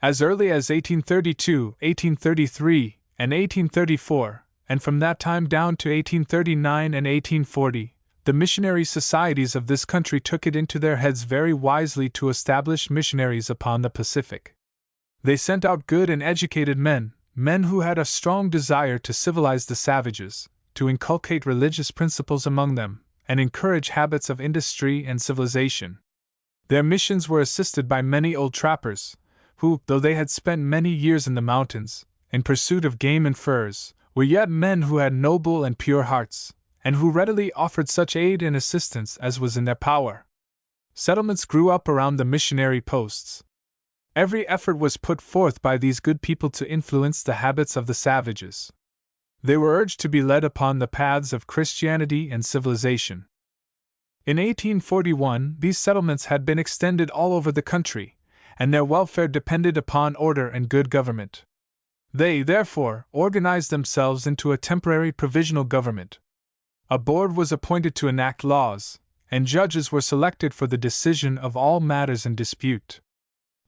As early as 1832, 1833, and 1834, and from that time down to 1839 and 1840, the missionary societies of this country took it into their heads very wisely to establish missionaries upon the Pacific. They sent out good and educated men who had a strong desire to civilize the savages, to inculcate religious principles among them, and encourage habits of industry and civilization. Their missions were assisted by many old trappers, who, though they had spent many years in the mountains, in pursuit of game and furs, were yet men who had noble and pure hearts, and who readily offered such aid and assistance as was in their power. Settlements grew up around the missionary posts. Every effort was put forth by these good people to influence the habits of the savages. They were urged to be led upon the paths of Christianity and civilization. In 1841, these settlements had been extended all over the country, and their welfare depended upon order and good government. They, therefore, organized themselves into a temporary provisional government. A board was appointed to enact laws, and judges were selected for the decision of all matters in dispute.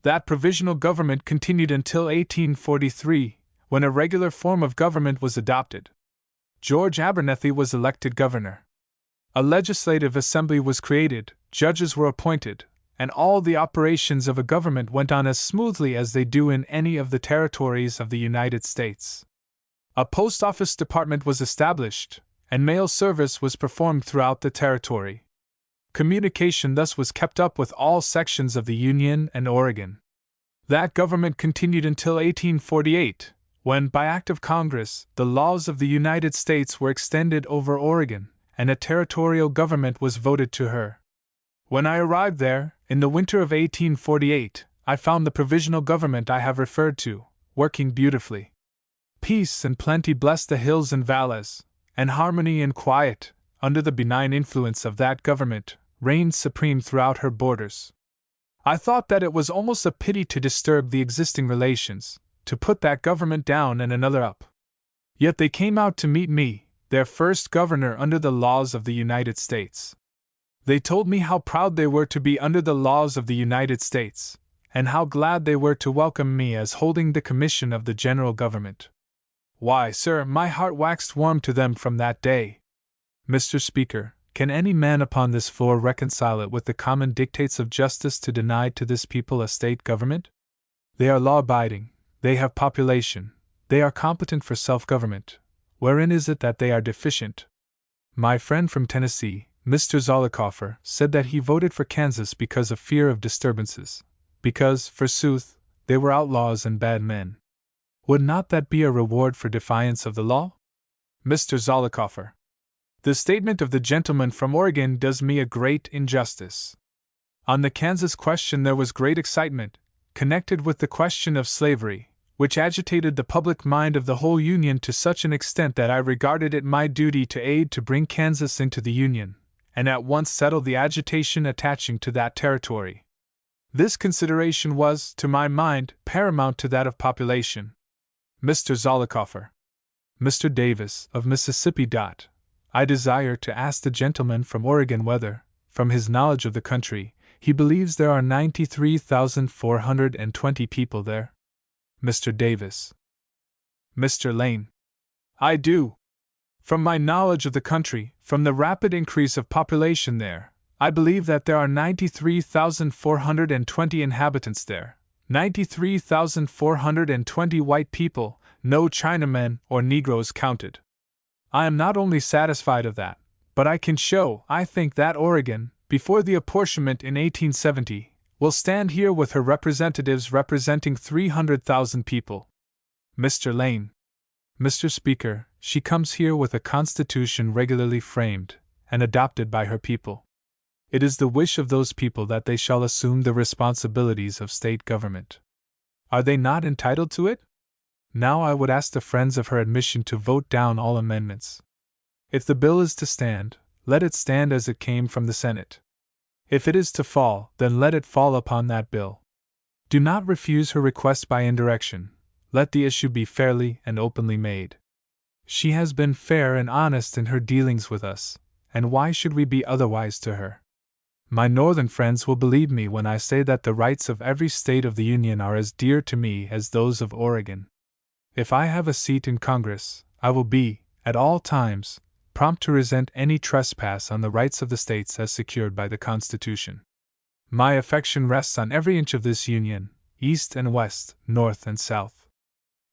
That provisional government continued until 1843, when a regular form of government was adopted. George Abernethy was elected governor. A legislative assembly was created, judges were appointed, and all the operations of a government went on as smoothly as they do in any of the territories of the United States. A post office department was established, and mail service was performed throughout the territory. Communication thus was kept up with all sections of the Union and Oregon. That government continued until 1848, when, by act of Congress, the laws of the United States were extended over Oregon, and a territorial government was voted to her. When I arrived there, in the winter of 1848, I found the provisional government I have referred to, working beautifully. Peace and plenty blessed the hills and valleys, and harmony and quiet, under the benign influence of that government, reigned supreme throughout her borders. I thought that it was almost a pity to disturb the existing relations, to put that government down and another up. Yet they came out to meet me, their first governor under the laws of the United States. They told me how proud they were to be under the laws of the United States, and how glad they were to welcome me as holding the commission of the general government. Why, sir, my heart waxed warm to them from that day. Mr. Speaker, Can any man upon this floor reconcile it with the common dictates of justice to deny to this people a state government? They are law-abiding, they have population, they are competent for self-government. Wherein is it that they are deficient? My friend from Tennessee, Mr. Zollicoffer, said that he voted for Kansas because of fear of disturbances, because, forsooth, they were outlaws and bad men. Would not that be a reward for defiance of the law? Mr. Zollicoffer: the statement of the gentleman from Oregon does me a great injustice. On the Kansas question there was great excitement, connected with the question of slavery, which agitated the public mind of the whole Union to such an extent that I regarded it my duty to aid to bring Kansas into the Union, and at once settle the agitation attaching to that territory. This consideration was, to my mind, paramount to that of population. Mr. Zollicoffer: Mr. Davis, of Mississippi. I desire to ask the gentleman from Oregon whether, from his knowledge of the country, he believes there are 93,420 people there? Mr. Davis: Mr. Lane: I do. From my knowledge of the country, from the rapid increase of population there, I believe that there are 93,420 inhabitants there, 93,420 white people, no Chinamen or Negroes counted. I am not only satisfied of that, but I can show, I think, that Oregon, before the apportionment in 1870, will stand here with her representatives representing 300,000 people. Mr. Lane: Mr. Speaker, she comes here with a constitution regularly framed and adopted by her people. It is the wish of those people that they shall assume the responsibilities of state government. Are they not entitled to it? Now I would ask the friends of her admission to vote down all amendments. If the bill is to stand, let it stand as it came from the Senate. If it is to fall, then let it fall upon that bill. Do not refuse her request by indirection. Let the issue be fairly and openly made. She has been fair and honest in her dealings with us, and why should we be otherwise to her? My Northern friends will believe me when I say that the rights of every state of the Union are as dear to me as those of Oregon. If I have a seat in Congress, I will be, at all times, prompt to resent any trespass on the rights of the states as secured by the Constitution. My affection rests on every inch of this Union, east and west, north and south.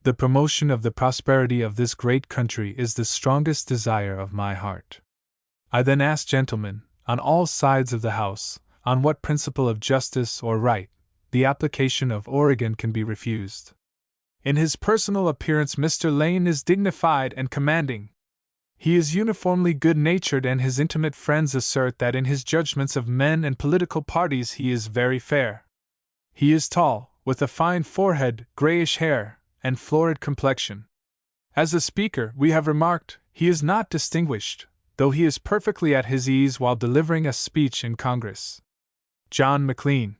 The promotion of the prosperity of this great country is the strongest desire of my heart. I then ask, gentlemen, on all sides of the House, on what principle of justice or right, the application of Oregon can be refused. In his personal appearance Mr. Lane is dignified and commanding. He is uniformly good-natured, and his intimate friends assert that in his judgments of men and political parties he is very fair. He is tall, with a fine forehead, grayish hair, and florid complexion. As a speaker, we have remarked, he is not distinguished, though he is perfectly at his ease while delivering a speech in Congress. John McLean.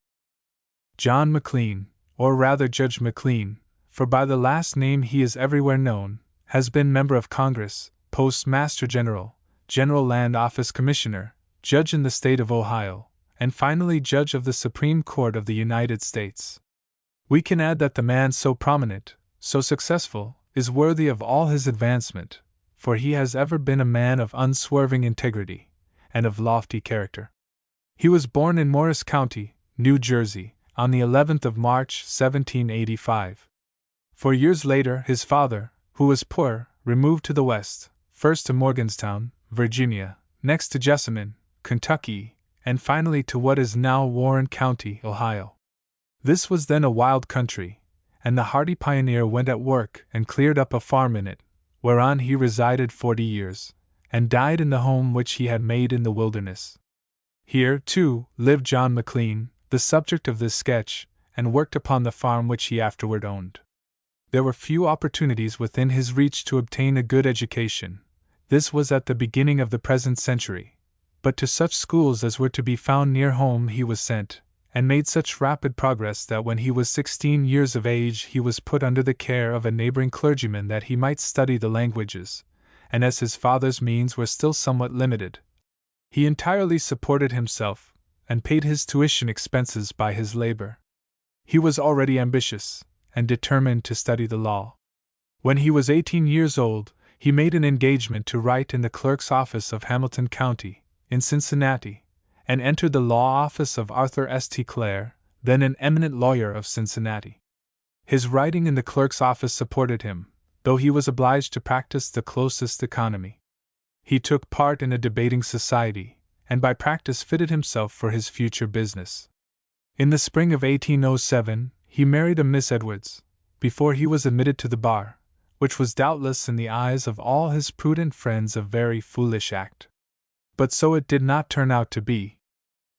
John McLean, or rather Judge McLean, for by the last name he is everywhere known, has been Member of Congress, Postmaster General, General Land Office Commissioner, Judge in the State of Ohio, and finally Judge of the Supreme Court of the United States. We can add that the man so prominent, so successful, is worthy of all his advancement, for he has ever been a man of unswerving integrity, and of lofty character. He was born in Morris County, New Jersey, on the 11th of March, 1785. 4 years later, his father, who was poor, removed to the West, first to Morgantown, Virginia, next to Jessamine, Kentucky, and finally to what is now Warren County, Ohio. This was then a wild country, and the hardy pioneer went at work and cleared up a farm in it, whereon he resided 40 years, and died in the home which he had made in the wilderness. Here, too, lived John McLean, the subject of this sketch, and worked upon the farm which he afterward owned. There were few opportunities within his reach to obtain a good education. This was at the beginning of the present century, but to such schools as were to be found near home he was sent, and made such rapid progress that when he was 16 years of age he was put under the care of a neighboring clergyman that he might study the languages, and as his father's means were still somewhat limited, he entirely supported himself, and paid his tuition expenses by his labor. He was already ambitious, and determined to study the law. When he was 18 years old, he made an engagement to write in the clerk's office of Hamilton County, in Cincinnati, and entered the law office of Arthur St. Clair, then an eminent lawyer of Cincinnati. His writing in the clerk's office supported him, though he was obliged to practice the closest economy. He took part in a debating society, and by practice fitted himself for his future business. In the spring of 1807, he married a Miss Edwards, before he was admitted to the bar, which was doubtless in the eyes of all his prudent friends a very foolish act. But so it did not turn out to be.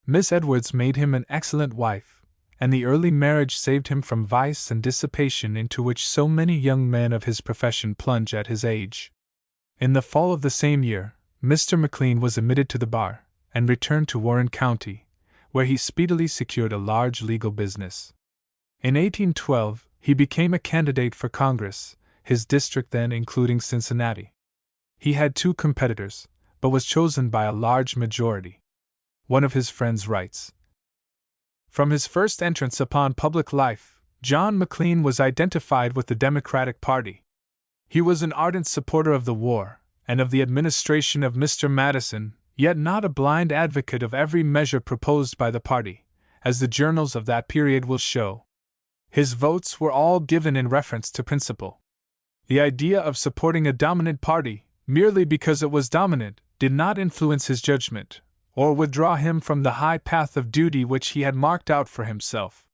Miss Edwards made him an excellent wife, and the early marriage saved him from vice and dissipation into which so many young men of his profession plunge at his age. In the fall of the same year, Mr. McLean was admitted to the bar, and returned to Warren County, where he speedily secured a large legal business. In 1812, he became a candidate for Congress, his district then including Cincinnati. He had 2 competitors, but was chosen by a large majority. One of his friends writes, "From his first entrance upon public life, John McLean was identified with the Democratic Party. He was an ardent supporter of the war, and of the administration of Mr. Madison, yet not a blind advocate of every measure proposed by the party, as the journals of that period will show. His votes were all given in reference to principle. The idea of supporting a dominant party, merely because it was dominant, did not influence his judgment, or withdraw him from the high path of duty which he had marked out for himself.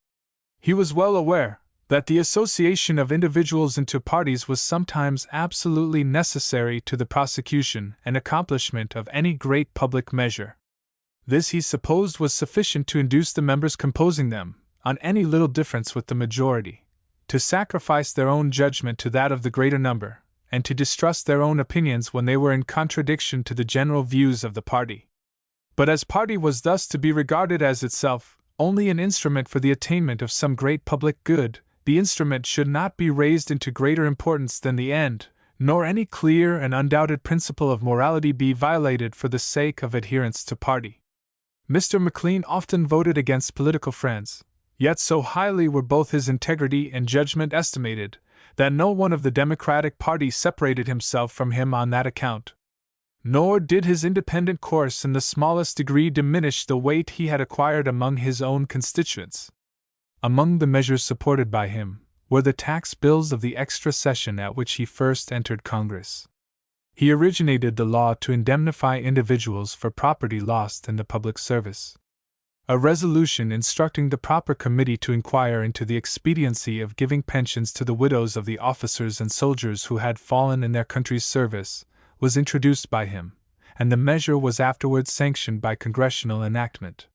He was well aware that the association of individuals into parties was sometimes absolutely necessary to the prosecution and accomplishment of any great public measure. This he supposed was sufficient to induce the members composing them, on any little difference with the majority, to sacrifice their own judgment to that of the greater number, and to distrust their own opinions when they were in contradiction to the general views of the party. But as party was thus to be regarded as itself only an instrument for the attainment of some great public good, the instrument should not be raised into greater importance than the end, nor any clear and undoubted principle of morality be violated for the sake of adherence to party. Mr. McLean often voted against political friends, yet so highly were both his integrity and judgment estimated, that no one of the Democratic party separated himself from him on that account. Nor did his independent course in the smallest degree diminish the weight he had acquired among his own constituents. Among the measures supported by him were the tax bills of the extra session at which he first entered Congress. He originated the law to indemnify individuals for property lost in the public service. A resolution instructing the proper committee to inquire into the expediency of giving pensions to the widows of the officers and soldiers who had fallen in their country's service was introduced by him, and the measure was afterwards sanctioned by congressional enactment.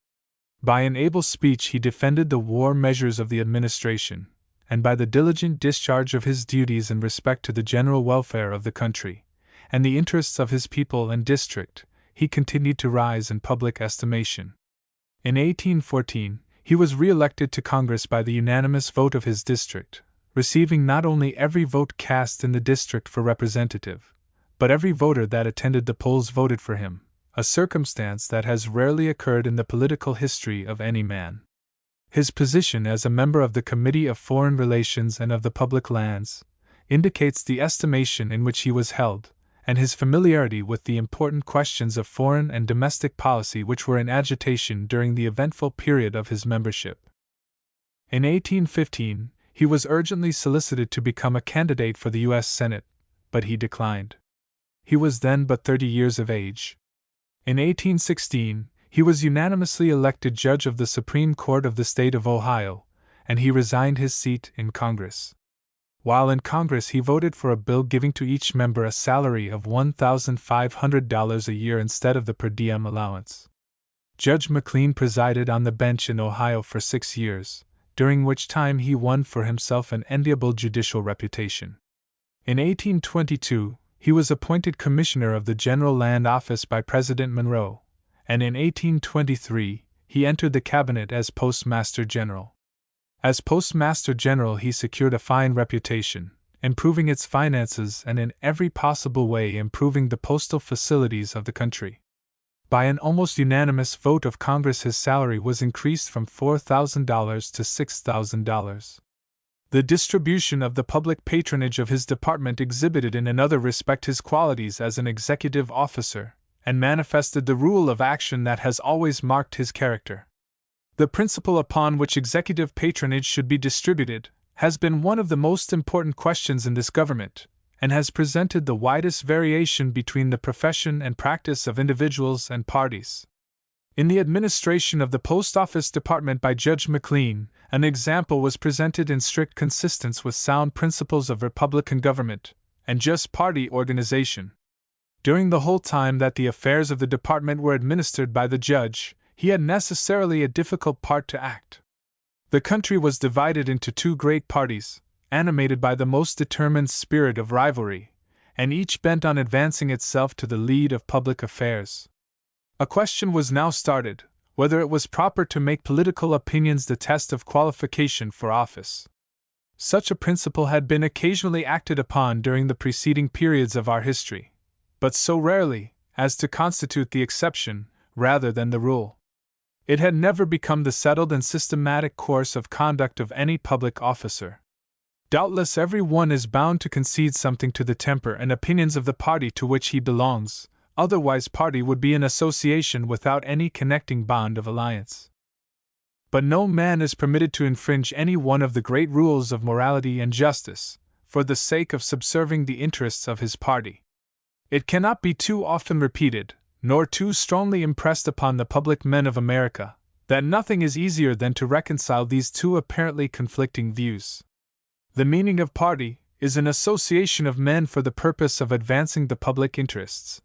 By an able speech he defended the war measures of the administration, and by the diligent discharge of his duties in respect to the general welfare of the country, and the interests of his people and district, he continued to rise in public estimation. In 1814, he was re-elected to Congress by the unanimous vote of his district, receiving not only every vote cast in the district for representative, but every voter that attended the polls voted for him, a circumstance that has rarely occurred in the political history of any man. His position as a member of the Committee of Foreign Relations and of the Public Lands indicates the estimation in which he was held, and his familiarity with the important questions of foreign and domestic policy which were in agitation during the eventful period of his membership. In 1815, he was urgently solicited to become a candidate for the U.S. Senate, but he declined. He was then but 30 years of age. In 1816, he was unanimously elected judge of the Supreme Court of the state of Ohio, and he resigned his seat in Congress. While in Congress, he voted for a bill giving to each member a salary of $1,500 a year instead of the per diem allowance. Judge McLean presided on the bench in Ohio for 6 years, during which time he won for himself an enviable judicial reputation. In 1822, he was appointed Commissioner of the General Land Office by President Monroe, and in 1823 he entered the Cabinet as Postmaster General. As Postmaster General, he secured a fine reputation, improving its finances and in every possible way improving the postal facilities of the country. By an almost unanimous vote of Congress, his salary was increased from $4,000 to $6,000. The distribution of the public patronage of his department exhibited in another respect his qualities as an executive officer, and manifested the rule of action that has always marked his character. The principle upon which executive patronage should be distributed has been one of the most important questions in this government, and has presented the widest variation between the profession and practice of individuals and parties. In the administration of the Post Office Department by Judge McLean, an example was presented in strict consistence with sound principles of Republican government and just party organization. During the whole time that the affairs of the department were administered by the judge, he had necessarily a difficult part to act. The country was divided into two great parties, animated by the most determined spirit of rivalry, and each bent on advancing itself to the lead of public affairs. A question was now started, whether it was proper to make political opinions the test of qualification for office. Such a principle had been occasionally acted upon during the preceding periods of our history, but so rarely as to constitute the exception rather than the rule. It had never become the settled and systematic course of conduct of any public officer. Doubtless every one is bound to concede something to the temper and opinions of the party to which he belongs, otherwise party would be an association without any connecting bond of alliance. But no man is permitted to infringe any one of the great rules of morality and justice, for the sake of subserving the interests of his party. It cannot be too often repeated, nor too strongly impressed upon the public men of America, that nothing is easier than to reconcile these two apparently conflicting views. The meaning of party is an association of men for the purpose of advancing the public interests.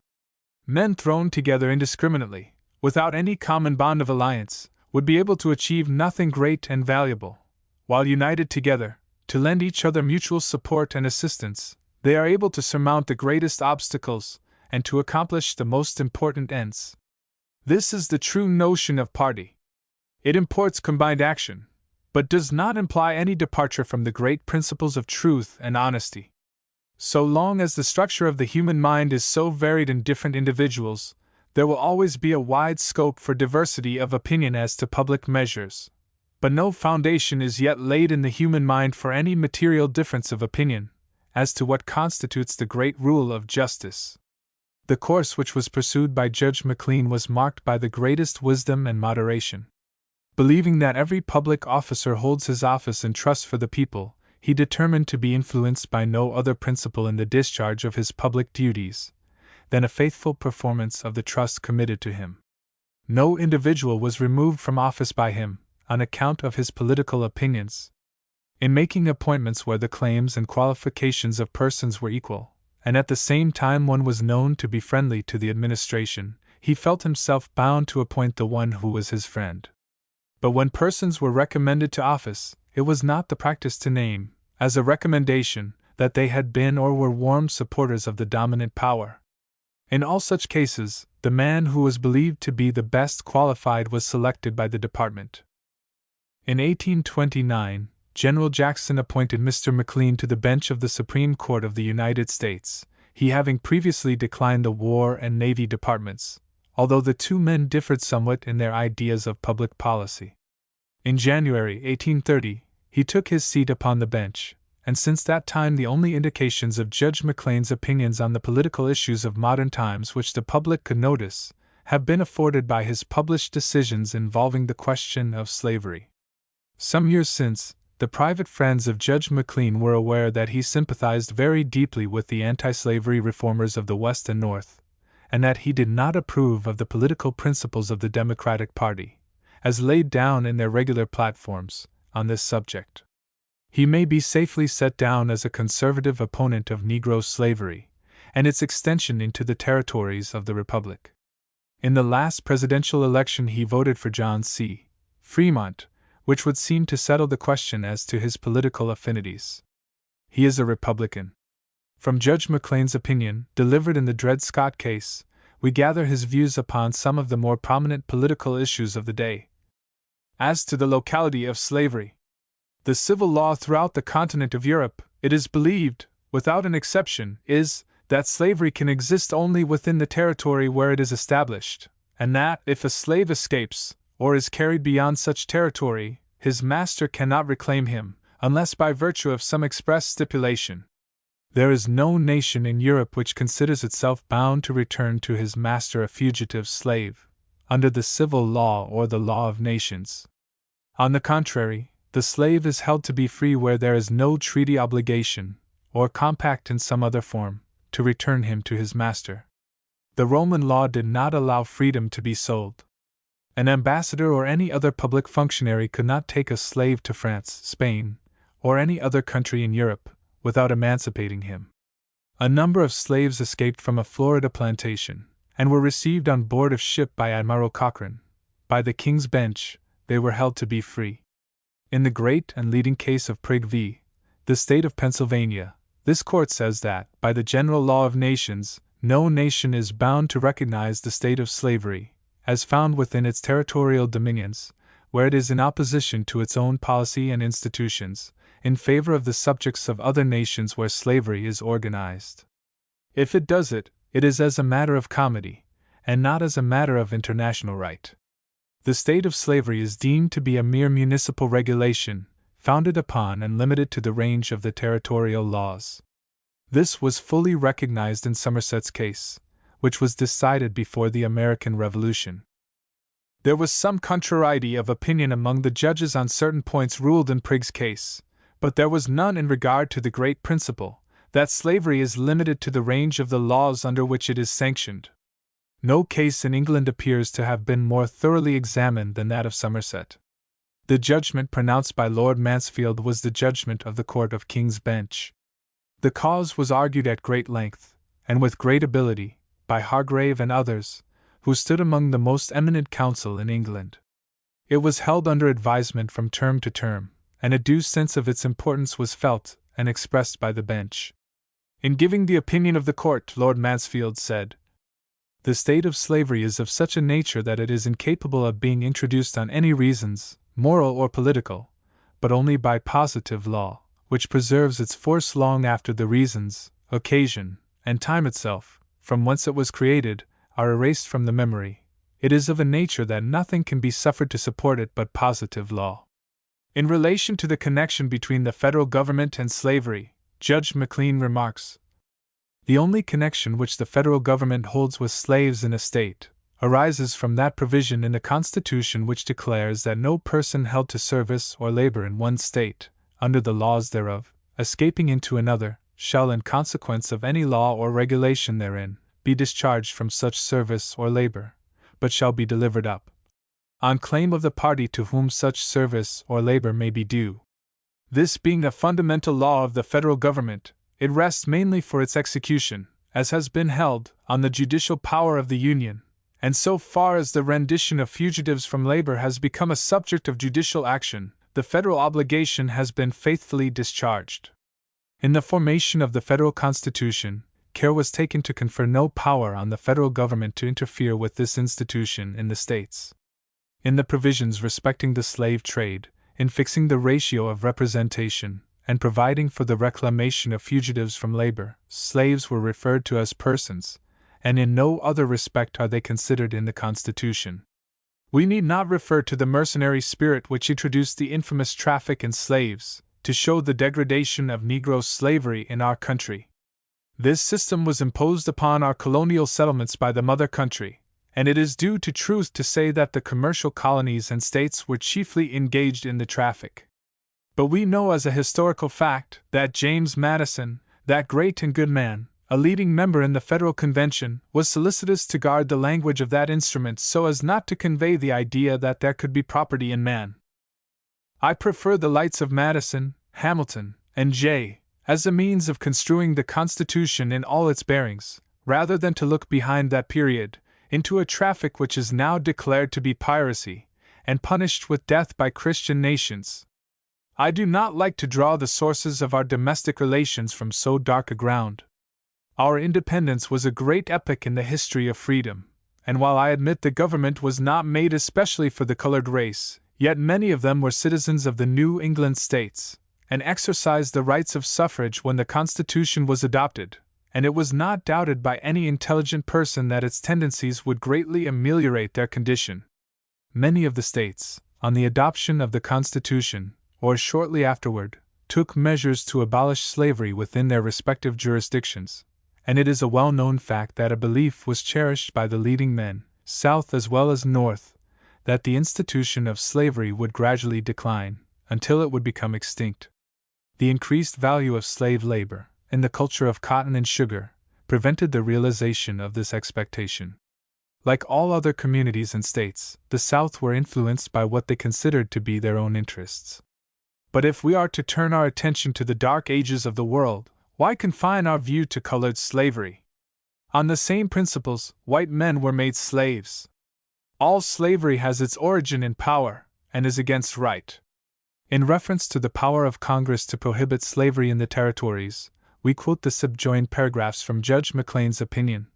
Men thrown together indiscriminately, without any common bond of alliance, would be able to achieve nothing great and valuable. While united together, to lend each other mutual support and assistance, they are able to surmount the greatest obstacles and to accomplish the most important ends. This is the true notion of party. It imports combined action, but does not imply any departure from the great principles of truth and honesty. So long as the structure of the human mind is so varied in different individuals, there will always be a wide scope for diversity of opinion as to public measures. But no foundation is yet laid in the human mind for any material difference of opinion as to what constitutes the great rule of justice. The course which was pursued by Judge McLean was marked by the greatest wisdom and moderation. Believing that every public officer holds his office in trust for the people, he determined to be influenced by no other principle in the discharge of his public duties than a faithful performance of the trust committed to him. No individual was removed from office by him on account of his political opinions. In making appointments where the claims and qualifications of persons were equal, and at the same time one was known to be friendly to the administration, he felt himself bound to appoint the one who was his friend. But when persons were recommended to office, it was not the practice to name, as a recommendation, that they had been or were warm supporters of the dominant power. In all such cases, the man who was believed to be the best qualified was selected by the department. In 1829, General Jackson appointed Mr. McLean to the bench of the Supreme Court of the United States, he having previously declined the War and Navy departments, although the two men differed somewhat in their ideas of public policy. In January 1830, he took his seat upon the bench, and since that time the only indications of Judge McLean's opinions on the political issues of modern times which the public could notice have been afforded by his published decisions involving the question of slavery. Some years since, the private friends of Judge McLean were aware that he sympathized very deeply with the anti-slavery reformers of the West and North, and that he did not approve of the political principles of the Democratic Party, as laid down in their regular platforms, on this subject. He may be safely set down as a conservative opponent of Negro slavery, and its extension into the territories of the Republic. In the last presidential election he voted for John C. Fremont, which would seem to settle the question as to his political affinities. He is a Republican. From Judge McLean's opinion, delivered in the Dred Scott case, we gather his views upon some of the more prominent political issues of the day. As to the locality of slavery, the civil law throughout the continent of Europe, it is believed, without an exception, is that slavery can exist only within the territory where it is established, and that, if a slave escapes, or is carried beyond such territory, his master cannot reclaim him, unless by virtue of some express stipulation. There is no nation in Europe which considers itself bound to return to his master a fugitive slave, under the civil law or the law of nations. On the contrary, the slave is held to be free where there is no treaty obligation, or compact in some other form, to return him to his master. The Roman law did not allow freedom to be sold. An ambassador or any other public functionary could not take a slave to France, Spain, or any other country in Europe, without emancipating him. A number of slaves escaped from a Florida plantation, and were received on board of ship by Admiral Cochrane. By the King's Bench, they were held to be free. In the great and leading case of Prigg v. the State of Pennsylvania, this court says that, by the general law of nations, no nation is bound to recognize the state of slavery, as found within its territorial dominions, where it is in opposition to its own policy and institutions, in favor of the subjects of other nations where slavery is organized. If it does it, it is as a matter of comity, and not as a matter of international right. The state of slavery is deemed to be a mere municipal regulation, founded upon and limited to the range of the territorial laws. This was fully recognized in Somerset's case, which was decided before the American Revolution. There was some contrariety of opinion among the judges on certain points ruled in Prigg's case, but there was none in regard to the great principle, that slavery is limited to the range of the laws under which it is sanctioned. No case in England appears to have been more thoroughly examined than that of Somerset. The judgment pronounced by Lord Mansfield was the judgment of the Court of King's Bench. The cause was argued at great length, and with great ability, by Hargrave and others, who stood among the most eminent counsel in England. It was held under advisement from term to term, and a due sense of its importance was felt and expressed by the bench. In giving the opinion of the court, Lord Mansfield said, "The state of slavery is of such a nature that it is incapable of being introduced on any reasons, moral or political, but only by positive law, which preserves its force long after the reasons, occasion, and time itself, from whence it was created, are erased from the memory. It is of a nature that nothing can be suffered to support it but positive law." In relation to the connection between the federal government and slavery, Judge McLean remarks, "The only connection which the federal government holds with slaves in a state arises from that provision in the Constitution which declares that no person held to service or labor in one state, under the laws thereof, escaping into another, shall in consequence of any law or regulation therein, be discharged from such service or labor, but shall be delivered up, on claim of the party to whom such service or labor may be due. This being the fundamental law of the federal government, it rests mainly for its execution, as has been held, on the judicial power of the Union, and so far as the rendition of fugitives from labor has become a subject of judicial action, the federal obligation has been faithfully discharged. In the formation of the federal Constitution, care was taken to confer no power on the federal government to interfere with this institution in the states. In the provisions respecting the slave trade, in fixing the ratio of representation, and providing for the reclamation of fugitives from labor, slaves were referred to as persons, and in no other respect are they considered in the Constitution. We need not refer to the mercenary spirit which introduced the infamous traffic in slaves, to show the degradation of Negro slavery in our country. This system was imposed upon our colonial settlements by the mother country, and it is due to truth to say that the commercial colonies and states were chiefly engaged in the traffic. But we know as a historical fact that James Madison, that great and good man, a leading member in the Federal Convention, was solicitous to guard the language of that instrument so as not to convey the idea that there could be property in man. I prefer the lights of Madison, Hamilton, and Jay, as a means of construing the Constitution in all its bearings, rather than to look behind that period, into a traffic which is now declared to be piracy, and punished with death by Christian nations. I do not like to draw the sources of our domestic relations from so dark a ground. Our independence was a great epoch in the history of freedom, and while I admit the government was not made especially for the colored race, yet many of them were citizens of the New England states, and exercised the rights of suffrage when the Constitution was adopted, and it was not doubted by any intelligent person that its tendencies would greatly ameliorate their condition. Many of the states, on the adoption of the Constitution, or shortly afterward, took measures to abolish slavery within their respective jurisdictions, and it is a well-known fact that a belief was cherished by the leading men, South as well as North, that the institution of slavery would gradually decline, until it would become extinct. The increased value of slave labor, in the culture of cotton and sugar, prevented the realization of this expectation. Like all other communities and states, the South were influenced by what they considered to be their own interests. But if we are to turn our attention to the dark ages of the world, why confine our view to colored slavery? On the same principles, white men were made slaves. All slavery has its origin in power, and is against right. In reference to the power of Congress to prohibit slavery in the territories, we quote the subjoined paragraphs from Judge McLean's opinion.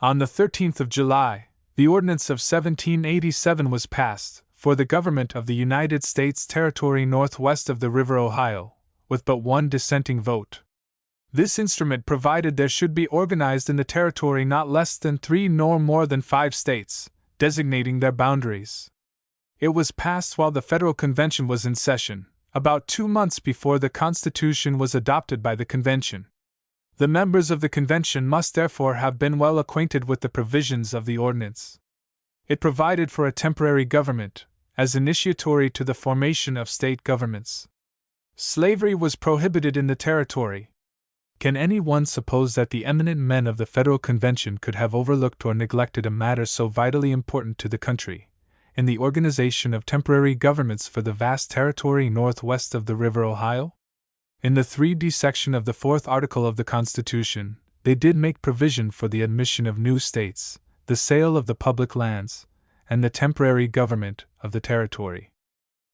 On the 13th of July, the Ordinance of 1787 was passed, for the government of the United States territory northwest of the River Ohio, with but one dissenting vote. This instrument provided there should be organized in the territory not less than 3 nor more than 5 states, designating their boundaries. It was passed while the Federal Convention was in session, about 2 months before the Constitution was adopted by the Convention. The members of the Convention must therefore have been well acquainted with the provisions of the ordinance. It provided for a temporary government, as initiatory to the formation of state governments. Slavery was prohibited in the territory. Can anyone suppose that the eminent men of the Federal Convention could have overlooked or neglected a matter so vitally important to the country, in the organization of temporary governments for the vast territory northwest of the River Ohio? In the 3D section of the 4th article of the Constitution, they did make provision for the admission of new states, the sale of the public lands, and the temporary government of the territory.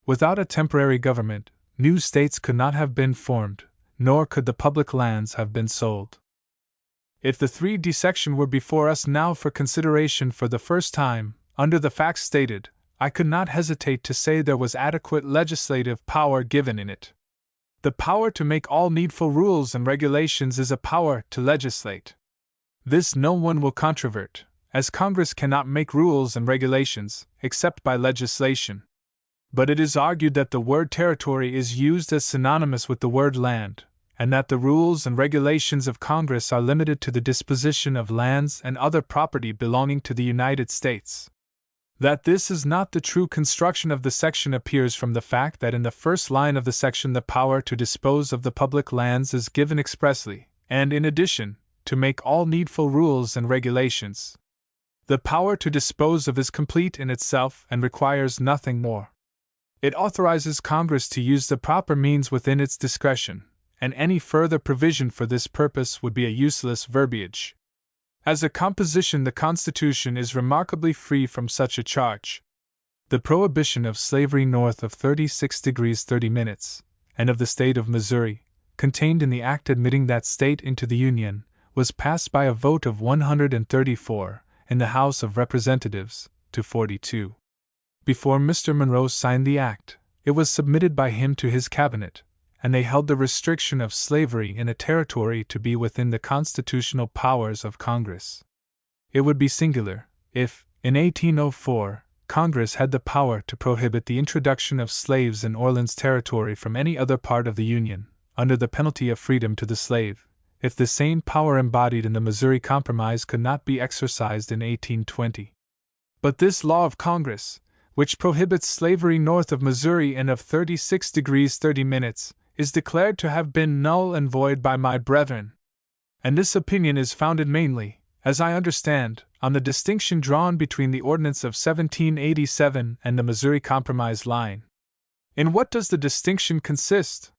Without a temporary government, new states could not have been formed, nor could the public lands have been sold. If the 3D section were before us now for consideration for the first time, under the facts stated, I could not hesitate to say there was adequate legislative power given in it. The power to make all needful rules and regulations is a power to legislate. This no one will controvert, as Congress cannot make rules and regulations, except by legislation. But it is argued that the word territory is used as synonymous with the word land, and that the rules and regulations of Congress are limited to the disposition of lands and other property belonging to the United States. That this is not the true construction of the section appears from the fact that in the first line of the section the power to dispose of the public lands is given expressly, and in addition, to make all needful rules and regulations. The power to dispose of is complete in itself and requires nothing more. It authorizes Congress to use the proper means within its discretion, and any further provision for this purpose would be a useless verbiage. As a composition, the Constitution is remarkably free from such a charge. The prohibition of slavery north of 36°30', and of the state of Missouri, contained in the act admitting that state into the Union, was passed by a vote of 134 in the House of Representatives to 42. Before Mr. Monroe signed the act, it was submitted by him to his cabinet, and they held the restriction of slavery in a territory to be within the constitutional powers of Congress. It would be singular if, in 1804, Congress had the power to prohibit the introduction of slaves in Orleans Territory from any other part of the Union, under the penalty of freedom to the slave, if the same power embodied in the Missouri Compromise could not be exercised in 1820. But this law of Congress, which prohibits slavery north of Missouri and of 36°30', is declared to have been null and void by my brethren. And this opinion is founded mainly, as I understand, on the distinction drawn between the Ordinance of 1787 and the Missouri Compromise line. In what does the distinction consist?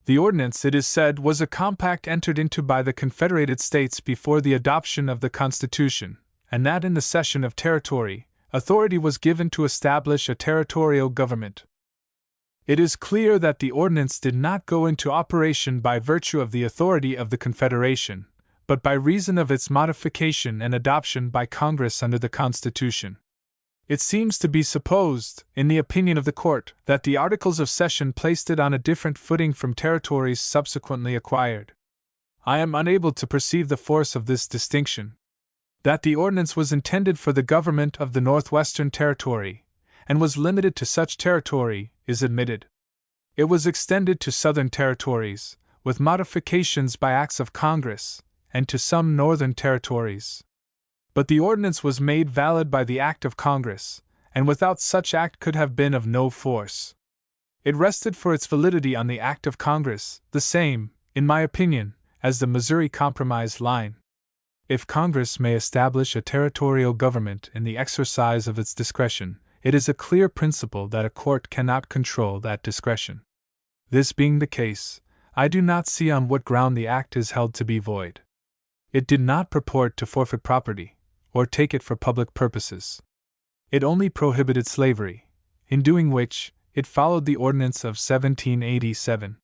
The ordinance, it is said, was a compact entered into by the Confederated States before the adoption of the Constitution, and that in the cession of territory, authority was given to establish a territorial government. It is clear that the ordinance did not go into operation by virtue of the authority of the Confederation, but by reason of its modification and adoption by Congress under the Constitution. It seems to be supposed, in the opinion of the Court, that the Articles of Cession placed it on a different footing from territories subsequently acquired. I am unable to perceive the force of this distinction. That the ordinance was intended for the government of the Northwestern Territory, and was limited to such territory, is admitted. It was extended to southern territories, with modifications by acts of Congress, and to some northern territories. But the ordinance was made valid by the act of Congress, and without such act could have been of no force. It rested for its validity on the act of Congress, the same, in my opinion, as the Missouri Compromise line. If Congress may establish a territorial government in the exercise of its discretion, it is a clear principle that a court cannot control that discretion. This being the case, I do not see on what ground the act is held to be void. It did not purport to forfeit property, or take it for public purposes. It only prohibited slavery, in doing which, it followed the Ordinance of 1787.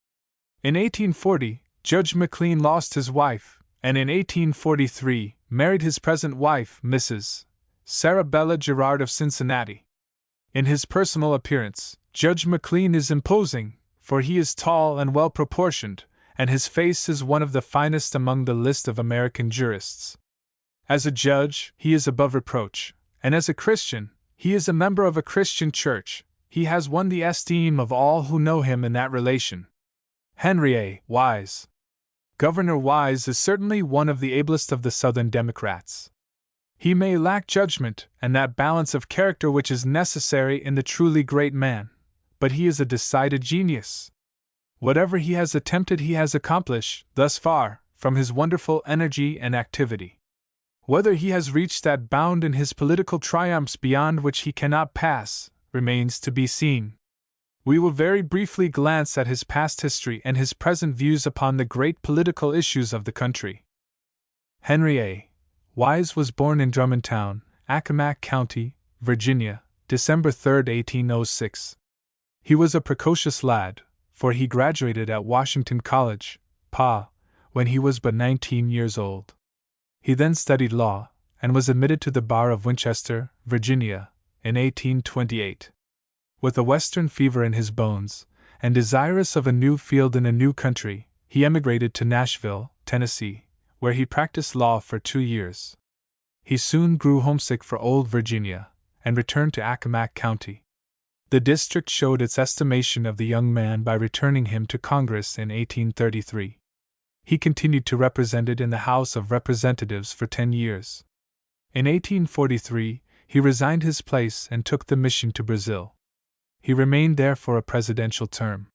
In 1840, Judge McLean lost his wife, and in 1843 married his present wife, Mrs. Sarah Bella Girard of Cincinnati. In his personal appearance, Judge McLean is imposing, for he is tall and well-proportioned, and his face is one of the finest among the list of American jurists. As a judge, he is above reproach, and as a Christian, he is a member of a Christian church. He has won the esteem of all who know him in that relation. Henry A. Wise. Governor Wise is certainly one of the ablest of the Southern Democrats. He may lack judgment and that balance of character which is necessary in the truly great man, but he is a decided genius. Whatever he has attempted he has accomplished, thus far, from his wonderful energy and activity. Whether he has reached that bound in his political triumphs beyond which he cannot pass, remains to be seen. We will very briefly glance at his past history and his present views upon the great political issues of the country. Henry A. Wise was born in Drummondtown, Accomack County, Virginia, December 3, 1806. He was a precocious lad, for he graduated at Washington College, PA, when he was but 19 years old. He then studied law, and was admitted to the bar of Winchester, Virginia, in 1828. With a Western fever in his bones, and desirous of a new field in a new country, he emigrated to Nashville, Tennessee, where he practiced law for 2 years. He soon grew homesick for old Virginia, and returned to Accomack County. The district showed its estimation of the young man by returning him to Congress in 1833. He continued to represent it in the House of Representatives for 10 years. In 1843, he resigned his place and took the mission to Brazil. He remained there for a presidential term.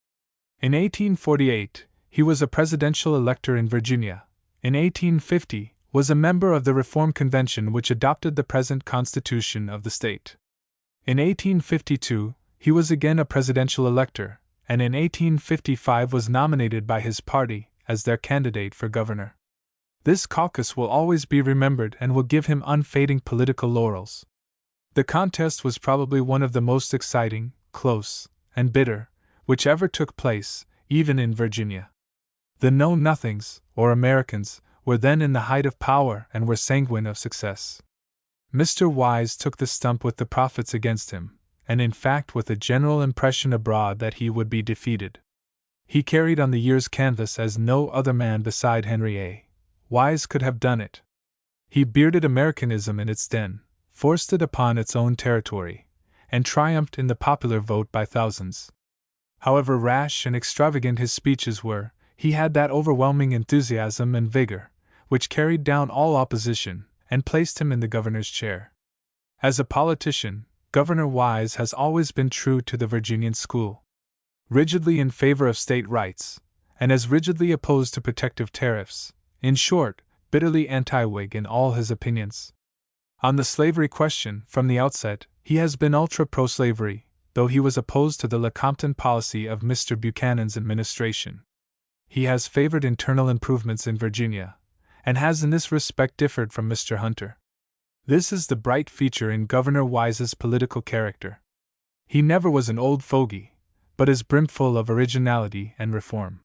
In 1848, he was a presidential elector in Virginia. In 1850, was a member of the Reform Convention which adopted the present constitution of the state. In 1852, he was again a presidential elector, and in 1855 was nominated by his party as their candidate for governor. This caucus will always be remembered and will give him unfading political laurels. The contest was probably one of the most exciting, close, and bitter, which ever took place, even in Virginia. The Know-Nothings, or Americans, were then in the height of power and were sanguine of success. Mr. Wise took the stump with the prophets against him, and in fact with a general impression abroad that he would be defeated. He carried on the year's canvass as no other man beside Henry A. Wise could have done it. He bearded Americanism in its den, forced it upon its own territory, and triumphed in the popular vote by thousands. However rash and extravagant his speeches were, he had that overwhelming enthusiasm and vigor, which carried down all opposition, and placed him in the governor's chair. As a politician, Governor Wise has always been true to the Virginian school. Rigidly in favor of state rights, and as rigidly opposed to protective tariffs, in short, bitterly anti-Whig in all his opinions. On the slavery question, from the outset, he has been ultra-pro-slavery, though he was opposed to the Lecompton policy of Mr. Buchanan's administration. He has favored internal improvements in Virginia, and has in this respect differed from Mr. Hunter. This is the bright feature in Governor Wise's political character. He never was an old fogey, but is brimful of originality and reform.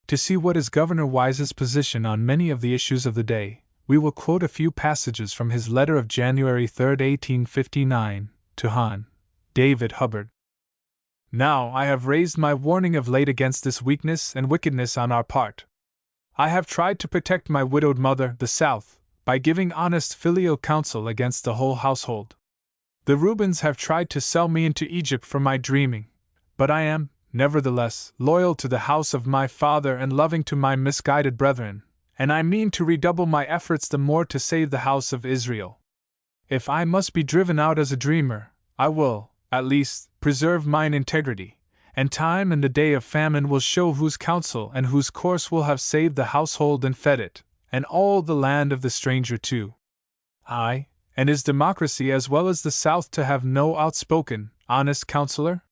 To see what is Governor Wise's position on many of the issues of the day, we will quote a few passages from his letter of January 3, 1859, to Hon. David Hubbard. Now I have raised my warning of late against this weakness and wickedness on our part. I have tried to protect my widowed mother, the South, by giving honest filial counsel against the whole household. The Reubens have tried to sell me into Egypt for my dreaming, but I am nevertheless, loyal to the house of my father and loving to my misguided brethren, and I mean to redouble my efforts the more to save the house of Israel. If I must be driven out as a dreamer, I will, at least, preserve mine integrity, and time and the day of famine will show whose counsel and whose course will have saved the household and fed it, and all the land of the stranger too. Aye, and is democracy as well as the South to have no outspoken, honest counselor?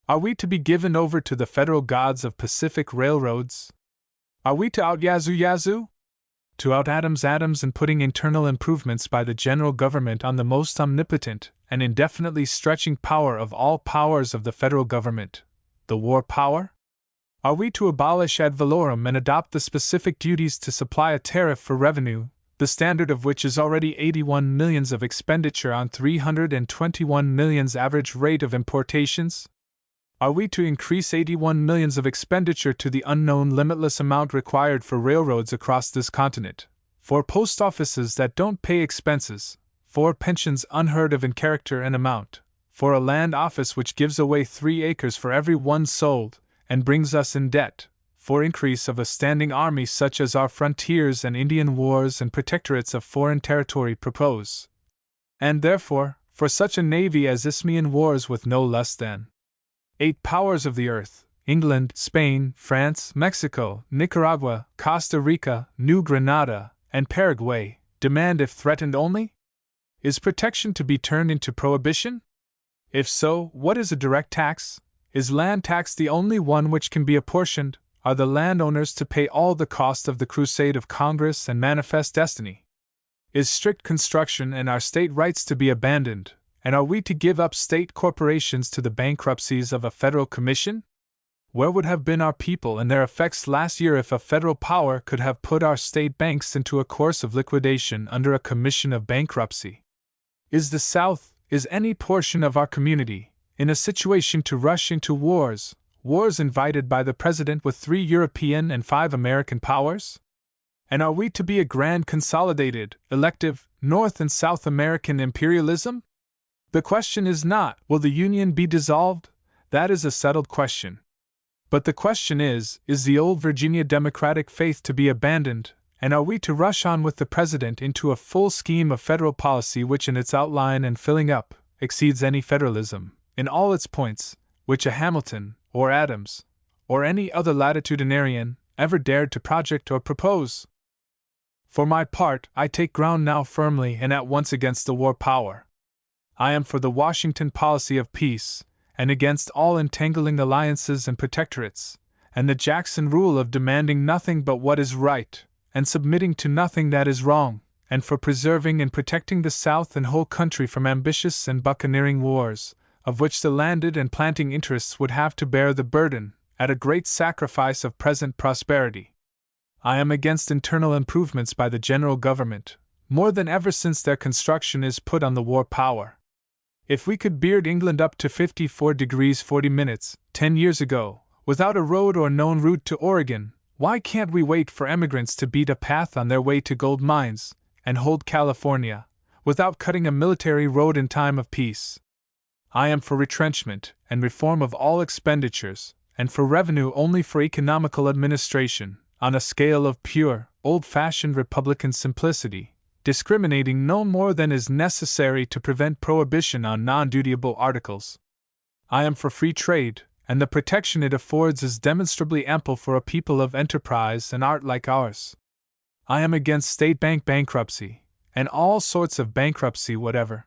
Are we to be given over to the federal gods of Pacific railroads? Are we to out-Yazoo? To out-Adams in putting internal improvements by the general government on the most omnipotent and indefinitely stretching power of all powers of the federal government, the war power? Are we to abolish ad valorem and adopt the specific duties to supply a tariff for revenue, the standard of which is already 81 millions of expenditure on 321 millions average rate of importations? Are we to increase 81 millions of expenditure to the unknown limitless amount required for railroads across this continent, for post offices that don't pay expenses, for pensions unheard of in character and amount, for a land office which gives away 3 acres for every one sold, and brings us in debt, for increase of a standing army such as our frontiers and Indian wars and protectorates of foreign territory propose, and therefore, for such a navy as Isthmian wars with no less than 8 powers of the earth, England, Spain, France, Mexico, Nicaragua, Costa Rica, New Granada, and Paraguay, demand if threatened only? Is protection to be turned into prohibition? If so, what is a direct tax? Is land tax the only one which can be apportioned? Are the landowners to pay all the cost of the crusade of Congress and manifest destiny? Is strict construction and our state rights to be abandoned? And are we to give up state corporations to the bankruptcies of a federal commission? Where would have been our people and their effects last year if a federal power could have put our state banks into a course of liquidation under a commission of bankruptcy? Is the South, is any portion of our community, in a situation to rush into wars invited by the President with 3 European and 5 American powers? And are we to be a grand consolidated, elective, North and South American imperialism? The question is not, will the Union be dissolved? That is a settled question. But the question is the old Virginia Democratic faith to be abandoned, and are we to rush on with the President into a full scheme of federal policy which in its outline and filling up exceeds any federalism, in all its points, which a Hamilton, or Adams, or any other latitudinarian ever dared to project or propose? For my part, I take ground now firmly and at once against the war power. I am for the Washington policy of peace, and against all entangling alliances and protectorates, and the Jackson rule of demanding nothing but what is right, and submitting to nothing that is wrong, and for preserving and protecting the South and whole country from ambitious and buccaneering wars, of which the landed and planting interests would have to bear the burden, at a great sacrifice of present prosperity. I am against internal improvements by the general government, more than ever since their construction is put on the war power. If we could beard England up to 54 degrees 40 minutes, 10 years ago, without a road or known route to Oregon, why can't we wait for emigrants to beat a path on their way to gold mines, and hold California, without cutting a military road in time of peace? I am for retrenchment and reform of all expenditures, and for revenue only for economical administration, on a scale of pure, old-fashioned Republican simplicity, discriminating no more than is necessary to prevent prohibition on non-dutiable articles. I am for free trade, and the protection it affords is demonstrably ample for a people of enterprise and art like ours. I am against state bank bankruptcy, and all sorts of bankruptcy whatever.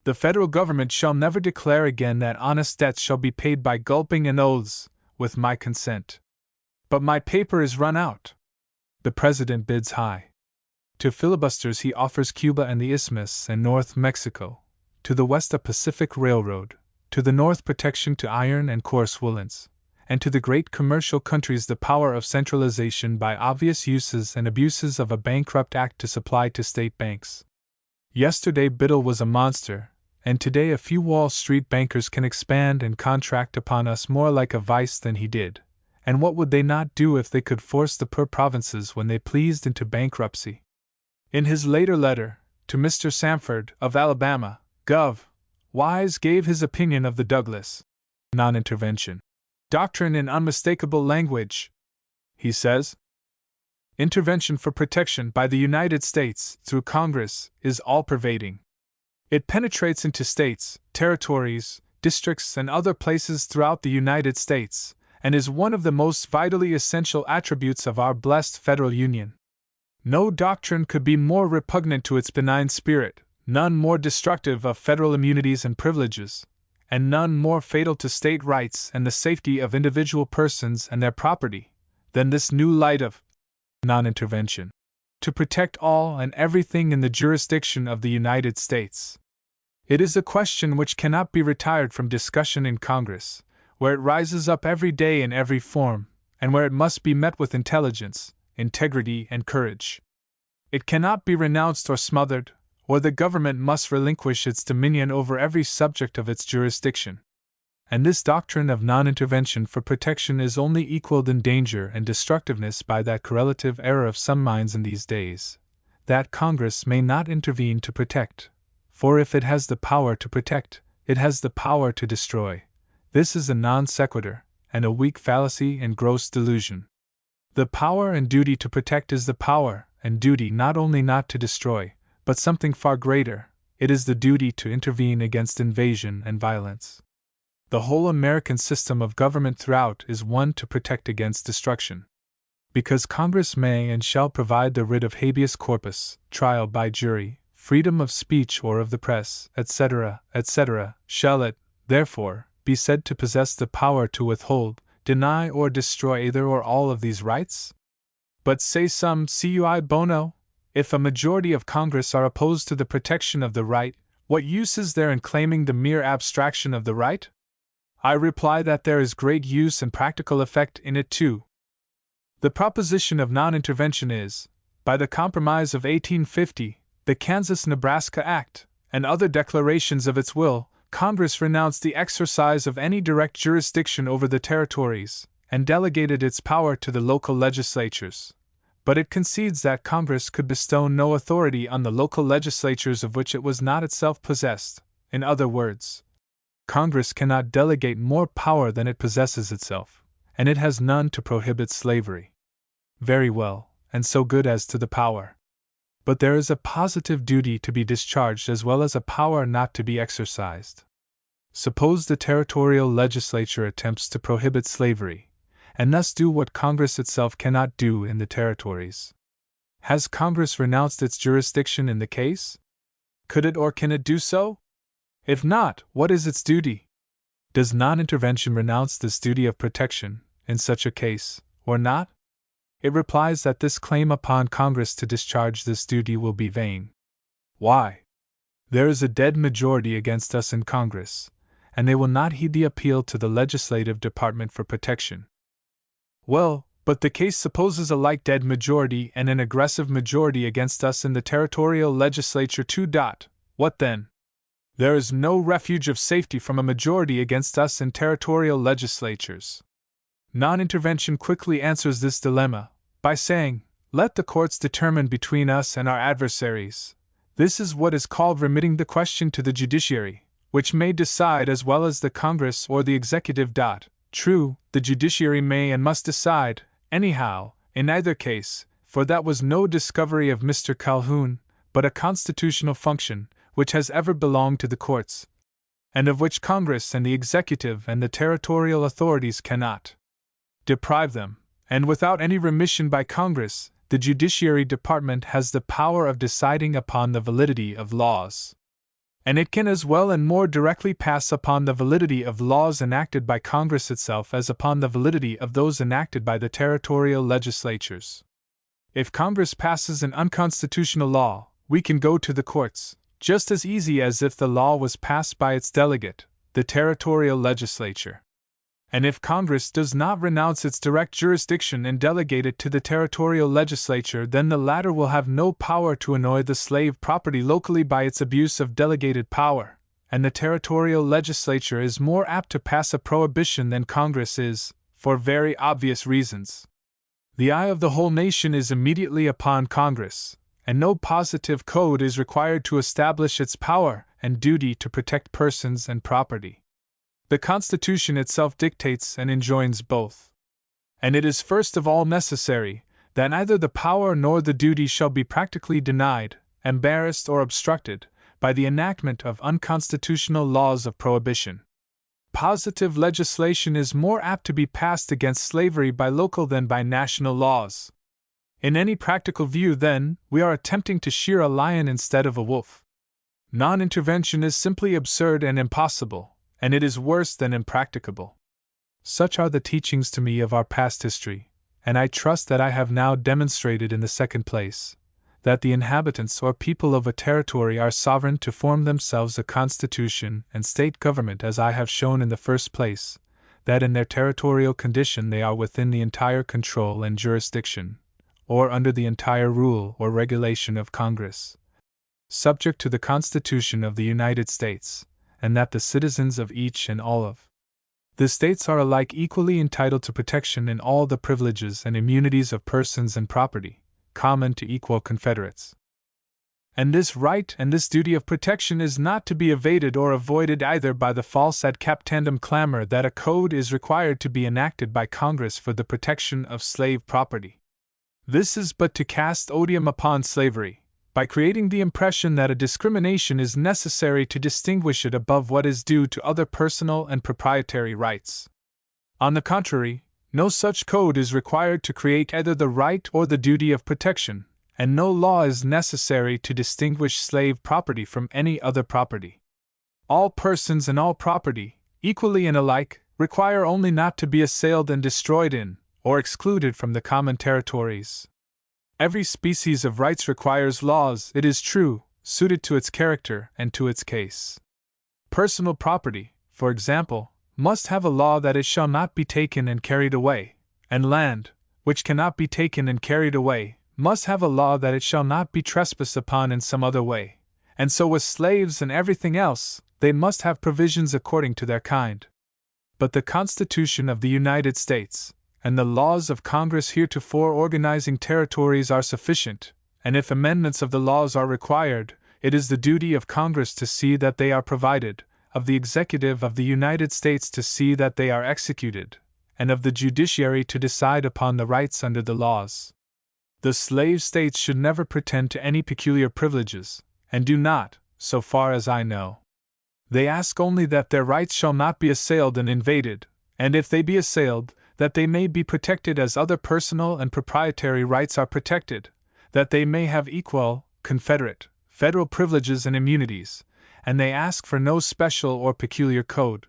The federal government shall never declare again that honest debts shall be paid by gulping and oaths, with my consent. But my paper is run out. The President bids high. To filibusters he offers Cuba and the Isthmus and North Mexico, to the West a Pacific Railroad, to the North protection to iron and coarse woolens, and to the great commercial countries the power of centralization by obvious uses and abuses of a bankrupt act to supply to state banks. Yesterday Biddle was a monster, and today a few Wall Street bankers can expand and contract upon us more like a vice than he did, and what would they not do if they could force the poor provinces when they pleased into bankruptcy? In his later letter, to Mr. Sanford, of Alabama, Gov. Wise gave his opinion of the Douglas non-intervention doctrine in unmistakable language. He says, intervention for protection by the United States through Congress is all-pervading. It penetrates into states, territories, districts, and other places throughout the United States, and is one of the most vitally essential attributes of our blessed federal union. No doctrine could be more repugnant to its benign spirit, none more destructive of federal immunities and privileges, and none more fatal to state rights and the safety of individual persons and their property, than this new light of non-intervention, to protect all and everything in the jurisdiction of the United States. It is a question which cannot be retired from discussion in Congress, where it rises up every day in every form, and where it must be met with intelligence, integrity, and courage. It cannot be renounced or smothered, or the government must relinquish its dominion over every subject of its jurisdiction. And this doctrine of non-intervention for protection is only equaled in danger and destructiveness by that correlative error of some minds in these days, that Congress may not intervene to protect, for if it has the power to protect, it has the power to destroy. This is a non sequitur, and a weak fallacy and gross delusion. The power and duty to protect is the power and duty not only not to destroy, but something far greater, it is the duty to intervene against invasion and violence. The whole American system of government throughout is one to protect against destruction. Because Congress may and shall provide the writ of habeas corpus, trial by jury, freedom of speech or of the press, etc., etc., shall it, therefore, be said to possess the power to withhold, deny, or destroy either or all of these rights? But say some cui bono, if a majority of Congress are opposed to the protection of the right, what use is there in claiming the mere abstraction of the right? I reply that there is great use and practical effect in it too. The proposition of non-intervention is, by the Compromise of 1850, the Kansas-Nebraska Act, and other declarations of its will, Congress renounced the exercise of any direct jurisdiction over the territories, and delegated its power to the local legislatures. But it concedes that Congress could bestow no authority on the local legislatures of which it was not itself possessed. In other words, Congress cannot delegate more power than it possesses itself, and it has none to prohibit slavery. Very well, and so good as to the power. But there is a positive duty to be discharged as well as a power not to be exercised. Suppose the territorial legislature attempts to prohibit slavery, and thus do what Congress itself cannot do in the territories. Has Congress renounced its jurisdiction in the case? Could it or can it do so? If not, what is its duty? Does non-intervention renounce this duty of protection, in such a case, or not? It replies that this claim upon Congress to discharge this duty will be vain. Why? There is a dead majority against us in Congress, and they will not heed the appeal to the legislative department for protection. Well, but the case supposes a like dead majority and an aggressive majority against us in the territorial legislature too. What then? There is no refuge of safety from a majority against us in territorial legislatures. Non-intervention quickly answers this dilemma by saying, let the courts determine between us and our adversaries. This is what is called remitting the question to the judiciary, which may decide as well as the Congress or the executive. True, the judiciary may and must decide, anyhow, in either case, for that was no discovery of Mr. Calhoun, but a constitutional function, which has ever belonged to the courts, and of which Congress and the executive and the territorial authorities cannot deprive them, and without any remission by Congress, the Judiciary Department has the power of deciding upon the validity of laws. And it can as well and more directly pass upon the validity of laws enacted by Congress itself as upon the validity of those enacted by the territorial legislatures. If Congress passes an unconstitutional law, we can go to the courts, just as easy as if the law was passed by its delegate, the territorial legislature. And if Congress does not renounce its direct jurisdiction and delegate it to the territorial legislature, then the latter will have no power to annoy the slave property locally by its abuse of delegated power, and the territorial legislature is more apt to pass a prohibition than Congress is, for very obvious reasons. The eye of the whole nation is immediately upon Congress, and no positive code is required to establish its power and duty to protect persons and property. The Constitution itself dictates and enjoins both. And it is first of all necessary that neither the power nor the duty shall be practically denied, embarrassed, or obstructed by the enactment of unconstitutional laws of prohibition. Positive legislation is more apt to be passed against slavery by local than by national laws. In any practical view, then, we are attempting to shear a lion instead of a wolf. Non-intervention is simply absurd and impossible, and it is worse than impracticable. Such are the teachings to me of our past history, and I trust that I have now demonstrated in the second place that the inhabitants or people of a territory are sovereign to form themselves a constitution and state government, as I have shown in the first place, that in their territorial condition they are within the entire control and jurisdiction, or under the entire rule or regulation of Congress, subject to the Constitution of the United States, and that the citizens of each and all of the states are alike equally entitled to protection in all the privileges and immunities of persons and property, common to equal confederates. And this right and this duty of protection is not to be evaded or avoided either by the false ad captandum clamor that a code is required to be enacted by Congress for the protection of slave property. This is but to cast odium upon slavery, by creating the impression that a discrimination is necessary to distinguish it above what is due to other personal and proprietary rights. On the contrary, no such code is required to create either the right or the duty of protection, and no law is necessary to distinguish slave property from any other property. All persons and all property, equally and alike, require only not to be assailed and destroyed in, or excluded from the common territories. Every species of rights requires laws, it is true, suited to its character and to its case. Personal property, for example, must have a law that it shall not be taken and carried away, and land, which cannot be taken and carried away, must have a law that it shall not be trespassed upon in some other way, and so with slaves and everything else, they must have provisions according to their kind. But the Constitution of the United States, and the laws of Congress heretofore organizing territories are sufficient, and if amendments of the laws are required, it is the duty of Congress to see that they are provided, of the executive of the United States to see that they are executed, and of the judiciary to decide upon the rights under the laws. The slave states should never pretend to any peculiar privileges, and do not, so far as I know. They ask only that their rights shall not be assailed and invaded, and if they be assailed, that they may be protected as other personal and proprietary rights are protected, that they may have equal, confederate, federal privileges and immunities, and they ask for no special or peculiar code.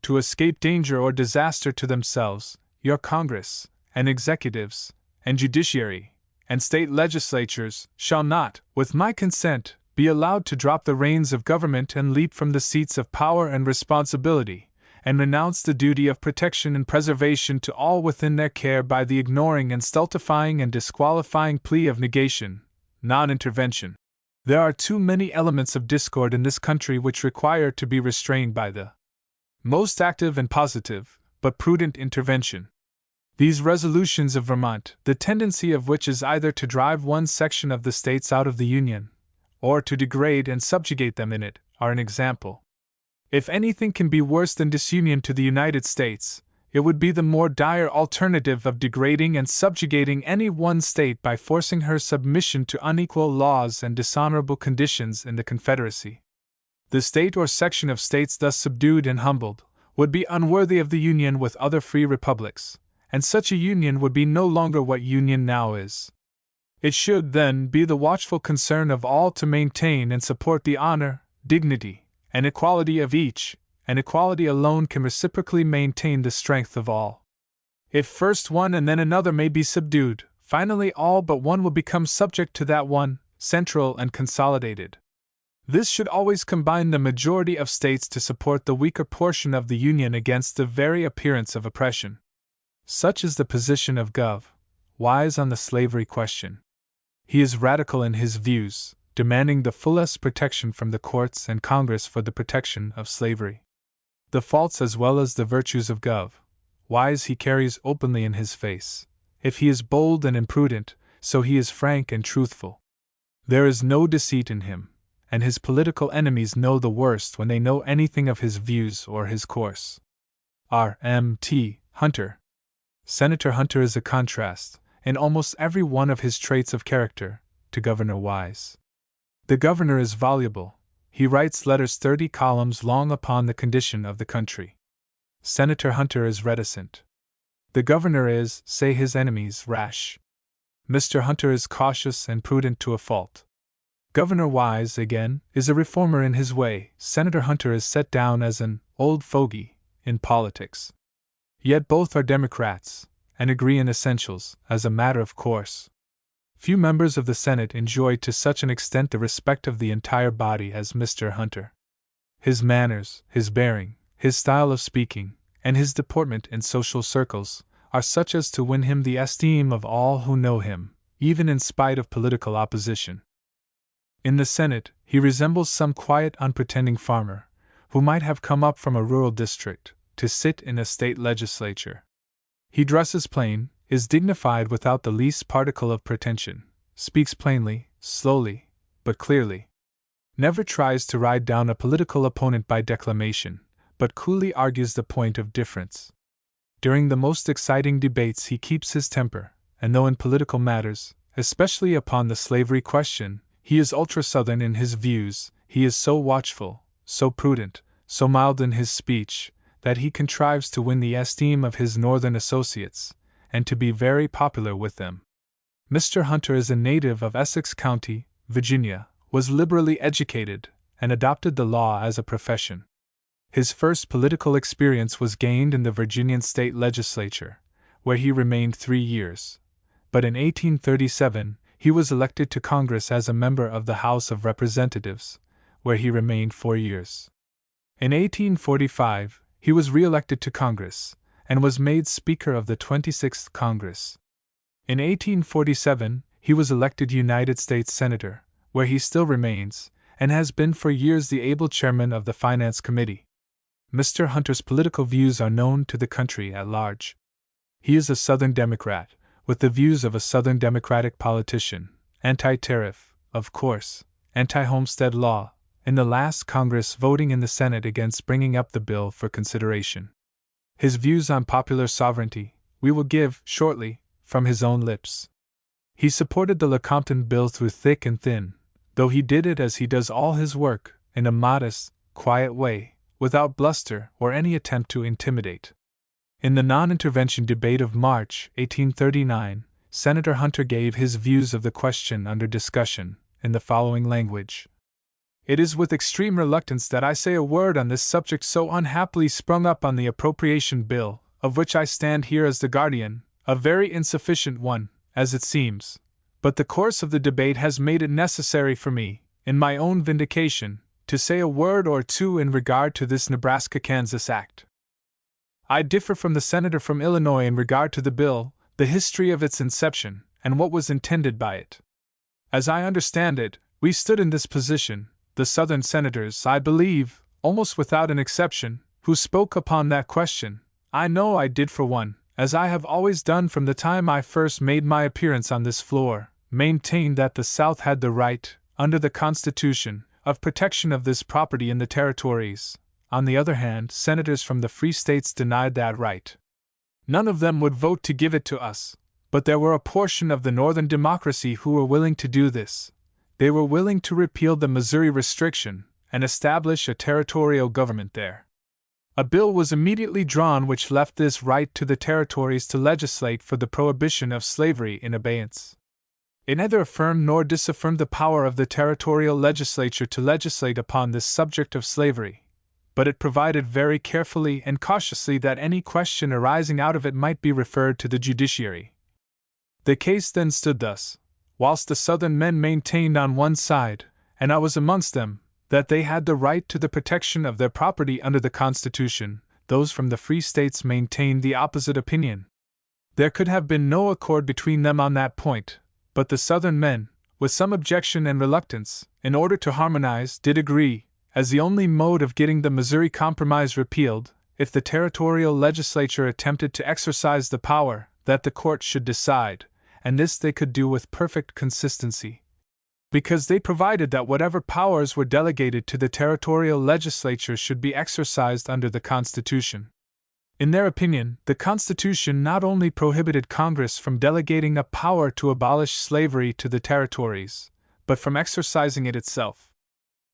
To escape danger or disaster to themselves, your Congress, and executives, and judiciary, and state legislatures shall not, with my consent, be allowed to drop the reins of government and leap from the seats of power and responsibility, and renounce the duty of protection and preservation to all within their care by the ignoring and stultifying and disqualifying plea of negation, non-intervention. There are too many elements of discord in this country which require to be restrained by the most active and positive, but prudent intervention. These resolutions of Vermont, the tendency of which is either to drive one section of the states out of the Union, or to degrade and subjugate them in it, are an example. If anything can be worse than disunion to the United States, it would be the more dire alternative of degrading and subjugating any one state by forcing her submission to unequal laws and dishonorable conditions in the Confederacy. The state or section of states thus subdued and humbled would be unworthy of the union with other free republics, and such a union would be no longer what union now is. It should, then, be the watchful concern of all to maintain and support the honor, dignity, and equality of each, and equality alone can reciprocally maintain the strength of all. If first one and then another may be subdued, finally all but one will become subject to that one, central and consolidated. This should always combine the majority of states to support the weaker portion of the Union against the very appearance of oppression. Such is the position of Gov. Wise on the slavery question. He is radical in his views, demanding the fullest protection from the courts and Congress for the protection of slavery. The faults as well as the virtues of Gov. Wise he carries openly in his face. If he is bold and imprudent, so he is frank and truthful. There is no deceit in him, and his political enemies know the worst when they know anything of his views or his course. R.M.T. Hunter. Senator Hunter is a contrast, in almost every one of his traits of character, to Governor Wise. The governor is voluble. He writes letters 30 columns long upon the condition of the country. Senator Hunter is reticent. The governor is, say his enemies, rash. Mr. Hunter is cautious and prudent to a fault. Governor Wise, again, is a reformer in his way. Senator Hunter is set down as an old fogey in politics. Yet both are Democrats, and agree in essentials, as a matter of course. Few members of the Senate enjoyed to such an extent the respect of the entire body as Mr. Hunter. His manners, his bearing, his style of speaking, and his deportment in social circles are such as to win him the esteem of all who know him, even in spite of political opposition. In the Senate, he resembles some quiet, unpretending farmer, who might have come up from a rural district to sit in a state legislature. He dresses plain, is dignified without the least particle of pretension, speaks plainly, slowly, but clearly. Never tries to ride down a political opponent by declamation, but coolly argues the point of difference. During the most exciting debates he keeps his temper, and though in political matters, especially upon the slavery question, he is ultra-Southern in his views, he is so watchful, so prudent, so mild in his speech, that he contrives to win the esteem of his Northern associates, and to be very popular with them. Mr. Hunter is a native of Essex County, Virginia, was liberally educated, and adopted the law as a profession. His first political experience was gained in the Virginian state legislature, where he remained 3 years. But in 1837, he was elected to Congress as a member of the House of Representatives, where he remained 4 years. In 1845, he was re-elected to Congress, and was made Speaker of the 26th Congress. In 1847, he was elected United States Senator, where he still remains, and has been for years the able chairman of the Finance Committee. Mr. Hunter's political views are known to the country at large. He is a Southern Democrat, with the views of a Southern Democratic politician, anti-tariff, of course, anti-homestead law, in the last Congress voting in the Senate against bringing up the bill for consideration. His views on popular sovereignty, we will give, shortly, from his own lips. He supported the Lecompton Bill through thick and thin, though he did it as he does all his work, in a modest, quiet way, without bluster or any attempt to intimidate. In the non-intervention debate of March, 1839, Senator Hunter gave his views of the question under discussion, in the following language. It is with extreme reluctance that I say a word on this subject so unhappily sprung up on the appropriation bill, of which I stand here as the guardian, a very insufficient one, as it seems, but the course of the debate has made it necessary for me, in my own vindication, to say a word or two in regard to this Nebraska-Kansas Act. I differ from the senator from Illinois in regard to the bill, the history of its inception, and what was intended by it. As I understand it, we stood in this position, the Southern senators, I believe, almost without an exception, who spoke upon that question. I know I did for one, as I have always done from the time I first made my appearance on this floor, maintained that the South had the right, under the Constitution, of protection of this property in the territories. On the other hand, senators from the free states denied that right. None of them would vote to give it to us, but there were a portion of the Northern democracy who were willing to do this. They were willing to repeal the Missouri restriction and establish a territorial government there. A bill was immediately drawn which left this right to the territories to legislate for the prohibition of slavery in abeyance. It neither affirmed nor disaffirmed the power of the territorial legislature to legislate upon this subject of slavery, but it provided very carefully and cautiously that any question arising out of it might be referred to the judiciary. The case then stood thus. Whilst the Southern men maintained on one side, and I was amongst them, that they had the right to the protection of their property under the Constitution, those from the free states maintained the opposite opinion. There could have been no accord between them on that point, but the Southern men, with some objection and reluctance, in order to harmonize, did agree, as the only mode of getting the Missouri Compromise repealed, if the territorial legislature attempted to exercise the power, that the court should decide, and this they could do with perfect consistency. because they provided that whatever powers were delegated to the territorial legislature should be exercised under the Constitution. In their opinion, the Constitution not only prohibited Congress from delegating a power to abolish slavery to the territories, but from exercising it itself.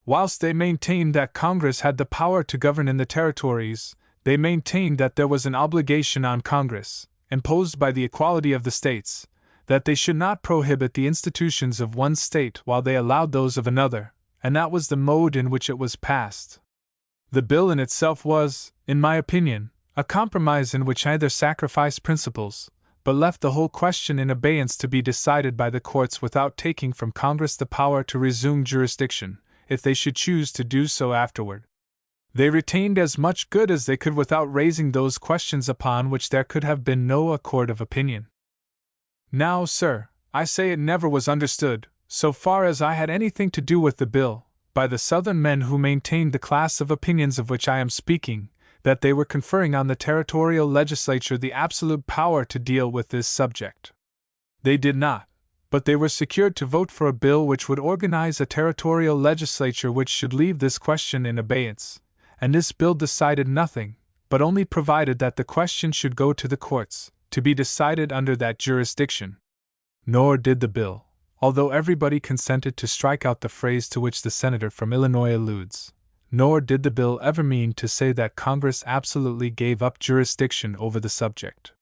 Whilst they maintained that Congress had the power to govern in the territories, they maintained that there was an obligation on Congress, imposed by the equality of the states, that they should not prohibit the institutions of one state while they allowed those of another, and that was the mode in which it was passed. The bill in itself was, in my opinion, a compromise in which neither sacrificed principles, but left the whole question in abeyance to be decided by the courts without taking from Congress the power to resume jurisdiction, if they should choose to do so afterward. They retained as much good as they could without raising those questions upon which there could have been no accord of opinion. Now, sir, I say it never was understood, so far as I had anything to do with the bill, by the Southern men who maintained the class of opinions of which I am speaking, that they were conferring on the territorial legislature the absolute power to deal with this subject. They did not, but they were secured to vote for a bill which would organize a territorial legislature which should leave this question in abeyance, and this bill decided nothing, but only provided that the question should go to the courts, to be decided under that jurisdiction. Nor did the bill, although everybody consented to strike out the phrase to which the senator from Illinois alludes, nor did the bill ever mean to say that Congress absolutely gave up jurisdiction over the subject.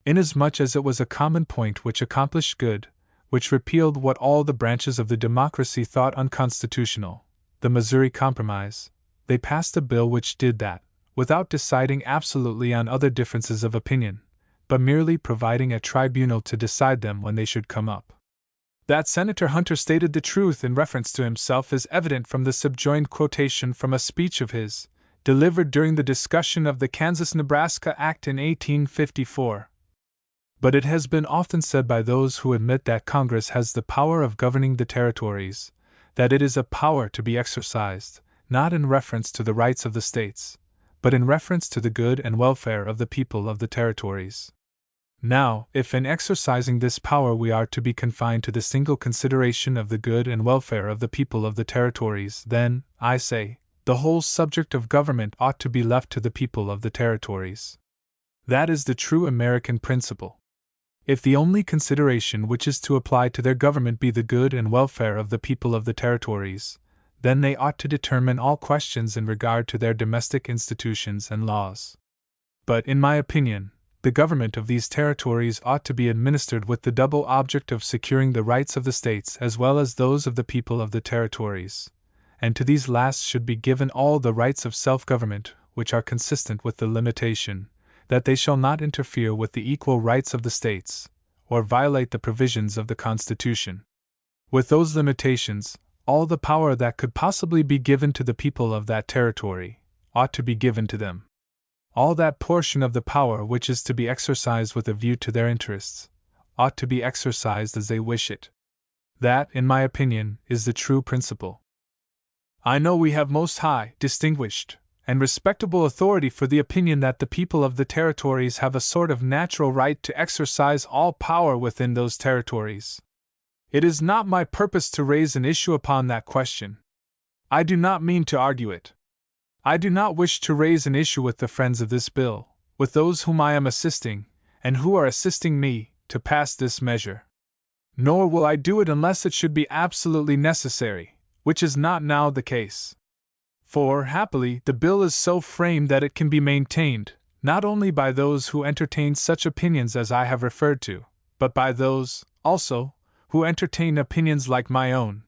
Inasmuch as it was a common point which accomplished good, which repealed what all the branches of the democracy thought unconstitutional, the Missouri Compromise, they passed a bill which did that, without deciding absolutely on other differences of opinion, but merely providing a tribunal to decide them when they should come up. That Senator Hunter stated the truth in reference to himself is evident from the subjoined quotation from a speech of his, delivered during the discussion of the Kansas-Nebraska Act in 1854. But it has been often said by those who admit that Congress has the power of governing the territories, that it is a power to be exercised, not in reference to the rights of the states, but in reference to the good and welfare of the people of the territories. Now, if in exercising this power we are to be confined to the single consideration of the good and welfare of the people of the territories, then, I say, the whole subject of government ought to be left to the people of the territories. That is the true American principle. If the only consideration which is to apply to their government be the good and welfare of the people of the territories, then they ought to determine all questions in regard to their domestic institutions and laws. But, in my opinion, the government of these territories ought to be administered with the double object of securing the rights of the states as well as those of the people of the territories, and to these last should be given all the rights of self-government which are consistent with the limitation that they shall not interfere with the equal rights of the states, or violate the provisions of the Constitution. With those limitations, all the power that could possibly be given to the people of that territory ought to be given to them. All that portion of the power which is to be exercised with a view to their interests ought to be exercised as they wish it. That, in my opinion, is the true principle. I know we have most high, distinguished, and respectable authority for the opinion that the people of the territories have a sort of natural right to exercise all power within those territories. It is not my purpose to raise an issue upon that question. I do not mean to argue it. I do not wish to raise an issue with the friends of this bill, with those whom I am assisting, and who are assisting me, to pass this measure. Nor will I do it unless it should be absolutely necessary, which is not now the case. For, happily, the bill is so framed that it can be maintained, not only by those who entertain such opinions as I have referred to, but by those, also, who entertain opinions like my own.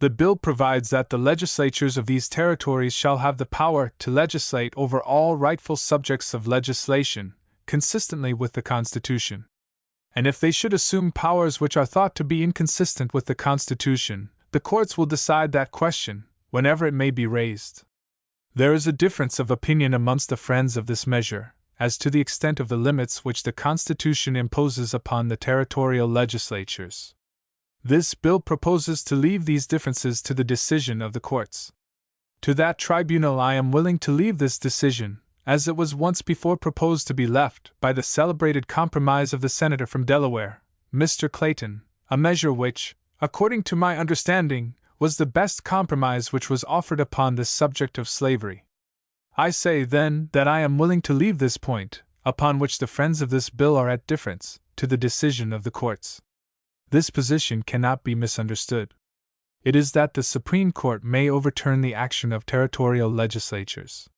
The bill provides that the legislatures of these territories shall have the power to legislate over all rightful subjects of legislation, consistently with the Constitution. And if they should assume powers which are thought to be inconsistent with the Constitution, the courts will decide that question, whenever it may be raised. There is a difference of opinion amongst the friends of this measure, as to the extent of the limits which the Constitution imposes upon the territorial legislatures. This bill proposes to leave these differences to the decision of the courts. To that tribunal I am willing to leave this decision, as it was once before proposed to be left by the celebrated compromise of the senator from Delaware, Mr. Clayton, a measure which, according to my understanding, was the best compromise which was offered upon this subject of slavery. I say, then, that I am willing to leave this point, upon which the friends of this bill are at difference, to the decision of the courts. This position cannot be misunderstood. It is that the Supreme Court may overturn the action of territorial legislatures.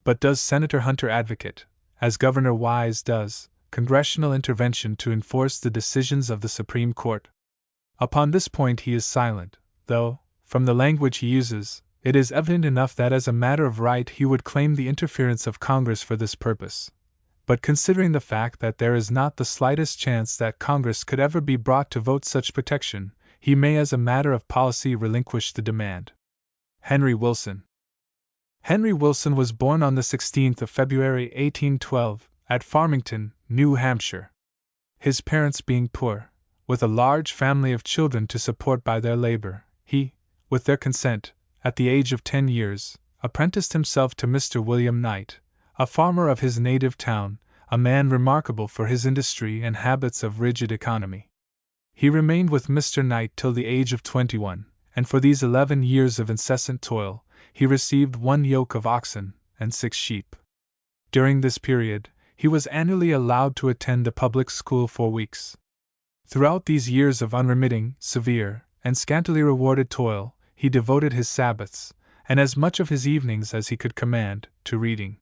But does Senator Hunter advocate, as Governor Wise does, congressional intervention to enforce the decisions of the Supreme Court? Upon this point he is silent, though, from the language he uses, it is evident enough that as a matter of right he would claim the interference of Congress for this purpose. But considering the fact that there is not the slightest chance that Congress could ever be brought to vote such protection, he may as a matter of policy relinquish the demand. Henry Wilson. Henry Wilson was born on the 16th of February 1812, at Farmington, New Hampshire. His parents being poor, with a large family of children to support by their labor, he, with their consent, at the age of 10 years, apprenticed himself to Mr. William Knight, a farmer of his native town, a man remarkable for his industry and habits of rigid economy. He remained with Mr. Knight till the age of 21, and for these 11 years of incessant toil, he received 1 yoke of oxen and 6 sheep. During this period, he was annually allowed to attend the public school 4 weeks. Throughout these years of unremitting, severe, and scantily rewarded toil, he devoted his Sabbaths, and as much of his evenings as he could command, to reading.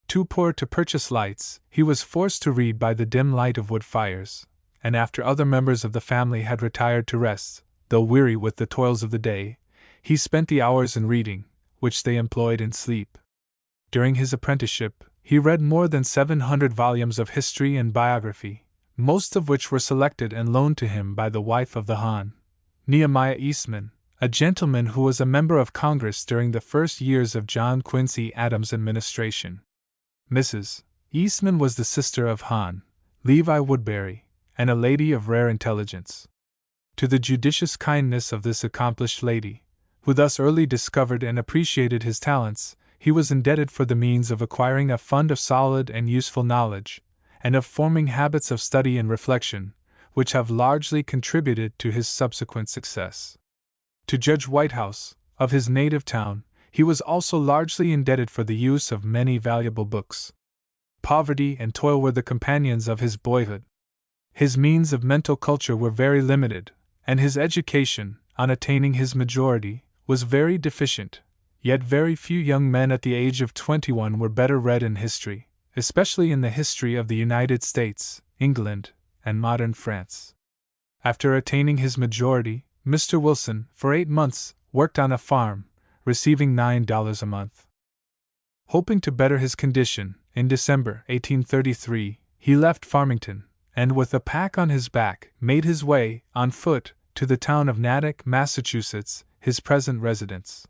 Too poor to purchase lights, he was forced to read by the dim light of wood fires, and after other members of the family had retired to rest, though weary with the toils of the day, he spent the hours in reading, which they employed in sleep. During his apprenticeship, he read more than 700 volumes of history and biography, most of which were selected and loaned to him by the wife of the Hon. Nehemiah Eastman, a gentleman who was a member of Congress during the first years of John Quincy Adams' administration. Mrs. Eastman was the sister of Hon. Levi Woodbury, and a lady of rare intelligence. To the judicious kindness of this accomplished lady, who thus early discovered and appreciated his talents, he was indebted for the means of acquiring a fund of solid and useful knowledge, and of forming habits of study and reflection, which have largely contributed to his subsequent success. To Judge Whitehouse, of his native town, he was also largely indebted for the use of many valuable books. Poverty and toil were the companions of his boyhood. His means of mental culture were very limited, and his education, on attaining his majority, was very deficient, yet very few young men at the age of 21 were better read in history, especially in the history of the United States, England, and modern France. After attaining his majority, Mr. Wilson, for 8 months, worked on a farm, receiving $9 a month. Hoping to better his condition, in December 1833, he left Farmington, and with a pack on his back, made his way, on foot, to the town of Natick, Massachusetts, his present residence.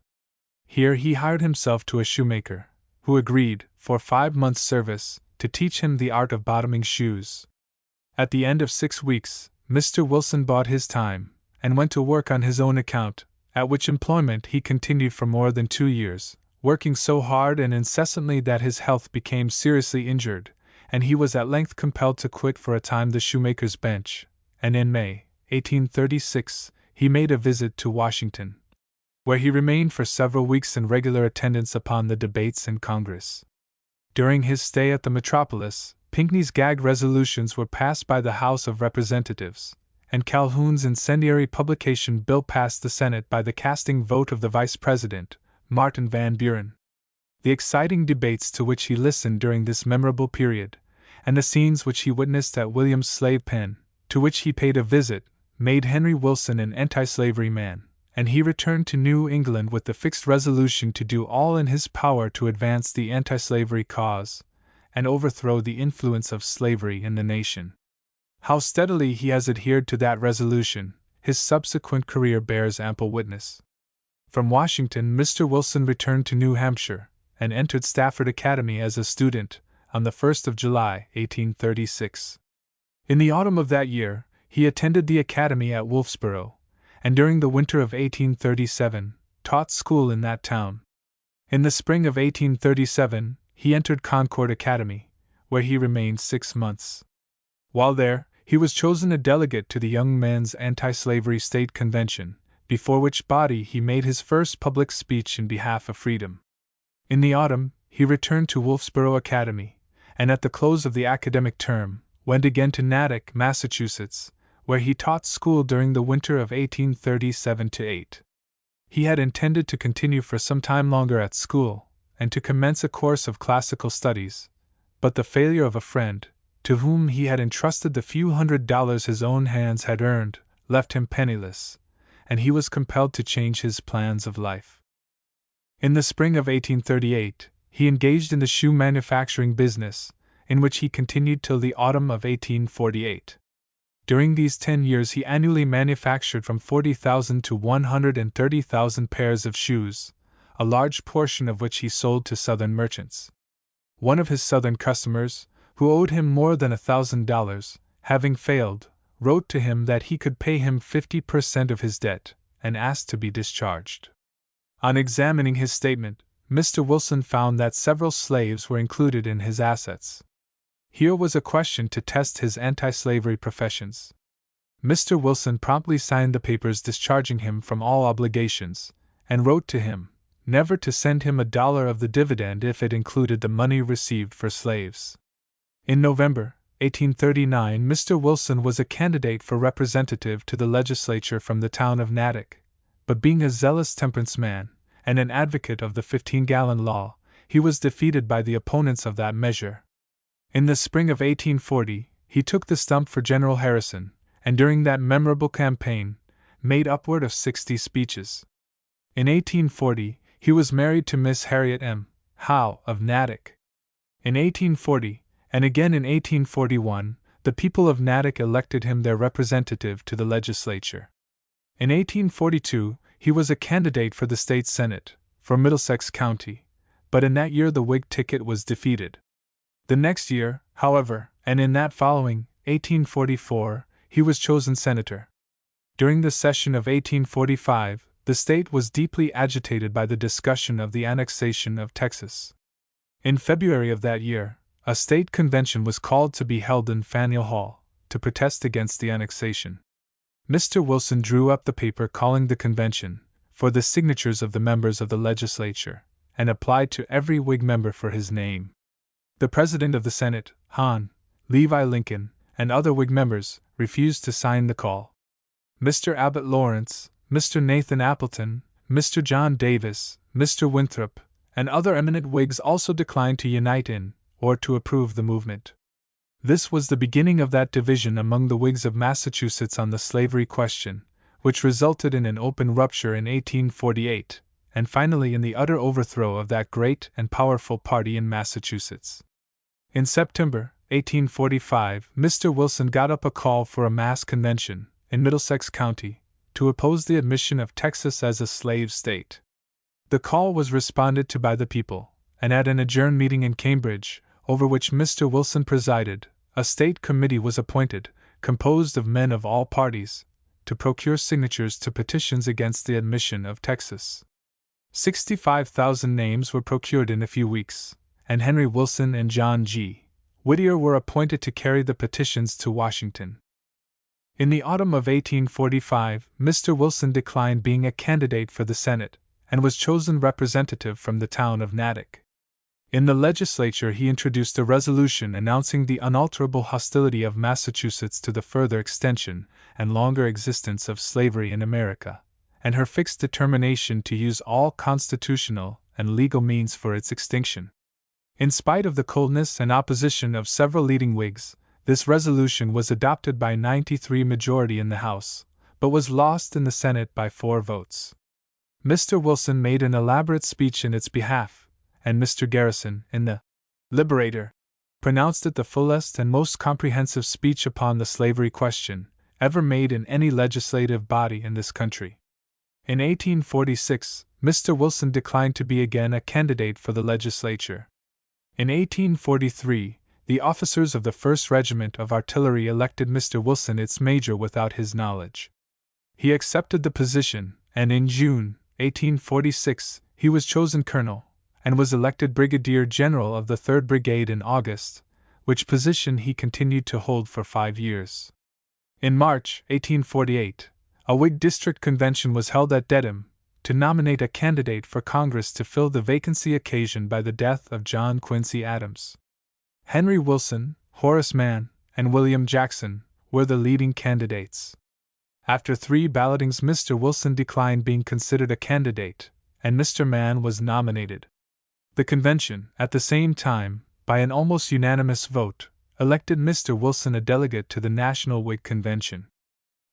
Here he hired himself to a shoemaker, who agreed, for 5 months' service, to teach him the art of bottoming shoes. At the end of 6 weeks, Mr. Wilson bought his time, and went to work on his own account, at which employment he continued for more than 2 years, working so hard and incessantly that his health became seriously injured, and he was at length compelled to quit for a time the shoemaker's bench, and in May 1836 he made a visit to Washington, where he remained for several weeks in regular attendance upon the debates in Congress. During his stay at the metropolis, Pinckney's gag resolutions were passed by the House of Representatives, and Calhoun's incendiary publication bill passed the Senate by the casting vote of the Vice President, Martin Van Buren. The exciting debates to which he listened during this memorable period, and the scenes which he witnessed at William's slave pen, to which he paid a visit, made Henry Wilson an anti-slavery man, and he returned to New England with the fixed resolution to do all in his power to advance the anti-slavery cause, and overthrow the influence of slavery in the nation. How steadily he has adhered to that resolution, his subsequent career bears ample witness. From Washington, Mr. Wilson returned to New Hampshire, and entered Stafford Academy as a student, on the 1st of July, 1836. In the autumn of that year, he attended the academy at Wolfsboro, and during the winter of 1837, taught school in that town. In the spring of 1837, he entered Concord Academy, where he remained 6 months. While there, he was chosen a delegate to the Young Men's Anti-Slavery State Convention, before which body he made his first public speech in behalf of freedom. In the autumn, he returned to Wolfsboro Academy, and at the close of the academic term, went again to Natick, Massachusetts, where he taught school during the winter of 1837-8. He had intended to continue for some time longer at school, and to commence a course of classical studies, but the failure of a friend, to whom he had entrusted the few $100 his own hands had earned, left him penniless, and he was compelled to change his plans of life. In the spring of 1838, he engaged in the shoe manufacturing business, in which he continued till the autumn of 1848. During these 10 years he annually manufactured from 40,000 to 130,000 pairs of shoes, a large portion of which he sold to Southern merchants. One of his Southern customers, who owed him more than $1,000, having failed, wrote to him that he could pay him 50% of his debt, and asked to be discharged. On examining his statement, Mr. Wilson found that several slaves were included in his assets. Here was a question to test his anti-slavery professions. Mr. Wilson promptly signed the papers discharging him from all obligations, and wrote to him never to send him $1 of the dividend if it included the money received for slaves. In November 1839, Mr. Wilson was a candidate for representative to the legislature from the town of Natick, but being a zealous temperance man, and an advocate of the 15-gallon law, he was defeated by the opponents of that measure. In the spring of 1840, he took the stump for General Harrison, and during that memorable campaign, made upward of 60 speeches. In 1840, he was married to Miss Harriet M. Howe of Natick. In 1840, and again in 1841, the people of Natick elected him their representative to the legislature. In 1842, he was a candidate for the state senate, for Middlesex County, but in that year the Whig ticket was defeated. The next year, however, and in that following, 1844, he was chosen senator. During the session of 1845, the state was deeply agitated by the discussion of the annexation of Texas. In February of that year, a state convention was called to be held in Faneuil Hall, to protest against the annexation. Mr. Wilson drew up the paper calling the convention, for the signatures of the members of the legislature, and applied to every Whig member for his name. The President of the Senate, Hon. Levi Lincoln, and other Whig members, refused to sign the call. Mr. Abbott Lawrence, Mr. Nathan Appleton, Mr. John Davis, Mr. Winthrop, and other eminent Whigs also declined to unite in, or to approve the movement. This was the beginning of that division among the Whigs of Massachusetts on the slavery question, which resulted in an open rupture in 1848, and finally in the utter overthrow of that great and powerful party in Massachusetts. In September 1845, Mr. Wilson got up a call for a mass convention, in Middlesex County, to oppose the admission of Texas as a slave state. The call was responded to by the people, and at an adjourned meeting in Cambridge, over which Mr. Wilson presided, a state committee was appointed, composed of men of all parties, to procure signatures to petitions against the admission of Texas. 65,000 names were procured in a few weeks, and Henry Wilson and John G. Whittier were appointed to carry the petitions to Washington. In the autumn of 1845, Mr. Wilson declined being a candidate for the Senate, and was chosen representative from the town of Natick. In the legislature he introduced a resolution announcing the unalterable hostility of Massachusetts to the further extension and longer existence of slavery in America, and her fixed determination to use all constitutional and legal means for its extinction. In spite of the coldness and opposition of several leading Whigs, this resolution was adopted by 93 majority in the House, but was lost in the Senate by 4 votes. Mr. Wilson made an elaborate speech in its behalf, and Mr. Garrison, in the Liberator, pronounced it the fullest and most comprehensive speech upon the slavery question ever made in any legislative body in this country. In 1846, Mr. Wilson declined to be again a candidate for the legislature. In 1843, the officers of the 1st Regiment of Artillery elected Mr. Wilson its major without his knowledge. He accepted the position, and in June 1846 he was chosen colonel, and was elected brigadier general of the 3rd Brigade in August, which position he continued to hold for 5 years. In March 1848, a Whig district convention was held at Dedham to nominate a candidate for Congress to fill the vacancy occasioned by the death of John Quincy Adams. Henry Wilson, Horace Mann, and William Jackson were the leading candidates. After 3 ballotings, Mr. Wilson declined being considered a candidate, and Mr. Mann was nominated. The convention, at the same time, by an almost unanimous vote, elected Mr. Wilson a delegate to the National Whig Convention.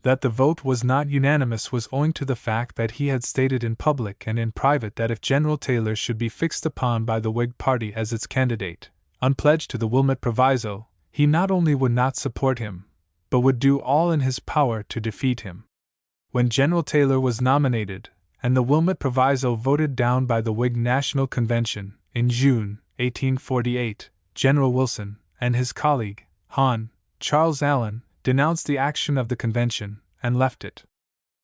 That the vote was not unanimous was owing to the fact that he had stated in public and in private that if General Taylor should be fixed upon by the Whig party as its candidate, unpledged to the Wilmot Proviso, he not only would not support him, but would do all in his power to defeat him. When General Taylor was nominated, and the Wilmot Proviso voted down by the Whig National Convention, in June 1848, General Wilson and his colleague, Hon. Charles Allen, denounced the action of the convention, and left it.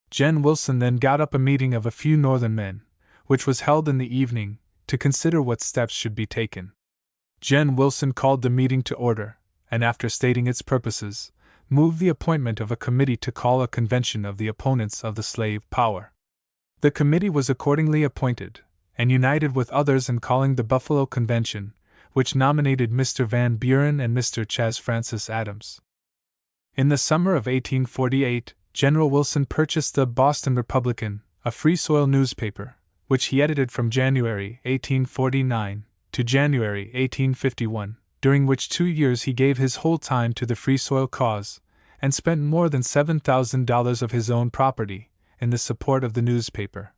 Gen. Wilson then got up a meeting of a few Northern men, which was held in the evening, to consider what steps should be taken. Gen. Wilson called the meeting to order, and after stating its purposes, moved the appointment of a committee to call a convention of the opponents of the slave power. The committee was accordingly appointed, and united with others in calling the Buffalo Convention, which nominated Mr. Van Buren and Mr. Chas. Francis Adams. In the summer of 1848, General Wilson purchased the Boston Republican, a Free Soil newspaper, which he edited from January 1849 to January 1851, during which 2 years he gave his whole time to the Free Soil cause, and spent more than $7,000 of his own property in the support of the newspaper,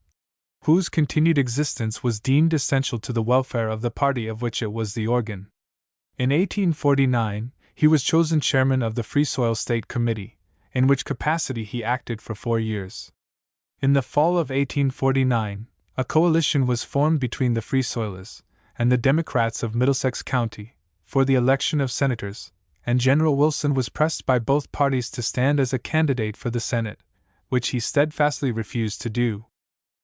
whose continued existence was deemed essential to the welfare of the party of which it was the organ. In 1849, he was chosen chairman of the Free Soil State Committee, in which capacity he acted for 4 years. In the fall of 1849, a coalition was formed between the Free Soilers and the Democrats of Middlesex County for the election of senators, and General Wilson was pressed by both parties to stand as a candidate for the Senate, which he steadfastly refused to do.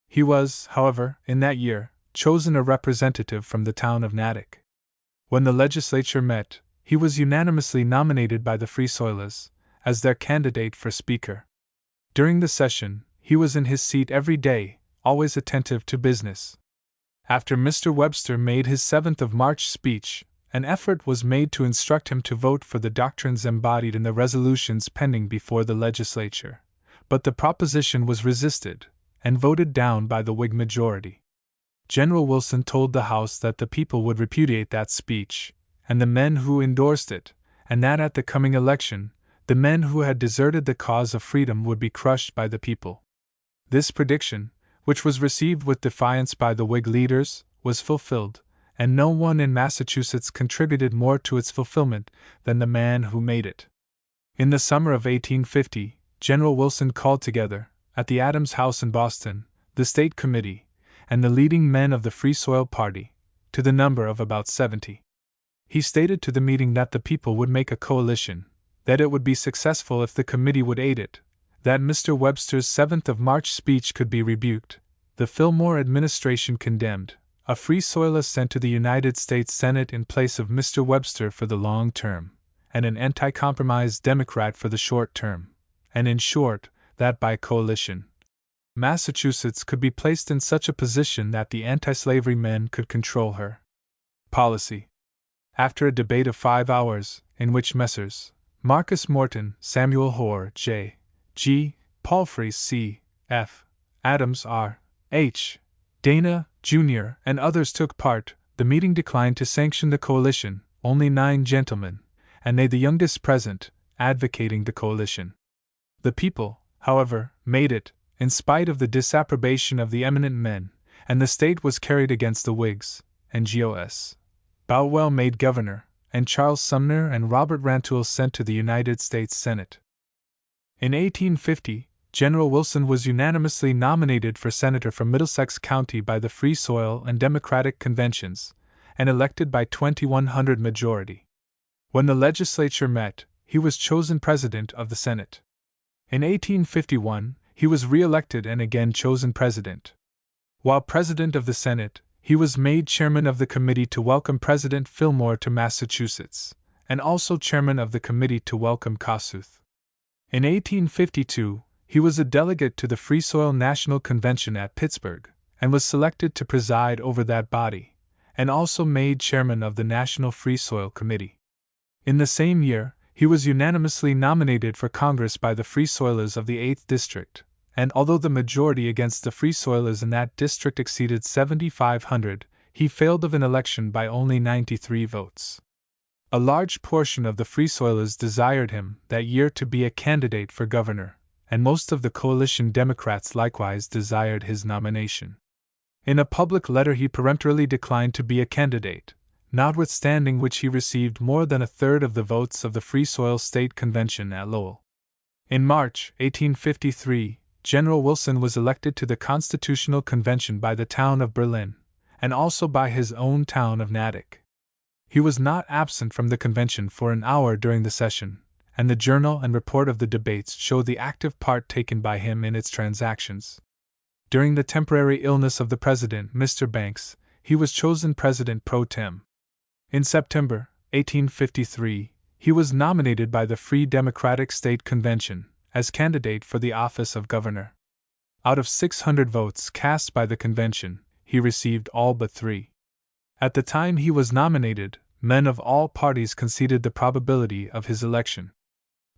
He was, however, in that year, chosen a representative from the town of Natick. When the legislature met, he was unanimously nominated by the Free Soilers as their candidate for Speaker. During the session, he was in his seat every day, always attentive to business. After Mr. Webster made his 7th of March speech, an effort was made to instruct him to vote for the doctrines embodied in the resolutions pending before the legislature, but the proposition was resisted and voted down by the Whig majority. General Wilson told the House that the people would repudiate that speech, and the men who endorsed it, and that at the coming election, the men who had deserted the cause of freedom would be crushed by the people. This prediction, which was received with defiance by the Whig leaders, was fulfilled, and no one in Massachusetts contributed more to its fulfillment than the man who made it. In the summer of 1850, General Wilson called together, at the Adams House in Boston, the State Committee, and the leading men of the Free Soil Party, to the number of about 70. He stated to the meeting that the people would make a coalition, that it would be successful if the committee would aid it, that Mr. Webster's 7th of March speech could be rebuked, the Fillmore administration condemned, a Free Soilist sent to the United States Senate in place of Mr. Webster for the long term, and an anti-compromise Democrat for the short term, and in short, that by coalition, Massachusetts could be placed in such a position that the anti-slavery men could control her policy. After a debate of 5 hours, in which Messrs. Marcus Morton, Samuel Hoare, J. G. Palfrey, C. F. Adams, R. H. Dana, Jr., and others took part, the meeting declined to sanction the coalition, only 9 gentlemen, and they the youngest present, advocating the coalition. The people, however, made it, in spite of the disapprobation of the eminent men, and the state was carried against the Whigs, and Gos. Boutwell made governor, and Charles Sumner and Robert Rantoul sent to the United States Senate. In 1850, General Wilson was unanimously nominated for senator from Middlesex County by the Free Soil and Democratic conventions, and elected by 2,100 majority. When the legislature met, he was chosen president of the Senate. In 1851, he was re-elected and again chosen president. While president of the Senate, he was made chairman of the committee to welcome President Fillmore to Massachusetts, and also chairman of the committee to welcome Kossuth. In 1852, he was a delegate to the Free Soil National Convention at Pittsburgh, and was selected to preside over that body, and also made chairman of the National Free Soil Committee. In the same year, he was unanimously nominated for Congress by the Free Soilers of the 8th District, and although the majority against the Free Soilers in that district exceeded 7,500, he failed of an election by only 93 votes. A large portion of the Free Soilers desired him that year to be a candidate for governor, and most of the coalition Democrats likewise desired his nomination. In a public letter he peremptorily declined to be a candidate, notwithstanding which he received more than a third of the votes of the Free Soil State Convention at Lowell. In March 1853, General Wilson was elected to the Constitutional Convention by the town of Berlin, and also by his own town of Natick. He was not absent from the convention for an hour during the session, and the journal and report of the debates show the active part taken by him in its transactions. During the temporary illness of the president, Mr. Banks, he was chosen president pro tem. In September 1853, he was nominated by the Free Democratic State Convention as candidate for the office of governor. Out of 600 votes cast by the convention, he received all but 3. At the time he was nominated, men of all parties conceded the probability of his election.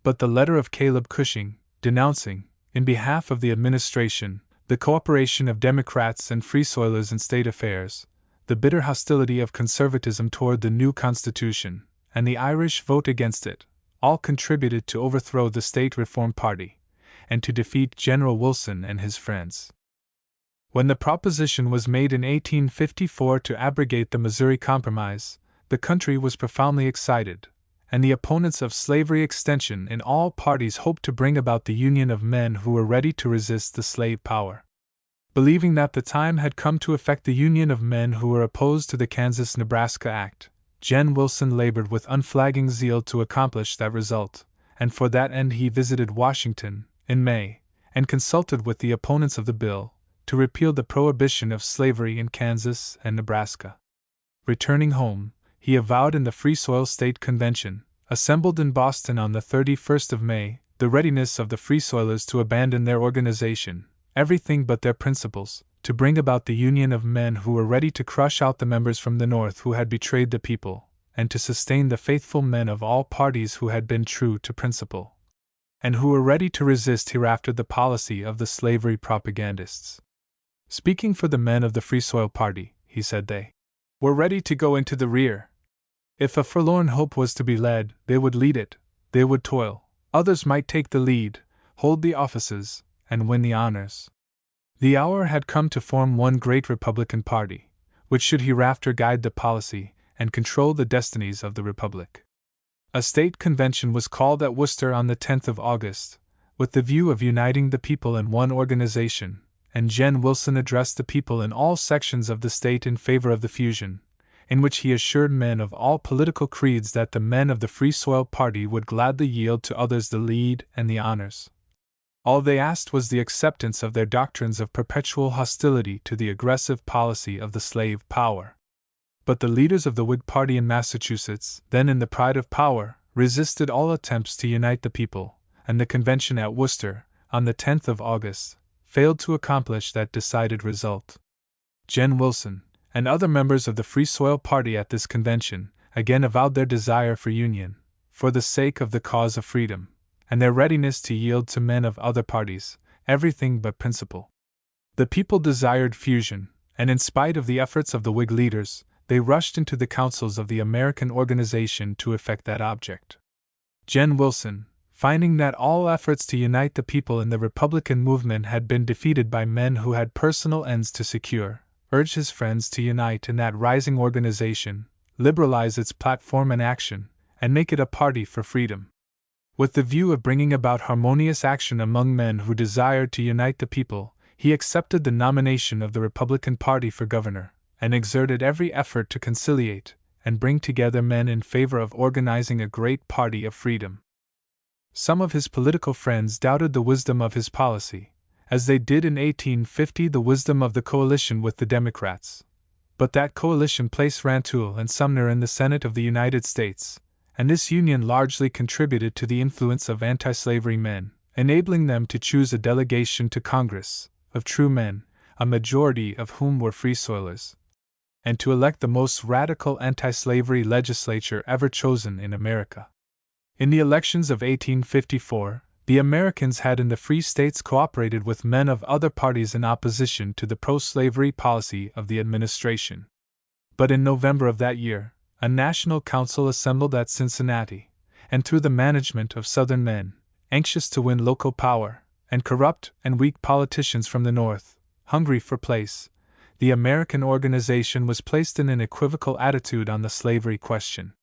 But the letter of Caleb Cushing, denouncing, in behalf of the administration, the cooperation of Democrats and Free Soilers in state affairs, the bitter hostility of conservatism toward the new Constitution, and the Irish vote against it, all contributed to overthrow the State Reform Party, and to defeat General Wilson and his friends. When the proposition was made in 1854 to abrogate the Missouri Compromise, the country was profoundly excited, and the opponents of slavery extension in all parties hoped to bring about the union of men who were ready to resist the slave power. Believing that the time had come to effect the union of men who were opposed to the Kansas-Nebraska Act, Gen. Wilson labored with unflagging zeal to accomplish that result, and for that end he visited Washington, in May, and consulted with the opponents of the bill, to repeal the prohibition of slavery in Kansas and Nebraska. Returning home, he avowed in the Free Soil State Convention, assembled in Boston on the 31st of May, the readiness of the Free Soilers to abandon their organization, everything but their principles, to bring about the union of men who were ready to crush out the members from the North who had betrayed the people, and to sustain the faithful men of all parties who had been true to principle, and who were ready to resist hereafter the policy of the slavery propagandists. Speaking for the men of the Free Soil Party, he said they were ready to go into the rear. If a forlorn hope was to be led, they would lead it, they would toil, others might take the lead, hold the offices, and win the honors. The hour had come to form one great Republican party, which should hereafter guide the policy and control the destinies of the Republic. A state convention was called at Worcester on the 10th of August, with the view of uniting the people in one organization, and Gen. Wilson addressed the people in all sections of the state in favor of the fusion, in which he assured men of all political creeds that the men of the Free Soil Party would gladly yield to others the lead and the honors. All they asked was the acceptance of their doctrines of perpetual hostility to the aggressive policy of the slave power. But the leaders of the Whig Party in Massachusetts, then in the pride of power, resisted all attempts to unite the people, and the convention at Worcester, on the 10th of August, failed to accomplish that decided result. Gen. Wilson, and other members of the Free Soil Party at this convention, again avowed their desire for union, for the sake of the cause of freedom, and their readiness to yield to men of other parties, everything but principle. The people desired fusion, and in spite of the efforts of the Whig leaders, they rushed into the councils of the American organization to effect that object. Gen. Wilson, finding that all efforts to unite the people in the Republican movement had been defeated by men who had personal ends to secure, urged his friends to unite in that rising organization, liberalize its platform and action, and make it a party for freedom. With the view of bringing about harmonious action among men who desired to unite the people, he accepted the nomination of the Republican Party for governor, and exerted every effort to conciliate and bring together men in favor of organizing a great party of freedom. Some of his political friends doubted the wisdom of his policy, as they did in 1850 the wisdom of the coalition with the Democrats. But that coalition placed Rantoul and Sumner in the Senate of the United States, and this union largely contributed to the influence of anti-slavery men, enabling them to choose a delegation to Congress of true men, a majority of whom were free soilers, and to elect the most radical anti-slavery legislature ever chosen in America. In the elections of 1854, the Americans had in the free states cooperated with men of other parties in opposition to the pro-slavery policy of the administration. But in November of that year, a national council assembled at Cincinnati, and through the management of Southern men, anxious to win local power, and corrupt and weak politicians from the North, hungry for place, the American organization was placed in an equivocal attitude on the slavery question.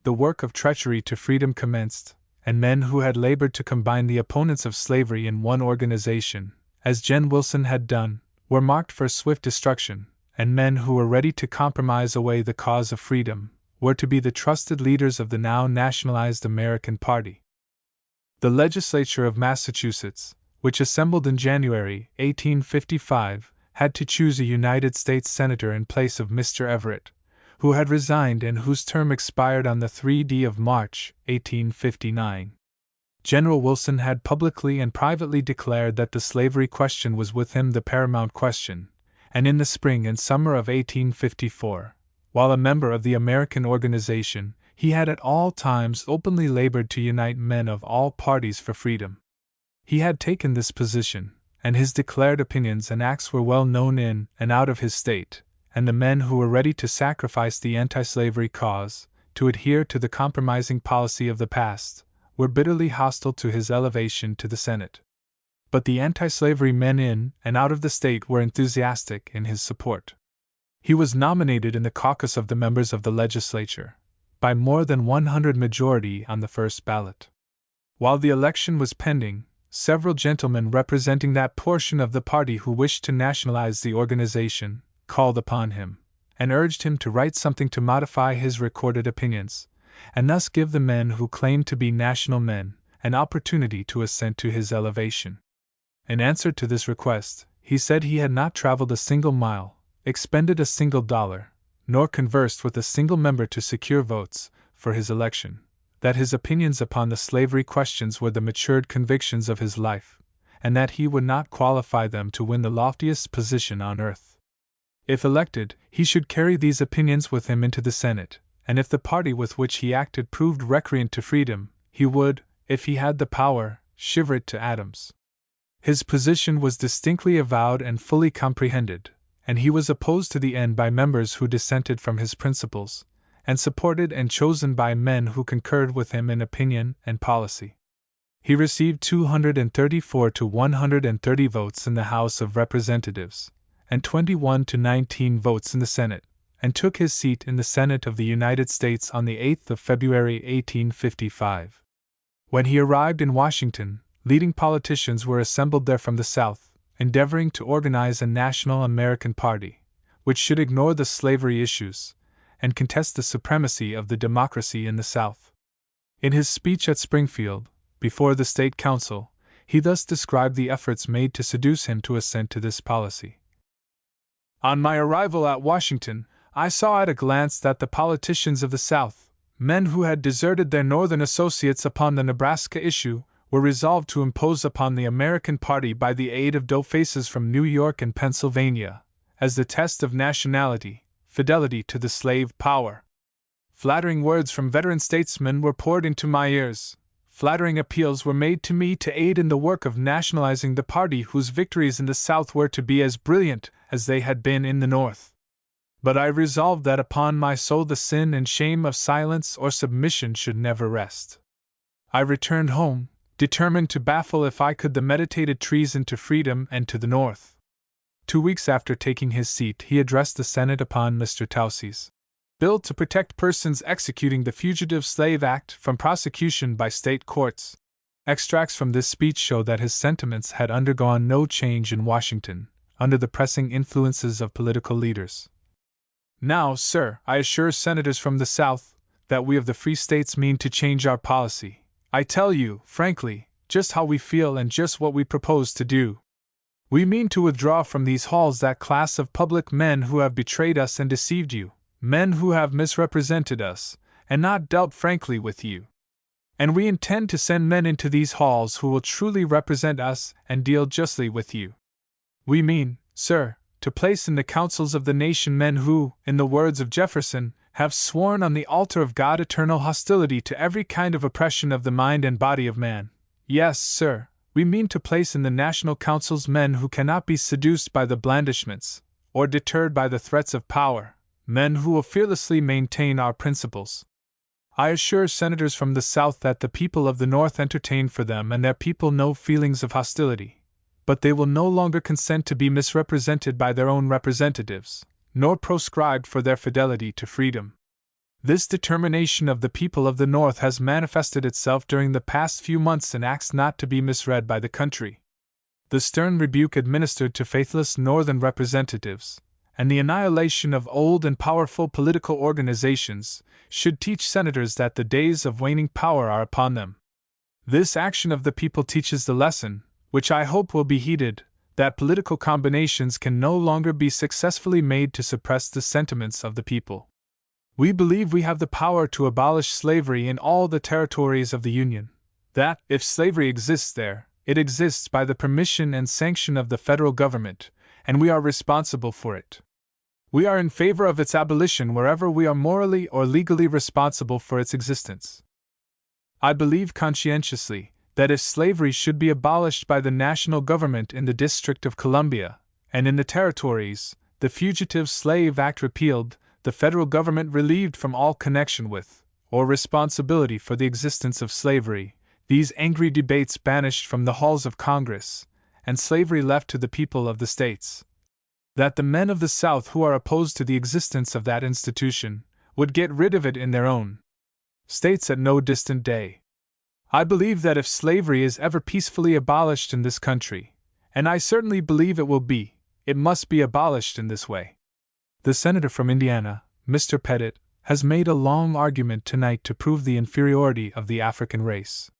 The work of treachery to freedom commenced, and men who had labored to combine the opponents of slavery in one organization, as Gen. Wilson had done, were marked for swift destruction, and men who were ready to compromise away the cause of freedom were to be the trusted leaders of the now nationalized American Party. The legislature of Massachusetts, which assembled in January 1855, had to choose a United States Senator in place of Mr. Everett, who had resigned and whose term expired on the 3d of March, 1859. General Wilson had publicly and privately declared that the slavery question was with him the paramount question, and in the spring and summer of 1854, while a member of the American organization, he had at all times openly labored to unite men of all parties for freedom. He had taken this position, and his declared opinions and acts were well known in and out of his state, and the men who were ready to sacrifice the anti-slavery cause, to adhere to the compromising policy of the past, were bitterly hostile to his elevation to the Senate. But the anti-slavery men in and out of the state were enthusiastic in his support. He was nominated in the caucus of the members of the legislature, by more than 100 majority on the first ballot. While the election was pending, several gentlemen representing that portion of the party who wished to nationalize the organization called upon him, and urged him to write something to modify his recorded opinions, and thus give the men who claimed to be national men an opportunity to assent to his elevation. In answer to this request, he said he had not traveled a single mile, expended a single dollar, nor conversed with a single member to secure votes for his election, that his opinions upon the slavery questions were the matured convictions of his life, and that he would not qualify them to win the loftiest position on earth. If elected, he should carry these opinions with him into the Senate, and if the party with which he acted proved recreant to freedom, he would, if he had the power, shiver it to atoms. His position was distinctly avowed and fully comprehended, and he was opposed to the end by members who dissented from his principles, and supported and chosen by men who concurred with him in opinion and policy. He received 234 to 130 votes in the House of Representatives, and 21 to 19 votes in the Senate, and took his seat in the Senate of the United States on the 8th of February 1855. When he arrived in Washington, leading politicians were assembled there from the South, endeavoring to organize a national American party, which should ignore the slavery issues, and contest the supremacy of the democracy in the South. In his speech at Springfield, before the State Council, he thus described the efforts made to seduce him to assent to this policy. On my arrival at Washington, I saw at a glance that the politicians of the South, men who had deserted their Northern associates upon the Nebraska issue, were resolved to impose upon the American party by the aid of doughfaces from New York and Pennsylvania, as the test of nationality, fidelity to the slave power. Flattering words from veteran statesmen were poured into my ears. Flattering appeals were made to me to aid in the work of nationalizing the party whose victories in the South were to be as brilliant as they had been in the North. But I resolved that upon my soul the sin and shame of silence or submission should never rest. I returned home, determined to baffle if I could the meditated treason to freedom and to the North. 2 weeks after taking his seat, he addressed the Senate upon Mr. Towsey's bill to protect persons executing the Fugitive Slave Act from prosecution by state courts. Extracts from this speech show that his sentiments had undergone no change in Washington, under the pressing influences of political leaders. Now, sir, I assure senators from the South that we of the free states mean to change our policy. I tell you, frankly, just how we feel and just what we propose to do. We mean to withdraw from these halls that class of public men who have betrayed us and deceived you, men who have misrepresented us, and not dealt frankly with you. And we intend to send men into these halls who will truly represent us and deal justly with you. We mean, sir, to place in the councils of the nation men who, in the words of Jefferson, have sworn on the altar of God eternal hostility to every kind of oppression of the mind and body of man. Yes, sir, we mean to place in the national councils men who cannot be seduced by the blandishments, or deterred by the threats of power, men who will fearlessly maintain our principles. I assure senators from the South that the people of the North entertain for them and their people no feelings of hostility, but they will no longer consent to be misrepresented by their own representatives, nor proscribed for their fidelity to freedom. This determination of the people of the North has manifested itself during the past few months in acts not to be misread by the country. The stern rebuke administered to faithless Northern representatives, and the annihilation of old and powerful political organizations, should teach senators that the days of waning power are upon them. This action of the people teaches the lesson, which I hope will be heeded, that political combinations can no longer be successfully made to suppress the sentiments of the people. We believe we have the power to abolish slavery in all the territories of the Union, that, if slavery exists there, it exists by the permission and sanction of the federal government, and we are responsible for it. We are in favor of its abolition wherever we are morally or legally responsible for its existence. I believe conscientiously that if slavery should be abolished by the national government in the District of Columbia, and in the territories, the Fugitive Slave Act repealed, the federal government relieved from all connection with, or responsibility for the existence of slavery, these angry debates banished from the halls of Congress, and slavery left to the people of the states, that the men of the South who are opposed to the existence of that institution would get rid of it in their own states at no distant day. I believe that if slavery is ever peacefully abolished in this country, and I certainly believe it will be, it must be abolished in this way. The senator from Indiana, Mr. Pettit, has made a long argument tonight to prove the inferiority of the African race.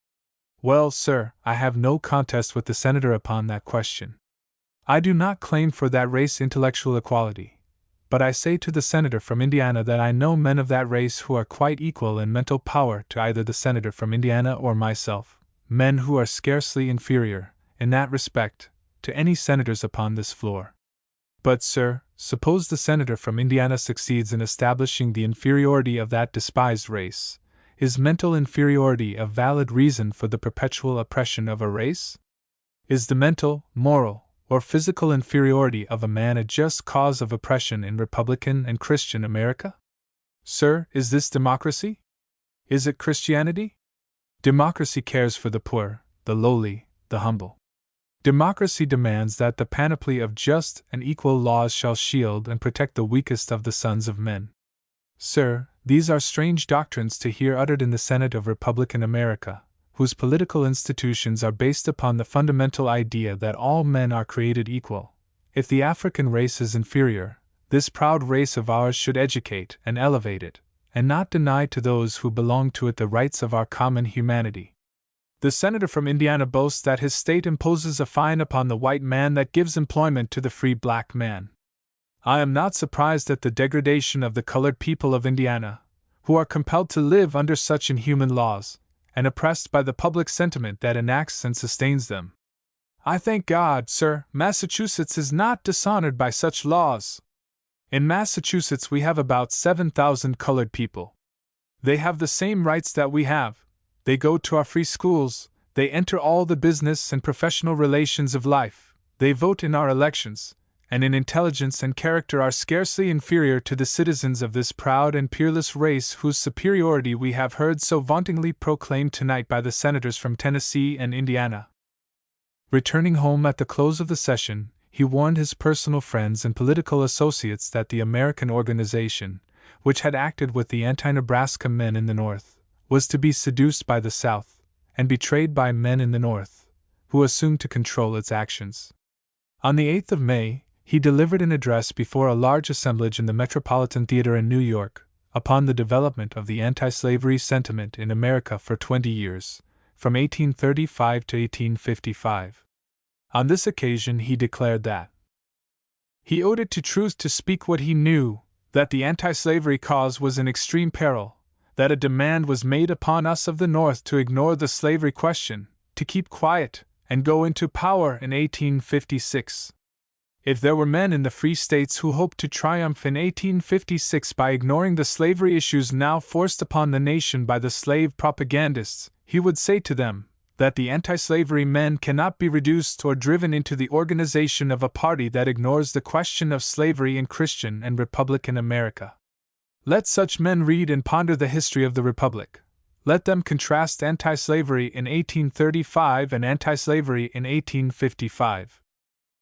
Well, sir, I have no contest with the senator upon that question. I do not claim for that race intellectual equality, but I say to the senator from Indiana that I know men of that race who are quite equal in mental power to either the senator from Indiana or myself, men who are scarcely inferior, in that respect, to any senators upon this floor. But, sir, suppose the senator from Indiana succeeds in establishing the inferiority of that despised race, is mental inferiority a valid reason for the perpetual oppression of a race? Is the mental, moral, or physical inferiority of a man a just cause of oppression in Republican and Christian America? Sir, is this democracy? Is it Christianity? Democracy cares for the poor, the lowly, the humble. Democracy demands that the panoply of just and equal laws shall shield and protect the weakest of the sons of men. Sir, these are strange doctrines to hear uttered in the Senate of Republican America, whose political institutions are based upon the fundamental idea that all men are created equal. If the African race is inferior, this proud race of ours should educate and elevate it, and not deny to those who belong to it the rights of our common humanity. The senator from Indiana boasts that his state imposes a fine upon the white man that gives employment to the free black man. I am not surprised at the degradation of the colored people of Indiana, who are compelled to live under such inhuman laws, and oppressed by the public sentiment that enacts and sustains them. I thank God, sir, Massachusetts is not dishonored by such laws. In Massachusetts we have about 7,000 colored people. They have the same rights that we have. They go to our free schools, they enter all the business and professional relations of life, they vote in our elections, and in intelligence and character are scarcely inferior to the citizens of this proud and peerless race whose superiority we have heard so vauntingly proclaimed tonight by the senators from Tennessee and Indiana. Returning home at the close of the session, he warned his personal friends and political associates that the American organization, which had acted with the anti-Nebraska men in the North, was to be seduced by the South, and betrayed by men in the North, who assumed to control its actions. On the 8th of May, he delivered an address before a large assemblage in the Metropolitan Theater in New York, upon the development of the anti-slavery sentiment in America for 20 years, from 1835 to 1855. On this occasion he declared that he owed it to truth to speak what he knew, that the anti-slavery cause was in extreme peril, that a demand was made upon us of the North to ignore the slavery question, to keep quiet, and go into power in 1856. If there were men in the free states who hoped to triumph in 1856 by ignoring the slavery issues now forced upon the nation by the slave propagandists, he would say to them that the anti-slavery men cannot be reduced or driven into the organization of a party that ignores the question of slavery in Christian and Republican America. Let such men read and ponder the history of the Republic. Let them contrast anti-slavery in 1835 and anti-slavery in 1855.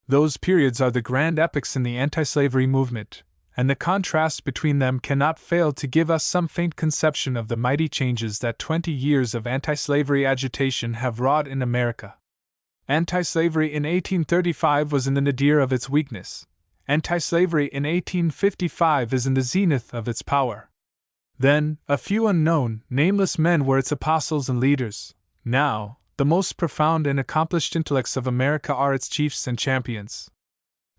Those periods are the grand epochs in the anti-slavery movement, and the contrast between them cannot fail to give us some faint conception of the mighty changes that 20 years of anti-slavery agitation have wrought in America. Anti-slavery in 1835 was in the nadir of its weakness. Anti-slavery in 1855 is in the zenith of its power. Then, a few unknown, nameless men were its apostles and leaders. Now, the most profound and accomplished intellects of America are its chiefs and champions.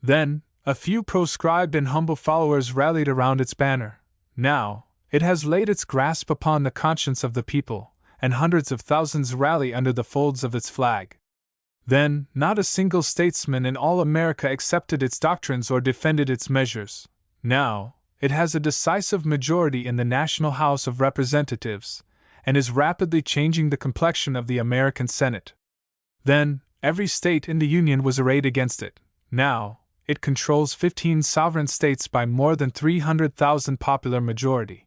Then, a few proscribed and humble followers rallied around its banner. Now, it has laid its grasp upon the conscience of the people, and hundreds of thousands rally under the folds of its flag. Then, not a single statesman in all America accepted its doctrines or defended its measures. Now, it has a decisive majority in the National House of Representatives, and is rapidly changing the complexion of the American Senate. Then, every state in the Union was arrayed against it. Now, it controls 15 sovereign states by more than 300,000 popular majority.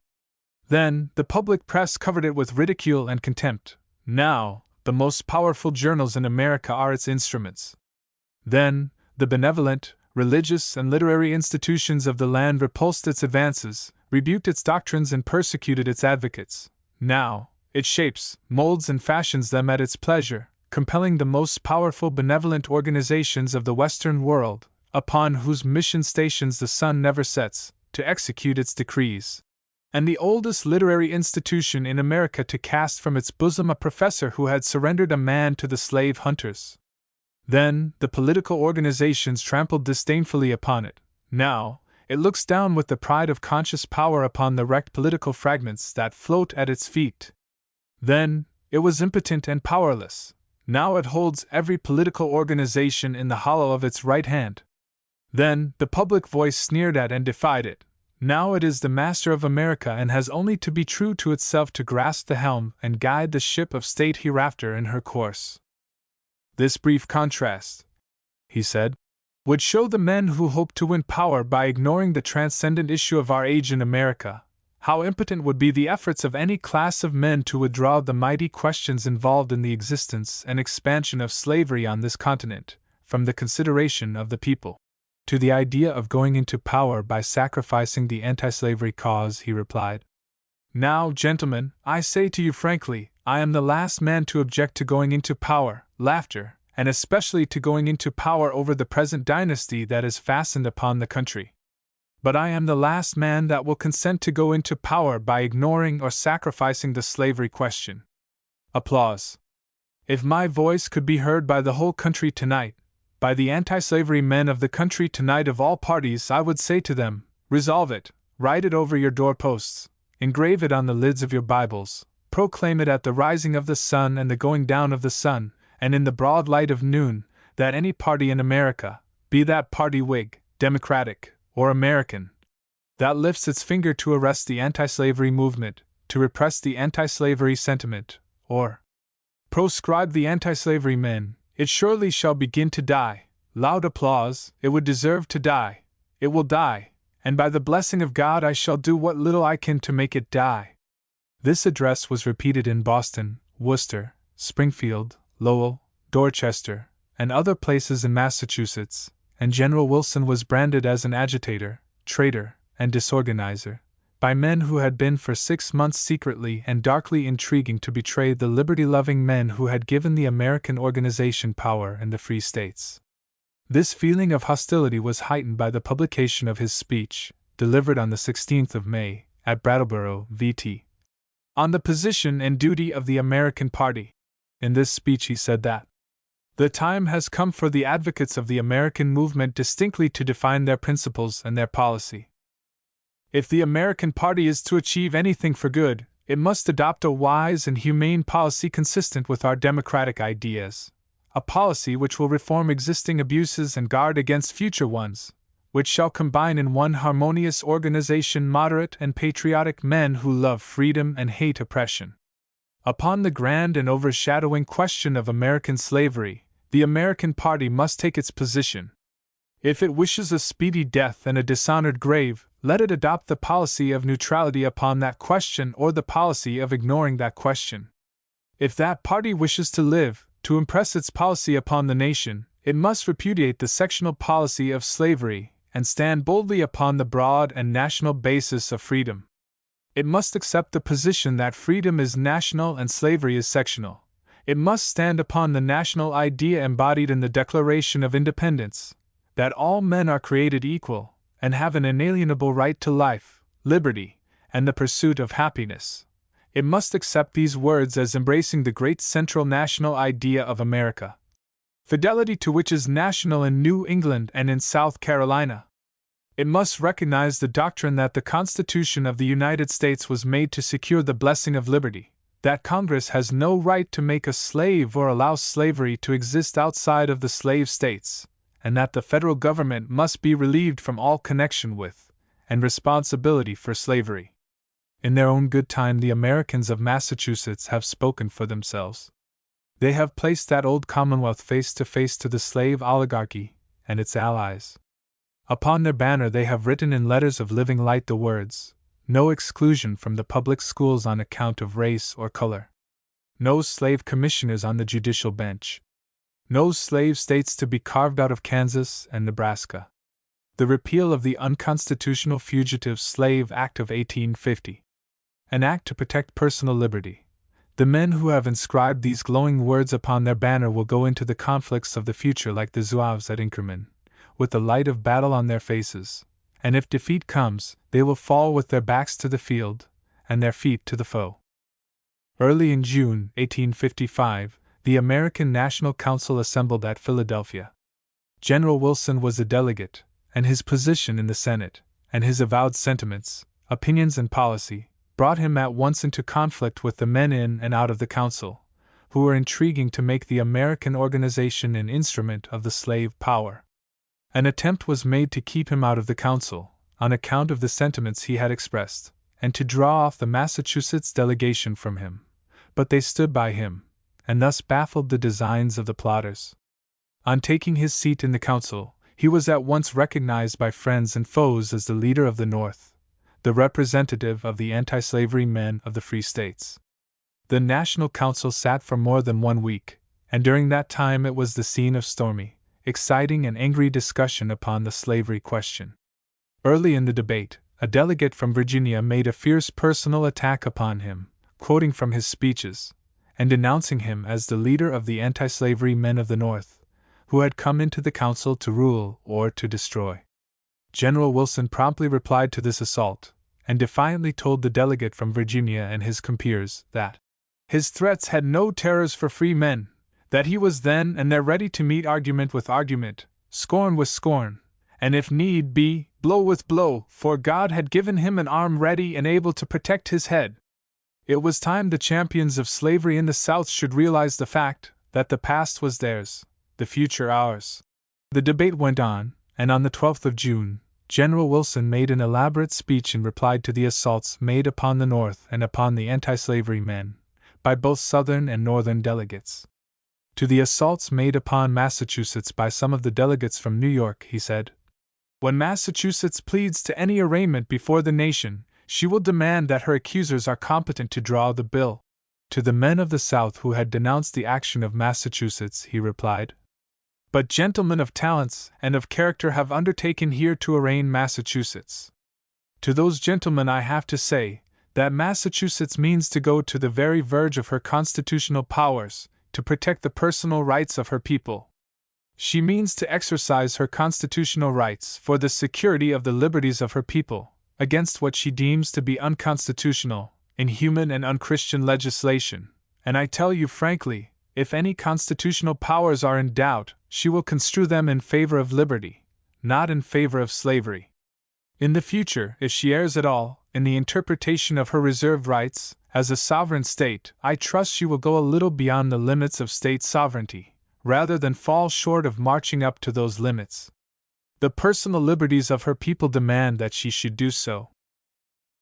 Then, the public press covered it with ridicule and contempt. Now, the most powerful journals in America are its instruments. Then, the benevolent, religious, and literary institutions of the land repulsed its advances, rebuked its doctrines, and persecuted its advocates. Now, it shapes, molds, and fashions them at its pleasure, compelling the most powerful benevolent organizations of the Western world, upon whose mission stations the sun never sets, to execute its decrees. And the oldest literary institution in America to cast from its bosom a professor who had surrendered a man to the slave hunters. Then, the political organizations trampled disdainfully upon it. Now, it looks down with the pride of conscious power upon the wrecked political fragments that float at its feet. Then, it was impotent and powerless. Now it holds every political organization in the hollow of its right hand. Then, the public voice sneered at and defied it. Now it is the master of America and has only to be true to itself to grasp the helm and guide the ship of state hereafter in her course. This brief contrast, he said, would show the men who hope to win power by ignoring the transcendent issue of our age in America, how impotent would be the efforts of any class of men to withdraw the mighty questions involved in the existence and expansion of slavery on this continent, from the consideration of the people. To the idea of going into power by sacrificing the anti-slavery cause, he replied, "Now, gentlemen, I say to you frankly, I am the last man to object to going into power, laughter, and especially to going into power over the present dynasty that is fastened upon the country. But I am the last man that will consent to go into power by ignoring or sacrificing the slavery question." Applause. If my voice could be heard by the whole country tonight, by the anti-slavery men of the country tonight of all parties, I would say to them, resolve it, write it over your doorposts, engrave it on the lids of your Bibles, proclaim it at the rising of the sun and the going down of the sun, and in the broad light of noon, that any party in America, be that party Whig, Democratic, or American, that lifts its finger to arrest the anti-slavery movement, to repress the anti-slavery sentiment, or proscribe the anti-slavery men, it surely shall begin to die. Loud applause. It would deserve to die. It will die, and by the blessing of God I shall do what little I can to make it die. This address was repeated in Boston, Worcester, Springfield, Lowell, Dorchester, and other places in Massachusetts, and General Wilson was branded as an agitator, traitor, and disorganizer, by men who had been for 6 months secretly and darkly intriguing to betray the liberty-loving men who had given the American organization power in the free states. This feeling of hostility was heightened by the publication of his speech, delivered on the 16th of May, at Brattleboro, VT, on the position and duty of the American party. In this speech he said that the time has come for the advocates of the American movement distinctly to define their principles and their policy. If the American party is to achieve anything for good, It must adopt a wise and humane policy consistent with our democratic ideas, a policy which will reform existing abuses and guard against future ones, which shall combine in one harmonious organization moderate and patriotic men who love freedom and hate oppression. Upon the grand and overshadowing question of American slavery, the American party must take its position. If it wishes a speedy death and a dishonored grave, let it adopt the policy of neutrality upon that question or the policy of ignoring that question. If that party wishes to live, to impress its policy upon the nation, it must repudiate the sectional policy of slavery and stand boldly upon the broad and national basis of freedom. It must accept the position that freedom is national and slavery is sectional. It must stand upon the national idea embodied in the Declaration of Independence, that all men are created equal and have an inalienable right to life, liberty, and the pursuit of happiness. It must accept these words as embracing the great central national idea of America, fidelity to which is national in New England and in South Carolina. It must recognize the doctrine that the Constitution of the United States was made to secure the blessing of liberty, that Congress has no right to make a slave or allow slavery to exist outside of the slave states, and that the federal government must be relieved from all connection with and responsibility for slavery. In their own good time, the Americans of Massachusetts have spoken for themselves. They have placed that old Commonwealth face to face to the slave oligarchy and its allies. Upon their banner they have written in letters of living light the words, "No exclusion from the public schools on account of race or color. No slave commissioners on the judicial bench. No slave states to be carved out of Kansas and Nebraska. The repeal of the unconstitutional Fugitive Slave Act of 1850. An act to protect personal liberty." The men who have inscribed these glowing words upon their banner will go into the conflicts of the future like the Zouaves at Inkerman, with the light of battle on their faces, and if defeat comes, they will fall with their backs to the field, and their feet to the foe. Early in June 1855, the American National Council assembled at Philadelphia. General Wilson was a delegate, and his position in the Senate, and his avowed sentiments, opinions, and policy, brought him at once into conflict with the men in and out of the council, who were intriguing to make the American organization an instrument of the slave power. An attempt was made to keep him out of the council, on account of the sentiments he had expressed, and to draw off the Massachusetts delegation from him, but they stood by him, and thus baffled the designs of the plotters. On taking his seat in the council, he was at once recognized by friends and foes as the leader of the North, the representative of the anti-slavery men of the free states. The National Council sat for more than 1 week, and during that time it was the scene of stormy, exciting, and angry discussion upon the slavery question. Early in the debate, a delegate from Virginia made a fierce personal attack upon him, quoting from his speeches, and denouncing him as the leader of the anti-slavery men of the North, who had come into the council to rule or to destroy. General Wilson promptly replied to this assault, and defiantly told the delegate from Virginia and his compeers that his threats had no terrors for free men, that he was then and there ready to meet argument with argument, scorn with scorn, and if need be, blow with blow, for God had given him an arm ready and able to protect his head. It was time the champions of slavery in the South should realize the fact that the past was theirs, the future ours. The debate went on, and on the 12th of June, General Wilson made an elaborate speech in reply to the assaults made upon the North and upon the anti-slavery men, by both Southern and Northern delegates. To the assaults made upon Massachusetts by some of the delegates from New York, he said, "When Massachusetts pleads to any arraignment before the nation, she will demand that her accusers are competent to draw the bill." To the men of the South who had denounced the action of Massachusetts, he replied, "But gentlemen of talents and of character have undertaken here to arraign Massachusetts. To those gentlemen I have to say, that Massachusetts means to go to the very verge of her constitutional powers, to protect the personal rights of her people. She means to exercise her constitutional rights for the security of the liberties of her people, against what she deems to be unconstitutional, inhuman, and unchristian legislation, and I tell you frankly, if any constitutional powers are in doubt, she will construe them in favor of liberty, not in favor of slavery. In the future, if she errs at all, in the interpretation of her reserved rights, As a sovereign state, I trust she will go a little beyond the limits of state sovereignty, rather than fall short of marching up to those limits. The personal liberties of her people demand that she should do so.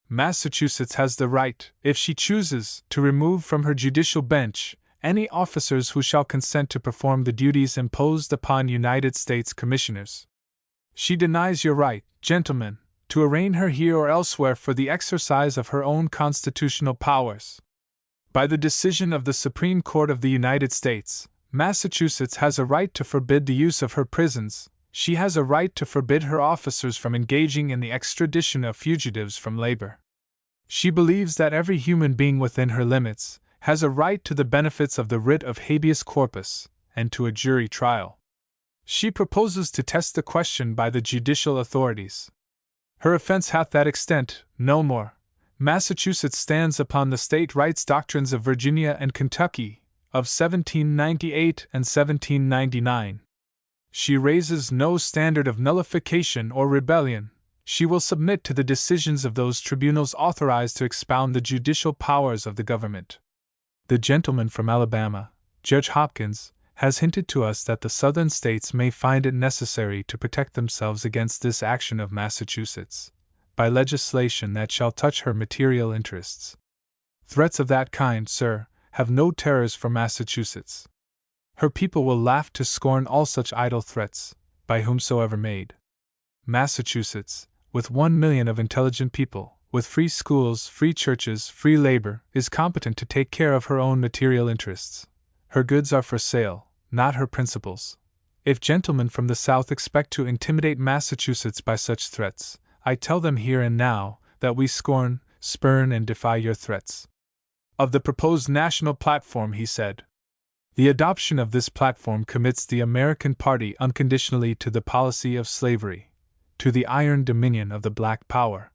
Massachusetts has the right, if she chooses, to remove from her judicial bench any officers who shall consent to perform the duties imposed upon United States commissioners. She denies your right, gentlemen, to arraign her here or elsewhere for the exercise of her own constitutional powers. By the decision of the Supreme Court of the United States, Massachusetts has a right to forbid the use of her prisons. She has a right to forbid her officers from engaging in the extradition of fugitives from labor. She believes that every human being within her limits has a right to the benefits of the writ of habeas corpus and to a jury trial. She proposes to test the question by the judicial authorities. Her offense hath that extent, no more. Massachusetts stands upon the state rights doctrines of Virginia and Kentucky of 1798 and 1799. She raises no standard of nullification or rebellion. She will submit to the decisions of those tribunals authorized to expound the judicial powers of the government. The gentleman from Alabama, Judge Hopkins, has hinted to us that the southern states may find it necessary to protect themselves against this action of Massachusetts, by legislation that shall touch her material interests. Threats of that kind, sir, have no terrors for Massachusetts. Her people will laugh to scorn all such idle threats, by whomsoever made. Massachusetts, with 1 million of intelligent people, with free schools, free churches, free labor, is competent to take care of her own material interests. Her goods are for sale, not her principles. If gentlemen from the South expect to intimidate Massachusetts by such threats, I tell them here and now that we scorn, spurn, and defy your threats. Of the proposed national platform, he said. The adoption of this platform commits the American party unconditionally to the policy of slavery, to the iron dominion of the Black Power.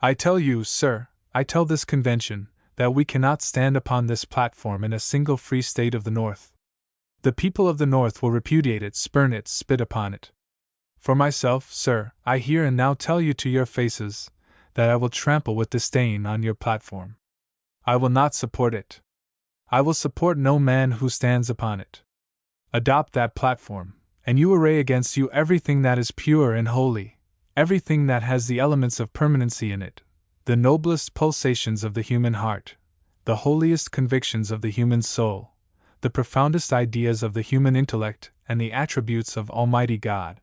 I tell you, sir, I tell this convention, that we cannot stand upon this platform in a single free state of the North. The people of the North will repudiate it, spurn it, spit upon it. For myself, sir, I here and now tell you to your faces that I will trample with disdain on your platform. I will not support it. I will support no man who stands upon it. Adopt that platform, and you array against you everything that is pure and holy, everything that has the elements of permanency in it, the noblest pulsations of the human heart, the holiest convictions of the human soul, the profoundest ideas of the human intellect, and the attributes of Almighty God.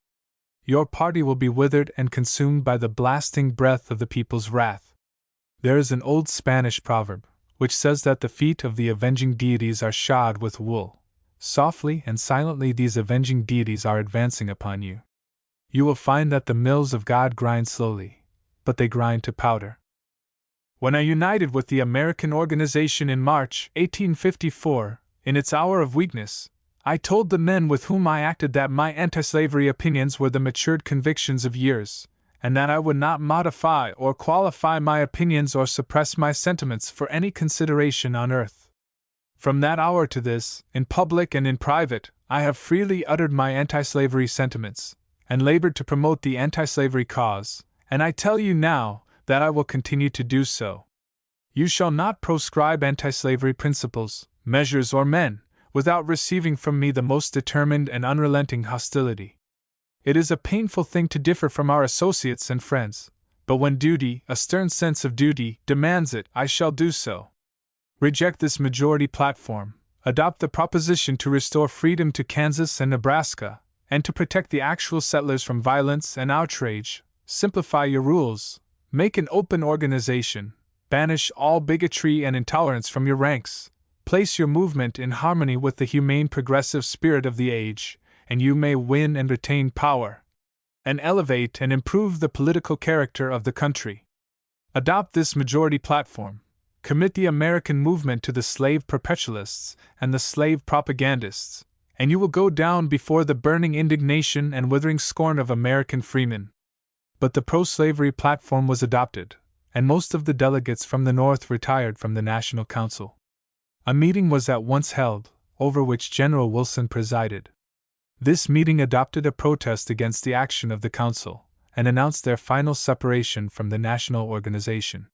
Your party will be withered and consumed by the blasting breath of the people's wrath. There is an old Spanish proverb, which says that the feet of the avenging deities are shod with wool. Softly and silently these avenging deities are advancing upon you. You will find that the mills of God grind slowly, but they grind to powder. When I united with the American organization in March 1854, in its hour of weakness, I told the men with whom I acted that my anti-slavery opinions were the matured convictions of years, and that I would not modify or qualify my opinions or suppress my sentiments for any consideration on earth. From that hour to this, in public and in private, I have freely uttered my anti-slavery sentiments, and labored to promote the anti-slavery cause, and I tell you now that I will continue to do so. You shall not proscribe anti-slavery principles, measures, or men, without receiving from me the most determined and unrelenting hostility. It is a painful thing to differ from our associates and friends, but when duty, a stern sense of duty, demands it, I shall do so. Reject this majority platform, adopt the proposition to restore freedom to Kansas and Nebraska, and to protect the actual settlers from violence and outrage, simplify your rules, make an open organization, banish all bigotry and intolerance from your ranks, place your movement in harmony with the humane progressive spirit of the age, and you may win and retain power, and elevate and improve the political character of the country. Adopt this majority platform, commit the American movement to the slave perpetualists and the slave propagandists, and you will go down before the burning indignation and withering scorn of American freemen. But the pro-slavery platform was adopted, and most of the delegates from the North retired from the National Council. A meeting was at once held, over which General Wilson presided. This meeting adopted a protest against the action of the Council, and announced their final separation from the national organization.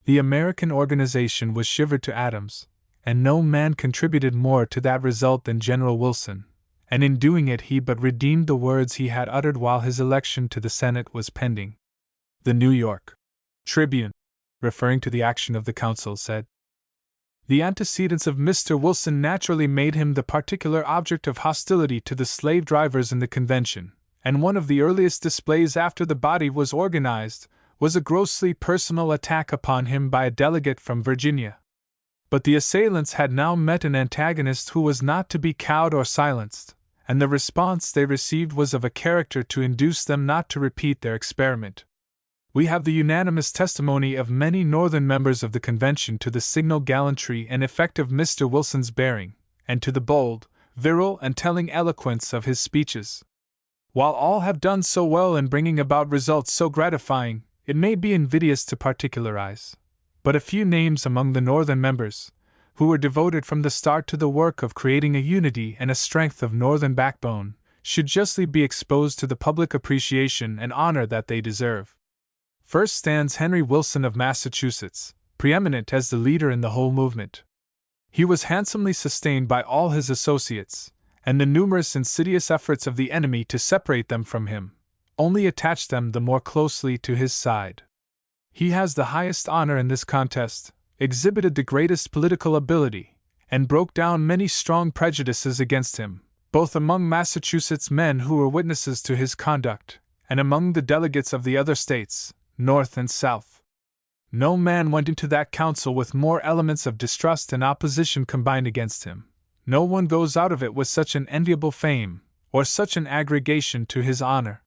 The American organization was shivered to atoms, and no man contributed more to that result than General Wilson, and in doing it he but redeemed the words he had uttered while his election to the Senate was pending. The New York Tribune, referring to the action of the council, said, "The antecedents of Mr. Wilson naturally made him the particular object of hostility to the slave drivers in the convention, and one of the earliest displays after the body was organized was a grossly personal attack upon him by a delegate from Virginia. But the assailants had now met an antagonist who was not to be cowed or silenced, and the response they received was of a character to induce them not to repeat their experiment. We have the unanimous testimony of many Northern members of the convention to the signal gallantry and effect of Mr. Wilson's bearing, and to the bold, virile, and telling eloquence of his speeches. While all have done so well in bringing about results so gratifying, it may be invidious to particularize but a few names among the Northern members, who were devoted from the start to the work of creating a unity and a strength of Northern backbone, should justly be exposed to the public appreciation and honor that they deserve. First stands Henry Wilson of Massachusetts, preeminent as the leader in the whole movement. He was handsomely sustained by all his associates, and the numerous insidious efforts of the enemy to separate them from him only attached them the more closely to his side. He has the highest honor in this contest, exhibited the greatest political ability, and broke down many strong prejudices against him, both among Massachusetts men who were witnesses to his conduct, and among the delegates of the other states, North and South. No man went into that council with more elements of distrust and opposition combined against him. No one goes out of it with such an enviable fame, or such an aggregation to his honor.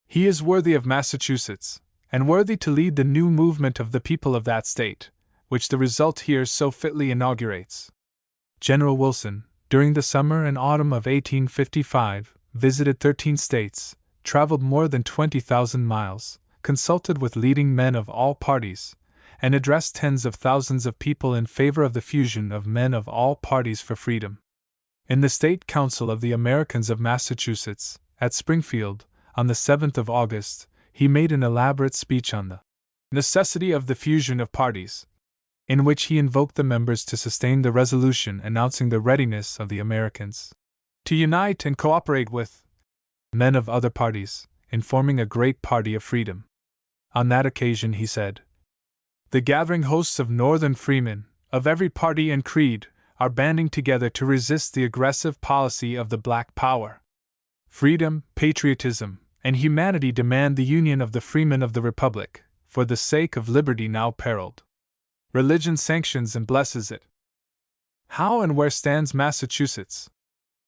He is worthy of Massachusetts, and worthy to lead the new movement of the people of that state, which the result here so fitly inaugurates." General Wilson, during the summer and autumn of 1855, visited 13 states, traveled more than 20,000 miles, consulted with leading men of all parties, and addressed tens of thousands of people in favor of the fusion of men of all parties for freedom. In the State Council of the Americans of Massachusetts, at Springfield, on the 7th of August, he made an elaborate speech on the necessity of the fusion of parties, in which he invoked the members to sustain the resolution announcing the readiness of the Americans to unite and cooperate with men of other parties in forming a great party of freedom. On that occasion he said, "The gathering hosts of Northern freemen, of every party and creed, are banding together to resist the aggressive policy of the Black Power. Freedom, patriotism, and humanity demand the union of the freemen of the Republic, for the sake of liberty now periled. Religion sanctions and blesses it. How and where stands Massachusetts?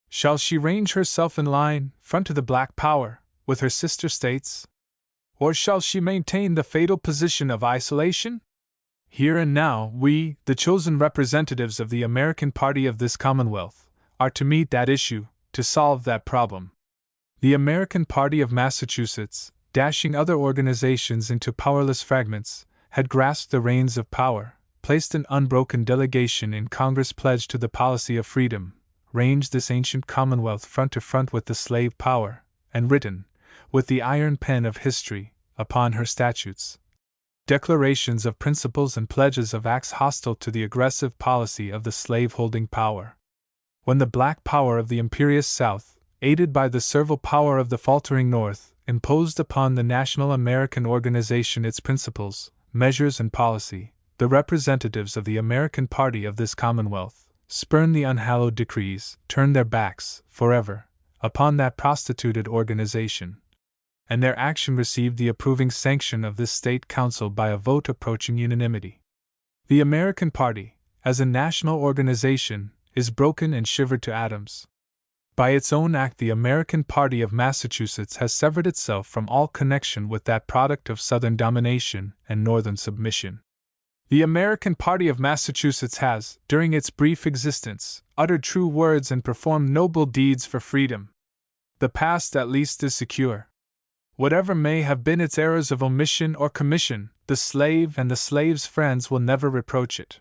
Shall she range herself in line, front to the Black Power, with her sister states? Or shall she maintain the fatal position of isolation? Here and now, we, the chosen representatives of the American party of this Commonwealth, are to meet that issue, to solve that problem." The American Party of Massachusetts, dashing other organizations into powerless fragments, had grasped the reins of power, placed an unbroken delegation in Congress pledged to the policy of freedom, ranged this ancient Commonwealth front to front with the slave power, and written, with the iron pen of history, upon her statutes, declarations of principles and pledges of acts hostile to the aggressive policy of the slave-holding power. When the Black Power of the imperious South, aided by the servile power of the faltering North, imposed upon the national American organization its principles, measures, and policy, the representatives of the American party of this Commonwealth spurned the unhallowed decrees, turned their backs, forever, upon that prostituted organization, and their action received the approving sanction of this State Council by a vote approaching unanimity. The American party, as a national organization, is broken and shivered to atoms. By its own act, the American Party of Massachusetts has severed itself from all connection with that product of Southern domination and Northern submission. The American Party of Massachusetts has, during its brief existence, uttered true words and performed noble deeds for freedom. The past at least is secure. Whatever may have been its errors of omission or commission, the slave and the slave's friends will never reproach it.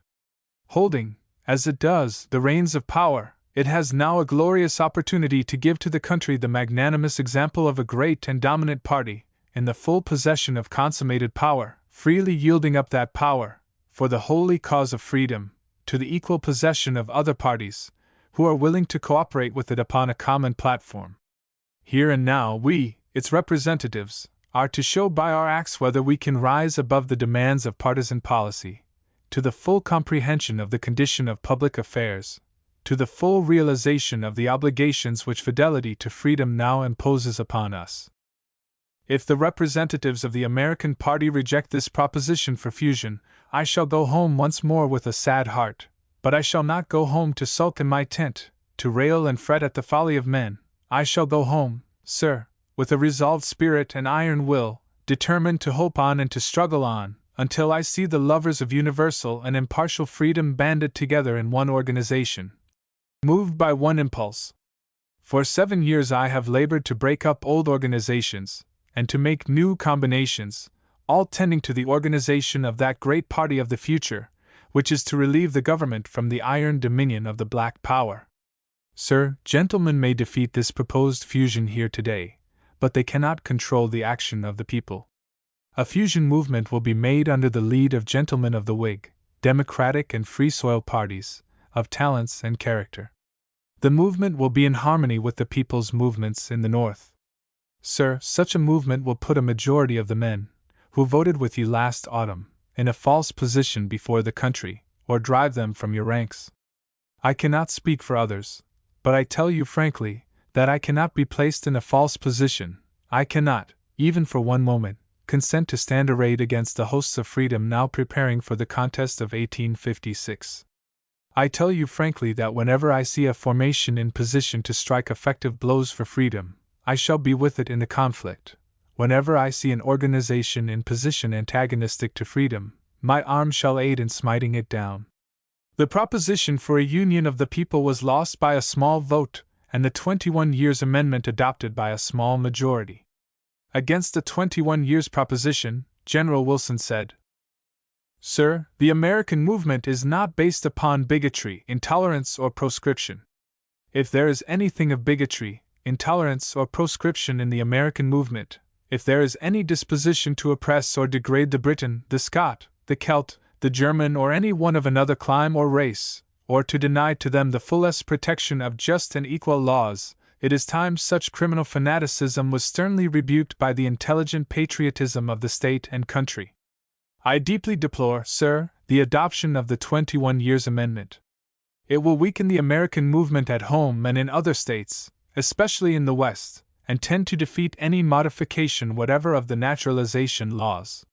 Holding, as it does, the reins of power, it has now a glorious opportunity to give to the country the magnanimous example of a great and dominant party, in the full possession of consummated power, freely yielding up that power, for the holy cause of freedom, to the equal possession of other parties, who are willing to cooperate with it upon a common platform. Here and now we, its representatives, are to show by our acts whether we can rise above the demands of partisan policy, to the full comprehension of the condition of public affairs, to the full realization of the obligations which fidelity to freedom now imposes upon us. If the representatives of the American party reject this proposition for fusion, I shall go home once more with a sad heart, but I shall not go home to sulk in my tent, to rail and fret at the folly of men. I shall go home, sir, with a resolved spirit and iron will, determined to hope on and to struggle on, until I see the lovers of universal and impartial freedom banded together in one organization, moved by one impulse. For 7 years I have labored to break up old organizations, and to make new combinations, all tending to the organization of that great party of the future, which is to relieve the government from the iron dominion of the Black Power. Sir, gentlemen may defeat this proposed fusion here today, but they cannot control the action of the people. A fusion movement will be made under the lead of gentlemen of the Whig, Democratic and Free Soil parties, of talents and character. The movement will be in harmony with the people's movements in the North. Sir, such a movement will put a majority of the men, who voted with you last autumn, in a false position before the country, or drive them from your ranks. I cannot speak for others, but I tell you frankly, that I cannot be placed in a false position. I cannot, even for one moment, consent to stand arrayed against the hosts of freedom now preparing for the contest of 1856. I tell you frankly that whenever I see a formation in position to strike effective blows for freedom, I shall be with it in the conflict. Whenever I see an organization in position antagonistic to freedom, my arm shall aid in smiting it down. The proposition for a union of the people was lost by a small vote, and the 21 Years Amendment adopted by a small majority. Against the 21 Years proposition, General Wilson said, "Sir, the American movement is not based upon bigotry, intolerance, or proscription. If there is anything of bigotry, intolerance, or proscription in the American movement, if there is any disposition to oppress or degrade the Briton, the Scot, the Celt, the German, or any one of another clime or race, or to deny to them the fullest protection of just and equal laws, it is time such criminal fanaticism was sternly rebuked by the intelligent patriotism of the state and country. I deeply deplore, sir, the adoption of the 21 Years Amendment. It will weaken the American movement at home and in other states, especially in the West, and tend to defeat any modification whatever of the naturalization laws.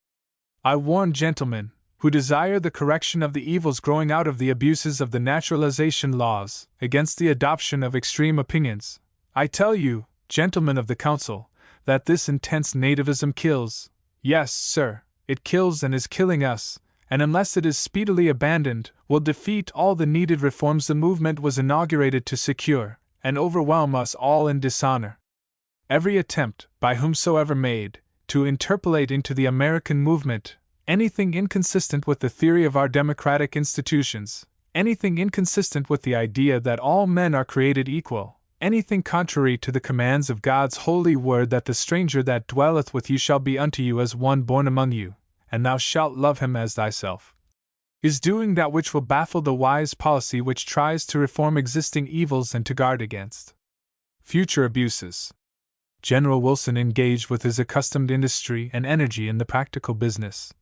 I warn gentlemen, who desire the correction of the evils growing out of the abuses of the naturalization laws, against the adoption of extreme opinions. I tell you, gentlemen of the Council, that this intense nativism kills. Yes, sir, it kills and is killing us, and unless it is speedily abandoned, will defeat all the needed reforms the movement was inaugurated to secure, and overwhelm us all in dishonor. Every attempt, by whomsoever made, to interpolate into the American movement anything inconsistent with the theory of our democratic institutions, anything inconsistent with the idea that all men are created equal, anything contrary to the commands of God's holy word that the stranger that dwelleth with you shall be unto you as one born among you, and thou shalt love him as thyself, is doing that which will baffle the wise policy which tries to reform existing evils and to guard against future abuses. General Wilson engaged with his accustomed industry and energy in the practical business,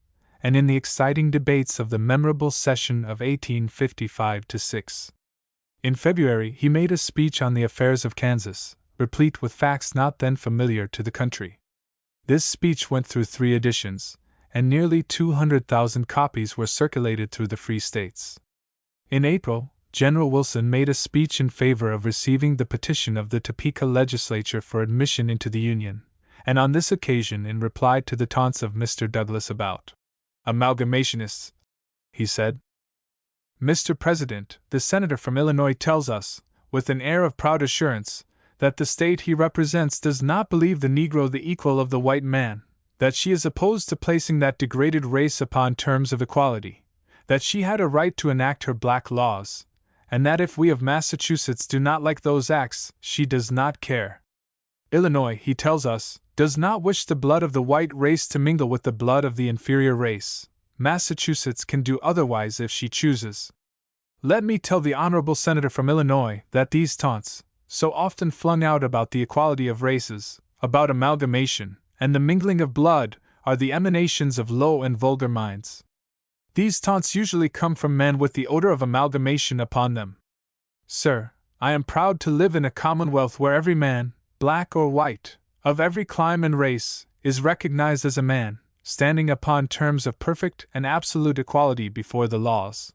and in the exciting debates of the memorable session of 1855-6. In February he made a speech on the affairs of Kansas, replete with facts not then familiar to the country. This speech went through 3 editions, and nearly 200,000 copies were circulated through the free states. In April, General Wilson made a speech in favor of receiving the petition of the Topeka legislature for admission into the Union, and on this occasion, in reply to the taunts of Mr. Douglas about amalgamationists, he said, "Mr. President, the senator from Illinois tells us, with an air of proud assurance, that the state he represents does not believe the Negro the equal of the white man, that she is opposed to placing that degraded race upon terms of equality, that she had a right to enact her black laws, and that if we of Massachusetts do not like those acts, she does not care. Illinois, he tells us, does not wish the blood of the white race to mingle with the blood of the inferior race, Massachusetts can do otherwise if she chooses. Let me tell the honorable senator from Illinois that these taunts, so often flung out about the equality of races, about amalgamation, and the mingling of blood, are the emanations of low and vulgar minds. These taunts usually come from men with the odor of amalgamation upon them. Sir, I am proud to live in a commonwealth where every man, black or white, of every clime and race, is recognized as a man, standing upon terms of perfect and absolute equality before the laws.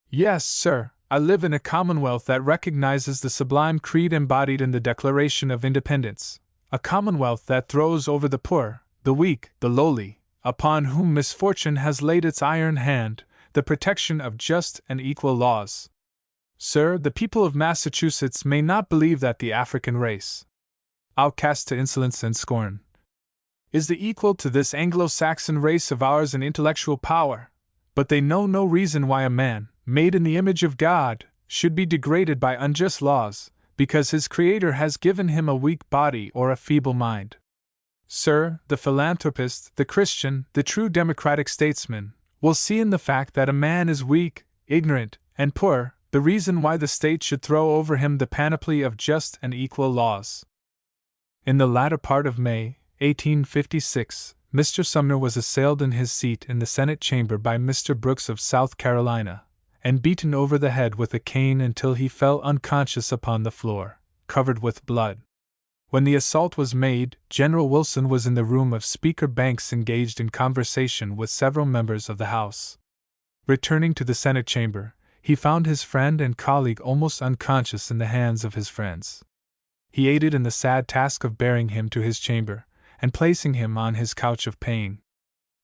Yes, sir, I live in a commonwealth that recognizes the sublime creed embodied in the Declaration of Independence, a commonwealth that throws over the poor, the weak, the lowly, upon whom misfortune has laid its iron hand, the protection of just and equal laws. Sir, the people of Massachusetts may not believe that the African race, outcast to insolence and scorn, is the equal to this Anglo-Saxon race of ours in intellectual power, but they know no reason why a man, made in the image of God, should be degraded by unjust laws, because his Creator has given him a weak body or a feeble mind. Sir, the philanthropist, the Christian, the true democratic statesman, will see in the fact that a man is weak, ignorant, and poor, the reason why the state should throw over him the panoply of just and equal laws. In the latter part of May, 1856, Mr. Sumner was assailed in his seat in the Senate chamber by Mr. Brooks of South Carolina, and beaten over the head with a cane until he fell unconscious upon the floor, covered with blood. When the assault was made, General Wilson was in the room of Speaker Banks engaged in conversation with several members of the House. Returning to the Senate chamber, he found his friend and colleague almost unconscious in the hands of his friends. He aided in the sad task of bearing him to his chamber, and placing him on his couch of pain.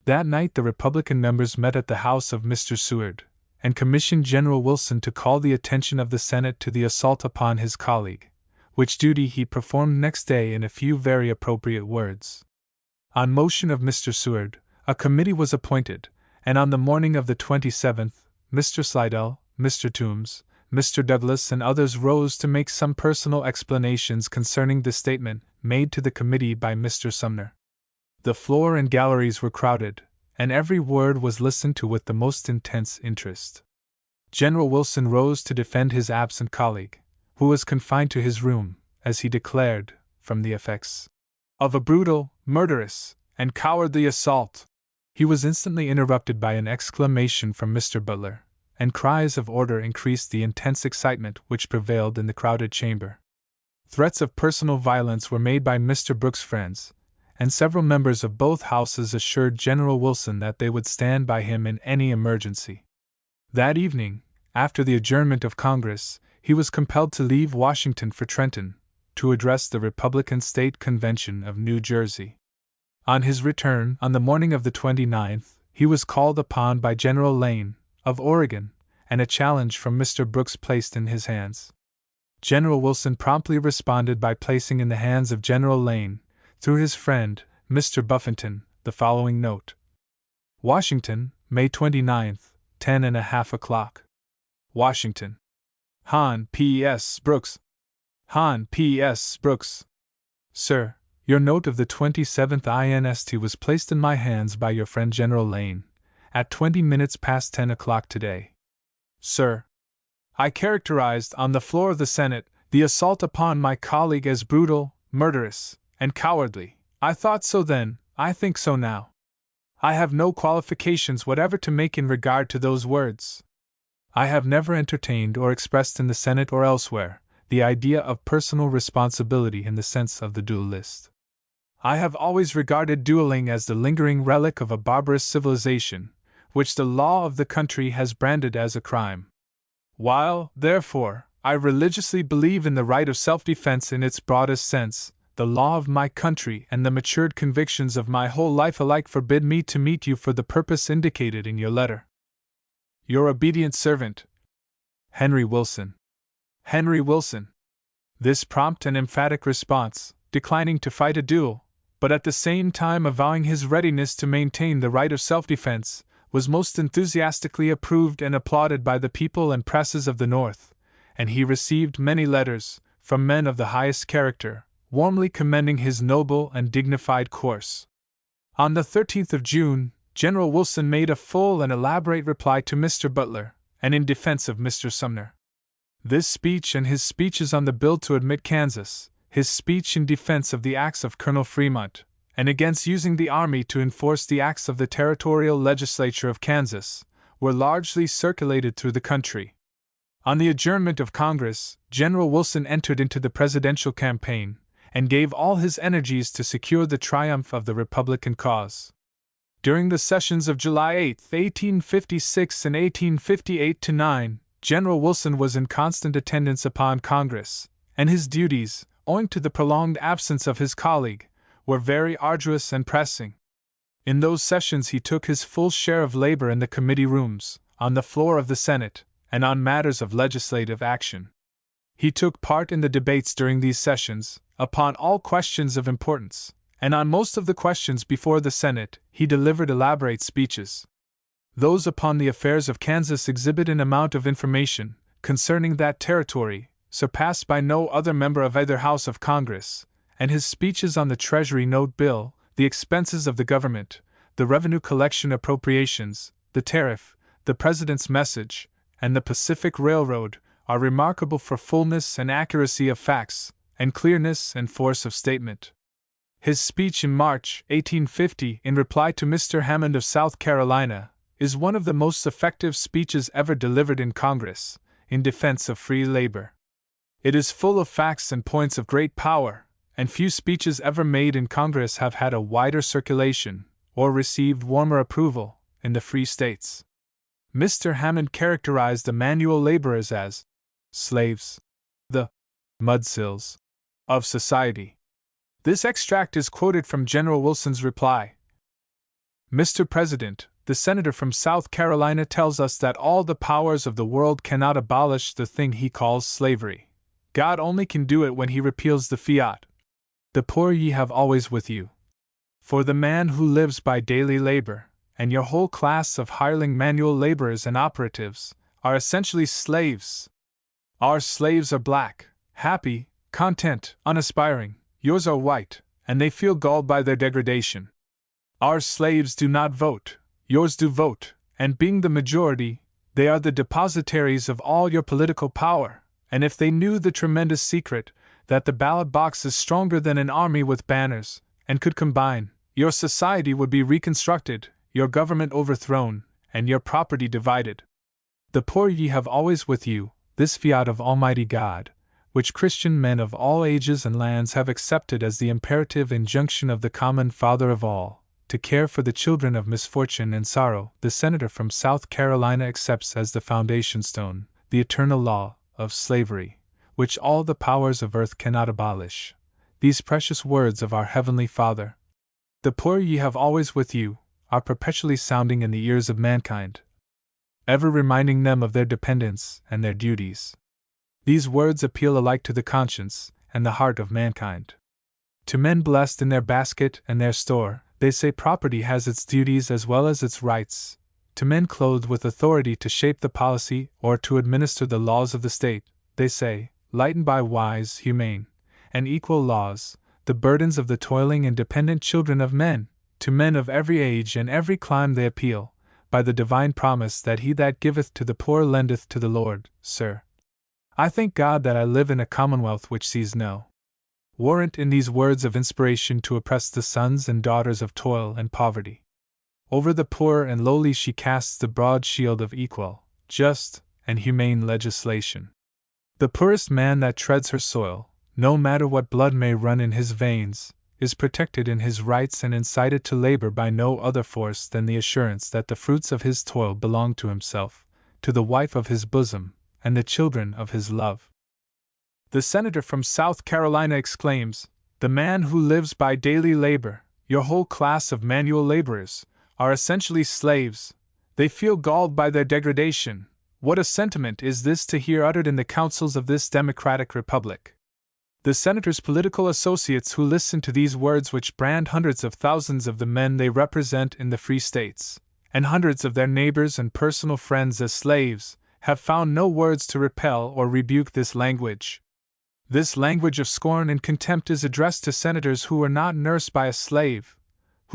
That night the Republican members met at the house of Mr. Seward, and commissioned General Wilson to call the attention of the Senate to the assault upon his colleague, which duty he performed next day in a few very appropriate words. On motion of Mr. Seward, a committee was appointed, and on the morning of the 27th, Mr. Slidell, Mr. Toombs, Mr. Douglas, and others rose to make some personal explanations concerning the statement made to the committee by Mr. Sumner. The floor and galleries were crowded, and every word was listened to with the most intense interest. General Wilson rose to defend his absent colleague, who was confined to his room, as he declared, from the effects of a brutal, murderous, and cowardly assault. He was instantly interrupted by an exclamation from Mr. Butler, and cries of order increased the intense excitement which prevailed in the crowded chamber. Threats of personal violence were made by Mr. Brooks' friends, and several members of both houses assured General Wilson that they would stand by him in any emergency. That evening, after the adjournment of Congress, he was compelled to leave Washington for Trenton, to address the Republican State Convention of New Jersey. On his return, on the morning of the 29th, he was called upon by General Lane, of Oregon, and a challenge from Mr. Brooks placed in his hands. General Wilson promptly responded by placing in the hands of General Lane, through his friend, Mr. Buffington, the following note: Washington, May 29th, 10:30 o'clock. Washington. Hon. P.S. Brooks. Hon. P.S. Brooks. Sir, your note of the 27th inst. was placed in my hands by your friend General Lane, at 20 minutes past 10 o'clock today. Sir, I characterized, on the floor of the Senate, the assault upon my colleague as brutal, murderous, and cowardly. I thought so then, I think so now. I have no qualifications whatever to make in regard to those words. I have never entertained or expressed in the Senate or elsewhere the idea of personal responsibility in the sense of the duelist. I have always regarded dueling as the lingering relic of a barbarous civilization, which the law of the country has branded as a crime. While, therefore, I religiously believe in the right of self-defense in its broadest sense, the law of my country and the matured convictions of my whole life alike forbid me to meet you for the purpose indicated in your letter. Your obedient servant, Henry Wilson. Henry Wilson. This prompt and emphatic response, declining to fight a duel, but at the same time avowing his readiness to maintain the right of self-defense, was most enthusiastically approved and applauded by the people and presses of the North, and he received many letters, from men of the highest character, warmly commending his noble and dignified course. On the 13th of June, General Wilson made a full and elaborate reply to Mr. Butler, and in defense of Mr. Sumner. This speech and his speeches on the bill to admit Kansas, his speech in defense of the acts of Colonel Fremont, and against using the Army to enforce the acts of the territorial legislature of Kansas, were largely circulated through the country. On the adjournment of Congress, General Wilson entered into the presidential campaign, and gave all his energies to secure the triumph of the Republican cause. During the sessions of July 8, 1856 and 1858-9, General Wilson was in constant attendance upon Congress, and his duties, owing to the prolonged absence of his colleague, were very arduous and pressing. In those sessions he took his full share of labor in the committee rooms, on the floor of the Senate, and on matters of legislative action. He took part in the debates during these sessions, upon all questions of importance, and on most of the questions before the Senate he delivered elaborate speeches. Those upon the affairs of Kansas exhibit an amount of information concerning that territory surpassed by no other member of either House of Congress, and his speeches on the Treasury Note Bill, the expenses of the government, the revenue collection appropriations, the tariff, the President's message, and the Pacific Railroad are remarkable for fullness and accuracy of facts, and clearness and force of statement. His speech in March 1850 in reply to Mr. Hammond of South Carolina is one of the most effective speeches ever delivered in Congress, in defense of free labor. It is full of facts and points of great power, and few speeches ever made in Congress have had a wider circulation, or received warmer approval, in the free states. Mr. Hammond characterized the manual laborers as slaves, the mudsills of society. This extract is quoted from General Wilson's reply. Mr. President, the senator from South Carolina tells us that all the powers of the world cannot abolish the thing he calls slavery. God only can do it when he repeals the fiat. The poor ye have always with you. For the man who lives by daily labor, and your whole class of hireling manual laborers and operatives, are essentially slaves. Our slaves are black, happy, content, unaspiring. Yours are white, and they feel galled by their degradation. Our slaves do not vote, yours do vote, and being the majority, they are the depositaries of all your political power, and if they knew the tremendous secret, that the ballot box is stronger than an army with banners, and could combine, your society would be reconstructed, your government overthrown, and your property divided. The poor ye have always with you, this fiat of Almighty God, which Christian men of all ages and lands have accepted as the imperative injunction of the common Father of all, to care for the children of misfortune and sorrow, the senator from South Carolina accepts as the foundation stone, the eternal law of slavery, which all the powers of earth cannot abolish. These precious words of our Heavenly Father, the poor ye have always with you, are perpetually sounding in the ears of mankind, ever reminding them of their dependence and their duties. These words appeal alike to the conscience and the heart of mankind. To men blessed in their basket and their store, they say property has its duties as well as its rights. To men clothed with authority to shape the policy or to administer the laws of the state, they say, lightened by wise, humane, and equal laws, the burdens of the toiling and dependent children of men. To men of every age and every clime they appeal, by the divine promise that he that giveth to the poor lendeth to the Lord. Sir, I thank God that I live in a commonwealth which sees no warrant in these words of inspiration to oppress the sons and daughters of toil and poverty. Over the poor and lowly she casts the broad shield of equal, just, and humane legislation. The poorest man that treads her soil, no matter what blood may run in his veins, is protected in his rights and incited to labor by no other force than the assurance that the fruits of his toil belong to himself, to the wife of his bosom, and the children of his love. The senator from South Carolina exclaims, the man who lives by daily labor, your whole class of manual laborers, are essentially slaves. They feel galled by their degradation. What a sentiment is this to hear uttered in the councils of this democratic republic! The senator's political associates who listen to these words which brand hundreds of thousands of the men they represent in the free states, and hundreds of their neighbors and personal friends as slaves, have found no words to repel or rebuke this language. This language of scorn and contempt is addressed to senators who were not nursed by a slave,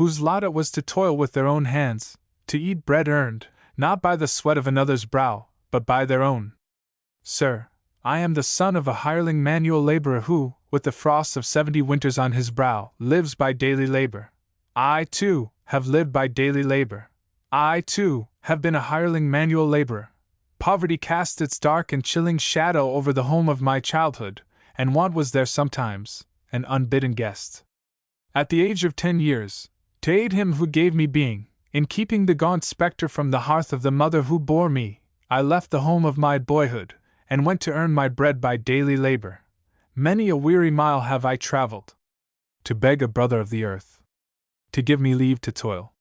whose lot it was to toil with their own hands, to eat bread earned, not by the sweat of another's brow, but by their own. Sir, I am the son of a hireling manual laborer who, with the frosts of 70 winters on his brow, lives by daily labor. I, too, have lived by daily labor. I, too, have been a hireling manual laborer. Poverty cast its dark and chilling shadow over the home of my childhood, and want was there sometimes, an unbidden guest. At the age of 10 years, to aid him who gave me being, in keeping the gaunt spectre from the hearth of the mother who bore me, I left the home of my boyhood, and went to earn my bread by daily labor. Many a weary mile have I traveled, to beg a brother of the earth to give me leave to toil.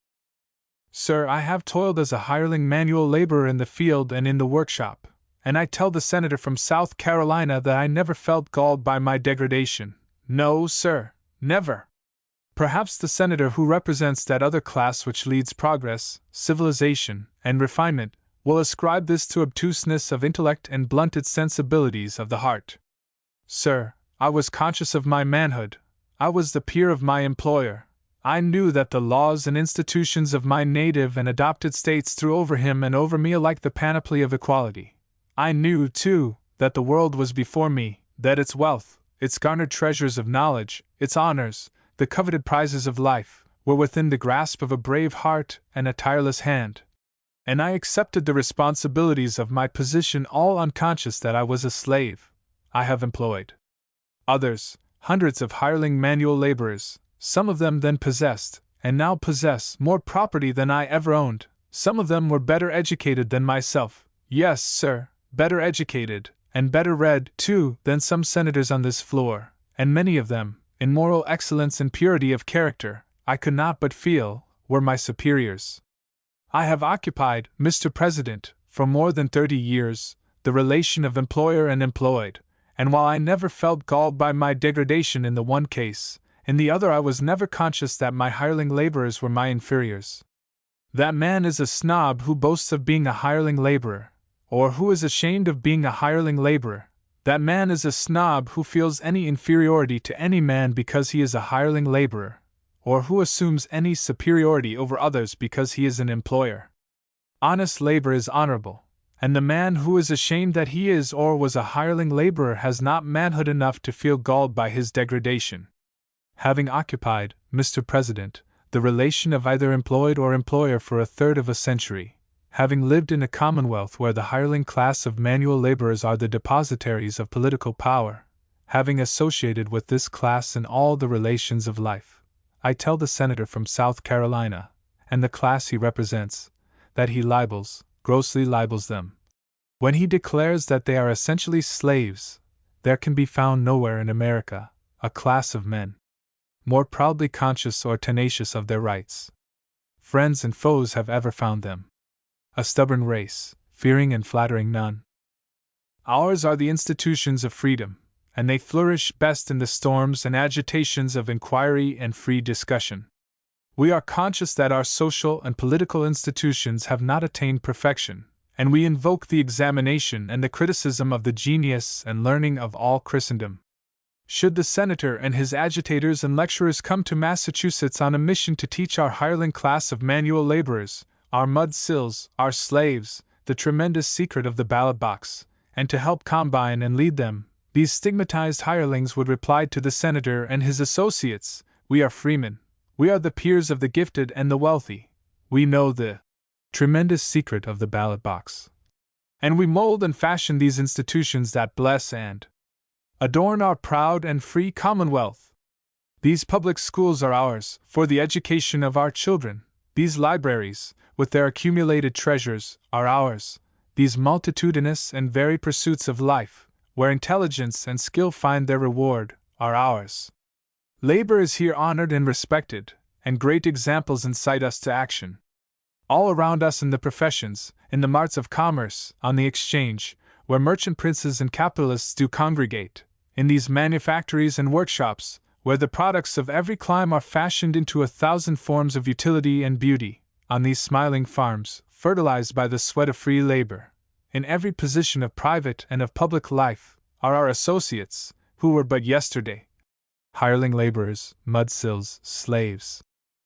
Sir, I have toiled as a hireling manual laborer in the field and in the workshop, and I tell the senator from South Carolina that I never felt galled by my degradation. No, sir, never. Perhaps the senator who represents that other class which leads progress, civilization, and refinement, will ascribe this to obtuseness of intellect and blunted sensibilities of the heart. Sir, I was conscious of my manhood. I was the peer of my employer. I knew that the laws and institutions of my native and adopted states threw over him and over me alike the panoply of equality. I knew, too, that the world was before me, that its wealth, its garnered treasures of knowledge, its honors, the coveted prizes of life, were within the grasp of a brave heart and a tireless hand. And I accepted the responsibilities of my position, all unconscious that I was a slave. I have employed others, hundreds of hireling manual laborers. Some of them then possessed, and now possess, more property than I ever owned. Some of them were better educated than myself. Yes, sir, better educated, and better read, too, than some senators on this floor, and many of them, in moral excellence and purity of character, I could not but feel, were my superiors. I have occupied, Mr. President, for more than 30 years, the relation of employer and employed, and while I never felt galled by my degradation in the one case, in the other I was never conscious that my hireling laborers were my inferiors. That man is a snob who boasts of being a hireling laborer, or who is ashamed of being a hireling laborer. That man is a snob who feels any inferiority to any man because he is a hireling laborer, or who assumes any superiority over others because he is an employer. Honest labor is honorable, and the man who is ashamed that he is or was a hireling laborer has not manhood enough to feel galled by his degradation. Having occupied, Mr. President, the relation of either employed or employer for a third of a century, having lived in a commonwealth where the hireling class of manual laborers are the depositaries of political power, having associated with this class in all the relations of life, I tell the senator from South Carolina, and the class he represents, that he libels, grossly libels them, when he declares that they are essentially slaves. There can be found nowhere in America a class of men more proudly conscious or tenacious of their rights. Friends and foes have ever found them a stubborn race, fearing and flattering none. Ours are the institutions of freedom, and they flourish best in the storms and agitations of inquiry and free discussion. We are conscious that our social and political institutions have not attained perfection, and we invoke the examination and the criticism of the genius and learning of all Christendom. Should the senator and his agitators and lecturers come to Massachusetts on a mission to teach our hireling class of manual laborers, our mud sills, our slaves, the tremendous secret of the ballot box, and to help combine and lead them, these stigmatized hirelings would reply to the senator and his associates, "We are freemen. We are the peers of the gifted and the wealthy. We know the tremendous secret of the ballot box. And we mold and fashion these institutions that bless and adorn our proud and free Commonwealth. These public schools are ours, for the education of our children. These libraries, with their accumulated treasures, are ours. These multitudinous and varied pursuits of life, where intelligence and skill find their reward, are ours. Labor is here honored and respected, and great examples incite us to action. All around us in the professions, in the marts of commerce, on the exchange, where merchant princes and capitalists do congregate, in these manufactories and workshops, where the products of every clime are fashioned into 1,000 forms of utility and beauty, on these smiling farms, fertilized by the sweat of free labor, in every position of private and of public life, are our associates, who were but yesterday hireling laborers, mudsills, slaves.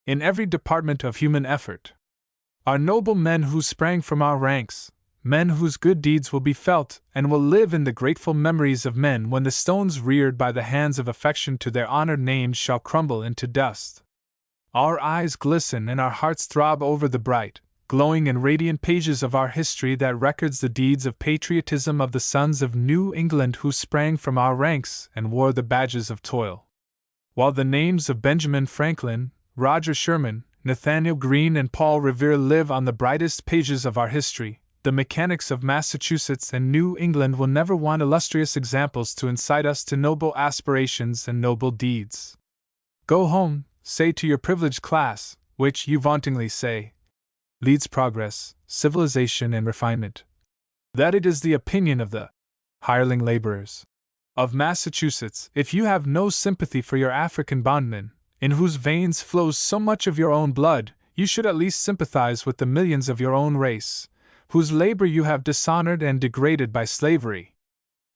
in every department of human effort. Are noble men who sprang from our ranks, men whose good deeds will be felt and will live in the grateful memories of men when the stones reared by the hands of affection to their honored names shall crumble into dust. Our eyes glisten and our hearts throb over the bright, glowing and radiant pages of our history that records the deeds of patriotism of the sons of New England who sprang from our ranks and wore the badges of toil. While the names of Benjamin Franklin, Roger Sherman, Nathanael Greene and Paul Revere live on the brightest pages of our history, the mechanics of Massachusetts and New England will never want illustrious examples to incite us to noble aspirations and noble deeds. Go home, say to your privileged class, which, you vauntingly say, leads progress, civilization and refinement, that it is the opinion of the hireling laborers of Massachusetts, if you have no sympathy for your African bondmen, in whose veins flows so much of your own blood, you should at least sympathize with the millions of your own race, whose labor you have dishonored and degraded by slavery.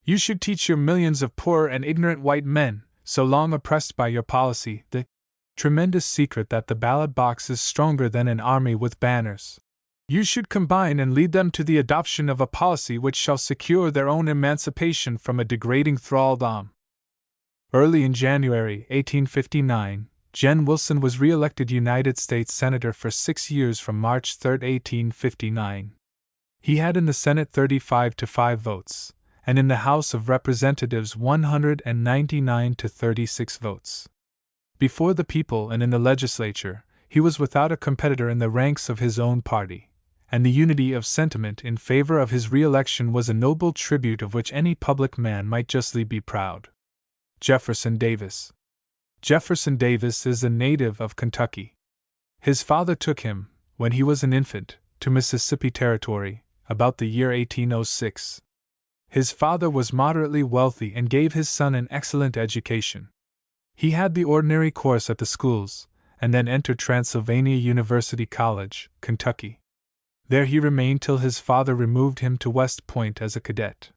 You should teach your millions of poor and ignorant white men, so long oppressed by your policy, the tremendous secret that the ballot box is stronger than an army with banners. You should combine and lead them to the adoption of a policy which shall secure their own emancipation from a degrading thraldom. Early in January 1859, Jen Wilson was re-elected United States Senator for 6 years from March 3, 1859. He had in the Senate 35-5 votes, and in the House of Representatives 199-36 votes. Before the people and in the legislature, he was without a competitor in the ranks of his own party, and the unity of sentiment in favor of his re-election was a noble tribute of which any public man might justly be proud. Jefferson Davis. Jefferson Davis is a native of Kentucky. His father took him, when he was an infant, to Mississippi Territory, about the year 1806. His father was moderately wealthy and gave his son an excellent education. He had the ordinary course at the schools, and then entered Transylvania University College, Kentucky. There he remained till his father removed him to West Point as a cadet.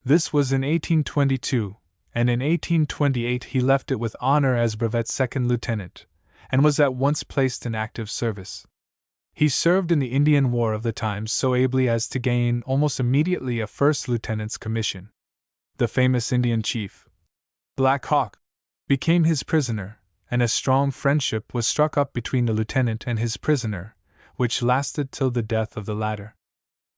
This was in 1822, and in 1828 he left it with honor as brevet second lieutenant, and was at once placed in active service. He served in the Indian War of the times so ably as to gain almost immediately a first lieutenant's commission. The famous Indian chief, Black Hawk, became his prisoner, and a strong friendship was struck up between the lieutenant and his prisoner, which lasted till the death of the latter.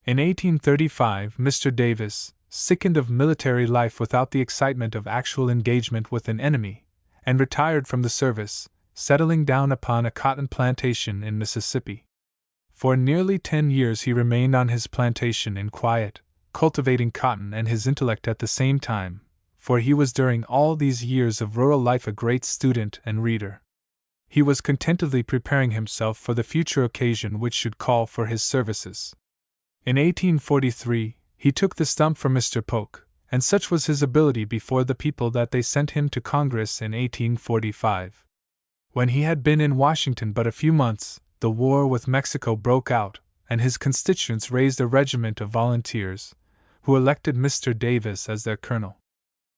In 1835, Mr. Davis, sickened of military life without the excitement of actual engagement with an enemy, and retired from the service, settling down upon a cotton plantation in Mississippi. For nearly 10 years he remained on his plantation in quiet, cultivating cotton and his intellect at the same time, for he was during all these years of rural life a great student and reader. He was contentedly preparing himself for the future occasion which should call for his services. In 1843, he took the stump from Mr. Polk, and such was his ability before the people that they sent him to Congress in 1845. When he had been in Washington but a few months, the war with Mexico broke out, and his constituents raised a regiment of volunteers, who elected Mr. Davis as their colonel.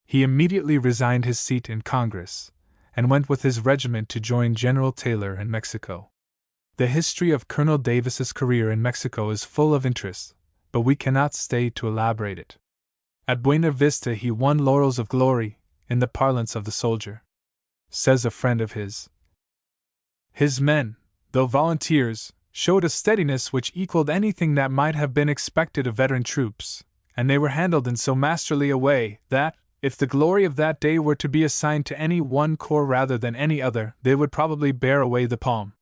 He immediately resigned his seat in Congress, and went with his regiment to join General Taylor in Mexico. The history of Colonel Davis's career in Mexico is full of interest, but we cannot stay to elaborate it. At Buena Vista he won laurels of glory, in the parlance of the soldier. Says a friend of his, his men, though volunteers, showed a steadiness which equaled anything that might have been expected of veteran troops, and they were handled in so masterly a way that, if the glory of that day were to be assigned to any one corps rather than any other, they would probably bear away the palm.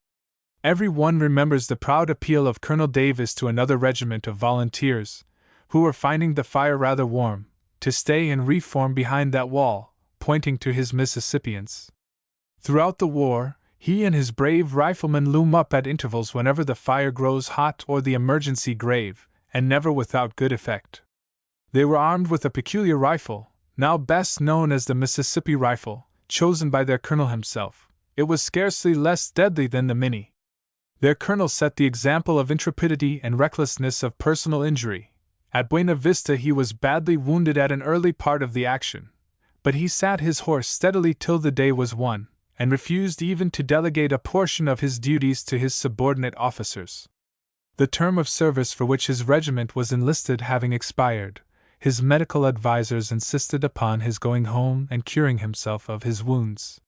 Every one remembers the proud appeal of Colonel Davis to another regiment of volunteers, who were finding the fire rather warm, to stay and reform behind that wall, pointing to his Mississippians. Throughout the war, he and his brave riflemen loom up at intervals whenever the fire grows hot or the emergency grave, and never without good effect. They were armed with a peculiar rifle, now best known as the Mississippi rifle, chosen by their colonel himself. It was scarcely less deadly than the Mini. Their colonel set the example of intrepidity and recklessness of personal injury. At Buena Vista he was badly wounded at an early part of the action, but he sat his horse steadily till the day was won, and refused even to delegate a portion of his duties to his subordinate officers. The term of service for which his regiment was enlisted having expired, his medical advisers insisted upon his going home and curing himself of his wounds.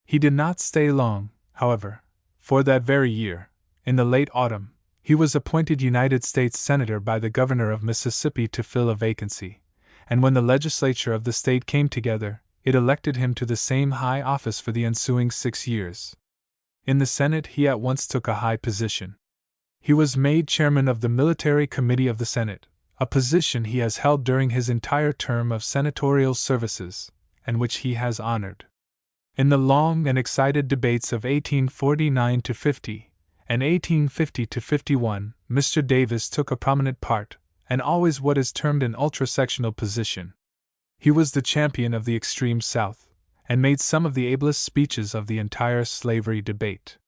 He did not stay long, however, for that very year, in the late autumn, he was appointed United States Senator by the governor of Mississippi to fill a vacancy, and when the legislature of the state came together, it elected him to the same high office for the ensuing 6 years. In the Senate he at once took a high position. He was made chairman of the Military Committee of the Senate, a position he has held during his entire term of senatorial services, and which he has honored. In the long and excited debates of 1849–50 and 1850–51, Mr. Davis took a prominent part, and always what is termed an ultra-sectional position. He was the champion of the extreme South, and made some of the ablest speeches of the entire slavery debate.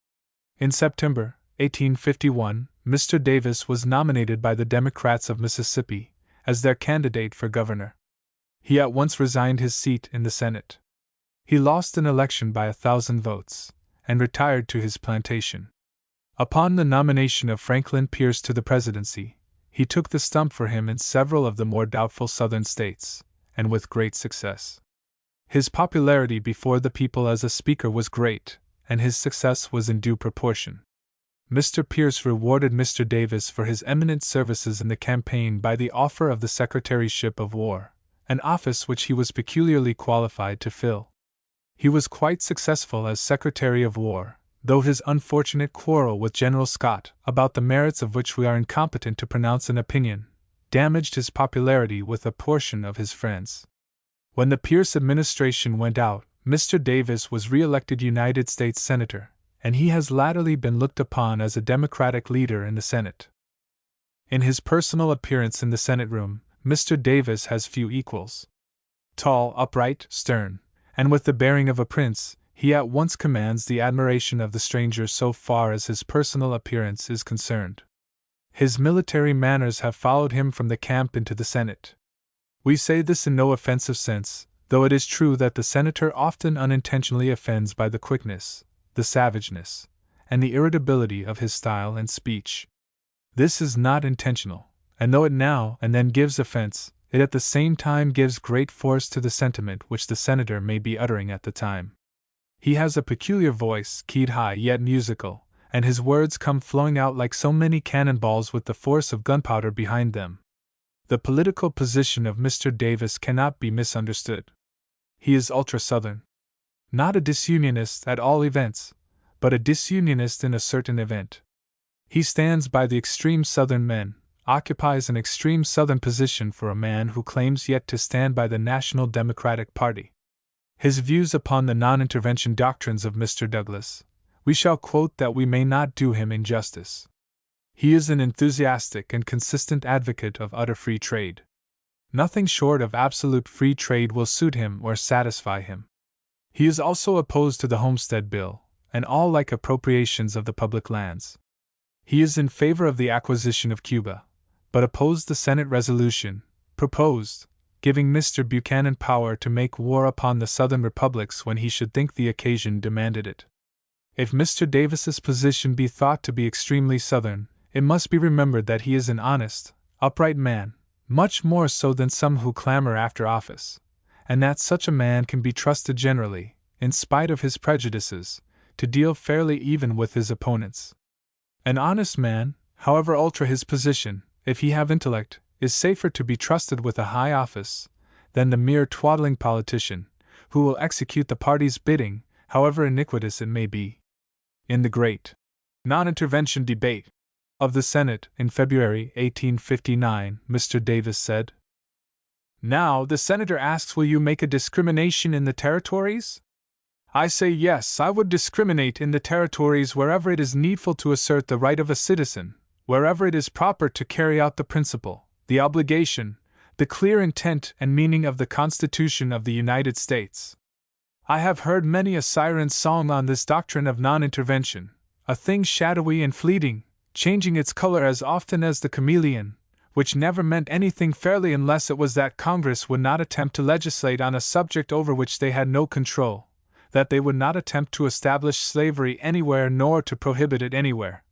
In September 1851, Mr. Davis was nominated by the Democrats of Mississippi as their candidate for governor. He at once resigned his seat in the Senate. He lost an election by 1,000 votes, and retired to his plantation. Upon the nomination of Franklin Pierce to the presidency, he took the stump for him in several of the more doubtful Southern states, and with great success. His popularity before the people as a speaker was great, and his success was in due proportion. Mr. Pierce rewarded Mr. Davis for his eminent services in the campaign by the offer of the Secretaryship of War, an office which he was peculiarly qualified to fill. He was quite successful as Secretary of War, though his unfortunate quarrel with General Scott, about the merits of which we are incompetent to pronounce an opinion, damaged his popularity with a portion of his friends. When the Pierce administration went out, Mr. Davis was re-elected United States Senator, and he has latterly been looked upon as a Democratic leader in the Senate. In his personal appearance in the Senate room, Mr. Davis has few equals. Tall, upright, stern, and with the bearing of a prince, he at once commands the admiration of the stranger so far as his personal appearance is concerned. His military manners have followed him from the camp into the Senate. We say this in no offensive sense, though it is true that the senator often unintentionally offends by the quickness, the savageness, and the irritability of his style and speech. This is not intentional, and though it now and then gives offense, it at the same time gives great force to the sentiment which the senator may be uttering at the time. He has a peculiar voice, keyed high yet musical, and his words come flowing out like so many cannonballs with the force of gunpowder behind them. The political position of Mr. Davis cannot be misunderstood. He is ultra-Southern. Not a disunionist at all events, but a disunionist in a certain event. He stands by the extreme Southern men, occupies an extreme Southern position for a man who claims yet to stand by the National Democratic Party. His views upon the non-intervention doctrines of Mr. Douglas, we shall quote that we may not do him injustice. He is an enthusiastic and consistent advocate of utter free trade. Nothing short of absolute free trade will suit him or satisfy him. He is also opposed to the Homestead Bill, and all like appropriations of the public lands. He is in favor of the acquisition of Cuba, but opposed the Senate resolution, proposed, giving Mr. Buchanan power to make war upon the Southern republics when he should think the occasion demanded it. If Mr. Davis's position be thought to be extremely Southern, it must be remembered that he is an honest, upright man, much more so than some who clamor after office, and that such a man can be trusted generally, in spite of his prejudices, to deal fairly even with his opponents. An honest man, however ultra his position, if he have intellect, is safer to be trusted with a high office than the mere twaddling politician, who will execute the party's bidding, however iniquitous it may be. In the great non-intervention debate of the Senate in February 1859, Mr. Davis said, "Now the senator asks, will you make a discrimination in the territories? I say yes, I would discriminate in the territories wherever it is needful to assert the right of a citizen, wherever it is proper to carry out the principle, the obligation, the clear intent and meaning of the Constitution of the United States. I have heard many a siren song on this doctrine of non-intervention, a thing shadowy and fleeting, changing its color as often as the chameleon, which never meant anything fairly unless it was that Congress would not attempt to legislate on a subject over which they had no control, that they would not attempt to establish slavery anywhere nor to prohibit it anywhere.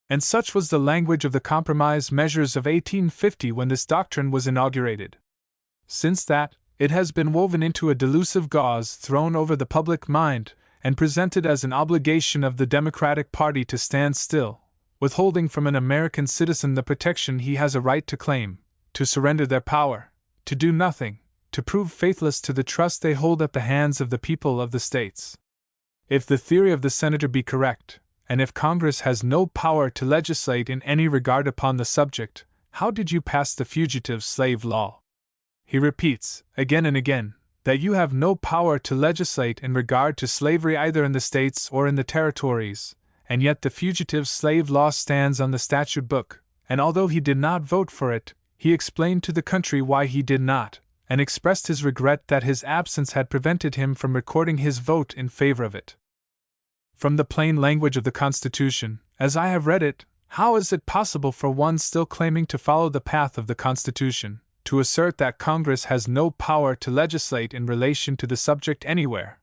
And such was the language of the compromise measures of 1850 when this doctrine was inaugurated. Since that, it has been woven into a delusive gauze thrown over the public mind, and presented as an obligation of the Democratic Party to stand still, withholding from an American citizen the protection he has a right to claim, to surrender their power, to do nothing, to prove faithless to the trust they hold at the hands of the people of the states. If the theory of the senator be correct, and if Congress has no power to legislate in any regard upon the subject, how did you pass the fugitive slave law? He repeats, again and again, that you have no power to legislate in regard to slavery either in the states or in the territories, and yet the fugitive slave law stands on the statute book, and although he did not vote for it, he explained to the country why he did not, and expressed his regret that his absence had prevented him from recording his vote in favor of it. From the plain language of the Constitution, as I have read it, how is it possible for one still claiming to follow the path of the Constitution to assert that Congress has no power to legislate in relation to the subject anywhere?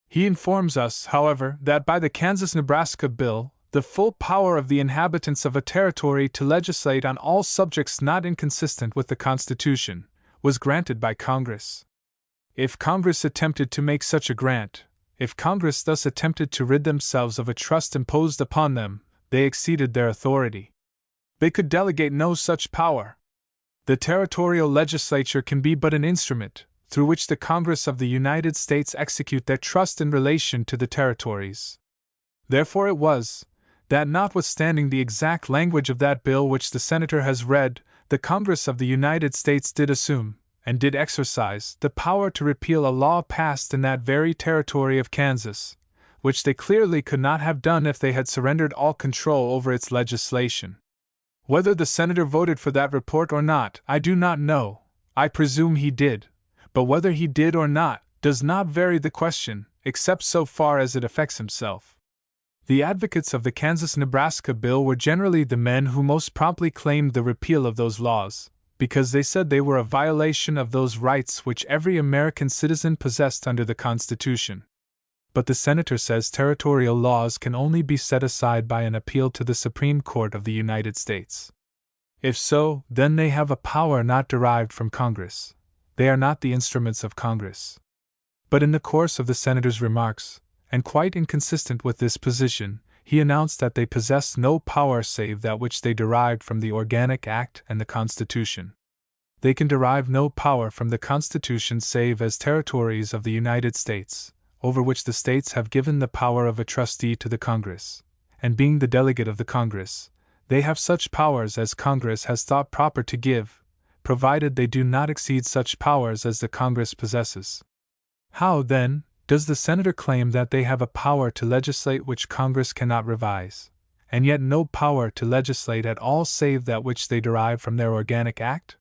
He informs us, however, that by the Kansas-Nebraska bill, the full power of the inhabitants of a territory to legislate on all subjects not inconsistent with the Constitution was granted by Congress. If Congress attempted to make such a grant, if Congress thus attempted to rid themselves of a trust imposed upon them, they exceeded their authority. They could delegate no such power. The territorial legislature can be but an instrument, through which the Congress of the United States execute their trust in relation to the territories. Therefore it was, that notwithstanding the exact language of that bill which the Senator has read, the Congress of the United States did assume, and did exercise, the power to repeal a law passed in that very territory of Kansas, which they clearly could not have done if they had surrendered all control over its legislation. Whether the Senator voted for that report or not, I do not know. I presume he did, but whether he did or not does not vary the question, except so far as it affects himself. The advocates of the Kansas-Nebraska bill were generally the men who most promptly claimed the repeal of those laws, because they said they were a violation of those rights which every American citizen possessed under the Constitution. But the Senator says territorial laws can only be set aside by an appeal to the Supreme Court of the United States. If so, then they have a power not derived from Congress. They are not the instruments of Congress. But in the course of the Senator's remarks, and quite inconsistent with this position, he announced that they possessed no power save that which they derived from the Organic Act and the Constitution. They can derive no power from the Constitution save as territories of the United States, over which the states have given the power of a trustee to the Congress, and being the delegate of the Congress, they have such powers as Congress has thought proper to give, provided they do not exceed such powers as the Congress possesses. How, then, does the Senator claim that they have a power to legislate which Congress cannot revise, and yet no power to legislate at all save that which they derive from their Organic Act?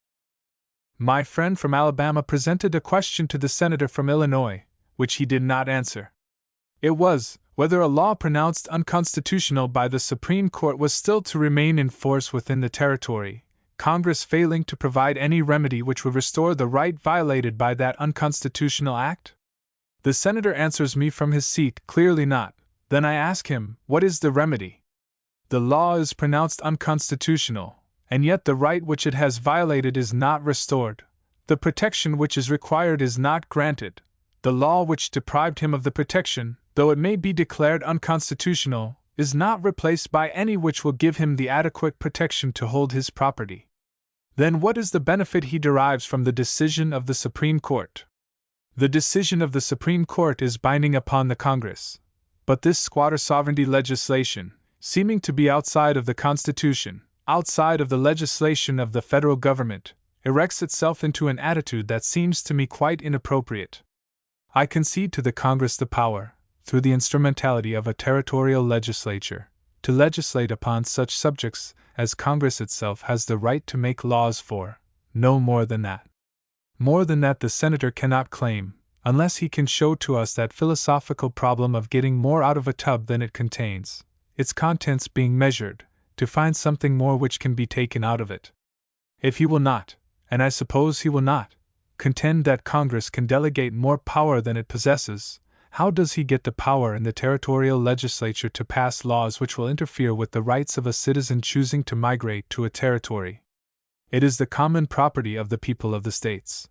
My friend from Alabama presented a question to the Senator from Illinois, which he did not answer. It was, whether a law pronounced unconstitutional by the Supreme Court was still to remain in force within the territory, Congress failing to provide any remedy which would restore the right violated by that unconstitutional act? The Senator answers me from his seat, clearly not. Then I ask him, what is the remedy? The law is pronounced unconstitutional, and yet the right which it has violated is not restored. The protection which is required is not granted. The law which deprived him of the protection, though it may be declared unconstitutional, is not replaced by any which will give him the adequate protection to hold his property. Then what is the benefit he derives from the decision of the Supreme Court? The decision of the Supreme Court is binding upon the Congress. But this squatter sovereignty legislation, seeming to be outside of the Constitution, outside of the legislation of the federal government, erects itself into an attitude that seems to me quite inappropriate. I concede to the Congress the power, through the instrumentality of a territorial legislature, to legislate upon such subjects as Congress itself has the right to make laws for, no more than that. More than that the Senator cannot claim, unless he can show to us that philosophical problem of getting more out of a tub than it contains, its contents being measured, to find something more which can be taken out of it. If he will not, and I suppose he will not, contend that Congress can delegate more power than it possesses, how does he get the power in the territorial legislature to pass laws which will interfere with the rights of a citizen choosing to migrate to a territory? It is the common property of the people of the states.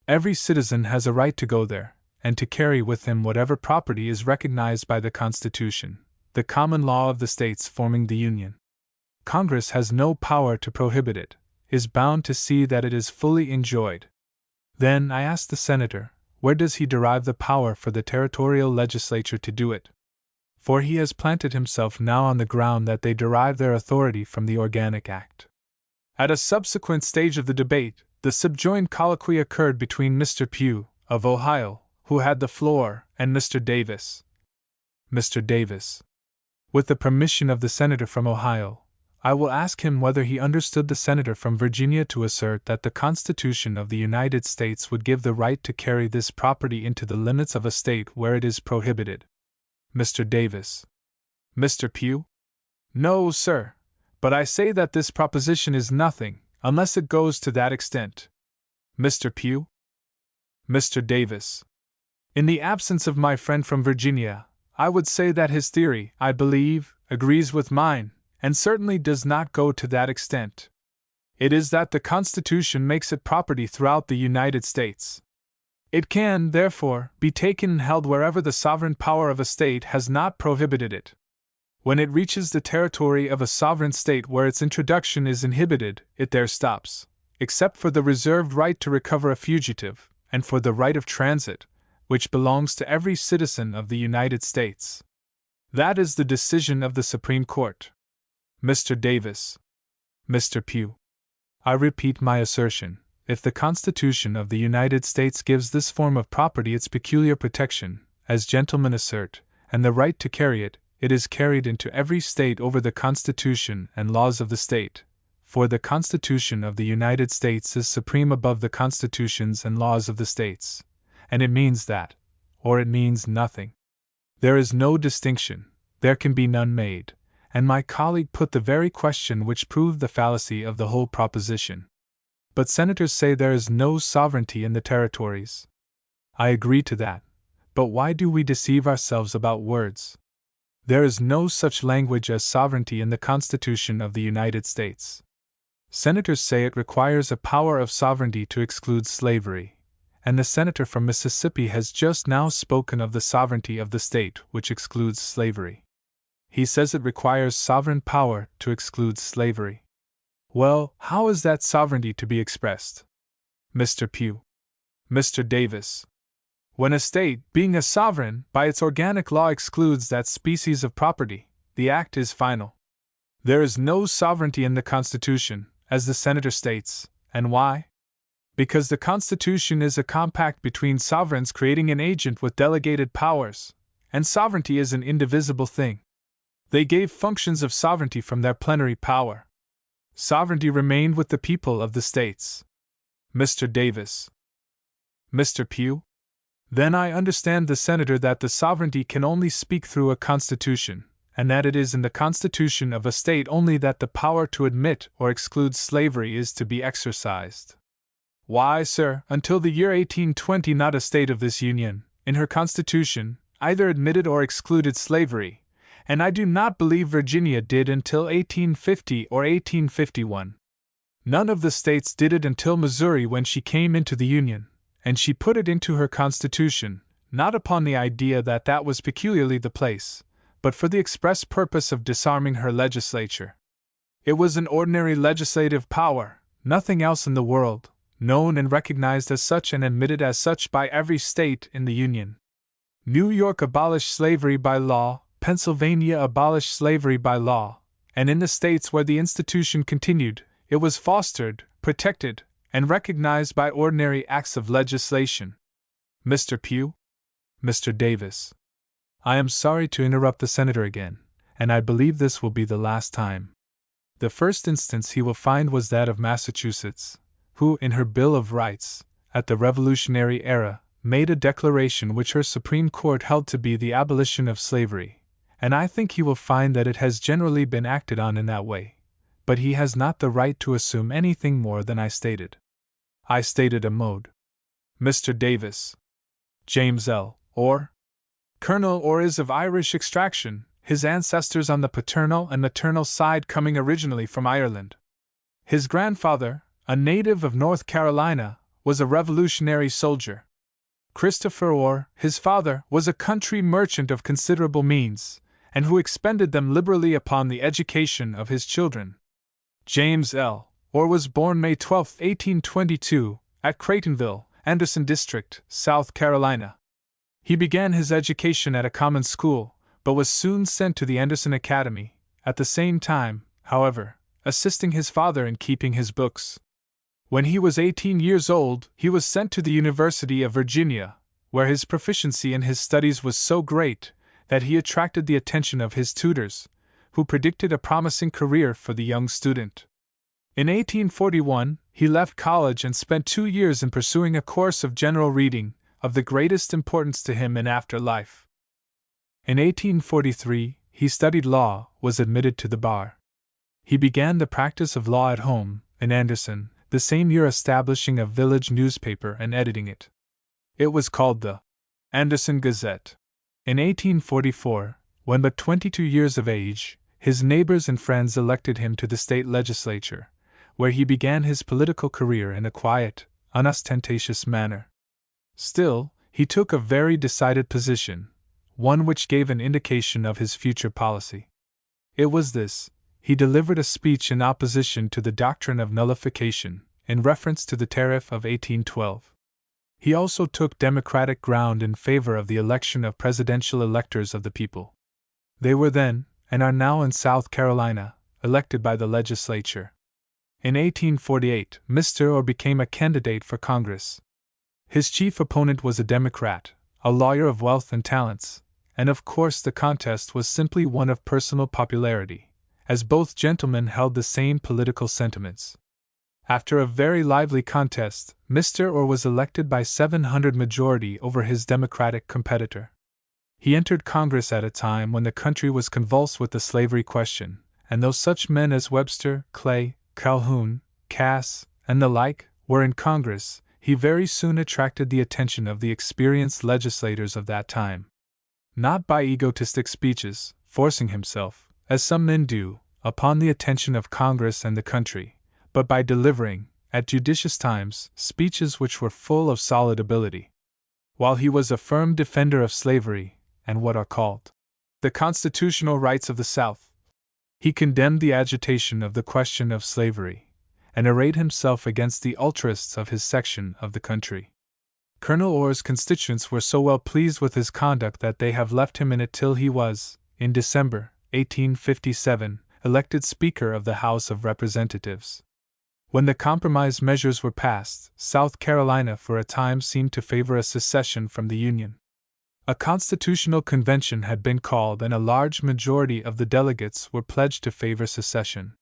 Every citizen has a right to go there, and to carry with him whatever property is recognized by the Constitution, the common law of the states forming the Union. Congress has no power to prohibit it, is bound to see that it is fully enjoyed. Then I asked the senator, where does he derive the power for the territorial legislature to do it? For he has planted himself now on the ground that they derive their authority from the Organic Act. At a subsequent stage of the debate, the subjoined colloquy occurred between Mr. Pugh, of Ohio, who had the floor, and Mr. Davis. Mr. Davis. With the permission of the senator from Ohio, I will ask him whether he understood the senator from Virginia to assert that the Constitution of the United States would give the right to carry this property into the limits of a state where it is prohibited. Mr. Davis. Mr. Pugh? No, sir, but I say that this proposition is nothing, unless it goes to that extent. Mr. Pugh? Mr. Davis. In the absence of my friend from Virginia, I would say that his theory, I believe, agrees with mine, and certainly does not go to that extent. It is that the Constitution makes it property throughout the United States. It can, therefore, be taken and held wherever the sovereign power of a state has not prohibited it. When it reaches the territory of a sovereign state where its introduction is inhibited, it there stops, except for the reserved right to recover a fugitive, and for the right of transit, which belongs to every citizen of the United States. That is the decision of the Supreme Court. Mr. Davis. Mr. Pugh. I repeat my assertion. If the Constitution of the United States gives this form of property its peculiar protection, as gentlemen assert, and the right to carry it, it is carried into every state over the Constitution and laws of the state, for the Constitution of the United States is supreme above the constitutions and laws of the states, and it means that, or it means nothing. There is no distinction, there can be none made, and my colleague put the very question which proved the fallacy of the whole proposition. But senators say there is no sovereignty in the territories. I agree to that, but why do we deceive ourselves about words? There is no such language as sovereignty in the Constitution of the United States. Senators say it requires a power of sovereignty to exclude slavery, and the senator from Mississippi has just now spoken of the sovereignty of the state which excludes slavery. He says it requires sovereign power to exclude slavery. Well, how is that sovereignty to be expressed? Mr. Pugh. Mr. Davis. When a state, being a sovereign, by its organic law excludes that species of property, the act is final. There is no sovereignty in the Constitution, as the senator states, and why? Because the Constitution is a compact between sovereigns creating an agent with delegated powers, and sovereignty is an indivisible thing. They gave functions of sovereignty from their plenary power. Sovereignty remained with the people of the states. Mr. Davis. Mr. Pugh? Then I understand the senator that the sovereignty can only speak through a constitution, and that it is in the constitution of a state only that the power to admit or exclude slavery is to be exercised. Why, sir, until the year 1820 not a state of this Union, in her constitution, either admitted or excluded slavery, and I do not believe Virginia did until 1850 or 1851. None of the states did it until Missouri when she came into the Union, and she put it into her constitution, not upon the idea that that was peculiarly the place, but for the express purpose of disarming her legislature. It was an ordinary legislative power, nothing else in the world, known and recognized as such and admitted as such by every state in the Union. New York abolished slavery by law, Pennsylvania abolished slavery by law, and in the states where the institution continued, it was fostered, protected, and recognized by ordinary acts of legislation. Mr. Pugh? Mr. Davis. I am sorry to interrupt the senator again, and I believe this will be the last time. The first instance he will find was that of Massachusetts, who, in her Bill of Rights, at the Revolutionary era, made a declaration which her Supreme Court held to be the abolition of slavery, and I think he will find that it has generally been acted on in that way, but he has not the right to assume anything more than I stated. I stated a mode. Mr. Davis. James L. Orr? Colonel Orr is of Irish extraction, his ancestors on the paternal and maternal side coming originally from Ireland. His grandfather, a native of North Carolina, was a Revolutionary soldier. Christopher Orr, his father, was a country merchant of considerable means, and who expended them liberally upon the education of his children. James L. Orr was born May 12, 1822, at Creightonville, Anderson District, South Carolina. He began his education at a common school, but was soon sent to the Anderson Academy, at the same time, however, assisting his father in keeping his books. When he was 18 years old, he was sent to the University of Virginia, where his proficiency in his studies was so great that he attracted the attention of his tutors, who predicted a promising career for the young student. In 1841, he left college and spent 2 years in pursuing a course of general reading, of the greatest importance to him in after life. In 1843, he studied law, was admitted to the bar. He began the practice of law at home, in Anderson, the same year establishing a village newspaper and editing it. It was called the Anderson Gazette. In 1844, when but 22 years of age, his neighbors and friends elected him to the state legislature, where he began his political career in a quiet, unostentatious manner. Still, he took a very decided position, one which gave an indication of his future policy. It was this: he delivered a speech in opposition to the doctrine of nullification, in reference to the tariff of 1812. He also took democratic ground in favor of the election of presidential electors of the people. They were then, and are now in South Carolina, elected by the legislature. In 1848, Mr. Orr became a candidate for Congress. His chief opponent was a Democrat, a lawyer of wealth and talents, and of course the contest was simply one of personal popularity, as both gentlemen held the same political sentiments. After a very lively contest, Mr. Orr was elected by 700 majority over his Democratic competitor. He entered Congress at a time when the country was convulsed with the slavery question, and though such men as Webster, Clay, Calhoun, Cass, and the like were in Congress, he very soon attracted the attention of the experienced legislators of that time. Not by egotistic speeches, forcing himself, as some men do, upon the attention of Congress and the country, but by delivering, at judicious times, speeches which were full of solid ability. While he was a firm defender of slavery, and what are called the constitutional rights of the South, he condemned the agitation of the question of slavery, and arrayed himself against the ultraists of his section of the country. Colonel Orr's constituents were so well pleased with his conduct that they have left him in it till he was, in December 1857, elected Speaker of the House of Representatives. When the compromise measures were passed, South Carolina for a time seemed to favor a secession from the Union. A constitutional convention had been called and a large majority of the delegates were pledged to favor secession.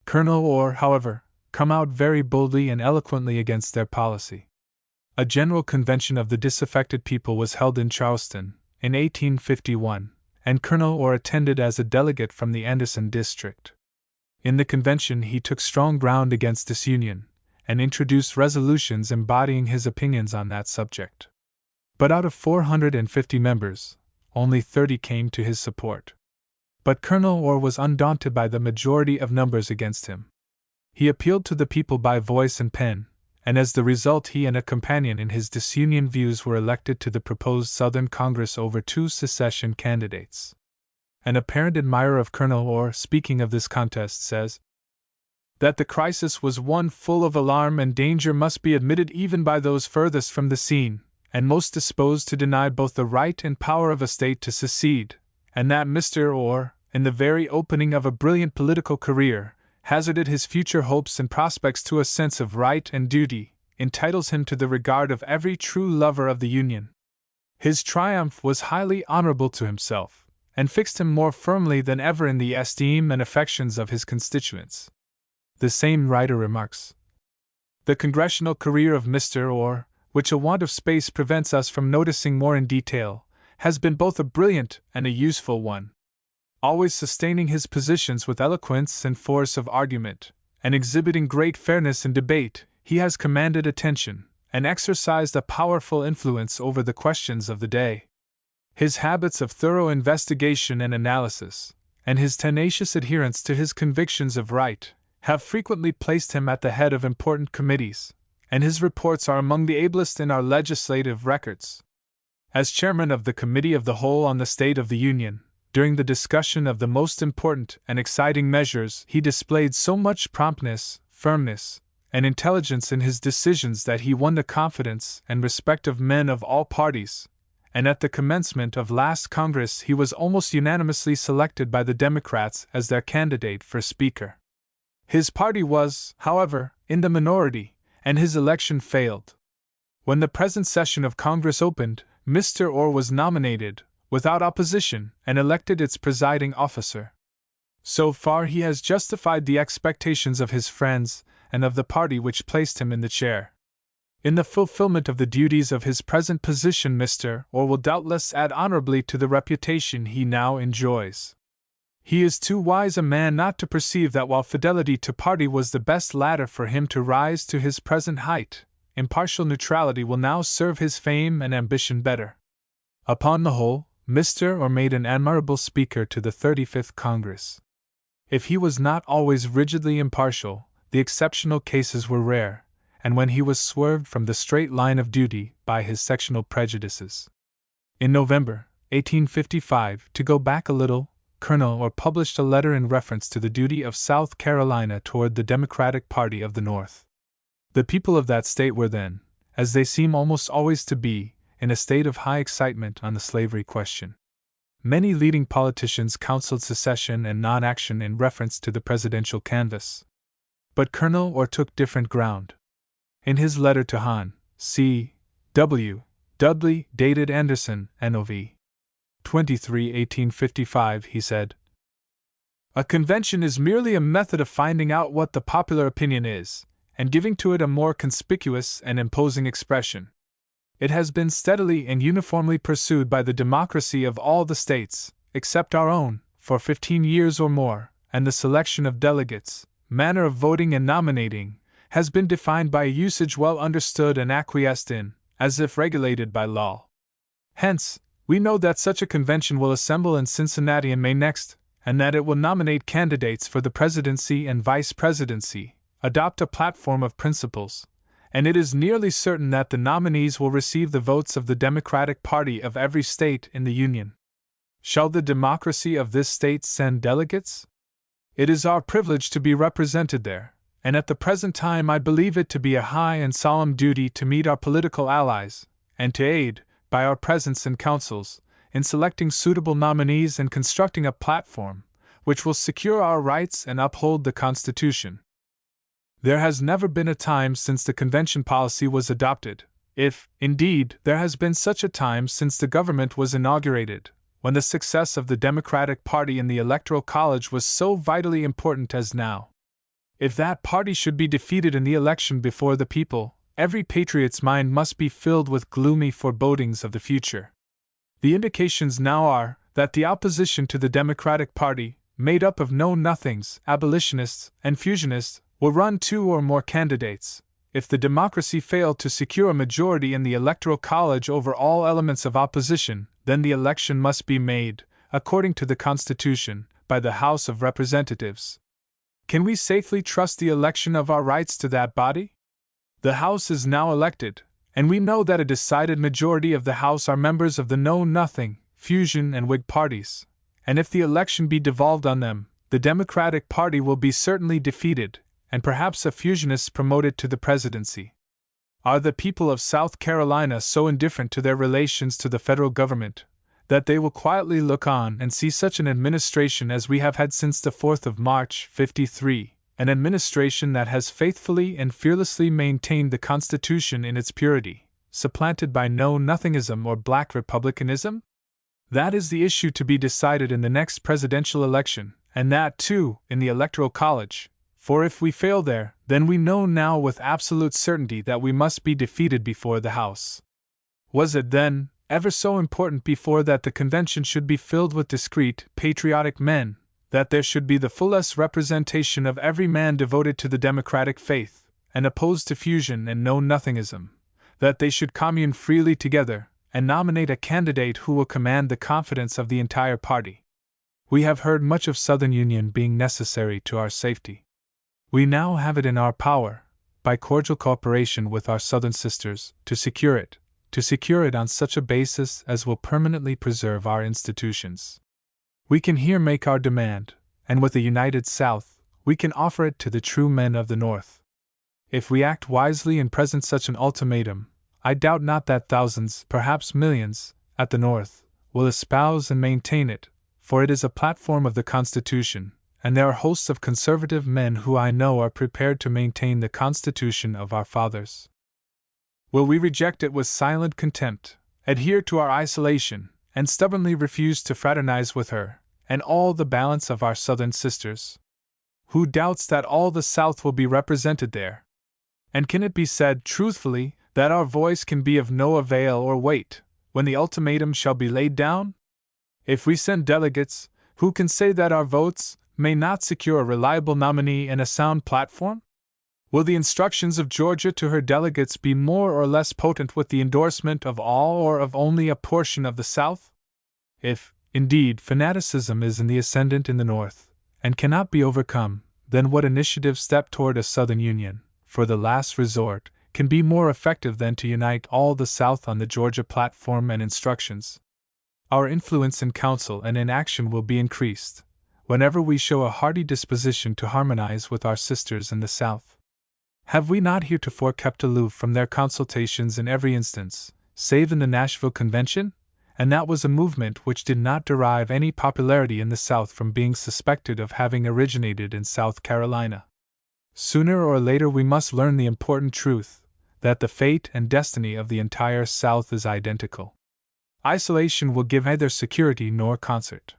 Colonel Orr, however, come out very boldly and eloquently against their policy. A general convention of the disaffected people was held in Charleston, in 1851, and Colonel Orr attended as a delegate from the Anderson district. In the convention he took strong ground against disunion, and introduced resolutions embodying his opinions on that subject. But out of 450 members, only 30 came to his support. But Colonel Orr was undaunted by the majority of numbers against him. He appealed to the people by voice and pen, and as the result he and a companion in his disunion views were elected to the proposed Southern Congress over 2 secession candidates. An apparent admirer of Colonel Orr, speaking of this contest, says that the crisis was one full of alarm and danger must be admitted even by those furthest from the scene, and most disposed to deny both the right and power of a state to secede, and that Mr. Orr, in the very opening of a brilliant political career, hazarded his future hopes and prospects to a sense of right and duty, entitles him to the regard of every true lover of the Union. His triumph was highly honorable to himself, and fixed him more firmly than ever in the esteem and affections of his constituents. The same writer remarks, "The congressional career of Mr. Orr, which a want of space prevents us from noticing more in detail, has been both a brilliant and a useful one. Always sustaining his positions with eloquence and force of argument, and exhibiting great fairness in debate, he has commanded attention, and exercised a powerful influence over the questions of the day. His habits of thorough investigation and analysis, and his tenacious adherence to his convictions of right, have frequently placed him at the head of important committees, and his reports are among the ablest in our legislative records. As chairman of the Committee of the Whole on the State of the Union, during the discussion of the most important and exciting measures, he displayed so much promptness, firmness, and intelligence in his decisions that he won the confidence and respect of men of all parties, and at the commencement of last Congress he was almost unanimously selected by the Democrats as their candidate for Speaker. His party was, however, in the minority, and his election failed. When the present session of Congress opened, Mr. Orr was nominated, without opposition, and elected its presiding officer. So far he has justified the expectations of his friends and of the party which placed him in the chair. In the fulfillment of the duties of his present position, Mr. Orr will doubtless add honorably to the reputation he now enjoys. He is too wise a man not to perceive that while fidelity to party was the best ladder for him to rise to his present height, impartial neutrality will now serve his fame and ambition better. Upon the whole, Mr. Orr made an admirable speaker to the 35th Congress. If he was not always rigidly impartial, the exceptional cases were rare, and when he was swerved from the straight line of duty by his sectional prejudices. In November 1855, to go back a little, Colonel Orr published a letter in reference to the duty of South Carolina toward the Democratic Party of the North. The people of that state were then, as they seem almost always to be, in a state of high excitement on the slavery question. Many leading politicians counseled secession and non-action in reference to the presidential canvass. But Colonel Orr took different ground. In his letter to Hon. C. W. Dudley, dated Anderson, Nov. 23, 1855, he said, "A convention is merely a method of finding out what the popular opinion is, and giving to it a more conspicuous and imposing expression. It has been steadily and uniformly pursued by the democracy of all the states, except our own, for 15 years or more, and the selection of delegates, manner of voting and nominating, has been defined by a usage well understood and acquiesced in, as if regulated by law. Hence, we know that such a convention will assemble in Cincinnati in May next, and that it will nominate candidates for the presidency and vice presidency, adopt a platform of principles, and it is nearly certain that the nominees will receive the votes of the Democratic Party of every state in the Union. Shall the democracy of this state send delegates? It is our privilege to be represented there, and at the present time I believe it to be a high and solemn duty to meet our political allies, and to aid, by our presence and counsels, in selecting suitable nominees and constructing a platform, which will secure our rights and uphold the Constitution. There has never been a time since the convention policy was adopted, if, indeed, there has been such a time since the government was inaugurated, when the success of the Democratic Party in the Electoral College was so vitally important as now. If that party should be defeated in the election before the people, every patriot's mind must be filled with gloomy forebodings of the future. The indications now are that the opposition to the Democratic Party, made up of know-nothings, abolitionists, and fusionists, will run 2 or more candidates. If the democracy fail to secure a majority in the Electoral College over all elements of opposition, then the election must be made, according to the Constitution, by the House of Representatives. Can we safely trust the election of our rights to that body? The House is now elected, and we know that a decided majority of the House are members of the Know-Nothing, Fusion, and Whig parties, and if the election be devolved on them, the Democratic Party will be certainly defeated, and perhaps a fusionist promoted to the presidency. Are the people of South Carolina so indifferent to their relations to the federal government that they will quietly look on and see such an administration as we have had since the 4th of March, '53, an administration that has faithfully and fearlessly maintained the Constitution in its purity, supplanted by know-nothingism or black republicanism? That is the issue to be decided in the next presidential election, and that, too, in the Electoral College, for if we fail there, then we know now with absolute certainty that we must be defeated before the House. Was it, then, ever so important before that the convention should be filled with discreet, patriotic men, that there should be the fullest representation of every man devoted to the democratic faith, and opposed to fusion and know-nothingism, that they should commune freely together, and nominate a candidate who will command the confidence of the entire party. We have heard much of Southern Union being necessary to our safety. We now have it in our power, by cordial cooperation with our Southern sisters, to secure it on such a basis as will permanently preserve our institutions. We can here make our demand, and with a united South, we can offer it to the true men of the North. If we act wisely and present such an ultimatum, I doubt not that thousands, perhaps millions, at the North, will espouse and maintain it, for it is a platform of the Constitution, and there are hosts of conservative men who I know are prepared to maintain the Constitution of our fathers. Will we reject it with silent contempt, adhere to our isolation, and stubbornly refuse to fraternize with her, and all the balance of our Southern sisters? Who doubts that all the South will be represented there? And can it be said truthfully that our voice can be of no avail or weight when the ultimatum shall be laid down? If we send delegates, who can say that our votes may not secure a reliable nominee and a sound platform? Will the instructions of Georgia to her delegates be more or less potent with the endorsement of all or of only a portion of the South? If, indeed, fanaticism is in the ascendant in the North, and cannot be overcome, then what initiative step toward a Southern Union, for the last resort, can be more effective than to unite all the South on the Georgia platform and instructions? Our influence in council and in action will be increased whenever we show a hearty disposition to harmonize with our sisters in the South. Have we not heretofore kept aloof from their consultations in every instance, save in the Nashville Convention? And that was a movement which did not derive any popularity in the South from being suspected of having originated in South Carolina. Sooner or later we must learn the important truth that the fate and destiny of the entire South is identical. Isolation will give neither security nor concert.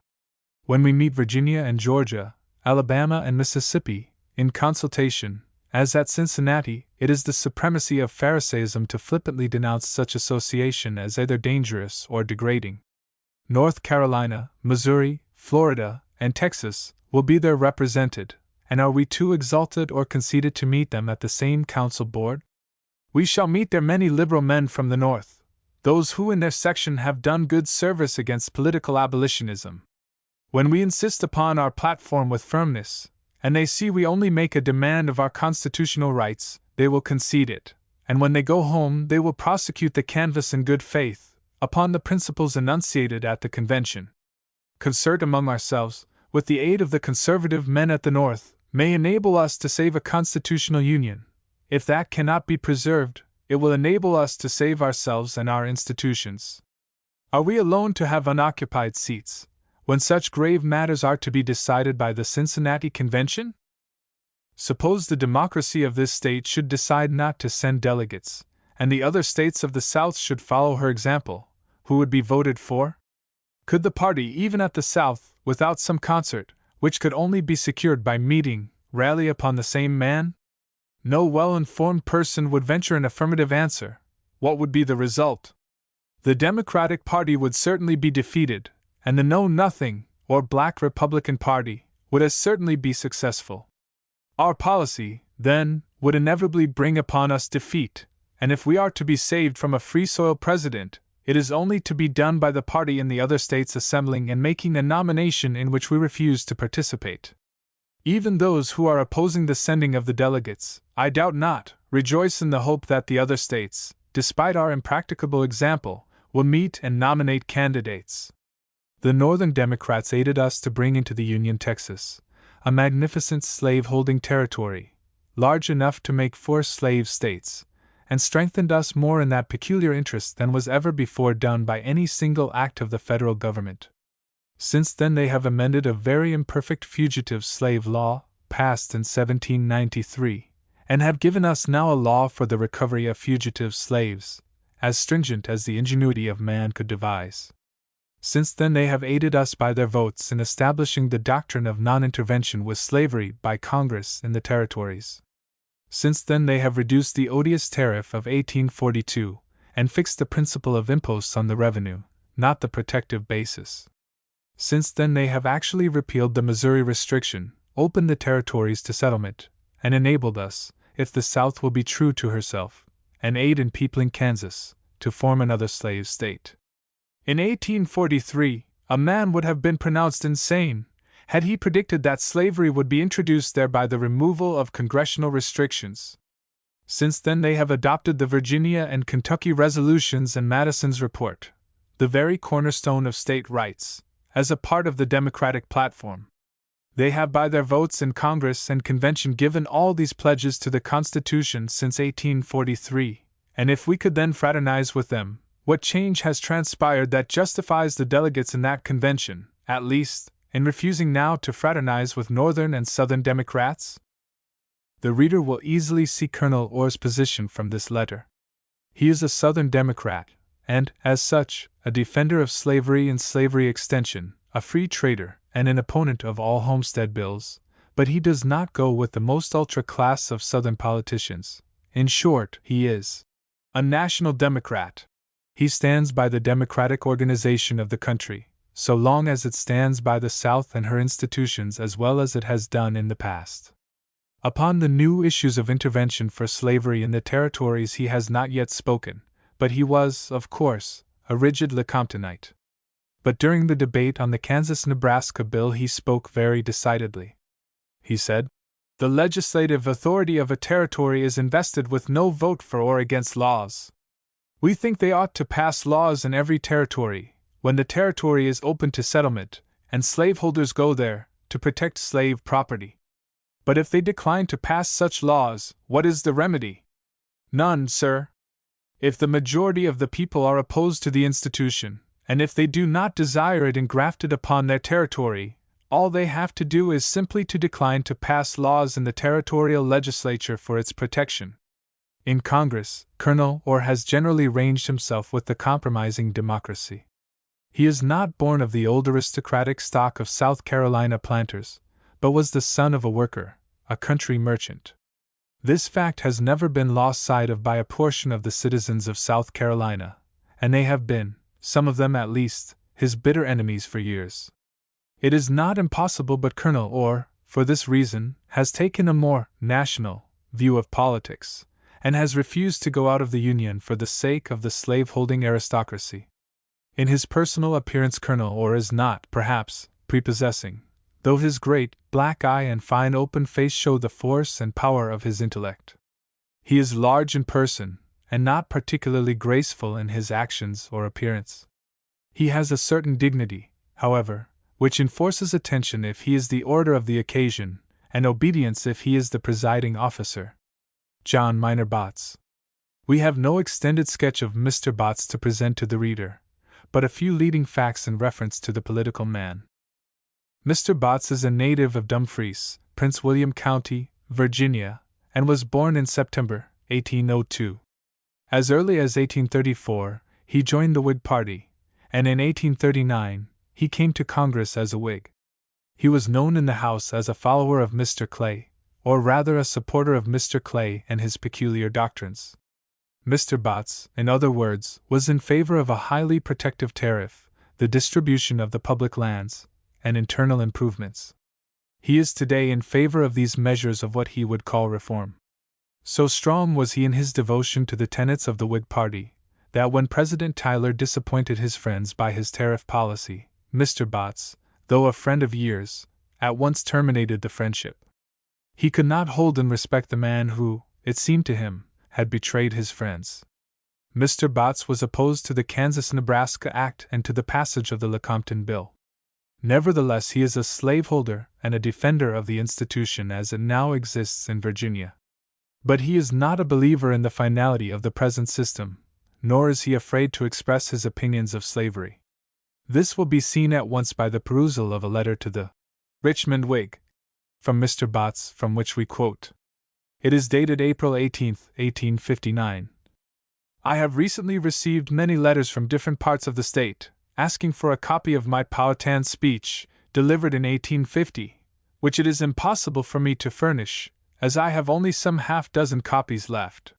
When we meet Virginia and Georgia, Alabama and Mississippi, in consultation, as at Cincinnati, it is the supremacy of Pharisaism to flippantly denounce such association as either dangerous or degrading. North Carolina, Missouri, Florida, and Texas will be there represented, and are we too exalted or conceited to meet them at the same council board? We shall meet there many liberal men from the North, those who in their section have done good service against political abolitionism. When we insist upon our platform with firmness, and they see we only make a demand of our constitutional rights, they will concede it, and when they go home they will prosecute the canvass in good faith, upon the principles enunciated at the convention. Concert among ourselves, with the aid of the conservative men at the North, may enable us to save a constitutional union. If that cannot be preserved, it will enable us to save ourselves and our institutions. Are we alone to have unoccupied seats, when such grave matters are to be decided by the Cincinnati Convention? Suppose the democracy of this state should decide not to send delegates, and the other states of the South should follow her example, who would be voted for? Could the party, even at the South, without some concert, which could only be secured by meeting, rally upon the same man? No well-informed person would venture an affirmative answer. What would be the result? The Democratic Party would certainly be defeated, and the Know-Nothing, or Black Republican Party, would as certainly be successful. Our policy, then, would inevitably bring upon us defeat, and if we are to be saved from a free-soil president, it is only to be done by the party in the other states assembling and making a nomination in which we refuse to participate. Even those who are opposing the sending of the delegates, I doubt not, rejoice in the hope that the other states, despite our impracticable example, will meet and nominate candidates. The Northern Democrats aided us to bring into the Union Texas, a magnificent slave-holding territory, large enough to make 4 slave states, and strengthened us more in that peculiar interest than was ever before done by any single act of the federal government. Since then they have amended a very imperfect fugitive slave law, passed in 1793, and have given us now a law for the recovery of fugitive slaves, as stringent as the ingenuity of man could devise. Since then they have aided us by their votes in establishing the doctrine of non-intervention with slavery by Congress in the territories. Since then they have reduced the odious tariff of 1842, and fixed the principle of imposts on the revenue, not the protective basis. Since then they have actually repealed the Missouri restriction, opened the territories to settlement, and enabled us, if the South will be true to herself, and aid in peopling Kansas, to form another slave state. In 1843, a man would have been pronounced insane had he predicted that slavery would be introduced there by the removal of congressional restrictions. Since then, they have adopted the Virginia and Kentucky resolutions and Madison's report, the very cornerstone of state rights, as a part of the Democratic platform. They have by their votes in Congress and Convention given all these pledges to the Constitution since 1843, and if we could then fraternize with them, what change has transpired that justifies the delegates in that convention, at least, in refusing now to fraternize with Northern and Southern Democrats? The reader will easily see Colonel Orr's position from this letter. He is a Southern Democrat, and, as such, a defender of slavery and slavery extension, a free trader, and an opponent of all homestead bills, but he does not go with the most ultra-class of Southern politicians. In short, he is a national Democrat. He stands by the democratic organization of the country, so long as it stands by the South and her institutions as well as it has done in the past. Upon the new issues of intervention for slavery in the territories he has not yet spoken, but he was, of course, a rigid Lecomptonite. But during the debate on the Kansas-Nebraska bill he spoke very decidedly. He said, "The legislative authority of a territory is invested with no vote for or against laws. We think they ought to pass laws in every territory, when the territory is open to settlement, and slaveholders go there, to protect slave property. But if they decline to pass such laws, what is the remedy? None, sir. If the majority of the people are opposed to the institution, and if they do not desire it engrafted upon their territory, all they have to do is simply to decline to pass laws in the territorial legislature for its protection." In Congress, Colonel Orr has generally ranged himself with the compromising democracy. He is not born of the old aristocratic stock of South Carolina planters, but was the son of a worker, a country merchant. This fact has never been lost sight of by a portion of the citizens of South Carolina, and they have been, some of them at least, his bitter enemies for years. It is not impossible but Colonel Orr, for this reason, has taken a more national view of politics, and has refused to go out of the Union for the sake of the slave-holding aristocracy. In his personal appearance Colonel Orr is not, perhaps, prepossessing, though his great, black eye and fine open face show the force and power of his intellect. He is large in person, and not particularly graceful in his actions or appearance. He has a certain dignity, however, which enforces attention if he is the order of the occasion, and obedience if he is the presiding officer. John Minor Botts. We have no extended sketch of Mr. Botts to present to the reader, but a few leading facts in reference to the political man. Mr. Botts is a native of Dumfries, Prince William County, Virginia, and was born in September 1802. As early as 1834, he joined the Whig Party, and in 1839, he came to Congress as a Whig. He was known in the House as a follower of Mr. Clay, or rather a supporter of Mr. Clay and his peculiar doctrines. Mr. Botts, in other words, was in favor of a highly protective tariff, the distribution of the public lands, and internal improvements. He is today in favor of these measures of what he would call reform. So strong was he in his devotion to the tenets of the Whig Party, that when President Tyler disappointed his friends by his tariff policy, Mr. Botts, though a friend of years, at once terminated the friendship. He could not hold in respect the man who, it seemed to him, had betrayed his friends. Mr. Botts was opposed to the Kansas-Nebraska Act and to the passage of the Lecompton Bill. Nevertheless, he is a slaveholder and a defender of the institution as it now exists in Virginia. But he is not a believer in the finality of the present system, nor is he afraid to express his opinions of slavery. This will be seen at once by the perusal of a letter to the Richmond Whig from Mr. Botts, from which we quote. It is dated April 18, 1859. I have recently received many letters from different parts of the state, asking for a copy of my Powhatan speech, delivered in 1850, which it is impossible for me to furnish, as I have only some half-dozen copies left.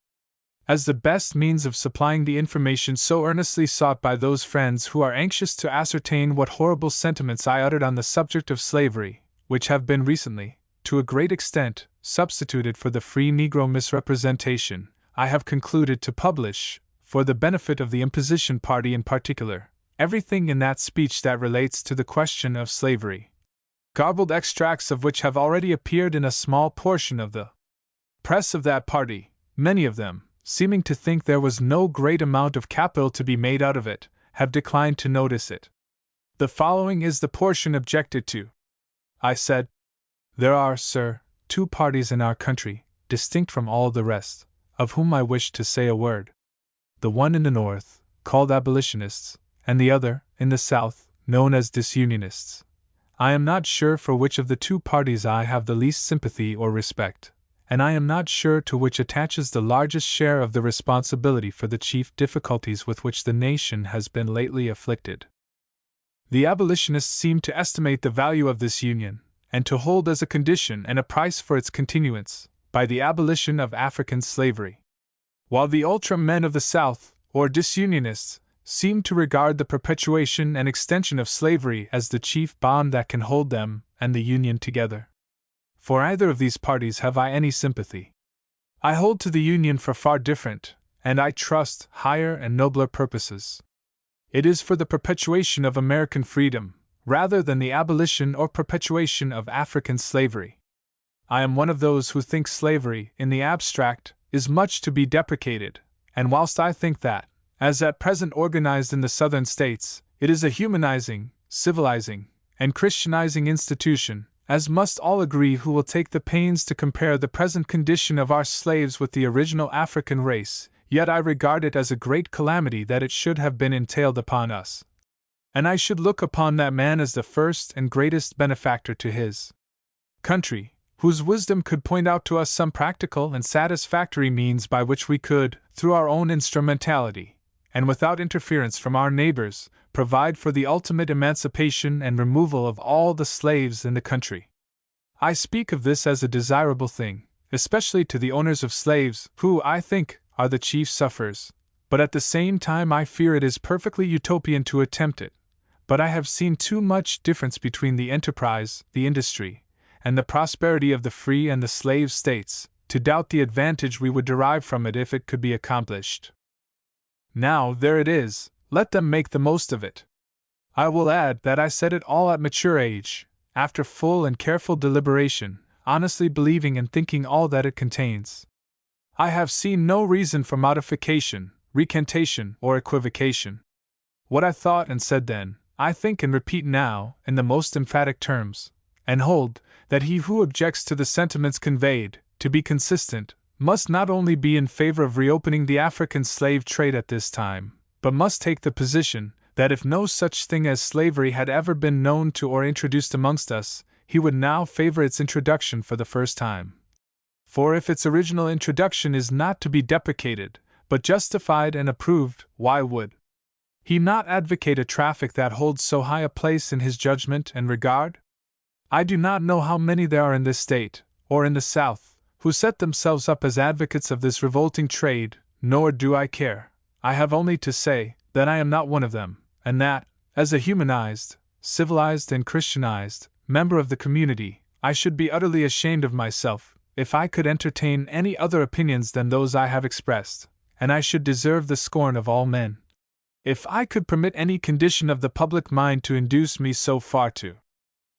As the best means of supplying the information so earnestly sought by those friends who are anxious to ascertain what horrible sentiments I uttered on the subject of slavery, which have been recently, to a great extent, substituted for the free Negro misrepresentation, I have concluded to publish, for the benefit of the imposition party in particular, everything in that speech that relates to the question of slavery, garbled extracts of which have already appeared in a small portion of the press of that party, many of them, seeming to think there was no great amount of capital to be made out of it, have declined to notice it. The following is the portion objected to. I said, "There are, sir, two parties in our country, distinct from all the rest, of whom I wish to say a word. The one in the North, called abolitionists, and the other, in the South, known as disunionists. I am not sure for which of the two parties I have the least sympathy or respect, and I am not sure to which attaches the largest share of the responsibility for the chief difficulties with which the nation has been lately afflicted." The abolitionists seem to estimate the value of this union, and to hold as a condition and a price for its continuance, by the abolition of African slavery. While the ultra men of the South, or disunionists, seem to regard the perpetuation and extension of slavery as the chief bond that can hold them and the Union together. For either of these parties have I any sympathy. I hold to the Union for far different, and I trust, higher and nobler purposes. It is for the perpetuation of American freedom, rather than the abolition or perpetuation of African slavery. I am one of those who think slavery, in the abstract, is much to be deprecated, and whilst I think that, as at present organized in the Southern States, it is a humanizing, civilizing, and Christianizing institution, as must all agree who will take the pains to compare the present condition of our slaves with the original African race, yet I regard it as a great calamity that it should have been entailed upon us. And I should look upon that man as the first and greatest benefactor to his country, whose wisdom could point out to us some practical and satisfactory means by which we could, through our own instrumentality, and without interference from our neighbors, provide for the ultimate emancipation and removal of all the slaves in the country. I speak of this as a desirable thing, especially to the owners of slaves, who, I think, are the chief sufferers, but at the same time I fear it is perfectly utopian to attempt it. But I have seen too much difference between the enterprise, the industry, and the prosperity of the free and the slave states, to doubt the advantage we would derive from it if it could be accomplished. Now, there it is, let them make the most of it. I will add that I said it all at mature age, after full and careful deliberation, honestly believing and thinking all that it contains. I have seen no reason for modification, recantation, or equivocation. What I thought and said then, I think and repeat now, in the most emphatic terms, and hold that he who objects to the sentiments conveyed, to be consistent, must not only be in favor of reopening the African slave trade at this time, but must take the position that if no such thing as slavery had ever been known to or introduced amongst us, he would now favor its introduction for the first time. For if its original introduction is not to be deprecated, but justified and approved, why would he not advocate a traffic that holds so high a place in his judgment and regard? I do not know how many there are in this state, or in the South, who set themselves up as advocates of this revolting trade, nor do I care. I have only to say that I am not one of them, and that, as a humanized, civilized, and Christianized member of the community, I should be utterly ashamed of myself if I could entertain any other opinions than those I have expressed, and I should deserve the scorn of all men if I could permit any condition of the public mind to induce me so far to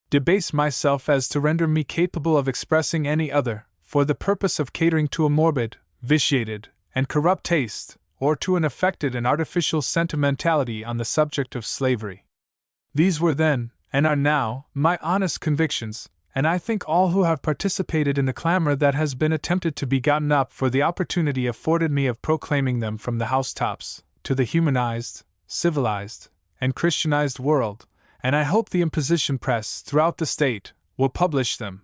debase myself as to render me capable of expressing any other, for the purpose of catering to a morbid, vitiated, and corrupt taste, or to an affected and artificial sentimentality on the subject of slavery. These were then, and are now, my honest convictions, and I think all who have participated in the clamor that has been attempted to be gotten up for the opportunity afforded me of proclaiming them from the housetops, to the humanized, civilized, and Christianized world, and I hope the imposition press throughout the state will publish them,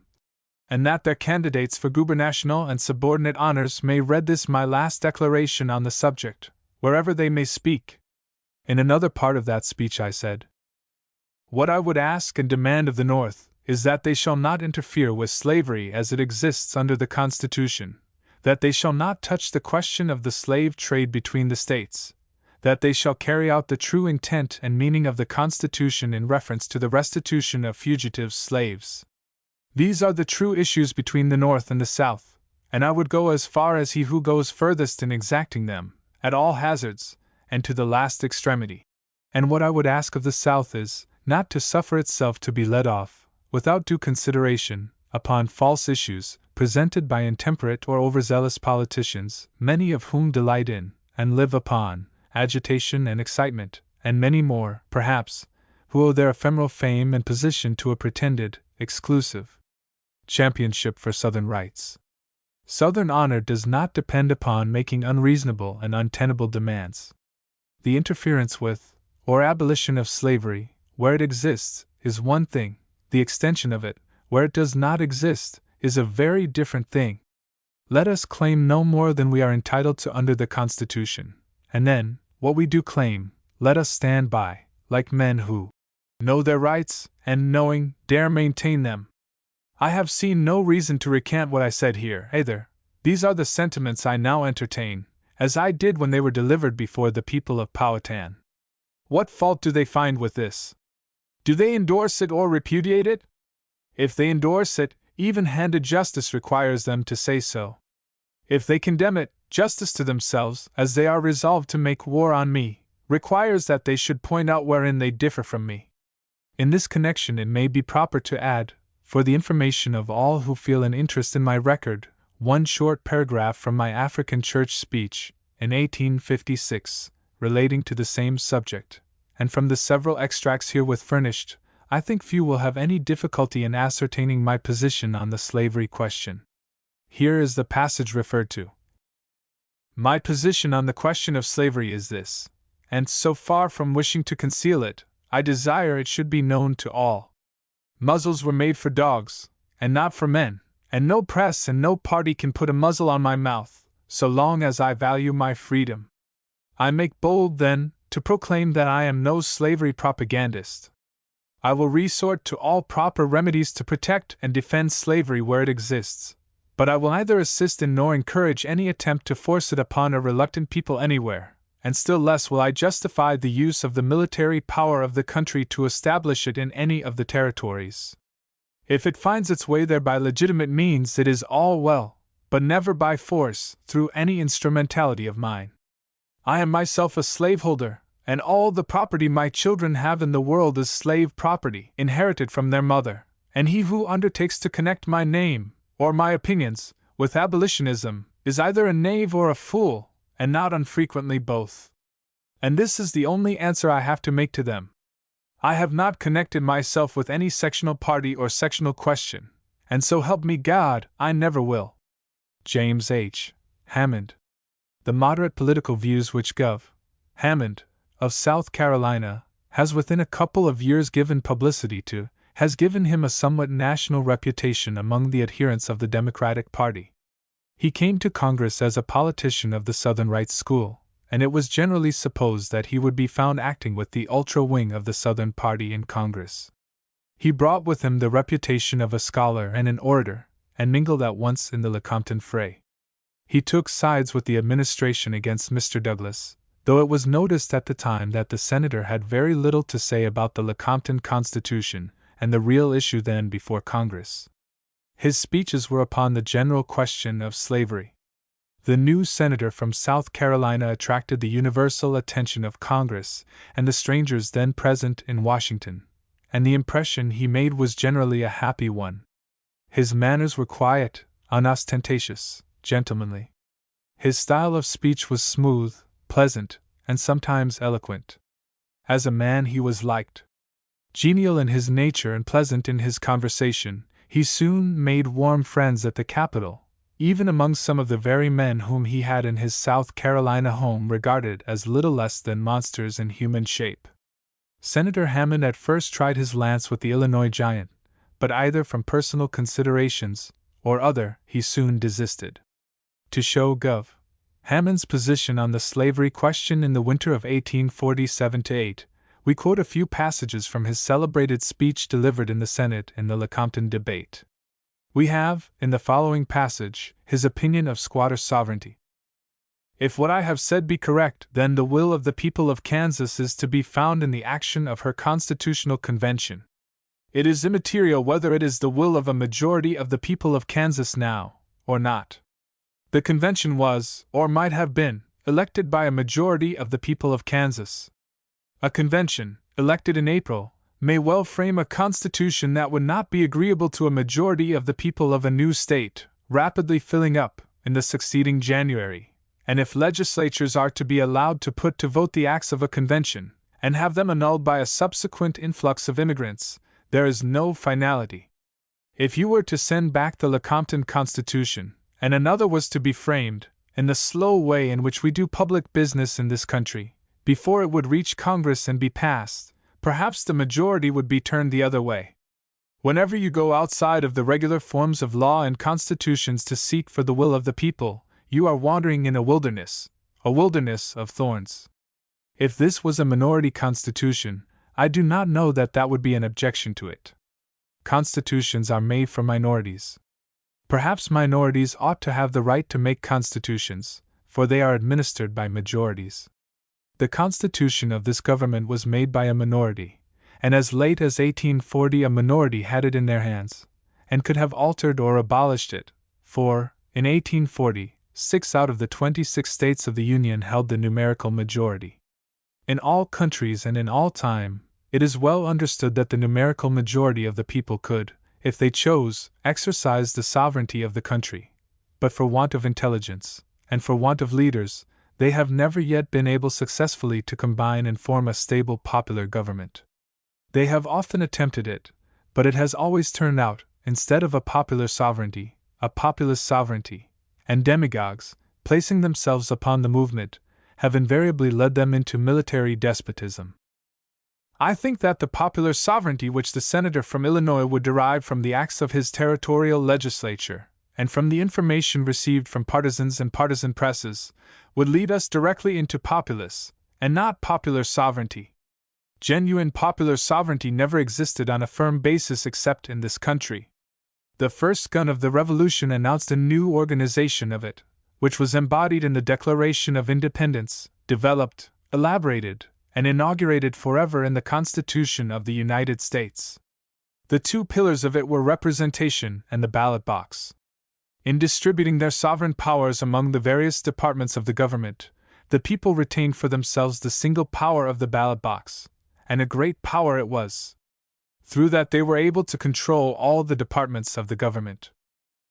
and that their candidates for gubernational and subordinate honors may read this my last declaration on the subject, wherever they may speak. In another part of that speech I said, "What I would ask and demand of the North is that they shall not interfere with slavery as it exists under the Constitution, that they shall not touch the question of the slave trade between the states, that they shall carry out the true intent and meaning of the Constitution in reference to the restitution of fugitive slaves. These are the true issues between the North and the South, and I would go as far as he who goes furthest in exacting them, at all hazards, and to the last extremity. And what I would ask of the South is, not to suffer itself to be led off, without due consideration, upon false issues, presented by intemperate or overzealous politicians, many of whom delight in, and live upon, agitation and excitement, and many more, perhaps, who owe their ephemeral fame and position to a pretended, exclusive championship for Southern rights. Southern honor does not depend upon making unreasonable and untenable demands. The interference with, or abolition of slavery, where it exists, is one thing; the extension of it, where it does not exist, is a very different thing. Let us claim no more than we are entitled to under the Constitution, and then, what we do claim, let us stand by, like men who know their rights, and knowing, dare maintain them. I have seen no reason to recant what I said here, either. These are the sentiments I now entertain, as I did when they were delivered before the people of Powhatan. What fault do they find with this? Do they endorse it or repudiate it? If they endorse it, even-handed justice requires them to say so. If they condemn it, justice to themselves, as they are resolved to make war on me, requires that they should point out wherein they differ from me. In this connection it may be proper to add, for the information of all who feel an interest in my record, one short paragraph from my African Church speech, in 1856, relating to the same subject, and from the several extracts herewith furnished, I think few will have any difficulty in ascertaining my position on the slavery question. Here is the passage referred to. My position on the question of slavery is this, and so far from wishing to conceal it, I desire it should be known to all. Muzzles were made for dogs, and not for men, and no press and no party can put a muzzle on my mouth, so long as I value my freedom. I make bold, then, to proclaim that I am no slavery propagandist. I will resort to all proper remedies to protect and defend slavery where it exists, but I will neither assist in nor encourage any attempt to force it upon a reluctant people anywhere, and still less will I justify the use of the military power of the country to establish it in any of the territories. If it finds its way there by legitimate means, it is all well, but never by force, through any instrumentality of mine. I am myself a slaveholder, and all the property my children have in the world is slave property, inherited from their mother, and he who undertakes to connect my name, or my opinions, with abolitionism, is either a knave or a fool, and not unfrequently both. And this is the only answer I have to make to them. I have not connected myself with any sectional party or sectional question, and so help me God, I never will. James H. Hammond. The moderate political views which Gov. Hammond, of South Carolina, has within a couple of years given publicity to, has given him a somewhat national reputation among the adherents of the Democratic Party. He came to Congress as a politician of the Southern Right School, and it was generally supposed that he would be found acting with the ultra wing of the Southern Party in Congress. He brought with him the reputation of a scholar and an orator, and mingled at once in the Lecompton fray. He took sides with the administration against Mr. Douglas, though it was noticed at the time that the senator had very little to say about the Lecompton Constitution and the real issue then before Congress. His speeches were upon the general question of slavery. The new senator from South Carolina attracted the universal attention of Congress and the strangers then present in Washington, and the impression he made was generally a happy one. His manners were quiet, unostentatious, gentlemanly. His style of speech was smooth, pleasant, and sometimes eloquent. As a man he was liked. Genial in his nature and pleasant in his conversation, he soon made warm friends at the Capitol, even among some of the very men whom he had in his South Carolina home regarded as little less than monsters in human shape. Senator Hammond at first tried his lance with the Illinois giant, but either from personal considerations or other he soon desisted. To show Gov. Hammond's position on the slavery question in the winter of 1847-8, we quote a few passages from his celebrated speech delivered in the Senate in the Lecompton debate. We have, in the following passage, his opinion of squatter sovereignty. If what I have said be correct, then the will of the people of Kansas is to be found in the action of her constitutional convention. It is immaterial whether it is the will of a majority of the people of Kansas now, or not. The convention was, or might have been, elected by a majority of the people of Kansas. A convention, elected in April, may well frame a constitution that would not be agreeable to a majority of the people of a new state, rapidly filling up in the succeeding January. And if legislatures are to be allowed to put to vote the acts of a convention, and have them annulled by a subsequent influx of immigrants, there is no finality. If you were to send back the Lecompton Constitution, and another was to be framed, in the slow way in which we do public business in this country, before it would reach Congress and be passed, perhaps the majority would be turned the other way. Whenever you go outside of the regular forms of law and constitutions to seek for the will of the people, you are wandering in a wilderness of thorns. If this was a minority constitution, I do not know that that would be an objection to it. Constitutions are made for minorities. Perhaps minorities ought to have the right to make constitutions, for they are administered by majorities. The constitution of this government was made by a minority, and as late as 1840 a minority had it in their hands, and could have altered or abolished it, for, in 1840, 6 out of the 26 states of the Union held the numerical majority. In all countries and in all time, it is well understood that the numerical majority of the people could, if they chose, exercise the sovereignty of the country. But for want of intelligence, and for want of leaders, they have never yet been able successfully to combine and form a stable popular government. They have often attempted it, but it has always turned out, instead of a popular sovereignty, a populist sovereignty, and demagogues, placing themselves upon the movement, have invariably led them into military despotism. I think that the popular sovereignty which the senator from Illinois would derive from the acts of his territorial legislature, and from the information received from partisans and partisan presses, would lead us directly into populace, and not popular sovereignty. Genuine popular sovereignty never existed on a firm basis except in this country. The first gun of the Revolution announced a new organization of it, which was embodied in the Declaration of Independence, developed, elaborated, and inaugurated forever in the Constitution of the United States. The two pillars of it were representation and the ballot box. In distributing their sovereign powers among the various departments of the government, the people retained for themselves the single power of the ballot box, and a great power it was. Through that they were able to control all the departments of the government.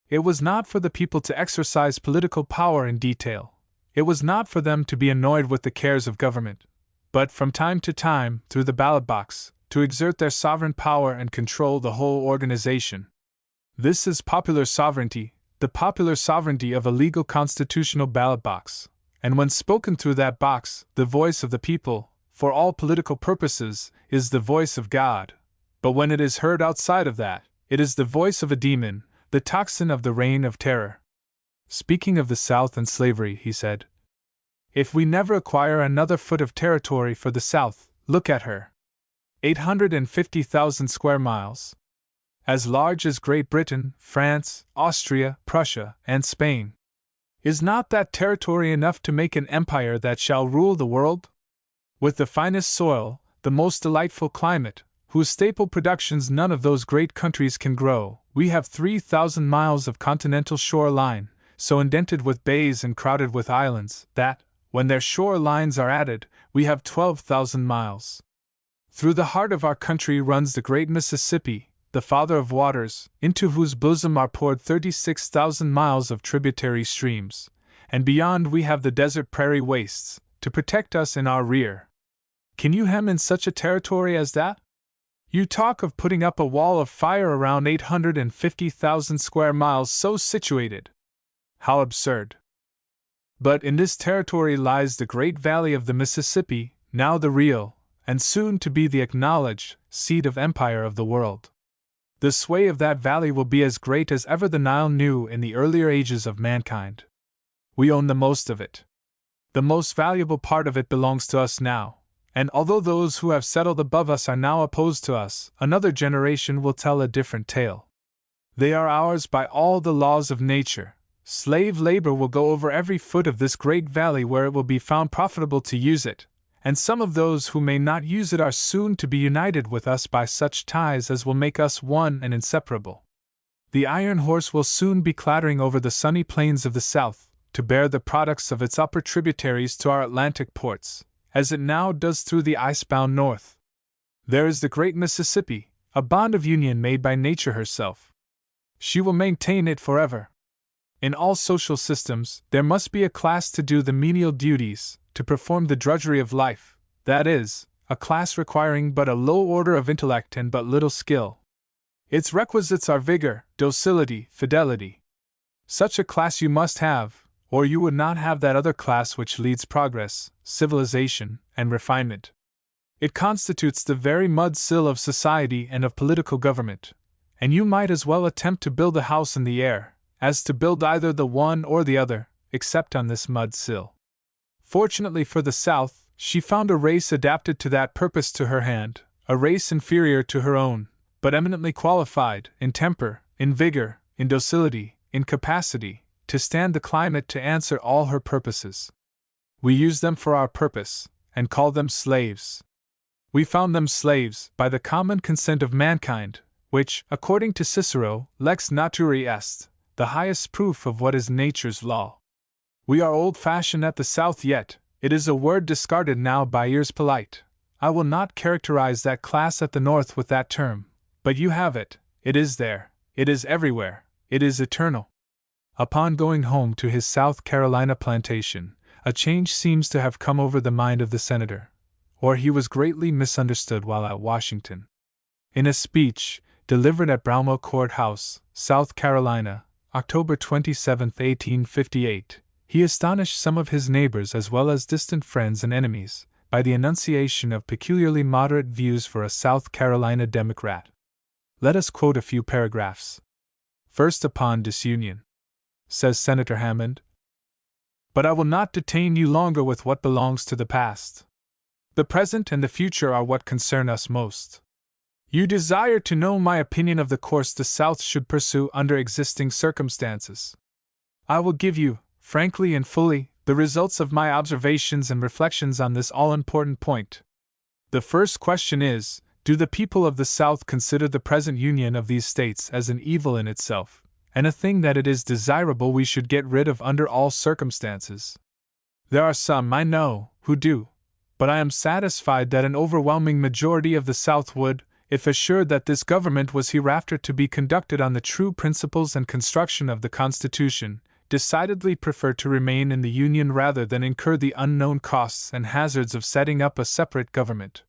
It was not for the people to exercise political power in detail. It was not for them to be annoyed with the cares of government, but from time to time, through the ballot box, to exert their sovereign power and control the whole organization. This is popular sovereignty, the popular sovereignty of a legal constitutional ballot box, and when spoken through that box, the voice of the people, for all political purposes, is the voice of God. But when it is heard outside of that, it is the voice of a demon, the tocsin of the reign of terror. Speaking of the South and slavery, he said, "If we never acquire another foot of territory for the South, look at her. 850,000 square miles. As large as Great Britain, France, Austria, Prussia, and Spain. Is not that territory enough to make an empire that shall rule the world? With the finest soil, the most delightful climate, whose staple productions none of those great countries can grow, we have 3,000 miles of continental shore line, so indented with bays and crowded with islands, that, when their shore lines are added, we have 12,000 miles. Through the heart of our country runs the great Mississippi, the father of waters, into whose bosom are poured 36,000 miles of tributary streams, and beyond we have the desert prairie wastes, to protect us in our rear. Can you hem in such a territory as that? You talk of putting up a wall of fire around 850,000 square miles so situated. How absurd! But in this territory lies the great valley of the Mississippi, now the real, and soon to be the acknowledged, seat of empire of the world. The sway of that valley will be as great as ever the Nile knew in the earlier ages of mankind. We own the most of it. The most valuable part of it belongs to us now, and although those who have settled above us are now opposed to us, another generation will tell a different tale. They are ours by all the laws of nature. Slave labor will go over every foot of this great valley where it will be found profitable to use it, and some of those who may not use it are soon to be united with us by such ties as will make us one and inseparable. The iron horse will soon be clattering over the sunny plains of the South, to bear the products of its upper tributaries to our Atlantic ports, as it now does through the ice-bound North. There is the great Mississippi, a bond of union made by nature herself. She will maintain it forever. In all social systems, there must be a class to do the menial duties, to perform the drudgery of life, that is, a class requiring but a low order of intellect and but little skill. Its requisites are vigor, docility, fidelity. Such a class you must have, or you would not have that other class which leads progress, civilization, and refinement. It constitutes the very mud-sill of society and of political government, and you might as well attempt to build a house in the air, as to build either the one or the other, except on this mud-sill. Fortunately for the South, she found a race adapted to that purpose to her hand, a race inferior to her own, but eminently qualified, in temper, in vigor, in docility, in capacity, to stand the climate to answer all her purposes. We use them for our purpose, and call them slaves. We found them slaves, by the common consent of mankind, which, according to Cicero, lex naturae est, the highest proof of what is nature's law. We are old-fashioned at the South yet, it is a word discarded now by ears polite. I will not characterize that class at the North with that term, but you have it, it is there, it is everywhere, it is eternal. Upon going home to his South Carolina plantation, a change seems to have come over the mind of the senator, or he was greatly misunderstood while at Washington. In a speech, delivered at Brownell Court House, South Carolina, October 27, 1858, he astonished some of his neighbors as well as distant friends and enemies, by the enunciation of peculiarly moderate views for a South Carolina Democrat. Let us quote a few paragraphs. First, upon disunion. Says Senator Hammond. But I will not detain you longer with what belongs to the past. The present and the future are what concern us most. You desire to know my opinion of the course the South should pursue under existing circumstances. I will give you, frankly and fully, the results of my observations and reflections on this all-important point. The first question is, do the people of the South consider the present union of these states as an evil in itself, and a thing that it is desirable we should get rid of under all circumstances? There are some, I know, who do, but I am satisfied that an overwhelming majority of the South would, if assured that this government was hereafter to be conducted on the true principles and construction of the Constitution, decidedly prefer to remain in the Union rather than incur the unknown costs and hazards of setting up a separate government.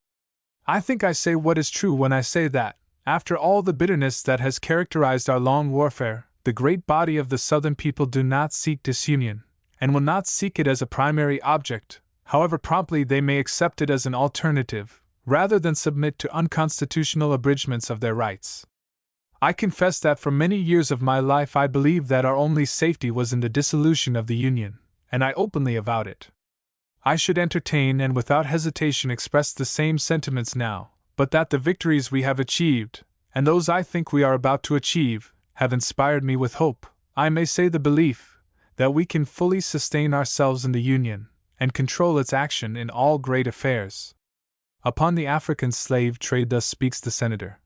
I think I say what is true when I say that, after all the bitterness that has characterized our long warfare, the great body of the Southern people do not seek disunion, and will not seek it as a primary object, however promptly they may accept it as an alternative, rather than submit to unconstitutional abridgments of their rights. I confess that for many years of my life I believed that our only safety was in the dissolution of the Union, and I openly avowed it. I should entertain and without hesitation express the same sentiments now, but that the victories we have achieved, and those I think we are about to achieve, have inspired me with hope, I may say the belief, that we can fully sustain ourselves in the Union, and control its action in all great affairs. Upon the African slave trade thus speaks the Senator.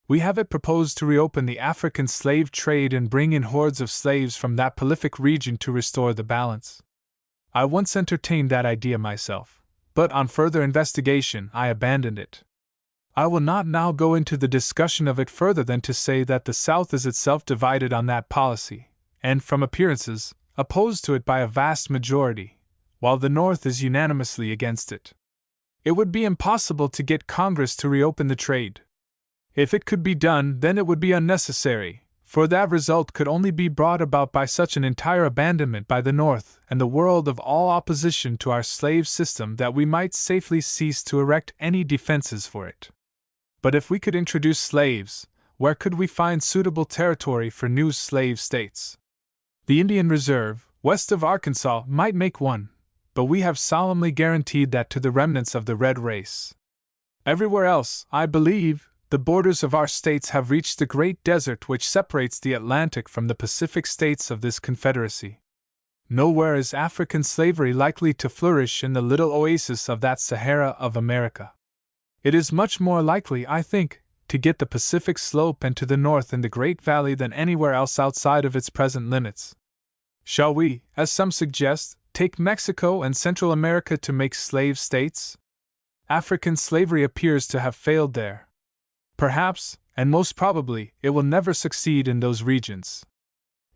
We have it proposed to reopen the African slave trade and bring in hordes of slaves from that prolific region to restore the balance. I once entertained that idea myself, but on further investigation I abandoned it. I will not now go into the discussion of it further than to say that the South is itself divided on that policy, and, from appearances, opposed to it by a vast majority, while the North is unanimously against it. It would be impossible to get Congress to reopen the trade. If it could be done, then it would be unnecessary, for that result could only be brought about by such an entire abandonment by the North and the world of all opposition to our slave system that we might safely cease to erect any defenses for it. But if we could introduce slaves, where could we find suitable territory for new slave states? The Indian Reserve, west of Arkansas, might make one, but we have solemnly guaranteed that to the remnants of the red race. Everywhere else, I believe, the borders of our states have reached the great desert which separates the Atlantic from the Pacific states of this Confederacy. Nowhere is African slavery likely to flourish in the little oasis of that Sahara of America. It is much more likely, I think, to get the Pacific slope and to the north in the Great Valley than anywhere else outside of its present limits. Shall we, as some suggest, take Mexico and Central America to make slave states? African slavery appears to have failed there. Perhaps, and most probably, it will never succeed in those regions.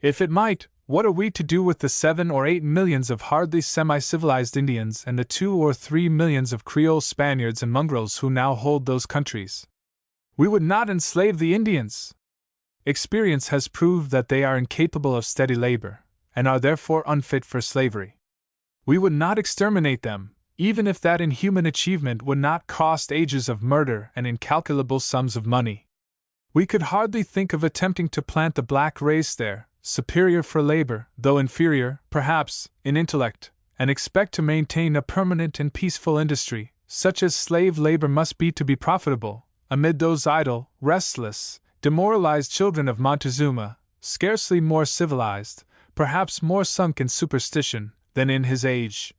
If it might, what are we to do with the 7 or 8 millions of hardly semi-civilized Indians and the 2 or 3 millions of Creole Spaniards and mongrels who now hold those countries? We would not enslave the Indians. Experience has proved that they are incapable of steady labor, and are therefore unfit for slavery. We would not exterminate them, even if that inhuman achievement would not cost ages of murder and incalculable sums of money. We could hardly think of attempting to plant the black race there, superior for labor, though inferior, perhaps, in intellect, and expect to maintain a permanent and peaceful industry, such as slave labor must be to be profitable, amid those idle, restless, demoralized children of Montezuma, scarcely more civilized, perhaps more sunk in superstition, than in his age,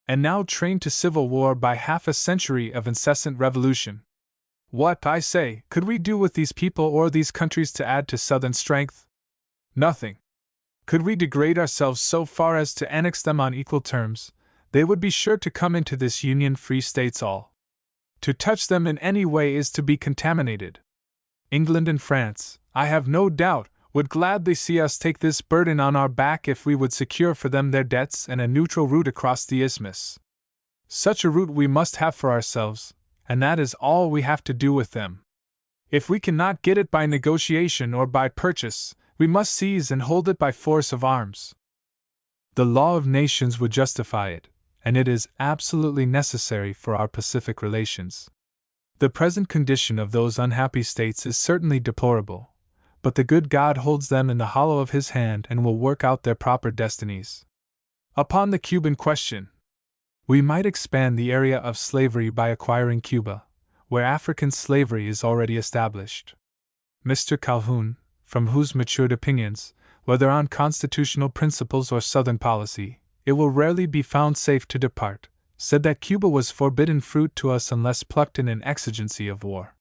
and now trained to civil war by half a century of incessant revolution. What, I say, could we do with these people or these countries to add to Southern strength? Nothing. Could we degrade ourselves so far as to annex them on equal terms, they would be sure to come into this Union Free States all. To touch them in any way is to be contaminated. England and France, I have no doubt, would gladly see us take this burden on our back if we would secure for them their debts and a neutral route across the isthmus. Such a route we must have for ourselves, and that is all we have to do with them. If we cannot get it by negotiation or by purchase, we must seize and hold it by force of arms. The law of nations would justify it, and it is absolutely necessary for our pacific relations. The present condition of those unhappy states is certainly deplorable, but the good God holds them in the hollow of His hand and will work out their proper destinies. Upon the Cuban question, we might expand the area of slavery by acquiring Cuba, where African slavery is already established. Mr. Calhoun, from whose matured opinions, whether on constitutional principles or Southern policy, it will rarely be found safe to depart, said that Cuba was forbidden fruit to us unless plucked in an exigency of war.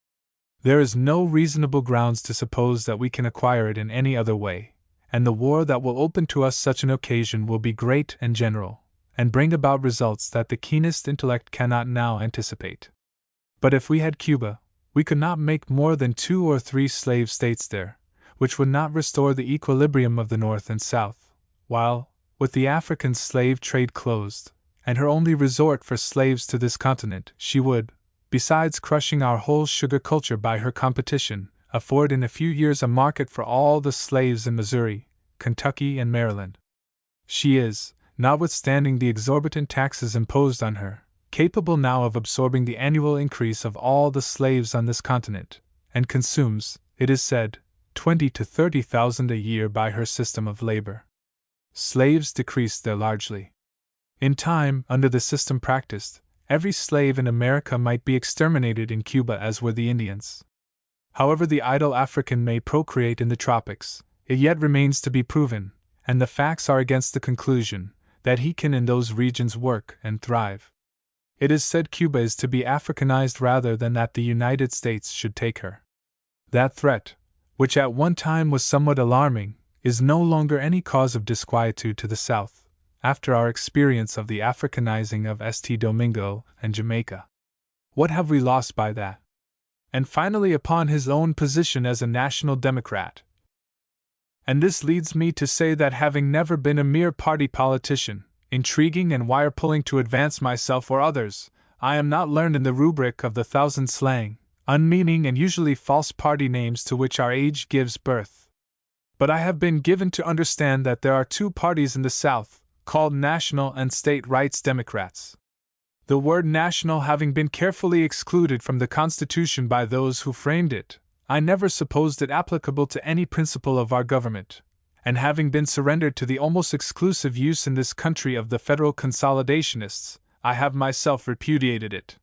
There is no reasonable grounds to suppose that we can acquire it in any other way, and the war that will open to us such an occasion will be great and general, and bring about results that the keenest intellect cannot now anticipate. But if we had Cuba, we could not make more than 2 or 3 slave states there, which would not restore the equilibrium of the North and South, while, with the African slave trade closed, and her only resort for slaves to this continent, she would, besides crushing our whole sugar culture by her competition, afford in a few years a market for all the slaves in Missouri, Kentucky, and Maryland. She is, notwithstanding the exorbitant taxes imposed on her, capable now of absorbing the annual increase of all the slaves on this continent, and consumes, it is said, 20,000 to 30,000 a year by her system of labor. Slaves decreased there largely. In time, under the system practiced, every slave in America might be exterminated in Cuba as were the Indians. However the idle African may procreate in the tropics, it yet remains to be proven, and the facts are against the conclusion, that he can in those regions work and thrive. It is said Cuba is to be Africanized rather than that the United States should take her. That threat, which at one time was somewhat alarming, is no longer any cause of disquietude to the South, after our experience of the Africanizing of St. Domingo and Jamaica. What have we lost by that? And finally upon his own position as a national Democrat. And this leads me to say that having never been a mere party politician, intriguing and wire-pulling to advance myself or others, I am not learned in the rubric of the thousand slang, unmeaning and usually false party names to which our age gives birth. But I have been given to understand that there are 2 parties in the South, called National and State Rights Democrats. The word national having been carefully excluded from the Constitution by those who framed it, I never supposed it applicable to any principle of our government, and having been surrendered to the almost exclusive use in this country of the federal consolidationists, I have myself repudiated it.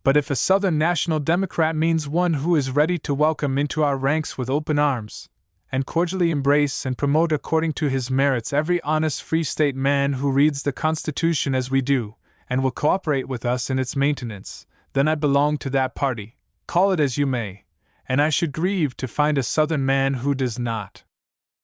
But if a Southern National Democrat means one who is ready to welcome into our ranks with open arms, and cordially embrace and promote according to his merits every honest Free State man who reads the Constitution as we do, and will cooperate with us in its maintenance, then I belong to that party, call it as you may, and I should grieve to find a Southern man who does not.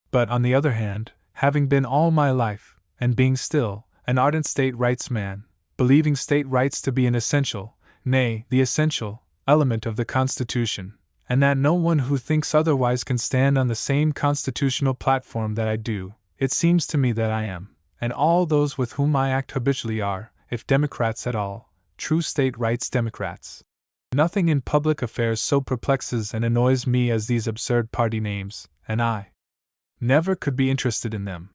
But on the other hand, having been all my life, and being still, an ardent state rights man, believing state rights to be an essential, nay, the essential, element of the Constitution, and that no one who thinks otherwise can stand on the same constitutional platform that I do, it seems to me that I am, and all those with whom I act habitually are, if Democrats at all, true state rights Democrats. Nothing in public affairs so perplexes and annoys me as these absurd party names, and I never could be interested in them.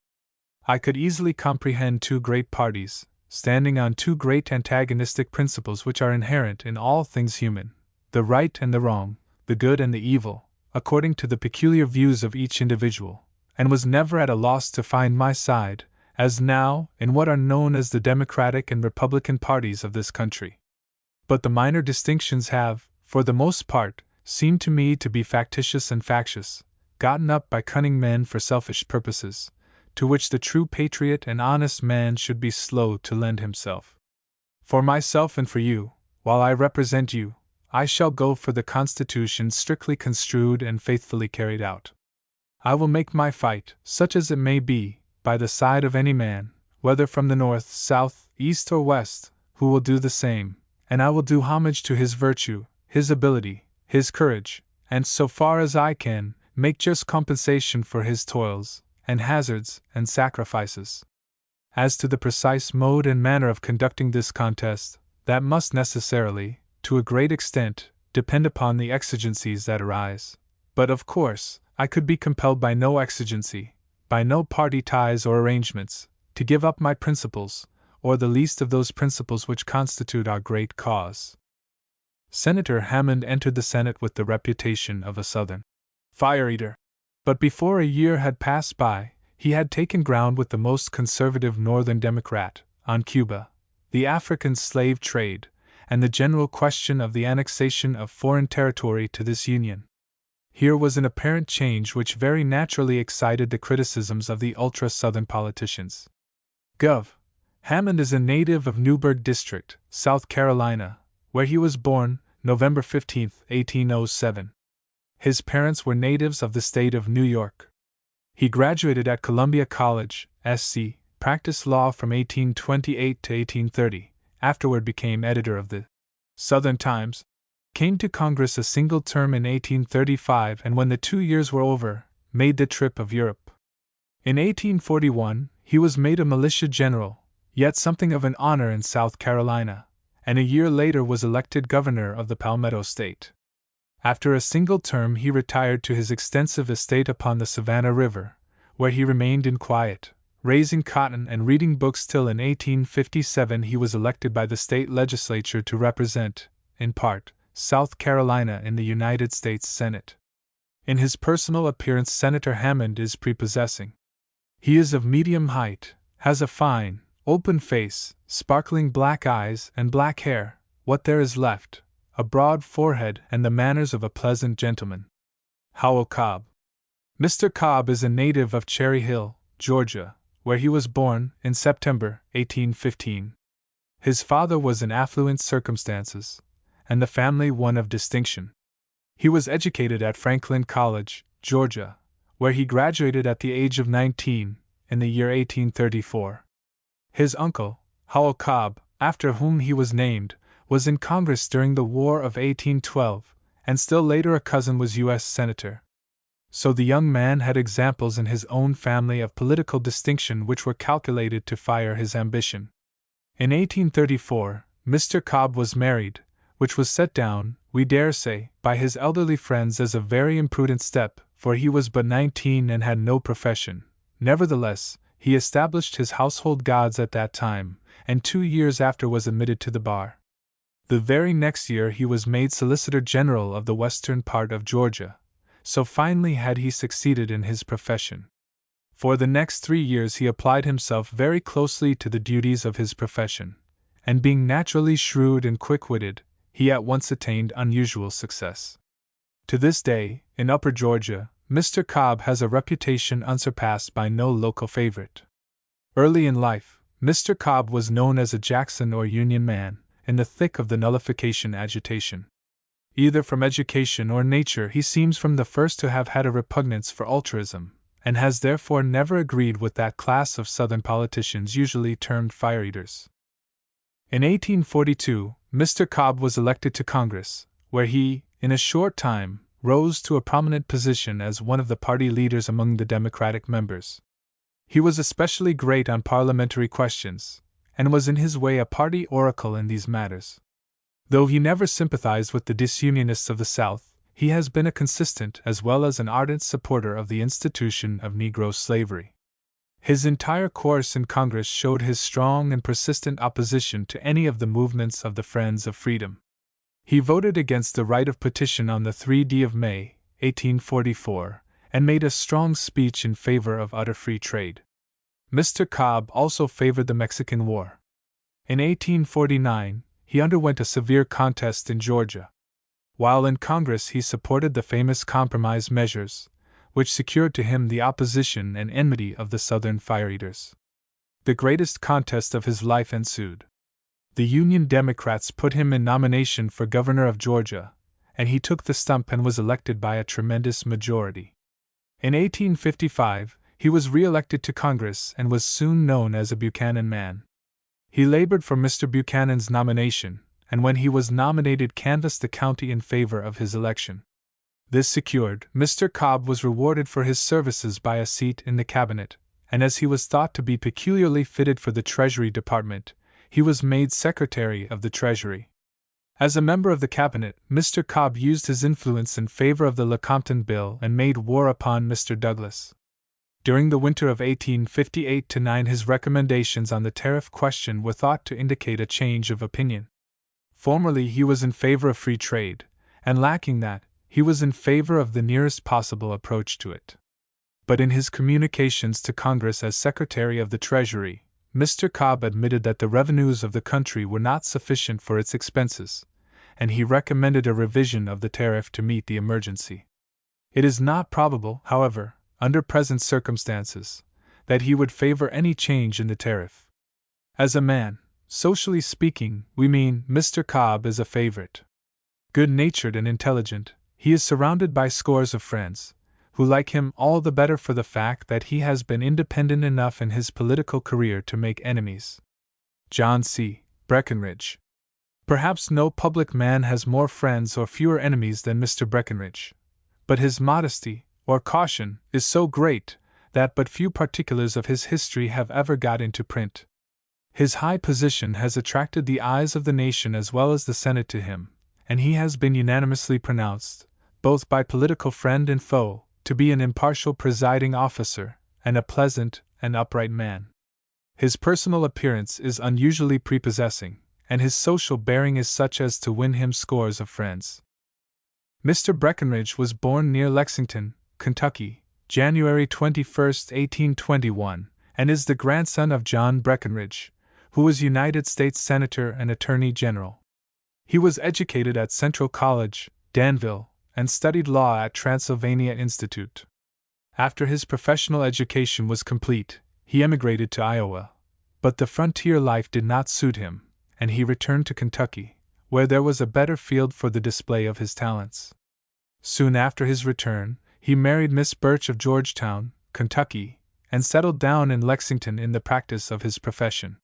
I could easily comprehend two great parties, standing on two great antagonistic principles which are inherent in all things human, the right and the wrong, the good and the evil, according to the peculiar views of each individual, and was never at a loss to find my side, as now, in what are known as the Democratic and Republican parties of this country. But the minor distinctions have, for the most part, seemed to me to be factitious and factious, gotten up by cunning men for selfish purposes, to which the true patriot and honest man should be slow to lend himself. For myself and for you, while I represent you, I shall go for the Constitution strictly construed and faithfully carried out. I will make my fight, such as it may be, by the side of any man, whether from the north, south, east, or west, who will do the same, and I will do homage to his virtue, his ability, his courage, and so far as I can, make just compensation for his toils, and hazards, and sacrifices. As to the precise mode and manner of conducting this contest, that must necessarily, to a great extent, depend upon the exigencies that arise. But of course, I could be compelled by no exigency, by no party ties or arrangements, to give up my principles, or the least of those principles which constitute our great cause. Senator Hammond entered the Senate with the reputation of a Southern fire-eater. But before a year had passed by, he had taken ground with the most conservative Northern Democrat, on Cuba, the African slave trade, and the general question of the annexation of foreign territory to this Union. Here was an apparent change which very naturally excited the criticisms of the ultra-Southern politicians. Gov. Hammond is a native of Newburgh District, South Carolina, where he was born, November 15, 1807. His parents were natives of the state of New York. He graduated at Columbia College, SC, practiced law from 1828 to 1830, afterward became editor of the Southern Times, came to Congress a single term in 1835, and when the 2 years were over, made the trip of Europe. In 1841, he was made a militia general, yet something of an honor in South Carolina, and a year later was elected governor of the Palmetto State. After a single term he retired to his extensive estate upon the Savannah River, where he remained in quiet, raising cotton and reading books till in 1857 he was elected by the state legislature to represent, in part, South Carolina in the United States Senate. In his personal appearance Senator Hammond is prepossessing. He is of medium height, has a fine, open face, sparkling black eyes and black hair, what there is left, a broad forehead and the manners of a pleasant gentleman. Howell Cobb. Mr. Cobb is a native of Cherry Hill, Georgia, where he was born, in September, 1815. His father was in affluent circumstances, and the family one of distinction. He was educated at Franklin College, Georgia, where he graduated at the age of 19, in the year 1834. His uncle, Howell Cobb, after whom he was named, was in Congress during the War of 1812, and still later a cousin was U.S. Senator. So the young man had examples in his own family of political distinction which were calculated to fire his ambition. In 1834, Mr. Cobb was married, which was set down, we dare say, by his elderly friends as a very imprudent step, for he was but 19 and had no profession. Nevertheless, he established his household gods at that time, and 2 years after was admitted to the bar. The very next year he was made Solicitor General of the western part of Georgia, so finely had he succeeded in his profession. For the next 3 years he applied himself very closely to the duties of his profession, and being naturally shrewd and quick-witted, he at once attained unusual success. To this day, in Upper Georgia, Mr. Cobb has a reputation unsurpassed by no local favorite. Early in life, Mr. Cobb was known as a Jackson or Union man, in the thick of the nullification agitation. Either from education or nature he seems from the first to have had a repugnance for ultraism, and has therefore never agreed with that class of Southern politicians usually termed fire-eaters. In 1842, Mr. Cobb was elected to Congress, where he, in a short time, rose to a prominent position as one of the party leaders among the Democratic members. He was especially great on parliamentary questions, and was in his way a party oracle in these matters. Though he never sympathized with the disunionists of the South, he has been a consistent as well as an ardent supporter of the institution of Negro slavery. His entire course in Congress showed his strong and persistent opposition to any of the movements of the Friends of Freedom. He voted against the right of petition on the 3d of May, 1844, and made a strong speech in favor of utter free trade. Mr. Cobb also favored the Mexican War. In 1849, he underwent a severe contest in Georgia. While in Congress, he supported the famous compromise measures, which secured to him the opposition and enmity of the Southern fire-eaters. The greatest contest of his life ensued. The Union Democrats put him in nomination for governor of Georgia, and he took the stump and was elected by a tremendous majority. In 1855, he was re-elected to Congress and was soon known as a Buchanan man. He labored for Mr. Buchanan's nomination, and when he was nominated canvassed the county in favor of his election. This secured, Mr. Cobb was rewarded for his services by a seat in the cabinet, and as he was thought to be peculiarly fitted for the Treasury Department, he was made Secretary of the Treasury. As a member of the cabinet, Mr. Cobb used his influence in favor of the Lecompton Bill and made war upon Mr. Douglas. During the winter of 1858-9, his recommendations on the tariff question were thought to indicate a change of opinion. Formerly he was in favor of free trade, and lacking that, he was in favor of the nearest possible approach to it. But in his communications to Congress as Secretary of the Treasury, Mr. Cobb admitted that the revenues of the country were not sufficient for its expenses, and he recommended a revision of the tariff to meet the emergency. It is not probable, however, under present circumstances, that he would favor any change in the tariff. As a man, socially speaking, we mean, Mr. Cobb is a favorite. Good-natured and intelligent, he is surrounded by scores of friends, who like him all the better for the fact that he has been independent enough in his political career to make enemies. John C. Breckinridge. Perhaps no public man has more friends or fewer enemies than Mr. Breckinridge, but his modesty, or caution, is so great that but few particulars of his history have ever got into print. His high position has attracted the eyes of the nation as well as the Senate to him, and he has been unanimously pronounced, both by political friend and foe, to be an impartial presiding officer, and a pleasant and upright man. His personal appearance is unusually prepossessing, and his social bearing is such as to win him scores of friends. Mr. Breckinridge was born near Lexington, Kentucky, January 21, 1821, and is the grandson of John Breckinridge, who was United States Senator and Attorney General. He was educated at Central College, Danville, and studied law at Transylvania Institute. After his professional education was complete, he emigrated to Iowa, but the frontier life did not suit him, and he returned to Kentucky, where there was a better field for the display of his talents. Soon after his return, he married Miss Birch of Georgetown, Kentucky, and settled down in Lexington in the practice of his profession.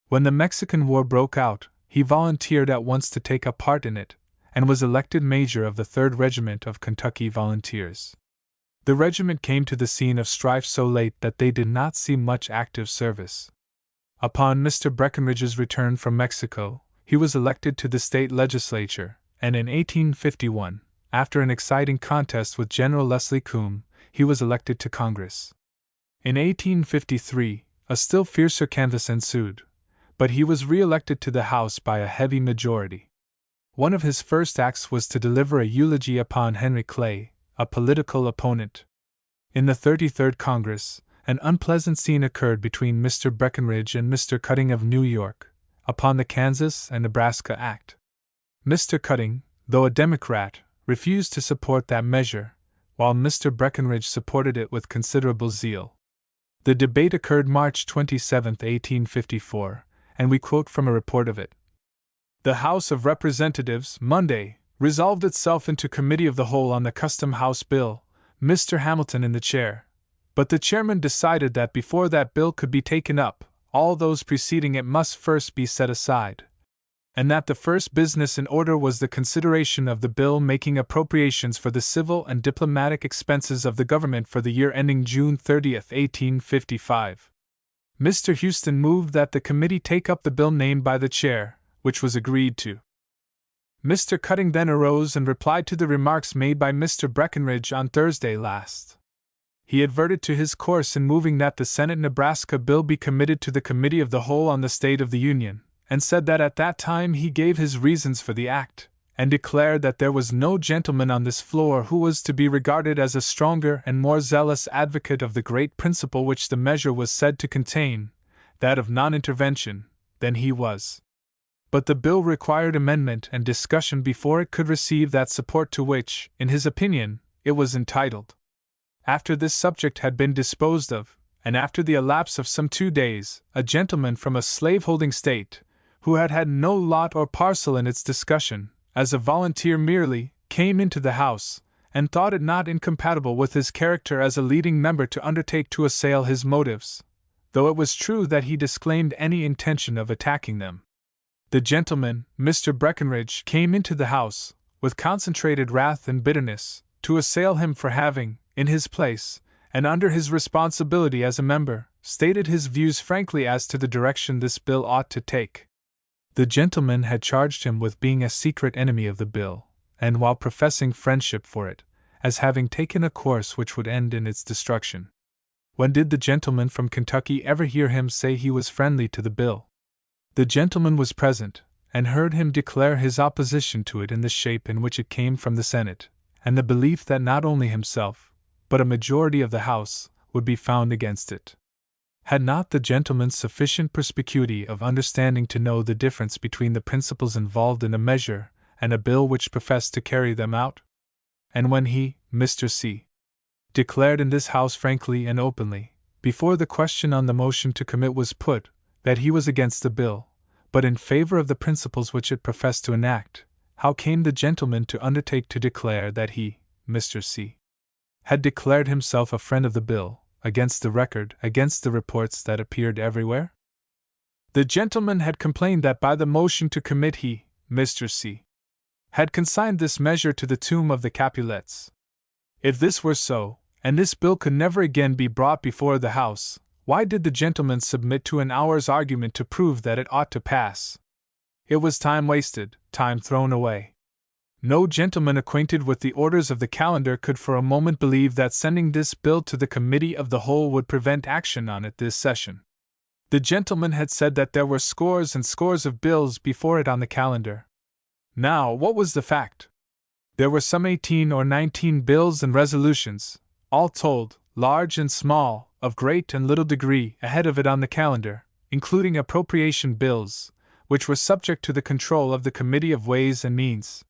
When the Mexican War broke out, he volunteered at once to take a part in it, and was elected Major of the 3rd Regiment of Kentucky Volunteers. The regiment came to the scene of strife so late that they did not see much active service. Upon Mr. Breckinridge's return from Mexico, he was elected to the state legislature, and in 1851, after an exciting contest with General Leslie Coombe, he was elected to Congress. In 1853, a still fiercer canvass ensued, but he was re-elected to the House by a heavy majority. One of his first acts was to deliver a eulogy upon Henry Clay, a political opponent. In the 33rd Congress, an unpleasant scene occurred between Mr. Breckinridge and Mr. Cutting of New York, upon the Kansas and Nebraska Act. Mr. Cutting, though a Democrat, refused to support that measure, while Mr. Breckinridge supported it with considerable zeal. The debate occurred March 27, 1854, and we quote from a report of it. The House of Representatives, Monday, resolved itself into Committee of the Whole on the Custom House Bill, Mr. Hamilton in the chair, But the chairman decided that before that bill could be taken up, all those preceding it must first be set aside, and that the first business in order was the consideration of the bill making appropriations for the civil and diplomatic expenses of the government for the year ending June 30, 1855. Mr. Houston moved that the committee take up the bill named by the chair, which was agreed to. Mr. Cutting then arose and replied to the remarks made by Mr. Breckinridge on Thursday last. He adverted to his course in moving that the Senate Nebraska bill be committed to the Committee of the Whole on the State of the Union, and said that at that time he gave his reasons for the act, and declared that there was no gentleman on this floor who was to be regarded as a stronger and more zealous advocate of the great principle which the measure was said to contain, that of non-intervention, than he was. But the bill required amendment and discussion before it could receive that support to which, in his opinion, it was entitled. After this subject had been disposed of, and after the elapse of some 2 days, a gentleman from a slave-holding state, who had had no lot or parcel in its discussion, as a volunteer merely, came into the House, and thought it not incompatible with his character as a leading member to undertake to assail his motives, though it was true that he disclaimed any intention of attacking them. The gentleman, Mr. Breckinridge, came into the House, with concentrated wrath and bitterness, to assail him for having, in his place, and under his responsibility as a member, stated his views frankly as to the direction this bill ought to take. The gentleman had charged him with being a secret enemy of the bill, and while professing friendship for it, as having taken a course which would end in its destruction. When did the gentleman from Kentucky ever hear him say he was friendly to the bill? The gentleman was present, and heard him declare his opposition to it in the shape in which it came from the Senate, and the belief that not only himself, but a majority of the House, would be found against it. Had not the gentleman sufficient perspicuity of understanding to know the difference between the principles involved in a measure and a bill which professed to carry them out? And when he, Mr. C., declared in this House frankly and openly, before the question on the motion to commit was put, that he was against the bill, but in favor of the principles which it professed to enact, how came the gentleman to undertake to declare that he, Mr. C., had declared himself a friend of the bill, against the record, against the reports that appeared everywhere? The gentleman had complained that by the motion to commit he, Mr. C., had consigned this measure to the tomb of the Capulets. If this were so, and this bill could never again be brought before the House, why did the gentleman submit to an hour's argument to prove that it ought to pass? It was time wasted, time thrown away. No gentleman acquainted with the orders of the calendar could for a moment believe that sending this bill to the Committee of the Whole would prevent action on it this session. The gentleman had said that there were scores and scores of bills before it on the calendar. Now, what was the fact? There were some 18 or 19 bills and resolutions, all told, large and small, of great and little degree, ahead of it on the calendar, including appropriation bills, which were subject to the control of the Committee of Ways and Means.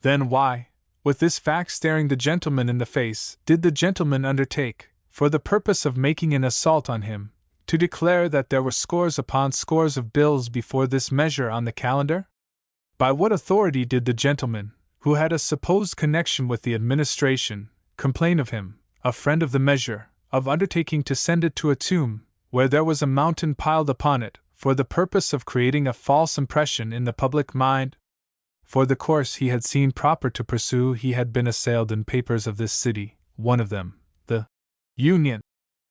Then why, with this fact staring the gentleman in the face, did the gentleman undertake, for the purpose of making an assault on him, to declare that there were scores upon scores of bills before this measure on the calendar? By what authority did the gentleman, who had a supposed connection with the administration, complain of him, a friend of the measure, of undertaking to send it to a tomb, where there was a mountain piled upon it, for the purpose of creating a false impression in the public mind? For the course he had seen proper to pursue he had been assailed in papers of this city, one of them, the Union,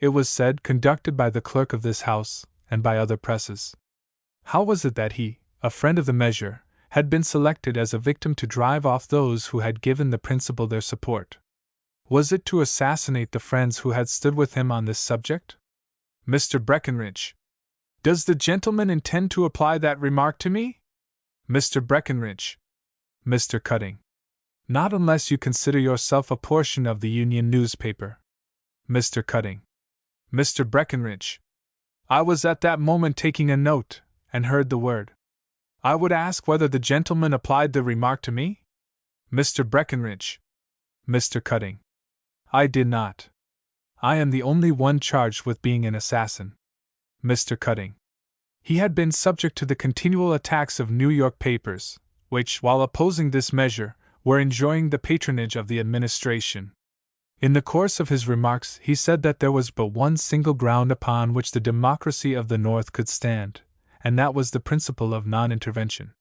it was said, conducted by the clerk of this House, and by other presses. How was it that he, a friend of the measure, had been selected as a victim to drive off those who had given the principle their support? Was it to assassinate the friends who had stood with him on this subject? Mr. Breckinridge, does the gentleman intend to apply that remark to me? Mr. Breckinridge. Mr. Cutting. Not unless you consider yourself a portion of the Union newspaper. Mr. Cutting. Mr. Breckinridge. I was at that moment taking a note, and heard the word. I would ask whether the gentleman applied the remark to me? Mr. Breckinridge. Mr. Cutting. I did not. I am the only one charged with being an assassin. Mr. Cutting. He had been subject to the continual attacks of New York papers, which, while opposing this measure, were enjoying the patronage of the administration. In the course of his remarks, he said that there was but one single ground upon which the democracy of the North could stand, and that was the principle of non-intervention.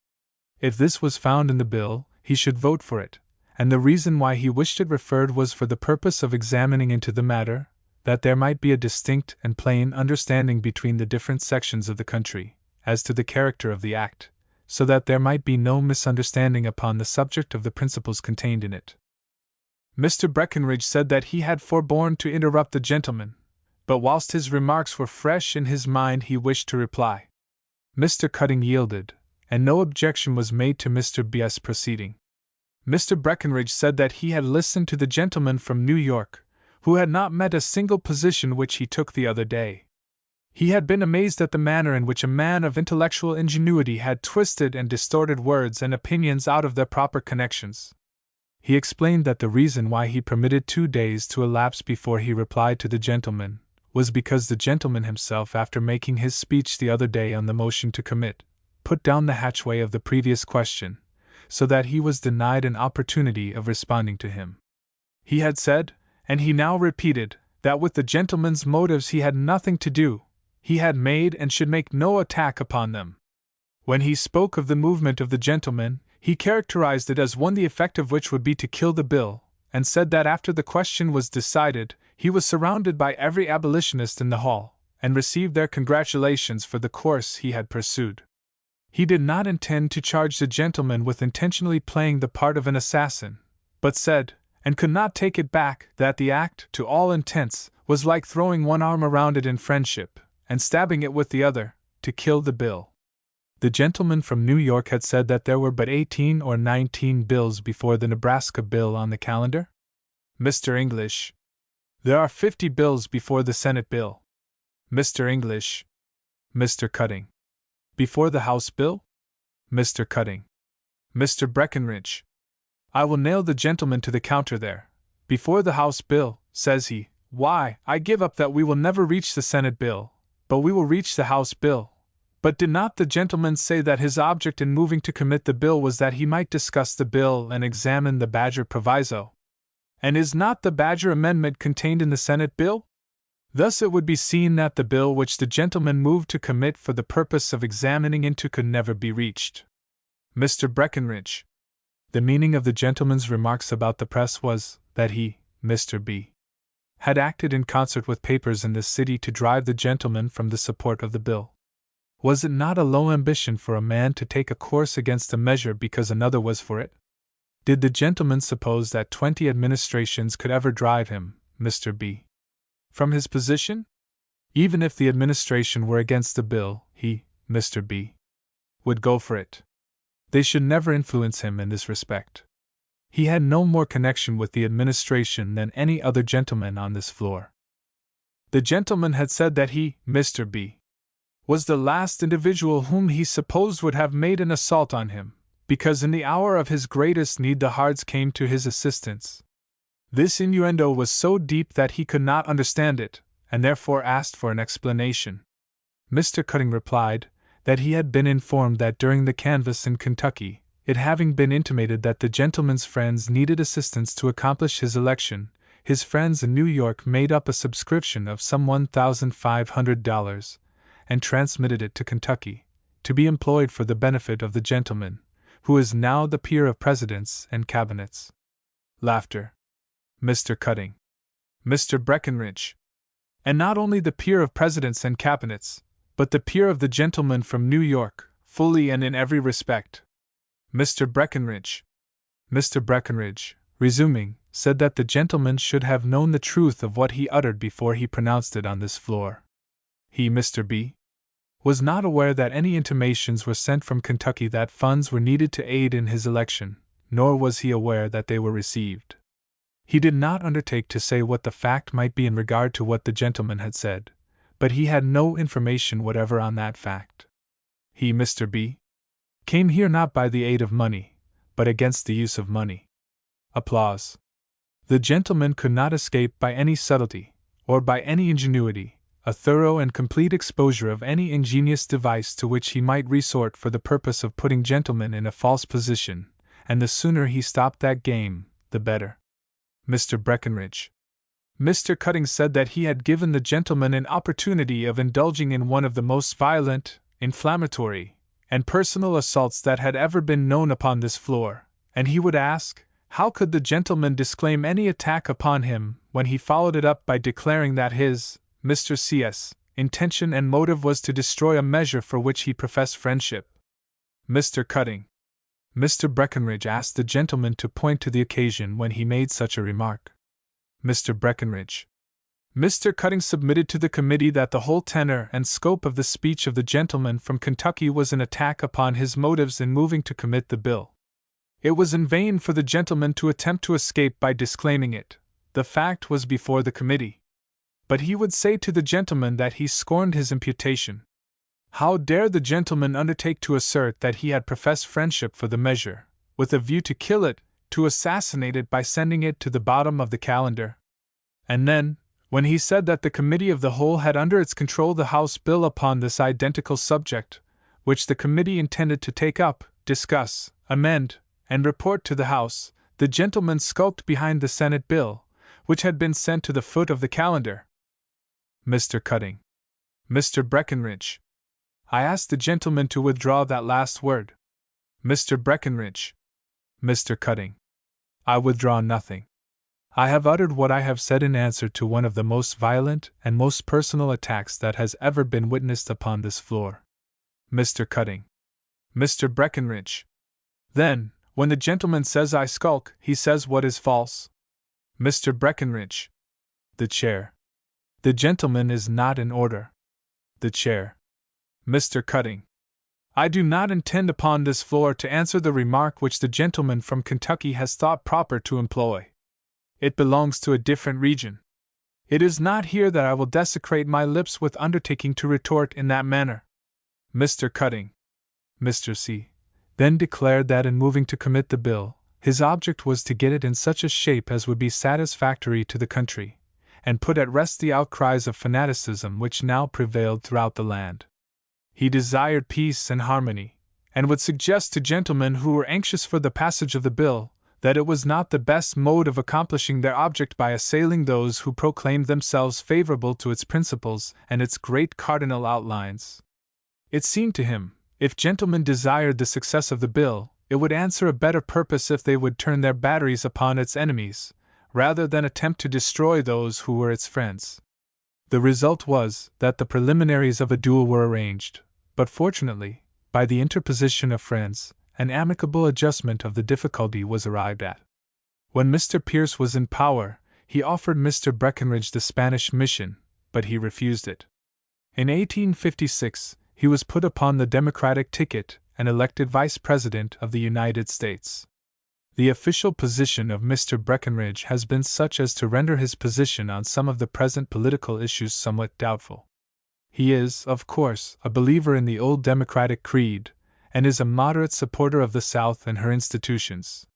If this was found in the bill, he should vote for it, and the reason why he wished it referred was for the purpose of examining into the matter, that there might be a distinct and plain understanding between the different sections of the country, as to the character of the act, so that there might be no misunderstanding upon the subject of the principles contained in it. Mr. Breckenridge said that he had forborne to interrupt the gentleman, but whilst his remarks were fresh in his mind he wished to reply. Mr. Cutting yielded, and no objection was made to Mr. B.'s proceeding. Mr. Breckenridge said that he had listened to the gentleman from New York, who had not met a single position which he took the other day. He had been amazed at the manner in which a man of intellectual ingenuity had twisted and distorted words and opinions out of their proper connections. He explained that the reason why he permitted 2 days to elapse before he replied to the gentleman was because the gentleman himself, after making his speech the other day on the motion to commit, put down the hatchway of the previous question, so that he was denied an opportunity of responding to him. He had said, and he now repeated, that with the gentleman's motives he had nothing to do, he had made and should make no attack upon them. When he spoke of the movement of the gentleman, he characterized it as one the effect of which would be to kill the bill, and said that after the question was decided, he was surrounded by every abolitionist in the hall, and received their congratulations for the course he had pursued. He did not intend to charge the gentleman with intentionally playing the part of an assassin, but said, and could not take it back, that the act, to all intents, was like throwing one arm around it in friendship, and stabbing it with the other, to kill the bill. The gentleman from New York had said that there were but 18 or 19 bills before the Nebraska bill on the calendar. Mr. English: there are 50 bills before the Senate bill. Mr. English: Mr. Cutting: before the House bill? Mr. Cutting: Mr. Breckenridge: I will nail the gentleman to the counter there. Before the House bill, says he. Why, I give up that we will never reach the Senate bill, but we will reach the House bill. But did not the gentleman say that his object in moving to commit the bill was that he might discuss the bill and examine the Badger proviso? And is not the Badger amendment contained in the Senate bill? Thus it would be seen that the bill which the gentleman moved to commit for the purpose of examining into could never be reached. Mr. Breckenridge: the meaning of the gentleman's remarks about the press was, that he, Mr. B., had acted in concert with papers in this city to drive the gentleman from the support of the bill. Was it not a low ambition for a man to take a course against a measure because another was for it? Did the gentleman suppose that 20 administrations could ever drive him, Mr. B., from his position? Even if the administration were against the bill, he, Mr. B., would go for it. They should never influence him in this respect. He had no more connection with the administration than any other gentleman on this floor. The gentleman had said that he, Mr. B., was the last individual whom he supposed would have made an assault on him, because in the hour of his greatest need the Hards came to his assistance. This innuendo was so deep that he could not understand it, and therefore asked for an explanation. Mr. Cutting replied, that he had been informed that during the canvass in Kentucky, it having been intimated that the gentleman's friends needed assistance to accomplish his election, his friends in New York made up a subscription of some $1,500, and transmitted it to Kentucky, to be employed for the benefit of the gentleman, who is now the peer of presidents and cabinets. Laughter. Mr. Cutting: Mr. Breckenridge: and not only the peer of presidents and cabinets, but the peer of the gentleman from New York, fully and in every respect. Mr. Breckenridge: Mr. Breckenridge, resuming, said that the gentleman should have known the truth of what he uttered before he pronounced it on this floor. He, Mr. B., was not aware that any intimations were sent from Kentucky that funds were needed to aid in his election, nor was he aware that they were received. He did not undertake to say what the fact might be in regard to what the gentleman had said, but he had no information whatever on that fact. He, Mr. B., came here not by the aid of money, but against the use of money. Applause. The gentleman could not escape by any subtlety, or by any ingenuity, a thorough and complete exposure of any ingenious device to which he might resort for the purpose of putting gentlemen in a false position, and the sooner he stopped that game, the better. Mr. Breckenridge: Mr. Cutting said that he had given the gentleman an opportunity of indulging in one of the most violent, inflammatory, and personal assaults that had ever been known upon this floor, and he would ask, how could the gentleman disclaim any attack upon him when he followed it up by declaring that his, Mr. C.'s, intention and motive was to destroy a measure for which he professed friendship? Mr. Cutting. Mr. Breckenridge asked the gentleman to point to the occasion when he made such a remark. Mr. Breckenridge. Mr. Cutting submitted to the committee that the whole tenor and scope of the speech of the gentleman from Kentucky was an attack upon his motives in moving to commit the bill. It was in vain for the gentleman to attempt to escape by disclaiming it. The fact was before the committee. But he would say to the gentleman that he scorned his imputation. How dare the gentleman undertake to assert that he had professed friendship for the measure, with a view to kill it, to assassinate it by sending it to the bottom of the calendar? And then, when he said that the committee of the whole had under its control the House bill upon this identical subject, which the committee intended to take up, discuss, amend, and report to the House, the gentleman skulked behind the Senate bill, which had been sent to the foot of the calendar. Mr. Cutting. Mr. Breckenridge. I asked the gentleman to withdraw that last word. Mr. Breckenridge. Mr. Cutting. I withdraw nothing. I have uttered what I have said in answer to one of the most violent and most personal attacks that has ever been witnessed upon this floor. Mr. Cutting. Mr. Breckenridge. Then, when the gentleman says I skulk, he says what is false. Mr. Breckenridge. The chair. The gentleman is not in order. The chair. Mr. Cutting. I do not intend upon this floor to answer the remark which the gentleman from Kentucky has thought proper to employ. It belongs to a different region. It is not here that I will desecrate my lips with undertaking to retort in that manner. Mr. Cutting. Mr. C. then declared that in moving to commit the bill, his object was to get it in such a shape as would be satisfactory to the country, and put at rest the outcries of fanaticism which now prevailed throughout the land. He desired peace and harmony, and would suggest to gentlemen who were anxious for the passage of the bill that it was not the best mode of accomplishing their object by assailing those who proclaimed themselves favorable to its principles and its great cardinal outlines. It seemed to him, if gentlemen desired the success of the bill, it would answer a better purpose if they would turn their batteries upon its enemies, rather than attempt to destroy those who were its friends. The result was that the preliminaries of a duel were arranged, but fortunately, by the interposition of friends, an amicable adjustment of the difficulty was arrived at. When Mr. Pierce was in power, he offered Mr. Breckenridge the Spanish mission, but he refused it. In 1856, he was put upon the Democratic ticket and elected Vice President of the United States. The official position of Mr. Breckenridge has been such as to render his position on some of the present political issues somewhat doubtful. He is, of course, a believer in the old Democratic creed, and is a moderate supporter of the South and her institutions.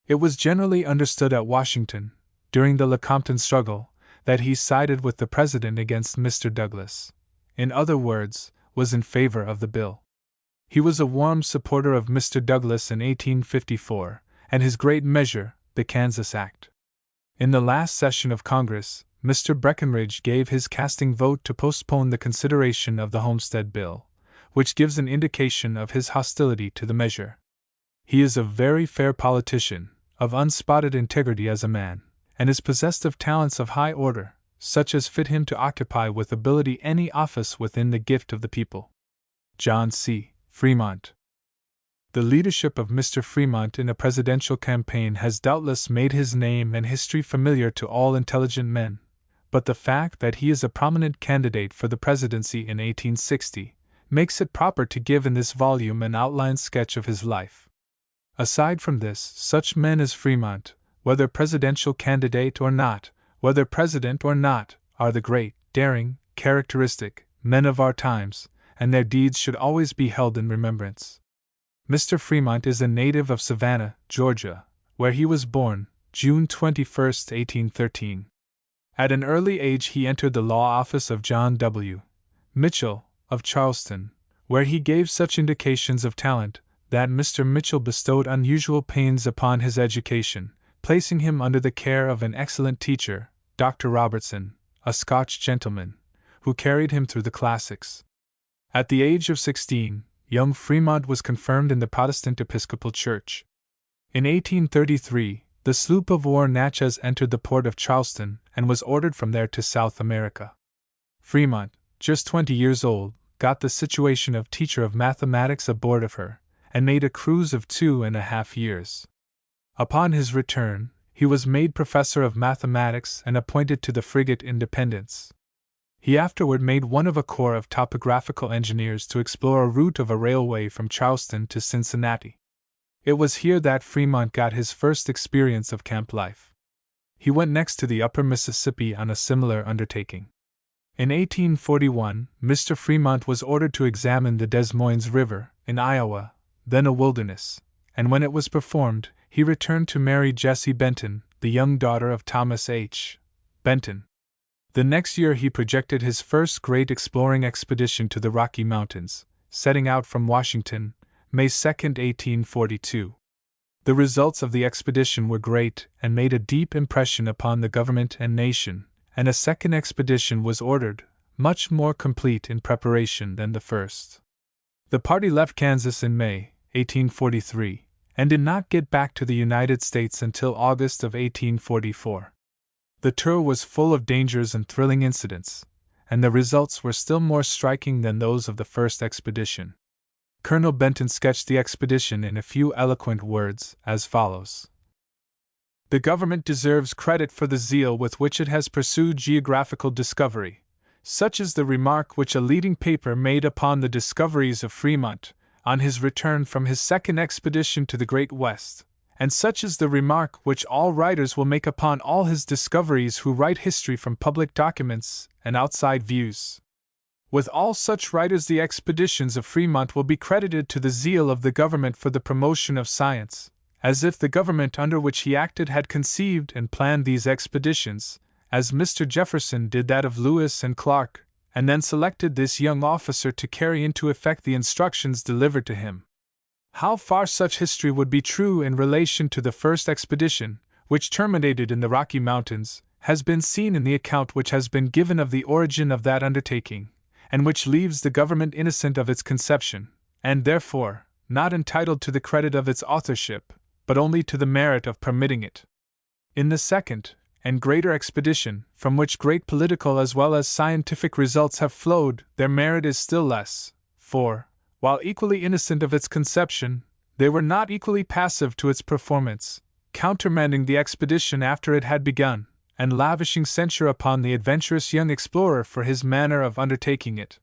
It was generally understood at Washington, during the Lecompton struggle, that he sided with the President against Mr. Douglas. In other words, was in favor of the bill. He was a warm supporter of Mr. Douglas in 1854, and his great measure, the Kansas Act. In the last session of Congress, Mr. Breckenridge gave his casting vote to postpone the consideration of the Homestead Bill, which gives an indication of his hostility to the measure. He is a very fair politician, of unspotted integrity as a man, and is possessed of talents of high order, such as fit him to occupy with ability any office within the gift of the people. John C. Fremont. The leadership of Mr. Fremont in a presidential campaign has doubtless made his name and history familiar to all intelligent men, but the fact that he is a prominent candidate for the presidency in 1860 makes it proper to give in this volume an outline sketch of his life. Aside from this, such men as Fremont, whether presidential candidate or not, whether president or not, are the great, daring, characteristic men of our times, and their deeds should always be held in remembrance. Mr. Fremont is a native of Savannah, Georgia, where he was born, June 21, 1813. At an early age he entered the law office of John W. Mitchell, of Charleston, where he gave such indications of talent that Mr. Mitchell bestowed unusual pains upon his education, placing him under the care of an excellent teacher, Dr. Robertson, a Scotch gentleman, who carried him through the classics. At the age of 16, young Fremont was confirmed in the Protestant Episcopal Church. In 1833, the sloop of war Natchez entered the port of Charleston and was ordered from there to South America. Fremont, just 20 years old, got the situation of teacher of mathematics aboard of her, and made a cruise of 2.5 years. Upon his return, he was made professor of mathematics and appointed to the frigate Independence. He afterward made one of a corps of topographical engineers to explore a route of a railway from Charleston to Cincinnati. It was here that Fremont got his first experience of camp life. He went next to the upper Mississippi on a similar undertaking. In 1841, Mr. Fremont was ordered to examine the Des Moines River, in Iowa, then a wilderness, and when it was performed, he returned to marry Jessie Benton, the young daughter of Thomas H. Benton. The next year he projected his first great exploring expedition to the Rocky Mountains, setting out from Washington, May 2, 1842. The results of the expedition were great and made a deep impression upon the government and nation, and a second expedition was ordered, much more complete in preparation than the first. The party left Kansas in May, 1843, and did not get back to the United States until August of 1844. The tour was full of dangers and thrilling incidents, and the results were still more striking than those of the first expedition. Colonel Benton sketched the expedition in a few eloquent words, as follows. The government deserves credit for the zeal with which it has pursued geographical discovery. Such is the remark which a leading paper made upon the discoveries of Fremont, on his return from his second expedition to the Great West, and such is the remark which all writers will make upon all his discoveries who write history from public documents and outside views. With all such writers, the expeditions of Fremont will be credited to the zeal of the government for the promotion of science, as if the government under which he acted had conceived and planned these expeditions, as Mr. Jefferson did that of Lewis and Clark, and then selected this young officer to carry into effect the instructions delivered to him. How far such history would be true in relation to the first expedition, which terminated in the Rocky Mountains, has been seen in the account which has been given of the origin of that undertaking, and which leaves the government innocent of its conception, and therefore not entitled to the credit of its authorship, but only to the merit of permitting it. In the second and greater expedition, from which great political as well as scientific results have flowed, their merit is still less, for, while equally innocent of its conception, they were not equally passive to its performance, countermanding the expedition after it had begun, and lavishing censure upon the adventurous young explorer for his manner of undertaking it.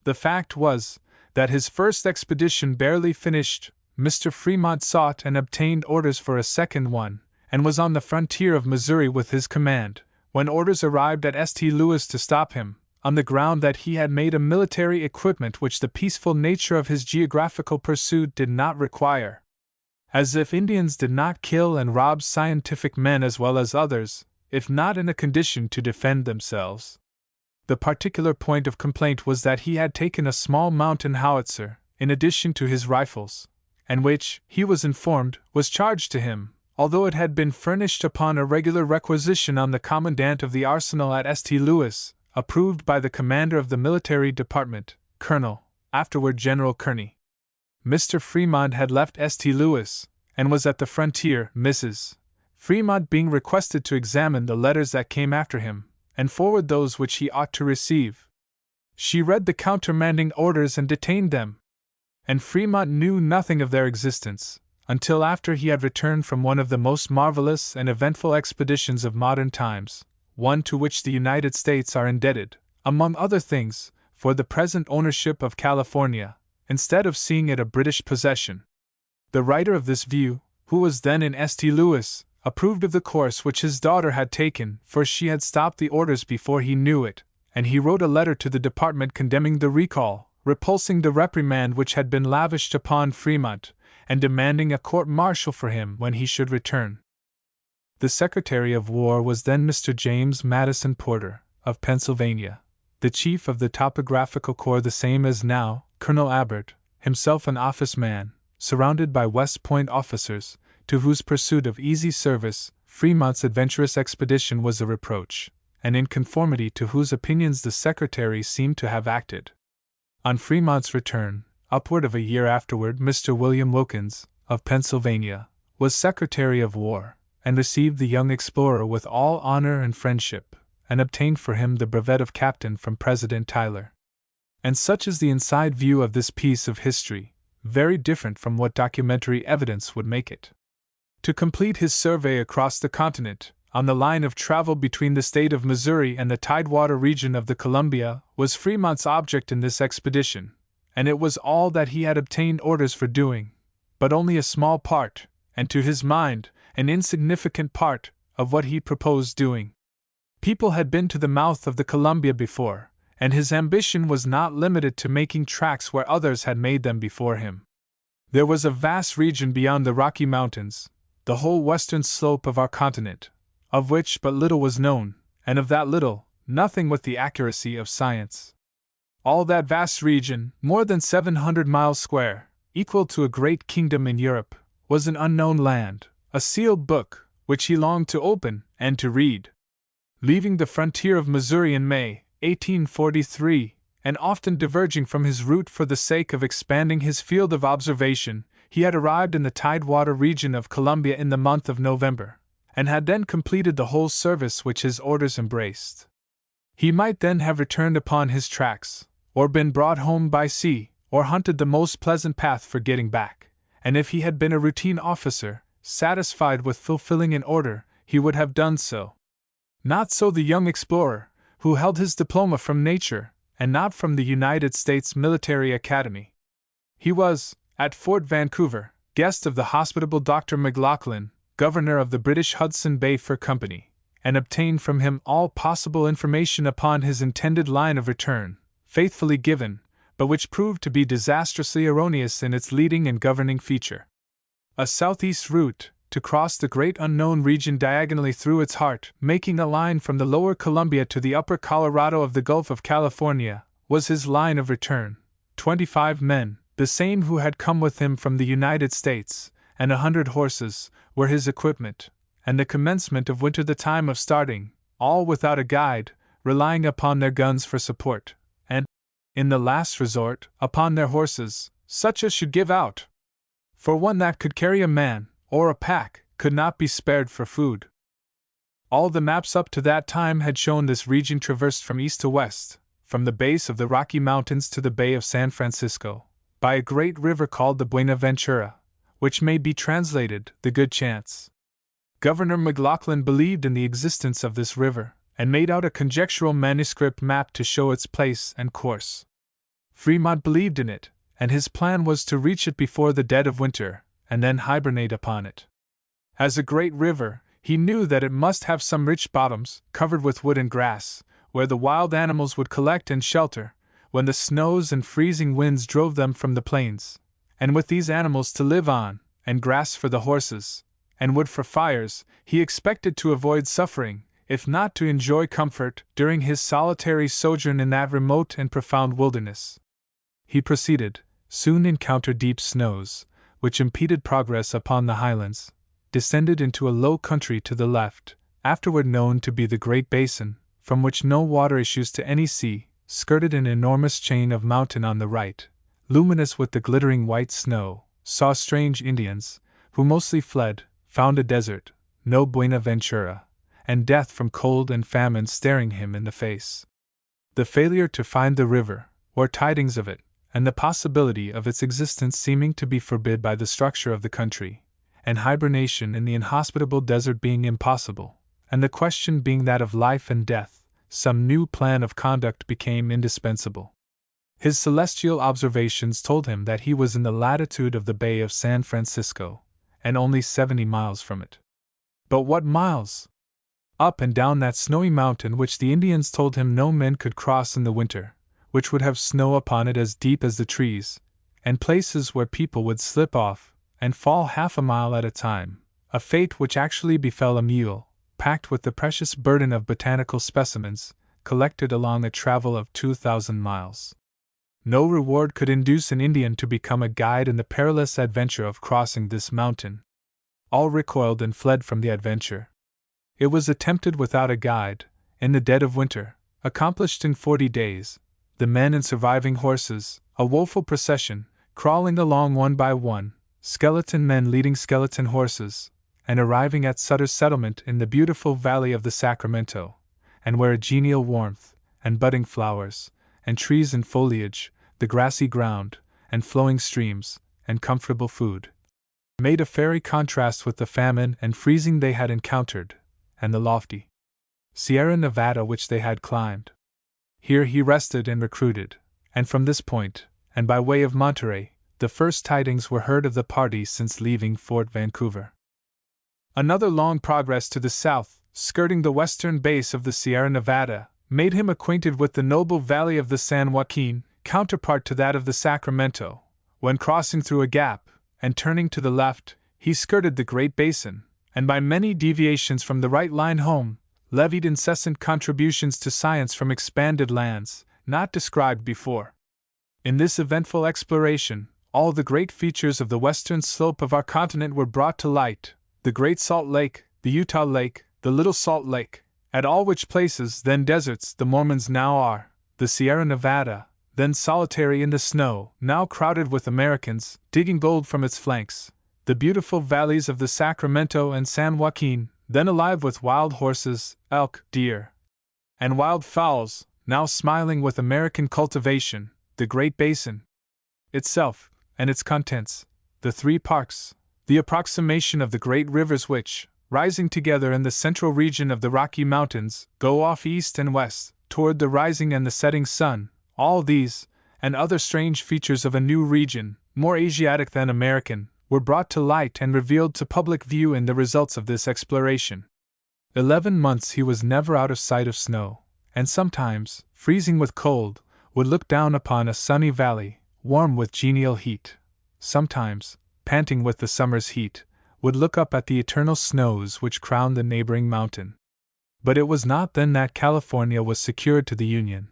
The fact was, that his first expedition barely finished, Mr. Fremont sought and obtained orders for a second one, and was on the frontier of Missouri with his command, when orders arrived at St. Louis to stop him, on the ground that he had made a military equipment which the peaceful nature of his geographical pursuit did not require. As if Indians did not kill and rob scientific men as well as others, if not in a condition to defend themselves. The particular point of complaint was that he had taken a small mountain howitzer, in addition to his rifles, and which, he was informed, was charged to him, although it had been furnished upon a regular requisition on the commandant of the arsenal at St. Louis, approved by the commander of the military department, Colonel, afterward General Kearney. Mr. Fremont had left St. Louis, and was at the frontier, Mrs. Fremont being requested to examine the letters that came after him, and forward those which he ought to receive. She read the countermanding orders and detained them, and Fremont knew nothing of their existence, until after he had returned from one of the most marvelous and eventful expeditions of modern times, one to which the United States are indebted, among other things, for the present ownership of California, instead of seeing it a British possession. The writer of this view, who was then in St. Louis, approved of the course which his daughter had taken, for she had stopped the orders before he knew it, and he wrote a letter to the department condemning the recall, repulsing the reprimand which had been lavished upon Fremont, and demanding a court-martial for him when he should return. The Secretary of War was then Mr. James Madison Porter, of Pennsylvania, the chief of the Topographical Corps, the same as now, Colonel Abbott, himself an office man, surrounded by West Point officers, to whose pursuit of easy service Fremont's adventurous expedition was a reproach, and in conformity to whose opinions the Secretary seemed to have acted. On Fremont's return, upward of a year afterward, Mr. William Wilkins, of Pennsylvania, was Secretary of War, and received the young explorer with all honor and friendship, and obtained for him the brevet of captain from President Tyler. And such is the inside view of this piece of history, very different from what documentary evidence would make it. To complete his survey across the continent, on the line of travel between the state of Missouri and the tidewater region of the Columbia, was Fremont's object in this expedition, and it was all that he had obtained orders for doing, but only a small part, and to his mind, an insignificant part, of what he proposed doing. People had been to the mouth of the Columbia before, and his ambition was not limited to making tracks where others had made them before him. There was a vast region beyond the Rocky Mountains, the whole western slope of our continent, of which but little was known, and of that little, nothing with the accuracy of science. All that vast region, more than 700 miles square, equal to a great kingdom in Europe, was an unknown land, a sealed book, which he longed to open and to read. Leaving the frontier of Missouri in May, 1843, and often diverging from his route for the sake of expanding his field of observation, he had arrived in the tidewater region of Columbia in the month of November, and had then completed the whole service which his orders embraced. He might then have returned upon his tracks, or been brought home by sea, or hunted the most pleasant path for getting back, and if he had been a routine officer, satisfied with fulfilling an order, he would have done so. Not so the young explorer, who held his diploma from nature, and not from the United States Military Academy. He was, at Fort Vancouver, guest of the hospitable Dr. McLaughlin, governor of the British Hudson Bay Fur Company, and obtained from him all possible information upon his intended line of return, faithfully given, but which proved to be disastrously erroneous in its leading and governing feature. A southeast route, to cross the great unknown region diagonally through its heart, making a line from the lower Columbia to the upper Colorado of the Gulf of California, was his line of return. 25 men, the same who had come with him from the United States, and 100 horses, were his equipment, and the commencement of winter the time of starting, all without a guide, relying upon their guns for support, and, in the last resort, upon their horses, such as should give out. For one that could carry a man, or a pack, could not be spared for food. All the maps up to that time had shown this region traversed from east to west, from the base of the Rocky Mountains to the Bay of San Francisco, by a great river called the Buenaventura, which may be translated the Good Chance. Governor McLaughlin believed in the existence of this river, and made out a conjectural manuscript map to show its place and course. Fremont believed in it, and his plan was to reach it before the dead of winter, and then hibernate upon it. As a great river, he knew that it must have some rich bottoms, covered with wood and grass, where the wild animals would collect and shelter, when the snows and freezing winds drove them from the plains, and with these animals to live on, and grass for the horses, and wood for fires, he expected to avoid suffering, if not to enjoy comfort, during his solitary sojourn in that remote and profound wilderness. He proceeded, soon encountered deep snows, which impeded progress upon the highlands, descended into a low country to the left, afterward known to be the Great Basin, from which no water issues to any sea, skirted an enormous chain of mountain on the right, luminous with the glittering white snow, saw strange Indians, who mostly fled, found a desert, no Buenaventura, and death from cold and famine staring him in the face. The failure to find the river, or tidings of it, and the possibility of its existence seeming to be forbid by the structure of the country, and hibernation in the inhospitable desert being impossible, and the question being that of life and death, some new plan of conduct became indispensable. His celestial observations told him that he was in the latitude of the Bay of San Francisco, and only 70 miles from it. But what miles? Up and down that snowy mountain which the Indians told him no men could cross in the winter, which would have snow upon it as deep as the trees, and places where people would slip off and fall half a mile at a time, a fate which actually befell a mule, packed with the precious burden of botanical specimens, collected along a travel of 2,000 miles. No reward could induce an Indian to become a guide in the perilous adventure of crossing this mountain. All recoiled and fled from the adventure, It was attempted without a guide, in the dead of winter, accomplished in 40 days, the men and surviving horses, a woeful procession, crawling along one by one, skeleton men leading skeleton horses, and arriving at Sutter's settlement in the beautiful valley of the Sacramento, and where a genial warmth, and budding flowers, and trees and foliage, the grassy ground, and flowing streams, and comfortable food, made a fairy contrast with the famine and freezing they had encountered, and the lofty Sierra Nevada which they had climbed. Here he rested and recruited, and from this point, and by way of Monterey, the first tidings were heard of the party since leaving Fort Vancouver. Another long progress to the south, skirting the western base of the Sierra Nevada, made him acquainted with the noble valley of the San Joaquin, counterpart to that of the Sacramento. When crossing through a gap, and turning to the left, he skirted the Great Basin, and by many deviations from the right line home, levied incessant contributions to science from expanded lands, not described before. In this eventful exploration, all the great features of the western slope of our continent were brought to light, the Great Salt Lake, the Utah Lake, the Little Salt Lake, at all which places, then deserts, the Mormons now are, the Sierra Nevada, then solitary in the snow, now crowded with Americans, digging gold from its flanks, the beautiful valleys of the Sacramento and San Joaquin, then alive with wild horses, elk, deer, and wild fowls, now smiling with American cultivation, the Great Basin itself, and its contents, the 3 parks, the approximation of the great rivers which, rising together in the central region of the Rocky Mountains, go off east and west, toward the rising and the setting sun. All these, and other strange features of a new region, more Asiatic than American, were brought to light and revealed to public view in the results of this exploration. 11 months he was never out of sight of snow, and sometimes, freezing with cold, would look down upon a sunny valley, warm with genial heat. Sometimes, panting with the summer's heat, would look up at the eternal snows which crowned the neighboring mountain. But it was not then that California was secured to the Union,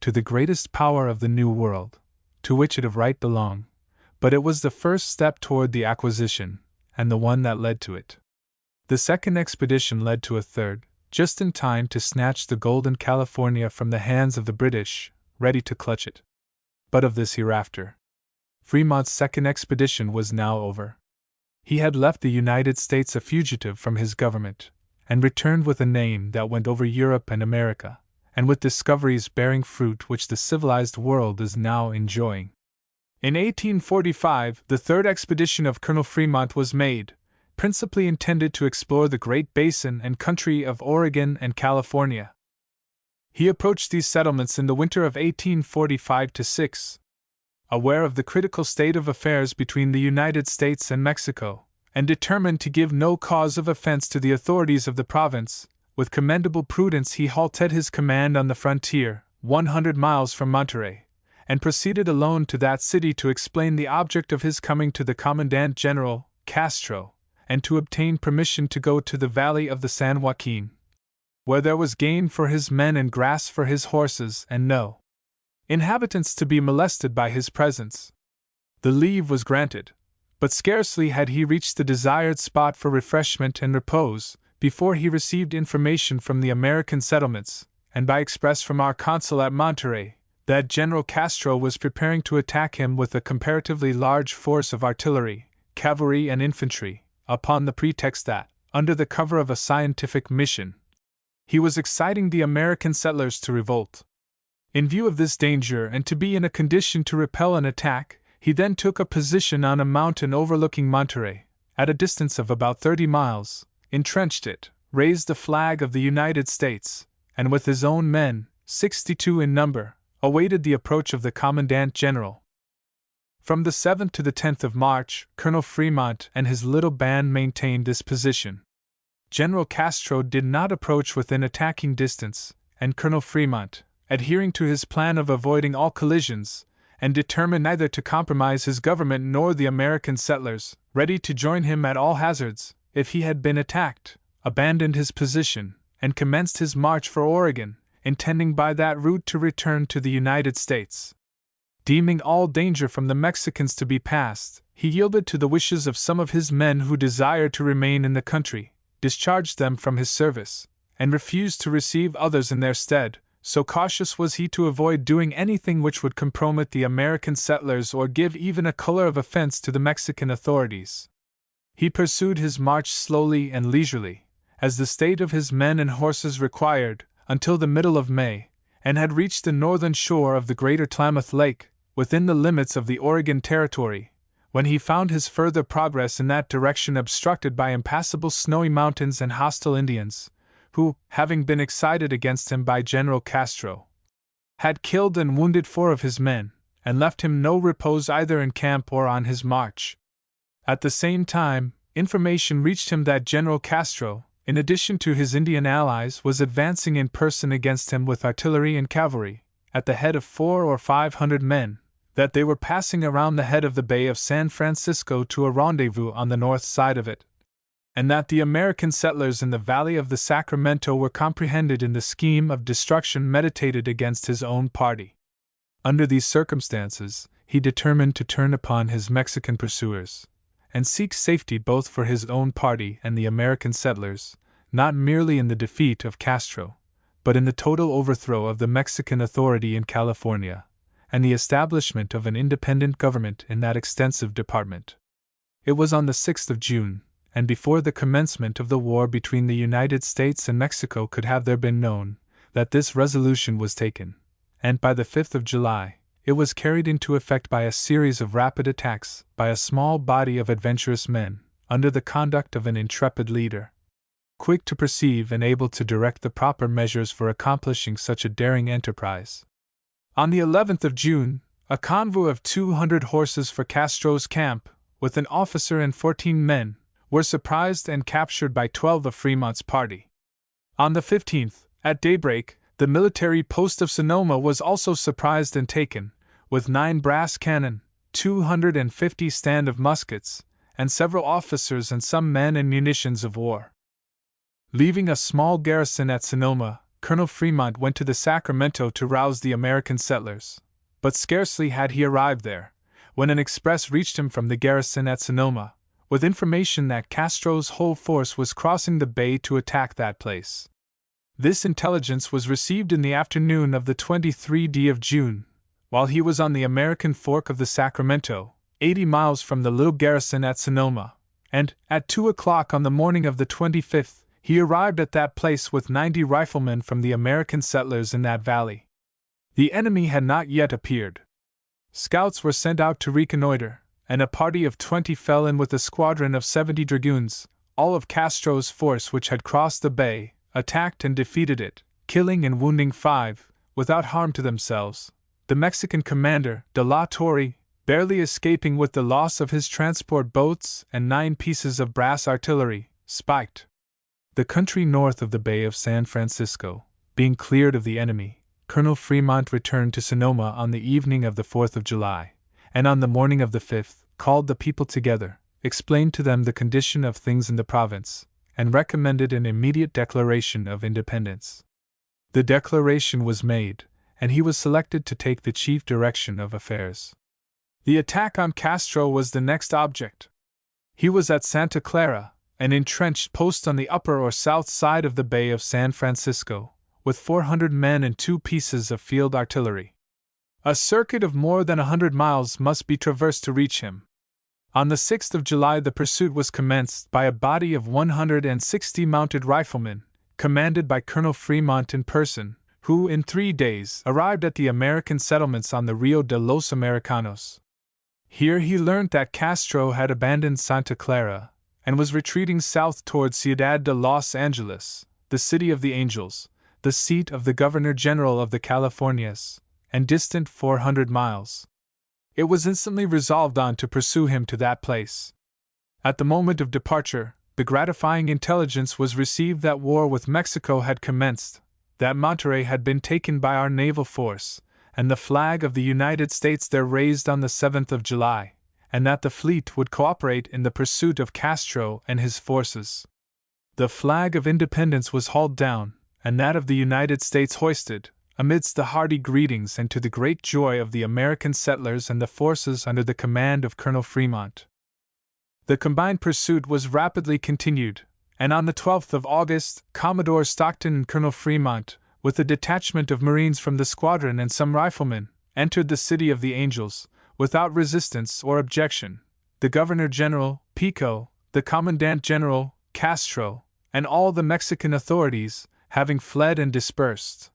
to the greatest power of the New World, to which it of right belonged, but it was the first step toward the acquisition, and the one that led to it. The second expedition led to a third, just in time to snatch the golden California from the hands of the British, ready to clutch it. But of this hereafter. Fremont's second expedition was now over. He had left the United States a fugitive from his government, and returned with a name that went over Europe and America, and with discoveries bearing fruit which the civilized world is now enjoying. In 1845, the third expedition of Colonel Fremont was made, principally intended to explore the Great Basin and country of Oregon and California. He approached these settlements in the winter of 1845-6, aware of the critical state of affairs between the United States and Mexico, and determined to give no cause of offense to the authorities of the province. With commendable prudence he halted his command on the frontier, 100 miles from Monterey, and proceeded alone to that city to explain the object of his coming to the Commandant General, Castro, and to obtain permission to go to the valley of the San Joaquin, where there was game for his men and grass for his horses and no inhabitants to be molested by his presence. The leave was granted, but scarcely had he reached the desired spot for refreshment and repose, before he received information from the American settlements, and by express from our consul at Monterey, that General Castro was preparing to attack him with a comparatively large force of artillery, cavalry and infantry, upon the pretext that, under the cover of a scientific mission, he was exciting the American settlers to revolt. In view of this danger and to be in a condition to repel an attack, he then took a position on a mountain overlooking Monterey, at a distance of about 30 miles, entrenched it, raised the flag of the United States, and with his own men, 62 in number, awaited the approach of the Commandant General. From the 7th to the 10th of March, Colonel Fremont and his little band maintained this position. General Castro did not approach within attacking distance, and Colonel Fremont, adhering to his plan of avoiding all collisions, and determined neither to compromise his government nor the American settlers, ready to join him at all hazards, if he had been attacked, abandoned his position, and commenced his march for Oregon, intending by that route to return to the United States. Deeming all danger from the Mexicans to be past, he yielded to the wishes of some of his men who desired to remain in the country, discharged them from his service, and refused to receive others in their stead, so cautious was he to avoid doing anything which would compromise the American settlers or give even a color of offense to the Mexican authorities. He pursued his march slowly and leisurely, as the state of his men and horses required, until the middle of May, and had reached the northern shore of the greater Tlamath Lake, within the limits of the Oregon Territory, when he found his further progress in that direction obstructed by impassable snowy mountains and hostile Indians, who, having been excited against him by General Castro, had killed and wounded 4 of his men, and left him no repose either in camp or on his march. At the same time, information reached him that General Castro, in addition to his Indian allies, was advancing in person against him with artillery and cavalry, at the head of 400 or 500 men, that they were passing around the head of the Bay of San Francisco to a rendezvous on the north side of it, and that the American settlers in the valley of the Sacramento were comprehended in the scheme of destruction meditated against his own party. Under these circumstances, he determined to turn upon his Mexican pursuers, and seek safety both for his own party and the American settlers, not merely in the defeat of Castro, but in the total overthrow of the Mexican authority in California, and the establishment of an independent government in that extensive department. It was on the 6th of June, and before the commencement of the war between the United States and Mexico could have there been known, that this resolution was taken, and by the 5th of July, it was carried into effect by a series of rapid attacks by a small body of adventurous men, under the conduct of an intrepid leader, quick to perceive and able to direct the proper measures for accomplishing such a daring enterprise. On the 11th of June, a convoy of 200 horses for Castro's camp, with an officer and 14 men, were surprised and captured by 12 of Fremont's party. On the 15th, at daybreak, the military post of Sonoma was also surprised and taken, with 9 brass cannon, 250 stand of muskets, and several officers and some men and munitions of war. Leaving a small garrison at Sonoma, Colonel Fremont went to the Sacramento to rouse the American settlers, but scarcely had he arrived there, when an express reached him from the garrison at Sonoma, with information that Castro's whole force was crossing the bay to attack that place. This intelligence was received in the afternoon of the 23rd of June, while he was on the American fork of the Sacramento, 80 miles from the little garrison at Sonoma, and, at 2 o'clock on the morning of the 25th, he arrived at that place with 90 riflemen from the American settlers in that valley. The enemy had not yet appeared. Scouts were sent out to reconnoiter, and a party of 20 fell in with a squadron of 70 dragoons, all of Castro's force which had crossed the bay, attacked and defeated it, killing and wounding 5, without harm to themselves, the Mexican commander, De la Torre, barely escaping with the loss of his transport boats and 9 pieces of brass artillery, spiked. The country north of the Bay of San Francisco, being cleared of the enemy, Colonel Fremont returned to Sonoma on the evening of the 4th of July, and on the morning of the 5th, called the people together, explained to them the condition of things in the province, and recommended an immediate declaration of independence. The declaration was made, and he was selected to take the chief direction of affairs. The attack on Castro was the next object. He was at Santa Clara, an entrenched post on the upper or south side of the Bay of San Francisco, with 400 men and 2 pieces of field artillery. A circuit of more than 100 miles must be traversed to reach him. On the 6th of July the pursuit was commenced by a body of 160 mounted riflemen, commanded by Colonel Fremont in person, who in 3 days arrived at the American settlements on the Rio de los Americanos. Here he learned that Castro had abandoned Santa Clara, and was retreating south toward Ciudad de Los Angeles, the City of the Angels, the seat of the Governor-General of the Californias, and distant 400 miles. It was instantly resolved on to pursue him to that place. At the moment of departure, the gratifying intelligence was received that war with Mexico had commenced, that Monterey had been taken by our naval force, and the flag of the United States there raised on the 7th of July, and that the fleet would cooperate in the pursuit of Castro and his forces. The flag of independence was hauled down, and that of the United States hoisted, amidst the hearty greetings and to the great joy of the American settlers and the forces under the command of Colonel Fremont. The combined pursuit was rapidly continued, and on the 12th of August, Commodore Stockton and Colonel Fremont, with a detachment of Marines from the squadron and some riflemen, entered the City of the Angels, without resistance or objection. The Governor-General, Pico, the Commandant-General, Castro, and all the Mexican authorities, having fled and dispersed.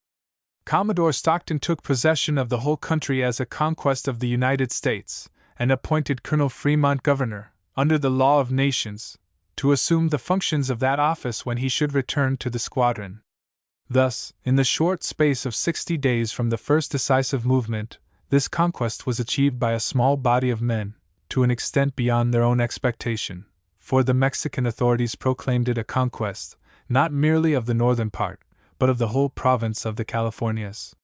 Commodore Stockton took possession of the whole country as a conquest of the United States, and appointed Colonel Fremont governor, under the law of nations, to assume the functions of that office when he should return to the squadron. Thus, in the short space of 60 days from the first decisive movement, this conquest was achieved by a small body of men, to an extent beyond their own expectation, for the Mexican authorities proclaimed it a conquest, not merely of the northern part, but of the whole province of the Californias.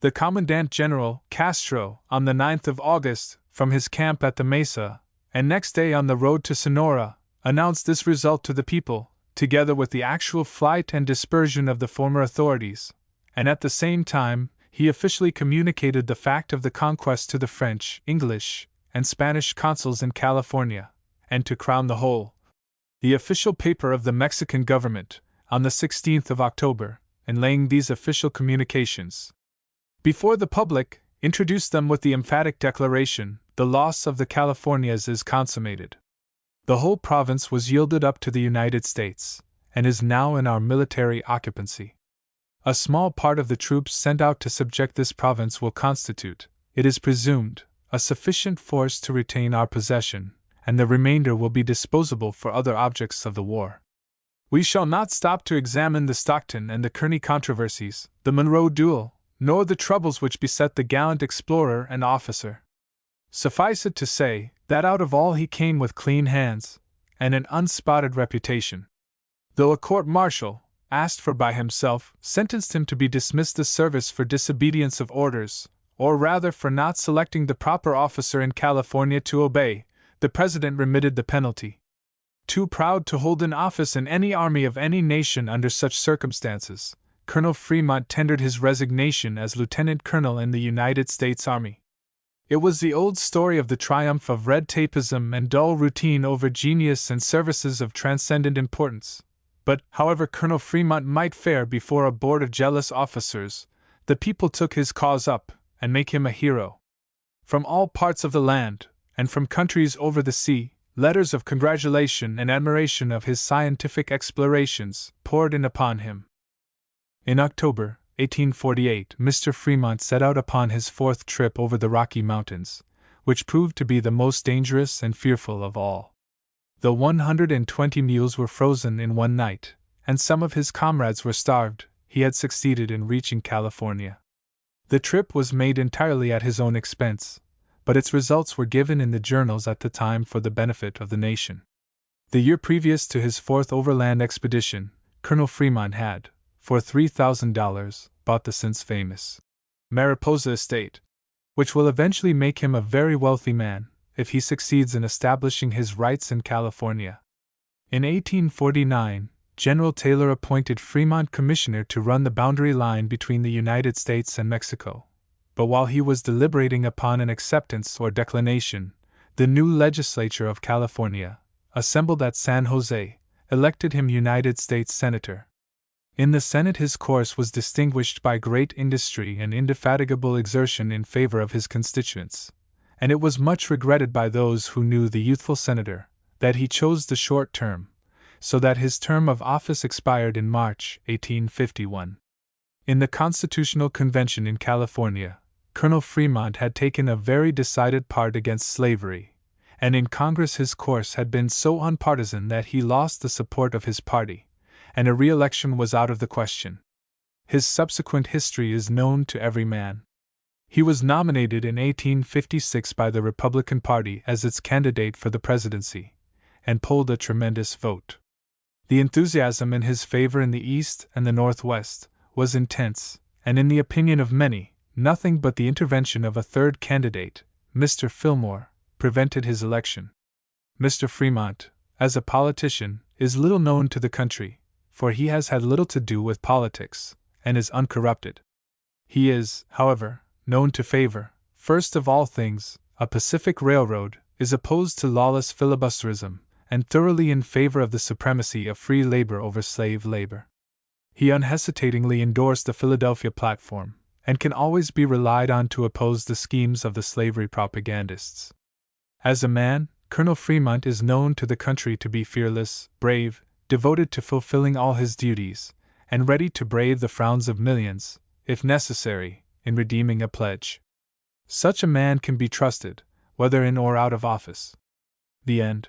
The Commandant-General, Castro, on the 9th of August, from his camp at the Mesa, and next day on the road to Sonora, announced this result to the people, together with the actual flight and dispersion of the former authorities, and at the same time, he officially communicated the fact of the conquest to the French, English, and Spanish consuls in California, and to crown the whole, the official paper of the Mexican government, on the 16th of October, and laying these official communications before the public, introduced them with the emphatic declaration, "The loss of the Californias is consummated. The whole province was yielded up to the United States, and is now in our military occupancy. A small part of the troops sent out to subject this province will constitute, it is presumed, a sufficient force to retain our possession, and the remainder will be disposable for other objects of the war. We shall not stop to examine the Stockton and the Kearny controversies, the Monroe duel, nor the troubles which beset the gallant explorer and officer. Suffice it to say, that out of all he came with clean hands, and an unspotted reputation. Though a court-martial, asked for by himself, sentenced him to be dismissed the service for disobedience of orders, or rather for not selecting the proper officer in California to obey, the President remitted the penalty. Too proud to hold an office in any army of any nation under such circumstances, Colonel Fremont tendered his resignation as Lieutenant Colonel in the United States Army. It was the old story of the triumph of red tapeism and dull routine over genius and services of transcendent importance. But, however Colonel Fremont might fare before a board of jealous officers, the people took his cause up, and make him a hero. From all parts of the land, and from countries over the sea, letters of congratulation and admiration of his scientific explorations poured in upon him. In October 1848, Mr. Fremont set out upon his fourth trip over the Rocky Mountains, which proved to be the most dangerous and fearful of all. Though 120 mules were frozen in one night, and some of his comrades were starved, he had succeeded in reaching California. The trip was made entirely at his own expense, but its results were given in the journals at the time for the benefit of the nation. The year previous to his fourth overland expedition, Colonel Fremont had, for $3,000, bought the since famous Mariposa estate, which will eventually make him a very wealthy man, if he succeeds in establishing his rights in California. In 1849, General Taylor appointed Fremont commissioner to run the boundary line between the United States and Mexico. But while he was deliberating upon an acceptance or declination, the new legislature of California, assembled at San Jose, elected him United States Senator. In the Senate his course was distinguished by great industry and indefatigable exertion in favor of his constituents, and it was much regretted by those who knew the youthful senator, that he chose the short term, so that his term of office expired in March 1851. In the Constitutional Convention in California, Colonel Fremont had taken a very decided part against slavery, and in Congress his course had been so unpartisan that he lost the support of his party, and a re-election was out of the question. His subsequent history is known to every man. He was nominated in 1856 by the Republican Party as its candidate for the presidency, and polled a tremendous vote. The enthusiasm in his favor in the East and the Northwest was intense, and in the opinion of many, nothing but the intervention of a third candidate, Mr. Fillmore, prevented his election. Mr. Fremont, as a politician, is little known to the country, for he has had little to do with politics, and is uncorrupted. He is, however, known to favor, first of all things, a Pacific Railroad, is opposed to lawless filibusterism, and thoroughly in favor of the supremacy of free labor over slave labor. He unhesitatingly endorsed the Philadelphia platform, and can always be relied on to oppose the schemes of the slavery propagandists. As a man, Colonel Fremont is known to the country to be fearless, brave, devoted to fulfilling all his duties, and ready to brave the frowns of millions, if necessary, in redeeming a pledge. Such a man can be trusted, whether in or out of office. The end.